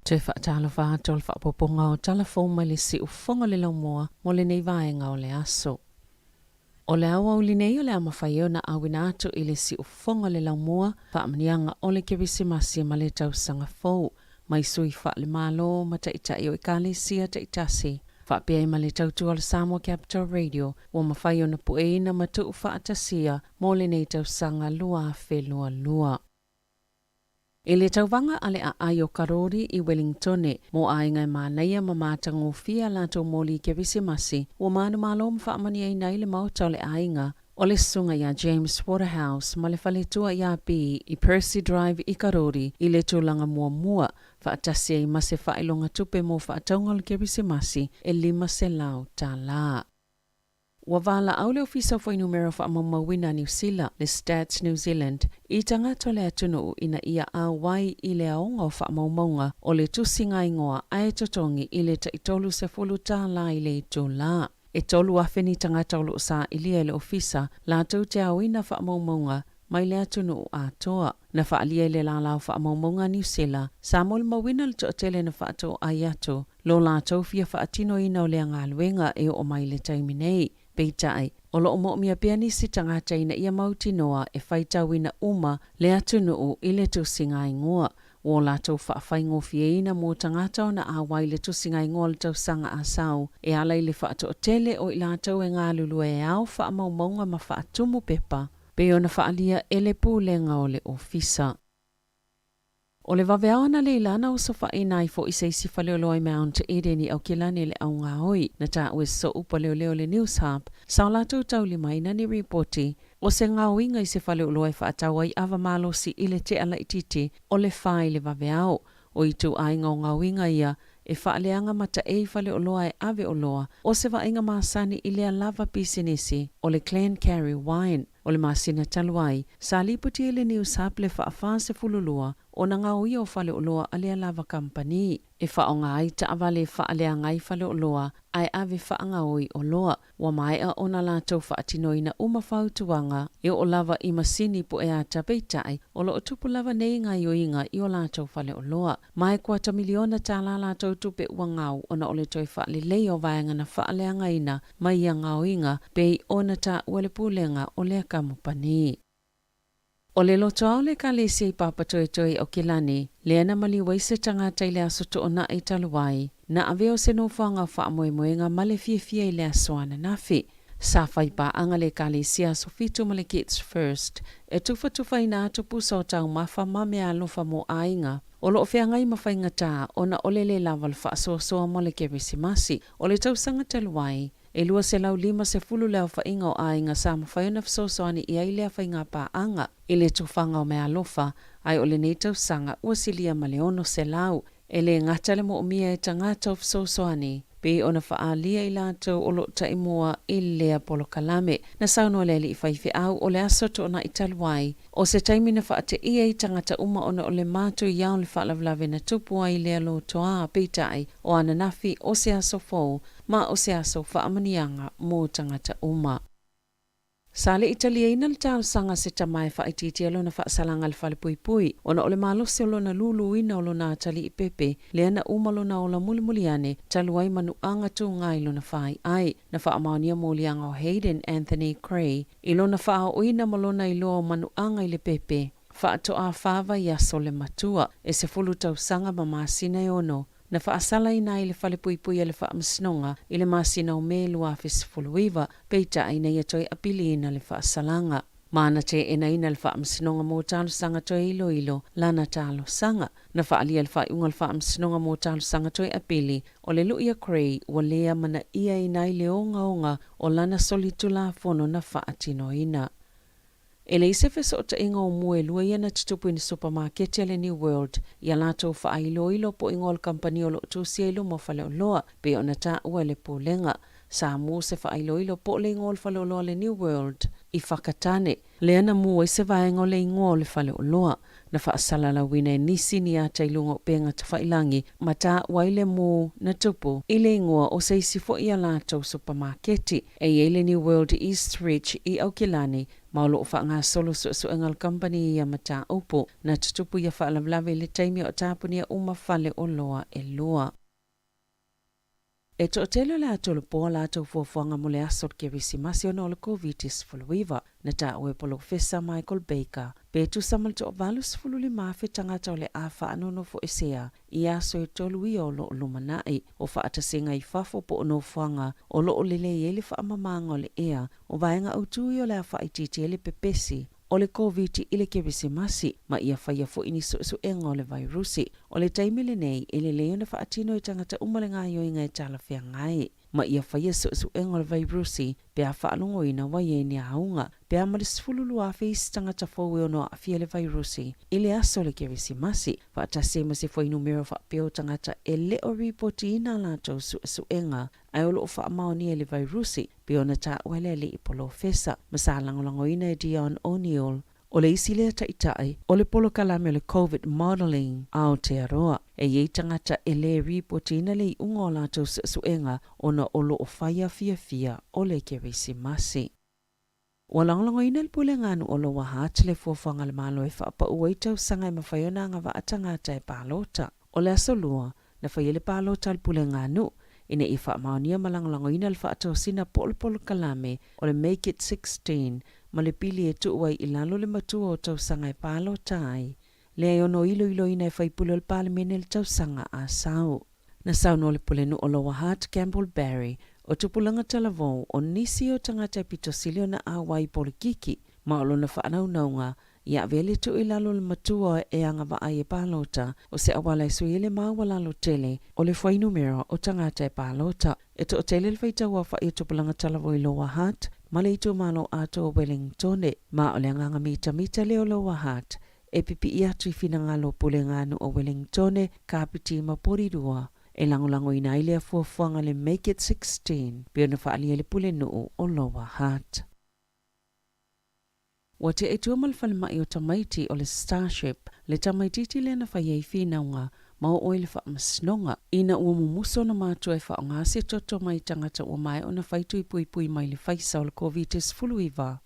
Te whaatalo whātou le whaapoponga o telefon mai le si ufonga le laumoa mo le nei vaenga o le aso. O le awa uli nei o le amawhai na awina atu i le si ufonga le laumoa whaamanianga o le kevisimasi ma le tausanga fau mai sui wha le malo ma ta itai o ikale sia ta itasi. Whaapea i ma le tautua le Samoa Capital Radio o mawhai o na pueina ma tu whaatasia mo le nei tausanga lua whelua lua. E le tauvanga ale a ai o Karori i Wellingtone mo ainga mānaia ma mātango fia lato moli ke visimasi o māna malo mwhaamani ai nei le mautau le ainga O le sunga ia James Waterhouse ma le faletua ia pi I Percy Drive I Karori I le tūlanga mua whaatasi ai ma se whailonga tupe mo whaataunga le kerisimasi e 5 se lau tā la. Wa wala au le ofisa fo numero fa mamawina New Zealand, le Stats New Zealand, I tangata le atunu ina ia a wai I le aonga o fa maumaunga o le tusinga ingoa ae totongi I le taitolu se fulu tā la I le itu la. E tolu afeni tangata ulu sa ilia le ofisa la tau te awina fa maumaunga mai le atunu atoa. Na fa alia le la lau fa maumaunga New Zealand, sa mol mawina le tootele na fa ato ayato, lo la tau fia fa atino ina o le angaluenga e o mai le taiminei. Peitai, o lo mo mia piani si tangata ina ia mauti noa e whaitawina uma le atunu I le tusinga ingoa. O la tau whaafai fie ina mo tangata o na awai le tusinga ingoa le tau sanga asau e alai le whaato tele o I la tau e ngā lulu e au wha maumaunga ma whaatumu pepa. Pe o na whaalia ele pūlenga o le ofisa. O le waweaona le ilana o sofa ina I fo isa isi whaleoloi Mount Eden I au kilani le au ngā hoi na ta ue so upa leo le News Hub sa o lātou tau lima ina ni reporti o se ngā winga I se whaleoloi whaatawa I awa malosi I le te ala ititi o le whai le waweao o I tu ainga o ngā winga ia e whaaleanga mata e whaleoloa e ave oloa o se wainga maasani I le lava pisinisi o le Clan-Carry Wine o le masina taluai sa liputi le News Hub le whaafaa se fululua o na ngā uia o whaleoloa a le lava company. E whaonga ai ta awale whaaleanga I whaleoloa ai ave whaanga oi o loa. Wa mai a ona lātou whaatinoina umawhautuanga e o lava I masini po e ata peitai o lo o tupu lava nei ngā ioinga I o lātou whaleoloa. Mai kua ta miliona tā la lātou tupe uangau ona ole toi whaale lei o vaianga na whaaleanga ina mai a ngā oinga pei ona ta uale pūlenga o lea kamupani. O le loto au le kalesi I papa toi o kilani, le ana mali waise tangata I le asoto o na I taluai, na aveo se no whanga wha moemoenga male fie I le asoana nafi. Sa whaipa anga le kalesi aso fitu male Kids First, e tufa ina atupu sa o tau mafa mame alofa mo ainga, o lo whiangai mawhainga tā o na ole le lawal wha asoa male kerisimasi, o le tausanga taluai, e lua se lau 5 se fulu leo whainga o ainga sa mawhaiona fsosoani I ailea whainga pa anga I le tufanga o mea alofa ai o le nei tausanga ua silia maleono se lau e le ngata le mo umia e tangata o fsosoani pe ona whaalia I lātou o lo taimua I lea polo kalame na sauno leli I whaife au o le asoto ona I taluai o se taimina whaate ia I tangata uma ona o le mātou iau le whaalavlave na tupua I lea lo toa peitai o ananafi o se aso fau ma o se aso whaamanianga mō tangata uma. Sa le Italiana le tau sanga se tamai whaititi alo na whaasalanga le whale pui ona o le malose o lona lulu ina o lona atali I pepe le ana umalona o la mulimuliane taluai manu anga tu ngai lona whai ai na whaamaunia molianga o Hayden Anthony Cray I lona wha o ina malona I loa manu anga I le pepe whaato a whava I aso le matua e se fulu tau sanga ma masina e ono na whaasala ina I le whale pui a le whaamasnonga I le masina o me lua fesfuluiva peita ina ia toi apili ina le whaasalanga. Mana te ina ina le whaamasnonga mō talo sanga toi ilo lana talo sanga. Na whaalia le whaiunga le whaamasnonga mō talo sanga toi apili o le luia Cray ua lea mana ia ina I le onga o lana solitula fono na whaatino ina. E le ise fesa o ta inga o mua lua ia na tutupu ni supermarket ya le New World ia lātou whaailoilo po inga o le kampani o lo tusia ilo mo whale o loa pe o na ta ua le pōlenga. Sa mua se whaailoilo po le inga o le whale o loa le New World I whakatane. Le ana mua I se vaenga o le inga o le whale o loa. Na whaasala la wina e nisi ni a tailunga o penga ta whailangi ma ta waile mua na tupu I le ingoa o se isi fo ia lātou supermarketi e le New World East Ridge I Aukilani Maulo o whaanga solo su engal company ia mata upo na tutupu ia whaalavlave le taimi o tāpunia uma whale o loa e loa. E to telo la tolo po la to fuanga mo le asot kerisimasi ona o le covitis fuluiva na ta ue polo fesa Michael Baker pe tu samal to valus fululi mafe tangata o le afa anono fo esea I aso e tolu I o lo lumanai o whaatasinga I fafo po ono fuanga o lo o lele ele whaamamanga o le ea o vaenga autui o le afa ititi ele pepesi o le COVID I le kerisimasi ma ia whaia fo ini su enga o le virusi o le taimile nei ele leo na whaatino I tangata umalenga ioinga e tala whia ngai. ma ia whaia su engol vairusi pe a whaalongo ina wai e ni aunga pe a maris fululu a feis tangata fōu e ono a fia le vairusi ile aso le Kerisimasi whaatase ma se whai numero whaapeo tangata e leo ripoti ina lato su enga ai olo o whaamaoni e le vairusi pe ona ta uele le ipolo fesa ma sa langolango ina e Dion O'Neill o le isi lea taitai o le polo kalame o le COVID modeling Aotearoa e iei tangata e le ripoti ina le unga o lato suenga o na olo o whaia fia o le Kerisimasi. Wa langolango ina le pule nganu o lo wahat le fuafanga le malo e whaapa uaitau sanga e mawhaiona nga wa atangata e palota. O le asolua na whaiele palota le pule nganu ina i whaamaonia malangolango ina le whaatau sina polo kalame o le Make It 16 ma le pili e tuuai i lalo le matua o tausanga e palo tai. Le ai ono ilo ina e whaipulo le pale mene le tausanga a sau. Na sau no le pulenu o Lower Hutt Campbell Barry o tupulanga talavou o nisi o tangata e pitosilio na awai polikiki ma o lona whaanaunaunga ia vele tu i lalo le matua e anga wa ai e palota o se awala e suile maua lalo tele o le whai numero o tangata e palota. E to o tele le whaitaua wha i tupulanga talavou i Lower Hutt ma le itu malo ato o Wellington ma o le anganga mita leo Lower Hutt e pipi i atu i finangalo pule nganu o Wellington ka piti ma porirua e langolango ina ile a fuafuanga le Make It 16 pio na whaalia le pule nuu o Lower Hutt. Wa te e tuamal whalemai o tamaiti o le Starship le tamaititi le na whaiei whinaunga ma o oile wha masnonga ina ua mumuso na mātua e wha o ngase toto mai tangata ua mai o na whaitu i pui mai le whaisa o le COVID-19 fuluiva.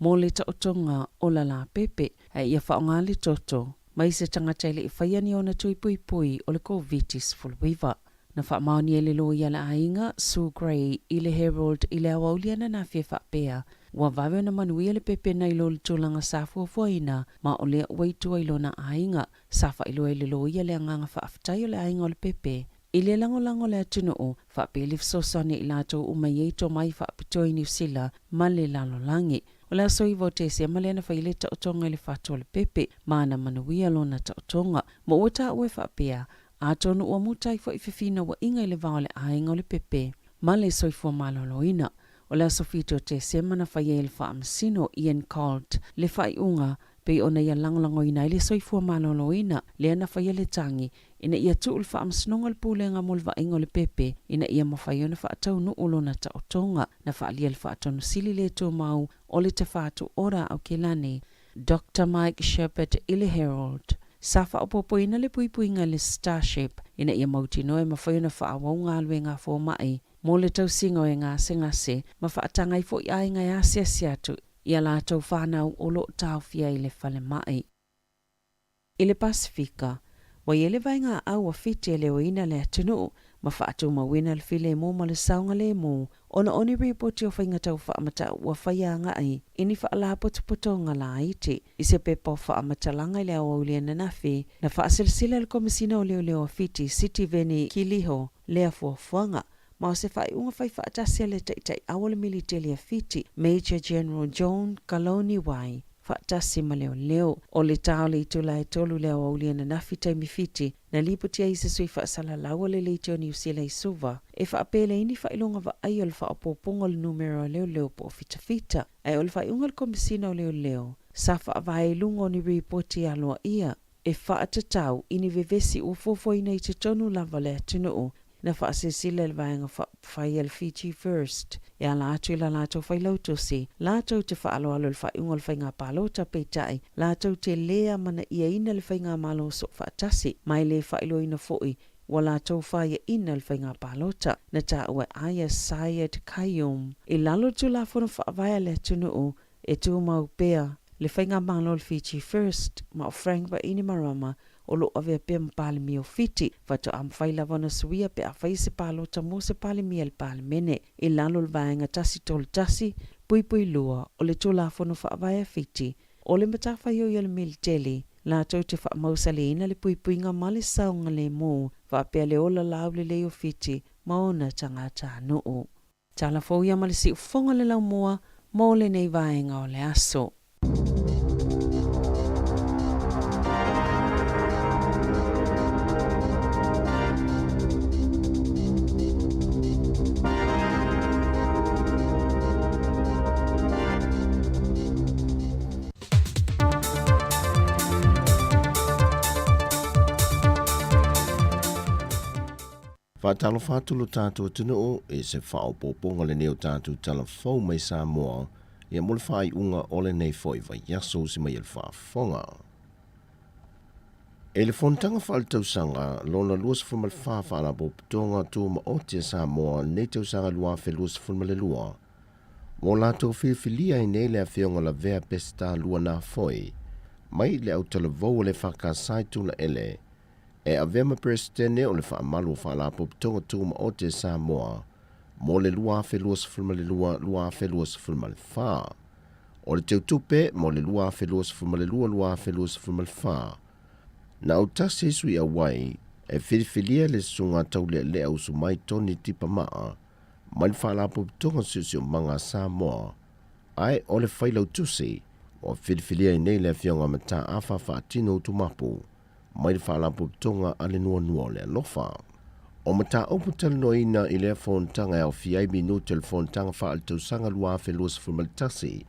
Mō le taotonga o la pepe e ia wha o ngā le toto mai se tangata ile i whaiani o na tui pui o le COVID-19 fuluiva. Na wha maoni e le lo ia la ainga Sue Gray i le Herald i le awauliana na fie wha pea wa vawe na manuia le pepe na ilo le tūlanga sāfua fuaina ma o lea waitua ilo na ainga safa ilo e le lo ia le anganga wha aftai o le ainga o le pepe. I le langolango le atunu o wha pe le fsosane i lato umaieto mai wha apitoi New Zealand ma le lalolangi. O le aso i votese ma le na whaile taotonga i le whatu o le pepe ma na manuia lo na taotonga. Ma uata ue wha pea a tonu ua mutai fo i whiwhina wa inga i le vao le ainga o le pepe ma le soifua maloloina. O le aso fito te sema na whaie le wha amsino Ian Colt le whai unga pe ona ia langolango ina i le soifua maloloina le na whaie le tangi ina ia tu ul wha amsinonga le pūlenga mo le wa inga o le pepe ina ia mawhaio na wha atau nu ulo na taotonga na wha alia le wha atau sili le tō mau o le te whātu ora au ke lane. Dr. Mike Shepard i le Herald. Safa o popo ina le puipuinga le Starship ina ia mautino e mawhaio na wha awau ngā lue ngā fō mai mo le tau singo e ngase ma whaatangai fo i ai ngai ase atu ia la tau whanau o lo tau fia i le whale mai. I le Pasifika, wa i ele vai ngā au a fiti e leo ina le atunu ma whaatu mawina le file mo ma le saunga le mo ona oni ripoti o whainga tau whaamata ua whaianga ai ini whaala potopotonga la iti i se pepa o whaamata langa i le au auliana nafi na whaasilsila le komisina o leo a fiti City Veni Kiliho lea fuafuanga. Ma o se whai unga whai whaatasia le taitai awale militeli a fiti Major General John Kaloni Wai whaatasi ma leo o le tau le itula e tolu leo auliana nafi taimi fiti na liputia i se sui whaasala laua le leite o New Zealand suva e whaapele ini whailonga wa ai o le whaapoponga le numero leo po fita ai o le whai unga le komisina o leo sa whaavai lunga o ni ripoti aloa ia e whaatatau ini vevesi o fofoina i te tonu lava le atunu na whaasesile le vaenga whai al Fiji First. Ia la atu i la lātou whailautosi, lātou te whaaloalo le whaiunga le whainga pālota peitai, lātou te lea mana ia ina le whainga malo so whaatasi, mai le whailo ina foi, wa lātou whaia ina le whainga pālota, na tā ua Aya Syed Kayum. I lalo tu la whana whaavaya le tunu o, e tu mau pea, le whainga malo le Fiji First, ma o Frank ba ini marama, o lo ave pe mpale mi o fiti fato am faila wana suia pe a faise palo tamo se pale mi el pale mene e lalo le vaenga tasi tol tasi pui lua o le tola fono fa avaya fiti o le matafa yo le militeli la tau te fa mausa le ina le pui nga male saunga le mo fa pe le ola laule le o fiti maona tangata no o tala fo ya male si fonga le lau moa mo le nei vaenga o le aso. Whātalo whātulu tātou tunu e se whaopoponga le neo tātou talafou mai Samoa ia mole whai unga ole nei foi vai yaso si mai el whaafonga. E le fontanga whaal lona luas fumal whaafala popotonga tū ma otia Samoa nei tausanga lua fe luas fumal le lua. Mō lātou whiwhilia i nei le awhionga la vea pesta lua nā foi, mai le au talavou le whakasai tūna ele, e a vema presidente o le whaamalu whaala popotonga tū ma otia Samoa, mō le lua fe luas fumal le lua fe luas fumal wha. O le teu tupe, mō le lua fe luas fumal le lua fe luas fumal wha. Na au tasi sui a wai, e whiwhilia le sunga tau le au sumai toni tipa maa, mai whaala popotonga siusio manga Samoa, ai o le whailau tusi, o whiwhilia i nei le whionga mata awha whaatino tumapu, mai whaala popotonga ale nua le alofa. O mata opu talanoina i le fontanga au fiai minuto le fontanga whaal tausanga lua fe luas fumaltasi,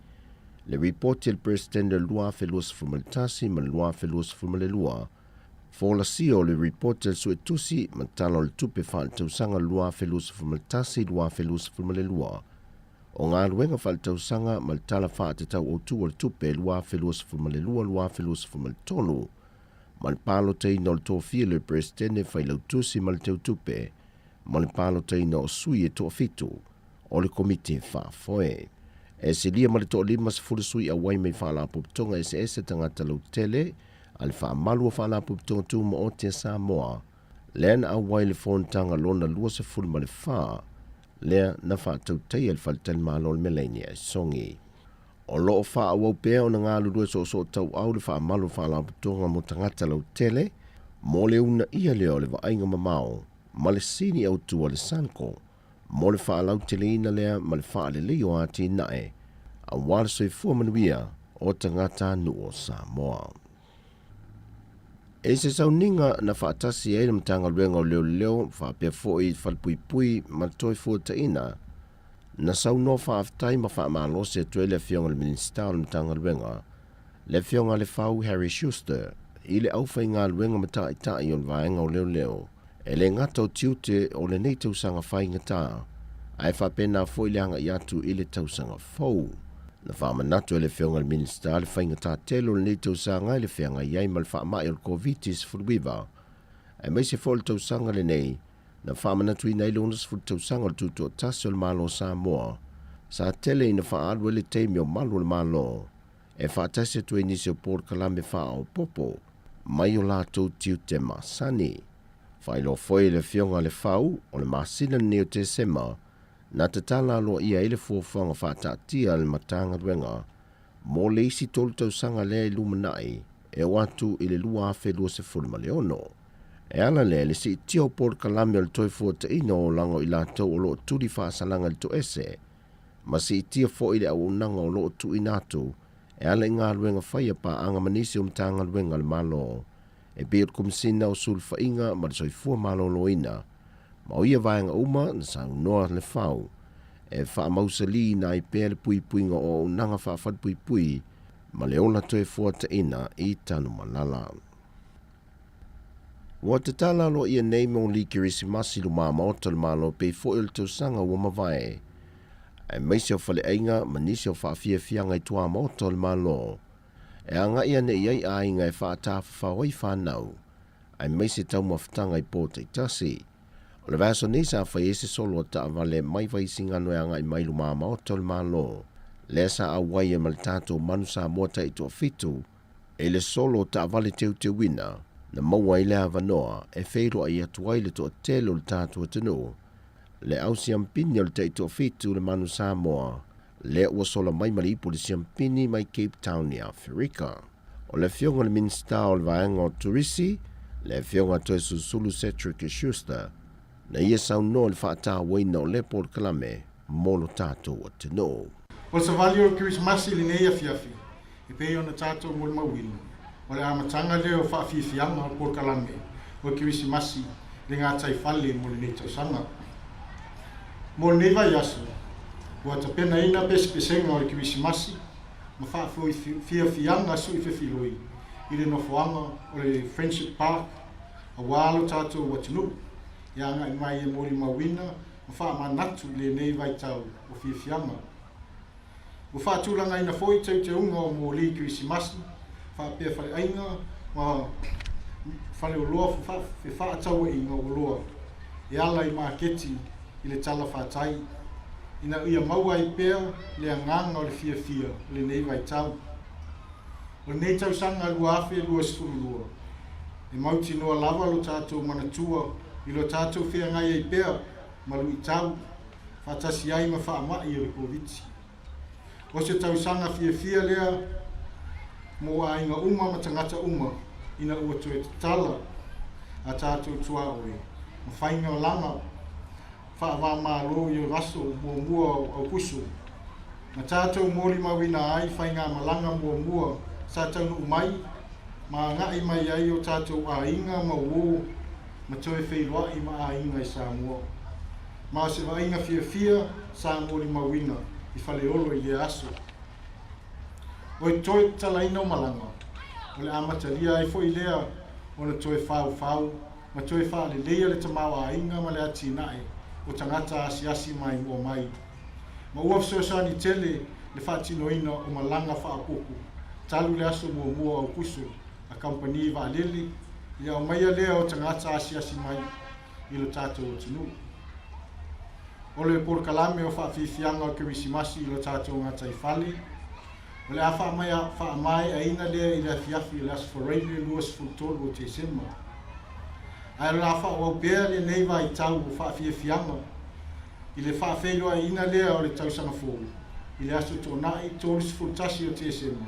le reporti il presidente lua fe luas fumaltasi ma lua fe luas fumalelua, Fola sio le reporter sue tusi matalo le tupe whaal tausanga lua fe luas fumaltasi lua fe luas fumalelua. O ngā luenga whaal tausanga maltala wha te tau o tu le tupe lua fe luas fumalelua lua fe luas fumaltonu. Malpalo te ino le tōwhia le presidente whailau tusi mal teu tupe, malpalo te ino o sui e tōwhitu, o le komite whaafoe. E se lia male tō lima se fulasui a wai mei whaala popotonga ese tangata lau tele, al whaamalu a whaala popotonga tū ma o te Samoa, lea na a wai le fontanga lona lua se fulu ma le wha, lea na whaatau tei al whaltani malo le melenia e songi. O loo wha awau pēa o na ngā lulua so tau au le whaamalu whaala popotonga mo tangata lau tele, mo le una ia leo le waainga mamao, ma le sini au tua le sanko, mo le whaalau tele ina lea ma le whaale leo ati nae, a wale soi fua manuia o tangata nu o Samoa. E se sauninga na whaatasi e na mtanga luenga o leo whaapea fōi whalpui ma toi fōta ina, na sau no whaaftai ma whaamalo se tuele a whionga le minista o le mtanga luenga, le whionga le whau Harry Schuster, i le awhai ngā luenga mata i tai o le vaenga o leo, e le ngata o tiute o le nei tausanga whai ngata, ai whaapena fōi le hanga i atu i le tausanga fau. Na whaamanatu e le whionga le minista le whainga tā telo le nei tausanga i le whianga iai ma le whaamai o le COVID-19 furuiva. E mai se fōle tausanga le nei, na whaamanatu i nei lonas fulu tausanga le tutu o tasi o le malo Samoa, sa tele i na whaalu e le teimi o malu le malo, e whaatasi atu e nisi o Port Kalame wha o popo, mai o lātou tiu te masani. Whailo foi le whionga le whau o le masina neo te sema, na te tala aloa ia ele fuafanga whaatatia le matanga ruenga, mo le isi tolu tausanga lea i lumanai, e watu i le lua afe lua se fulma leono. E ala le si tio Port Kalame o le toi fuata ino o lango i lātou o loo turi whaasalanga le to ese, ma si tia fo i le au unanga o loo tu inatu, e ala i ngā ruenga whaia pa anga manisi o mtanga ruenga le malo, e beot kumsina o sulfa inga ma le soifua malo loina, ma o ia vaenga uma na sa unoa le whau, e wha mausali na i pēle puipuinga o unanga whaafad puipui, ma le ola toe fuata ina i tanu malala. Wa te tala lo ia nei mo li kirisimasi lu maa maota le malo pe fo il tausanga ua mawai, e meisi o whale einga ma nisi o whaafia fianga i tua maota le malo, e anga ia ne iai a inga e whaatafa whawai whanau, e meisi tau mawhitanga i pōta i tasi. O le vaso nisa whai ese solo ta avale mai vai singano e anga i mailu maa maota le malo, le sa a wai e malitato manu sa mota i tua fitu, e le solo ta avale teu te wina, na maua i le avanoa e wheiroa i atuai le toa telo le tātua tanu, le au siampini o le te tua fitu le manu Samoa, le ua sola mai malipu le siampini mai Cape Town i Afrika. O le whionga le minsta o le vaenga o Turisi, le whionga toe susulu Cedric Schuster, na ia sau no le whaata waina o le Port Kalame, molo tātou o te no. O sa vali o Kirismasi li nei a fiafi, i pei o na tātou mol mawili, o le amatanga leo whaafiafianga o Port Kalame, o Kirismasi le ngā tai whale mo le nei tausanga. Mo le nei vai aso, o ata pena ina pesenga o le Kirismasi, ma whaafoi fiafianga su i whiwhiloi, i le nofoanga o le Friendship Park, a wālo tātou watinu, ia ngai mai e mori mawina ma fa manatu le nei vai tau o fiafianga o fa tulanga ina foi te unga o mo li Christmas fa pe fa ainga ma fa le lo fa tau e inga o lo ia la I marketi I le tala fa tai ina ia maua I pea le nganga o le fia le nei vai tau o nei tau sanga lua afe lua sfulua e mauti noa lava lo tātou manatua I lo tātou whia ngai ai pea malu I tau whatasi ai ma wha amai o Koviti. O se tau sanga fia lea mo a inga uma ma tangata uma ina ua tue tala a tātou tua oe. Ma whainga o langa wha awa maa lo I o raso mua au kusu. Ma tātou mori mawina ai whainga malanga mua sa tau nu mai ma ngai mai ai o tātou a inga ma uo ma toe wheiroa I ma a inga I Samoa. Ma se wa inga fia sa mori mawina I whale olo I le aso. O I toe tala ina o malanga. O le amatalia ai fo I lea o na toe whau ma toe wha le leia le tamawa a inga ma le ati nae o tangata asiasi mai mua mai. Ma uafso sani tele le whatino ina o malanga wha apoku. Talu le aso mua au kusu a kampani va lili ia o mai lea o tangata asiasi mai I lo tātou o tinu. O le porkalame o whaafifianga o Kirisimasi I lo tātou ngata I whale. O le a wha mai a ina lea I le afiafi I le asforeine luas fultolo o te sema. Ai la wha o bea le neiva I tau o whaafifianga. I le whaafeilo a ina lea o le tausanga fōu. I le aso tōnai tōris fultasi o te sema.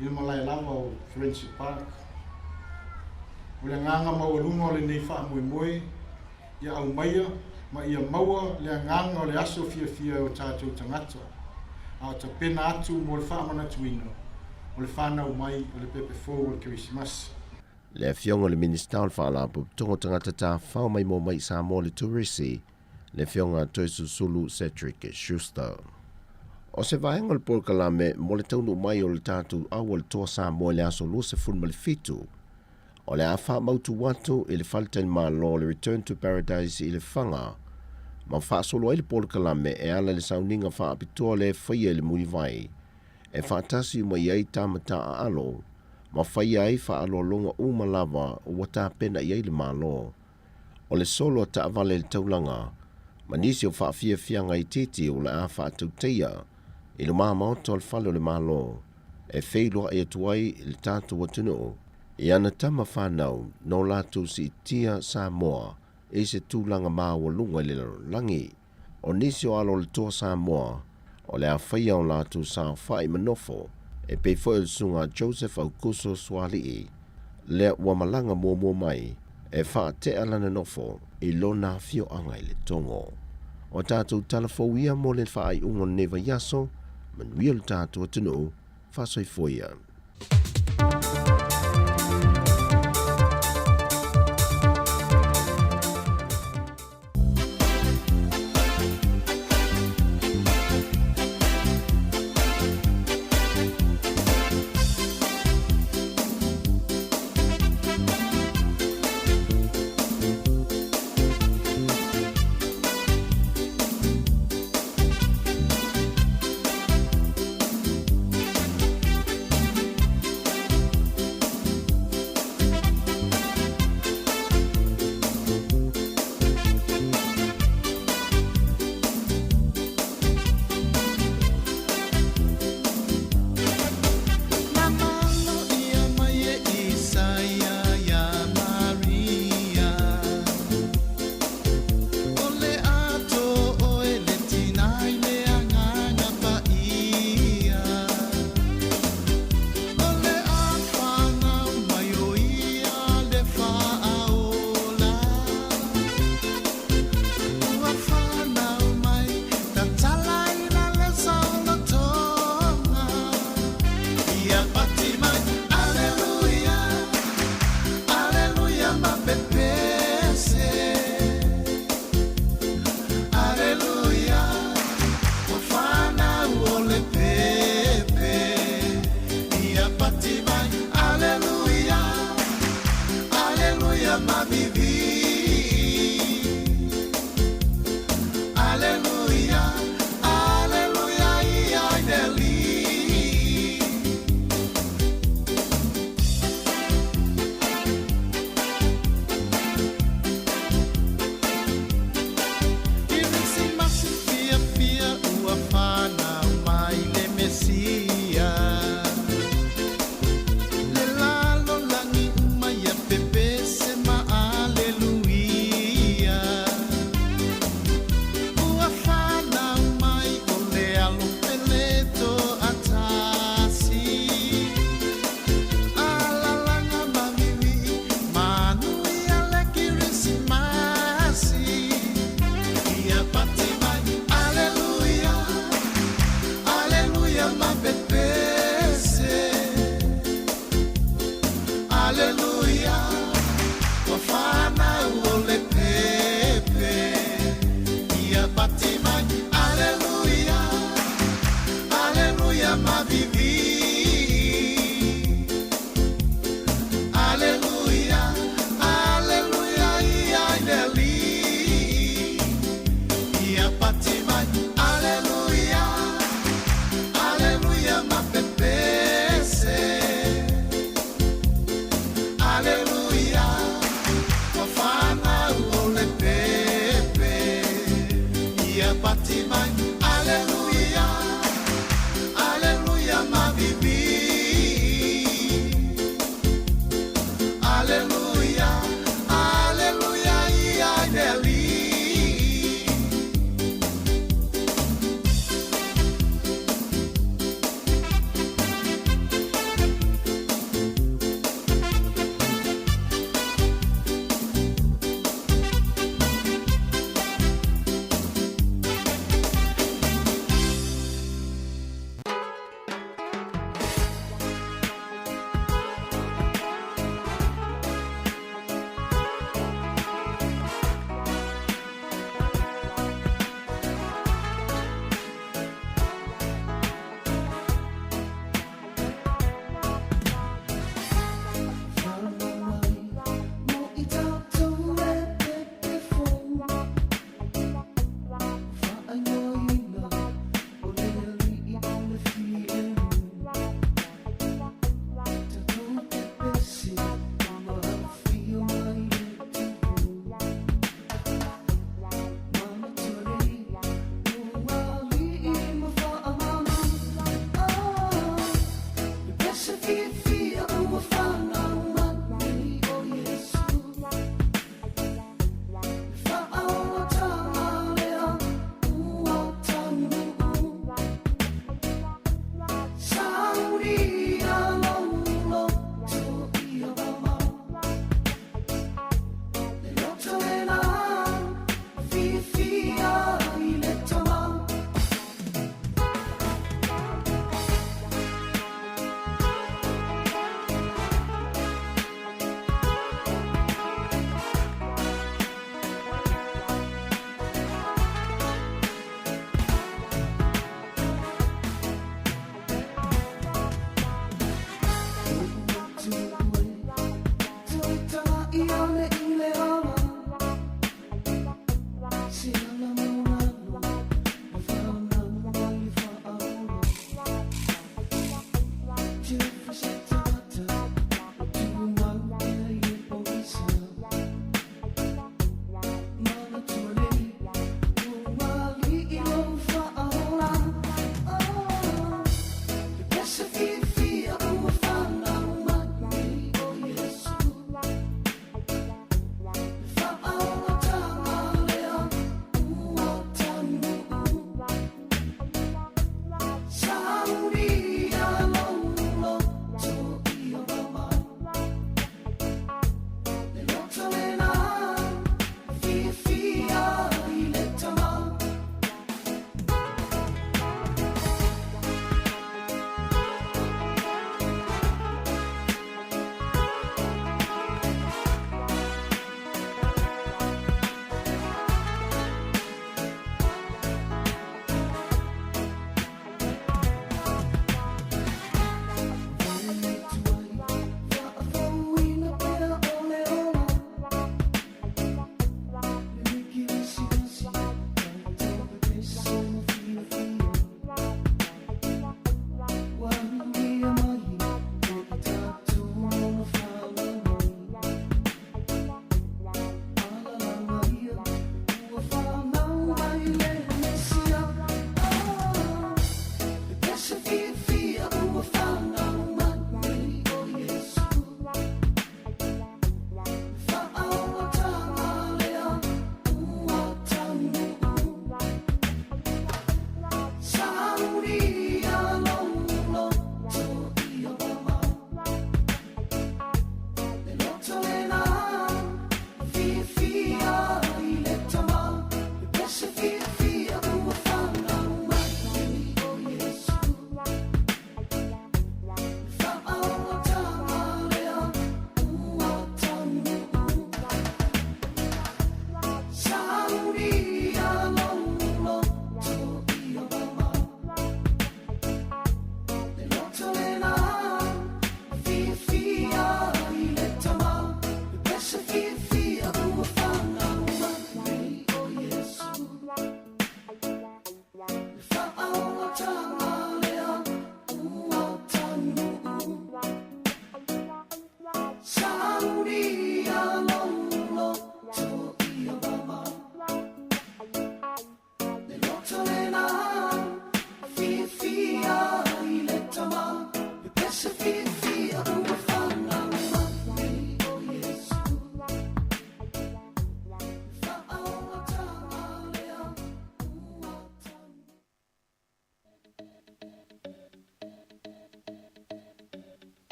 I le malai lava o Friendship Park. O le nganga maua o le nei wha moe ia au maia ma ia maua le nganga o le aso fia o tātou tangata. A o ta pena atu mo le wha manatuina. O le whanau mai o le pepe fōu o le Kirisimasi. Le fionga le minister al wha lapu tongo tangata tā whao mai mo mai sa mo le tourisi le fionga toisu sulu Cedric Schuster. O se vaenga le polkalame mo le taunu mai o le tātou au le toa sa mo le aso lua se funma le fitu. O le awha mautu watu I le falten ma lo le Return to Paradise I le whanga. Ma wha solo ai le polkalame e ala le sauninga wha apitoa le whaia le mui vai. E whaatasi mai ai tamata a alo. Ma whaia ai wha alo longa umalava o wata pena I ai le malo. O le solo ta avale le taulanga. Ma nisi o wha fia fianga I titi o le a wha atauteia. I le maa maoto al whale o le malo. E wheiloa e atuai le tātou watunu. I ana tama whanau no lātou si tia Samoa e se tūlanga maa o lunga le langi. O nisi o alo le toa Samoa o le a whaia o lātou sa whai manofo e pei fo sunga Joseph Aukuso Swalii le wamalanga mua mai e wha te alana nofo I lona fio angai le tongo. O tātou talafouia mo le whaai ungo neva yaso manuia le tātou atunu whasoi foia.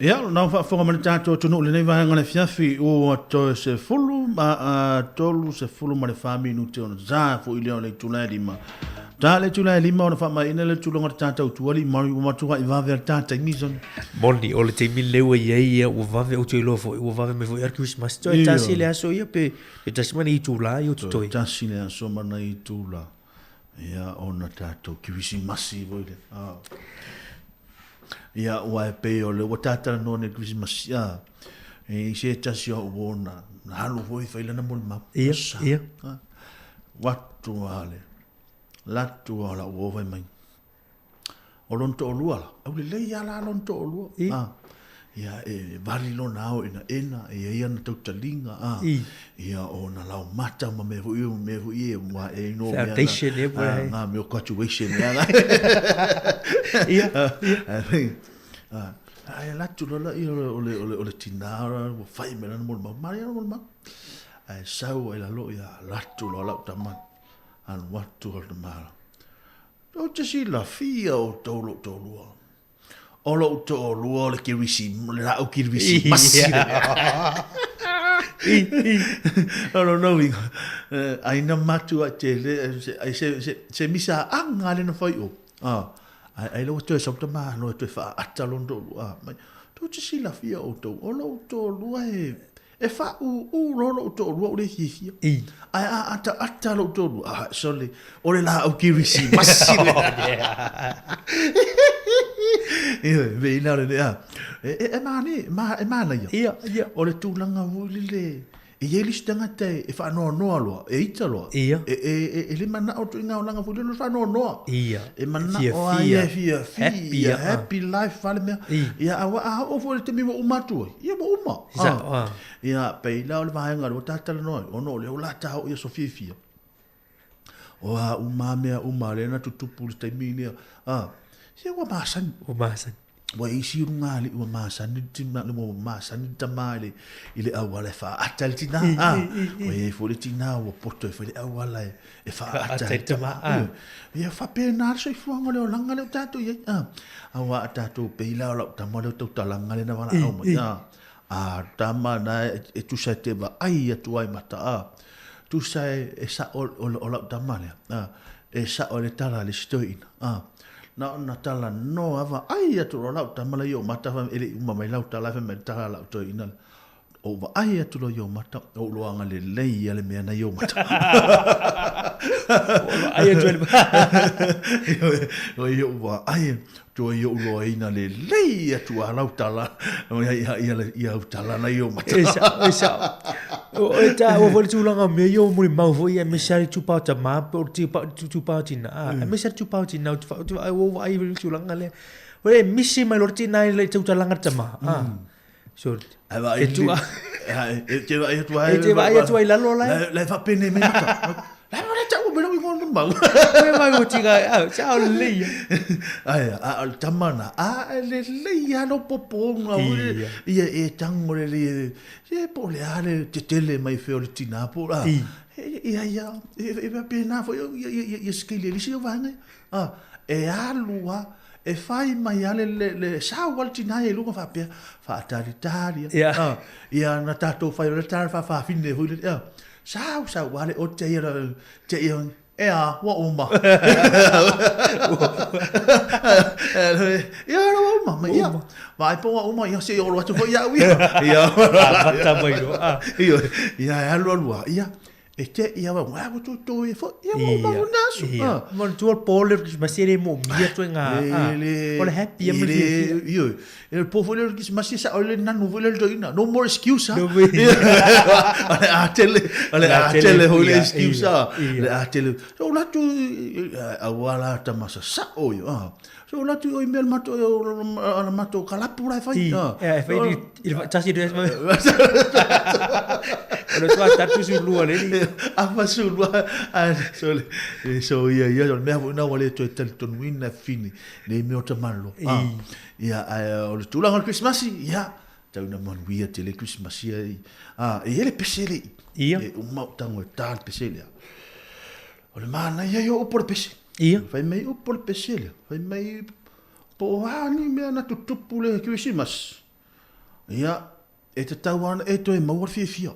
Ia, nau whaafonga mani tātou tunu le nei vahenga le fiafi o to se fulu, tolu se fulu ma le whaminu te ona zaa fu ileo le tulai lima. Tā le tulai lima ona wha mai ina le tulonga te tātou tuali, mari o matuha i vave al tātai mizon. Moni, o le te mi lewa ia ua vave o te ilofo, ua vave me fu Christmas. Mas toi tasi le aso ia pe, e tasi mana i tūla i o te toi. Tasi le aso mana i tūla. Ia, ona tātou kiwisi masi voile. Ia, ua e pe o le, ua tātara no ne kiwisi masi, e se tasi o uona, na halu voi whailana mole mau. Ia. Watu ale. Latu ala ua vai mai. O lonto o luala. Au le lei ala lonto o lua. Ia e vari lona au ina e ia na tautalinga. Ia o na lau mata ma me hui e mua e ino mea. Foundation e bua. Ngā meo graduation. Ia. Ai latu lola i o le tinara, o whai mena na mole mau. Mari ana mole mau. Ai sau ai la lo ia latu lola o tamana. An watu o le mara. O te si la fia o tolua. O lo tolua o le kirisi, le rao kirisi masi. Alo no inga. Aina matu a te le, se misa anga le na whai o. Ai lo to sa ta ma no to fa atalon do. To te si la fia o to. O lo tolua e fa u lo tolua o le hihia. Ai ata lo tolua. Sole, o le la au kirisi masi. Ia, vei nā re ea. E mana ia. Ia. O le tūlanga wuli le. E ielis tangata e whaanoa noa loa. E ita loa. Ia. E le mana o tu inga o langa wuli le whaanoa noa. Ia. E mana o aia fia. Happy life vale mea. Ia awa o fo le te miwa umatua. Ia mo uma. Ia peila o le vahenga o tātala noa. O no le o la taho ia so fia. O a umamea umarena tutupu le taimini. Se ua masani. Wa isi runga li ua masani tima le mo masani tamale ile awala fa atal tina. Wa e fo le tina o poto e le awala e fa atal tama. Ia fa pena so fuanga le langa le tatu ye. Awa tatu peila o tamale to talanga le na wana au ma. Tama na e tu sa te va ai atu ai mata. Tu sa e sa o la tamale. E sa o le tala le stoina. Na tala no ava ai atu lo lau tamala yo mata fa ele uma mai lau tala fa me tala lau to ina o va ai atu lo yo mata o lo anga le lei ale me na yo mata ai atu o yo va ai to yo lo ina le lei atu lau tala ia tala na yo mata esa o ta o vol tu langa me yo muri mau vo ia me sari tu pa ta ma o tu pa tina me sari tu pa tina tu o ai tu langa le o e misi mai lor tina le tu langa ta ma so e tu ai tu ai la lo la fa pene me mata la mo ta o me no mo mau me mai o tiga ciao le ai al tamana le le no popo nga ia e tango le e po le ale te tele mai feo le tina po la ia e va pena fo ia skile li si o vanga e alua e fai mai ale le sa wal tina e lunga fa pe fa taritaria ia na tato fai le tar fa fine hu le sa wale o te ia wa uma ia ro uma ia vai po uma ia se o lo tu ia ia ta mai ro ia alua ia e te ia wa tu e fo ia mo naso mo tu pole ma sere mo mia tu nga ole happy am io il po fole che ma si sa ole nanu vole do ina no more excuse tele ole excuse le tele so la tu awala ta masa sa o so la tu o email mato ala mato kala pura fai fai il tasi de ole tu tatu su lua le ama su lua so ia me na wale to tel ton win fini le me o tamalo ia o le tulanga Christmas ia tau na man wia te le Christmas ia e ele pesele ia e uma tango tal pesele o le mana ia yo por pese ia fai mai o por pesele fai mai po ani me na tutupu le Christmas Ia, e te tau ana, e toi maua fia.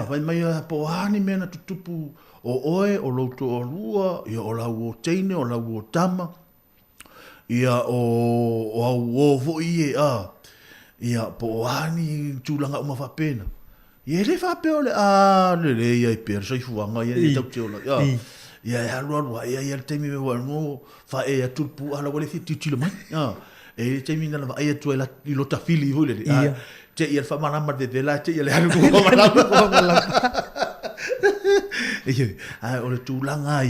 Vai mai a po ani mena tutupu o oe, o louto o lua, ia o lau o teine, o lau o tama, ia o au o vo ie ia po ani tūlanga uma whapena. Ia le whapea le le ia i pēr, sai fuanga, ia le tau te ola, ia e harua, ia le teimi me wano, wha e a tulpu ala wale fi titila mai, e le teimi ngana wa aia tua i lota fili i hule, te ia le whamarama de vela, te ia le haru kuhomarama. O le tūlanga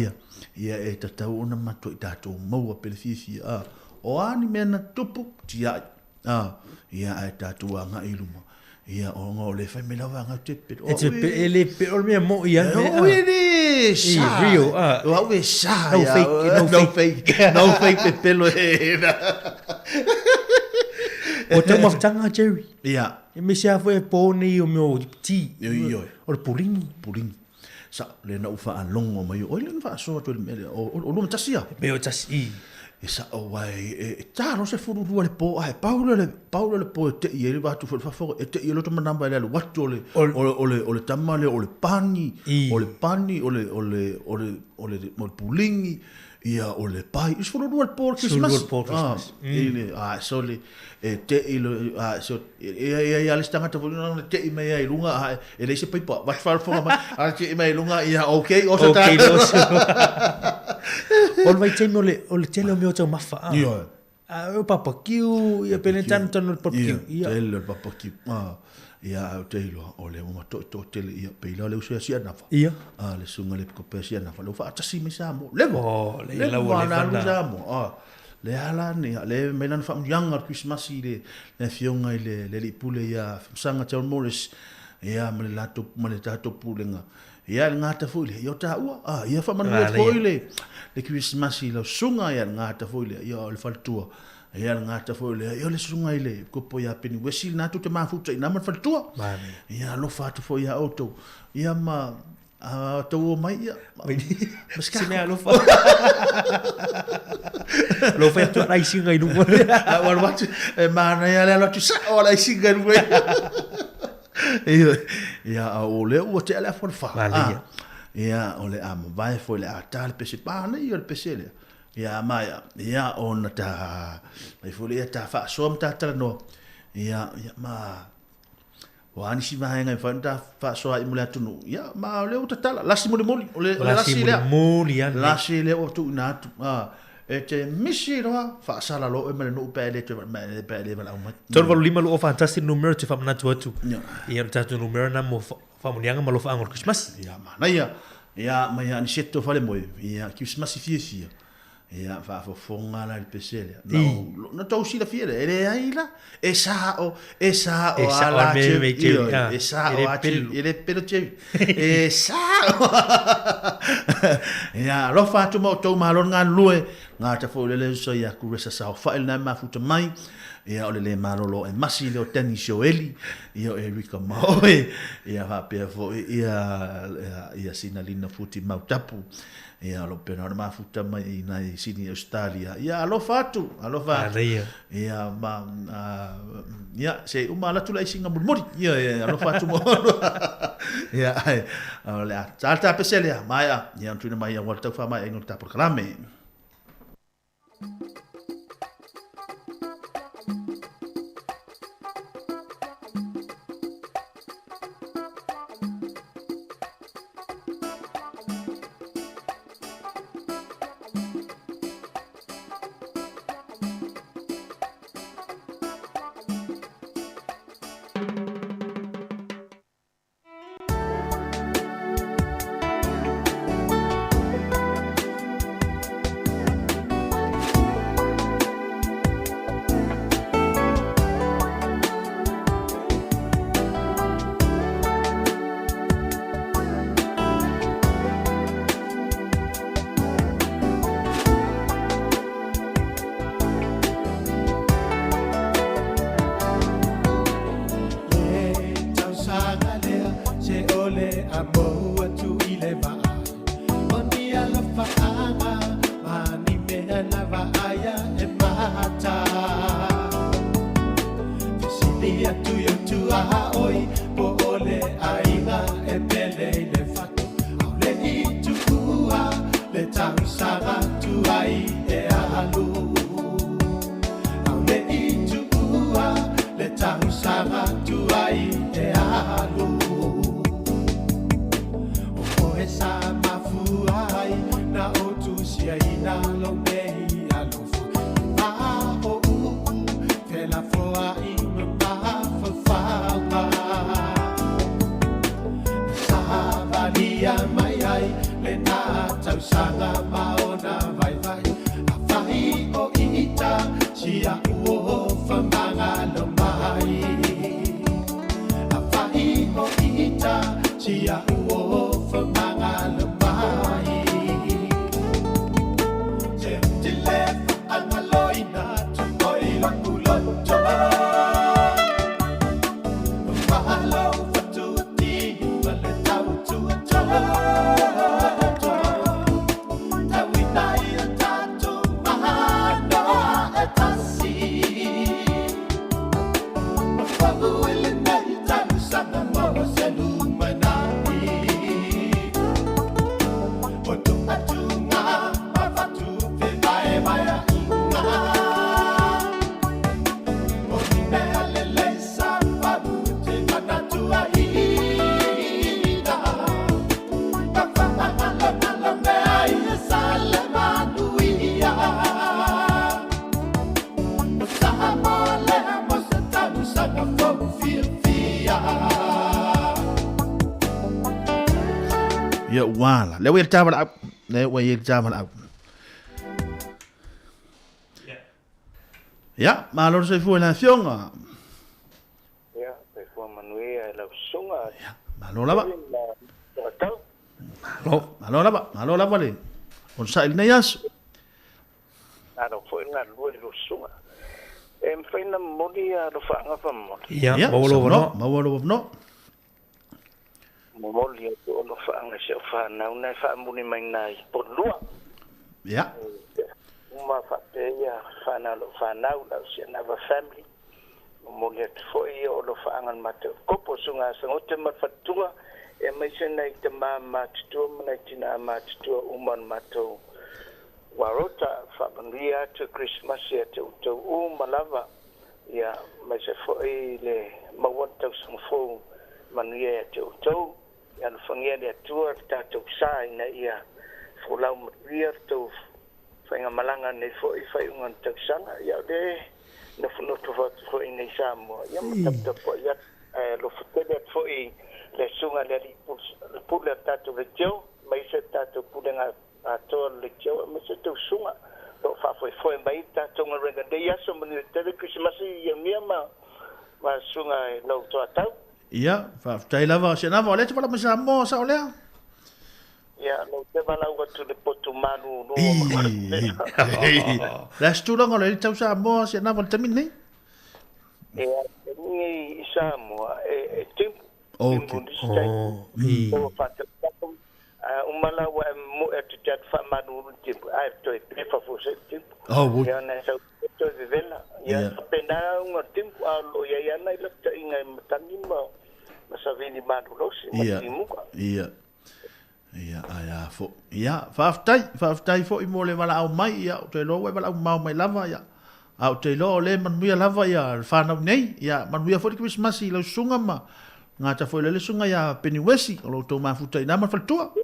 ia e tatau ona matua i tātou maua pele fia, o ani mena tupu tia ia e tātou anga i luma. Ia o ngā o le whai me lawa ngā tepe. E tepe, e le pe o mea mo ia. O e le sa. Rio. O e sa. No fake. No fake pe pelo e na. O te mawhtanga, Jerry. Ia. E me se hafo e pōne i o meo ti. Ioi. O le puringi. Puringi. Sa, le na uwha a longo mai. O le na soa tu le mele. O luma tasia. Meo tasi. E sa o wai, e tāro se fururua le pō, ai paula le pō e te i ere wātu whawhawha, e te i loto manamba e le watu o le tamale, o le pani, o le pulingi, ia o le pai, is fururua le pō Christmas. Fururua le Christmas. So le, e te i lo, e ale stangata fururua, te i mea i lunga, e le se paipa, watu whawhawha mai, a te i mea i lunga, ia ok, o sa tātou. O vai teime o le tele o meo tau mawha. Ia. O papakiu, ia pene tanu le papakiu. Ia, tele le papakiu. Ia au te iloa o le mama to tele ia peila le usia sia nafa. Ia. Le sunga le kope sia nafa. Le whaatasi me sa mo. Lewa. Le lau o le whana. Sa mo. Le ala ni, le meilan whaamuyanga Christmasi le fionga i le lipule ia sanga John Morris. Ia ma le tātou pulenga. Ia le ngata fuile, ia ta ua, ia whamanua fuile, le Christmasi lau sunga ia le ngata fuile, ia le whaltua, ia le ngata fuile, ia le sunga ile, kupo ia peni, wesi nātu te mafuta i naman whaltua, ia lo whatu fo ia auto, ia ma, tau o mai ia, si mea lo whatu, lo whatu rai singa i nunga, wanu watu, mana ia le alotu sa o rai singa i nunga, ia o le ua te alea fwara wha. Ia o le ama vai fo le a tale pese pāna i o le pese lea. Ia maia, ia o na ta, mai fo le ia ta wha soam ta tala no. Ia ma, o anisi vahenga i whain ta wha soa i mule atunu. Ia ma o le o ta tala, lasi muli muli, o le lasi lea. Lasi lea o tu ina atu. E te misi roa, whaasala lo e mele no upele te pele wala umai. Toro walu lima lo o fantastic numero te whamanatu atu. Ia tatu numero na mo whamunianga ma lo whaangor Christmas. Ia mana ia mai ani seto whale moe, ia Christmas i fia. Ia whaafofonga la i pesele. Na tau sila fia le, ele aila, e sa o ala chevi. E sa o achivi, ele pelo chevi. E sa o. Ia, lo whaatu mo tau mahalon ngā lue, ngā ta fo lele so ia kuresa sa o whael na mafuta mai, ia o lele marolo e masi leo teni Shoeli, ia o Erika Maoe, ia whapea fo ia Sinalina futi mautapu, ia lo pena ona mafuta mai nai Sydney Australia, ia alo whaatu, ia ma, ia se umala tula i singa murmuri, ia alo whaatu mo, ia ai, le a tāta peselea, maia, ia antuina mai a waltau wha mai ingo tāpura kalame. aha oi po ole ainga e pele le fatu au le i tukua le tangi sara tu ai e alu au le i tukua le tangi sara tu ai e alu o e sa mafu ai na o tu sia ina lo nei alofu a o te la foa i ma fa fa Ia mai ai le na tau sanga maona vai vai a vai o ita sia uo fa manga lo mai a vai o ita sia uo fa manga lo mai te te le anga loina tu oi la kuloto Mahalo fatuti vale tau tu Ya wala. Le wer tamal ab. Le wer tamal ab. Ya, malor se fu na fionga. Ya, pe fu manuia la sunga. Ya, malor laba. Lo, malor laba le. On sa il nayas. Ado fu na lu lu sunga. Em fe na modia do fa nga fa mo. Ya, mawolo no. Momoli o lo fa nga se fa na una fa muni mai nai por lua. Ya. Uma fa te ya fa na lo fa na la se na va family. Momoli foi o lo fa nga mate. Kopo sunga sa ngote ma fatua e mai se na te mama tu na tina ma tu uman mato. Warota fa bandia to Christmas ya to malava ya mai se foi le mawata sungfo manuia to yang fangia dia tua tatuk sai na ia fulau mrier tu fenga malanga ne foi ngon taksanga ya de no funo tu foi nei samo ya mtap po ya lo futede foi le sunga le pula tatu le jo mai se tatu pulenga ato le jo mai se tu sunga lo fa foi mai tatu ngenga de ya so meni te Christmas ya miama ma sunga lo to atau Ia, tai lava se na vale te pala masa mo sa ole. Ia, no te vala u tu le potu manu no. La stura ngole tau sa mo se na vale tamin nei. Ia, ni sa mo e tim. Oh, fata. Umala wa mo e te tat fa manu tim. Ai to e fa fo se tim. Oh, ia na sa to vivela. Ia, pena un tim lo ia na ila ta inga matangima. Masa vini madulosi matimuka. Ia. Aya fo. Ia, faftai fo i mole wala au mai ia, te lo we wala au mau mai lava ia. Au te lo le man muia lava ia, whanau nei, ia, man muia fo di Christmas i lau sunga ma. Ngā ta fo le sunga ia Pennywesi, o lo tō mafuta i nā man faltua.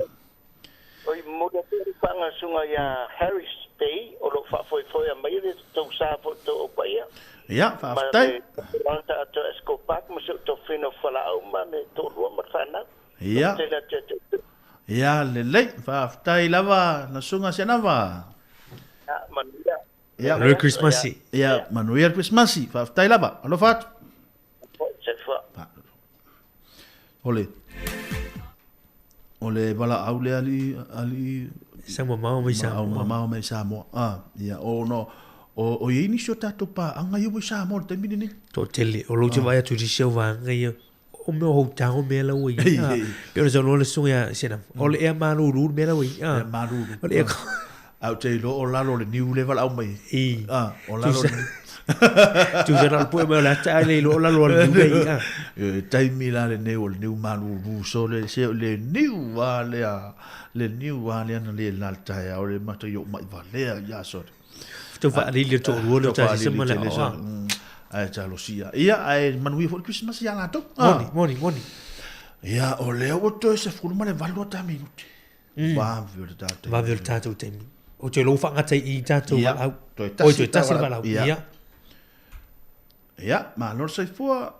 Oi, moda te whanga sunga ia Harris Day, o lo foi a mai le tau sa fo tō opa ia. Ia, faftai. Manta ato eskopak, maso to fino fala au ma me to rua matana. Ia. Ia, lelei, faftai lava, na sunga se nava. Manuia. Ia. Merry Christmas. Ia, manuia Christmas, faftai lava. Alo fat. Se fa. Ole bala au le ali Samoa mau mai Samoa. Mau mai Samoa. Ia, o no. O ye ni shota to pa anga yo sa mo te mini ni to tele o lo te vai tu di seu vanga ia o meu ho tau me la wi pero so lo sunga sena o le e manu ru me la wi manu o le au te lo o la lo le new level au mai o la lo Tu se na po me la ta le lo la lo le taimi la le neu le neu malu so le se le niu va le niu va le na le la tai o le mata yo mai va le ya so tu fa le to lo ta se mo le ai ta lo sia ia ai manui for Christmas ya la to moni ia o le o to se fulma le valo ta minuti va ver ta te o te lo fa ngata I ta to au o te ta se va ia ma no se fua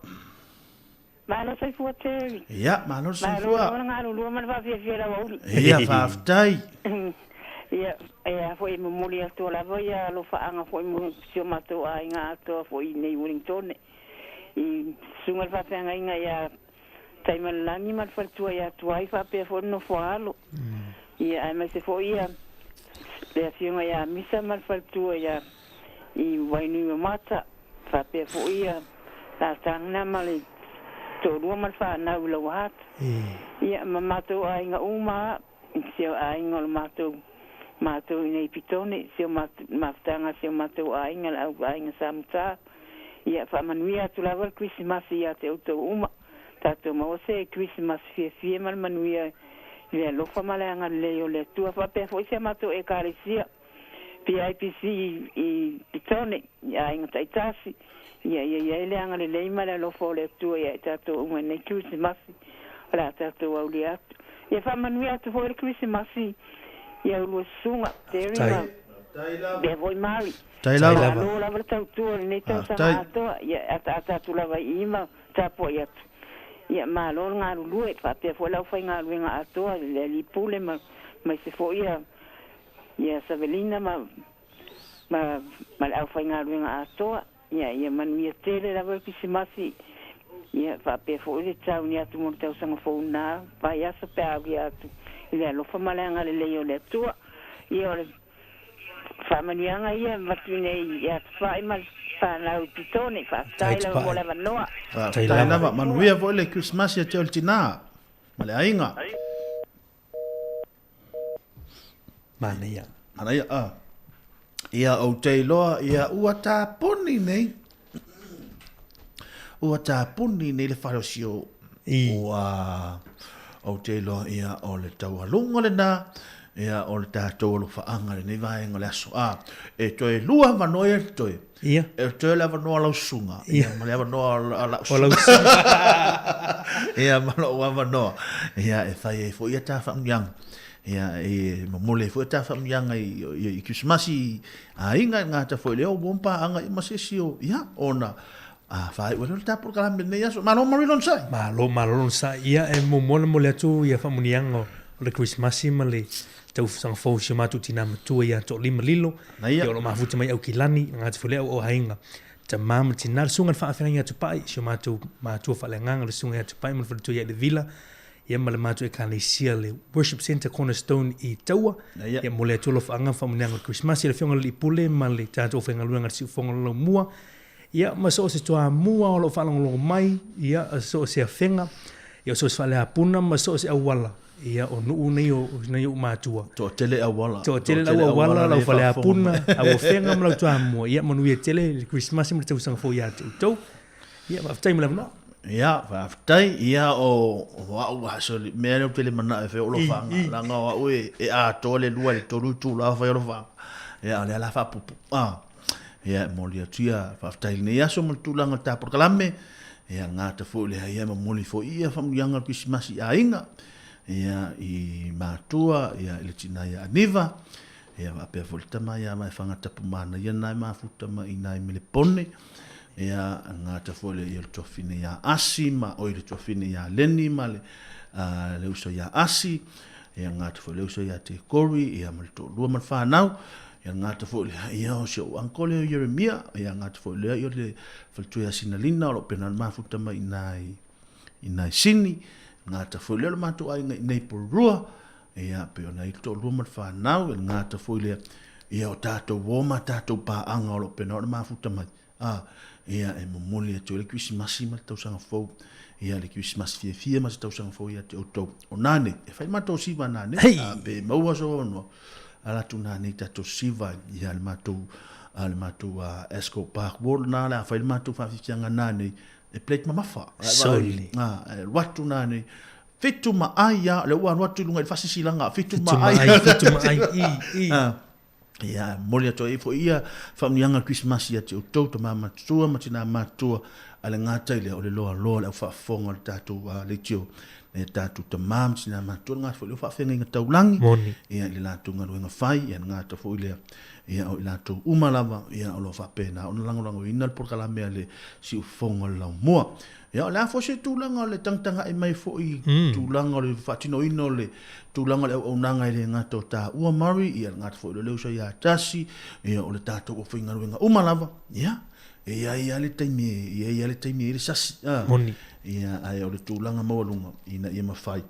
Malo sai fu te. ia ma no se fua Malo ngalo lu man va fia la wa. ia fa tai Ia foi mo moli ato la voia lo fa anga foi mo sio mato a inga ato foi nei Wellington. I sunga fa tanga inga ia taima lani mal fa tua ia tua I fa pe fo no fo alo. Ia ma se fo ia le fiona ia misa mal fa tua ia I wainu mata fa pe fo ia ta tanga mali to ru mal fa na lo hat. Ia ma mato a inga uma sio a inga mato nei pitone sio matanga sio mato ainga au ainga samta ia fa manuia tu lava Christmas ia te auto uma tato mo se Christmas fie mal manuia ia lo fa malanga leo le tu fa pe fo se mato e karisia PIPC I pitone ia inga taitasi ia le anga le mala lo fo le tu ia tato uma nei Christmas ala tato au ia fa manuia tu fo Christmas ia lu sunga te ringa be voi mali tai lava lo la verta tu nei tau sa to ia ata tu lava ima ta po ia ia ma lo nga lu e fa te fo la fa nga lu nga ato le li pule ma se fo ia Savelina ma au fa nga lu nga ato ia man ia tele la ver pisimasi ia fa pe fo le tau ni atu mo tau sanga fo na pa ia sa pe avia tu ia lo fa malanga le leo le tua ia le fa manianga ia matune ia fa mal fa na pitone fa taila mo le vanoa taila va manuia vo le Christmas ia te ultina male ainga mania ia o te loa ia ua ta poni nei le farosio ua o te loa ia o le tau halunga le nā, ia o le tātou lo whaanga le nei vaenga le aso. E toi lua vanoia le toi. Ia. E toi le vanoa lau sunga. Ia. Ma le vanoa lau sunga. O lau sunga. Ia, ma lau vanoa. Ia, e whai e fo ia tā whaungiang. Ia, e mamole fo ia tā whaungiang i Christmasi. A inga ngā ta fo leo wompa anga i masesio. Ia, ona. Fai wala ta por kala men ya so malo marilon sai malo sai ia e mo le atu ia fa muniango le Christmas male tau sang fo shima tu tina tu ia to lima lilo ia lo mafuta mai au kilani nga te fole o hainga ta mam tina sunga fa afenga tu pai shima tu ma tu fa le nganga le sunga tu pai mo fa tu ia de villa ia male ma tu e kana sia le worship center cornerstone I taua ia mo le tu lo fa anga fa muniango Christmas le fionga le pule male ta to fenga luanga si fonga lo mua ia ma so se toa mua o lo whalangolo mai, ia so se awhenga, ia so se whale apuna, ma so se awala, ia o nuu nei o mātua. Tō tele awala. Tō tele awala, lau whale apuna, au awhenga ma lau toa mua, ia manu ia tele, Christmas ma tau sanga fo ia tau, ia whaftai ma lau Ia, whaftai, ia o wau so mea leo tele mana e wheo lo whanga, langa wau e a tole lua le toru tū la whai o lo whanga, ia le ala whapupu, ia molia tia whaftai nei aso mo tūlanga tā porkalame, ia ngāta fo le ia ma moli fo ia whamuianga Christmas I ainga, ia I mātua, ia I le tina ia aniva, ia wapea fo le tama ia mai whangatapu mana ia nai mafutama I nai mele pone, ia ngāta fo le ia le tofine ia asi, ma oi le tofine ia leni ma le uso ia asi, ia ngāta fo le uso ia te kori, ia ma le tō lua man whanau, ia ngata fo le ia o se o ankole o Jeremia ia ngata fo le ia le faltuia sinalina o lo pena mafuta mai nai sini ngata fo le mato ai nei porua ia pe ona I to luma fa nau ngata fo le ia o tato woma tato pa anga o lo pena mafuta mai ia e momoli to le Christmas ma tau sanga fo ia le Christmas fie ma tau sanga fo ia te o nane e fai mato siva nane pe maua so no ala tuna ni tato siva ia le matou le mātou a Esco Park World nā le a whai le mātou whawhiwhianga nāne e plate mamafa. Soili. Watu nāne, fitu ma aia, le ua watu lunga i whasisilanga, fitu ma ai. Ia, mori ato e fo ia, whamnianga Christmas ia te o tau ta mātua, matina mātua, ale ngātai le o le loa le au whaafonga le tātou le tio, le tātou ta māma, matina mātua, ngātai fo le whaafenga inga taulangi, ia le lātou ngaruenga whai, ia ngātai fo ilea, ia o lātou umalava, ia o lo whapena, o na langorango ina le porkala mea le si ufonga lau mua. Ia o le afo se tūlanga o le tangtanga e mai fo i tūlanga o le whatino ino le tūlanga le au nanga i le ngātou tā ua mari, ia ngātou fo i le leusa ia tasi, ia o le tātou o whainga ruenga umalava, ia, ia le taimi, ia le taimi i le sasi, ia ai o le tūlanga mawalunga, ina ia mawhai,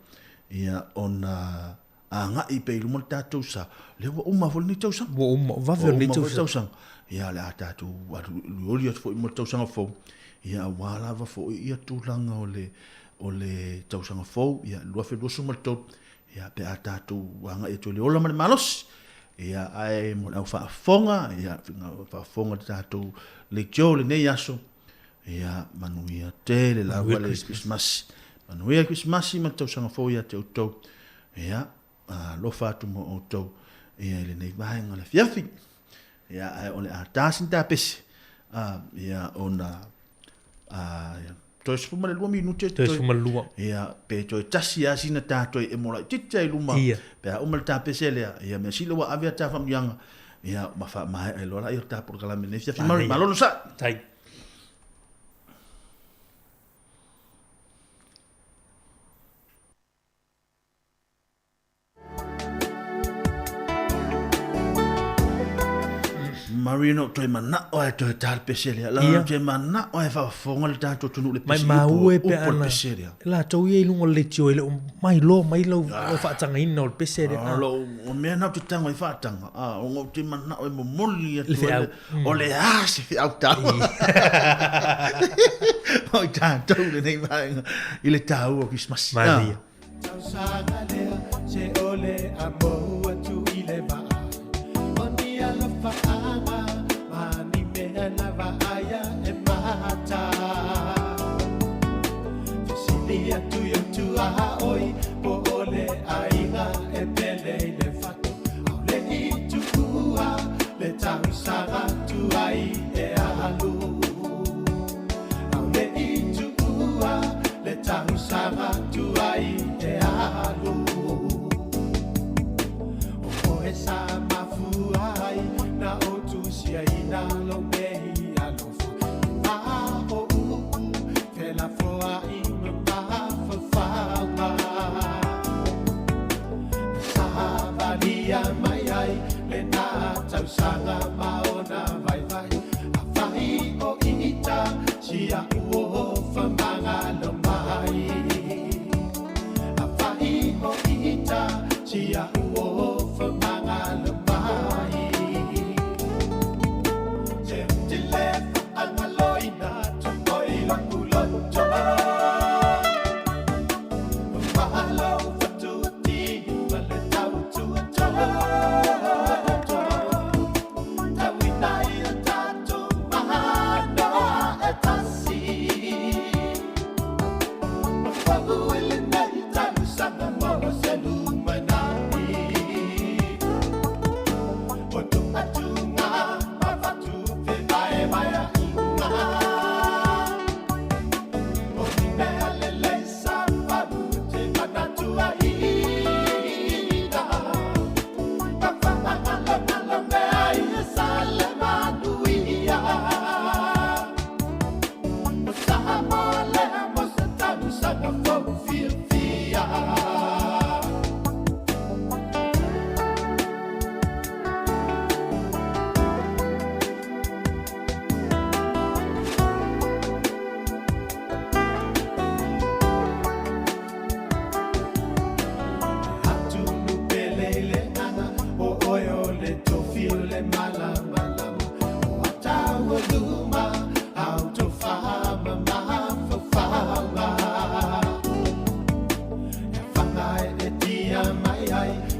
ia o na a nga i peilu mo le tātou sa, le ua umawol ni tausang, wawol ni tausang, ia le a tātou, luoli atu fo i mo le tausanga fo, ia wala va fo ia tūlanga o le tausanga fo, ia lua whelua sumaltot, ia pe a tātou wanga i tu le ola mani malos, ia ai mo le au whaafonga, ia whaafonga le tātou le tio le nei aso, ia manuia te le laua le Christmas, manuia Christmas ma tausanga fo ia te utau, ia lo fatu mo o tau, ia le nei vahenga le fiafi, ia ai o le a tāsin tā pesi, ia ona toi sfuma le 2 minute toi sfuma lua ia pe toi tasi asina ta toi e mola tita i luma pe o mal ta pesele ia me silo wa avia ta fam yang ia ma fa ma e lola ia ta por kala me ne fi ma lo sa tai Marino toi mana o toi tal pesele la toi mana o fa fonga le tanto tunu le pesele mai mau pe ana la toi e lungo le tio le mai lo o fa tanga ino le pesele lo o me na tu tanga fa tanga o ngo te mana o mo moli o le asi fi au ta o tanto le nei vai il tau o Christmas Maria se ole amo tu ile ba oni ala fa lava aya e mata Fisilia tu yo tu a oi po ole aiga e pele le fatu le i tu kua le tau sara tu ai e alu le i tu kua le tau sara tu ai e alu o esa mafu ai na o tu sia ina lo Sanga maona vai vai a vai o ita sia o famanga lo mai a vai o ita sia o famanga lo mai je te leva alla loina to poi la culotto Mahalo fatuti vale tau tu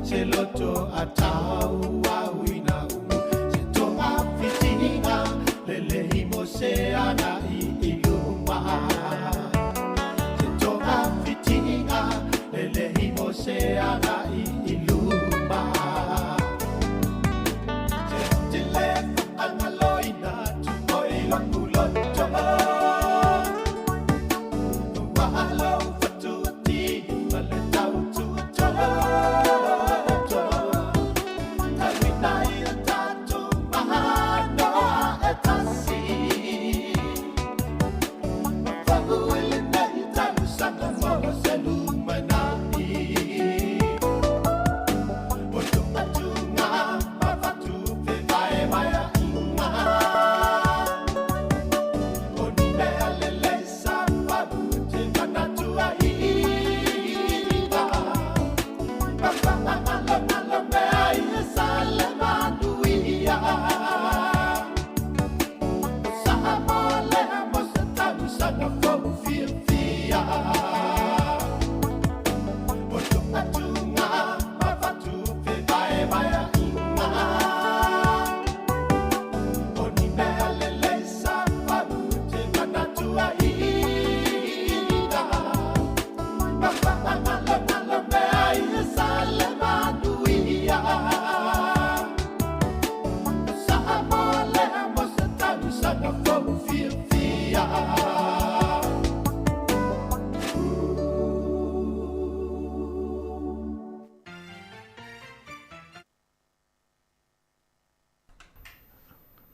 se loto atau awina se toa fiti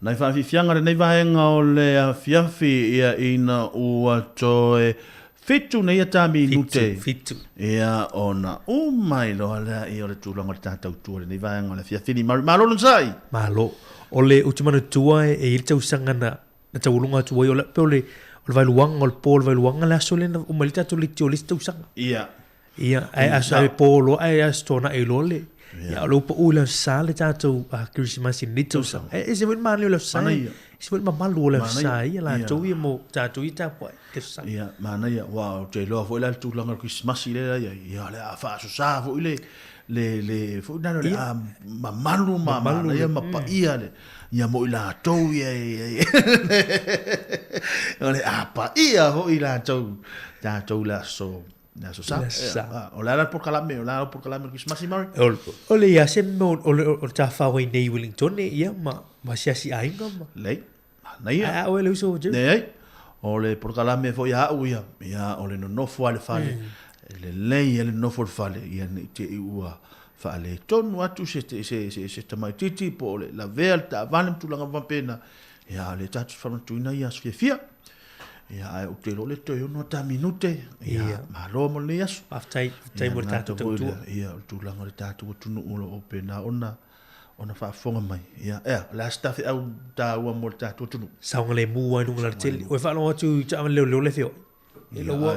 Nai whawhiwhianga nei vaenga o le fiafi ia ina ua toe fitu nei a tā minute. Fitu. Ia ona umai loa lea i o le tūlanga le tātou tua nei vaenga o le fiafi ni malo no sai. Malo. O le utimana tua e il tau sangana na tau lunga tua o le pe o le vailuanga o le po le vailuanga le aso le na umalita tu le tio le tau sanga. Ia. Ia ai aso ai polo ai aso tona e lo le. Ia lo po ula sale tātou Christmas ni tau sanga. E se wen mani o le sai. Se wen mamalu o le sai la tau ia mo tātou i tāpua ke sanga. Ia mana ia wow te loa fo le tūlanga Christmas le ia le a fa so sa fo le fo nano le a mamalu ia mapa ia le ia mo ila tau ia ole apa ia ho ila tau la so sa o la por calame Christmas mari ole ia se mo o ta fa we nei Wellington ia ma si ainga ma le na ia o le uso je nei ole por calame fo ia ole no fo ale fale le lei ele no fo fale ia te ua fale tonu atu se tamai titi po le la velta vanem tu langa vampena ia le tatu fa tu ina ia sfia ia ai o te lo le to no ta minute ia ma lo mo le as aftai mo tatu tu ia tu langa le tatu tu no o pena ona fa fonga mai ia la staff au ta wa mo tatu tu saunga le mu wa nunga le tele o fa lo tu cha le fio lo ma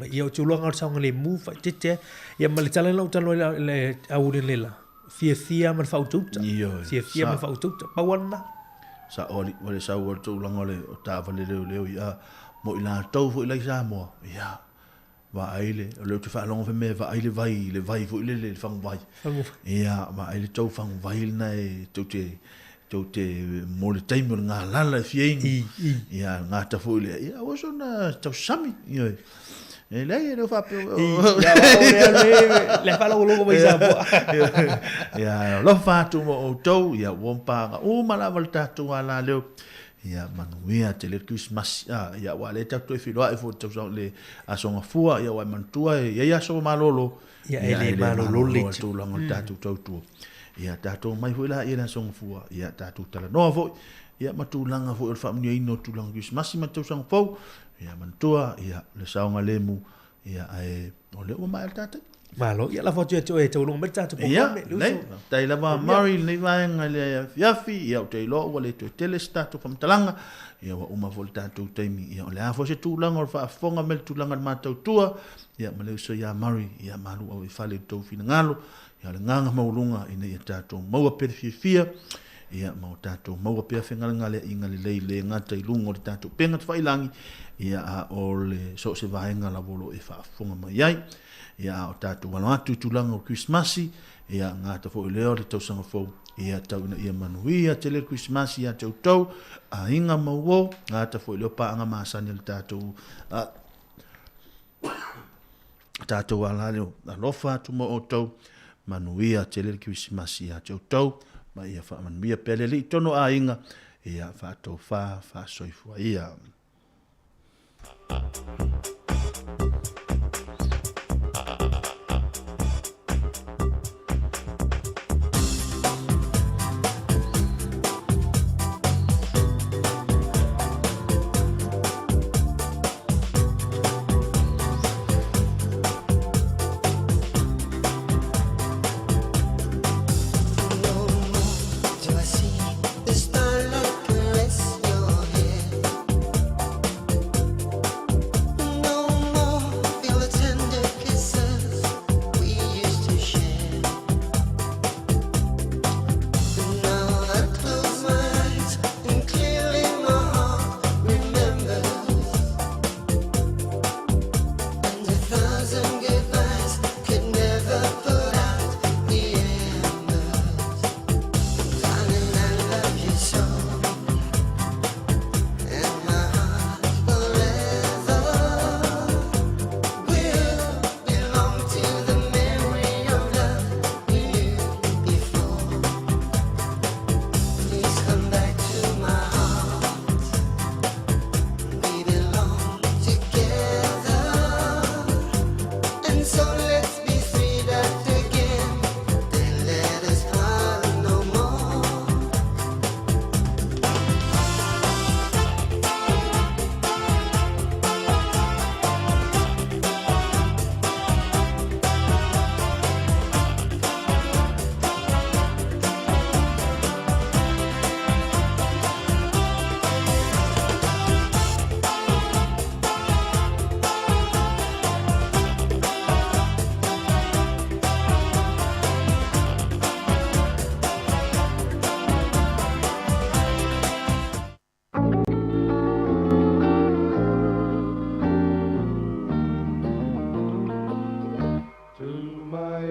ia tu lo ngar saunga le mu fa tete ia ma le tala lo talo le au le la fia man fa tu fia man fa tu pa wana sa oli wale sa wa tu langa le ta va le ia mo ila tau fo ila sa mo ia va aile le tu fa longa me va aile vai fo le fang vai ia va aile tau fang vai na tu te mo le time nga la fieng ia nga ta fo le ia o so na tau sami ia e le fa pe le fa lo mai sa bo ia lo fa tu mo tau ia wompa o mala volta tu ala le ia manuia te le Christmas ia wa le tatu e filo e fo tau le asonga fua ia wa mantua ia so malolo ia ele malolo le tu lango tatu tu ia tatu mai fo la ia asonga fua ia tatu tala no fo ia matulanga fo el family ino tu lango Christmas ma tau sang fo ia mantua ia le saunga lemu ia ai o le o mai tatu malo ia la foto e te ulunga meta te pokoame nei tai lava mari nei vaenga le fiafi ia o te lo o le te telestatu famtalanga ia wa uma volta tu taimi ia o le afo se tulanga o fa fonga mel tulanga matau tua ia male so ia mari ia malu o fale to fina ngalo ia le nganga maulunga ina ia tatu maua perfia ia mau tatu maua perfia ngale inga le ngata ilunga o tatu penga failangi ia a o le so se vaenga la volo e fa fonga mai ai ia o tatu wano atu tulanga o Christmasi ia ngata fo leo le tau sanga fo ia tau ina ia manuia te le Christmasi ia tau a inga mauo ngata fo leo pa anga masani le tatu tātou ala leo, alofa atu mo o tau, manuia te lele Krismasi a te tau, ma ia wha manuia pele li tono a inga, ia wha tau wha soifua ia. Do I see the starlight caress your hair? No more feel the tender kisses we used to share. Now I close my eyes and clearly my heart remembers. And 1,000 goodbyes could never put out the embers. Darling, I love you so, and my heart forever will belong to the memory of love we knew before. Please come back to my heart. We belong together, and so let's be sweetheart again. Then let us part no more. To my